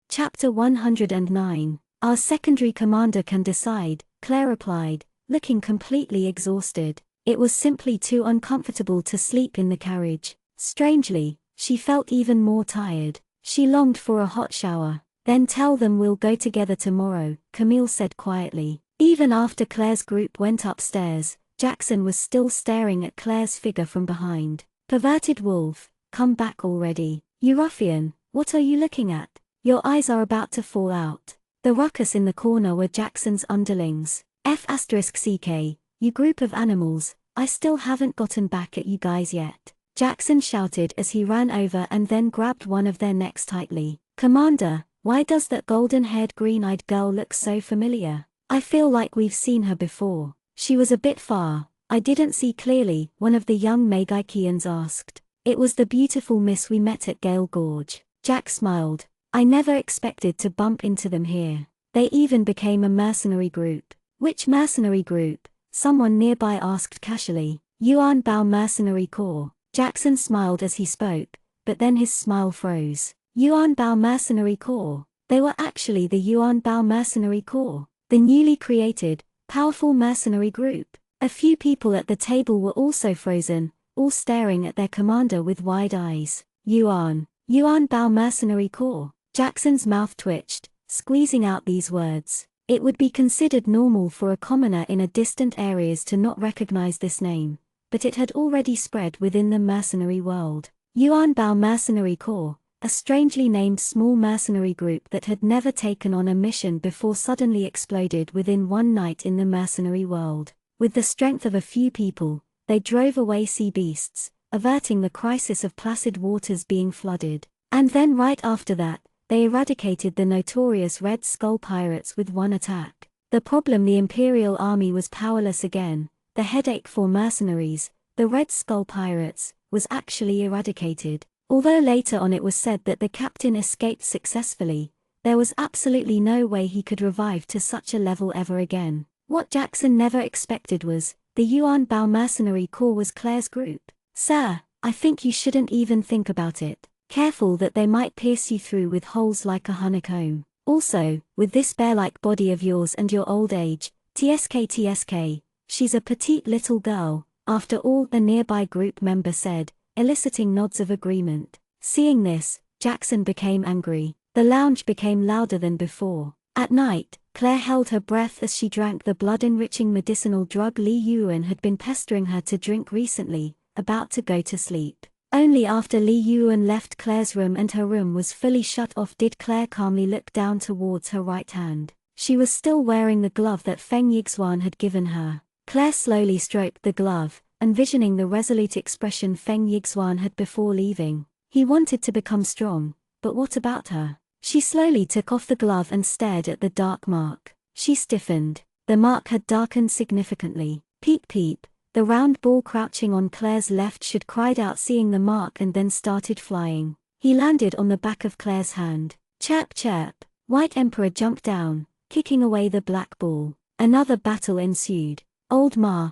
Chapter 109. "Our secondary commander can decide," Claire replied, looking completely exhausted. It was simply too uncomfortable to sleep in the carriage. Strangely, she felt even more tired. She longed for a hot shower. "Then tell them we'll go together tomorrow," Camille said quietly. Even after Claire's group went upstairs, Jackson was still staring at Claire's figure from behind. "Perverted wolf, come back already. You ruffian, what are you looking at? Your eyes are about to fall out." The ruckus in the corner were Jackson's underlings. F***CK, you group of animals, I still haven't gotten back at you guys yet," Jackson shouted as he ran over and then grabbed one of their necks tightly. "Commander, why does that golden-haired green-eyed girl look so familiar? I feel like we've seen her before." "She was a bit far, I didn't see clearly," one of the young Megikians asked. "It was the beautiful miss we met at Gale Gorge." Jack smiled. "I never expected to bump into them here. They even became a mercenary group." "Which mercenary group?" someone nearby asked casually. "Yuan Bao Mercenary Corps." Jackson smiled as he spoke, but then his smile froze. Yuan Bao Mercenary Corps. They were actually the Yuan Bao Mercenary Corps, the newly created, powerful mercenary group. A few people at the table were also frozen, all staring at their commander with wide eyes. Yuan Bao Mercenary Corps." Jackson's mouth twitched, squeezing out these words. It would be considered normal for a commoner in a distant areas to not recognize this name, but it had already spread within the mercenary world. Yuan Bao Mercenary Corps, a strangely named small mercenary group that had never taken on a mission before suddenly exploded within one night in the mercenary world. With the strength of a few people, they drove away sea beasts, averting the crisis of placid waters being flooded. And then right after that, they eradicated the notorious Red Skull pirates with one attack. The problem: the Imperial Army was powerless again. The headache for mercenaries, the Red Skull pirates, was actually eradicated. Although later on it was said that the captain escaped successfully, there was absolutely no way he could revive to such a level ever again. What Jackson never expected was, the Yuan Bao Mercenary Corps was Claire's group. "Sir, I think you shouldn't even think about it. Careful that they might pierce you through with holes like a honeycomb. Also, with this bear-like body of yours and your old age, TSK, she's a petite little girl," after all, the nearby group member said, eliciting nods of agreement. Seeing this, Jackson became angry. The lounge became louder than before. At night, Claire held her breath as she drank the blood-enriching medicinal drug Li Yuan had been pestering her to drink recently, about to go to sleep. Only after Li Yuan left Claire's room and her room was fully shut off did Claire calmly look down towards her right hand. She was still wearing the glove that Feng Yixuan had given her. Claire slowly stroked the glove, envisioning the resolute expression Feng Yixuan had before leaving. He wanted to become strong, but what about her? She slowly took off the glove and stared at the dark mark. She stiffened. The mark had darkened significantly. "Peep peep." The round ball crouching on Claire's left should cried out seeing the mark and then started flying. He landed on the back of Claire's hand. Chirp chirp. White Emperor jumped down, kicking away the black ball. Another battle ensued. Old Ma.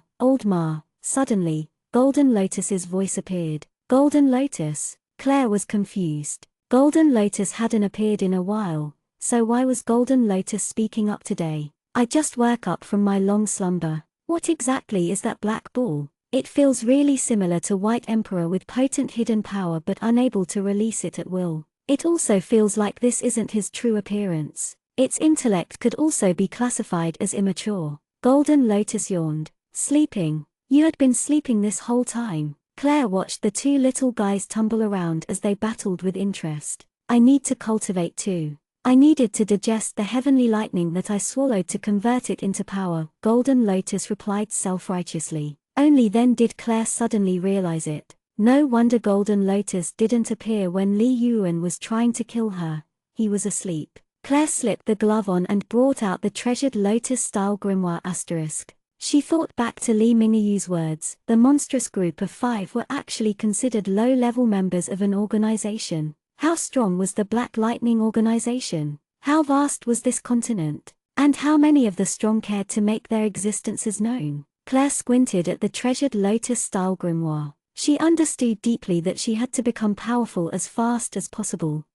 Suddenly, Golden Lotus's voice appeared. Golden Lotus? Claire was confused. Golden Lotus hadn't appeared in a while, so why was Golden Lotus speaking up today? "I just woke up from my long slumber. What exactly is that black ball? It feels really similar to White Emperor with potent hidden power but unable to release it at will. It also feels like this isn't his true appearance. Its intellect could also be classified as immature." Golden Lotus yawned. "Sleeping? You had been sleeping this whole time." Claire watched the two little guys tumble around as they battled with interest. "I need to cultivate too. I needed to digest the heavenly lightning that I swallowed to convert it into power," Golden Lotus replied self-righteously. Only then did Claire suddenly realize it. No wonder Golden Lotus didn't appear when Li Yuan was trying to kill her. He was asleep. Claire slipped the glove on and brought out the treasured lotus-style grimoire asterisk. She thought back to Li Mingyu's words. The monstrous group of 5 were actually considered low-level members of an organization. How strong was the Black Lightning organization? How vast was this continent? And how many of the strong cared to make their existences known? Claire squinted at the treasured lotus-style grimoire. She understood deeply that she had to become powerful as fast as possible.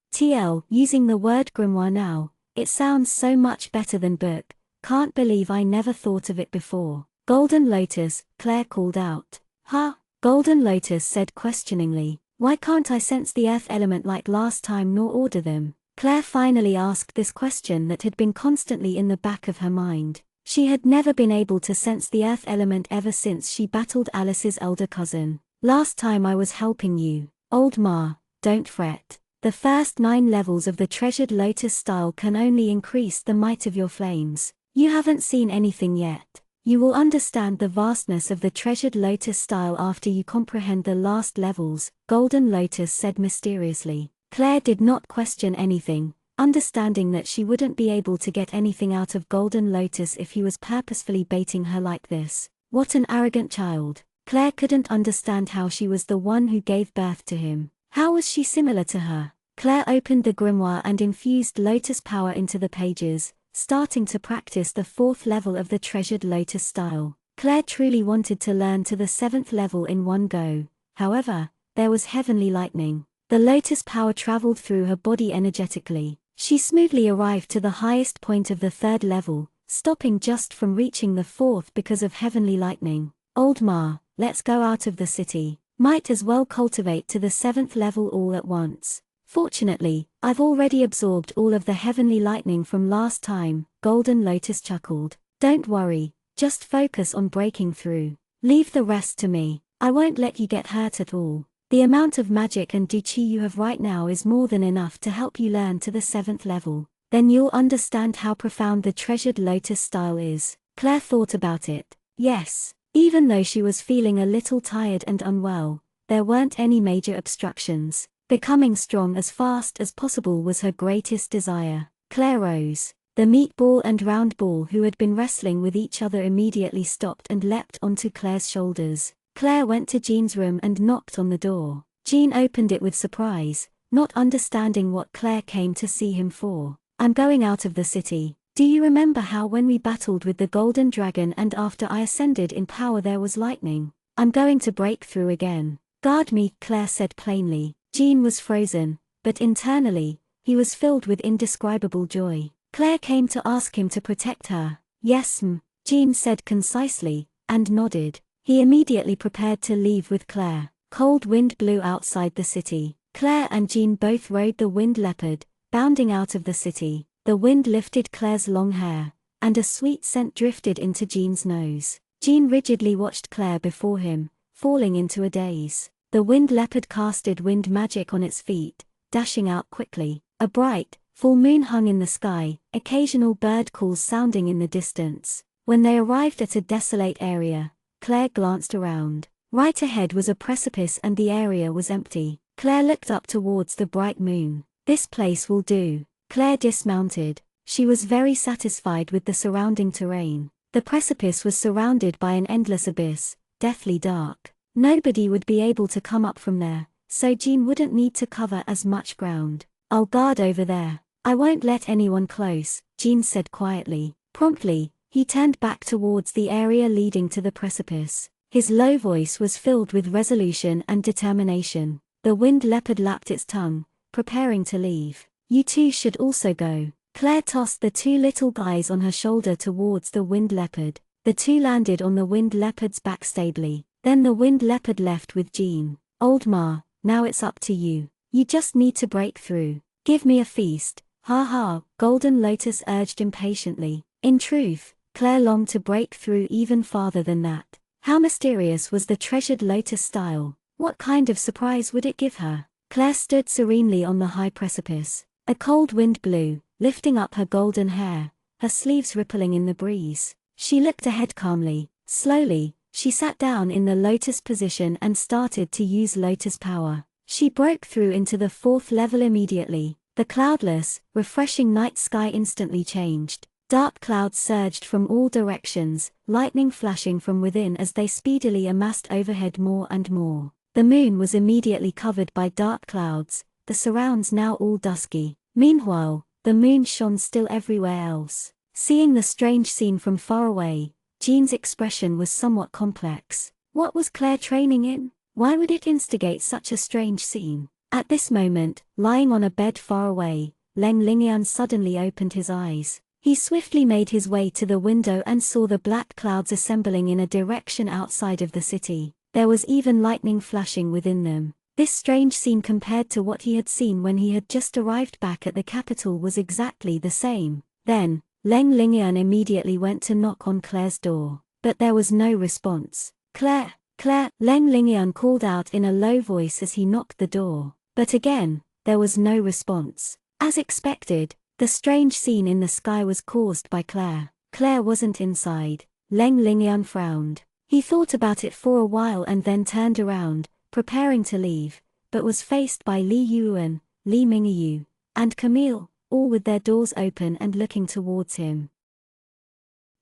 Using the word grimoire now, it sounds so much better than book. Can't believe I never thought of it before. Golden Lotus, Claire called out. "Huh?" Golden Lotus said questioningly. "Why can't I sense the earth element like last time nor order them?" Claire finally asked this question that had been constantly in the back of her mind. She had never been able to sense the earth element ever since she battled Alice's elder cousin. "Last time I was helping you. Old Ma, don't fret. The first 9 levels of the treasured lotus style can only increase the might of your flames. You haven't seen anything yet. You will understand the vastness of the treasured lotus style after you comprehend the last levels," Golden Lotus said mysteriously. Claire did not question anything, understanding that she wouldn't be able to get anything out of Golden Lotus if he was purposefully baiting her like this. What an arrogant child. Claire couldn't understand how she was the one who gave birth to him. How was she similar to her? Claire opened the grimoire and infused lotus power into the pages, starting to practice the 4th level of the treasured lotus style. Claire truly wanted to learn to the 7th level in one go. However, there was heavenly lightning. The lotus power traveled through her body energetically. She smoothly arrived to the highest point of the 3rd level, stopping just from reaching the 4th because of heavenly lightning. "Old Ma, let's go out of the city. Might as well cultivate to the 7th level all at once. Fortunately, I've already absorbed all of the heavenly lightning from last time," Golden Lotus chuckled. "Don't worry, just focus on breaking through. Leave the rest to me. I won't let you get hurt at all." The amount of magic and chi you have right now is more than enough to help you learn to the 7th level. Then you'll understand how profound the treasured lotus style is. Claire thought about it. Yes. Even though she was feeling a little tired and unwell, there weren't any major obstructions. Becoming strong as fast as possible was her greatest desire. Claire rose. The meatball and round ball who had been wrestling with each other immediately stopped and leapt onto Claire's shoulders. Claire went to Jean's room and knocked on the door. Jean opened it with surprise, not understanding what Claire came to see him for. I'm going out of the city. Do you remember how when we battled with the golden dragon and after I ascended in power there was lightning? I'm going to break through again. Guard me, Claire said plainly. Jean was frozen, but internally, he was filled with indescribable joy. Claire came to ask him to protect her. Yes, Jean said concisely, and nodded. He immediately prepared to leave with Claire. Cold wind blew outside the city. Claire and Jean both rode the wind leopard, bounding out of the city. The wind lifted Claire's long hair, and a sweet scent drifted into Jean's nose. Jean rigidly watched Claire before him, falling into a daze. The wind leopard casted wind magic on its feet, dashing out quickly. A bright, full moon hung in the sky, occasional bird calls sounding in the distance. When they arrived at a desolate area, Claire glanced around. Right ahead was a precipice and the area was empty. Claire looked up towards the bright moon. This place will do. Claire dismounted. She was very satisfied with the surrounding terrain. The precipice was surrounded by an endless abyss, deathly dark. Nobody would be able to come up from there, so Jean wouldn't need to cover as much ground. I'll guard over there. I won't let anyone close, Jean said quietly. Promptly, he turned back towards the area leading to the precipice. His low voice was filled with resolution and determination. The wind leopard lapped its tongue, preparing to leave. You two should also go. Claire tossed the two little guys on her shoulder towards the wind leopard. The two landed on the wind leopard's back stably. Then the wind leopard left with Jean. Old Ma, now it's up to you. You just need to break through. Give me a feast. Ha ha, Golden Lotus urged impatiently. In truth, Claire longed to break through even farther than that. How mysterious was the treasured lotus style? What kind of surprise would it give her? Claire stood serenely on the high precipice. A cold wind blew, lifting up her golden hair, her sleeves rippling in the breeze. She looked ahead calmly. Slowly, she sat down in the lotus position and started to use lotus power. She broke through into the 4th level immediately. The cloudless, refreshing night sky instantly changed. Dark clouds surged from all directions, lightning flashing from within as they speedily amassed overhead more and more. The moon was immediately covered by dark clouds, the surrounds now all dusky. Meanwhile, the moon shone still everywhere else. Seeing the strange scene from far away, Jean's expression was somewhat complex. What was Claire training in? Why would it instigate such a strange scene? At this moment, lying on a bed far away, Lingyan suddenly opened his eyes. He swiftly made his way to the window and saw the black clouds assembling in a direction outside of the city. There was even lightning flashing within them. This strange scene compared to what he had seen when he had just arrived back at the capital was exactly the same. Then, Lingyan immediately went to knock on Claire's door. But there was no response. Claire, Lingyan called out in a low voice as he knocked the door. But again, there was no response. As expected, the strange scene in the sky was caused by Claire. Claire wasn't inside. Lingyan frowned. He thought about it for a while and then turned around, preparing to leave, but was faced by Li Yuan, Li Mingyu, and Camille, all with their doors open and looking towards him.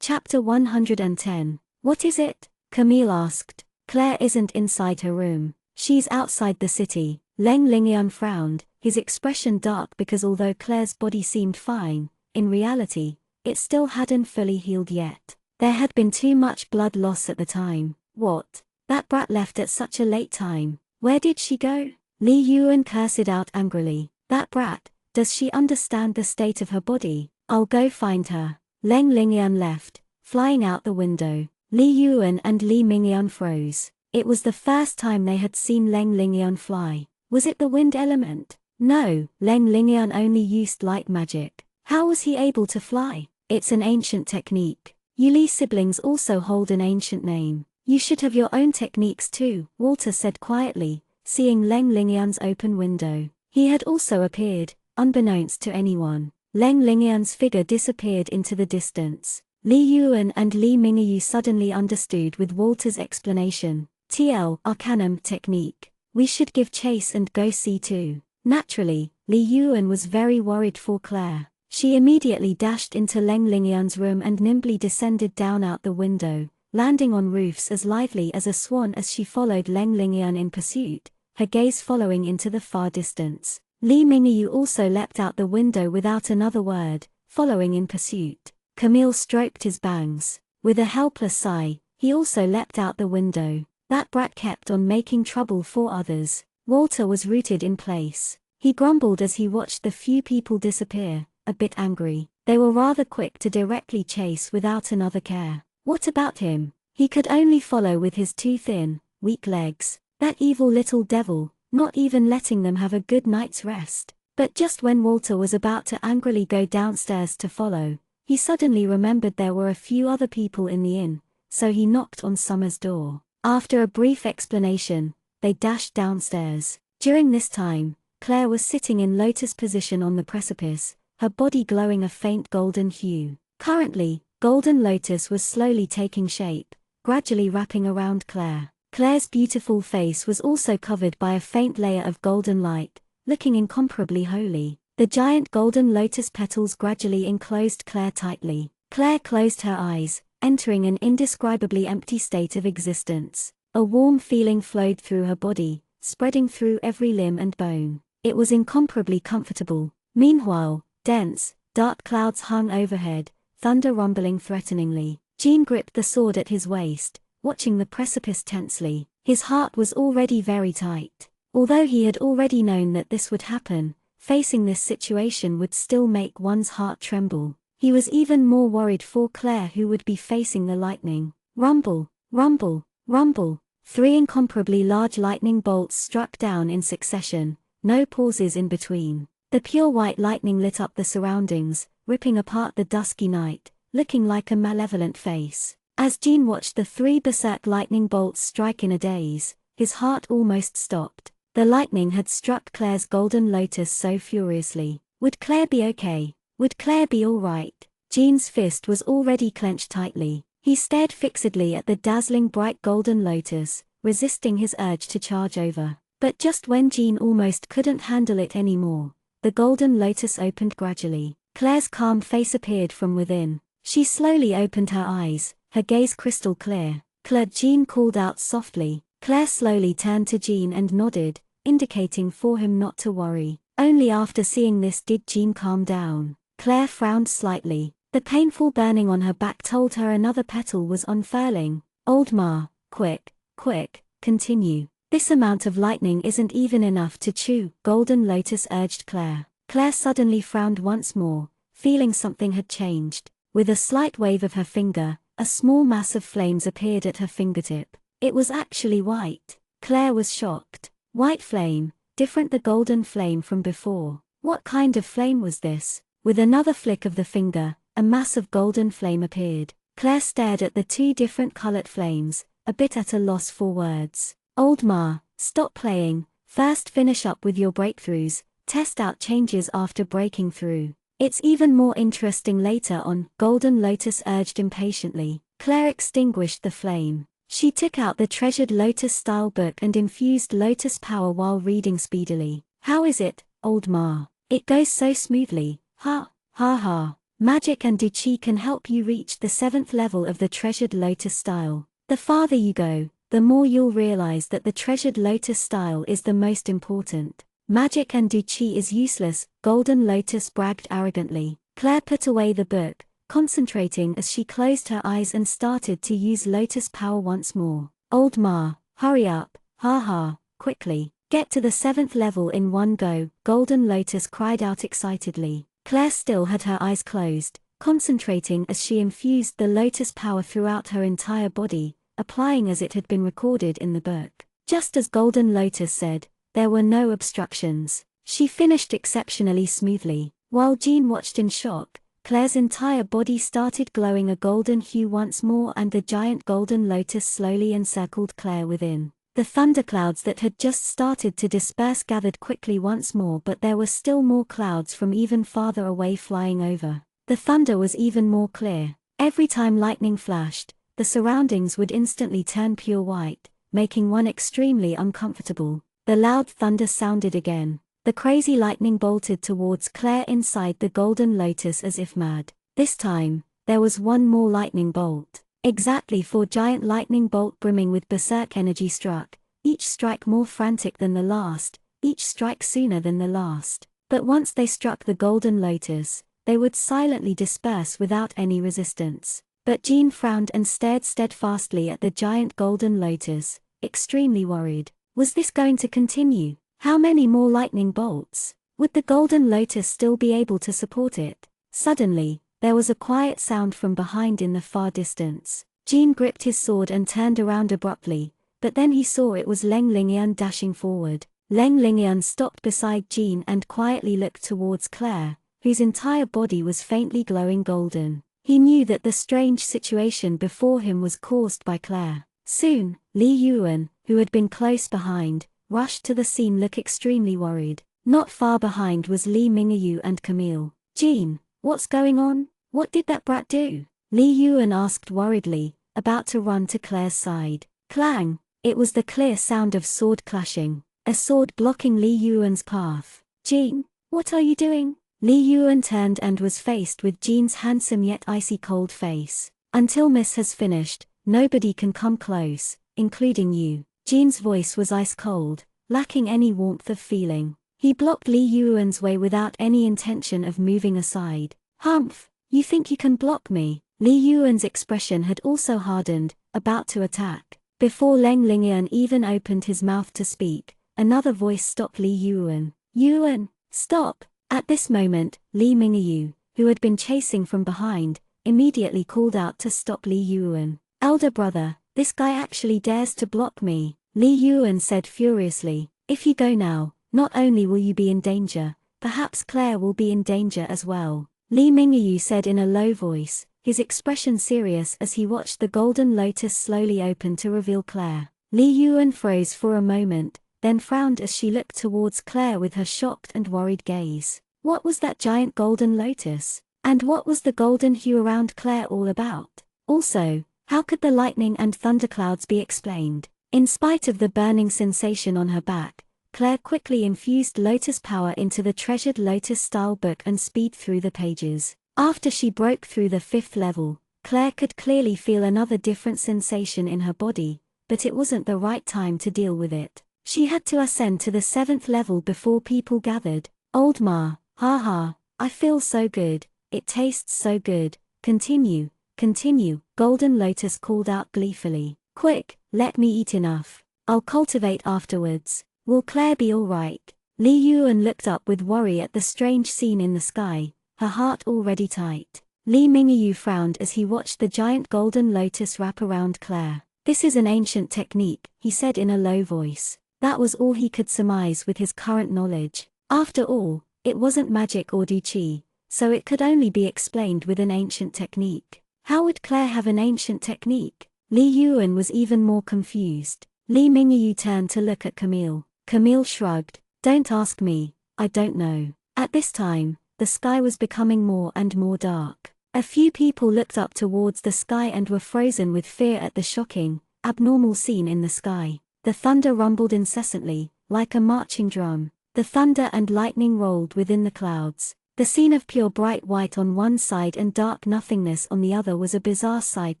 Chapter 110. What is it? Camille asked. Claire isn't inside her room. She's outside the city. Lingyan frowned, his expression dark because although Claire's body seemed fine, in reality, it still hadn't fully healed yet. There had been too much blood loss at the time. What? That brat left at such a late time. Where did she go? Li Yuan cursed out angrily. That brat, does she understand the state of her body? I'll go find her. Lingyan left, flying out the window. Li Yuan and Li Mingyan froze. It was the first time they had seen Lingyan fly. Was it the wind element? No, Lingyan only used light magic. How was he able to fly? It's an ancient technique. You Li siblings also hold an ancient name. You should have your own techniques too, Walter said quietly, seeing Leng Lingyan's open window. He had also appeared, unbeknownst to anyone. Leng Lingyan's figure disappeared into the distance. Li Yuan and Li Mingyu suddenly understood with Walter's explanation. TL Arcanum technique. We should give chase and go see too. Naturally, Li Yuan was very worried for Claire. She immediately dashed into Leng Lingyan's room and nimbly descended down out the window, landing on roofs as lively as a swan as she followed Leng Lingyan in pursuit, her gaze following into the far distance. Li Mingyu also leapt out the window without another word, following in pursuit. Camille stroked his bangs. With a helpless sigh, he also leapt out the window. That brat kept on making trouble for others. Walter was rooted in place. He grumbled as he watched the few people disappear, a bit angry. They were rather quick to directly chase without another care. What about him? He could only follow with his two thin, weak legs. That evil little devil, not even letting them have a good night's rest. But just when Walter was about to angrily go downstairs to follow, he suddenly remembered there were a few other people in the inn, so he knocked on Summer's door. After a brief explanation, they dashed downstairs. During this time, Claire was sitting in lotus position on the precipice, her body glowing a faint golden hue. Currently, golden lotus was slowly taking shape, gradually wrapping around Claire. Claire's beautiful face was also covered by a faint layer of golden light, looking incomparably holy. The giant golden lotus petals gradually enclosed Claire tightly. Claire closed her eyes, entering an indescribably empty state of existence. A warm feeling flowed through her body, spreading through every limb and bone. It was incomparably comfortable. Meanwhile, dense, dark clouds hung overhead, thunder rumbling threateningly. Jean gripped the sword at his waist, watching the precipice tensely. His heart was already very tight. Although he had already known that this would happen, facing this situation would still make one's heart tremble. He was even more worried for Claire, who would be facing the lightning. Rumble, rumble, rumble. 3 incomparably large lightning bolts struck down in succession, no pauses in between. The pure white lightning lit up the surroundings, ripping apart the dusky night, looking like a malevolent face. As Jean watched the 3 berserk lightning bolts strike in a daze, his heart almost stopped. The lightning had struck Claire's golden lotus so furiously. Would Claire be okay? Would Claire be all right? Jean's fist was already clenched tightly. He stared fixedly at the dazzling bright golden lotus, resisting his urge to charge over. But just when Jean almost couldn't handle it anymore, the golden lotus opened gradually. Claire's calm face appeared from within. She slowly opened her eyes, her gaze crystal clear. Claire, Jean called out softly. Claire slowly turned to Jean and nodded, indicating for him not to worry. Only after seeing this did Jean calm down. Claire frowned slightly. The painful burning on her back told her another petal was unfurling. Old Ma, quick, quick, continue. This amount of lightning isn't even enough to chew, Golden Lotus urged Claire. Claire suddenly frowned once more, feeling something had changed. With a slight wave of her finger, a small mass of flames appeared at her fingertip. It was actually white. Claire was shocked. White flame, different the golden flame from before. What kind of flame was this? With another flick of the finger, a mass of golden flame appeared. Claire stared at the 2 different colored flames, a bit at a loss for words. Old Ma, stop playing, first finish up with your breakthroughs, test out changes after breaking through. It's even more interesting later on, Golden Lotus urged impatiently. Claire extinguished the flame. She took out the treasured Lotus-style book and infused Lotus power while reading speedily. How is it, Old Ma? It goes so smoothly, ha, ha ha. Magic and Duchi can help you reach the 7th level of the treasured Lotus style. The farther you go, the more you'll realize that the treasured Lotus style is the most important. Magic and Duchi is useless, Golden Lotus bragged arrogantly. Claire put away the book, concentrating as she closed her eyes and started to use Lotus power once more. Old Ma, hurry up, ha ha, quickly. Get to the 7th level in one go, Golden Lotus cried out excitedly. Claire still had her eyes closed, concentrating as she infused the Lotus power throughout her entire body, applying as it had been recorded in the book. Just as Golden Lotus said, there were no obstructions. She finished exceptionally smoothly. While Jean watched in shock, Claire's entire body started glowing a golden hue once more and the giant Golden Lotus slowly encircled Claire within. The thunderclouds that had just started to disperse gathered quickly once more, but there were still more clouds from even farther away flying over. The thunder was even more clear. Every time lightning flashed, the surroundings would instantly turn pure white, making one extremely uncomfortable. The loud thunder sounded again. The crazy lightning bolted towards Claire inside the golden lotus as if mad. This time, there was one more lightning bolt. Exactly 4 giant lightning bolt brimming with berserk energy struck, each strike more frantic than the last, each strike sooner than the last. But once they struck the golden lotus, they would silently disperse without any resistance. But Jean frowned and stared steadfastly at the giant golden lotus, extremely worried. Was this going to continue? How many more lightning bolts? Would the golden lotus still be able to support it? Suddenly, there was a quiet sound from behind in the far distance. Jean gripped his sword and turned around abruptly, but then he saw it was Leng Lingyan dashing forward. Leng Lingyan stopped beside Jean and quietly looked towards Claire, whose entire body was faintly glowing golden. He knew that the strange situation before him was caused by Claire. Soon, Li Yuan, who had been close behind, rushed to the scene looking extremely worried. Not far behind was Li Mingyu and Camille. "Jean, what's going on? What did that brat do?" Li Yuan asked worriedly, about to run to Claire's side. Clang! It was the clear sound of sword clashing, a sword blocking Li Yuan's path. "Jean, what are you doing?" Li Yuan turned and was faced with Jean's handsome yet icy cold face. "Until Miss has finished, nobody can come close, including you." Jean's voice was ice cold, lacking any warmth of feeling. He blocked Li Yuan's way without any intention of moving aside. "Humph, you think you can block me?" Li Yuan's expression had also hardened, about to attack. Before Leng Lingyan even opened his mouth to speak, another voice stopped Li Yuan. "Yuan, stop!" At this moment, Li Mingyu, who had been chasing from behind, immediately called out to stop Li Yuan. "Elder brother, this guy actually dares to block me," Li Yuan said furiously. "If you go now, not only will you be in danger, perhaps Claire will be in danger as well." Li Mingyu said in a low voice, his expression serious as he watched the golden lotus slowly open to reveal Claire. Li Yuan froze for a moment, then frowned as she looked towards Claire with her shocked and worried gaze. What was that giant golden lotus? And what was the golden hue around Claire all about? Also, how could the lightning and thunderclouds be explained? In spite of the burning sensation on her back, Claire quickly infused lotus power into the treasured lotus-style book and speed through the pages. After she broke through the 5th level, Claire could clearly feel another different sensation in her body, but it wasn't the right time to deal with it. She had to ascend to the 7th level before people gathered. "Old Ma, haha, I feel so good, it tastes so good, continue, continue," Golden Lotus called out gleefully. "Quick, let me eat enough. I'll cultivate afterwards. Will Claire be all right?" Li Yuan looked up with worry at the strange scene in the sky, her heart already tight. Li Mingyu frowned as he watched the giant golden lotus wrap around Claire. "This is an ancient technique," he said in a low voice. That was all he could surmise with his current knowledge. After all, it wasn't magic or qi, so it could only be explained with an ancient technique. How would Claire have an ancient technique? Li Yuan was even more confused. Li Mingyu turned to look at Camille. Camille shrugged. "Don't ask me, I don't know." At this time, the sky was becoming more and more dark. A few people looked up towards the sky and were frozen with fear at the shocking, abnormal scene in the sky. The thunder rumbled incessantly, like a marching drum. The thunder and lightning rolled within the clouds. The scene of pure bright white on one side and dark nothingness on the other was a bizarre sight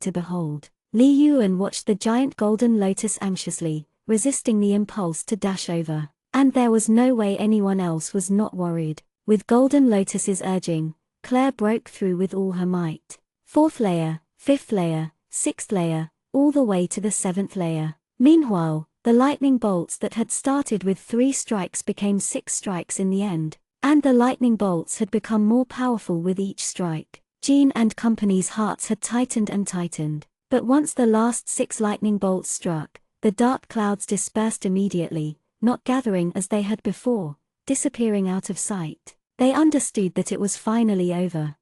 to behold. Li Yuan watched the giant golden lotus anxiously, resisting the impulse to dash over. And there was no way anyone else was not worried. With golden lotus's urging, Claire broke through with all her might. 4th layer, 5th layer, 6th layer, all the way to the 7th layer. Meanwhile, the lightning bolts that had started with 3 strikes became 6 strikes in the end, and the lightning bolts had become more powerful with each strike. Jean and company's hearts had tightened and tightened, but once the last 6 lightning bolts struck, the dark clouds dispersed immediately, not gathering as they had before, disappearing out of sight. They understood that it was finally over.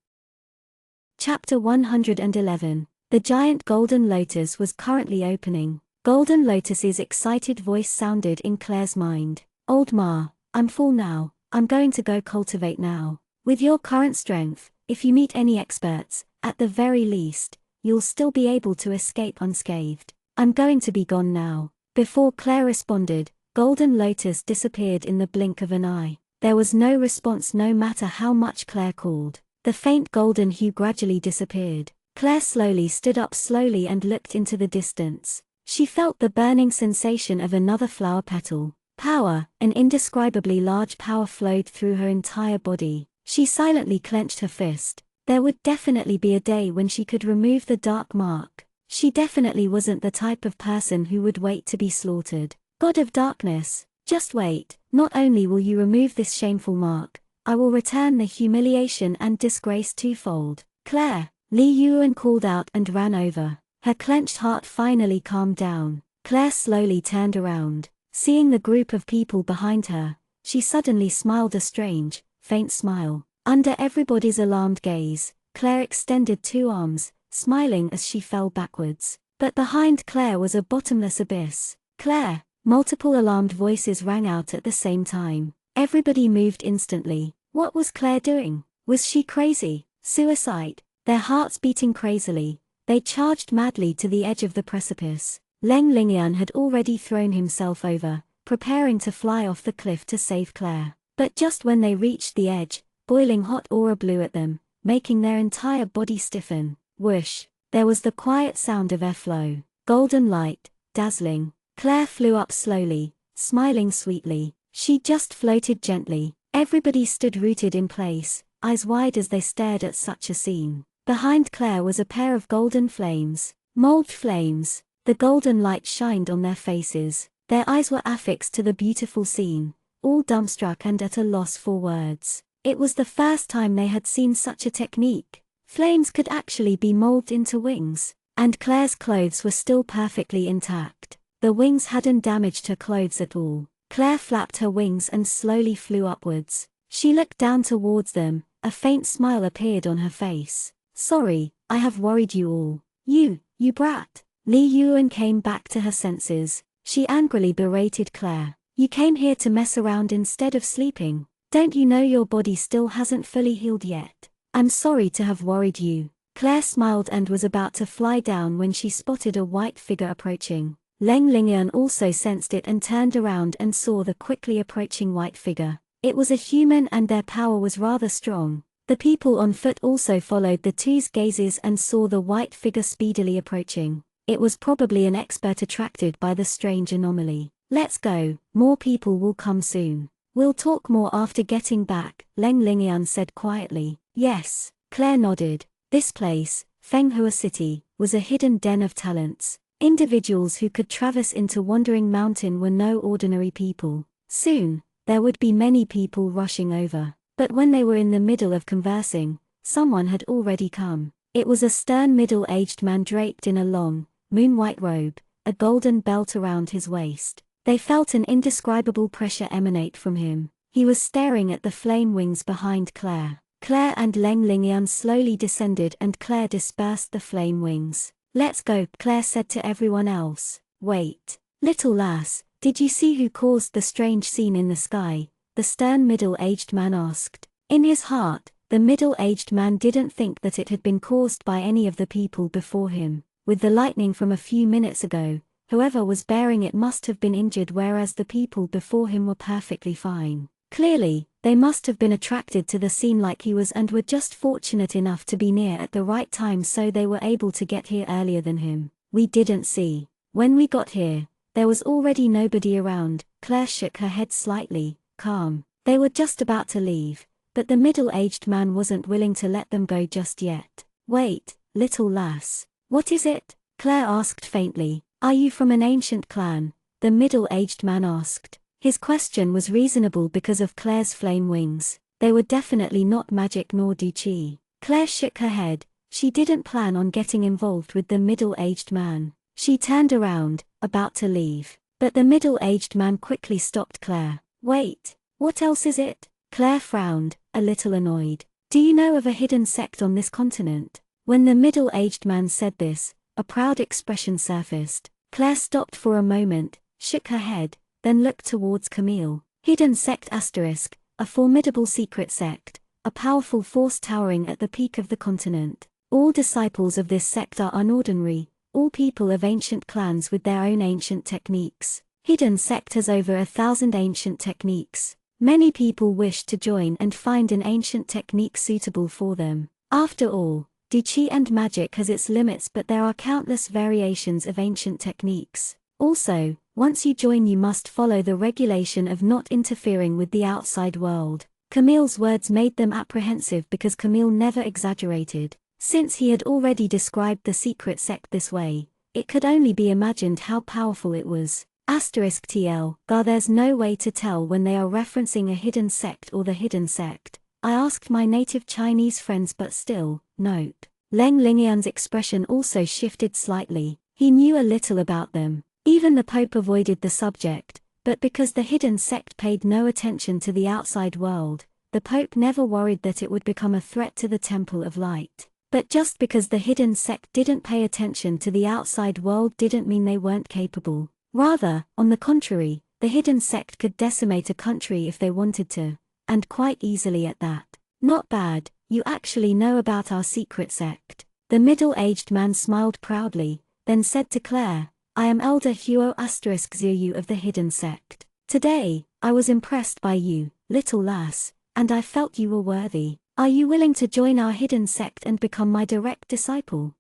Chapter 111. The giant golden lotus was currently opening. Golden Lotus's excited voice sounded in Claire's mind. Old Ma, I'm full now, I'm going to go cultivate now. With your current strength, if you meet any experts, at the very least, you'll still be able to escape unscathed. I'm going to be gone now. Before Claire responded, Golden Lotus disappeared in the blink of an eye. There was no response no matter how much Claire called. The faint golden hue gradually disappeared. Claire slowly stood up slowly and looked into the distance. She felt the burning sensation of another flower petal. Power, an indescribably large power flowed through her entire body. She silently clenched her fist. There would definitely be a day when she could remove the dark mark. She definitely wasn't the type of person who would wait to be slaughtered. God of Darkness, just wait. Not only will you remove this shameful mark, I will return the humiliation and disgrace twofold. Claire, Li Yuan called out and ran over. Her clenched heart finally calmed down. Claire slowly turned around. Seeing the group of people behind her, she suddenly smiled a strange, faint smile. Under everybody's alarmed gaze, Claire extended two arms, smiling as she fell backwards. But behind Claire was a bottomless abyss. Claire! Multiple alarmed voices rang out at the same time. Everybody moved instantly. What was Claire doing? Was she crazy? Suicide? Their hearts beating crazily, they charged madly to the edge of the precipice. Lingyan had already thrown himself over, preparing to fly off the cliff to save Claire. But just when they reached the edge, boiling hot aura blew at them, making their entire body stiffen. Whoosh! There was the quiet sound of airflow. Golden light, dazzling. Claire flew up slowly, smiling sweetly. She just floated gently. Everybody stood rooted in place, eyes wide as they stared at such a scene. Behind Claire was a pair of golden flames. Mold flames. The golden light shined on their faces. Their eyes were affixed to the beautiful scene, all dumbstruck and at a loss for words. It was the first time they had seen such a technique. Flames could actually be molded into wings. And Claire's clothes were still perfectly intact. The wings hadn't damaged her clothes at all. Claire flapped her wings and slowly flew upwards. She looked down towards them, a faint smile appeared on her face. Sorry, I have worried you all. You brat. Li Yuan came back to her senses. She angrily berated Claire. You came here to mess around instead of sleeping. Don't you know your body still hasn't fully healed yet? I'm sorry to have worried you. Claire smiled and was about to fly down when she spotted a white figure approaching. Lingyan also sensed it and turned around and saw the quickly approaching white figure. It was a human and their power was rather strong. The people on foot also followed the two's gazes and saw the white figure speedily approaching. It was probably an expert attracted by the strange anomaly. Let's go, more people will come soon. We'll talk more after getting back, Lingyan said quietly. Yes, Claire nodded. This place, Fenghua City, was a hidden den of talents. Individuals who could traverse into Wandering Mountain were no ordinary people. Soon, there would be many people rushing over. But when they were in the middle of conversing, someone had already come. It was a stern middle-aged man draped in a long, moon-white robe, a golden belt around his waist. They felt an indescribable pressure emanate from him. He was staring at the flame wings behind Claire. Claire and Lingyan slowly descended and Claire dispersed the flame wings. Let's go, Claire said to everyone else. Wait. Little lass, did you see who caused the strange scene in the sky? The stern middle-aged man asked. In his heart, the middle-aged man didn't think that it had been caused by any of the people before him. With the lightning from a few minutes ago, whoever was bearing it must have been injured whereas the people before him were perfectly fine. Clearly, they must have been attracted to the scene like he was and were just fortunate enough to be near at the right time so they were able to get here earlier than him. We didn't see. When we got here, there was already nobody around. Claire shook her head slightly, calm. They were just about to leave, but the middle-aged man wasn't willing to let them go just yet. Wait, little lass. What is it? Claire asked faintly. Are you from an ancient clan? The middle-aged man asked. His question was reasonable because of Claire's flame wings. They were definitely not magic nor do chi. Claire shook her head. She didn't plan on getting involved with the middle-aged man. She turned around, about to leave. But the middle-aged man quickly stopped Claire. Wait, what else is it? Claire frowned, a little annoyed. Do you know of a hidden sect on this continent? When the middle-aged man said this, a proud expression surfaced. Claire stopped for a moment, shook her head, then looked towards Camille. Hidden sect asterisk, a formidable secret sect, a powerful force towering at the peak of the continent. All disciples of this sect are unordinary, all people of ancient clans with their own ancient techniques. Hidden sect has over 1,000 ancient techniques. Many people wish to join and find an ancient technique suitable for them. After all, Qi and magic has its limits, but there are countless variations of ancient techniques. Also, once you join you must follow the regulation of not interfering with the outside world. Camille's words made them apprehensive because Camille never exaggerated. Since he had already described the secret sect this way, it could only be imagined how powerful it was. *TL, there's no way to tell when they are referencing a hidden sect or the hidden sect. I asked my native Chinese friends, but still, note. Leng Lingian's expression also shifted slightly. He knew a little about them. Even the Pope avoided the subject, but because the hidden sect paid no attention to the outside world, the Pope never worried that it would become a threat to the Temple of Light. But just because the hidden sect didn't pay attention to the outside world didn't mean they weren't capable. Rather, on the contrary, the hidden sect could decimate a country if they wanted to, and quite easily at that. Not bad, you actually know about our secret sect. The middle-aged man smiled proudly, then said to Claire, I am Elder Huo Ziyu of the hidden sect. Today, I was impressed by you, little lass, and I felt you were worthy. Are you willing to join our hidden sect and become my direct disciple?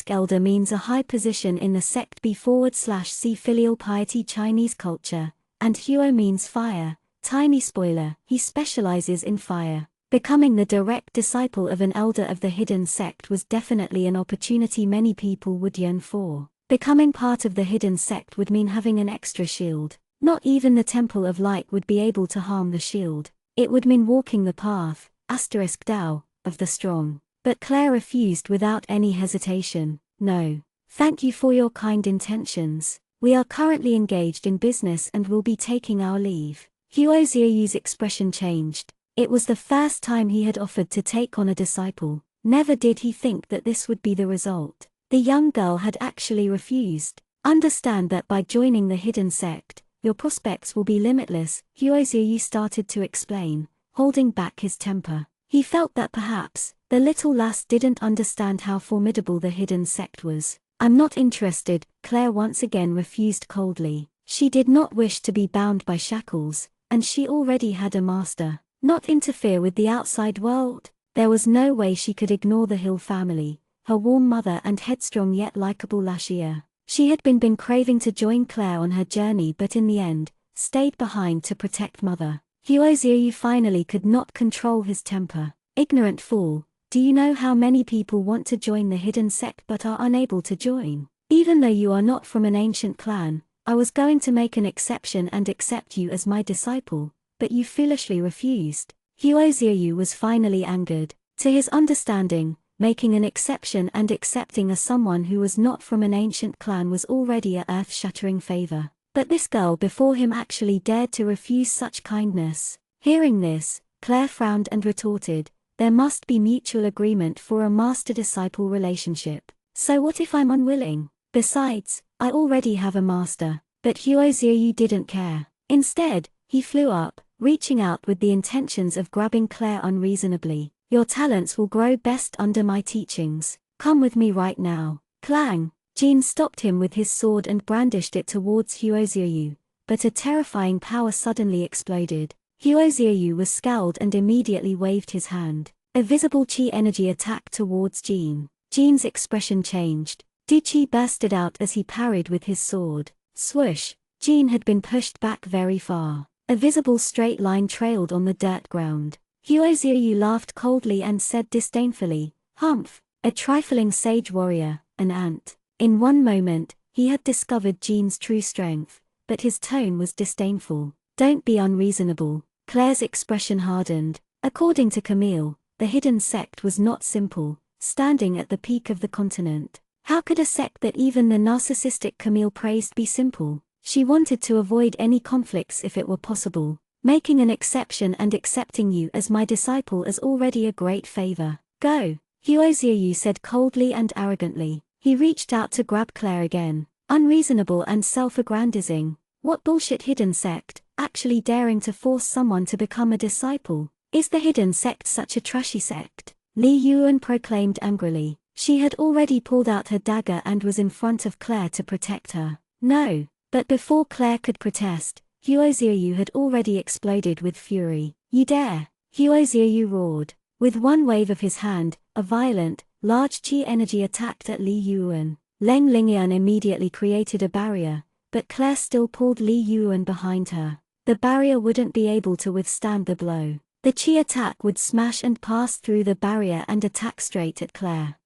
Elder means a high position in the sect B/C filial piety Chinese culture, and Huo means fire. Tiny spoiler, he specializes in fire. Becoming the direct disciple of an elder of the hidden sect was definitely an opportunity many people would yearn for. Becoming part of the hidden sect would mean having an extra shield. Not even the Temple of Light would be able to harm the shield. It would mean walking the path, Dao, of the strong. But Claire refused without any hesitation. No. Thank you for your kind intentions. We are currently engaged in business and will be taking our leave. Huo Ziyu's expression changed. It was the first time he had offered to take on a disciple. Never did he think that this would be the result. The young girl had actually refused. Understand that by joining the hidden sect, your prospects will be limitless, Huo Ziyu started to explain, holding back his temper. He felt that perhaps, the little lass didn't understand how formidable the hidden sect was. I'm not interested, Claire once again refused coldly. She did not wish to be bound by shackles, and she already had a master. Not interfere with the outside world. There was no way she could ignore the Hill family, her warm mother and headstrong yet likable Lashia. She had been craving to join Claire on her journey, but in the end, stayed behind to protect mother. Huo Ziyu finally could not control his temper. Ignorant fool, do you know how many people want to join the hidden sect but are unable to join? Even though you are not from an ancient clan, I was going to make an exception and accept you as my disciple, but you foolishly refused. Huo Ziyu was finally angered. To his understanding, making an exception and accepting as someone who was not from an ancient clan was already a earth-shattering favor. But this girl before him actually dared to refuse such kindness. Hearing this, Claire frowned and retorted, there must be mutual agreement for a master-disciple relationship. So what if I'm unwilling? Besides, I already have a master. But Huo Ziyu didn't care. Instead, he flew up, reaching out with the intentions of grabbing Claire unreasonably. Your talents will grow best under my teachings. Come with me right now. Clang! Jean stopped him with his sword and brandished it towards Huo Ziyu, but a terrifying power suddenly exploded. Huo Ziyu was scowled and immediately waved his hand. A visible qi energy attacked towards Jean. Jean's expression changed. Qi bursted out as he parried with his sword. Swoosh! Jean had been pushed back very far. A visible straight line trailed on the dirt ground. Huo Ziyu laughed coldly and said disdainfully, Humph! A trifling sage warrior, an ant. In one moment, he had discovered Jean's true strength, but his tone was disdainful. Don't be unreasonable. Claire's expression hardened. According to Camille, the hidden sect was not simple, standing at the peak of the continent. How could a sect that even the narcissistic Camille praised be simple? She wanted to avoid any conflicts if it were possible. Making an exception and accepting you as my disciple is already a great favor. Go! Huo Ziyu said coldly and arrogantly. He reached out to grab Claire again, Unreasonable and self-aggrandizing. What bullshit hidden sect, actually daring to force someone to become a disciple? Is the hidden sect such a trashy sect? Li Yuan proclaimed angrily. She had already pulled out her dagger and was in front of Claire to protect her. No. But before Claire could protest, Huoziyu had already exploded with fury. You dare! Huoziyu roared. With one wave of his hand, a violent, large chi energy attacked at Li Yuan. Leng Lingyuan immediately created a barrier, but Claire still pulled Li Yuan behind her. The barrier wouldn't be able to withstand the blow. The chi attack would smash and pass through the barrier and attack straight at Claire.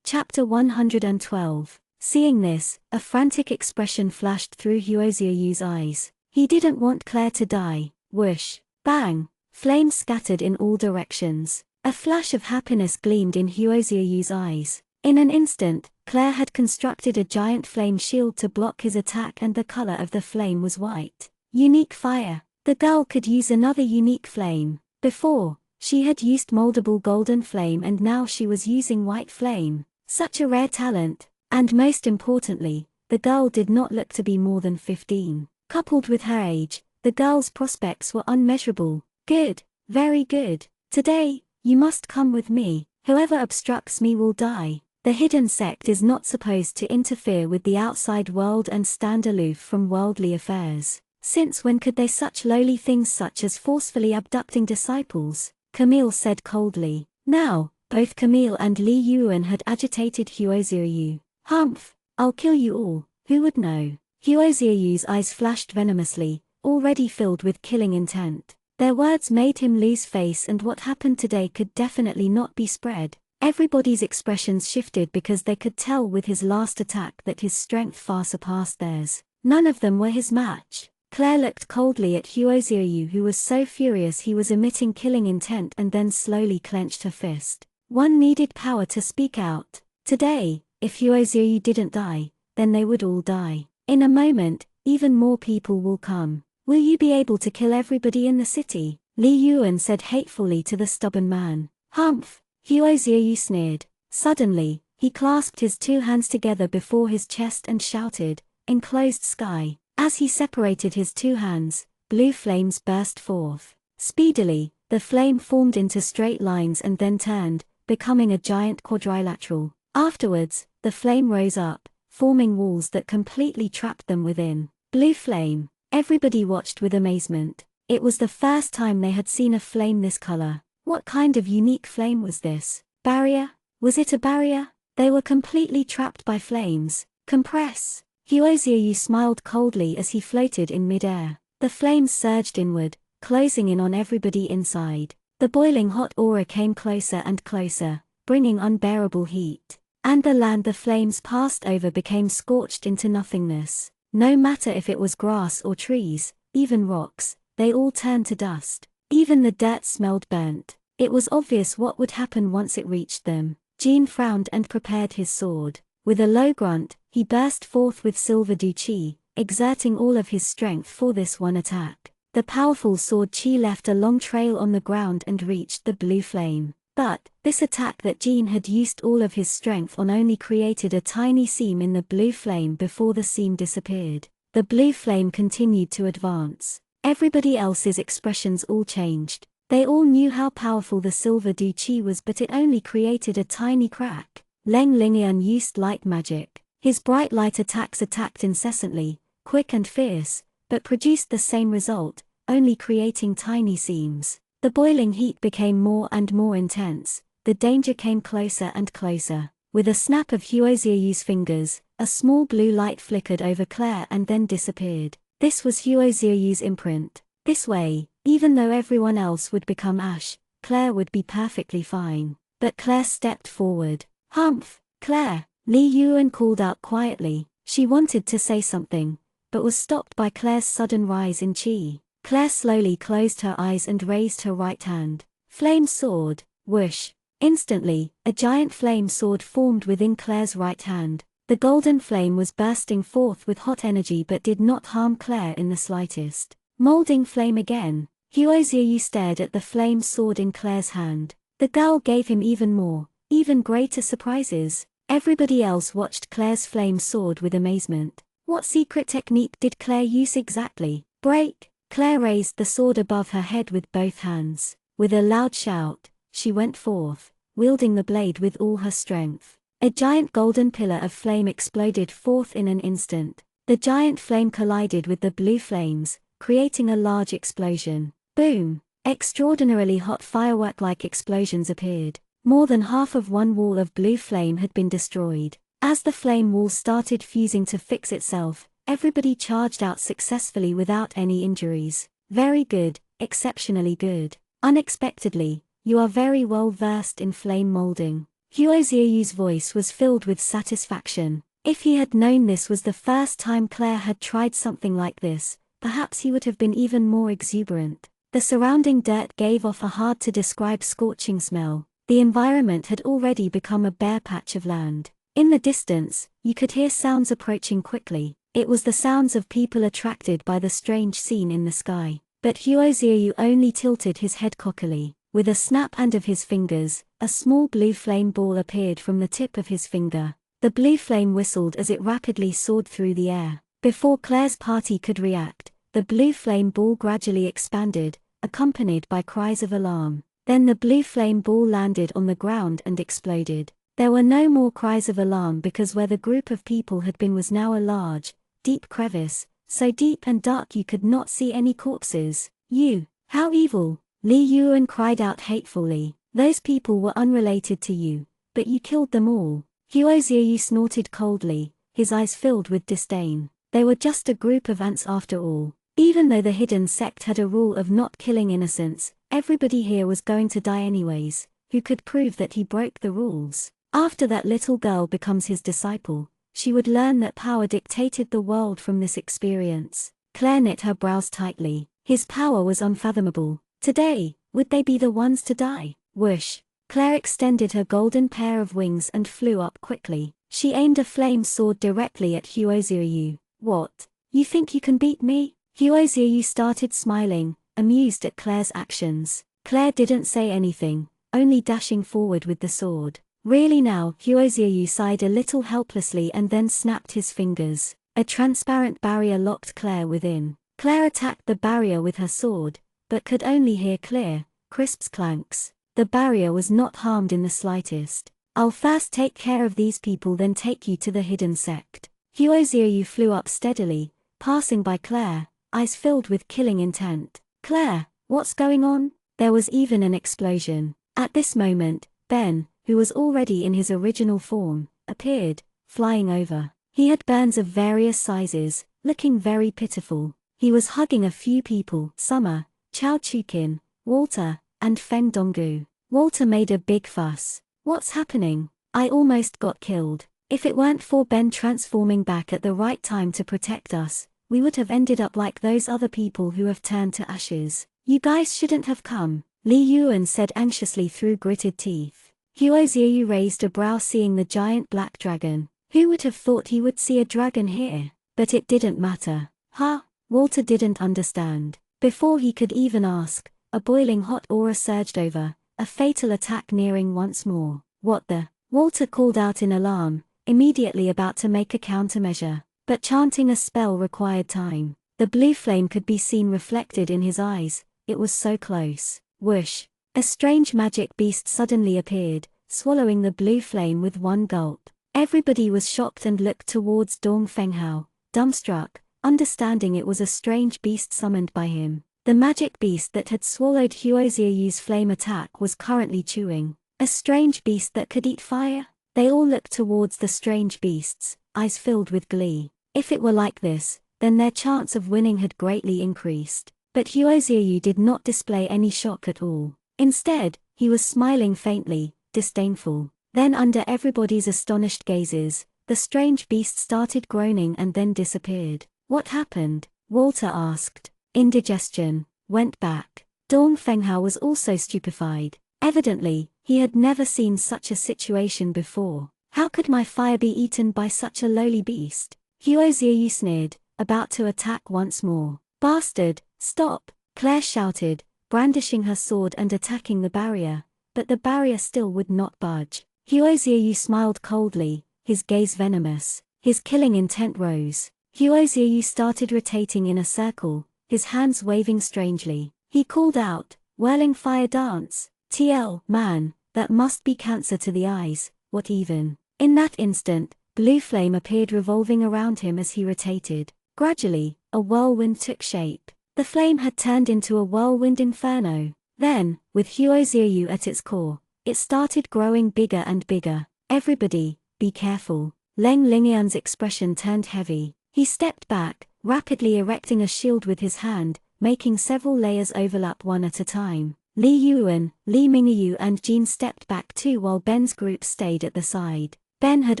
Chapter 112. Seeing this, a frantic expression flashed through Huoziyu's eyes. He didn't want Claire to die. Whoosh! Bang! Flames scattered in all directions. A flash of happiness gleamed in Huoziyu's eyes. In an instant, Claire had constructed a giant flame shield to block his attack, and the color of the flame was white. Unique fire. The girl could use another unique flame. Before, she had used moldable golden flame, and now she was using white flame. Such a rare talent. And most importantly, the girl did not look to be more than 15. Coupled with her age, the girl's prospects were unmeasurable. Good. Very good. Today, you must come with me. Whoever obstructs me will die. The hidden sect is not supposed to interfere with the outside world and stand aloof from worldly affairs. Since when could they such lowly things such as forcefully abducting disciples? Camille said coldly. Now, both Camille and Li Yuan had agitated Huoziyu. Humph! I'll kill you all, who would know? Huoziyu's eyes flashed venomously, already filled with killing intent. Their words made him lose face, and what happened today could definitely not be spread. Everybody's expressions shifted because they could tell with his last attack that his strength far surpassed theirs. None of them were his match. Claire looked coldly at Huoziyu, who was so furious he was emitting killing intent, and then slowly clenched her fist. One needed power to speak out. Today, if Huoziyu didn't die, then they would all die. In a moment, even more people will come. Will you be able to kill everybody in the city? Li Yuan said hatefully to the stubborn man. Humph! Huoziyu sneered. Suddenly, he clasped his two hands together before his chest and shouted, "Enclosed sky." As he separated his two hands, blue flames burst forth. Speedily, the flame formed into straight lines and then turned, becoming a giant quadrilateral. Afterwards, the flame rose up, forming walls that completely trapped them within. Blue flame. Everybody watched with amazement. It was the first time they had seen a flame this color. What kind of unique flame was this? Barrier? Was it a barrier? They were completely trapped by flames. Compress. Huoziyu smiled coldly as he floated in midair. The flames surged inward, closing in on everybody inside. The boiling hot aura came closer and closer, bringing unbearable heat. And the land the flames passed over became scorched into nothingness. No matter if it was grass or trees, even rocks, they all turned to dust. Even the dirt smelled burnt. It was obvious what would happen once it reached them. Jean frowned and prepared his sword. With a low grunt, he burst forth with silver du chi, exerting all of his strength for this one attack. The powerful sword chi left a long trail on the ground and reached the blue flame. But, this attack that Jean had used all of his strength on only created a tiny seam in the blue flame before the seam disappeared. The blue flame continued to advance. Everybody else's expressions all changed. They all knew how powerful the silver du chi was, but it only created a tiny crack. Leng Lingyuan used light magic. His bright light attacks attacked incessantly, quick and fierce, but produced the same result, only creating tiny seams. The boiling heat became more and more intense. The danger came closer and closer. With a snap of Huoziyu's fingers, a small blue light flickered over Claire and then disappeared. This was Huoziyu's imprint. This way, even though everyone else would become ash, Claire would be perfectly fine. But Claire stepped forward. Humph! Claire! Li Yuan called out quietly. She wanted to say something, but was stopped by Claire's sudden rise in chi. Claire slowly closed her eyes and raised her right hand. Flame sword. Whoosh! Instantly, a giant flame sword formed within Claire's right hand. The golden flame was bursting forth with hot energy but did not harm Claire in the slightest. Molding flame again. Huoziyu stared at the flame sword in Claire's hand. The girl gave him even more, even greater surprises. Everybody else watched Claire's flame sword with amazement. What secret technique did Claire use exactly? Break! Claire raised the sword above her head with both hands. With a loud shout, she went forth, wielding the blade with all her strength. A giant golden pillar of flame exploded forth in an instant. The giant flame collided with the blue flames, creating a large explosion. Boom! Extraordinarily hot firework-like explosions appeared. More than half of one wall of blue flame had been destroyed. As the flame wall started fusing to fix itself, everybody charged out successfully without any injuries. Very good, exceptionally good. Unexpectedly, you are very well versed in flame molding. Huoziu's voice was filled with satisfaction. If he had known this was the first time Claire had tried something like this, perhaps he would have been even more exuberant. The surrounding dirt gave off a hard-to-describe scorching smell. The environment had already become a bare patch of land. In the distance, you could hear sounds approaching quickly. It was the sounds of people attracted by the strange scene in the sky. But Huoziu only tilted his head cockily. With a snap and of his fingers, a small blue flame ball appeared from the tip of his finger. The blue flame whistled as it rapidly soared through the air. Before Claire's party could react, the blue flame ball gradually expanded, accompanied by cries of alarm. Then the blue flame ball landed on the ground and exploded. There were no more cries of alarm because where the group of people had been was now a large, deep crevice, so deep and dark you could not see any corpses. You, how evil! Li Yuan cried out hatefully. Those people were unrelated to you, but you killed them all. Huoziu snorted coldly, his eyes filled with disdain. They were just a group of ants after all. Even though the hidden sect had a rule of not killing innocents, everybody here was going to die anyways. Who could prove that he broke the rules? After that little girl becomes his disciple, she would learn that power dictated the world from this experience. Claire knit her brows tightly. His power was unfathomable. Today, would they be the ones to die? Whoosh! Claire extended her golden pair of wings and flew up quickly. She aimed a flame sword directly at Huoziu. What? You think you can beat me? Huoziu started smiling, amused at Claire's actions. Claire didn't say anything, only dashing forward with the sword. Really now? Huoziu sighed a little helplessly and then snapped his fingers. A transparent barrier locked Claire within. Claire attacked the barrier with her sword, but could only hear clear, crisp clanks. The barrier was not harmed in the slightest. I'll first take care of these people, then take you to the hidden sect. Huoziu flew up steadily, passing by Claire, eyes filled with killing intent. Claire, what's going on? There was even an explosion. At this moment, Ben, who was already in his original form, appeared, flying over. He had burns of various sizes, looking very pitiful. He was hugging a few people: Summer, Chao Chukin, Walter, and Feng Donggu. Walter made a big fuss. What's happening? I almost got killed. If it weren't for Ben transforming back at the right time to protect us, we would have ended up like those other people who have turned to ashes. You guys shouldn't have come, Li Yuan said anxiously through gritted teeth. Huoziu raised a brow seeing the giant black dragon. Who would have thought he would see a dragon here? But it didn't matter. Huh? Walter didn't understand. Before he could even ask, a boiling hot aura surged over, a fatal attack nearing once more. What the? Walter called out in alarm, immediately about to make a countermeasure. But chanting a spell required time. The blue flame could be seen reflected in his eyes, it was so close. Whoosh! A strange magic beast suddenly appeared, swallowing the blue flame with one gulp. Everybody was shocked and looked towards Dong Fenghao, dumbstruck, understanding it was a strange beast summoned by him. The magic beast that had swallowed Huoziu's flame attack was currently chewing. A strange beast that could eat fire? They all looked towards the strange beasts, eyes filled with glee. If it were like this, then their chance of winning had greatly increased. But Huoziu did not display any shock at all. Instead, he was smiling faintly, disdainful. Then under everybody's astonished gazes, the strange beast started groaning and then disappeared. What happened? Walter asked. Indigestion. Went back. Dong Fenghao was also stupefied. Evidently, he had never seen such a situation before. How could my fire be eaten by such a lowly beast? Huoziu sneered, about to attack once more. Bastard, stop! Claire shouted, brandishing her sword and attacking the barrier, but the barrier still would not budge. Huozhiyu smiled coldly, his gaze venomous. His killing intent rose. Huozhiyu started rotating in a circle, his hands waving strangely. He called out, "Whirling fire dance. TL, man, that must be cancer to the eyes, what even?" In that instant, blue flame appeared revolving around him as he rotated. Gradually, a whirlwind took shape. The flame had turned into a whirlwind inferno. Then, with Huozhiyu at its core, it started growing bigger and bigger. "Everybody, be careful." Leng Lingyun's expression turned heavy. He stepped back, rapidly erecting a shield with his hand, making several layers overlap one at a time. Li Yuan, Li Mingyu and Jin stepped back too while Ben's group stayed at the side. Ben had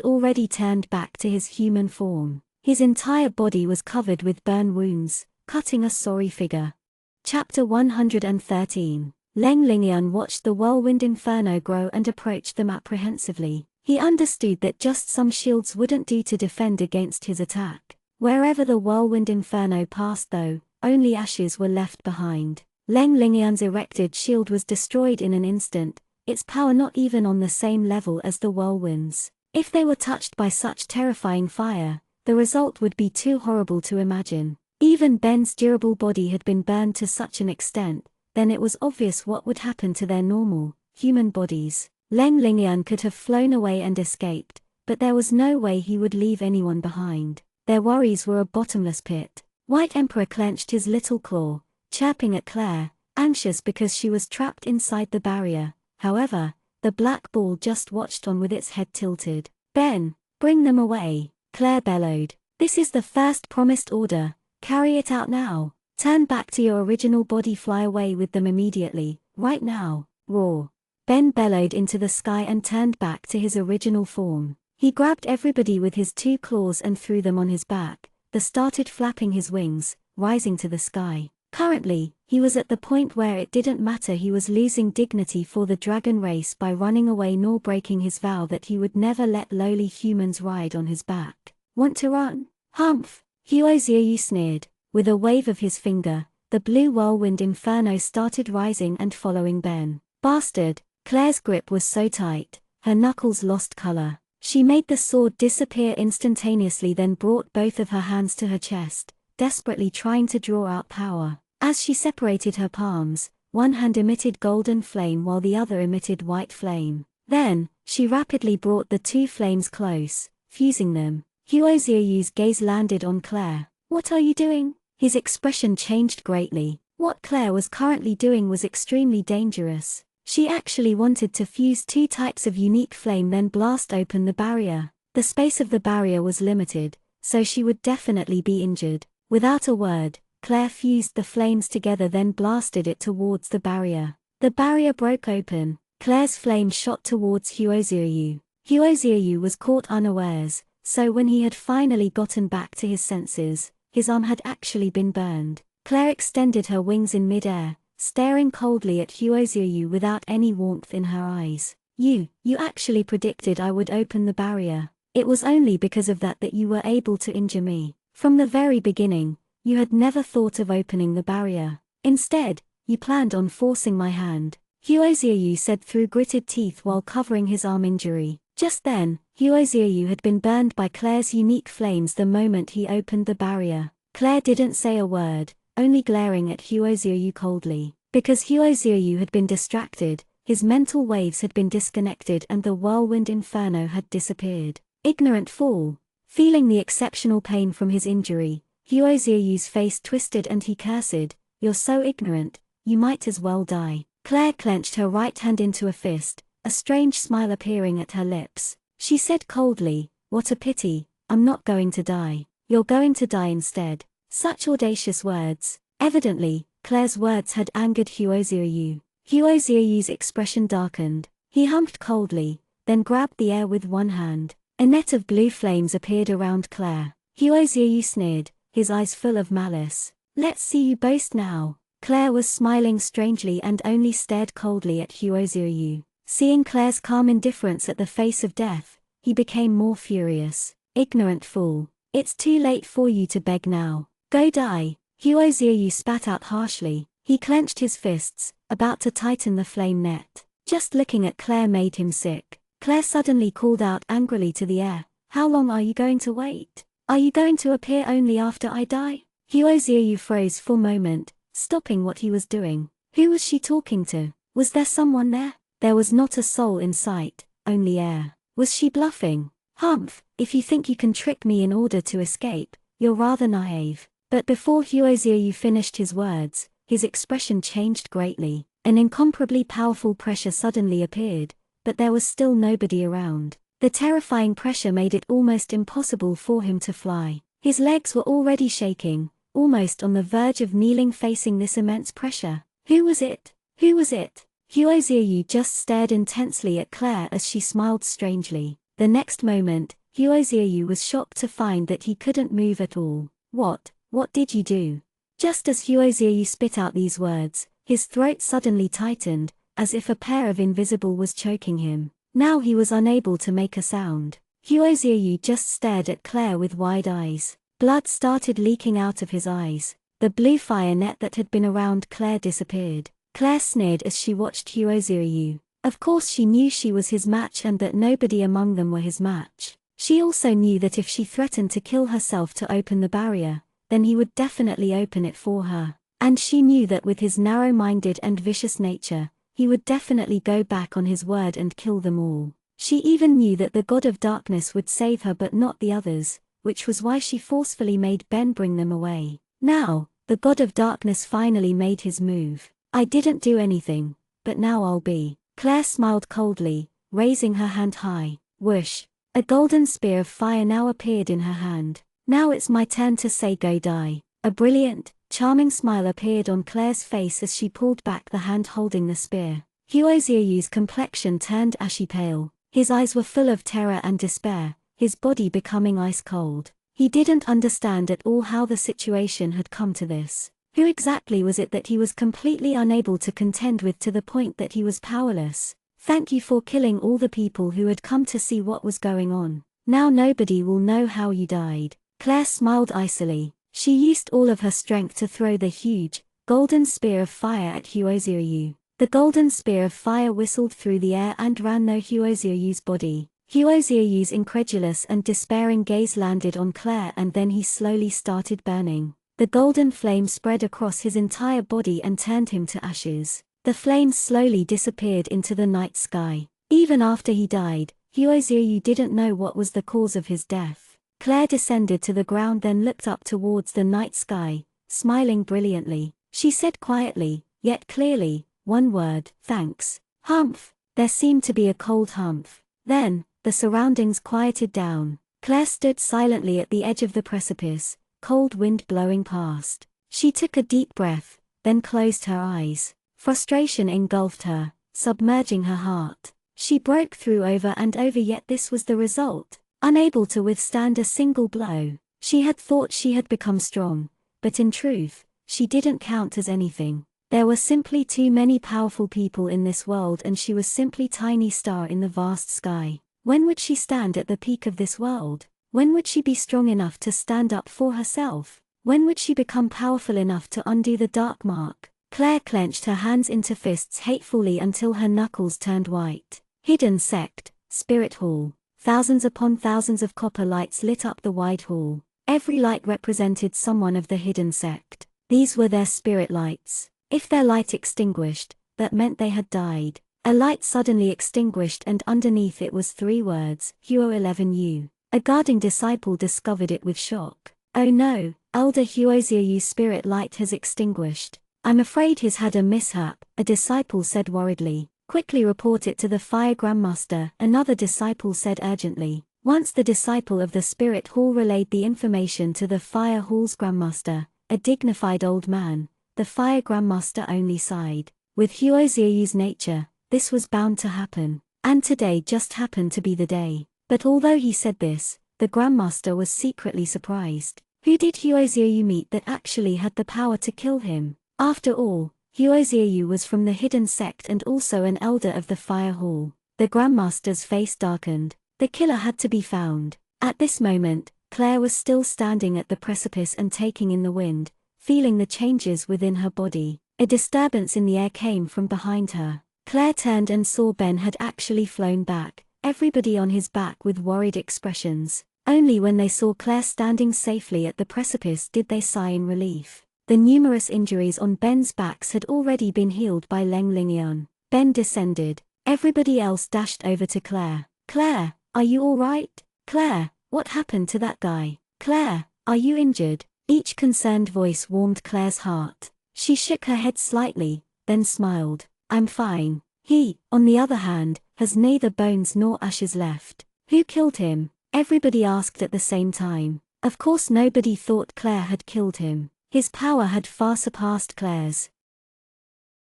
already turned back to his human form. His entire body was covered with burn wounds, cutting a sorry figure. Chapter 113. Leng Lingyun watched the whirlwind inferno grow and approached them apprehensively. He understood that just some shields wouldn't do to defend against his attack. Wherever the whirlwind inferno passed though, only ashes were left behind. Leng Lingyun's erected shield was destroyed in an instant, its power not even on the same level as the whirlwinds. If they were touched by such terrifying fire, the result would be too horrible to imagine. Even Ben's durable body had been burned to such an extent, then it was obvious what would happen to their normal, human bodies. Leng Lingyun could have flown away and escaped, but there was no way he would leave anyone behind. Their worries were a bottomless pit. White Emperor clenched his little claw, chirping at Claire, anxious because she was trapped inside the barrier. However, the black ball just watched on with its head tilted. "Ben, bring them away," Claire bellowed. "This is the first promised order, carry it out now. Turn back to your original body, fly away with them immediately, right now, roar." Ben bellowed into the sky and turned back to his original form. He grabbed everybody with his two claws and threw them on his back. They started flapping his wings, rising to the sky. Currently, he was at the point where it didn't matter, he was losing dignity for the dragon race by running away nor breaking his vow that he would never let lowly humans ride on his back. "Want to run? Humph!" Huozhiyu sneered. With a wave of his finger, the blue whirlwind inferno started rising and following Ben. "Bastard!" Claire's grip was so tight, her knuckles lost color. She made the sword disappear instantaneously, then brought both of her hands to her chest, desperately trying to draw out power. As she separated her palms, one hand emitted golden flame while the other emitted white flame. Then, she rapidly brought the two flames close, fusing them. Huozhiyu's gaze landed on Claire. "What are you doing?" His expression changed greatly. What Claire was currently doing was extremely dangerous. She actually wanted to fuse two types of unique flame then blast open the barrier. The space of the barrier was limited, so she would definitely be injured. Without a word, Claire fused the flames together then blasted it towards the barrier. The barrier broke open. Claire's flame shot towards Huozhiyu. Huozhiyu was caught unawares, so when he had finally gotten back to his senses, his arm had actually been burned. Claire extended her wings in mid-air, staring coldly at Huozhiyu without any warmth in her eyes. You actually predicted I would open the barrier. It was only because of that you were able to injure me. From the very beginning, you had never thought of opening the barrier. Instead, you planned on forcing my hand," Huozhiyu said through gritted teeth while covering his arm injury. Just then, Huozhiyu had been burned by Claire's unique flames the moment he opened the barrier. Claire didn't say a word, only glaring at Huozhiyu coldly. Because Huozhiyu had been distracted, his mental waves had been disconnected and the whirlwind inferno had disappeared. Ignorant fool! Feeling the exceptional pain from his injury, Huozhiyu's face twisted and he cursed, "You're so ignorant, you might as well die." Claire clenched her right hand into a fist, a strange smile appearing at her lips. She said coldly, "What a pity, I'm not going to die. You're going to die instead." Such audacious words. Evidently, Claire's words had angered Huozhiyu. Huozhiyu's expression darkened. He humped coldly, then grabbed the air with one hand. A net of blue flames appeared around Claire. Huozhiyu sneered, his eyes full of malice. "Let's see you boast now." Claire was smiling strangely and only stared coldly at Huozhiyu. Seeing Claire's calm indifference at the face of death, he became more furious. "Ignorant fool. It's too late for you to beg now. Go die." Huozhiyu spat out harshly. He clenched his fists, about to tighten the flame net. Just looking at Claire made him sick. Claire suddenly called out angrily to the air, "How long are you going to wait? Are you going to appear only after I die?" Huoziyu froze for a moment, stopping what he was doing. Who was she talking to? Was there someone there? There was not a soul in sight, only air. Was she bluffing? "Humph, if you think you can trick me in order to escape, you're rather naive." But before Huoziyu finished his words, his expression changed greatly. An incomparably powerful pressure suddenly appeared, but there was still nobody around. The terrifying pressure made it almost impossible for him to fly. His legs were already shaking, almost on the verge of kneeling facing this immense pressure. Who was it? Who was it? Huoziyu just stared intensely at Claire as she smiled strangely. The next moment, Huoziyu was shocked to find that he couldn't move at all. What did you do?" Just as Huoziyu spit out these words, his throat suddenly tightened, as if a pair of invisible was choking him. Now he was unable to make a sound. Huoziyu just stared at Claire with wide eyes. Blood started leaking out of his eyes. The blue fire net that had been around Claire disappeared. Claire sneered as she watched Huoziyu. Of course she knew she was his match and that nobody among them were his match. She also knew that if she threatened to kill herself to open the barrier, then he would definitely open it for her. And she knew that with his narrow-minded and vicious nature, he would definitely go back on his word and kill them all. She even knew that the God of Darkness would save her but not the others, which was why she forcefully made Ben bring them away. Now, the God of Darkness finally made his move. "I didn't do anything, but now I'll be." Claire smiled coldly, raising her hand high. Whoosh! A golden spear of fire now appeared in her hand. "Now it's my turn to say go die." A brilliant, charming smile appeared on Claire's face as she pulled back the hand holding the spear. Huoziyu's complexion turned ashy pale. His eyes were full of terror and despair, his body becoming ice cold. He didn't understand at all how the situation had come to this. Who exactly was it that he was completely unable to contend with to the point that he was powerless? "Thank you for killing all the people who had come to see what was going on. Now nobody will know how you died." Claire smiled icily. She used all of her strength to throw the huge, golden spear of fire at Huoziyu. The golden spear of fire whistled through the air and ran through Huoziyu's body. Huoziyu's incredulous and despairing gaze landed on Claire and then he slowly started burning. The golden flame spread across his entire body and turned him to ashes. The flames slowly disappeared into the night sky. Even after he died, Huoziyu didn't know what was the cause of his death. Claire descended to the ground then looked up towards the night sky, smiling brilliantly. She said quietly, yet clearly, one word, "Thanks." Humph! There seemed to be a cold humph. Then, the surroundings quieted down. Claire stood silently at the edge of the precipice, cold wind blowing past. She took a deep breath, then closed her eyes. Frustration engulfed her, submerging her heart. She broke through over and over yet this was the result. Unable to withstand a single blow. She had thought she had become strong, but in truth, she didn't count as anything. There were simply too many powerful people in this world and she was simply a tiny star in the vast sky. When would she stand at the peak of this world? When would she be strong enough to stand up for herself? When would she become powerful enough to undo the dark mark? Claire clenched her hands into fists hatefully until her knuckles turned white. Hidden sect, Spirit Hall. Thousands upon thousands of copper lights lit up the wide hall. Every light represented someone of the hidden sect. These were their spirit lights. If their light extinguished, that meant they had died. A light suddenly extinguished and underneath it was 3 words, Huo 11U. A guarding disciple discovered it with shock. "Oh no, Elder Huoziyu's spirit light has extinguished. I'm afraid he's had a mishap," a disciple said worriedly. "Quickly report it to the Fire Grandmaster," another disciple said urgently. Once the disciple of the Spirit Hall relayed the information to the Fire Hall's Grandmaster, a dignified old man, the Fire Grandmaster only sighed. With Huoziyu's nature, this was bound to happen, and today just happened to be the day. But although he said this, the Grandmaster was secretly surprised. Who did Huoziyu meet that actually had the power to kill him? After all, Huoziyu was from the hidden sect and also an elder of the Fire Hall. The Grandmaster's face darkened. The killer had to be found. At this moment, Claire was still standing at the precipice and taking in the wind, feeling the changes within her body. A disturbance in the air came from behind her. Claire turned and saw Ben had actually flown back. everybody on his back with worried expressions. Only when they saw Claire standing safely at the precipice did they sigh in relief. The numerous injuries on Ben's backs had already been healed by Leng. Ben descended. Everybody else dashed over to Claire. "Claire, are you all right? Claire, what happened to that guy? Claire, are you injured?" Each concerned voice warmed Claire's heart. She shook her head slightly, then smiled. "I'm fine. He, on the other hand, has neither bones nor ashes left." "Who killed him?" everybody asked at the same time. Of course nobody thought Claire had killed him. His power had far surpassed Claire's.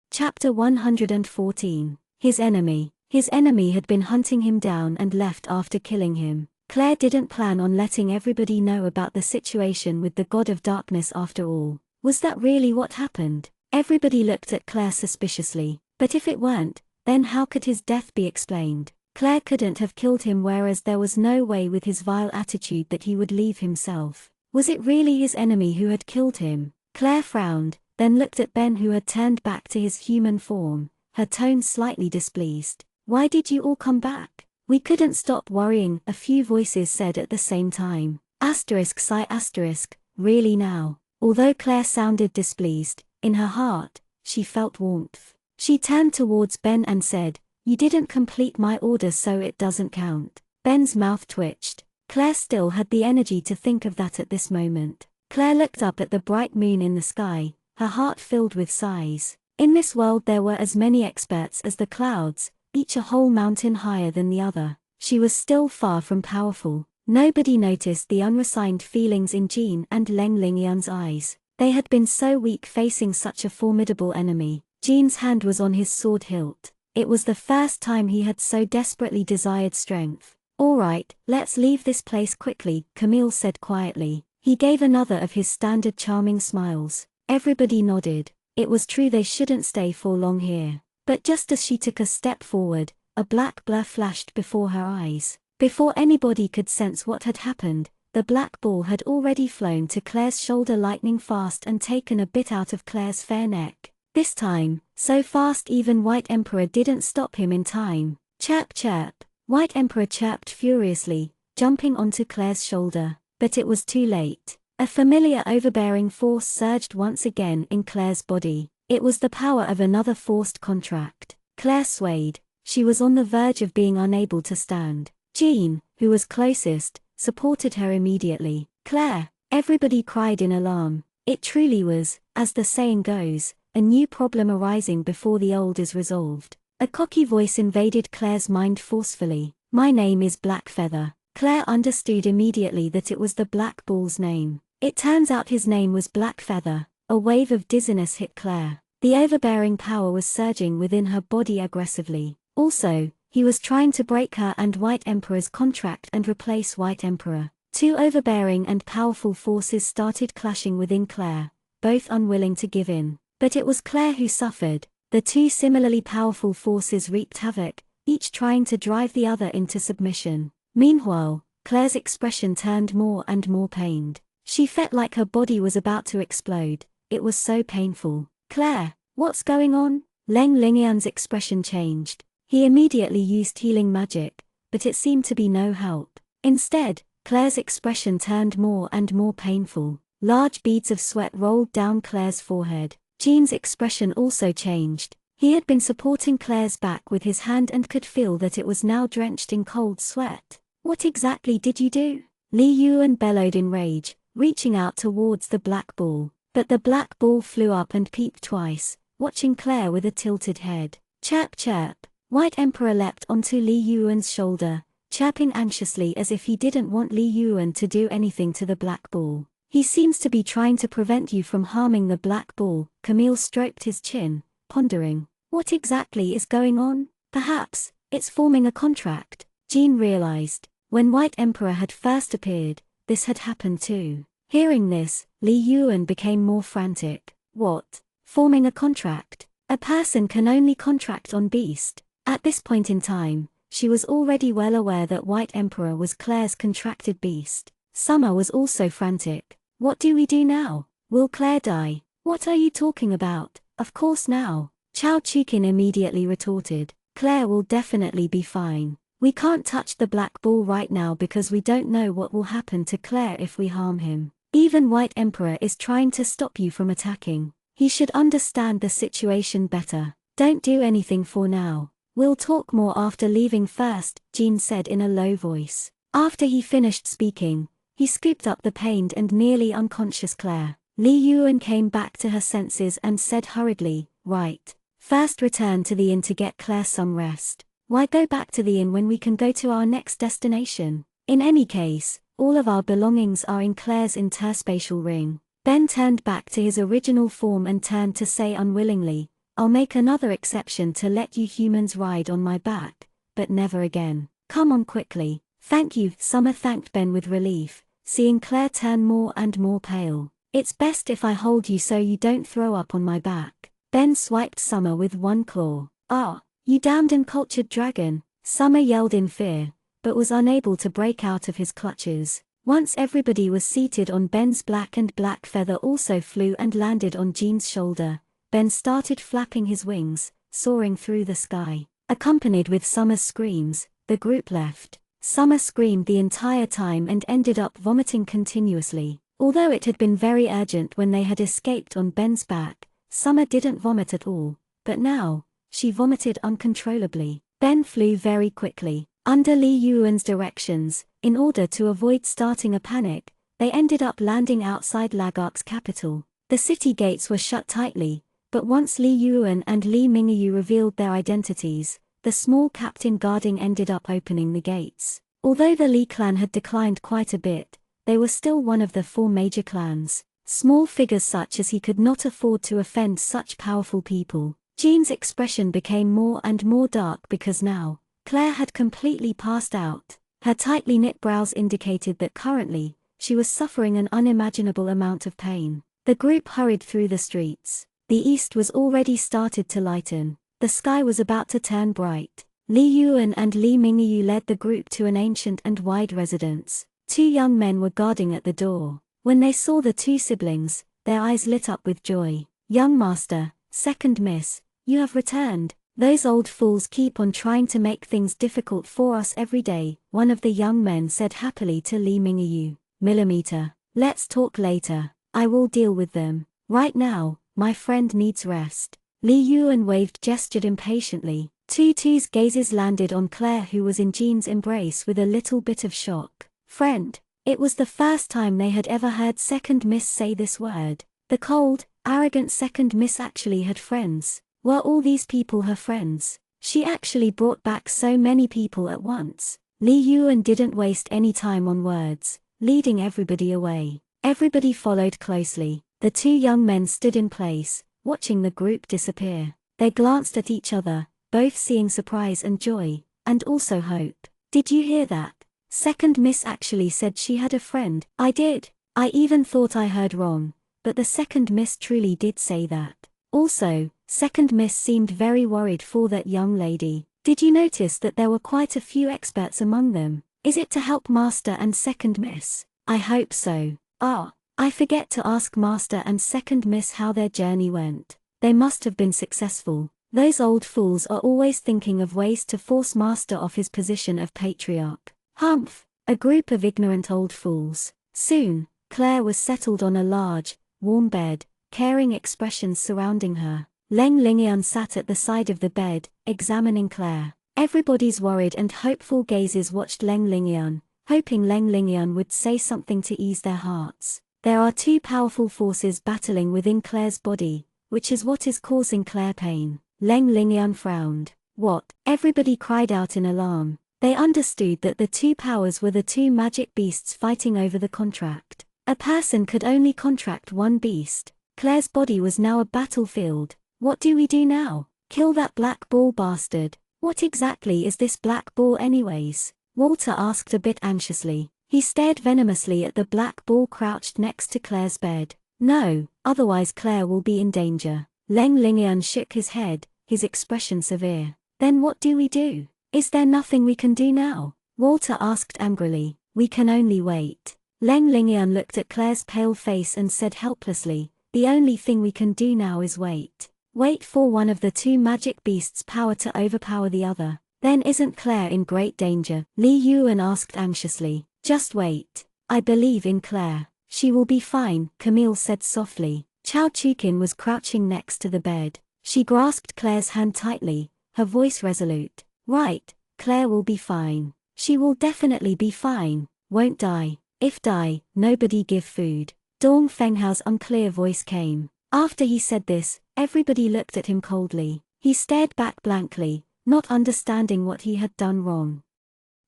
Chapter 114. His enemy. His enemy had been hunting him down and left after killing him. Claire didn't plan on letting everybody know about the situation with the God of Darkness after all. Was that really what happened? Everybody looked at Claire suspiciously. But if it weren't, then how could his death be explained? Claire couldn't have killed him, whereas there was no way with his vile attitude that he would leave himself. Was it really his enemy who had killed him? Claire frowned, then looked at Ben, who had turned back to his human form, her tone slightly displeased. "Why did you all come back?" "We couldn't stop worrying," a few voices said at the same time. Sigh asterisk, really now. Although Claire sounded displeased, in her heart, she felt warmth. She turned towards Ben and said, "You didn't complete my order, so it doesn't count." Ben's mouth twitched. Claire still had the energy to think of that at this moment. Claire looked up at the bright moon in the sky, her heart filled with sighs. In this world there were as many experts as the clouds, each a whole mountain higher than the other. She was still far from powerful. Nobody noticed the unresigned feelings in Jean and Lengyan's eyes. They had been so weak facing such a formidable enemy. Jean's hand was on his sword hilt. It was the first time he had so desperately desired strength. "All right, let's leave this place quickly," Camille said quietly. He gave another of his standard charming smiles. Everybody nodded. It was true they shouldn't stay for long here. But just as she took a step forward, a black blur flashed before her eyes. Before anybody could sense what had happened, the black ball had already flown to Claire's shoulder lightning fast and taken a bit out of Claire's fair neck. This time, so fast even White Emperor didn't stop him in time. "Chirp chirp." White Emperor chirped furiously, jumping onto Claire's shoulder. But it was too late. A familiar overbearing force surged once again in Claire's body. It was the power of another forced contract. Claire swayed. She was on the verge of being unable to stand. Jean, who was closest, supported her immediately. "Claire!" everybody cried in alarm. It truly was, as the saying goes, a new problem arising before the old is resolved. A cocky voice invaded Claire's mind forcefully. "My name is Blackfeather." Claire understood immediately that it was the Black Bull's name. It turns out his name was Blackfeather. A wave of dizziness hit Claire. The overbearing power was surging within her body aggressively. Also, he was trying to break her and White Emperor's contract and replace White Emperor. Two overbearing and powerful forces started clashing within Claire, both unwilling to give in. But it was Claire who suffered. The two similarly powerful forces wreaked havoc, each trying to drive the other into submission. Meanwhile, Claire's expression turned more and more pained. She felt like her body was about to explode. It was so painful. "Claire, what's going on?" Lengyan's expression changed. He immediately used healing magic, but it seemed to be no help. Instead, Claire's expression turned more and more painful. Large beads of sweat rolled down Claire's forehead. Jean's expression also changed. He had been supporting Claire's back with his hand and could feel that it was now drenched in cold sweat. "What exactly did you do?" Li Yuan bellowed in rage, reaching out towards the black ball. But the black ball flew up and peeped twice, watching Claire with a tilted head. "Chirp chirp." White Emperor leapt onto Li Yuan's shoulder, chirping anxiously as if he didn't want Li Yuan to do anything to the black ball. "He seems to be trying to prevent you from harming the black ball." Camille stroked his chin, pondering. What exactly is going on? Perhaps it's forming a contract. Jean realized. When White Emperor had first appeared, this had happened too. Hearing this, Li Yuan became more frantic. What? Forming a contract? A person can only contract on beast. At this point in time, she was already well aware that White Emperor was Claire's contracted beast. Summer was also frantic. What do we do now? Will Claire die? What are you talking about? Of course now. Chao Chukin immediately retorted. Claire will definitely be fine. We can't touch the black ball right now because we don't know what will happen to Claire if we harm him. Even White Emperor is trying to stop you from attacking. He should understand the situation better. Don't do anything for now. We'll talk more after leaving first, Jean said in a low voice. After he finished speaking, he scooped up the pained and nearly unconscious Claire. Li Yuan came back to her senses and said hurriedly, right. First return to the inn to get Claire some rest. Why go back to the inn when we can go to our next destination? In any case, all of our belongings are in Claire's interspatial ring. Ben turned back to his original form and turned to say unwillingly, I'll make another exception to let you humans ride on my back, but never again. Come on quickly. Thank you, Summer thanked Ben with relief, seeing Claire turn more and more pale. It's best if I hold you so you don't throw up on my back. Ben swiped Summer with one claw. Ah, you damned uncultured dragon, Summer yelled in fear, but was unable to break out of his clutches. Once everybody was seated on Ben's black and black feather also flew and landed on Jean's shoulder. Ben started flapping his wings, soaring through the sky. Accompanied with Summer's screams, the group left. Summer screamed the entire time and ended up vomiting continuously. Although it had been very urgent when they had escaped on Ben's back, Summer didn't vomit at all, but now, she vomited uncontrollably. Ben flew very quickly. Under Li Yuan's directions, in order to avoid starting a panic, they ended up landing outside Lagark's capital. The city gates were shut tightly, but once Li Yuan and Li Mingyu revealed their identities, the small captain guarding ended up opening the gates. Although the Li clan had declined quite a bit, they were still one of the 4 major clans. Small figures such as he could not afford to offend such powerful people. Jean's expression became more and more dark because now, Claire had completely passed out. Her tightly knit brows indicated that currently, she was suffering an unimaginable amount of pain. The group hurried through the streets. The east was already started to lighten. The sky was about to turn bright. Li Yuan and Li Mingyu led the group to an ancient and wide residence. 2 young men were guarding at the door. When they saw the 2 siblings, their eyes lit up with joy. Young master, second miss, you have returned. Those old fools keep on trying to make things difficult for us every day, one of the young men said happily to Li Mingyu. Millimeter, let's talk later. I will deal with them. Right now, my friend needs rest. Li Yuan gestured impatiently. Tutu's gazes landed on Claire who was in Jean's embrace with a little bit of shock. Friend. It was the first time they had ever heard second miss say this word. The cold, arrogant second miss actually had friends. Were all these people her friends? She actually brought back so many people at once. Li Yuan didn't waste any time on words, leading everybody away. Everybody followed closely. The 2 young men stood in place, watching the group disappear. They glanced at each other, both seeing surprise and joy, and also hope. Did you hear that? Second miss actually said she had a friend. I did. I even thought I heard wrong, but the second miss truly did say that. Also, second miss seemed very worried for that young lady. Did you notice that there were quite a few experts among them? Is it to help master and second miss? I hope so. Ah, I forget to ask master and second miss how their journey went. They must have been successful. Those old fools are always thinking of ways to force master off his position of patriarch. Humph, a group of ignorant old fools. Soon, Claire was settled on a large, warm bed, caring expressions surrounding her. Leng Lingian sat at the side of the bed, examining Claire. Everybody's worried and hopeful gazes watched Leng Lingian, hoping Leng Lingian would say something to ease their hearts. There are 2 powerful forces battling within Claire's body, which is what is causing Claire pain. Leng Lingian frowned. What? Everybody cried out in alarm. They understood that the 2 powers were the 2 magic beasts fighting over the contract. A person could only contract 1 beast. Claire's body was now a battlefield. What do we do now? Kill that black ball bastard. What exactly is this black ball anyways? Walter asked a bit anxiously. He stared venomously at the black ball crouched next to Claire's bed. No, otherwise Claire will be in danger. Leng Lingian shook his head, his expression severe. Then what do we do? Is there nothing we can do now? Walter asked angrily. We can only wait. Leng Lingian looked at Claire's pale face and said helplessly, the only thing we can do now is wait. Wait for one of the 2 magic beasts' power to overpower the other. Then isn't Claire in great danger? Li Yuan asked anxiously. Just wait. I believe in Claire. She will be fine, Camille said softly. Chao Chukin was crouching next to the bed. She grasped Claire's hand tightly, her voice resolute. Right, Claire will be fine. She will definitely be fine. Won't die. If die, nobody give food. Dong Fenghao's unclear voice came. After he said this, everybody looked at him coldly. He stared back blankly, not understanding what he had done wrong.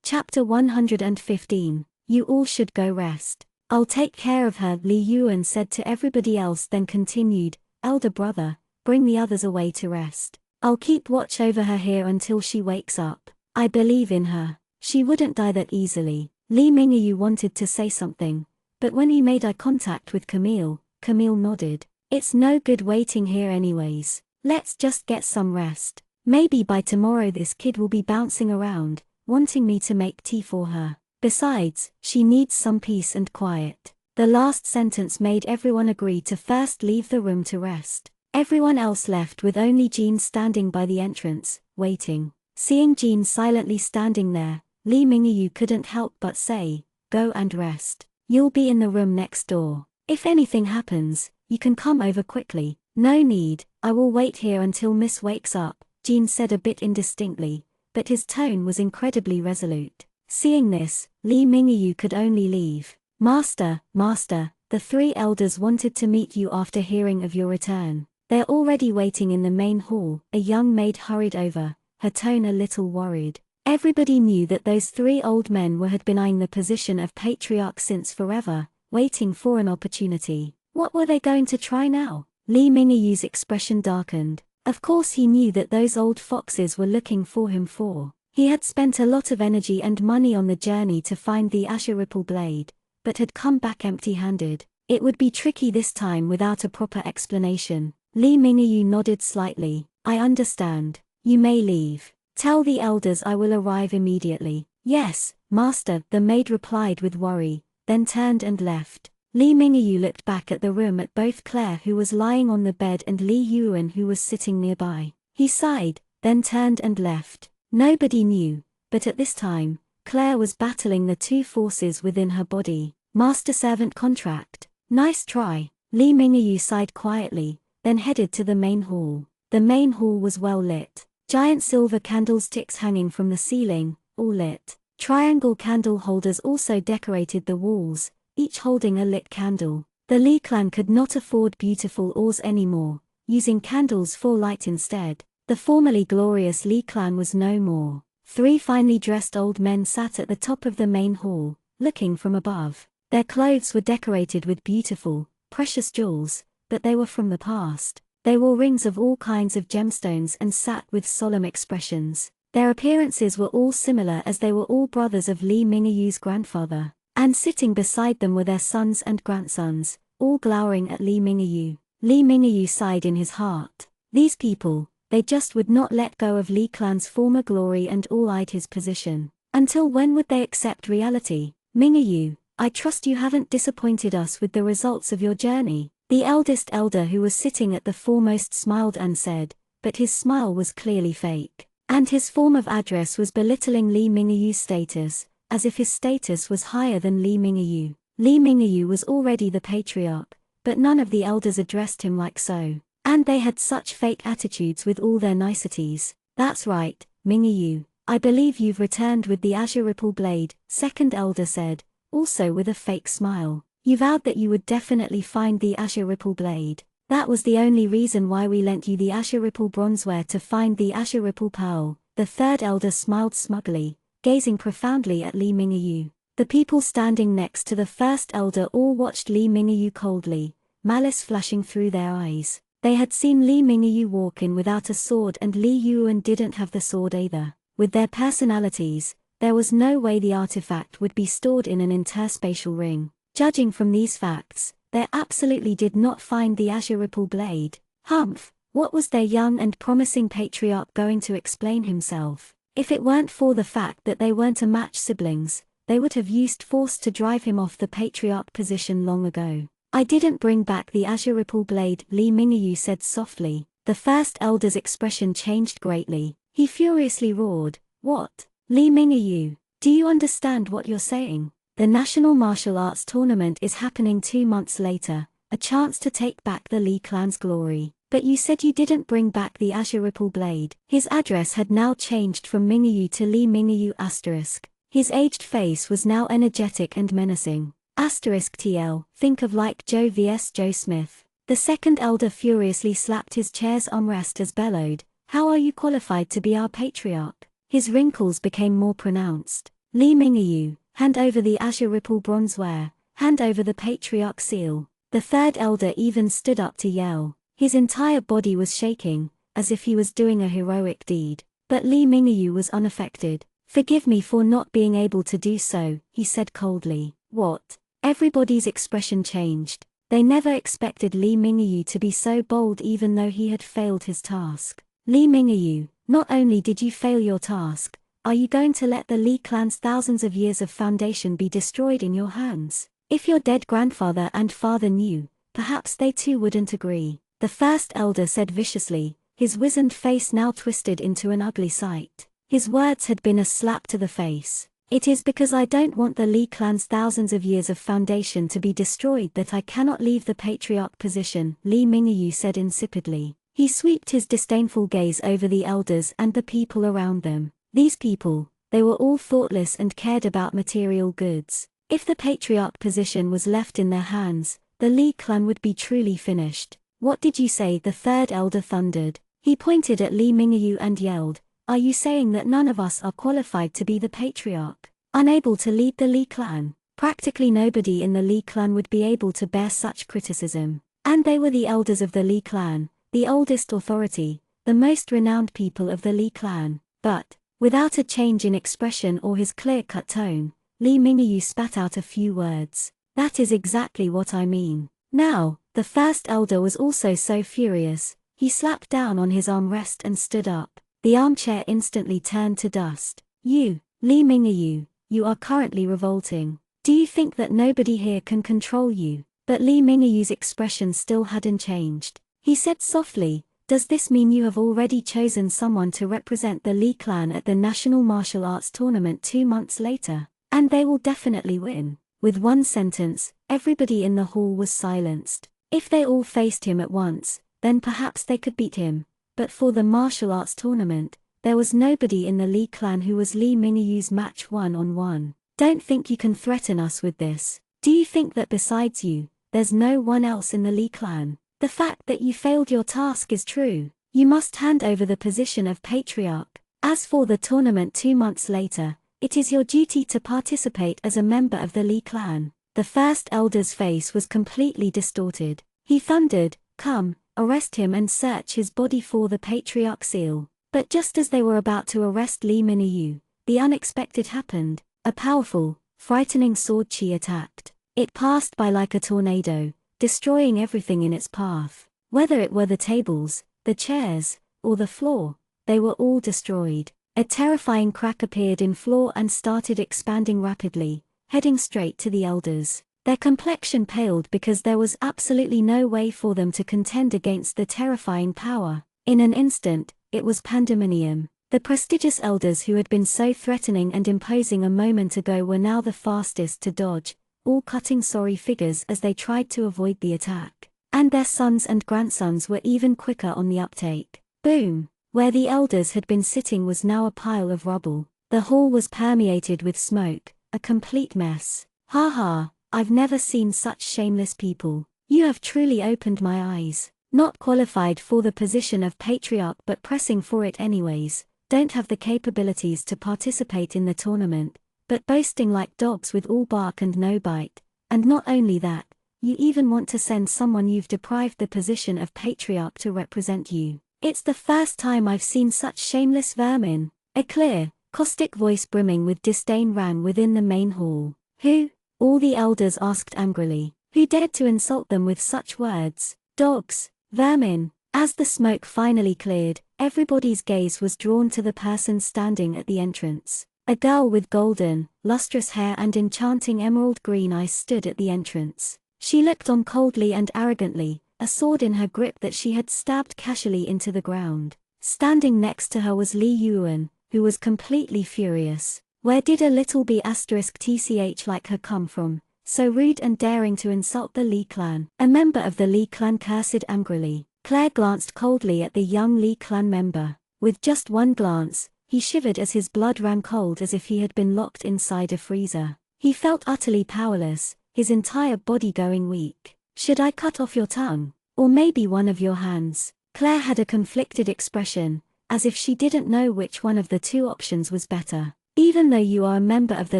Chapter 115. You all should go rest. I'll take care of her, Li Yuan said to everybody else, then continued, Elder brother, bring the others away to rest. I'll keep watch over her here until she wakes up. I believe in her. She wouldn't die that easily. Li Mingyu wanted to say something, but when he made eye contact with Camille, Camille nodded. It's no good waiting here anyways. Let's just get some rest. Maybe by tomorrow this kid will be bouncing around, wanting me to make tea for her. Besides, she needs some peace and quiet. The last sentence made everyone agree to first leave the room to rest. Everyone else left with only Jean standing by the entrance, waiting. Seeing Jean silently standing there, Li Mingyu couldn't help but say, go and rest. You'll be in the room next door. If anything happens, you can come over quickly. No need, I will wait here until Miss wakes up, Jean said a bit indistinctly, but his tone was incredibly resolute. Seeing this, Li Mingyu could only leave. Master, the three elders wanted to meet you after hearing of your return. They're already waiting in the main hall. A young maid hurried over, her tone a little worried. Everybody knew that those three old men had been eyeing the position of patriarch since forever, waiting for an opportunity. What were they going to try now? Li Mingyu's expression darkened. Of course he knew that those old foxes were looking for him for. He had spent a lot of energy and money on the journey to find the Azure Ripple blade, but had come back empty-handed. It would be tricky this time without a proper explanation. Li Mingyu nodded slightly. I understand. You may leave. Tell the elders I will arrive immediately. Yes, master, the maid replied with worry, then turned and left. Li Mingyu looked back at the room at both Claire, who was lying on the bed, and Li Yuan, who was sitting nearby. He sighed, then turned and left. Nobody knew, but at this time, Claire was battling the two forces within her body. Master-servant contract. Nice try. Li Mingyu sighed quietly, then headed to the main hall. The main hall was well lit. Giant silver candlesticks hanging from the ceiling, all lit. Triangle candle holders also decorated the walls, each holding a lit candle. The Li clan could not afford beautiful ores anymore, using candles for light instead. The formerly glorious Li clan was no more. Three finely dressed old men sat at the top of the main hall, looking from above. Their clothes were decorated with beautiful, precious jewels, but they were from the past. They wore rings of all kinds of gemstones and sat with solemn expressions. Their appearances were all similar, as they were all brothers of Li Mingyu's grandfather. And sitting beside them were their sons and grandsons, all glowering at Li Mingyu. Li Mingyu sighed in his heart. These people, they just would not let go of Li clan's former glory and all eyed his position. Until when would they accept reality? Mingyu, I trust you haven't disappointed us with the results of your journey. The eldest elder, who was sitting at the foremost, smiled and said, but his smile was clearly fake. And his form of address was belittling Li Mingyu's status, as if his status was higher than Li Mingyu. Li Mingyu was already the patriarch, but none of the elders addressed him like so. And they had such fake attitudes with all their niceties. That's right, Mingyu, I believe you've returned with the Azure Ripple blade, second elder said, also with a fake smile. You vowed that you would definitely find the Azure Ripple blade. That was the only reason why we lent you the Azure Ripple bronzeware, to find the Azure Ripple pearl. The third elder smiled smugly, gazing profoundly at Li Mingyu. The people standing next to the first elder all watched Li Mingyu coldly, malice flashing through their eyes. They had seen Li Mingyu walk in without a sword, and Li Yuan didn't have the sword either. With their personalities, there was no way the artifact would be stored in an interspatial ring. Judging from these facts, they absolutely did not find the Azure Ripple blade. Humph, what was their young and promising patriarch going to explain himself? If it weren't for the fact that they weren't a match siblings, they would have used force to drive him off the patriarch position long ago. I didn't bring back the Azure Ripple blade, Li Mingyu said softly. The first elder's expression changed greatly. He furiously roared, What? Li Ming, are you? Do you understand what you're saying? The National Martial Arts Tournament is happening 2 months later, a chance to take back the Li clan's glory. But you said you didn't bring back the Azure Ripple blade. His address had now changed from Mingayu to Li Mingayu asterisk. His aged face was now energetic and menacing. Asterisk TL, think of like Joe vs. Joe Smith. The second elder furiously slapped his chair's armrest as bellowed, how are you qualified to be our patriarch? His wrinkles became more pronounced. Li Mingayu, hand over the Azure Ripple bronzeware, hand over the patriarch seal. The third elder even stood up to yell. His entire body was shaking, as if he was doing a heroic deed. But Li Mingayu was unaffected. Forgive me for not being able to do so, he said coldly. What? Everybody's expression changed. They never expected Li Mingayu to be so bold even though he had failed his task. Li Mingayu, not only did you fail your task, are you going to let the Li clan's thousands of years of foundation be destroyed in your hands? If your dead grandfather and father knew, perhaps they too wouldn't agree. The first elder said viciously, his wizened face now twisted into an ugly sight. His words had been a slap to the face. It is because I don't want the Li clan's thousands of years of foundation to be destroyed that I cannot leave the patriarch position, Li Mingayu said insipidly. He swept his disdainful gaze over the elders and the people around them. These people, they were all thoughtless and cared about material goods. If the patriarch position was left in their hands, the Li clan would be truly finished. What did you say? The third elder thundered. He pointed at Li Mingayu and yelled, are you saying that none of us are qualified to be the patriarch? Unable to lead the Li clan? Practically nobody in the Li clan would be able to bear such criticism. And they were the elders of the Li clan, the oldest authority, the most renowned people of the Li clan. But, without a change in expression or his clear-cut tone, Li Mingayu spat out a few words. That is exactly what I mean. Now, the first elder was also so furious, he slapped down on his armrest and stood up. The armchair instantly turned to dust. You, Li Mingayu, you are currently revolting. Do you think that nobody here can control you? But Li Mingayu's expression still hadn't changed. He said softly, does this mean you have already chosen someone to represent the Li clan at the National Martial Arts Tournament 2 months later? And they will definitely win. With one sentence, everybody in the hall was silenced. If they all faced him at once, then perhaps they could beat him. But for the martial arts tournament, there was nobody in the Li clan who was Li Mingayu's match one-on-one. Don't think you can threaten us with this. Do you think that besides you, there's no one else in the Li clan? The fact that you failed your task is true. You must hand over the position of patriarch. As for the tournament 2 months later, it is your duty to participate as a member of the Li clan. The first elder's face was completely distorted. He thundered, come, arrest him and search his body for the patriarch seal. But just as they were about to arrest Li Mingayu, the unexpected happened. A powerful, frightening sword chi attacked. It passed by like a tornado, destroying everything in its path. Whether it were the tables, the chairs, or the floor, they were all destroyed. A terrifying crack appeared in floor and started expanding rapidly, heading straight to the elders. Their complexion paled because there was absolutely no way for them to contend against the terrifying power. In an instant, it was pandemonium. The prestigious elders who had been so threatening and imposing a moment ago were now the fastest to dodge, all cutting sorry figures as they tried to avoid the attack. And their sons and grandsons were even quicker on the uptake. Boom! Where the elders had been sitting was now a pile of rubble. The hall was permeated with smoke, a complete mess. Ha ha! I've never seen such shameless people. You have truly opened my eyes. Not qualified for the position of patriarch but pressing for it anyways, don't have the capabilities to participate in the tournament, but boasting like dogs with all bark and no bite. And not only that, you even want to send someone you've deprived the position of patriarch to represent you. It's the first time I've seen such shameless vermin. A clear, caustic voice brimming with disdain rang within the main hall. Who? All the elders asked angrily. Who dared to insult them with such words? Dogs, vermin. As the smoke finally cleared, everybody's gaze was drawn to the person standing at the entrance. A girl with golden, lustrous hair and enchanting emerald green eyes stood at the entrance. She looked on coldly and arrogantly, a sword in her grip that she had stabbed casually into the ground. Standing next to her was Li Yuan, who was completely furious. Where did a little b asterisk tch like her come from, so rude and daring to insult the Lee clan? A member of the Lee clan cursed angrily. Claire glanced coldly at the young Lee clan member. With just one glance, he shivered as his blood ran cold as if he had been locked inside a freezer. He felt utterly powerless, his entire body going weak. Should I cut off your tongue? Or maybe one of your hands? Claire had a conflicted expression, as if she didn't know which one of the two options was better. Even though you are a member of the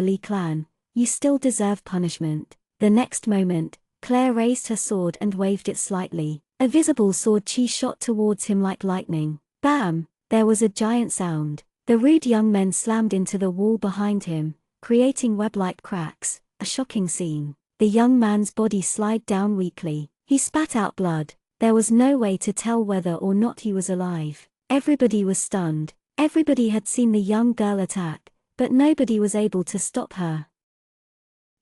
Lee clan, you still deserve punishment. The next moment, Claire raised her sword and waved it slightly. A visible sword chi shot towards him like lightning. Bam! There was a giant sound. The rude young men slammed into the wall behind him, creating web-like cracks, a shocking scene. The young man's body slid down weakly. He spat out blood. There was no way to tell whether or not he was alive. Everybody was stunned. Everybody had seen the young girl attack, but nobody was able to stop her.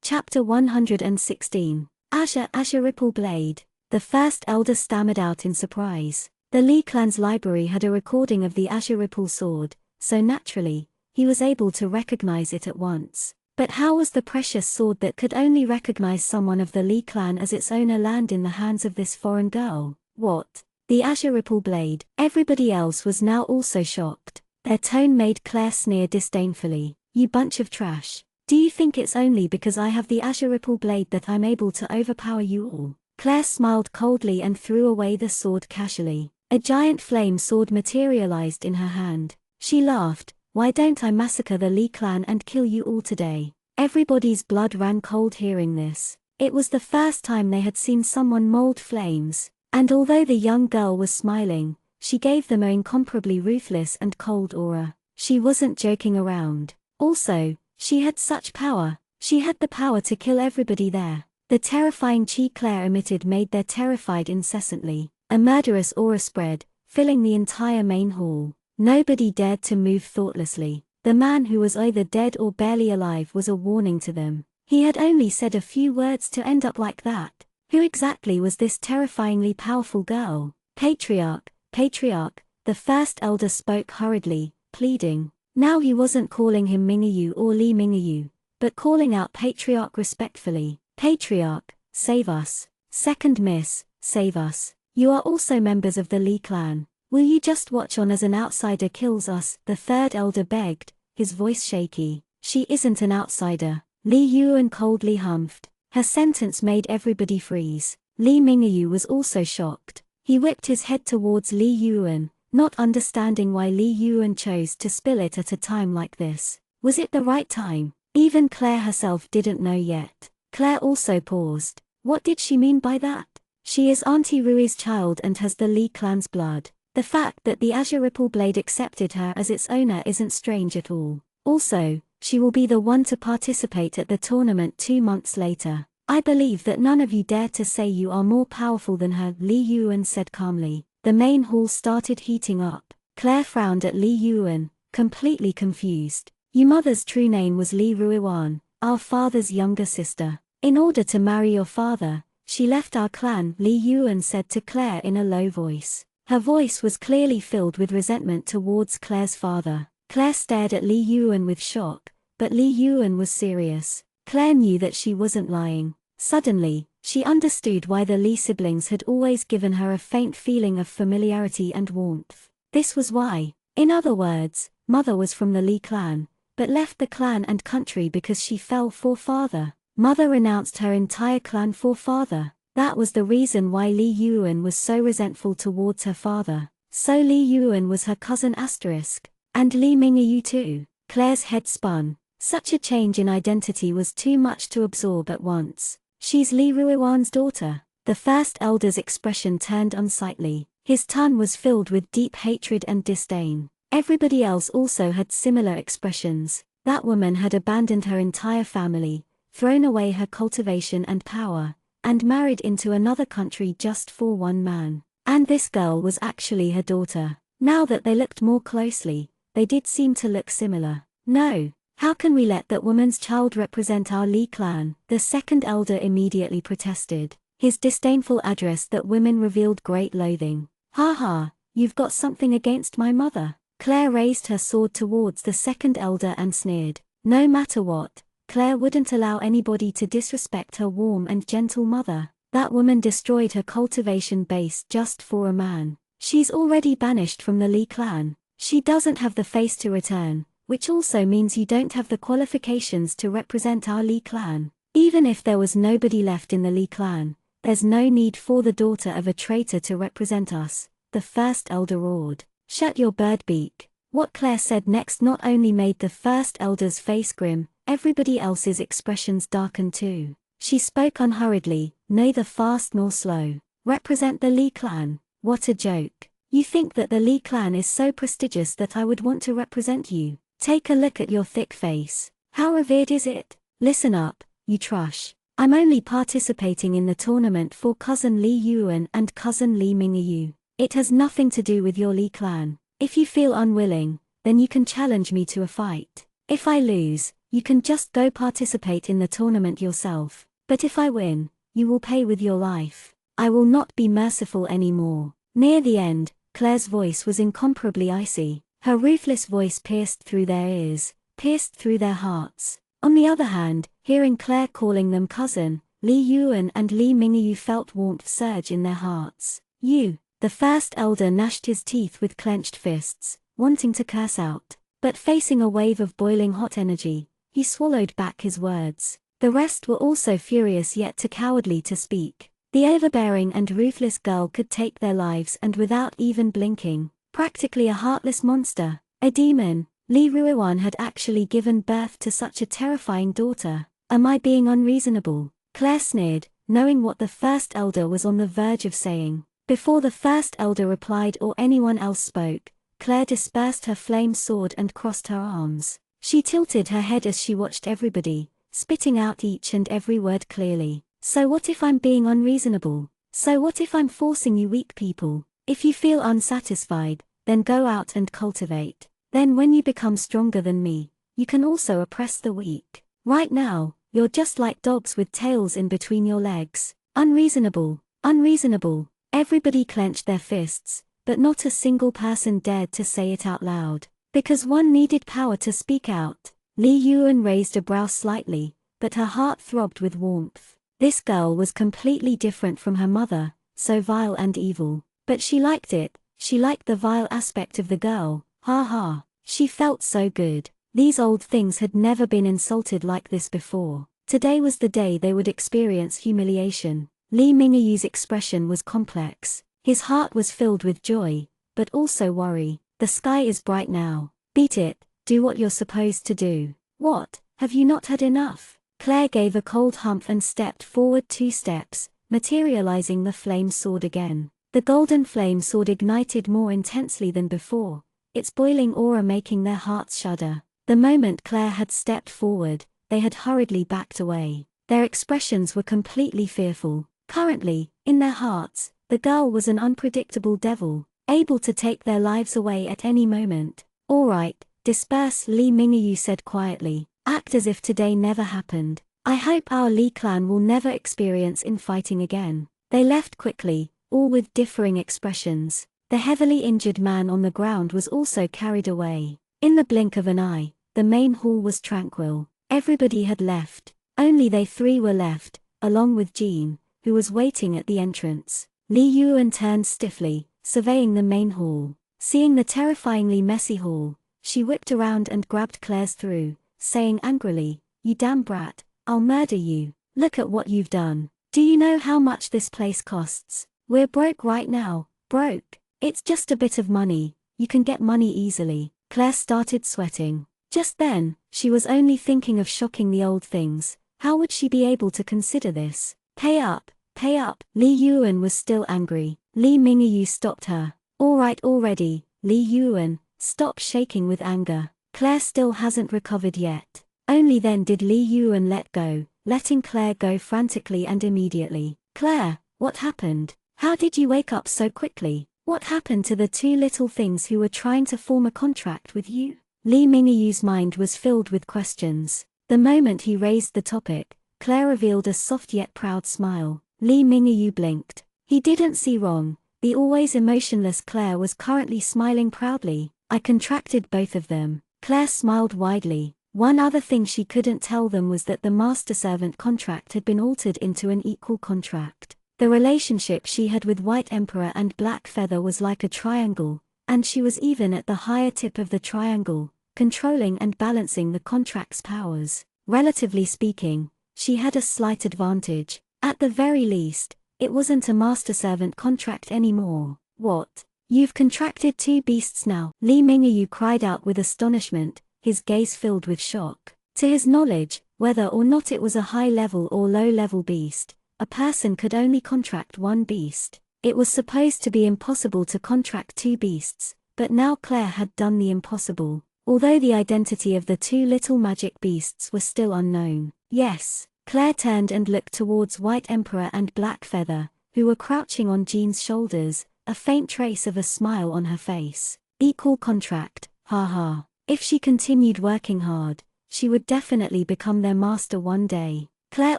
Chapter 116. Asher Ripple Blade. The first elder stammered out in surprise. The Lee clan's library had a recording of the Asher Ripple sword, so naturally, he was able to recognize it at once. But how was the precious sword that could only recognize someone of the Lee clan as its owner land in the hands of this foreign girl? What? The Asher Ripple blade. Everybody else was now also shocked. Their tone made Claire sneer disdainfully. You bunch of trash. Do you think it's only because I have the Asher Ripple blade that I'm able to overpower you all? Claire smiled coldly and threw away the sword casually. A giant flame sword materialized in her hand. She laughed. Why don't I massacre the Lee clan and kill you all today? Everybody's blood ran cold hearing this. It was the first time they had seen someone mold flames, and although the young girl was smiling, she gave them an incomparably ruthless and cold aura. She wasn't joking around. Also, she had such power. She had the power to kill everybody there. The terrifying chi Claire emitted made them terrified incessantly. A murderous aura spread, filling the entire main hall. Nobody dared to move thoughtlessly. The man who was either dead or barely alive was a warning to them. He had only said a few words to end up like that. Who exactly was this terrifyingly powerful girl? Patriarch, the first elder spoke hurriedly, pleading. Now he wasn't calling him Mingayu or Lee Mingayu, but calling out Patriarch respectfully. Patriarch, save us. Second Miss, save us. You are also members of the Lee clan. Will you just watch on as an outsider kills us? The third elder begged, his voice shaky. She isn't an outsider. Lee Yuan coldly humphed. Her sentence made everybody freeze. Lee Mingayu was also shocked. He whipped his head towards Lee Yuan, not understanding why Lee Yuan chose to spill it at a time like this. Was it the right time? Even Claire herself didn't know yet. Claire also paused. What did she mean by that? She is Auntie Rui's child and has the Lee clan's blood. The fact that the Azure Ripple Blade accepted her as its owner isn't strange at all. Also, she will be the one to participate at the tournament 2 months later. I believe that none of you dare to say you are more powerful than her, Li Yuan said calmly. The main hall started heating up. Claire frowned at Li Yuan, completely confused. Your mother's true name was Li Ruiwan, our father's younger sister. In order to marry your father, she left our clan, Li Yuan said to Claire in a low voice. Her voice was clearly filled with resentment towards Claire's father. Claire stared at Li Yuan with shock, but Li Yuan was serious. Claire knew that she wasn't lying. Suddenly, she understood why the Li siblings had always given her a faint feeling of familiarity and warmth. This was why. In other words, Mother was from the Li clan, but left the clan and country because she fell for father. Mother renounced her entire clan for father. That was the reason why Li Yuan was so resentful towards her father. So Li Yuan was her cousin asterisk. And Li Mingayu too. Claire's head spun. Such a change in identity was too much to absorb at once. She's Li Ruiwan's daughter. The first elder's expression turned unsightly. His tone was filled with deep hatred and disdain. Everybody else also had similar expressions. That woman had abandoned her entire family, thrown away her cultivation and power, and married into another country just for one man. And this girl was actually her daughter. Now that they looked more closely, they did seem to look similar. No. How can we let that woman's child represent our Li clan? The second elder immediately protested. His disdainful address that women revealed great loathing. Ha ha, you've got something against my mother. Claire raised her sword towards the second elder and sneered. No matter what, Claire wouldn't allow anybody to disrespect her warm and gentle mother. That woman destroyed her cultivation base just for a man. She's already banished from the Lee clan. She doesn't have the face to return, which also means you don't have the qualifications to represent our Lee clan. Even if there was nobody left in the Lee clan, there's no need for the daughter of a traitor to represent us, the first elder roared. Shut your bird beak. What Claire said next not only made the first elder's face grim, everybody else's expressions darkened too. She spoke unhurriedly, neither fast nor slow. Represent the Lee clan? What a joke. You think that the Lee clan is so prestigious that I would want to represent you? Take a look at your thick face. How revered is it? Listen up, you trush. I'm only participating in the tournament for cousin Lee Yuan and cousin Lee Mingyu. It has nothing to do with your Lee clan. If you feel unwilling, then you can challenge me to a fight. If I lose, you can just go participate in the tournament yourself. But if I win, you will pay with your life. I will not be merciful anymore. Near the end, Claire's voice was incomparably icy. Her ruthless voice pierced through their ears, pierced through their hearts. On the other hand, hearing Claire calling them cousin, Lee Yuan and Lee Mingyu felt warmth surge in their hearts. You, the first elder gnashed his teeth with clenched fists, wanting to curse out. But facing a wave of boiling hot energy, he swallowed back his words. The rest were also furious yet too cowardly to speak. The overbearing and ruthless girl could take their lives and without even blinking. Practically a heartless monster, a demon. Li Ruiwan had actually given birth to such a terrifying daughter. Am I being unreasonable? Claire sneered, knowing what the first elder was on the verge of saying. Before the first elder replied or anyone else spoke, Claire dispersed her flame sword and crossed her arms. She tilted her head as she watched everybody, spitting out each and every word clearly. So what if I'm being unreasonable? So what if I'm forcing you weak people? If you feel unsatisfied, then go out and cultivate. Then when you become stronger than me, you can also oppress the weak. Right now, you're just like dogs with tails in between your legs. Unreasonable, unreasonable. Everybody clenched their fists, but not a single person dared to say it out loud. Because one needed power to speak out. Li Yuan raised a brow slightly, but her heart throbbed with warmth. This girl was completely different from her mother, so vile and evil. But she liked it, she liked the vile aspect of the girl, ha ha. She felt so good. These old things had never been insulted like this before. Today was the day they would experience humiliation. Li Mingyu's expression was complex. His heart was filled with joy, but also worry. The sky is bright now. Beat it, do what you're supposed to do. What, have you not had enough? Claire gave a cold hump and stepped forward 2 steps, materializing the flame sword again. The golden flame sword ignited more intensely than before, its boiling aura making their hearts shudder. The moment Claire had stepped forward, they had hurriedly backed away. Their expressions were completely fearful. Currently, in their hearts, the girl was an unpredictable devil, able to take their lives away at any moment. All right, disperse, Li Mingyu said quietly. Act as if today never happened. I hope our Li clan will never experience infighting again. They left quickly, all with differing expressions. The heavily injured man on the ground was also carried away. In the blink of an eye, the main hall was tranquil. Everybody had left. Only they 3 were left, along with Jean, who was waiting at the entrance. Li Yuan turned stiffly, surveying the main hall. Seeing the terrifyingly messy hall, she whipped around and grabbed Claire's through, saying angrily, "You damn brat, I'll murder you. Look at what you've done. Do you know how much this place costs? We're broke right now, broke. It's just a bit of money, you can get money easily." Claire started sweating. Just then, she was only thinking of shocking the old things. How would she be able to consider this? Pay up, pay up. Li Yuan was still angry. Li Mingyu stopped her. All right already, Li Yuan, stop shaking with anger. Claire still hasn't recovered yet. Only then did Li Yuan let go, letting Claire go frantically and immediately. Claire, what happened? How did you wake up so quickly? What happened to the 2 little things who were trying to form a contract with you? Li Mingyu's mind was filled with questions. The moment he raised the topic, Claire revealed a soft yet proud smile. Li Mingyu blinked. He didn't see wrong. The always emotionless Claire was currently smiling proudly. I contracted both of them. Claire smiled widely. One other thing she couldn't tell them was that the master-servant contract had been altered into an equal contract. The relationship she had with White Emperor and Black Feather was like a triangle, and she was even at the higher tip of the triangle, controlling and balancing the contract's powers. Relatively speaking, she had a slight advantage. At the very least, it wasn't a master-servant contract anymore. What? You've contracted 2 beasts now? Li Mingyu cried out with astonishment, his gaze filled with shock. To his knowledge, whether or not it was a high-level or low-level beast, a person could only contract 1 beast. It was supposed to be impossible to contract 2 beasts, but now Claire had done the impossible, although the identity of the 2 little magic beasts was still unknown. Yes, Claire turned and looked towards White Emperor and Black Feather, who were crouching on Jean's shoulders, a faint trace of a smile on her face. Equal contract, ha. If she continued working hard, she would definitely become their master one day. Claire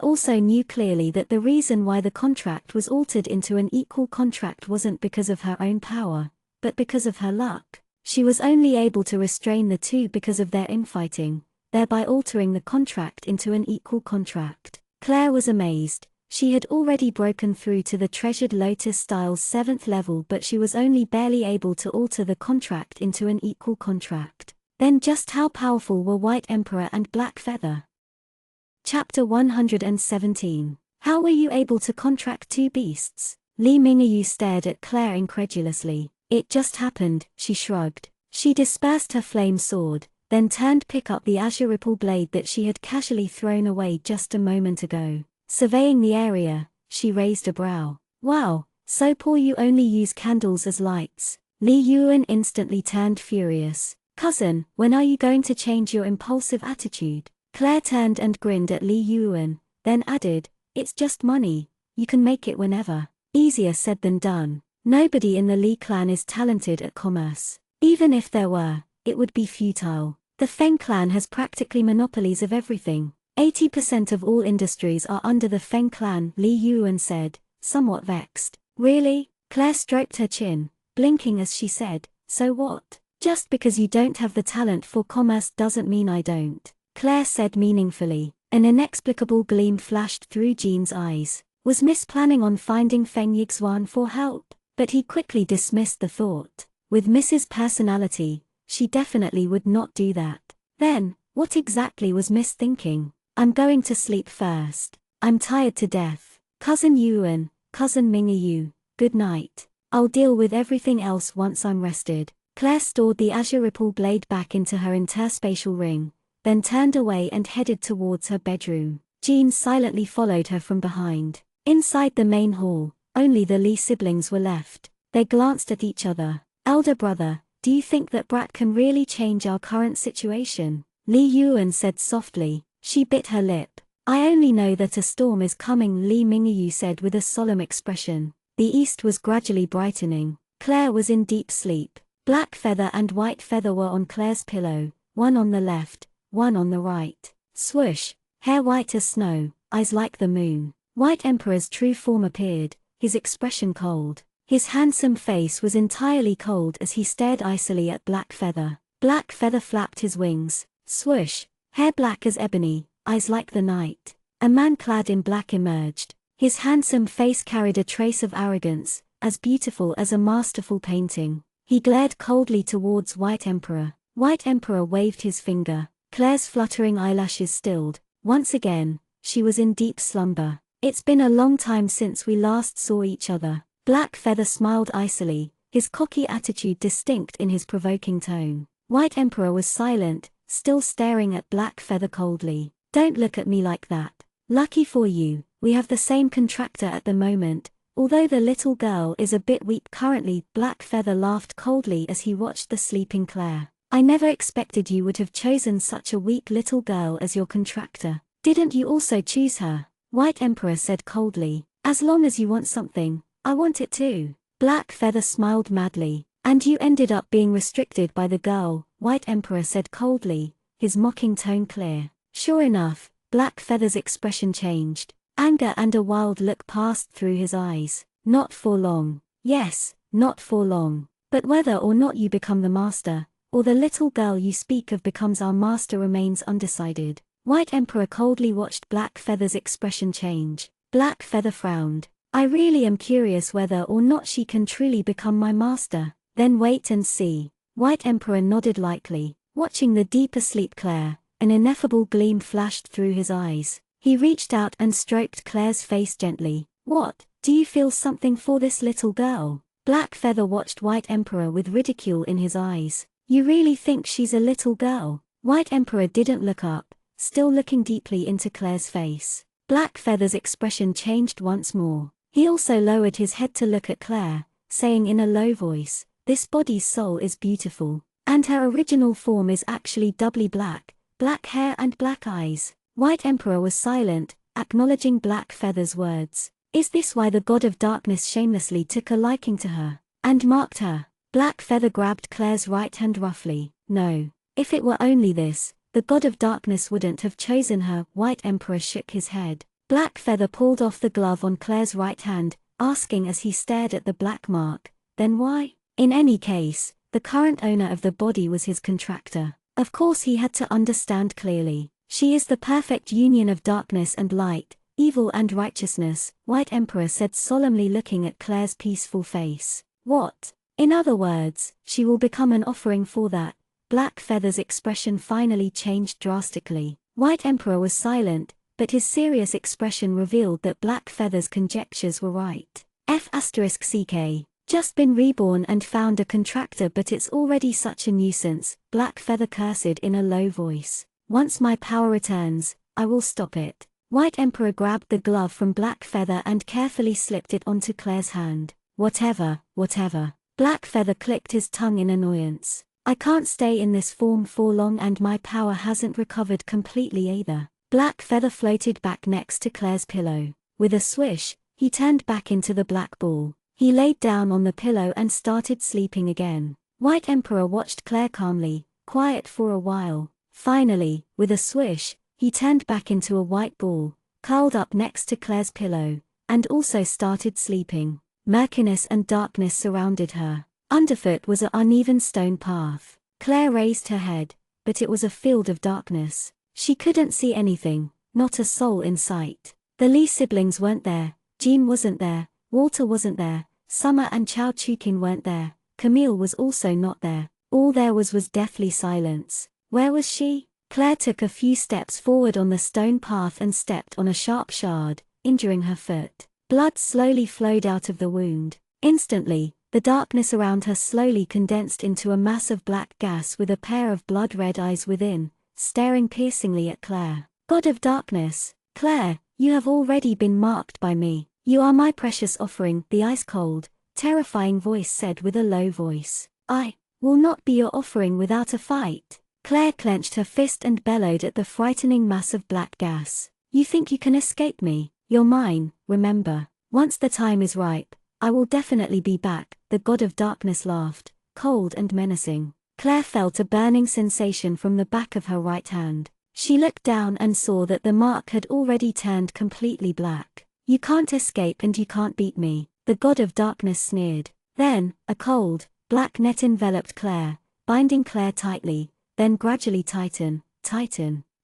also knew clearly that the reason why the contract was altered into an equal contract wasn't because of her own power, but because of her luck. She was only able to restrain the 2 because of their infighting, thereby altering the contract into an equal contract. Claire was amazed. She had already broken through to the treasured Lotus Style's 7th level, but she was only barely able to alter the contract into an equal contract. Then just how powerful were White Emperor and Black Feather? Chapter 117. How were you able to contract 2 beasts? Li Mingyu stared at Claire incredulously. It just happened, she shrugged. She dispersed her flame sword, then turned to pick up the azure ripple blade that she had casually thrown away just a moment ago. Surveying the area, she raised a brow. Wow, so poor you only use candles as lights. Li Yuan instantly turned furious. Cousin, when are you going to change your impulsive attitude? Claire turned and grinned at Li Yuan, then added, it's just money, you can make it whenever. Easier said than done. Nobody in the Li clan is talented at commerce. Even if there were, it would be futile. The Feng clan has practically monopolies of everything. 80% of all industries are under the Feng clan, Li Yuan said, somewhat vexed. Really? Claire stroked her chin, blinking as she said, so what? Just because you don't have the talent for commerce doesn't mean I don't. Claire said meaningfully. An inexplicable gleam flashed through Jean's eyes. Was Miss planning on finding Feng Yixuan for help? But he quickly dismissed the thought. With Mrs. Personality, she definitely would not do that. Then, what exactly was Miss thinking? I'm going to sleep first. I'm tired to death. Cousin Yuan, Cousin Mingyu, good night. I'll deal with everything else once I'm rested. Claire stored the azure ripple blade back into her interspatial ring, then turned away and headed towards her bedroom. Jean silently followed her from behind. Inside the main hall, only the Li siblings were left. They glanced at each other. Elder brother, do you think that Brat can really change our current situation? Li Yuan said softly. She bit her lip. I only know that a storm is coming, Li Mingyu said with a solemn expression. The east was gradually brightening. Claire was in deep sleep. Black Feather and White Feather were on Claire's pillow, one on the left, one on the right. Swoosh, hair white as snow, eyes like the moon. White Emperor's true form appeared, his expression cold. His handsome face was entirely cold as he stared icily at Black Feather. Black Feather flapped his wings. Swoosh, hair black as ebony, eyes like the night. A man clad in black emerged. His handsome face carried a trace of arrogance, as beautiful as a masterful painting. He glared coldly towards White Emperor. White Emperor waved his finger. Claire's fluttering eyelashes stilled. Once again, she was in deep slumber. It's been a long time since we last saw each other. Black Feather smiled icily, his cocky attitude distinct in his provoking tone. White Emperor was silent, still staring at Black Feather coldly. Don't look at me like that. Lucky for you, we have the same contractor at the moment, although the little girl is a bit weak currently. Black Feather laughed coldly as he watched the sleeping Claire. I never expected you would have chosen such a weak little girl as your contractor. Didn't you also choose her? White Emperor said coldly. As long as you want something, I want it too. Black Feather smiled madly. And you ended up being restricted by the girl, White Emperor said coldly, his mocking tone clear. Sure enough, Black Feather's expression changed. Anger and a wild look passed through his eyes. Not for long. Yes, not for long. But whether or not you become the master, or the little girl you speak of becomes our master remains undecided. White Emperor coldly watched Black Feather's expression change. Black Feather frowned. I really am curious whether or not she can truly become my master. Then wait and see. White Emperor nodded lightly, watching the deep asleep Claire. An ineffable gleam flashed through his eyes. He reached out and stroked Claire's face gently. What, do you feel something for this little girl? Black Feather watched White Emperor with ridicule in his eyes. You really think she's a little girl? White Emperor didn't look up, still looking deeply into Claire's face. Black Feather's expression changed once more. He also lowered his head to look at Claire, saying in a low voice, "This body's soul is beautiful, and her original form is actually doubly black, black hair and black eyes." White Emperor was silent, acknowledging Black Feather's words. Is this why the God of Darkness shamelessly took a liking to her, and marked her? Black Feather grabbed Claire's right hand roughly. No. If it were only this, the God of Darkness wouldn't have chosen her. White Emperor shook his head. Black Feather pulled off the glove on Claire's right hand, asking as he stared at the black mark, then why? In any case, the current owner of the body was his contractor. Of course he had to understand clearly. She is the perfect union of darkness and light, evil and righteousness, White Emperor said solemnly, looking at Claire's peaceful face. What? In other words, she will become an offering for that. Black Feather's expression finally changed drastically. White Emperor was silent, but his serious expression revealed that Black Feather's conjectures were right. F***CK. Just been reborn and found a contractor, but it's already such a nuisance, Black Feather cursed in a low voice. Once my power returns, I will stop it. White Emperor grabbed the glove from Black Feather and carefully slipped it onto Claire's hand. Whatever. Black Feather clicked his tongue in annoyance. I can't stay in this form for long, and my power hasn't recovered completely either. Black Feather floated back next to Claire's pillow. With a swish, he turned back into the black ball. He laid down on the pillow and started sleeping again. White Emperor watched Claire calmly, quiet for a while. Finally, with a swish, he turned back into a white ball, curled up next to Claire's pillow, and also started sleeping. Murkiness and darkness surrounded her. Underfoot was an uneven stone path. Claire raised her head, but it was a field of darkness. She couldn't see anything, not a soul in sight. The Lee siblings weren't there, Jean wasn't there, Walter wasn't there, Summer and Chao Chukin weren't there, Camille was also not there. All there was deathly silence. Where was she? Claire took a few steps forward on the stone path and stepped on a sharp shard, injuring her foot. Blood slowly flowed out of the wound. Instantly, the darkness around her slowly condensed into a mass of black gas with a pair of blood-red eyes within, staring piercingly at Claire. God of Darkness, Claire, you have already been marked by me. You are my precious offering, the ice-cold, terrifying voice said with a low voice. I will not be your offering without a fight. Claire clenched her fist and bellowed at the frightening mass of black gas. You think you can escape me? You're mine, remember. Once the time is ripe, I will definitely be back. The God of Darkness laughed, cold and menacing. Claire felt a burning sensation from the back of her right hand. She looked down and saw that the mark had already turned completely black. You can't escape and you can't beat me, the God of Darkness sneered. Then, a cold, black net enveloped Claire, binding Claire tightly, then gradually tighten.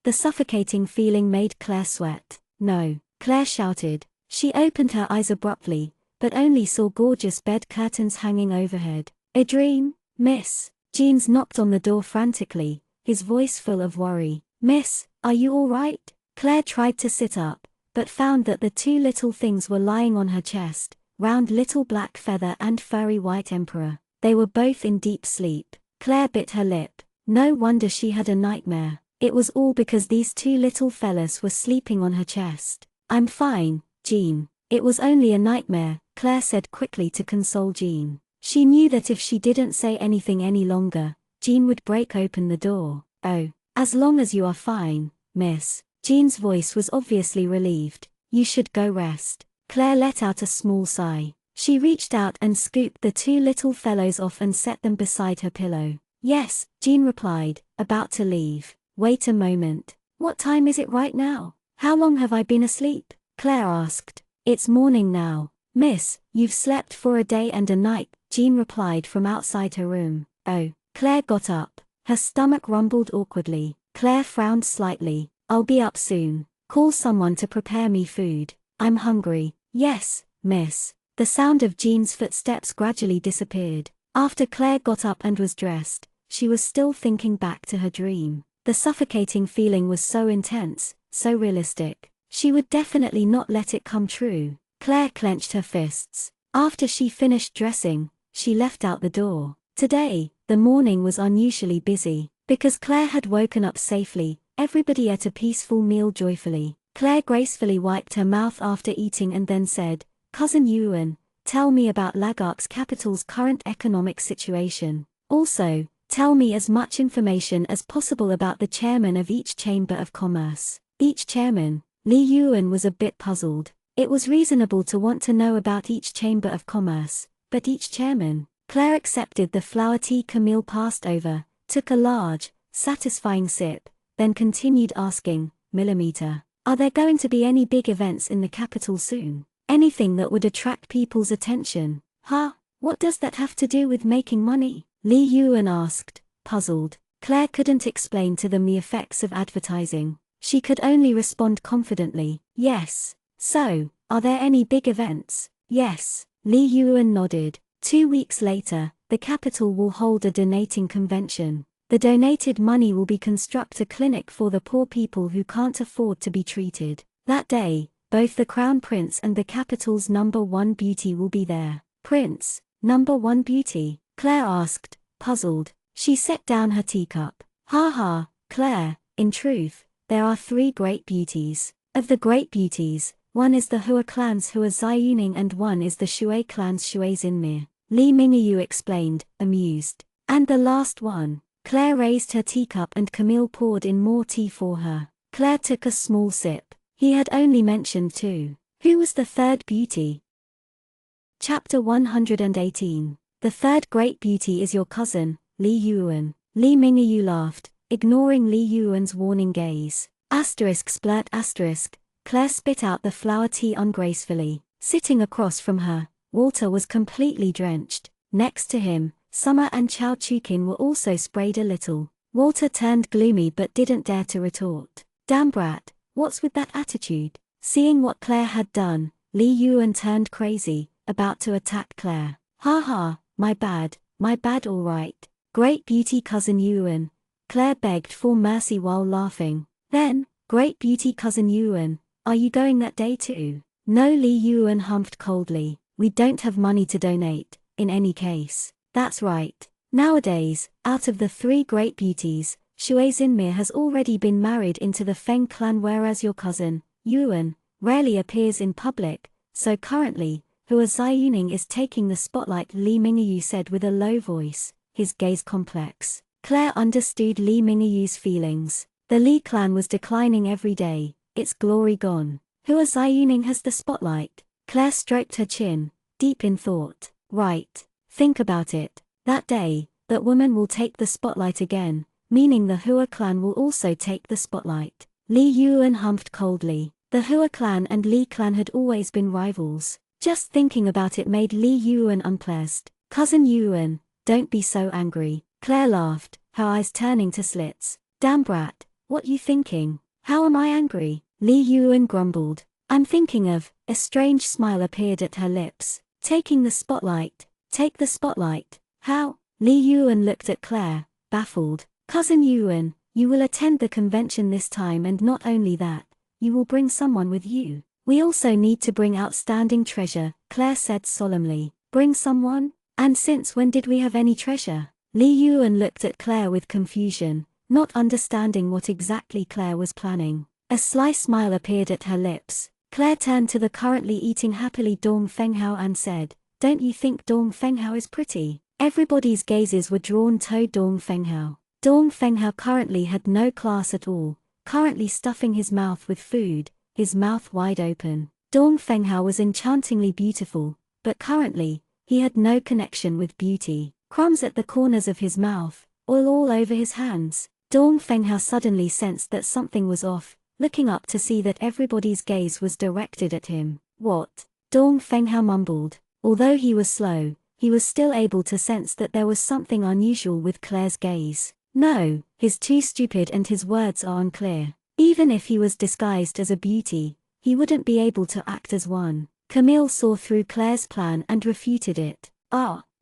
The suffocating feeling made Claire sweat. No, Claire shouted. She opened her eyes abruptly, but only saw gorgeous bed curtains hanging overhead. A dream, miss? Jeans knocked on the door frantically, his voice full of worry. Miss, are you all right? Claire tried to sit up, but found that the two little things were lying on her chest, round little Black Feather and furry White Emperor. They were both in deep sleep. Claire bit her lip. No wonder she had a nightmare. It was all because these two little fellas were sleeping on her chest. I'm fine, Jean. It was only a nightmare, Claire said quickly to console Jean. She knew that if she didn't say anything any longer, Jean would break open the door. Oh, as long as you are fine, miss. Jean's voice was obviously relieved. You should go rest. Claire let out a small sigh. She reached out and scooped the two little fellows off and set them beside her pillow. Yes, Jean replied, about to leave. Wait a moment. What time is it right now? How long have I been asleep? Claire asked. It's morning now. Miss, you've slept for a day and a night, Jean replied from outside her room. Oh, Claire got up. Her stomach rumbled awkwardly. Claire frowned slightly. I'll be up soon. Call someone to prepare me food. I'm hungry. Yes, miss. The sound of Jean's footsteps gradually disappeared. After Claire got up and was dressed, she was still thinking back to her dream. The suffocating feeling was so intense, so realistic. She would definitely not let it come true. Claire clenched her fists. After she finished dressing, she left out the door. Today, the morning was unusually busy. Because Claire had woken up safely, everybody ate a peaceful meal joyfully. Claire gracefully wiped her mouth after eating and then said, Cousin Ewan, tell me about Lagark's capital's current economic situation. Also, tell me as much information as possible about the chairman of each chamber of commerce. Each chairman? Li Yuan was a bit puzzled. It was reasonable to want to know about each chamber of commerce, but each chairman? Claire accepted the flower tea Camille passed over, took a large, satisfying sip, then continued asking, Millimeter, are there going to be any big events in the capital soon? Anything that would attract people's attention? Huh? What does that have to do with making money? Li Yuan asked, puzzled. Claire couldn't explain to them the effects of advertising. She could only respond confidently, yes. So, are there any big events? Yes. Li Yuan nodded. 2 weeks later, the capital will hold a donating convention. The donated money will be construct a clinic for the poor people who can't afford to be treated. That day, both the Crown Prince and the capital's #1 beauty will be there. Prince, #1 beauty? Claire asked, puzzled. She set down her teacup. Ha ha, Claire, in truth, there are 3 great beauties. Of the great beauties, one is the Hua clan's Hua Ziyuning and one is the Shui clan's Shui Xinmei. Li Mingyu explained, amused. And the last one? Claire raised her teacup and Camille poured in more tea for her. Claire took a small sip. He had only mentioned 2. Who was the third beauty? Chapter 118. The third great beauty is your cousin, Li Yuan. Li Mingyu laughed, ignoring Li Yuan's warning gaze. Splurt asterisk. Claire spit out the flower tea ungracefully. Sitting across from her, Walter was completely drenched. Next to him, Summer and Chao Chukin were also sprayed a little. Walter turned gloomy but didn't dare to retort. Damn brat, what's with that attitude? Seeing what Claire had done, Li Yuan turned crazy, about to attack Claire. Ha ha, my bad all right. Great beauty cousin Yuan. Claire begged for mercy while laughing. Then, great beauty cousin Yuan, are you going that day too? No, Li Yuan humphed coldly. We don't have money to donate, in any case. That's right. Nowadays, out of the 3 great beauties, Shui Xinmei has already been married into the Feng clan, whereas your cousin, Yuan, rarely appears in public, so currently, Hua Ziyuning is taking the spotlight, Li Mingyu said with a low voice, his gaze complex. Claire understood Li Mingyu's feelings. The Li clan was declining every day, its glory gone. Hua Ziyuning has the spotlight. Claire stroked her chin, deep in thought. Right. Think about it. That day, that woman will take the spotlight again, meaning the Hua clan will also take the spotlight. Li Yuan humphed coldly. The Hua clan and Li clan had always been rivals. Just thinking about it made Li Yuan unpleasant. Cousin Yuan, don't be so angry. Claire laughed, her eyes turning to slits. Damn brat, what you thinking? How am I angry? Li Yuan grumbled. I'm thinking of. A strange smile appeared at her lips. Taking the spotlight. Take the spotlight. How? Li Yuan looked at Claire, baffled. Cousin Yuan, you will attend the convention this time, and not only that, you will bring someone with you. We also need to bring outstanding treasure, Claire said solemnly. Bring someone? And since when did we have any treasure? Li Yuan looked at Claire with confusion, not understanding what exactly Claire was planning. A sly smile appeared at her lips. Claire turned to the currently eating happily Dong Fenghao and said, don't you think Dong Fenghao is pretty? Everybody's gazes were drawn to Dong Fenghao. Dong Fenghao currently had no class at all, currently stuffing his mouth with food, his mouth wide open. Dong Fenghao was enchantingly beautiful, but currently, he had no connection with beauty. Crumbs at the corners of his mouth, oil all over his hands. Dong Fenghao suddenly sensed that something was off, looking up to see that everybody's gaze was directed at him. What? Dong Fenghao mumbled. Although he was slow, he was still able to sense that there was something unusual with Claire's gaze. No, he's too stupid and his words are unclear. Even if he was disguised as a beauty, he wouldn't be able to act as one. Camille saw through Claire's plan and refuted it.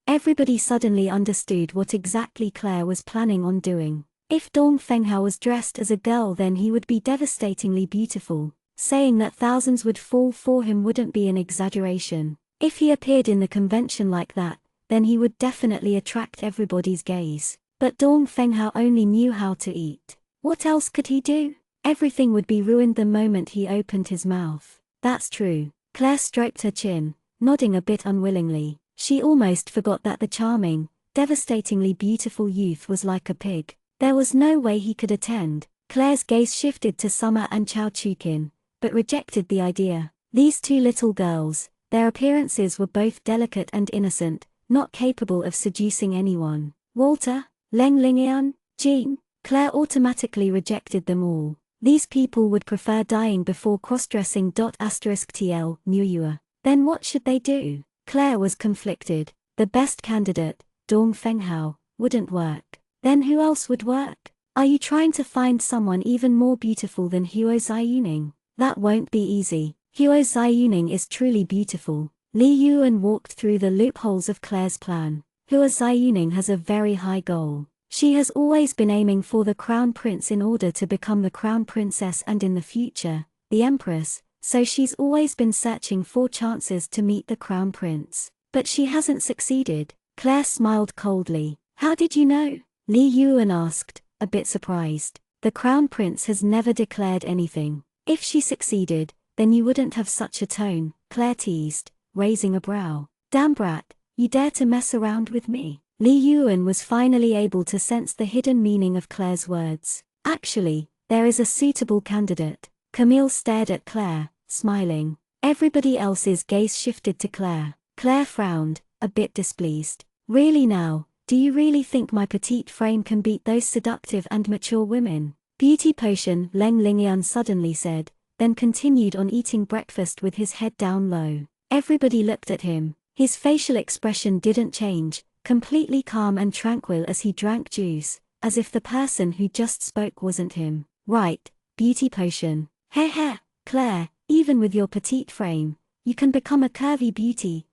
Everybody suddenly understood what exactly Claire was planning on doing. If Dong Fenghao was dressed as a girl, then he would be devastatingly beautiful. Saying that thousands would fall for him wouldn't be an exaggeration. If he appeared in the convention like that, then he would definitely attract everybody's gaze. But Dong Fenghao only knew how to eat. What else could he do? Everything would be ruined the moment he opened his mouth. That's true. Claire stroked her chin, nodding a bit unwillingly. She almost forgot that the charming, devastatingly beautiful youth was like a pig. There was no way he could attend. Claire's gaze shifted to Summer and Chao Chukin, but rejected the idea. These two little girls, their appearances were both delicate and innocent, not capable of seducing anyone. Walter, Leng Lingian, Jean, Claire automatically rejected them all. These people would prefer dying before cross-dressing. *TL Nuyua. Then what should they do? Claire was conflicted. The best candidate, Dong Fenghao, wouldn't work. Then who else would work? Are you trying to find someone even more beautiful than Huo Ziyuning? That won't be easy. Huo Ziyuning is truly beautiful. Li Yuan walked through the loopholes of Claire's plan. Huo Ziyuning has a very high goal. She has always been aiming for the crown prince in order to become the crown princess and in the future, the empress, so she's always been searching for chances to meet the crown prince. But she hasn't succeeded. Claire smiled coldly. How did you know? Li Yuan asked, a bit surprised. The crown prince has never declared anything. If she succeeded, then you wouldn't have such a tone, Claire teased, raising a brow. Damn brat, you dare to mess around with me? Li Yuan was finally able to sense the hidden meaning of Claire's words. Actually, there is a suitable candidate. Camille stared at Claire, smiling. Everybody else's gaze shifted to Claire. Claire frowned, a bit displeased. Really now, do you really think my petite frame can beat those seductive and mature women? Beauty potion, Leng Lingian suddenly said, then continued on eating breakfast with his head down low. Everybody looked at him. His facial expression didn't change, completely calm and tranquil as he drank juice, as if the person who just spoke wasn't him. Right, beauty potion. Heh, Claire, even with your petite frame, you can become a curvy beauty.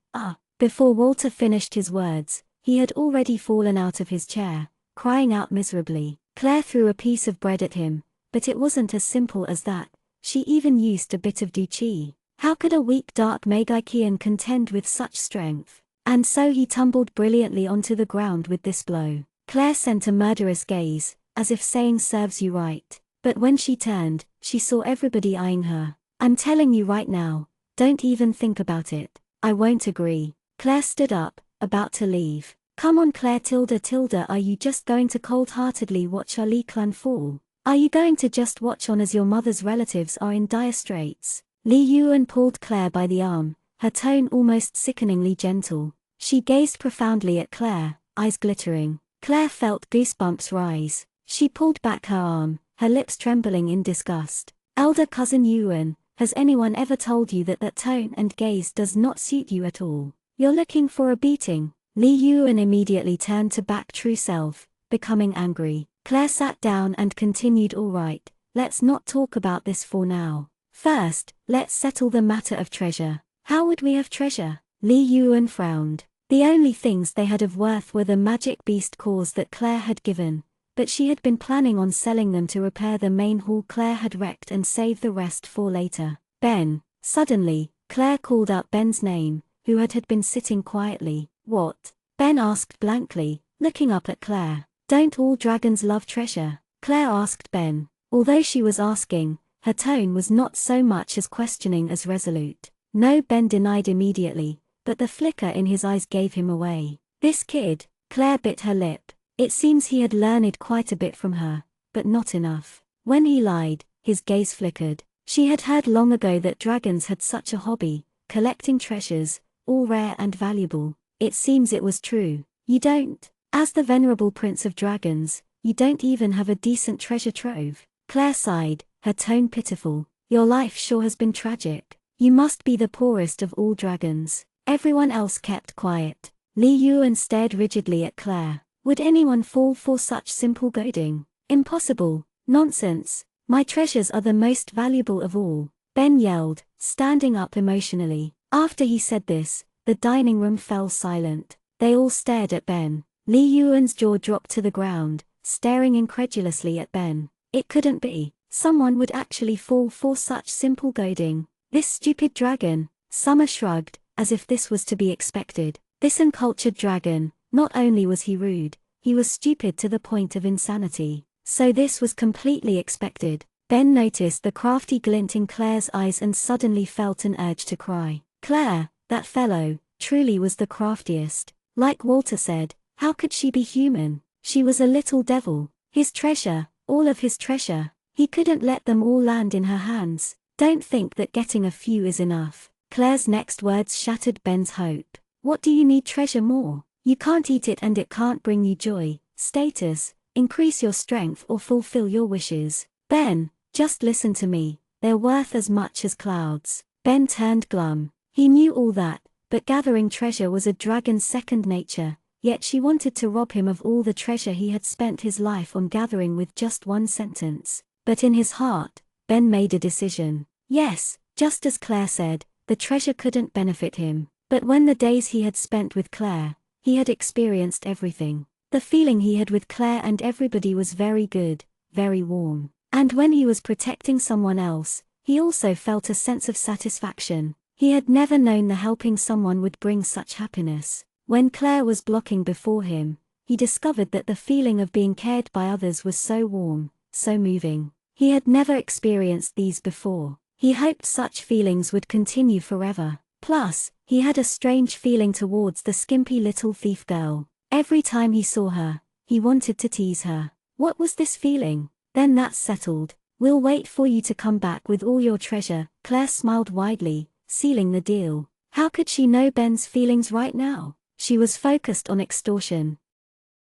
Before Walter finished his words, he had already fallen out of his chair, crying out miserably. Claire threw a piece of bread at him, but it wasn't as simple as that. She even used a bit of duqi. How could a weak dark Megikian contend with such strength? And so he tumbled brilliantly onto the ground with this blow. Claire sent a murderous gaze, as if saying serves you right. But when she turned, she saw everybody eyeing her. I'm telling you right now, don't even think about it. I won't agree. Claire stood up, about to leave. Come on Claire tilde, are you just going to cold-heartedly watch our Li clan fall? Are you going to just watch on as your mother's relatives are in dire straits? Li Yuan pulled Claire by the arm, her tone almost sickeningly gentle. She gazed profoundly at Claire, eyes glittering. Claire felt goosebumps rise. She pulled back her arm, her lips trembling in disgust. Elder cousin Yuan, has anyone ever told you that tone and gaze does not suit you at all? You're looking for a beating. Li Yuan immediately turned to back true self, becoming angry. Claire sat down and continued, all right, let's not talk about this for now. First, let's settle the matter of treasure. How would we have treasure? Li Yuan frowned. The only things they had of worth were the magic beast cores that Claire had given, but she had been planning on selling them to repair the main hall Claire had wrecked and save the rest for later. Ben. Suddenly, Claire called out Ben's name, who had been sitting quietly. What? Ben asked blankly, looking up at Claire. Don't all dragons love treasure? Claire asked Ben. Although she was asking, her tone was not so much as questioning as resolute. No, Ben denied immediately, but the flicker in his eyes gave him away. This kid. Claire bit her lip. It seems he had learned quite a bit from her, but not enough. When he lied, his gaze flickered. She had heard long ago that dragons had such a hobby, collecting treasures, all rare and valuable. It seems it was true. You don't. As the venerable prince of dragons, you don't even have a decent treasure trove. Claire sighed, her tone pitiful. Your life sure has been tragic. You must be the poorest of all dragons. Everyone else kept quiet. Li Yuan stared rigidly at Claire. Would anyone fall for such simple goading? Impossible. Nonsense. My treasures are the most valuable of all, Ben yelled, standing up emotionally. After he said this, the dining room fell silent. They all stared at Ben. Li Yuan's jaw dropped to the ground, staring incredulously at Ben. It couldn't be. Someone would actually fall for such simple goading. This stupid dragon. Summer shrugged, as if this was to be expected. This uncultured dragon. Not only was he rude, he was stupid to the point of insanity. So this was completely expected. Ben noticed the crafty glint in Claire's eyes and suddenly felt an urge to cry. Claire, that fellow, truly was the craftiest. Like Walter said, how could she be human? She was a little devil. His treasure, all of his treasure. He couldn't let them all land in her hands. Don't think that getting a few is enough. Claire's next words shattered Ben's hope. What do you need treasure more? You can't eat it and it can't bring you joy, status, increase your strength or fulfill your wishes. Ben, just listen to me. They're worth as much as clouds. Ben turned glum. He knew all that, but gathering treasure was a dragon's second nature, yet she wanted to rob him of all the treasure he had spent his life on gathering with just one sentence. But in his heart, Ben made a decision. Yes, just as Claire said, the treasure couldn't benefit him. But when the days he had spent with Claire, he had experienced everything. The feeling he had with Claire and everybody was very good, very warm. And when he was protecting someone else, he also felt a sense of satisfaction. He had never known the helping someone would bring such happiness. When Claire was blocking before him, he discovered that the feeling of being cared by others was so warm, so moving. He had never experienced these before. He hoped such feelings would continue forever. Plus, he had a strange feeling towards the skimpy little thief girl. Every time he saw her, he wanted to tease her. What was this feeling? Then that's settled. We'll wait for you to come back with all your treasure. Claire smiled widely, sealing the deal. How could she know Ben's feelings right now? She was focused on extortion.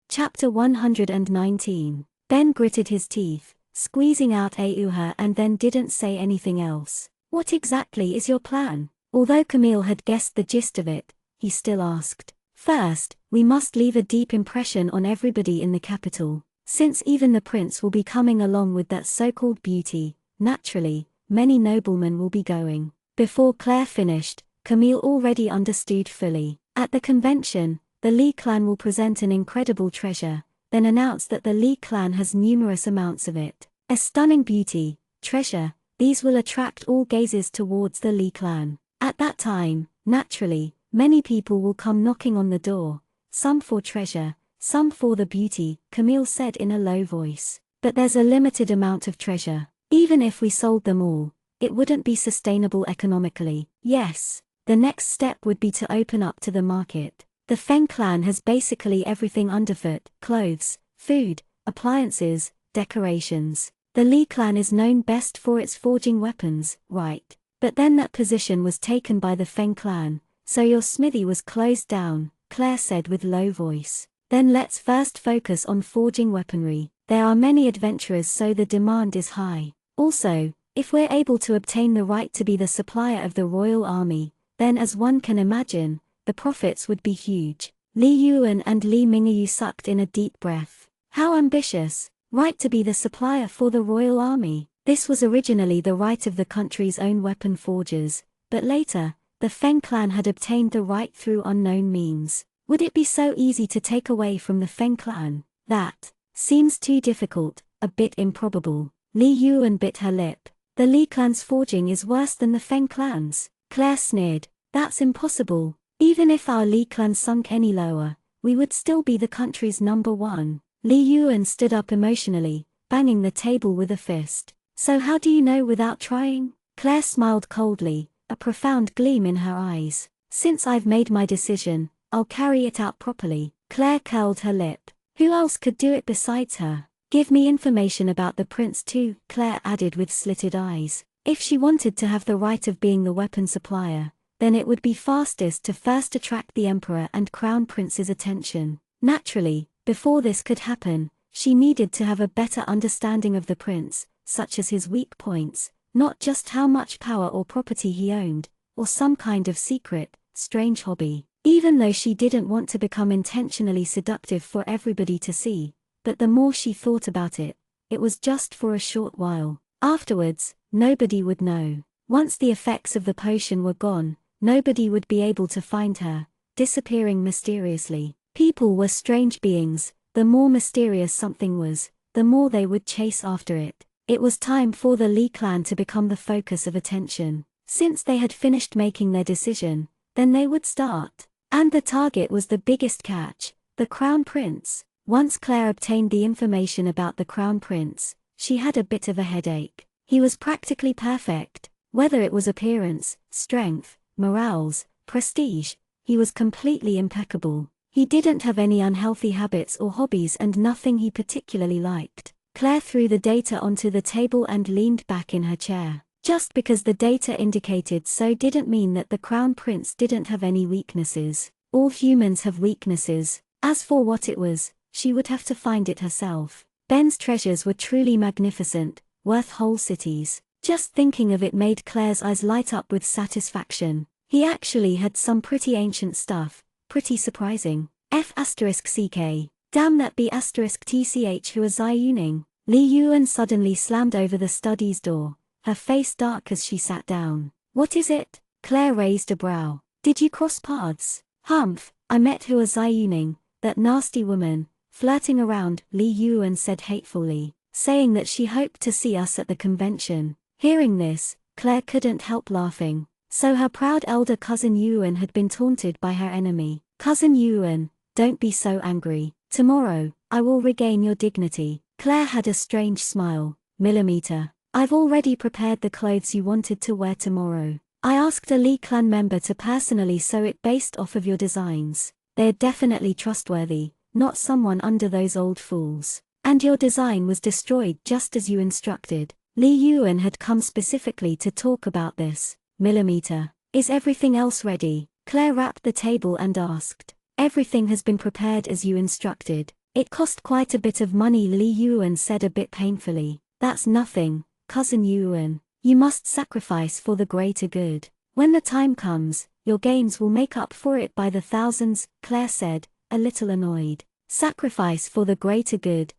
Chapter 119. Ben gritted his teeth, squeezing out a "uh-huh" and then didn't say anything else. What exactly is your plan? Although Camille had guessed the gist of it, he still asked. First, we must leave a deep impression on everybody in the capital. Since even the prince will be coming along with that so-called beauty, naturally, many noblemen will be going. Before Claire finished, Camille already understood fully. At the convention, the Li clan will present an incredible treasure, then announce that the Li clan has numerous amounts of it. A stunning beauty, treasure, these will attract all gazes towards the Li clan. At that time, naturally, many people will come knocking on the door, some for treasure, some for the beauty, Camille said in a low voice. But there's a limited amount of treasure. Even if we sold them all, it wouldn't be sustainable economically. Yes, the next step would be to open up to the market. The Feng clan has basically everything underfoot: clothes, food, appliances, decorations. The Li clan is known best for its forging weapons, right? But then that position was taken by the Feng clan, so your smithy was closed down, Claire said with low voice. Then let's first focus on forging weaponry. There are many adventurers, so the demand is high. Also, if we're able to obtain the right to be the supplier of the royal army, then as one can imagine, the profits would be huge. Li Yuan and Li Mingyu sucked in a deep breath. How ambitious! Right to be the supplier for the royal army. This was originally the right of the country's own weapon forgers, but later, the Feng clan had obtained the right through unknown means. Would it be so easy to take away from the Feng clan? That seems too difficult, a bit improbable. Li Yuan bit her lip. The Li clan's forging is worse than the Feng clan's. Claire sneered. That's impossible. Even if our Li clan sunk any lower, we would still be the country's #1. Li Yuan stood up emotionally, banging the table with a fist. So how do you know without trying? Claire smiled coldly, a profound gleam in her eyes. Since I've made my decision, I'll carry it out properly. Claire curled her lip. Who else could do it besides her? Give me information about the prince too, Claire added with slitted eyes. If she wanted to have the right of being the weapon supplier, then it would be fastest to first attract the emperor and crown prince's attention. Naturally, before this could happen, she needed to have a better understanding of the prince, such as his weak points, not just how much power or property he owned, or some kind of secret, strange hobby. even though she didn't want to become intentionally seductive for everybody to see. But the more she thought about it, it was just for a short while. Afterwards, nobody would know. Once the effects of the potion were gone, nobody would be able to find her, disappearing mysteriously. People were strange beings. The more mysterious something was, the more they would chase after it. It was time for the Lee clan to become the focus of attention. Since they had finished making their decision, then they would start. And the target was the biggest catch, the Crown Prince. Once Claire obtained the information about the Crown Prince, she had a bit of a headache. He was practically perfect. Whether it was appearance, strength, morals, prestige, he was completely impeccable. He didn't have any unhealthy habits or hobbies and nothing he particularly liked. Claire threw the data onto the table and leaned back in her chair. Just because the data indicated so didn't mean that the Crown Prince didn't have any weaknesses. All humans have weaknesses. As for what it was, she would have to find it herself. Ben's treasures were truly magnificent, worth whole cities. Just thinking of it made Claire's eyes light up with satisfaction. He actually had some pretty ancient stuff, pretty surprising. F***ck. Damn that B*** tch who is Ziyuning. Li Yuan suddenly slammed over the study's door, her face dark as she sat down. What is it? Claire raised a brow. Did you cross paths? Humph, I met Hua Ziyuning, that nasty woman, flirting around, Li Yuan said hatefully, saying that she hoped to see us at the convention. Hearing this, Claire couldn't help laughing. So her proud elder cousin Yuan had been taunted by her enemy. Cousin Yuan, don't be so angry. Tomorrow, I will regain your dignity. Claire had a strange smile. Millimeter. I've already prepared the clothes you wanted to wear tomorrow. I asked a Lee clan member to personally sew it based off of your designs. They're definitely trustworthy, not someone under those old fools. And your design was destroyed just as you instructed. Li Yuan had come specifically to talk about this. Millimeter. Is everything else ready? Claire rapped the table and asked. Everything has been prepared as you instructed. It cost quite a bit of money, Li Yuan said a bit painfully. That's nothing, cousin Yuan. You must sacrifice for the greater good. When the time comes, your gains will make up for it by the thousands, Claire said, a little annoyed. Sacrifice for the greater good.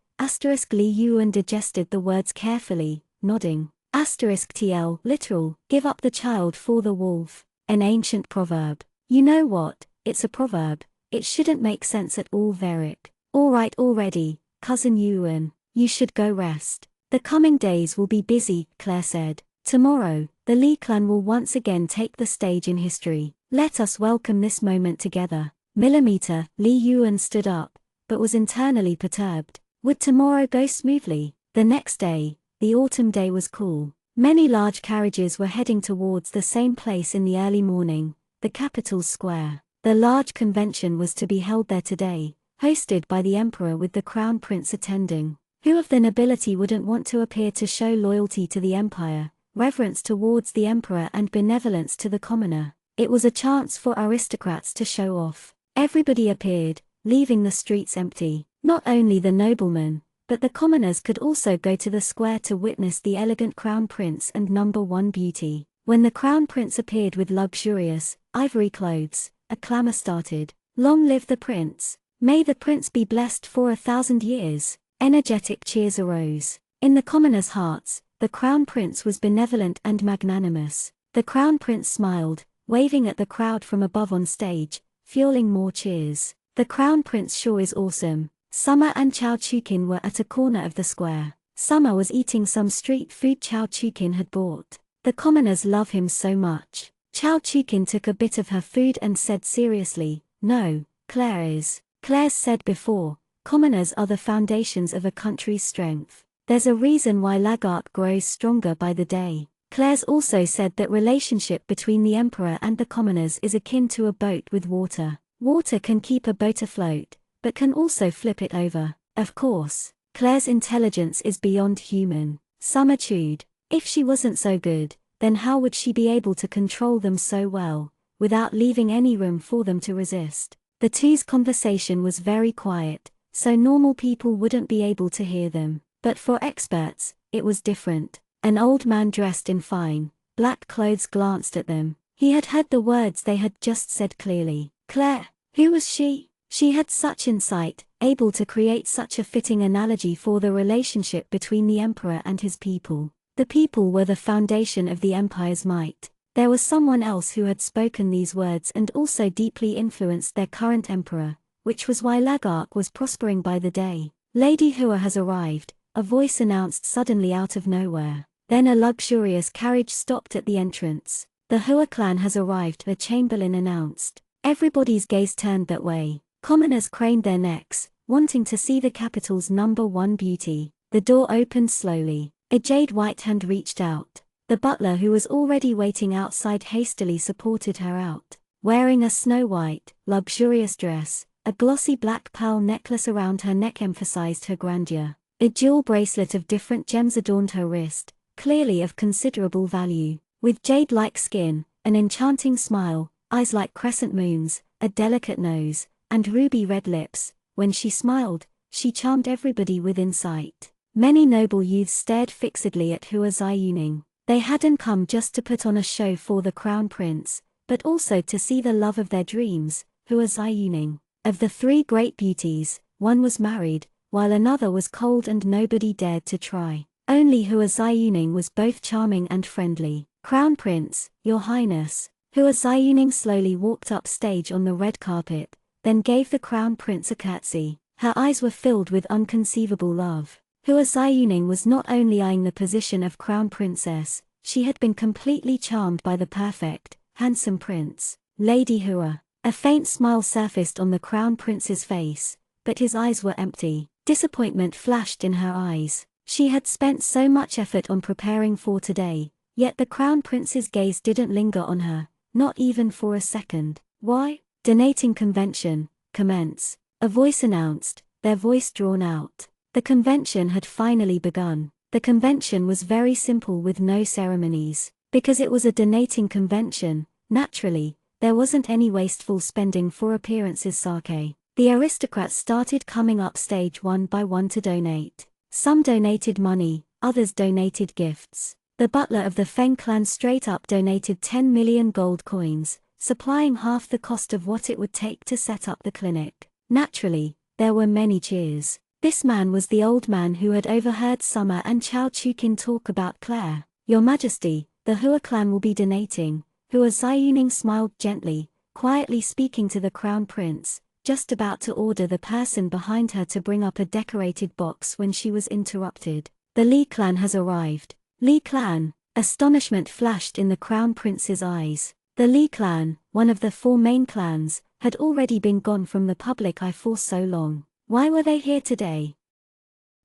Li Yuan digested the words carefully, nodding. TL, literal, give up the child for the wolf. An ancient proverb. You know what, it's a proverb. It shouldn't make sense at all, Varick. Alright already, cousin Yuan, you should go rest. The coming days will be busy, Claire said. Tomorrow, the Lee clan will once again take the stage in history. Let us welcome this moment together. Millimeter. Li Yuan stood up, but was internally perturbed. Would tomorrow go smoothly? The next day, the autumn day was cool. Many large carriages were heading towards the same place in the early morning, the capital's square. The large convention was to be held there today, hosted by the emperor with the crown prince attending. Who of the nobility wouldn't want to appear to show loyalty to the empire, reverence towards the emperor and benevolence to the commoner? It was a chance for aristocrats to show off. Everybody appeared, leaving the streets empty. Not only the noblemen, but the commoners could also go to the square to witness the elegant crown prince and number one beauty. When the crown prince appeared with luxurious, ivory clothes, a clamor started. Long live the prince! May the prince be blessed for 1,000 years! Energetic cheers arose. In the commoners' hearts, the crown prince was benevolent and magnanimous. The crown prince smiled, waving at the crowd from above on stage, fueling more cheers. The crown prince sure is awesome. Summer and Chao Chukin were at a corner of the square. Summer was eating some street food Chao Chukin had bought. The commoners love him so much. Chao Chukin took a bit of her food and said seriously, no, Claire is. Claire said before, commoners are the foundations of a country's strength. There's a reason why Lagarde grows stronger by the day. Claire's also said that relationship between the emperor and the commoners is akin to a boat with water. Water can keep a boat afloat, but can also flip it over. Of course, Claire's intelligence is beyond human. Summer chewed. If she wasn't so good, then how would she be able to control them so well, without leaving any room for them to resist? The two's conversation was very quiet, so normal people wouldn't be able to hear them. But for experts, it was different. An old man dressed in fine, black clothes glanced at them. He had heard the words they had just said clearly. Claire. Who was she? She had such insight, able to create such a fitting analogy for the relationship between the emperor and his people. The people were the foundation of the empire's might. There was someone else who had spoken these words and also deeply influenced their current emperor, which was why Lagark was prospering by the day. Lady Hua has arrived, a voice announced suddenly out of nowhere. Then a luxurious carriage stopped at the entrance. The Hua clan has arrived, the chamberlain announced. Everybody's gaze turned that way. Commoners craned their necks, wanting to see the capital's #1 beauty. The door opened slowly. A jade white hand reached out. The butler, who was already waiting outside, hastily supported her out. Wearing a snow-white, luxurious dress, a glossy black pearl necklace around her neck emphasized her grandeur. A jewel bracelet of different gems adorned her wrist, clearly of considerable value. With jade-like skin, an enchanting smile, eyes like crescent moons, a delicate nose, and ruby-red lips, when she smiled, she charmed everybody within sight. Many noble youths stared fixedly at Hua Ziyuning. They hadn't come just to put on a show for the crown prince, but also to see the love of their dreams, Hua Ziyuning. Of the three great beauties, one was married, while another was cold and nobody dared to try. Only Hua Ziyuning was both charming and friendly. Crown Prince, Your Highness. Hua Ziyuning slowly walked up stage on the red carpet, then gave the Crown Prince a curtsy. Her eyes were filled with unconceivable love. Hua Ziyuning was not only eyeing the position of Crown Princess, she had been completely charmed by the perfect, handsome prince. Lady Hua. A faint smile surfaced on the Crown Prince's face, but his eyes were empty. Disappointment flashed in her eyes. She had spent so much effort on preparing for today, yet the Crown Prince's gaze didn't linger on her, not even for a second. Why? Donating convention, commence. A voice announced, their voice drawn out. The convention had finally begun. The convention was very simple with no ceremonies. Because it was a donating convention, naturally, there wasn't any wasteful spending for appearances. Sake. The aristocrats started coming up stage one by one to donate. Some donated money, others donated gifts. The butler of the Feng clan straight up donated 10 million gold coins, supplying half the cost of what it would take to set up the clinic. Naturally, there were many cheers. This man was the old man who had overheard Summer and Chao Chukin talk about Claire. Your Majesty, the Hua clan will be donating. Hua Ziyuning smiled gently, quietly speaking to the Crown Prince, just about to order the person behind her to bring up a decorated box when she was interrupted. The Li clan has arrived. Li clan. Astonishment flashed in the Crown Prince's eyes. The Li clan, one of the four main clans, had already been gone from the public eye for so long. Why were they here today?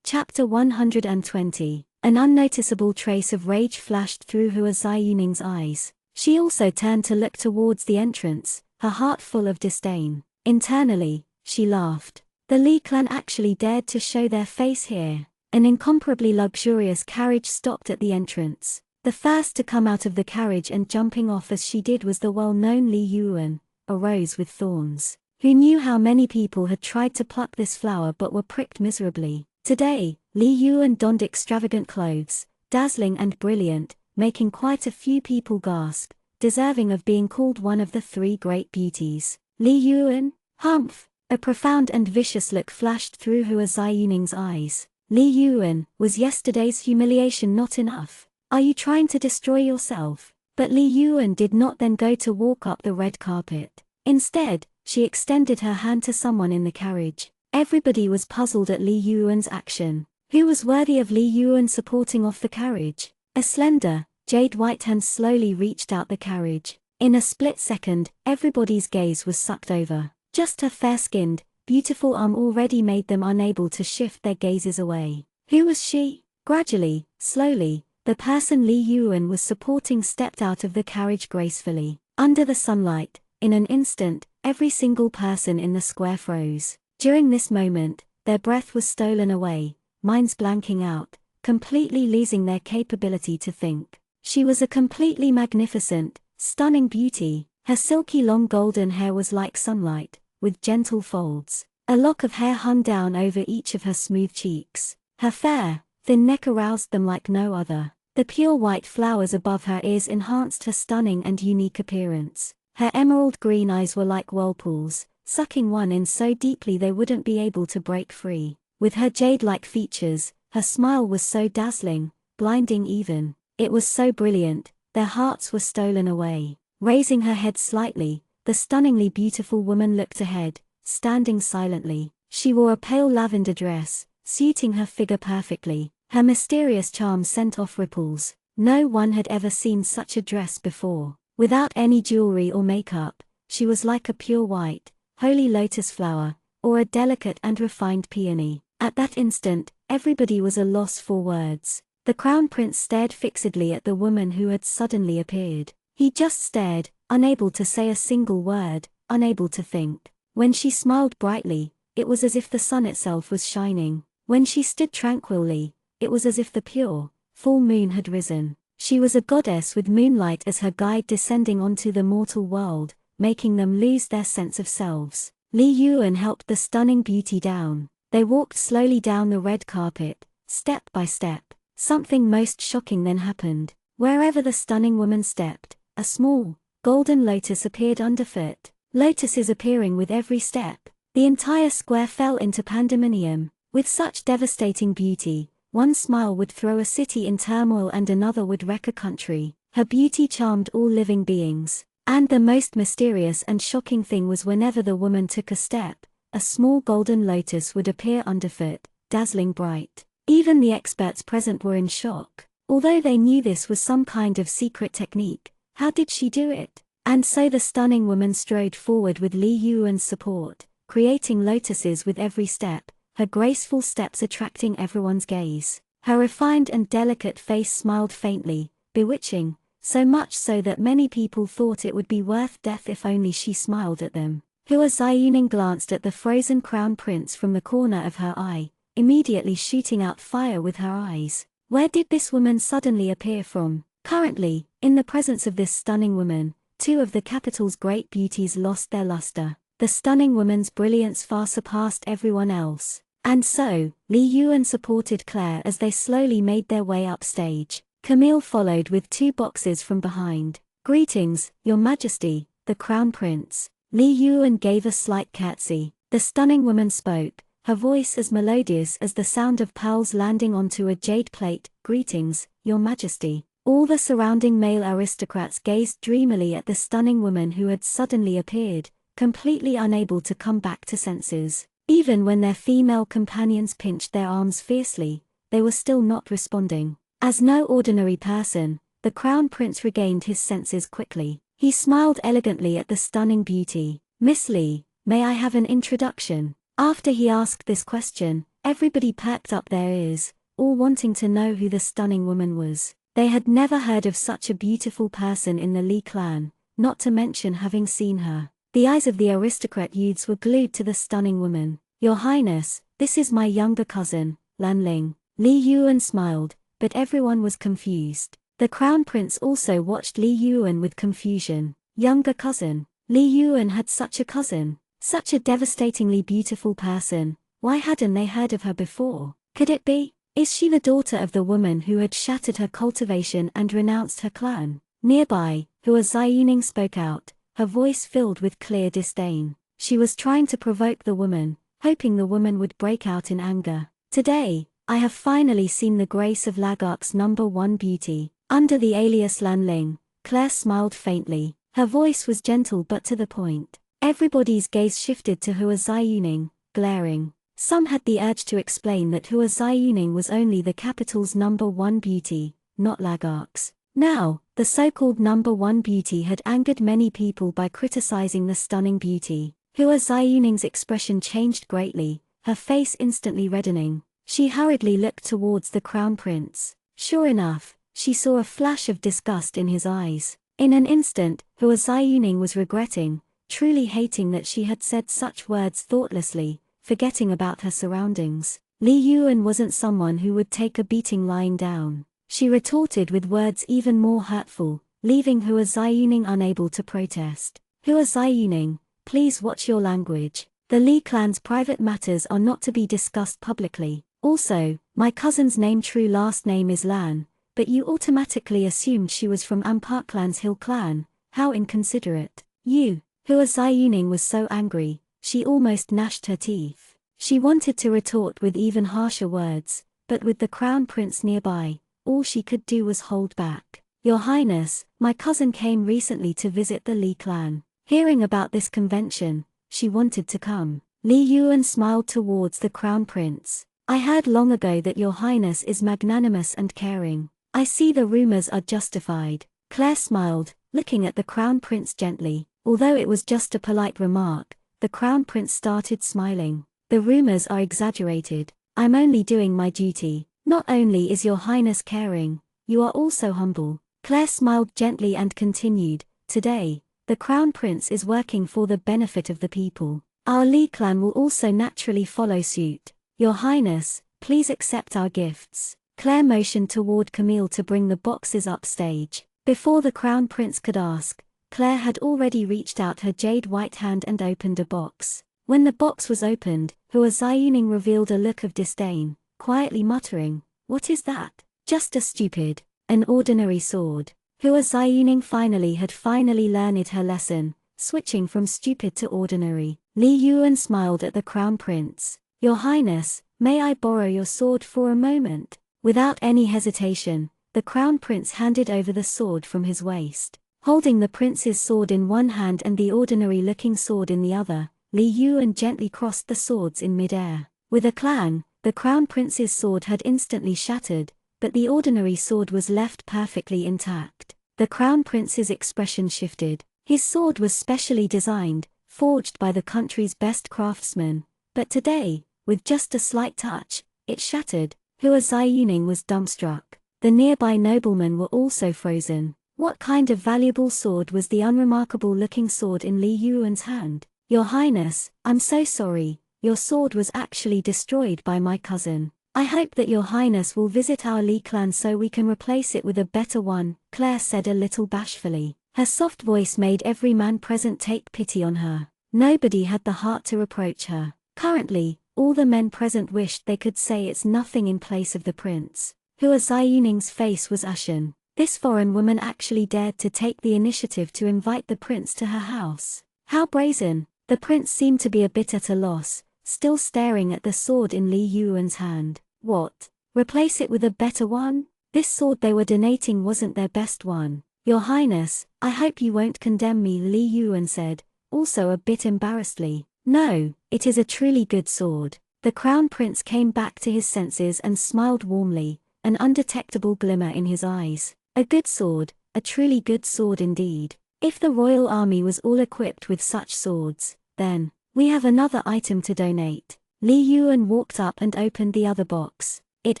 Chapter 120. An unnoticeable trace of rage flashed through Hua Ziyuning's eyes. She also turned to look towards the entrance, her heart full of disdain. Internally, she laughed. The Li clan actually dared to show their face here. An incomparably luxurious carriage stopped at the entrance. The first to come out of the carriage and jumping off as she did was the well-known Li Yuan, a rose with thorns. Who knew how many people had tried to pluck this flower but were pricked miserably? Today, Li Yuan donned extravagant clothes, dazzling and brilliant, making quite a few people gasp, deserving of being called one of the three great beauties. Li Yuan? Humph! A profound and vicious look flashed through Hua Ziyuning's eyes. Li Yuan, was yesterday's humiliation not enough? Are you trying to destroy yourself? But Li Yuan did not then go to walk up the red carpet. Instead, she extended her hand to someone in the carriage. Everybody was puzzled at Li Yuan's action. Who was worthy of Li Yuan supporting off the carriage? A slender, jade-white hand slowly reached out the carriage. In a split second, everybody's gaze was sucked over. Just her fair-skinned, beautiful arm already made them unable to shift their gazes away. Who was she? Gradually, slowly, the person Li Yuan was supporting stepped out of the carriage gracefully. Under the sunlight, in an instant, every single person in the square froze. During this moment, their breath was stolen away, minds blanking out, completely losing their capability to think. She was a completely magnificent, stunning beauty. Her silky long golden hair was like sunlight, with gentle folds. A lock of hair hung down over each of her smooth cheeks. Her fair, thin neck aroused them like no other. The pure white flowers above her ears enhanced her stunning and unique appearance. Her emerald green eyes were like whirlpools, sucking one in so deeply they wouldn't be able to break free. With her jade-like features, her smile was so dazzling, blinding even. It was so brilliant, their hearts were stolen away. Raising her head slightly, the stunningly beautiful woman looked ahead, standing silently. She wore a pale lavender dress, suiting her figure perfectly. Her mysterious charm sent off ripples. No one had ever seen such a dress before. Without any jewelry or makeup, she was like a pure white, holy lotus flower, or a delicate and refined peony. At that instant, everybody was a loss for words. The crown prince stared fixedly at the woman who had suddenly appeared. He just stared, unable to say a single word, unable to think. When she smiled brightly, it was as if the sun itself was shining. When she stood tranquilly, it was as if the pure, full moon had risen. She was a goddess with moonlight as her guide descending onto the mortal world, making them lose their sense of selves. Li Yuan helped the stunning beauty down. They walked slowly down the red carpet, step by step. Something most shocking then happened. Wherever the stunning woman stepped, a small, golden lotus appeared underfoot. Lotuses appearing with every step. The entire square fell into pandemonium. With such devastating beauty, one smile would throw a city in turmoil and another would wreck a country. Her beauty charmed all living beings. And the most mysterious and shocking thing was whenever the woman took a step, a small golden lotus would appear underfoot, dazzling bright. Even the experts present were in shock. Although they knew this was some kind of secret technique, how did she do it? And so the stunning woman strode forward with Li Yuan's support, creating lotuses with every step, her graceful steps attracting everyone's gaze. Her refined and delicate face smiled faintly, bewitching, so much so that many people thought it would be worth death if only she smiled at them. Hua Xiaoning glanced at the frozen crown prince from the corner of her eye, immediately shooting out fire with her eyes. Where did this woman suddenly appear from? Currently, in the presence of this stunning woman, two of the capital's great beauties lost their luster. The stunning woman's brilliance far surpassed everyone else. And so, Li Yuan supported Claire as they slowly made their way upstage. Camille followed with 2 boxes from behind. "Greetings, Your Majesty," the crown prince. Li Yuan gave a slight curtsy. The stunning woman spoke, her voice as melodious as the sound of pearls landing onto a jade plate. "Greetings, Your Majesty." All the surrounding male aristocrats gazed dreamily at the stunning woman who had suddenly appeared, completely unable to come back to senses. Even when their female companions pinched their arms fiercely, they were still not responding. As no ordinary person, the crown prince regained his senses quickly. He smiled elegantly at the stunning beauty. "Miss Li, may I have an introduction?" After he asked this question, everybody perked up their ears, all wanting to know who the stunning woman was. They had never heard of such a beautiful person in the Li clan, not to mention having seen her. The eyes of the aristocrat youths were glued to the stunning woman. "Your Highness, this is my younger cousin, Lan Ling." Li Yuan smiled, but everyone was confused. The crown prince also watched Li Yuan with confusion. Younger cousin? Li Yuan had such a cousin? Such a devastatingly beautiful person. Why hadn't they heard of her before? Could it be? Is she the daughter of the woman who had shattered her cultivation and renounced her clan? Nearby, Hua Xiaoning spoke out, her voice filled with clear disdain. She was trying to provoke the woman, hoping the woman would break out in anger. "Today, I have finally seen the grace of Lagark's #1 beauty." Under the alias Lan Ling, Claire smiled faintly. Her voice was gentle but to the point. Everybody's gaze shifted to Hua Xiaoning, glaring. Some had the urge to explain that Hua Xiaoning was only the capital's #1 beauty, not Lagark's. Now, the so-called #1 beauty had angered many people by criticizing the stunning beauty. Hua Xiaoning's expression changed greatly, her face instantly reddening. She hurriedly looked towards the crown prince. Sure enough, she saw a flash of disgust in his eyes. In an instant, Hua Xiaoning was regretting, truly hating that she had said such words thoughtlessly, forgetting about her surroundings. Li Yuan wasn't someone who would take a beating lying down. She retorted with words even more hurtful, leaving Hua Xiaoning unable to protest. "Hua Xiaoning, please watch your language. The Li clan's private matters are not to be discussed publicly. Also, my cousin's true last name is Lan, but you automatically assumed she was from Amparklan's Hill clan. How inconsiderate. Hua Ziyuning was so angry, she almost gnashed her teeth. She wanted to retort with even harsher words, but with the crown prince nearby, all she could do was hold back. Your Highness, my cousin came recently to visit the Li clan. Hearing about this convention, she wanted to come. Li Yuan smiled towards the crown prince. I heard long ago that your Highness is magnanimous and caring. I see the rumors are justified. Claire smiled, looking at the crown prince gently. Although it was just a polite remark, the crown prince started smiling. The rumors are exaggerated. I'm only doing my duty. Not only is your Highness caring, you are also humble. Claire smiled gently and continued, today, the crown prince is working for the benefit of the people. Our Li clan will also naturally follow suit. Your Highness, please accept our gifts. Claire motioned toward Camille to bring the boxes upstage. Before the crown prince could ask, Claire had already reached out her jade white hand and opened a box. When the box was opened, Hua Ziyuning revealed a look of disdain, quietly muttering, "What is that? Just a stupid, an ordinary sword." Hua Ziyuning had finally learned her lesson, switching from stupid to ordinary. Li Yuan smiled at the crown prince. Your Highness, may I borrow your sword for a moment? Without any hesitation, the crown prince handed over the sword from his waist. Holding the prince's sword in one hand and the ordinary-looking sword in the other, Li Yuan gently crossed the swords in mid-air. With a clang, the crown prince's sword had instantly shattered, but the ordinary sword was left perfectly intact. The crown prince's expression shifted. His sword was specially designed, forged by the country's best craftsmen, but today, with just a slight touch, it shattered. Hua Ziyuning was dumbstruck. The nearby noblemen were also frozen. What kind of valuable sword was the unremarkable-looking sword in Li Yuan's hand? Your Highness, I'm so sorry, your sword was actually destroyed by my cousin. I hope that your Highness will visit our Li clan so we can replace it with a better one, Claire said a little bashfully. Her soft voice made every man present take pity on her. Nobody had the heart to reproach her. Currently, all the men present wished they could say it's nothing in place of the prince. Hua Ziyuning's face was ashen. This foreign woman actually dared to take the initiative to invite the prince to her house. How brazen! The prince seemed to be a bit at a loss, still staring at the sword in Li Yuan's hand. What? Replace it with a better one? This sword they were donating wasn't their best one. Your Highness, I hope you won't condemn me, Li Yuan said, also a bit embarrassedly. No, it is a truly good sword. The crown prince came back to his senses and smiled warmly, an undetectable glimmer in his eyes. A good sword, a truly good sword indeed. If the royal army was all equipped with such swords, then, we have another item to donate. Li Yuan walked up and opened the other box. It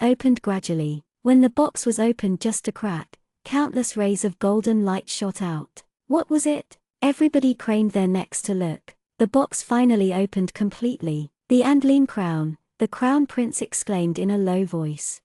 opened gradually. When the box was opened just a crack, countless rays of golden light shot out. What was it? Everybody craned their necks to look. The box finally opened completely. The Andline crown, the crown prince exclaimed in a low voice.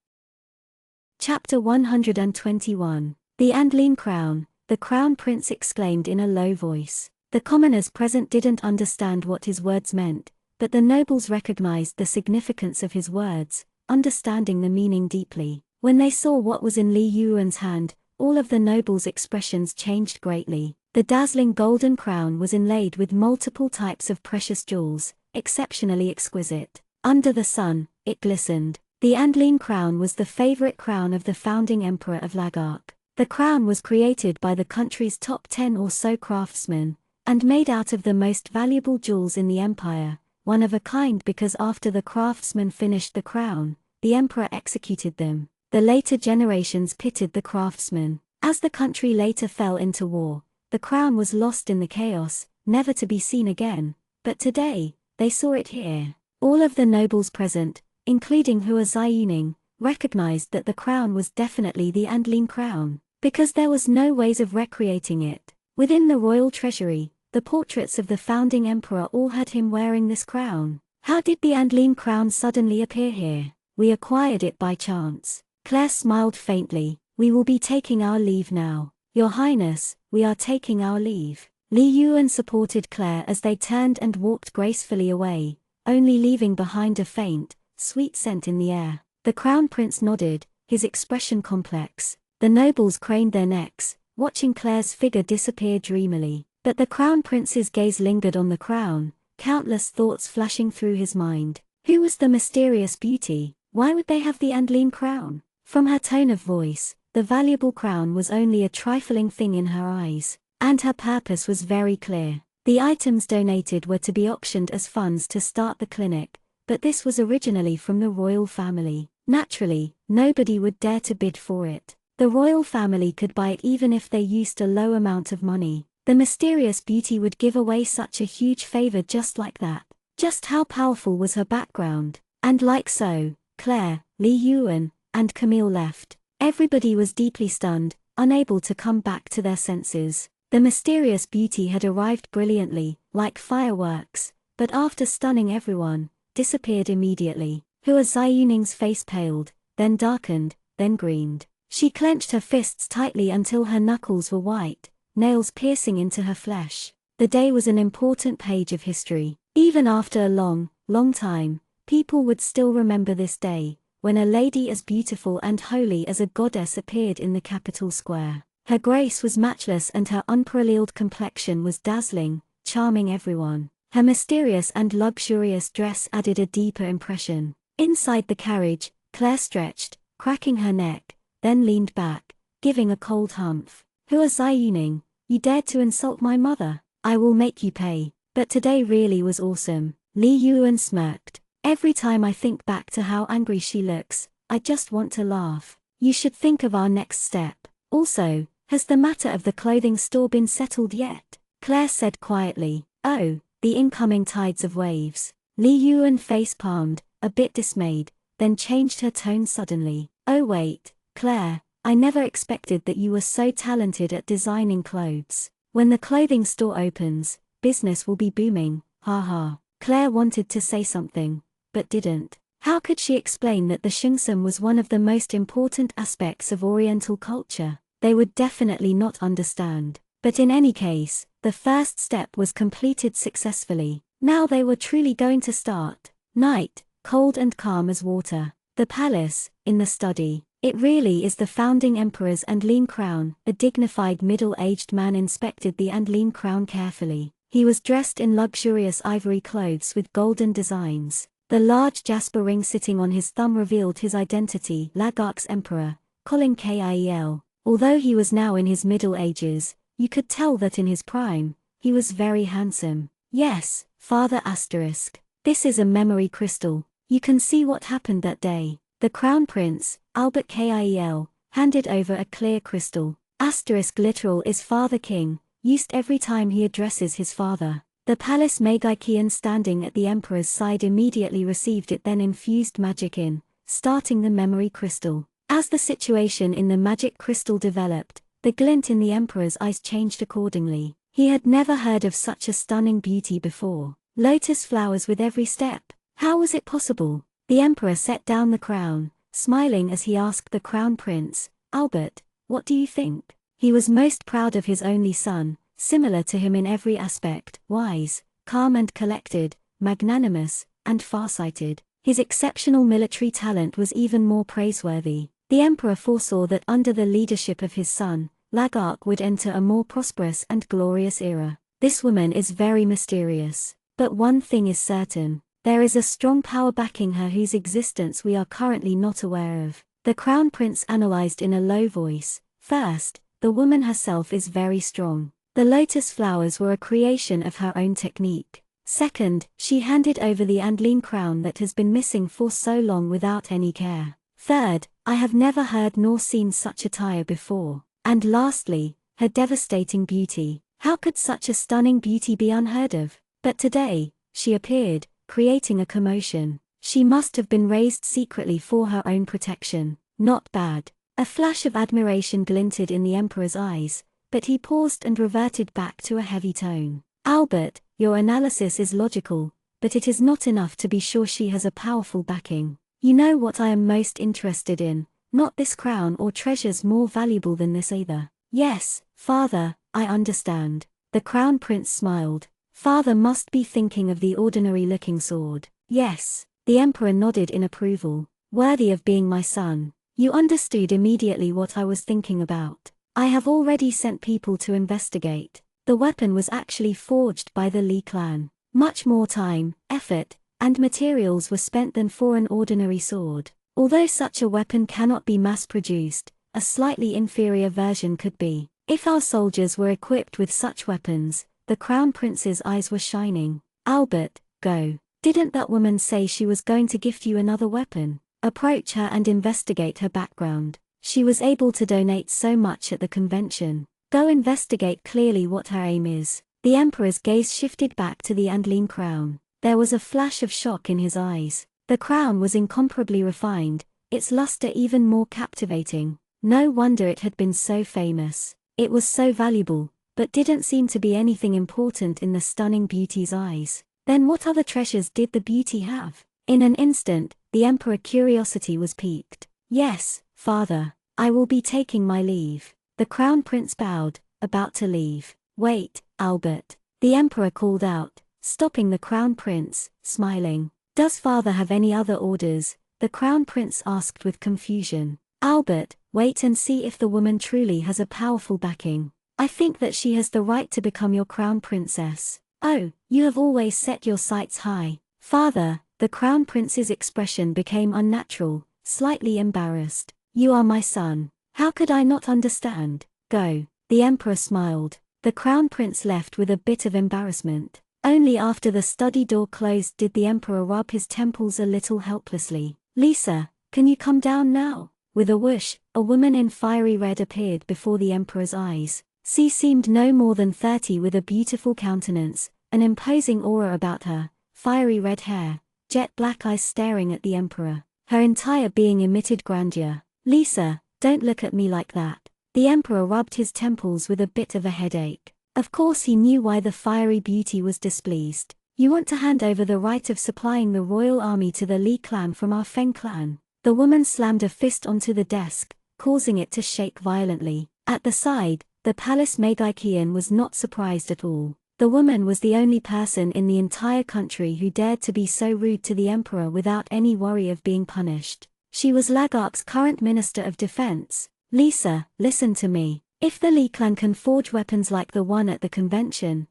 Chapter 121. The Andline crown, the crown prince exclaimed in a low voice. The commoners present didn't understand what his words meant, but the nobles recognized the significance of his words, understanding the meaning deeply. When they saw what was in Li Yuan's hand, all of the nobles' expressions changed greatly. The dazzling golden crown was inlaid with multiple types of precious jewels, exceptionally exquisite. Under the sun, it glistened. The Andline crown was the favorite crown of the founding emperor of Lagark. The crown was created by the country's top 10 or so craftsmen, and made out of the most valuable jewels in the empire, one of a kind because after the craftsmen finished the crown, the emperor executed them. The later generations pitied the craftsmen. As the country later fell into war, the crown was lost in the chaos, never to be seen again, but today, they saw it here. All of the nobles present, including Hua Ziyuning, recognized that the crown was definitely the Andline crown, because there was no ways of recreating it. Within the royal treasury, the portraits of the founding emperor all had him wearing this crown. How did the Andline crown suddenly appear here? We acquired it by chance. Claire smiled faintly. We will be taking our leave now. Your Highness, we are taking our leave. Li Yuan supported Claire as they turned and walked gracefully away, only leaving behind a faint, sweet scent in the air. The crown prince nodded, his expression complex. The nobles craned their necks, watching Claire's figure disappear dreamily. But the crown prince's gaze lingered on the crown, countless thoughts flashing through his mind. Who was the mysterious beauty? Why would they have the Andeline crown? From her tone of voice, the valuable crown was only a trifling thing in her eyes, and her purpose was very clear. The items donated were to be auctioned as funds to start the clinic, but this was originally from the royal family. Naturally, nobody would dare to bid for it. The royal family could buy it even if they used a low amount of money. The mysterious beauty would give away such a huge favor just like that. Just how powerful was her background? And like so, Claire, Li Yuan, and Camille left. Everybody was deeply stunned, unable to come back to their senses. The mysterious beauty had arrived brilliantly, like fireworks, but after stunning everyone, disappeared immediately. Hua Ziyuning's face paled, then darkened, then greened. She clenched her fists tightly until her knuckles were white, nails piercing into her flesh. The day was an important page of history. Even after a long, long time, people would still remember this day, when a lady as beautiful and holy as a goddess appeared in the capital square. Her grace was matchless and her unparalleled complexion was dazzling, charming everyone. Her mysterious and luxurious dress added a deeper impression. Inside the carriage, Claire stretched, cracking her neck, then leaned back, giving a cold humph. Hua Ziyuning, you dared to insult my mother. I will make you pay. But today really was awesome. Li Yuan smirked. Every time I think back to how angry she looks, I just want to laugh. You should think of our next step. Also, has the matter of the clothing store been settled yet? Claire said quietly. Oh, the incoming tides of waves. Li Yuan face-palmed, a bit dismayed, then changed her tone suddenly. Oh wait, Claire, I never expected that you were so talented at designing clothes. When the clothing store opens, business will be booming, haha. Claire wanted to say something, but didn't. How could she explain that the Shungsum was one of the most important aspects of Oriental culture? They would definitely not understand. But in any case, the first step was completed successfully. Now they were truly going to start. Night, cold and calm as water. The palace, in the study. It really is the founding emperor's Andeline crown. A dignified middle-aged man inspected the Andeline crown carefully. He was dressed in luxurious ivory clothes with golden designs. The large jasper ring sitting on his thumb revealed his identity, Lagark's emperor, Colin Kiel. Although he was now in his middle ages, you could tell that in his prime, he was very handsome. Yes, Father asterisk. This is a memory crystal. You can see what happened that day. The crown prince, Albert Kiel, handed over a clear crystal. Asterisk literal is Father King, used every time he addresses his father. The palace Megikian standing at the emperor's side immediately received it, then infused magic in, starting the memory crystal. As the situation in the magic crystal developed, the glint in the emperor's eyes changed accordingly. He had never heard of such a stunning beauty before. Lotus flowers with every step. How was it possible? The emperor set down the crown, smiling as he asked the crown prince, Albert, what do you think? He was most proud of his only son, similar to him in every aspect, wise, calm and collected, magnanimous, and farsighted. His exceptional military talent was even more praiseworthy. The emperor foresaw that under the leadership of his son, Lagark would enter a more prosperous and glorious era. This woman is very mysterious. But one thing is certain. There is a strong power backing her whose existence we are currently not aware of. The crown prince analyzed in a low voice. First, the woman herself is very strong. The lotus flowers were a creation of her own technique. Second, she handed over the Andeline crown that has been missing for so long without any care. Third, I have never heard nor seen such attire before. And lastly, her devastating beauty. How could such a stunning beauty be unheard of? But today, she appeared, creating a commotion. She must have been raised secretly for her own protection. Not bad. A flash of admiration glinted in the emperor's eyes, but he paused and reverted back to a heavy tone. Albert, your analysis is logical, but it is not enough to be sure she has a powerful backing. You know what I am most interested in, not this crown or treasures more valuable than this either. Yes, father, I understand. The crown prince smiled. Father must be thinking of the ordinary-looking sword. Yes. The emperor nodded in approval. Worthy of being my son. You understood immediately what I was thinking about. I have already sent people to investigate. The weapon was actually forged by the Li clan. Much more time, effort, and materials were spent than for an ordinary sword. Although such a weapon cannot be mass-produced, a slightly inferior version could be. If our soldiers were equipped with such weapons, the Crown Prince's eyes were shining. Albert, go. Didn't that woman say she was going to gift you another weapon? Approach her and investigate her background. She was able to donate so much at the convention. Go investigate clearly what her aim is. The Emperor's gaze shifted back to the Andline crown. There was a flash of shock in his eyes. The crown was incomparably refined, its luster even more captivating. No wonder it had been so famous. It was so valuable, but didn't seem to be anything important in the stunning beauty's eyes. Then what other treasures did the beauty have? In an instant, the Emperor's curiosity was piqued. Yes, father, I will be taking my leave. The Crown Prince bowed, about to leave. Wait, Albert. The Emperor called out, stopping the Crown Prince, smiling. Does father have any other orders? The Crown Prince asked with confusion. Albert, wait and see if the woman truly has a powerful backing. I think that she has the right to become your Crown Princess. Oh, you have always set your sights high. Father, the Crown Prince's expression became unnatural, slightly embarrassed. You are my son. How could I not understand? Go. The Emperor smiled. The Crown Prince left with a bit of embarrassment. Only after the study door closed did the Emperor rub his temples a little helplessly. Lisa, can you come down now? With a whoosh, a woman in fiery red appeared before the Emperor's eyes. She seemed no more than 30 with a beautiful countenance, an imposing aura about her, fiery red hair, jet black eyes staring at the Emperor. Her entire being emitted grandeur. Lisa, don't look at me like that. The Emperor rubbed his temples with a bit of a headache. Of course he knew why the fiery beauty was displeased. You want to hand over the right of supplying the royal army to the Li clan from our Feng clan. The woman slammed a fist onto the desk, causing it to shake violently. At the side, the palace Magikian was not surprised at all. The woman was the only person in the entire country who dared to be so rude to the Emperor without any worry of being punished. She was Lagark's current Minister of Defense. Lisa, listen to me. If the Li clan can forge weapons like the one at the convention,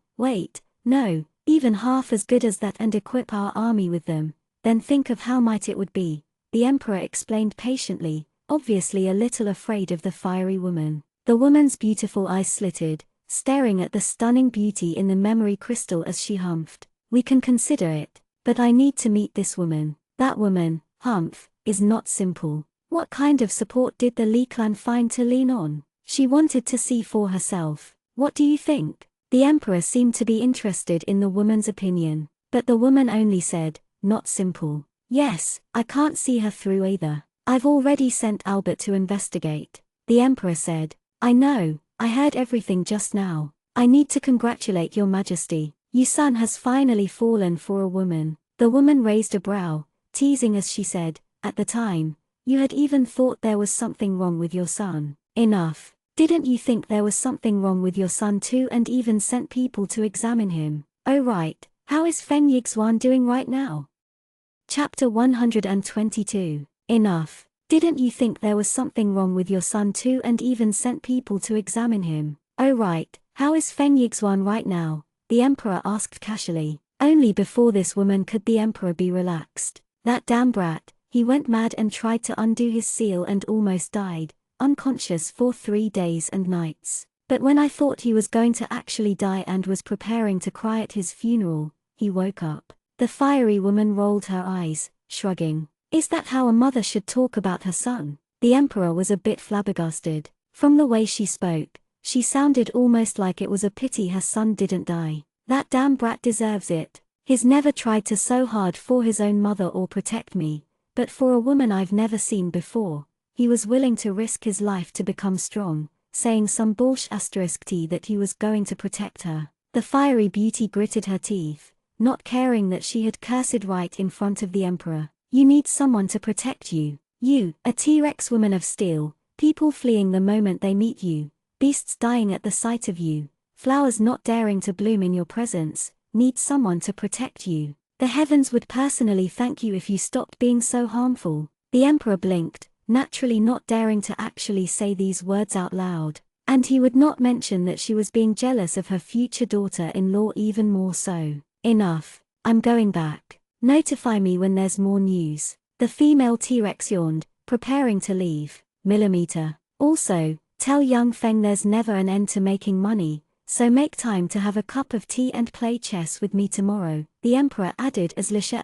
no, even half as good as that and equip our army with them, then think of how might it would be. The Emperor explained patiently, obviously a little afraid of the fiery woman. The woman's beautiful eyes slitted, staring at the stunning beauty in the memory crystal as she humphed. We can consider it, but I need to meet this woman. That woman, humph, is not simple. What kind of support did the Li clan find to lean on? She wanted to see for herself. What do you think? The Emperor seemed to be interested in the woman's opinion, but the woman only said, not simple. Yes, I can't see her through either. I've already sent Albert to investigate. The Emperor said, I know, I heard everything just now. I need to congratulate your majesty. Your son has finally fallen for a woman. The woman raised a brow, teasing as she said, at the time, you had even thought there was something wrong with your son. Enough. Didn't you think there was something wrong with your son too and even sent people to examine him? Oh right, how is Feng Yixuan doing right now? Chapter 122. Enough. Didn't you think there was something wrong with your son too and even sent people to examine him? Oh right, how is Feng Yixuan right now? The Emperor asked casually. Only before this woman could the Emperor be relaxed. That damn brat, he went mad and tried to undo his seal and almost died, unconscious for 3 days and nights. But when I thought he was going to actually die and was preparing to cry at his funeral, he woke up. The fiery woman rolled her eyes, shrugging. Is that how a mother should talk about her son? The Emperor was a bit flabbergasted. From the way she spoke, she sounded almost like it was a pity her son didn't die. That damn brat deserves it. He's never tried to so hard for his own mother or protect me, but for a woman I've never seen before, he was willing to risk his life to become strong, saying some bullshit that he was going to protect her. The fiery beauty gritted her teeth, not caring that she had cursed right in front of the Emperor. You need someone to protect you. You, a T-Rex woman of steel, people fleeing the moment they meet you, beasts dying at the sight of you, flowers not daring to bloom in your presence, need someone to protect you. The heavens would personally thank you if you stopped being so harmful. The Emperor blinked, naturally not daring to actually say these words out loud. And he would not mention that she was being jealous of her future daughter-in-law even more so. Enough, I'm going back. Notify me when there's more news. The female T-Rex yawned, preparing to leave. Millimeter. Also, tell young Feng there's never an end to making money, so make time to have a cup of tea and play chess with me tomorrow, the emperor added as Lisha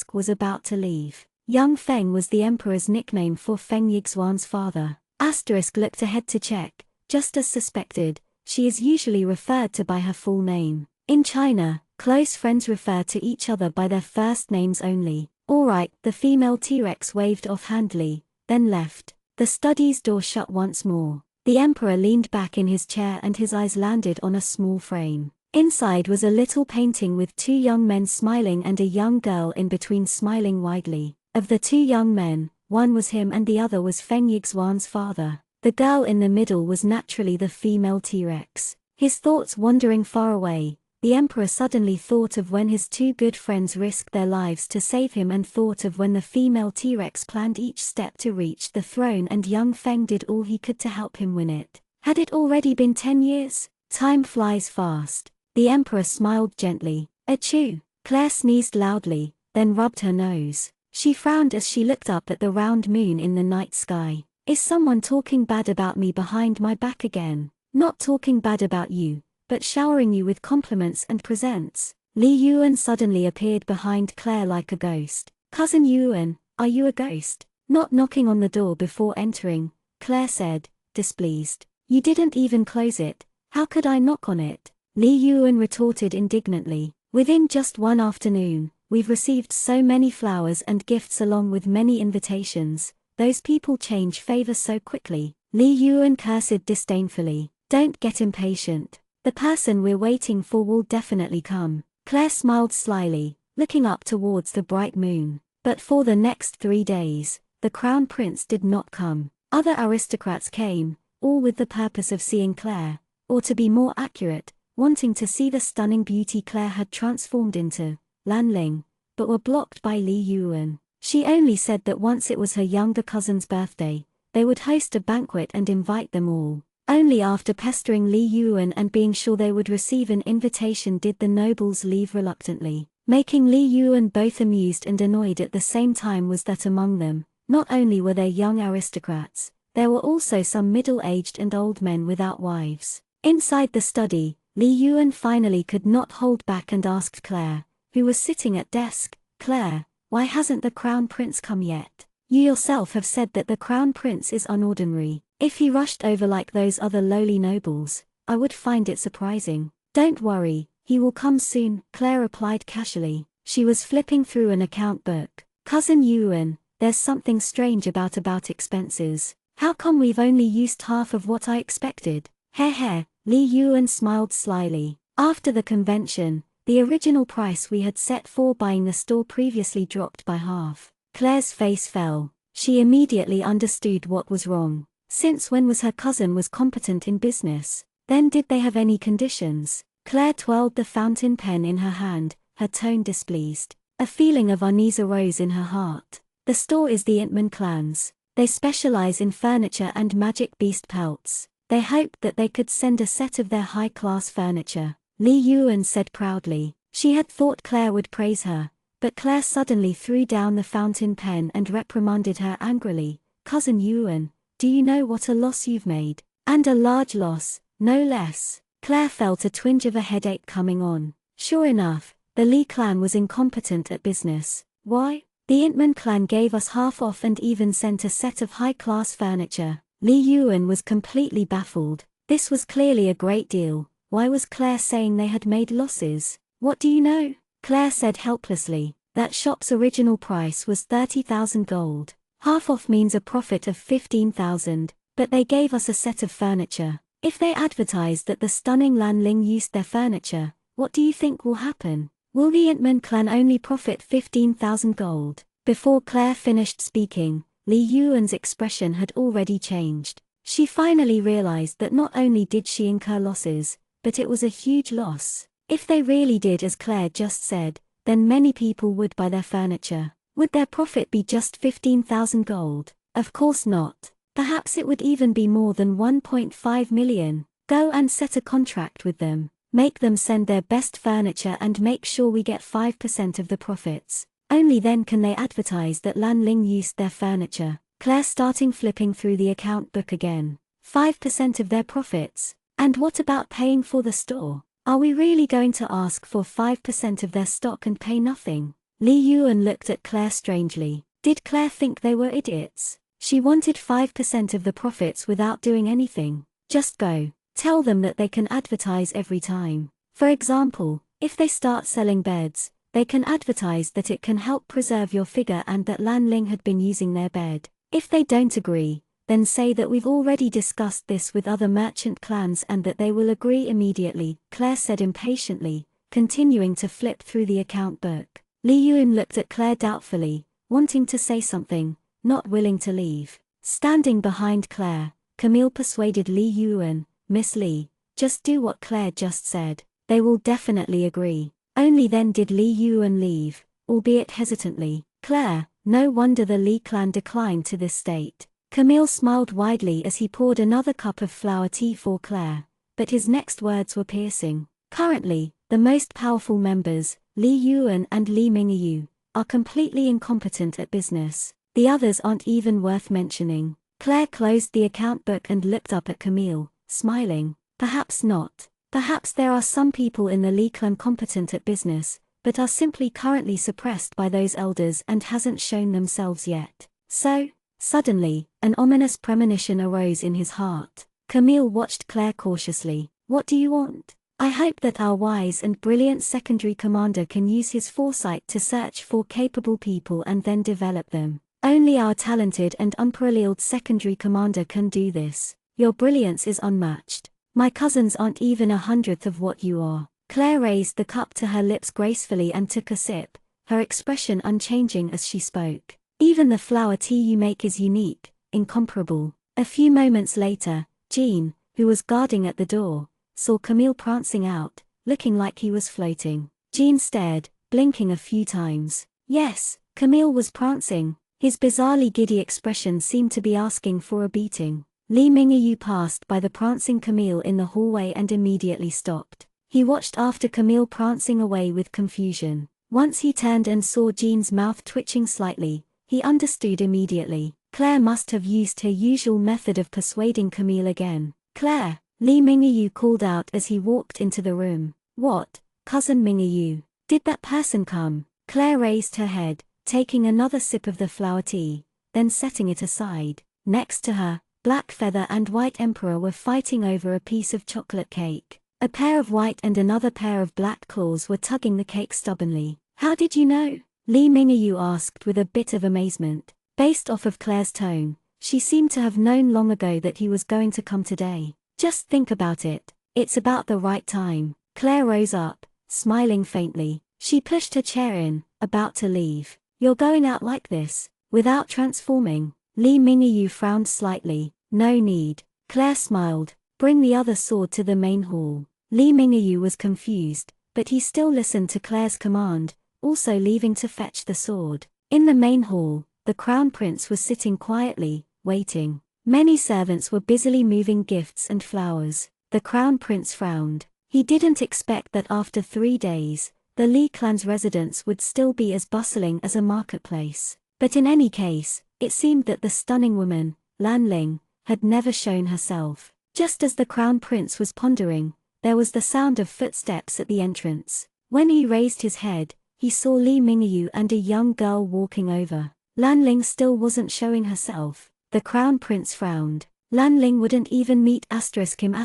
* was about to leave. Young Feng was the emperor's nickname for Feng Yixuan's father. * looked ahead to check, just as suspected, she is usually referred to by her full name. In China, close friends refer to each other by their first names only. Alright, the female T-Rex waved offhandedly, then left. The study's door shut once more. The emperor leaned back in his chair and his eyes landed on a small frame. Inside was a little painting with two young men smiling and a young girl in between smiling widely. Of the two young men, one was him and the other was Feng Yixuan's father. The girl in the middle was naturally the female T-Rex. His thoughts wandering far away, the emperor suddenly thought of when his two good friends risked their lives to save him and thought of when the female T-Rex planned each step to reach the throne and young Feng did all he could to help him win it. Had it already been 10 years? Time flies fast. The emperor smiled gently. Achoo! Claire sneezed loudly, then rubbed her nose. She frowned as she looked up at the round moon in the night sky. Is someone talking bad about me behind my back again? Not talking bad about you, but showering you with compliments and presents. Li Yuan suddenly appeared behind Claire like a ghost. Cousin Yuan, are you a ghost? Not knocking on the door before entering, Claire said, displeased. You didn't even close it, how could I knock on it? Li Yuan retorted indignantly. Within just one afternoon, we've received so many flowers and gifts along with many invitations, those people change favor so quickly. Li Yuan cursed disdainfully. Don't get impatient. The person we're waiting for will definitely come. Claire smiled slyly, looking up towards the bright moon. But for the next 3 days, the crown prince did not come. Other aristocrats came, all with the purpose of seeing Claire, or to be more accurate, wanting to see the stunning beauty Claire had transformed into, Lanling, but were blocked by Li Yuan. She only said that once it was her younger cousin's birthday, they would host a banquet and invite them all. Only after pestering Li Yuan and being sure they would receive an invitation did the nobles leave reluctantly. Making Li Yuan both amused and annoyed at the same time was that among them, not only were there young aristocrats, there were also some middle-aged and old men without wives. Inside the study, Li Yuan finally could not hold back and asked Claire, who was sitting at desk, Claire, why hasn't the crown prince come yet? You yourself have said that the crown prince is unordinary. If he rushed over like those other lowly nobles, I would find it surprising. Don't worry, he will come soon, Claire replied casually. She was flipping through an account book. Cousin Yuan, there's something strange about expenses. How come we've only used half of what I expected? Heh, Li Yuan smiled slyly. After the convention, the original price we had set for buying the store previously dropped by half. Claire's face fell. She immediately understood what was wrong. Since when was her cousin competent in business? Then did they have any conditions? Claire twirled the fountain pen in her hand, her tone displeased. A feeling of unease arose in her heart. The store is the Intman clan's. They specialize in furniture and magic beast pelts. They hoped that they could send a set of their high-class furniture. Li Yuan said proudly. She had thought Claire would praise her, but Claire suddenly threw down the fountain pen and reprimanded her angrily. Cousin Yuan, do you know what a loss you've made? And a large loss, no less. Claire felt a twinge of a headache coming on. Sure enough, the Li clan was incompetent at business. Why? The Intman clan gave us half off and even sent a set of high-class furniture. Li Yuan was completely baffled. This was clearly a great deal. Why was Claire saying they had made losses? What do you know? Claire said helplessly. That shop's original price was 30,000 gold. Half off means a profit of 15,000, but they gave us a set of furniture. If they advertised that the stunning Lanling used their furniture, what do you think will happen? Will the Intman clan only profit 15,000 gold? Before Claire finished speaking, Li Yuan's expression had already changed. She finally realized that not only did she incur losses, but it was a huge loss. If they really did as Claire just said, then many people would buy their furniture. Would their profit be just 15,000 gold? Of course not. Perhaps it would even be more than 1.5 million. Go and set a contract with them. Make them send their best furniture and make sure we get 5% of the profits. Only then can they advertise that Lan Ling used their furniture. Claire starting flipping through the account book again. 5% of their profits? And what about paying for the store? Are we really going to ask for 5% of their stock and pay nothing? Li Yuan looked at Claire strangely. Did Claire think they were idiots? She wanted 5% of the profits without doing anything. Just go. Tell them that they can advertise every time. For example, if they start selling beds, they can advertise that it can help preserve your figure and that Lan Ling had been using their bed. If they don't agree, then say that we've already discussed this with other merchant clans and that they will agree immediately, Claire said impatiently, continuing to flip through the account book. Li Yuan looked at Claire doubtfully, wanting to say something, not willing to leave. Standing behind Claire, Camille persuaded Li Yuan, Miss Li, just do what Claire just said. They will definitely agree. Only then did Li Yuan leave, albeit hesitantly. Claire, no wonder the Li clan declined to this state. Camille smiled widely as he poured another cup of flower tea for Claire, but his next words were piercing. Currently, the most powerful members, Li Yuan and Li Mingyu, are completely incompetent at business. The others aren't even worth mentioning. Claire closed the account book and looked up at Camille, smiling. Perhaps not. Perhaps there are some people in the Li clan competent at business, but are simply currently suppressed by those elders and hasn't shown themselves yet. So, suddenly, an ominous premonition arose in his heart. Camille watched Claire cautiously. What do you want? I hope that our wise and brilliant secondary commander can use his foresight to search for capable people and then develop them. Only our talented and unparalleled secondary commander can do this. Your brilliance is unmatched. My cousins aren't even 1/100th of what you are. Claire raised the cup to her lips gracefully and took a sip, her expression unchanging as she spoke. Even the flower tea you make is unique, incomparable. A few moments later, Jean, who was guarding at the door, saw Camille prancing out, looking like he was floating. Jean stared, blinking a few times. Yes, Camille was prancing. His bizarrely giddy expression seemed to be asking for a beating. Li Mingyu passed by the prancing Camille in the hallway and immediately stopped. He watched after Camille prancing away with confusion. Once he turned and saw Jean's mouth twitching slightly, he understood immediately. Claire must have used her usual method of persuading Camille again. Claire, Li Mingyu called out as he walked into the room. What, cousin Mingyu? Did that person come? Claire raised her head, taking another sip of the flower tea, then setting it aside. Next to her, Black Feather and White Emperor were fighting over a piece of chocolate cake. A pair of white and another pair of black claws were tugging the cake stubbornly. How did you know? Li Mingyu asked with a bit of amazement. Based off of Claire's tone, she seemed to have known long ago that he was going to come today. Just think about it. It's about the right time. Claire rose up, smiling faintly. She pushed her chair in, about to leave. You're going out like this, without transforming? Li Mingyu frowned slightly. No need. Claire smiled. Bring the other sword to the main hall. Li Mingyu was confused, but he still listened to Claire's command, also leaving to fetch the sword. In the main hall, the crown prince was sitting quietly, waiting. Many servants were busily moving gifts and flowers. The crown prince frowned. He didn't expect that after 3 days, the Li clan's residence would still be as bustling as a marketplace. But in any case, it seemed that the stunning woman, Lan Ling, had never shown herself. Just as the crown prince was pondering, there was the sound of footsteps at the entrance. When he raised his head, he saw Li Mingyu and a young girl walking over. Lan Ling still wasn't showing herself. The crown prince frowned. Lan Ling wouldn't even meet him.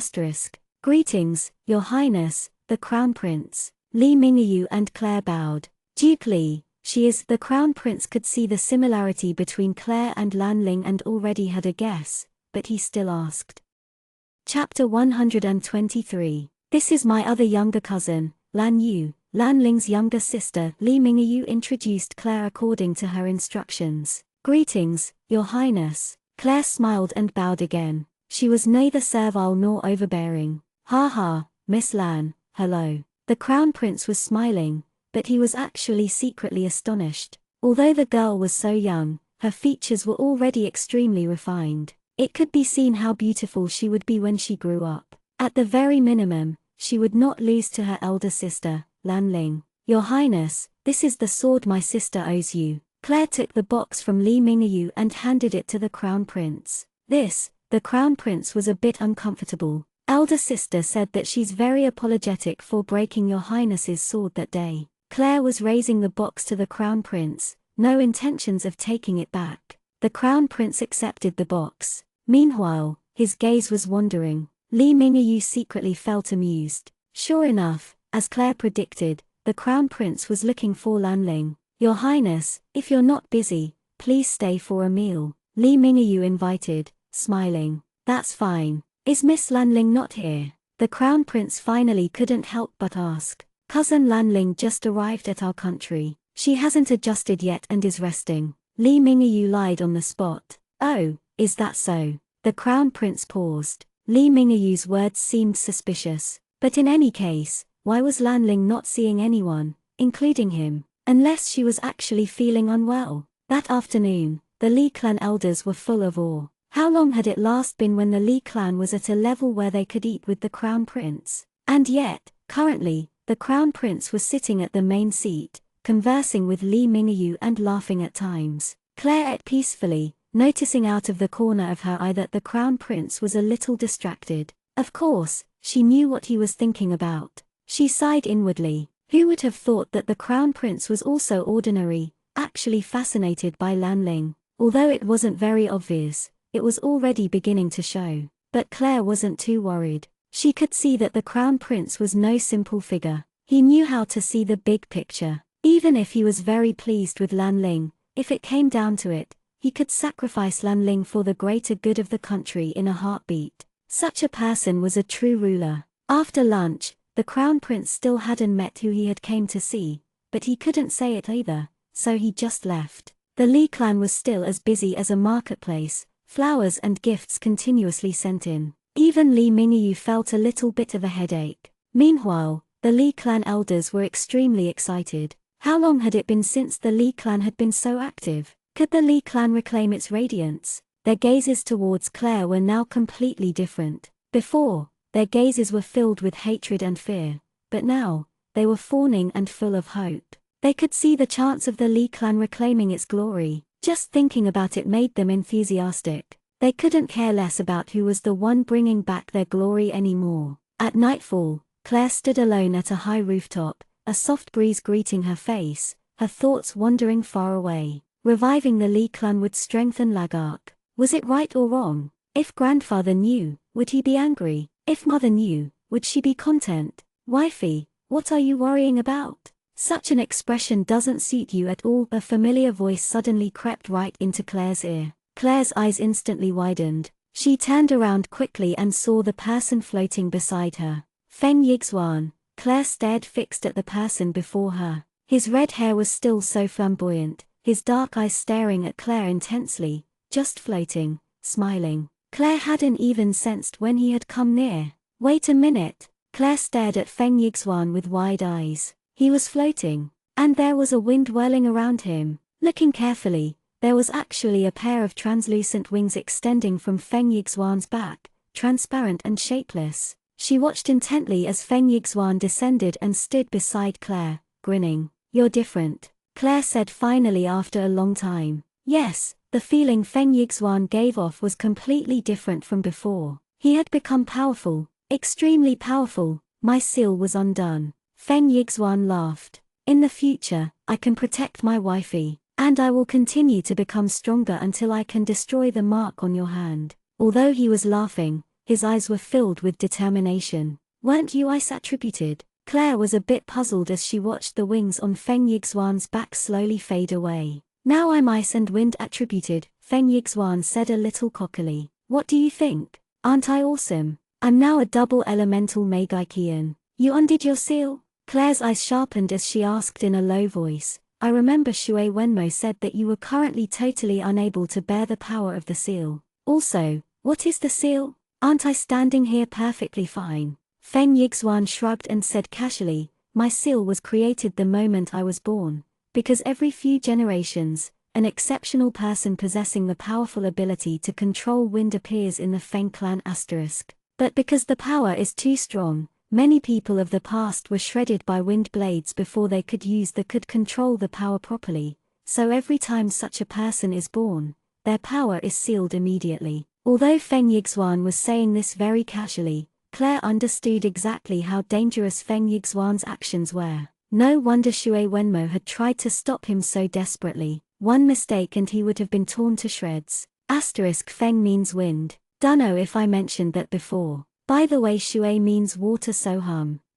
Greetings, your highness, the crown prince. Li Mingyu and Claire bowed. Duke Li, she is. The crown prince could see the similarity between Claire and Lan Ling and already had a guess, but he still asked. Chapter 123. This is my other younger cousin, Lan Yu, Lan Ling's younger sister. Li Mingyu introduced Claire according to her instructions. Greetings, your highness. Claire smiled and bowed again. She was neither servile nor overbearing. Ha ha, Miss Lan, hello. The crown prince was smiling, but he was actually secretly astonished. Although the girl was so young, her features were already extremely refined. It could be seen how beautiful she would be when she grew up. At the very minimum, she would not lose to her elder sister, Lanling. Your Highness, this is the sword my sister owes you. Claire took the box from Li Mingyu and handed it to the Crown Prince. The Crown Prince was a bit uncomfortable. Elder sister said that she's very apologetic for breaking your Highness's sword that day. Claire was raising the box to the Crown Prince, no intentions of taking it back. The Crown Prince accepted the box. Meanwhile, his gaze was wandering. Li Mingyu secretly felt amused. Sure enough, as Claire predicted, the Crown Prince was looking for Lanling. Your Highness, if you're not busy, please stay for a meal. Li Mingyu invited, smiling. That's fine. Is Miss Lanling not here? The Crown Prince finally couldn't help but ask. Cousin Lanling just arrived at our country. She hasn't adjusted yet and is resting. Li Mingyu lied on the spot. Oh, is that so? The Crown Prince paused. Li Mingyu's words seemed suspicious. But in any case, why was Lanling not seeing anyone, including him? Unless she was actually feeling unwell. That afternoon, the Li clan elders were full of awe. How long had it last been when the Li clan was at a level where they could eat with the Crown Prince? And yet, currently, the Crown Prince was sitting at the main seat, conversing with Li Mingyu and laughing at times. Claire ate peacefully, noticing out of the corner of her eye that the Crown Prince was a little distracted. Of course, she knew what he was thinking about. She sighed inwardly. Who would have thought that the Crown Prince was also ordinary, actually fascinated by Lanling? Although it wasn't very obvious, it was already beginning to show. But Claire wasn't too worried. She could see that the Crown Prince was no simple figure. He knew how to see the big picture. Even if he was very pleased with Lanling, if it came down to it, he could sacrifice Lanling for the greater good of the country in a heartbeat. Such a person was a true ruler. After lunch, the Crown Prince still hadn't met who he had came to see, but he couldn't say it either, so he just left. The Li clan was still as busy as a marketplace, flowers and gifts continuously sent in. Even Li Mingyu felt a little bit of a headache. Meanwhile, the Li clan elders were extremely excited. How long had it been since the Li clan had been so active? Could the Li clan reclaim its radiance? Their gazes towards Claire were now completely different. Before, their gazes were filled with hatred and fear, but now, they were fawning and full of hope. They could see the chance of the Li clan reclaiming its glory. Just thinking about it made them enthusiastic. They couldn't care less about who was the one bringing back their glory anymore. At nightfall, Claire stood alone at a high rooftop, a soft breeze greeting her face, her thoughts wandering far away. Reviving the Li clan would strengthen Lagark. Was it right or wrong? If grandfather knew, would he be angry? If mother knew, would she be content? Wifey, what are you worrying about? Such an expression doesn't suit you at all. A familiar voice suddenly crept right into Claire's ear. Claire's eyes instantly widened. She turned around quickly and saw the person floating beside her. Feng Yixuan. Claire stared fixed at the person before her. His red hair was still so flamboyant, his dark eyes staring at Claire intensely, just floating, smiling. Claire hadn't even sensed when he had come near. Wait a minute. Claire stared at Feng Yixuan with wide eyes. He was floating, and there was a wind whirling around him. Looking carefully, there was actually a pair of translucent wings extending from Feng Yixuan's back, transparent and shapeless. She watched intently as Feng Yixuan descended and stood beside Claire, grinning. You're different, Claire said finally after a long time. Yes, the feeling Feng Yixuan gave off was completely different from before. He had become powerful, extremely powerful. My seal was undone. Feng Yixuan laughed. In the future, I can protect my wifey, and I will continue to become stronger until I can destroy the mark on your hand. Although he was laughing, his eyes were filled with determination. Weren't you ice attributed? Claire was a bit puzzled as she watched the wings on Feng Yixuan's back slowly fade away. Now I'm ice and wind attributed, Feng Yixuan said a little cockily. What do you think? Aren't I awesome? I'm now a double elemental Megikian. You undid your seal? Claire's eyes sharpened as she asked in a low voice. I remember Shui Wenmo said that you were currently totally unable to bear the power of the seal. Also, what is the seal? Aren't I standing here perfectly fine? Feng Yixuan shrugged and said casually, my seal was created the moment I was born. Because every few generations, an exceptional person possessing the powerful ability to control wind appears in the Feng clan asterisk. But because the power is too strong, many people of the past were shredded by wind blades before they could control the power properly, so every time such a person is born, their power is sealed immediately. Although Feng Yixuan was saying this very casually, Claire understood exactly how dangerous Feng Yixuan's actions were. No wonder Shui Wenmo had tried to stop him so desperately. One mistake and he would have been torn to shreds. Asterisk Feng means wind. Dunno if I mentioned that before. By the way, Shui means water, so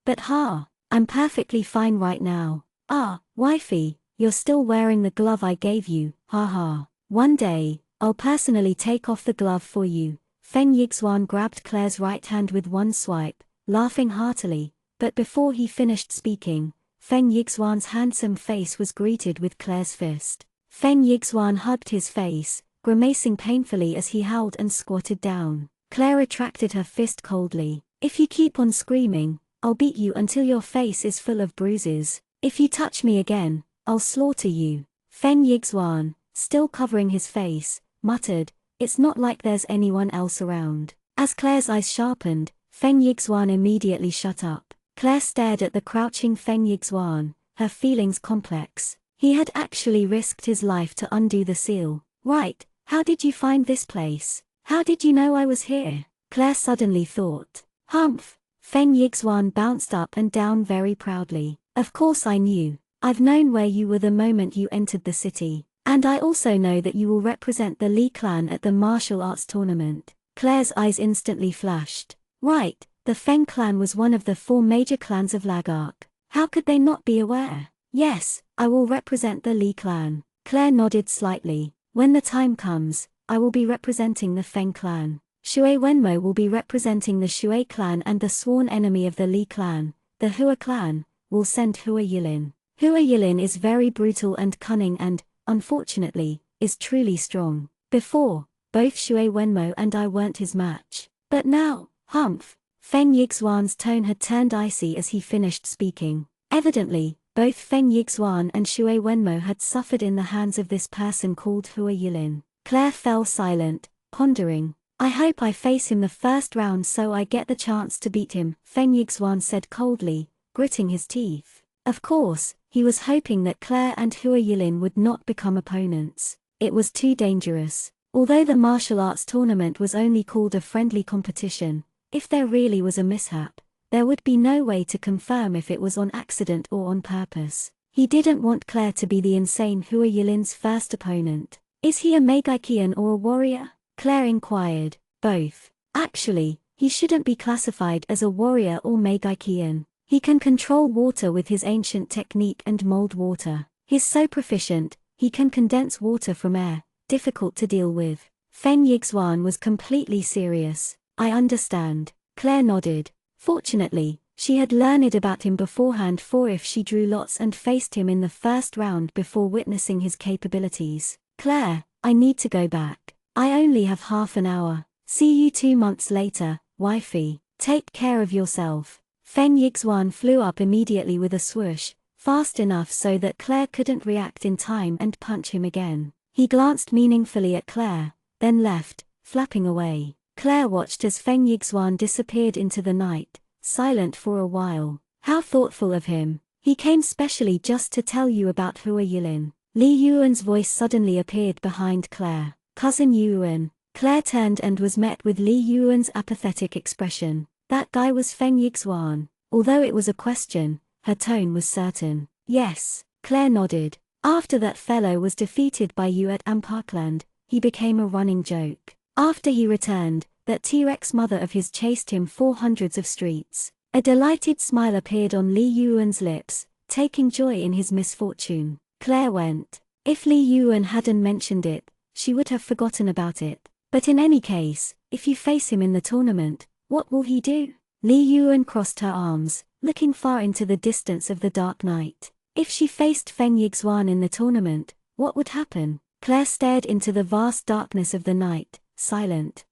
But I'm perfectly fine right now. Ah, wifey, you're still wearing the glove I gave you, haha. One day, I'll personally take off the glove for you. Feng Yixuan grabbed Claire's right hand with one swipe, laughing heartily, but before he finished speaking, Feng Yixuan's handsome face was greeted with Claire's fist. Feng Yixuan hugged his face, grimacing painfully as he howled and squatted down. Claire retracted her fist coldly. If you keep on screaming, I'll beat you until your face is full of bruises. If you touch me again, I'll slaughter you. Feng Yixuan, still covering his face, muttered, "It's not like there's anyone else around." As Claire's eyes sharpened, Feng Yixuan immediately shut up. Claire stared at the crouching Feng Yixuan, her feelings complex. He had actually risked his life to undo the seal. Right, how did you find this place? How did you know I was here? Claire suddenly thought. Humph! Feng Yixuan bounced up and down very proudly. Of course I knew. I've known where you were the moment you entered the city. And I also know that you will represent the Li clan at the martial arts tournament. Claire's eyes instantly flashed. Right, the Feng clan was one of the 4 major clans of Lagark. How could they not be aware? Yes, I will represent the Li clan. Claire nodded slightly. When the time comes, I will be representing the Feng clan. Shui Wenmo will be representing the Shui clan, and the sworn enemy of the Li clan, the Hua clan, will send Hua Yilin. Hua Yilin is very brutal and cunning and, unfortunately, is truly strong. Before, both Shui Wenmo and I weren't his match. But now, humph! Feng Yixuan's tone had turned icy as he finished speaking. Evidently, both Feng Yixuan and Shui Wenmo had suffered in the hands of this person called Hua Yilin. Claire fell silent, pondering. I hope I face him the first round so I get the chance to beat him, Feng Yixuan said coldly, gritting his teeth. Of course, he was hoping that Claire and Hua Yilin would not become opponents. It was too dangerous. Although the martial arts tournament was only called a friendly competition, if there really was a mishap, there would be no way to confirm if it was on accident or on purpose. He didn't want Claire to be the insane Hua Yilin's first opponent. Is he a Meigaikian or a warrior? Claire inquired. Both. Actually, he shouldn't be classified as a warrior or Meigaikian. He can control water with his ancient technique and mold water. He's so proficient, he can condense water from air, difficult to deal with. Feng Yixuan was completely serious. I understand. Claire nodded. Fortunately, she had learned about him beforehand, for if she drew lots and faced him in the first round before witnessing his capabilities. Claire, I need to go back. I only have half an hour. See you 2 months later, wifey. Take care of yourself. Feng Yixuan flew up immediately with a swoosh, fast enough so that Claire couldn't react in time and punch him again. He glanced meaningfully at Claire, then left, flapping away. Claire watched as Feng Yixuan disappeared into the night, silent for a while. How thoughtful of him. He came specially just to tell you about Hua Yilin. Li Yuan's voice suddenly appeared behind Claire. Cousin Yuan. Claire turned and was met with Li Yuan's apathetic expression. That guy was Feng Yixuan. Although it was a question, her tone was certain. Yes, Claire nodded. After that fellow was defeated by you at Amparkland, he became a running joke. After he returned, that T-Rex mother of his chased him 400s of streets. A delighted smile appeared on Li Yuan's lips, taking joy in his misfortune. Claire went. If Li Yuan hadn't mentioned it, she would have forgotten about it. But in any case, if you face him in the tournament, what will he do? Li Yuan crossed her arms, looking far into the distance of the dark night. If she faced Feng Yixuan in the tournament, what would happen? Claire stared into the vast darkness of the night, silent.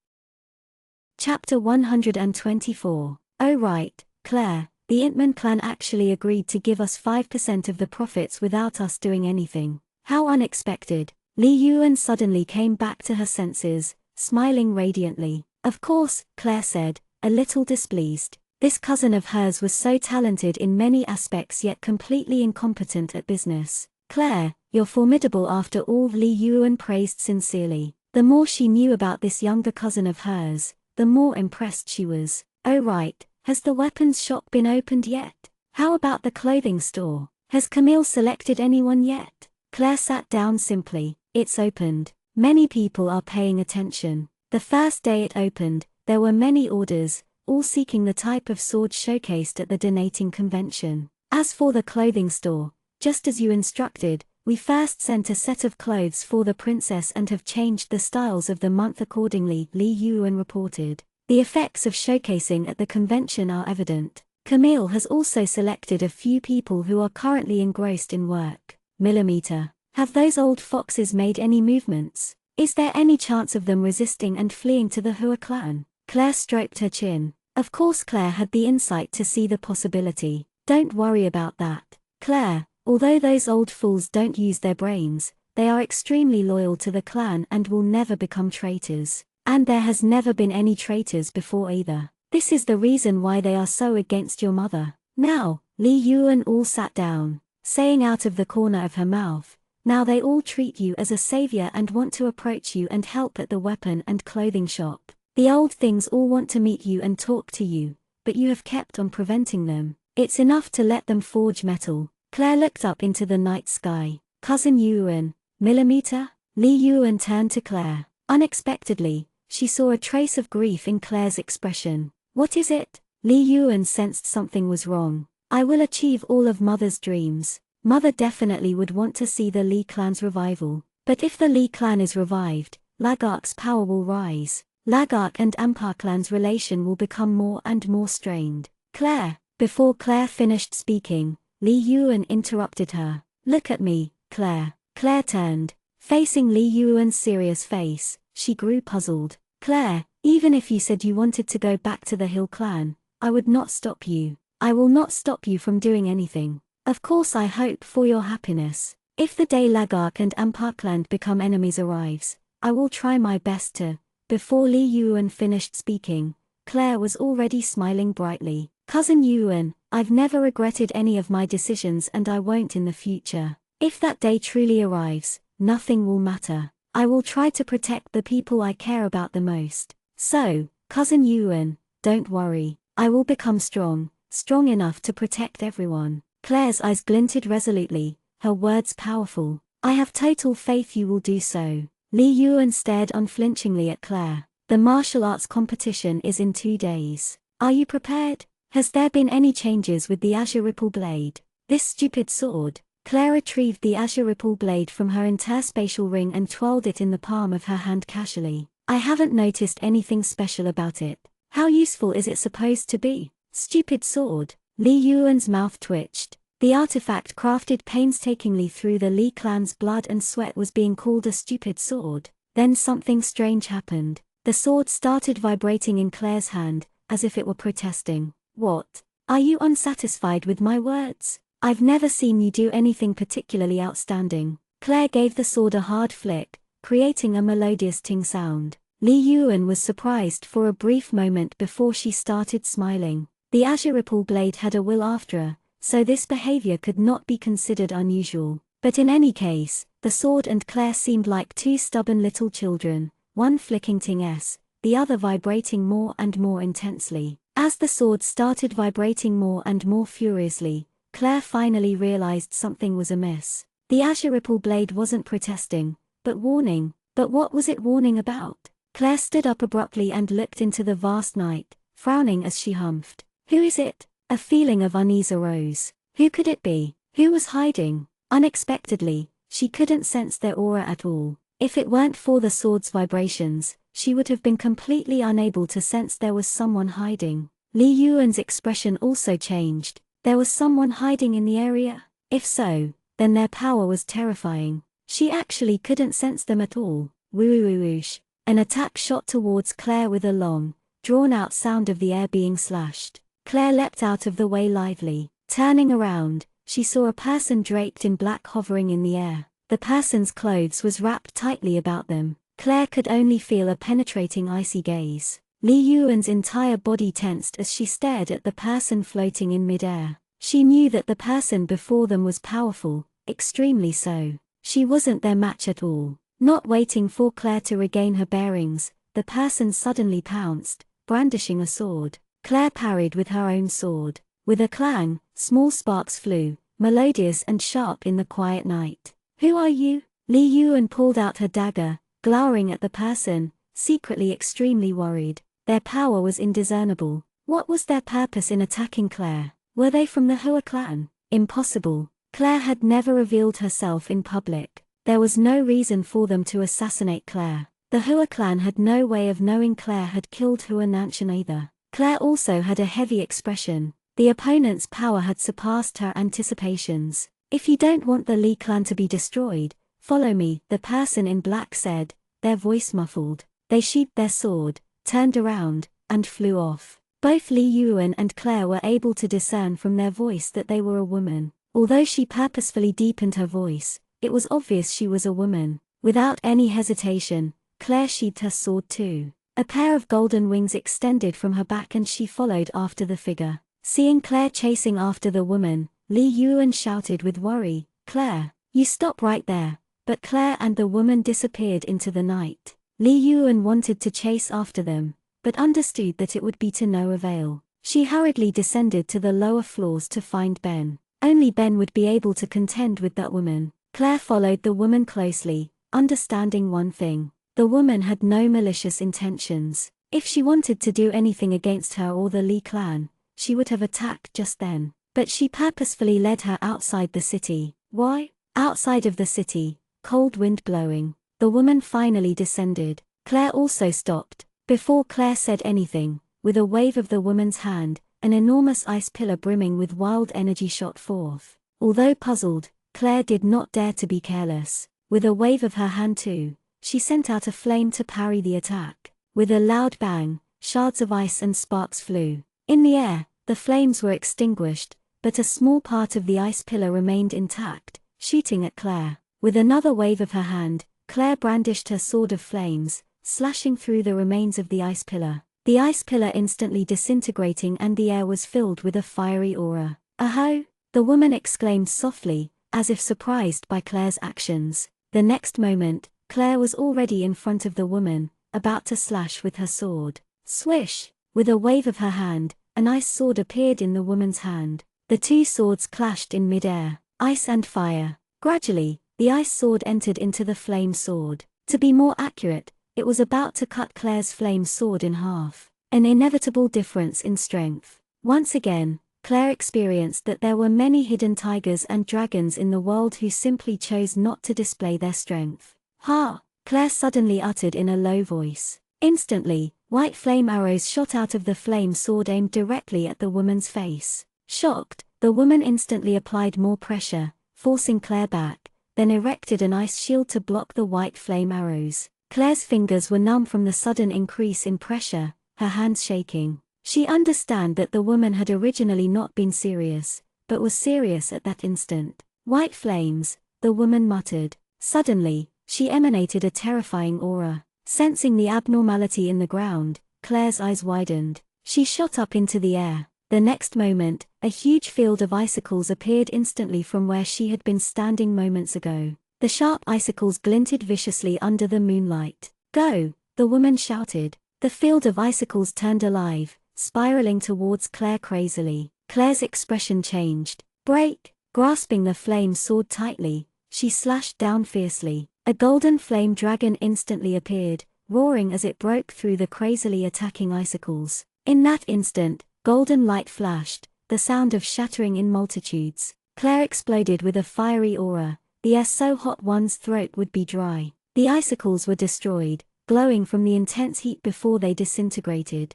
Chapter 124. Oh right, Claire, the Intman clan actually agreed to give us 5% of the profits without us doing anything. How unexpected. Li Yuan suddenly came back to her senses, smiling radiantly. Of course, Claire said, a little displeased. This cousin of hers was so talented in many aspects yet completely incompetent at business. Claire, you're formidable after all, Li Yuan praised sincerely. The more she knew about this younger cousin of hers, the more impressed she was. Oh right, has the weapons shop been opened yet? How about the clothing store? Has Camille selected anyone yet? Claire sat down simply. It's opened. Many people are paying attention. The first day it opened, there were many orders, all seeking the type of sword showcased at the donating convention. As for the clothing store, just as you instructed, we first sent a set of clothes for the princess and have changed the styles of the month accordingly, Li Yuan reported. The effects of showcasing at the convention are evident. Camille has also selected a few people who are currently engrossed in work. Millimeter. Have those old foxes made any movements? Is there any chance of them resisting and fleeing to the Hua clan? Claire stroked her chin. Of course Claire had the insight to see the possibility. Don't worry about that. Claire, although those old fools don't use their brains, they are extremely loyal to the clan and will never become traitors. And there has never been any traitors before either. This is the reason why they are so against your mother. Now, Li Yuan all sat down, saying out of the corner of her mouth, now they all treat you as a savior and want to approach you and help at the weapon and clothing shop. The old things all want to meet you and talk to you, but you have kept on preventing them. It's enough to let them forge metal. Claire looked up into the night sky. Cousin Yuan, Millimeter? Li Yuan turned to Claire. Unexpectedly, she saw a trace of grief in Claire's expression. What is it? Li Yuan sensed something was wrong. I will achieve all of Mother's dreams. Mother definitely would want to see the Li clan's revival. But if the Li clan is revived, Lagark's power will rise. Lagark and Ampar clan's relation will become more and more strained. Claire. Before Claire finished speaking, Li Yuan interrupted her. Look at me, Claire. Claire turned. Facing Li Yuan's serious face, she grew puzzled. Claire, even if you said you wanted to go back to the Hill clan, I would not stop you. I will not stop you from doing anything. Of course I hope for your happiness. If the day Lagark and Ampar clan become enemies arrives, I will try my best to. Before Li Yuan finished speaking, Claire was already smiling brightly. Cousin Yuan, I've never regretted any of my decisions and I won't in the future. If that day truly arrives, nothing will matter. I will try to protect the people I care about the most. So, Cousin Yuan, don't worry. I will become strong enough to protect everyone. Claire's eyes glinted resolutely, her words powerful. I have total faith you will do so. Li Yuan stared unflinchingly at Claire. The martial arts competition is in 2 days. Are you prepared? Has there been any changes with the Azure Ripple Blade? This stupid sword. Claire retrieved the Azure Ripple Blade from her interspatial ring and twirled it in the palm of her hand casually. I haven't noticed anything special about it. How useful is it supposed to be? Stupid sword. Li Yuan's mouth twitched. The artifact crafted painstakingly through the Li clan's blood and sweat was being called a stupid sword. Then something strange happened. The sword started vibrating in Claire's hand, as if it were protesting. What? Are you unsatisfied with my words? I've never seen you do anything particularly outstanding. Claire gave the sword a hard flick, creating a melodious ting sound. Li Yuan was surprised for a brief moment before she started smiling. The Azure Ripple Blade had a will after her, so this behavior could not be considered unusual. But in any case, the sword and Claire seemed like two stubborn little children, one flicking ting-s, the other vibrating more and more intensely. As the sword started vibrating more and more furiously, Claire finally realized something was amiss. The Azure Ripple Blade wasn't protesting, but warning. But what was it warning about? Claire stood up abruptly and looked into the vast night, frowning as she humphed. Who is it? A feeling of unease arose. Who could it be? Who was hiding? Unexpectedly, she couldn't sense their aura at all. If it weren't for the sword's vibrations, she would have been completely unable to sense there was someone hiding. Li Yuan's expression also changed. There was someone hiding in the area? If so, then their power was terrifying. She actually couldn't sense them at all. Woo-woo-woosh. An attack shot towards Claire with a long, drawn-out sound of the air being slashed. Claire leapt out of the way lively. Turning around, she saw a person draped in black hovering in the air. The person's clothes was wrapped tightly about them. Claire could only feel a penetrating icy gaze. Li Yuan's entire body tensed as she stared at the person floating in midair. She knew that the person before them was powerful, extremely so. She wasn't their match at all. Not waiting for Claire to regain her bearings, the person suddenly pounced, brandishing a sword. Claire parried with her own sword. With a clang, small sparks flew, melodious and sharp in the quiet night. "Who are you?" Li Yuan pulled out her dagger, glowering at the person, secretly extremely worried. Their power was indiscernible. What was their purpose in attacking Claire? Were they from the Hua clan? Impossible. Claire had never revealed herself in public. There was no reason for them to assassinate Claire. The Hua clan had no way of knowing Claire had killed Hua Nanshan either. Claire also had a heavy expression. The opponent's power had surpassed her anticipations. "If you don't want the Li clan to be destroyed, follow me," the person in black said, their voice muffled. They sheathed their sword, turned around, and flew off. Both Li Yuan and Claire were able to discern from their voice that they were a woman. Although she purposefully deepened her voice, it was obvious she was a woman. Without any hesitation, Claire sheathed her sword too. A pair of golden wings extended from her back and she followed after the figure. Seeing Claire chasing after the woman, Li Yuan shouted with worry, "Claire, you stop right there." But Claire and the woman disappeared into the night. Li Yuan wanted to chase after them, but understood that it would be to no avail. She hurriedly descended to the lower floors to find Ben. Only Ben would be able to contend with that woman. Claire followed the woman closely, understanding one thing. The woman had no malicious intentions. If she wanted to do anything against her or the Li clan, she would have attacked just then. But she purposefully led her outside the city. Why? Outside of the city, cold wind blowing. The woman finally descended. Claire also stopped. Before Claire said anything, with a wave of the woman's hand, an enormous ice pillar brimming with wild energy shot forth. Although puzzled, Claire did not dare to be careless. With a wave of her hand too, she sent out a flame to parry the attack. With a loud bang, shards of ice and sparks flew. In the air, the flames were extinguished, but a small part of the ice pillar remained intact, shooting at Claire. With another wave of her hand, Claire brandished her sword of flames, slashing through the remains of the ice pillar. The ice pillar instantly disintegrating and the air was filled with a fiery aura. "Aho!" the woman exclaimed softly, as if surprised by Claire's actions. The next moment, Claire was already in front of the woman, about to slash with her sword. Swish! With a wave of her hand, an ice sword appeared in the woman's hand. The two swords clashed in midair, ice and fire. Gradually, the ice sword entered into the flame sword. To be more accurate, it was about to cut Claire's flame sword in half. An inevitable difference in strength. Once again, Claire experienced that there were many hidden tigers and dragons in the world who simply chose not to display their strength. "Ha!" Claire suddenly uttered in a low voice. Instantly, white flame arrows shot out of the flame sword aimed directly at the woman's face. Shocked, the woman instantly applied more pressure, forcing Claire back, then erected an ice shield to block the white flame arrows. Claire's fingers were numb from the sudden increase in pressure, her hands shaking. She understood that the woman had originally not been serious, but was serious at that instant. "White flames," the woman muttered. Suddenly, she emanated a terrifying aura. Sensing the abnormality in the ground, Claire's eyes widened. She shot up into the air. The next moment, a huge field of icicles appeared instantly from where she had been standing moments ago. The sharp icicles glinted viciously under the moonlight. "Go!" the woman shouted. The field of icicles turned alive, spiraling towards Claire crazily. Claire's expression changed. "Break!" Grasping the flame sword tightly, she slashed down fiercely. A golden flame dragon instantly appeared, roaring as it broke through the crazily attacking icicles. In that instant, golden light flashed, the sound of shattering in multitudes. Claire exploded with a fiery aura, the air so hot one's throat would be dry. The icicles were destroyed, glowing from the intense heat before they disintegrated.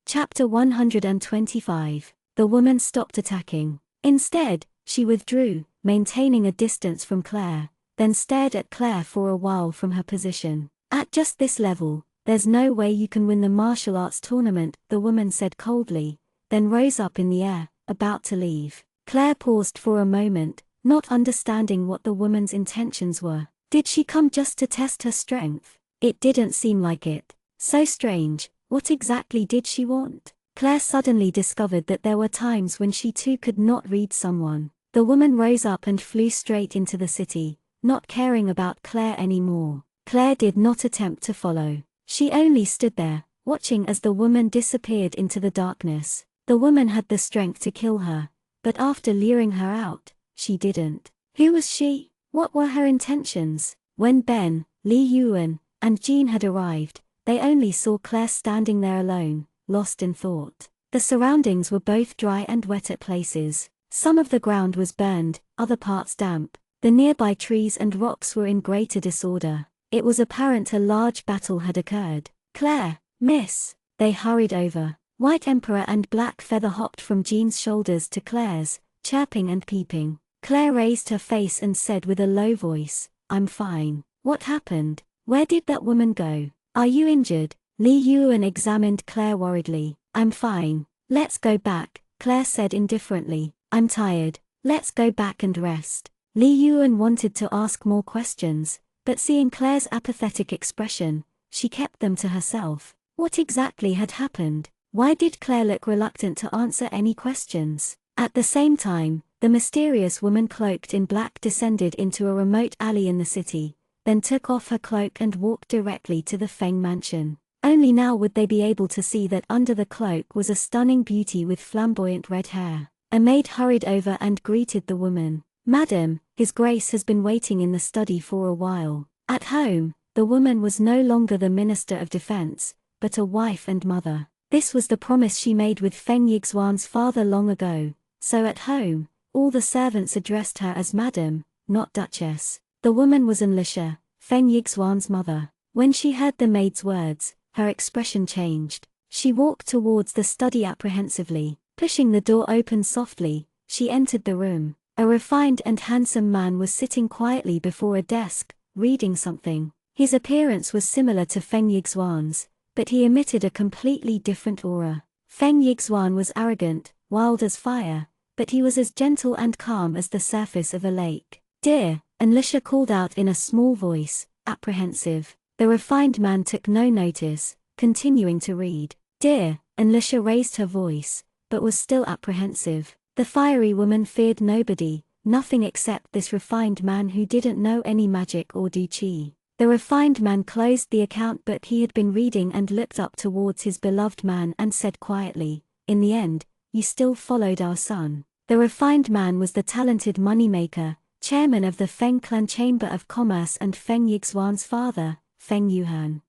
Chapter 125. The woman stopped attacking. Instead, she withdrew, maintaining a distance from Claire, then stared at Claire for a while from her position. "At just this level, there's no way you can win the martial arts tournament," the woman said coldly, then rose up in the air, about to leave. Claire paused for a moment, not understanding what the woman's intentions were. Did she come just to test her strength? It didn't seem like it. So strange, what exactly did she want? Claire suddenly discovered that there were times when she too could not read someone. The woman rose up and flew straight into the city, not caring about Claire anymore. Claire did not attempt to follow. She only stood there, watching as the woman disappeared into the darkness. The woman had the strength to kill her, but after luring her out, she didn't. Who was she? What were her intentions? When Ben, Li Yuan, and Jean had arrived, they only saw Claire standing there alone, lost in thought. The surroundings were both dry and wet at places. Some of the ground was burned, other parts damp. The nearby trees and rocks were in greater disorder. It was apparent a large battle had occurred. Claire, miss. They hurried over. White Emperor and Black Feather hopped from Jean's shoulders to Claire's, chirping and peeping. Claire raised her face and said with a low voice, "I'm fine." "What happened? Where did that woman go? Are you injured?" Li Yuan examined Claire worriedly. "I'm fine. Let's go back," Claire said indifferently. "I'm tired. Let's go back and rest." Li Yuan wanted to ask more questions, but seeing Claire's apathetic expression, she kept them to herself. What exactly had happened? Why did Claire look reluctant to answer any questions? At the same time, the mysterious woman cloaked in black descended into a remote alley in the city, then took off her cloak and walked directly to the Feng mansion. Only now would they be able to see that under the cloak was a stunning beauty with flamboyant red hair. A maid hurried over and greeted the woman. "Madam, His Grace has been waiting in the study for a while." At home, the woman was no longer the Minister of Defense, but a wife and mother. This was the promise she made with Feng Yixuan's father long ago, so at home, all the servants addressed her as Madam, not Duchess. The woman was Enlisha, Feng Yixuan's mother. When she heard the maid's words, her expression changed. She walked towards the study apprehensively. Pushing the door open softly, she entered the room. A refined and handsome man was sitting quietly before a desk, reading something. His appearance was similar to Feng Yixuan's, but he emitted a completely different aura. Feng Yixuan was arrogant, wild as fire, but he was as gentle and calm as the surface of a lake. "Dear," Enlisha called out in a small voice, apprehensive. The refined man took no notice, continuing to read. "Dear," Enlisha raised her voice, but was still apprehensive. The fiery woman feared nobody, nothing except this refined man who didn't know any magic or do qi. The refined man closed the account, but he had been reading and looked up towards his beloved man and said quietly, "In the end, you still followed our son." The refined man was the talented moneymaker, chairman of the Feng Clan Chamber of Commerce and Feng Yixuan's father, Feng Yuhan.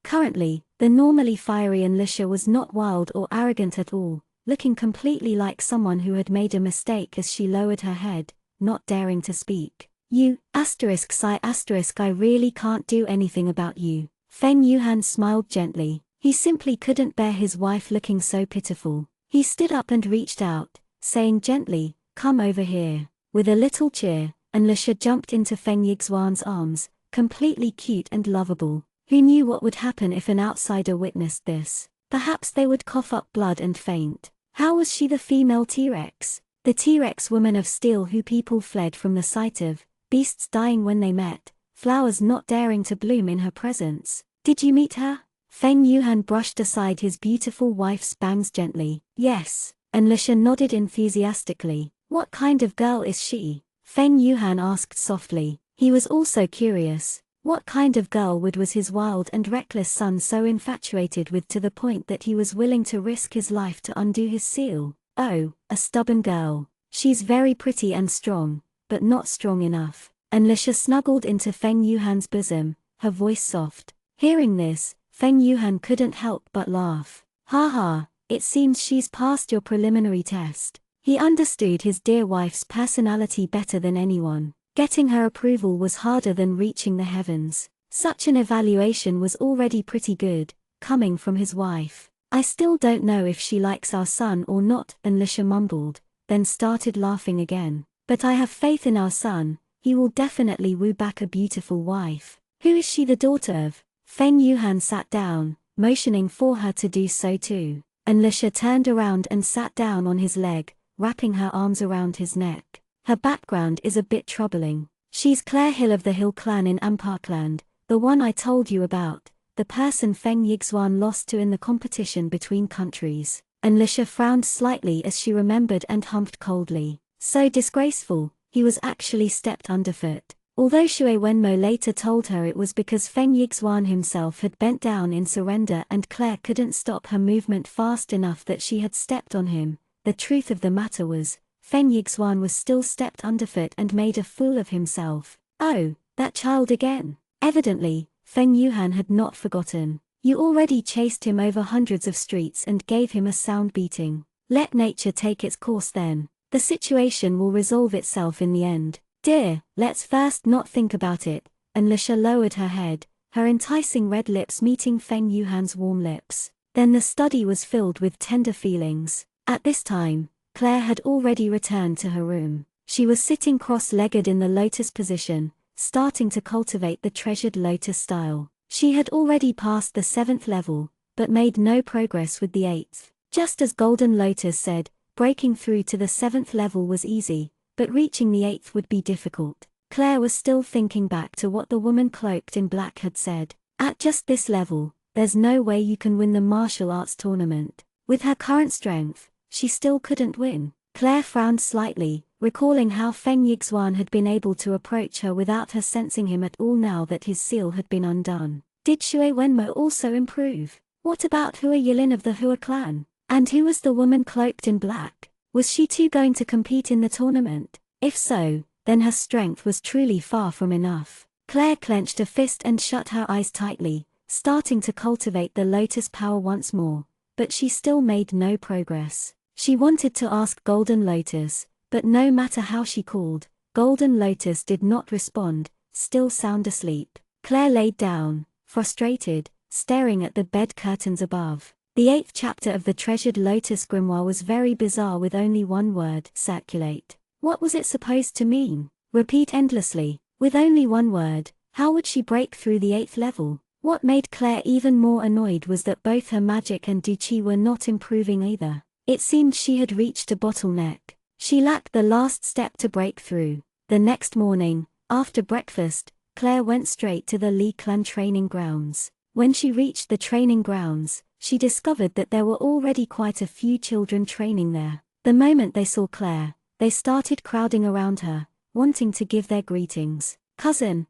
Currently, the normally fiery Enlisha was not wild or arrogant at all, looking completely like someone who had made a mistake as she lowered her head, not daring to speak. "You, I really can't do anything about you." Feng Yuhan smiled gently. He simply couldn't bear his wife looking so pitiful. He stood up and reached out, saying gently, "Come over here." With a little cheer, Enlisha jumped into Feng Yixuan's arms, completely cute and lovable. Who knew what would happen if an outsider witnessed this? Perhaps they would cough up blood and faint. How was she the female T-Rex? The T-Rex woman of steel who people fled from the sight of, beasts dying when they met, flowers not daring to bloom in her presence. "Did you meet her?" Feng Yuhan brushed aside his beautiful wife's bangs gently. "Yes." Enlisha nodded enthusiastically. "What kind of girl is she?" Feng Yuhan asked softly. He was also curious. What kind of girl was his wild and reckless son so infatuated with to the point that he was willing to risk his life to undo his seal? "Oh, a stubborn girl. She's very pretty and strong, but not strong enough." Enlisha snuggled into Feng Yuhan's bosom, her voice soft. Hearing this, Feng Yuhan couldn't help but laugh. "Ha ha, it seems she's passed your preliminary test." He understood his dear wife's personality better than anyone. Getting her approval was harder than reaching the heavens. Such an evaluation was already pretty good, coming from his wife. "I still don't know if she likes our son or not," Enlisha mumbled, then started laughing again. "But I have faith in our son, he will definitely woo back a beautiful wife." "Who is she the daughter of?" Feng Yuhan sat down, motioning for her to do so too. Enlisha turned around and sat down on his leg, wrapping her arms around his neck. Her background is a bit troubling. She's Claire Hill of the Hill clan in Amparkland, the one I told you about, the person Feng Yixuan lost to in the competition between countries. Enlisha frowned slightly as she remembered and humphed coldly. So disgraceful, he was actually stepped underfoot. Although Shui Wenmo later told her it was because Feng Yixuan himself had bent down in surrender and Claire couldn't stop her movement fast enough that she had stepped on him, the truth of the matter was, Feng Yixuan was still stepped underfoot and made a fool of himself. Oh, that child again. Evidently, Feng Yuhan had not forgotten. You already chased him over hundreds of streets and gave him a sound beating. Let nature take its course then. The situation will resolve itself in the end. Dear, let's first not think about it. And Lisha lowered her head, her enticing red lips meeting Feng Yuhan's warm lips. Then the study was filled with tender feelings. At this time, Claire had already returned to her room. She was sitting cross-legged in the lotus position, starting to cultivate the treasured lotus style. She had already passed the 7th level, but made no progress with the 8th. Just as Golden Lotus said, breaking through to the 7th level was easy, but reaching the 8th would be difficult. Claire was still thinking back to what the woman cloaked in black had said. At just this level, there's no way you can win the martial arts tournament. With her current strength, she still couldn't win. Claire frowned slightly, recalling how Feng Yixuan had been able to approach her without her sensing him at all now that his seal had been undone. Did Shui Wenmo also improve? What about Hua Yilin of the Hua clan? And who was the woman cloaked in black? Was she too going to compete in the tournament? If so, then her strength was truly far from enough. Claire clenched a fist and shut her eyes tightly, starting to cultivate the lotus power once more, but she still made no progress. She wanted to ask Golden Lotus, but no matter how she called, Golden Lotus did not respond, still sound asleep. Claire laid down, frustrated, staring at the bed curtains above. The 8th chapter of the Treasured Lotus Grimoire was very bizarre with only one word, circulate. What was it supposed to mean? Repeat endlessly. With only one word, how would she break through the 8th level? What made Claire even more annoyed was that both her magic and Duqi were not improving either. It seemed she had reached a bottleneck. She lacked the last step to break through. The next morning, after breakfast, Claire went straight to the Li clan training grounds. When she reached the training grounds, she discovered that there were already quite a few children training there. The moment they saw Claire, they started crowding around her, wanting to give their greetings. Cousin,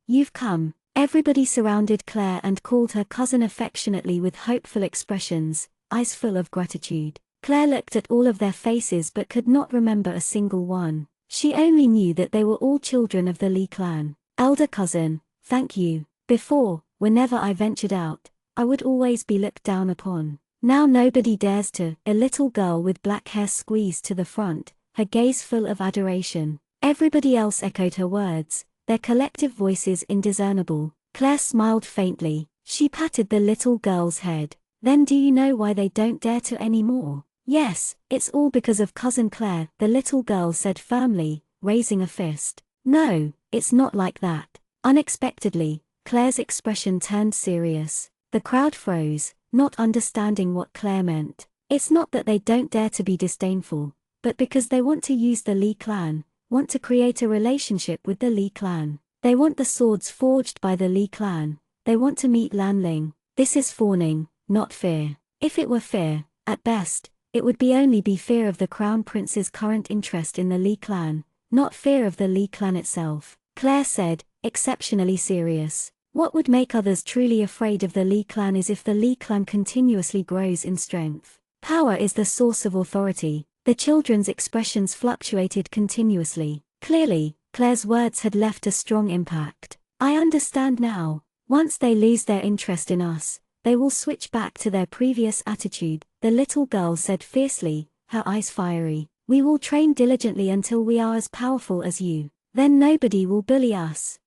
you've come. Everybody surrounded Claire and called her cousin affectionately with hopeful expressions, eyes full of gratitude. Claire looked at all of their faces but could not remember a single one. She only knew that they were all children of the Li clan. Elder cousin, thank you. Before, whenever I ventured out, I would always be looked down upon. Now nobody dares to. A little girl with black hair squeezed to the front, her gaze full of adoration. Everybody else echoed her words, their collective voices indiscernible. Claire smiled faintly. She patted the little girl's head. Then do you know why they don't dare to anymore? Yes, it's all because of Cousin Claire, the little girl said firmly, raising a fist. No, it's not like that. Unexpectedly, Claire's expression turned serious. The crowd froze, not understanding what Claire meant. It's not that they don't dare to be disdainful, but because they want to use the Li clan, want to create a relationship with the Li clan. They want the swords forged by the Li clan. They want to meet Lanling. This is fawning, not fear. If it were fear, at best, it would only be fear of the crown prince's current interest in the Li clan, not fear of the Li clan itself. Claire said, exceptionally serious. What would make others truly afraid of the Li clan is if the Li clan continuously grows in strength. Power is the source of authority. The children's expressions fluctuated continuously. Clearly, Claire's words had left a strong impact. I understand now. Once they lose their interest in us, they will switch back to their previous attitude, the little girl said fiercely, her eyes fiery. We will train diligently until we are as powerful as you. Then nobody will bully us.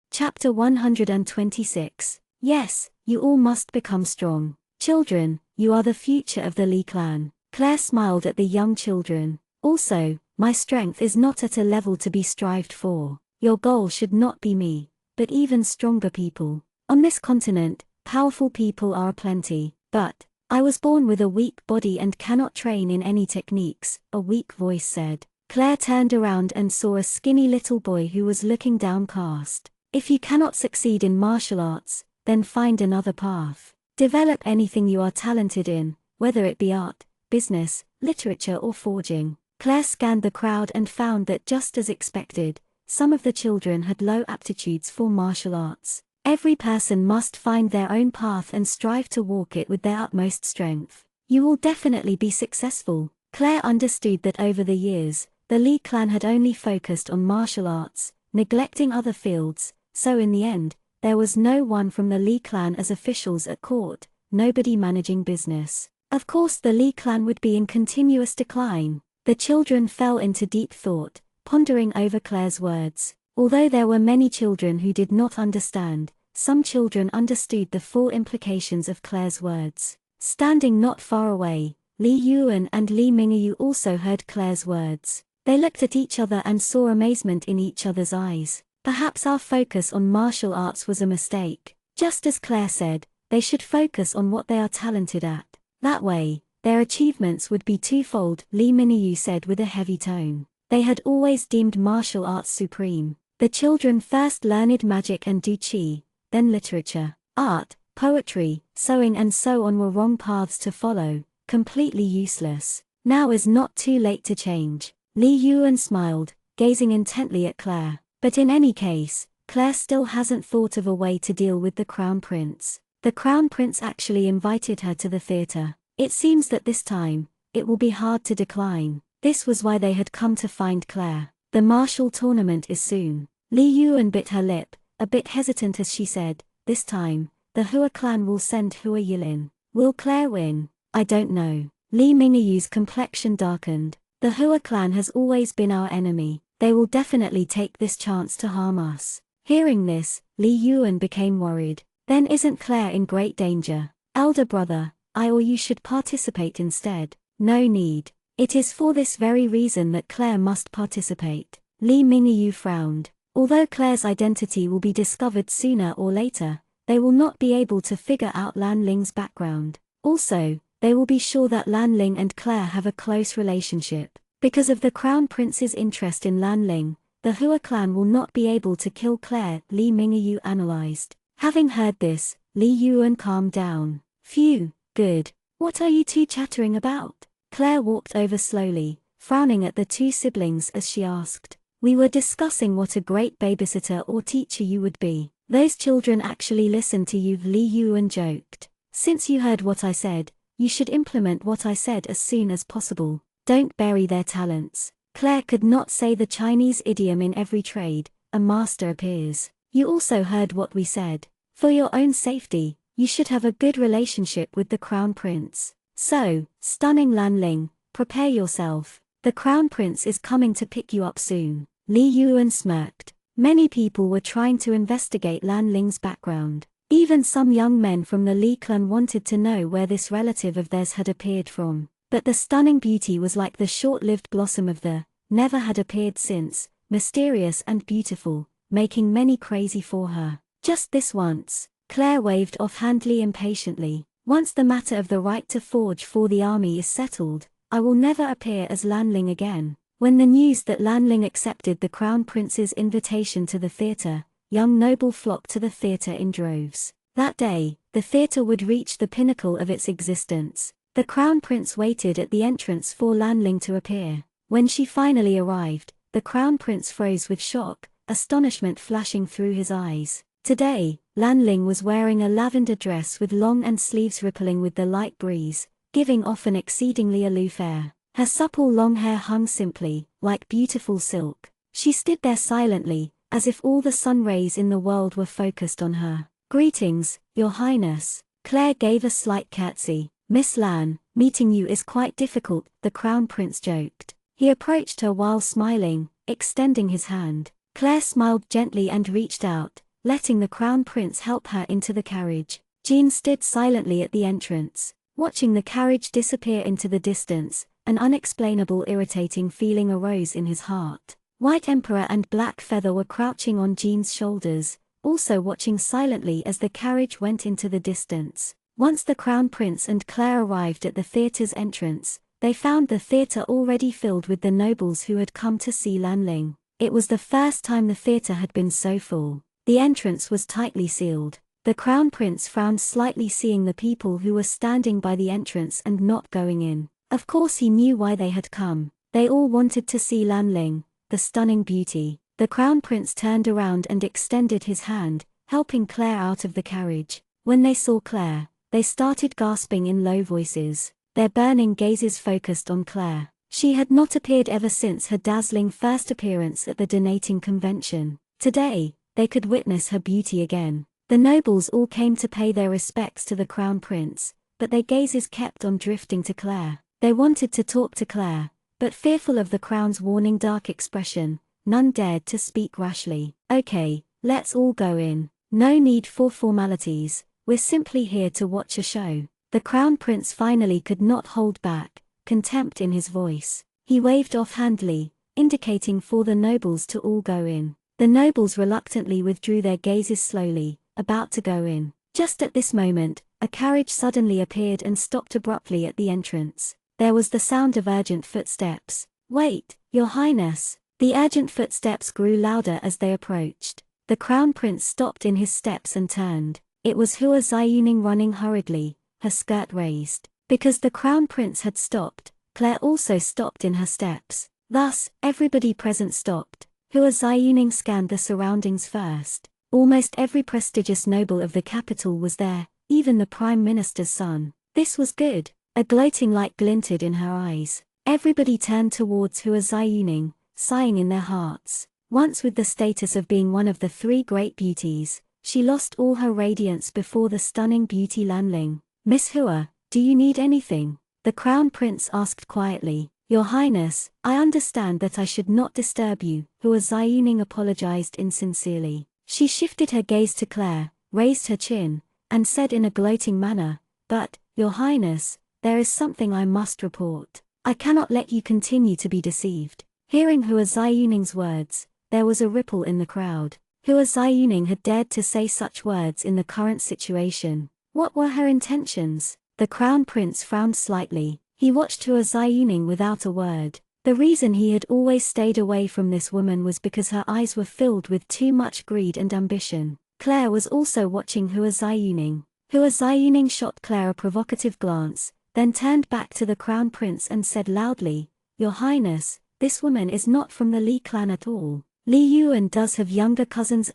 Chapter 126. Yes, you all must become strong. Children, you are the future of the Li clan. Claire smiled at the young children. Also, my strength is not at a level to be strived for. Your goal should not be me, but even stronger people. On this continent, powerful people are aplenty, but I was born with a weak body and cannot train in any techniques, a weak voice said. Claire turned around and saw a skinny little boy who was looking downcast. If you cannot succeed in martial arts, then find another path. Develop anything you are talented in, whether it be art, business, literature or forging. Claire scanned the crowd and found that just as expected, some of the children had low aptitudes for martial arts. Every person must find their own path and strive to walk it with their utmost strength. You will definitely be successful. Claire understood that over the years, the Lee clan had only focused on martial arts, neglecting other fields, so in the end, there was no one from the Lee clan as officials at court, nobody managing business. Of course the Lee clan would be in continuous decline. The children fell into deep thought, pondering over Claire's words. Although there were many children who did not understand, some children understood the full implications of Claire's words. Standing not far away, Li Yuan and Li Mingyu also heard Claire's words. They looked at each other and saw amazement in each other's eyes. Perhaps our focus on martial arts was a mistake. Just as Claire said, they should focus on what they are talented at. That way, their achievements would be twofold, Li Mingyu said with a heavy tone. They had always deemed martial arts supreme. The children first learned magic and Du Qi, then literature, art, poetry, sewing and so on were wrong paths to follow, completely useless. Now is not too late to change. Li Yuan smiled, gazing intently at Claire. But in any case, Claire still hasn't thought of a way to deal with the Crown Prince. The Crown Prince actually invited her to the theater. It seems that this time, it will be hard to decline. This was why they had come to find Claire. The martial tournament is soon. Li Yuan bit her lip, a bit hesitant as she said, this time, the Hua clan will send Hua Yilin. Will Claire win? I don't know. Li Mingyu's complexion darkened. The Hua clan has always been our enemy. They will definitely take this chance to harm us. Hearing this, Li Yuan became worried. Then isn't Claire in great danger? Elder brother, I or you should participate instead. No need. It is for this very reason that Claire must participate. Li Mingyu frowned. Although Claire's identity will be discovered sooner or later, they will not be able to figure out Lan Ling's background. Also, they will be sure that Lan Ling and Claire have a close relationship. Because of the Crown Prince's interest in Lan Ling, the Hua clan will not be able to kill Claire, Li Mingyu analyzed. Having heard this, Li Yuan calmed down. Phew, good. What are you two chattering about? Claire walked over slowly, frowning at the two siblings as she asked. We were discussing what a great babysitter or teacher you would be. Those children actually listened to you, Li Yuan joked. Since you heard what I said, you should implement what I said as soon as possible. Don't bury their talents. Claire could not say the Chinese idiom in every trade, a master appears. You also heard what we said. For your own safety, you should have a good relationship with the Crown Prince. So, stunning Lan Ling, prepare yourself. The Crown Prince is coming to pick you up soon. Li Yuan smirked. Many people were trying to investigate Lan Ling's background. Even some young men from the Li clan wanted to know where this relative of theirs had appeared from. But the stunning beauty was like the short-lived blossom of the never had appeared since, mysterious and beautiful, making many crazy for her. Just this once. Claire waved offhandedly impatiently. Once the matter of the right to forge for the army is settled, I will never appear as Lan Ling again. When the news that Lan Ling accepted the Crown Prince's invitation to the theater, young noble flocked to the theater in droves. That day, the theater would reach the pinnacle of its existence. The Crown Prince waited at the entrance for Lan Ling to appear. When she finally arrived, the Crown Prince froze with shock, astonishment flashing through his eyes. Today, Lan Ling was wearing a lavender dress with long and sleeves rippling with the light breeze, giving off an exceedingly aloof air. Her supple long hair hung simply, like beautiful silk. She stood there silently, as if all the sun rays in the world were focused on her. Greetings, Your Highness. Claire gave a slight curtsy. Miss Lan, meeting you is quite difficult, the Crown Prince joked. He approached her while smiling, extending his hand. Claire smiled gently and reached out, letting the Crown Prince help her into the carriage. Jean stood silently at the entrance, watching the carriage disappear into the distance. An unexplainable irritating feeling arose in his heart. White Emperor and Black Feather were crouching on Jean's shoulders, also watching silently as the carriage went into the distance. Once the Crown Prince and Claire arrived at the theater's entrance, they found the theatre already filled with the nobles who had come to see Lanling. It was the first time the theatre had been so full. The entrance was tightly sealed. The Crown Prince frowned slightly seeing the people who were standing by the entrance and not going in. Of course he knew why they had come. They all wanted to see Lanling, the stunning beauty. The Crown Prince turned around and extended his hand, helping Claire out of the carriage. When they saw Claire, they started gasping in low voices. Their burning gazes focused on Claire. She had not appeared ever since her dazzling first appearance at the donating convention. Today, they could witness her beauty again. The nobles all came to pay their respects to the Crown Prince, but their gazes kept on drifting to Claire. They wanted to talk to Claire, but fearful of the Crown's warning dark expression, none dared to speak rashly. "Okay, let's all go in. No need for formalities, we're simply here to watch a show." The Crown Prince finally could not hold back, contempt in his voice. He waved offhandedly, indicating for the nobles to all go in. The nobles reluctantly withdrew their gazes slowly, about to go in. Just at this moment, a carriage suddenly appeared and stopped abruptly at the entrance. There was the sound of urgent footsteps. "Wait, Your Highness." The urgent footsteps grew louder as they approached. The Crown Prince stopped in his steps and turned. It was Hua Xiaoning running hurriedly, her skirt raised. Because the Crown Prince had stopped, Claire also stopped in her steps. Thus, everybody present stopped. Hua Xiaoning scanned the surroundings first. Almost every prestigious noble of the capital was there, even the Prime Minister's son. This was good. A gloating light glinted in her eyes. Everybody turned towards Hua Xiaoning, sighing in their hearts. Once with the status of being one of the three great beauties, she lost all her radiance before the stunning beauty Lanling. "Miss Hua, do you need anything?" the Crown Prince asked quietly. "Your Highness, I understand that I should not disturb you," Hua Xiaoning apologized insincerely. She shifted her gaze to Claire, raised her chin, and said in a gloating manner, "But, Your Highness, there is something I must report. I cannot let you continue to be deceived." Hearing Hua Xiaoning's words, there was a ripple in the crowd. Hua Xiaoning had dared to say such words in the current situation. What were her intentions? The Crown Prince frowned slightly. He watched Hua Xiaoning without a word. The reason he had always stayed away from this woman was because her eyes were filled with too much greed and ambition. Claire was also watching Hua Xiaoning. Hua Xiaoning shot Claire a provocative glance, then turned back to the Crown Prince and said loudly, "Your Highness, this woman is not from the Li clan at all. Li Yuan does have younger cousins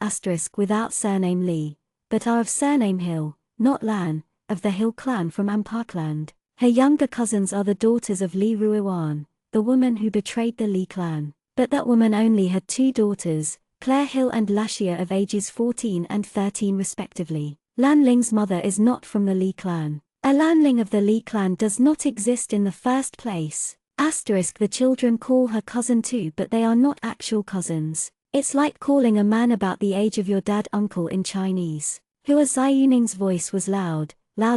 without surname Li, but are of surname Hill, not Lan, of the Hill clan from Amparkland. Her younger cousins are the daughters of Li Ruiwan, the woman who betrayed the Li clan. But that woman only had two daughters, Claire Hill and Lashia of ages 14 and 13 respectively. Lanling's mother is not from the Li clan. A Lanling of the Li clan does not exist in the first place. The children call her cousin too, but they are not actual cousins. It's like calling a man about the age of your dad uncle in Chinese." Hua Xiaoning's voice was loud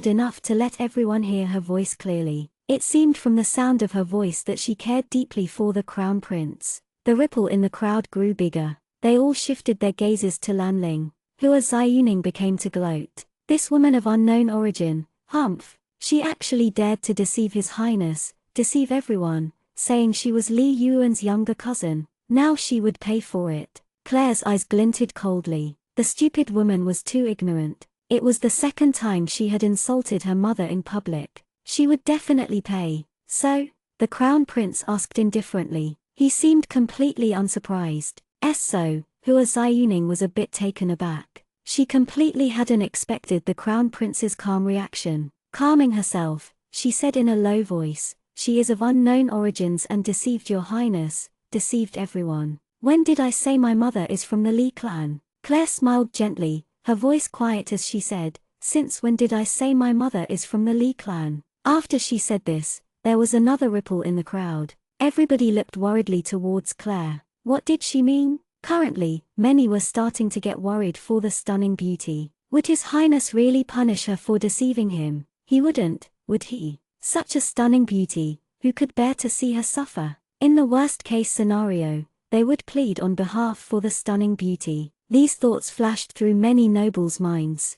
enough to let everyone hear her voice clearly. It seemed from the sound of her voice that she cared deeply for the Crown Prince. The ripple in the crowd grew bigger. They all shifted their gazes to Lanling. Hua Xiaoning became to gloat. This woman of unknown origin, humph, she actually dared to deceive His Highness, deceive everyone, saying she was Li Yuan's younger cousin. Now she would pay for it. Claire's eyes glinted coldly. The stupid woman was too ignorant. It was the second time she had insulted her mother in public. She would definitely pay. "So?" the Crown Prince asked indifferently. He seemed completely unsurprised. So, Hua Xiaoning was a bit taken aback. She completely hadn't expected the Crown Prince's calm reaction. Calming herself, she said in a low voice, "She is of unknown origins and deceived Your Highness, deceived everyone. When did I say my mother is from the Li clan?" Claire smiled gently, her voice quiet as she said, "Since when did I say my mother is from the Li clan?" After she said this, there was another ripple in the crowd. Everybody looked worriedly towards Claire. What did she mean? Currently, many were starting to get worried for the stunning beauty. Would His Highness really punish her for deceiving him? He wouldn't, would he? Such a stunning beauty, who could bear to see her suffer? In the worst-case scenario, they would plead on behalf for the stunning beauty. These thoughts flashed through many nobles' minds.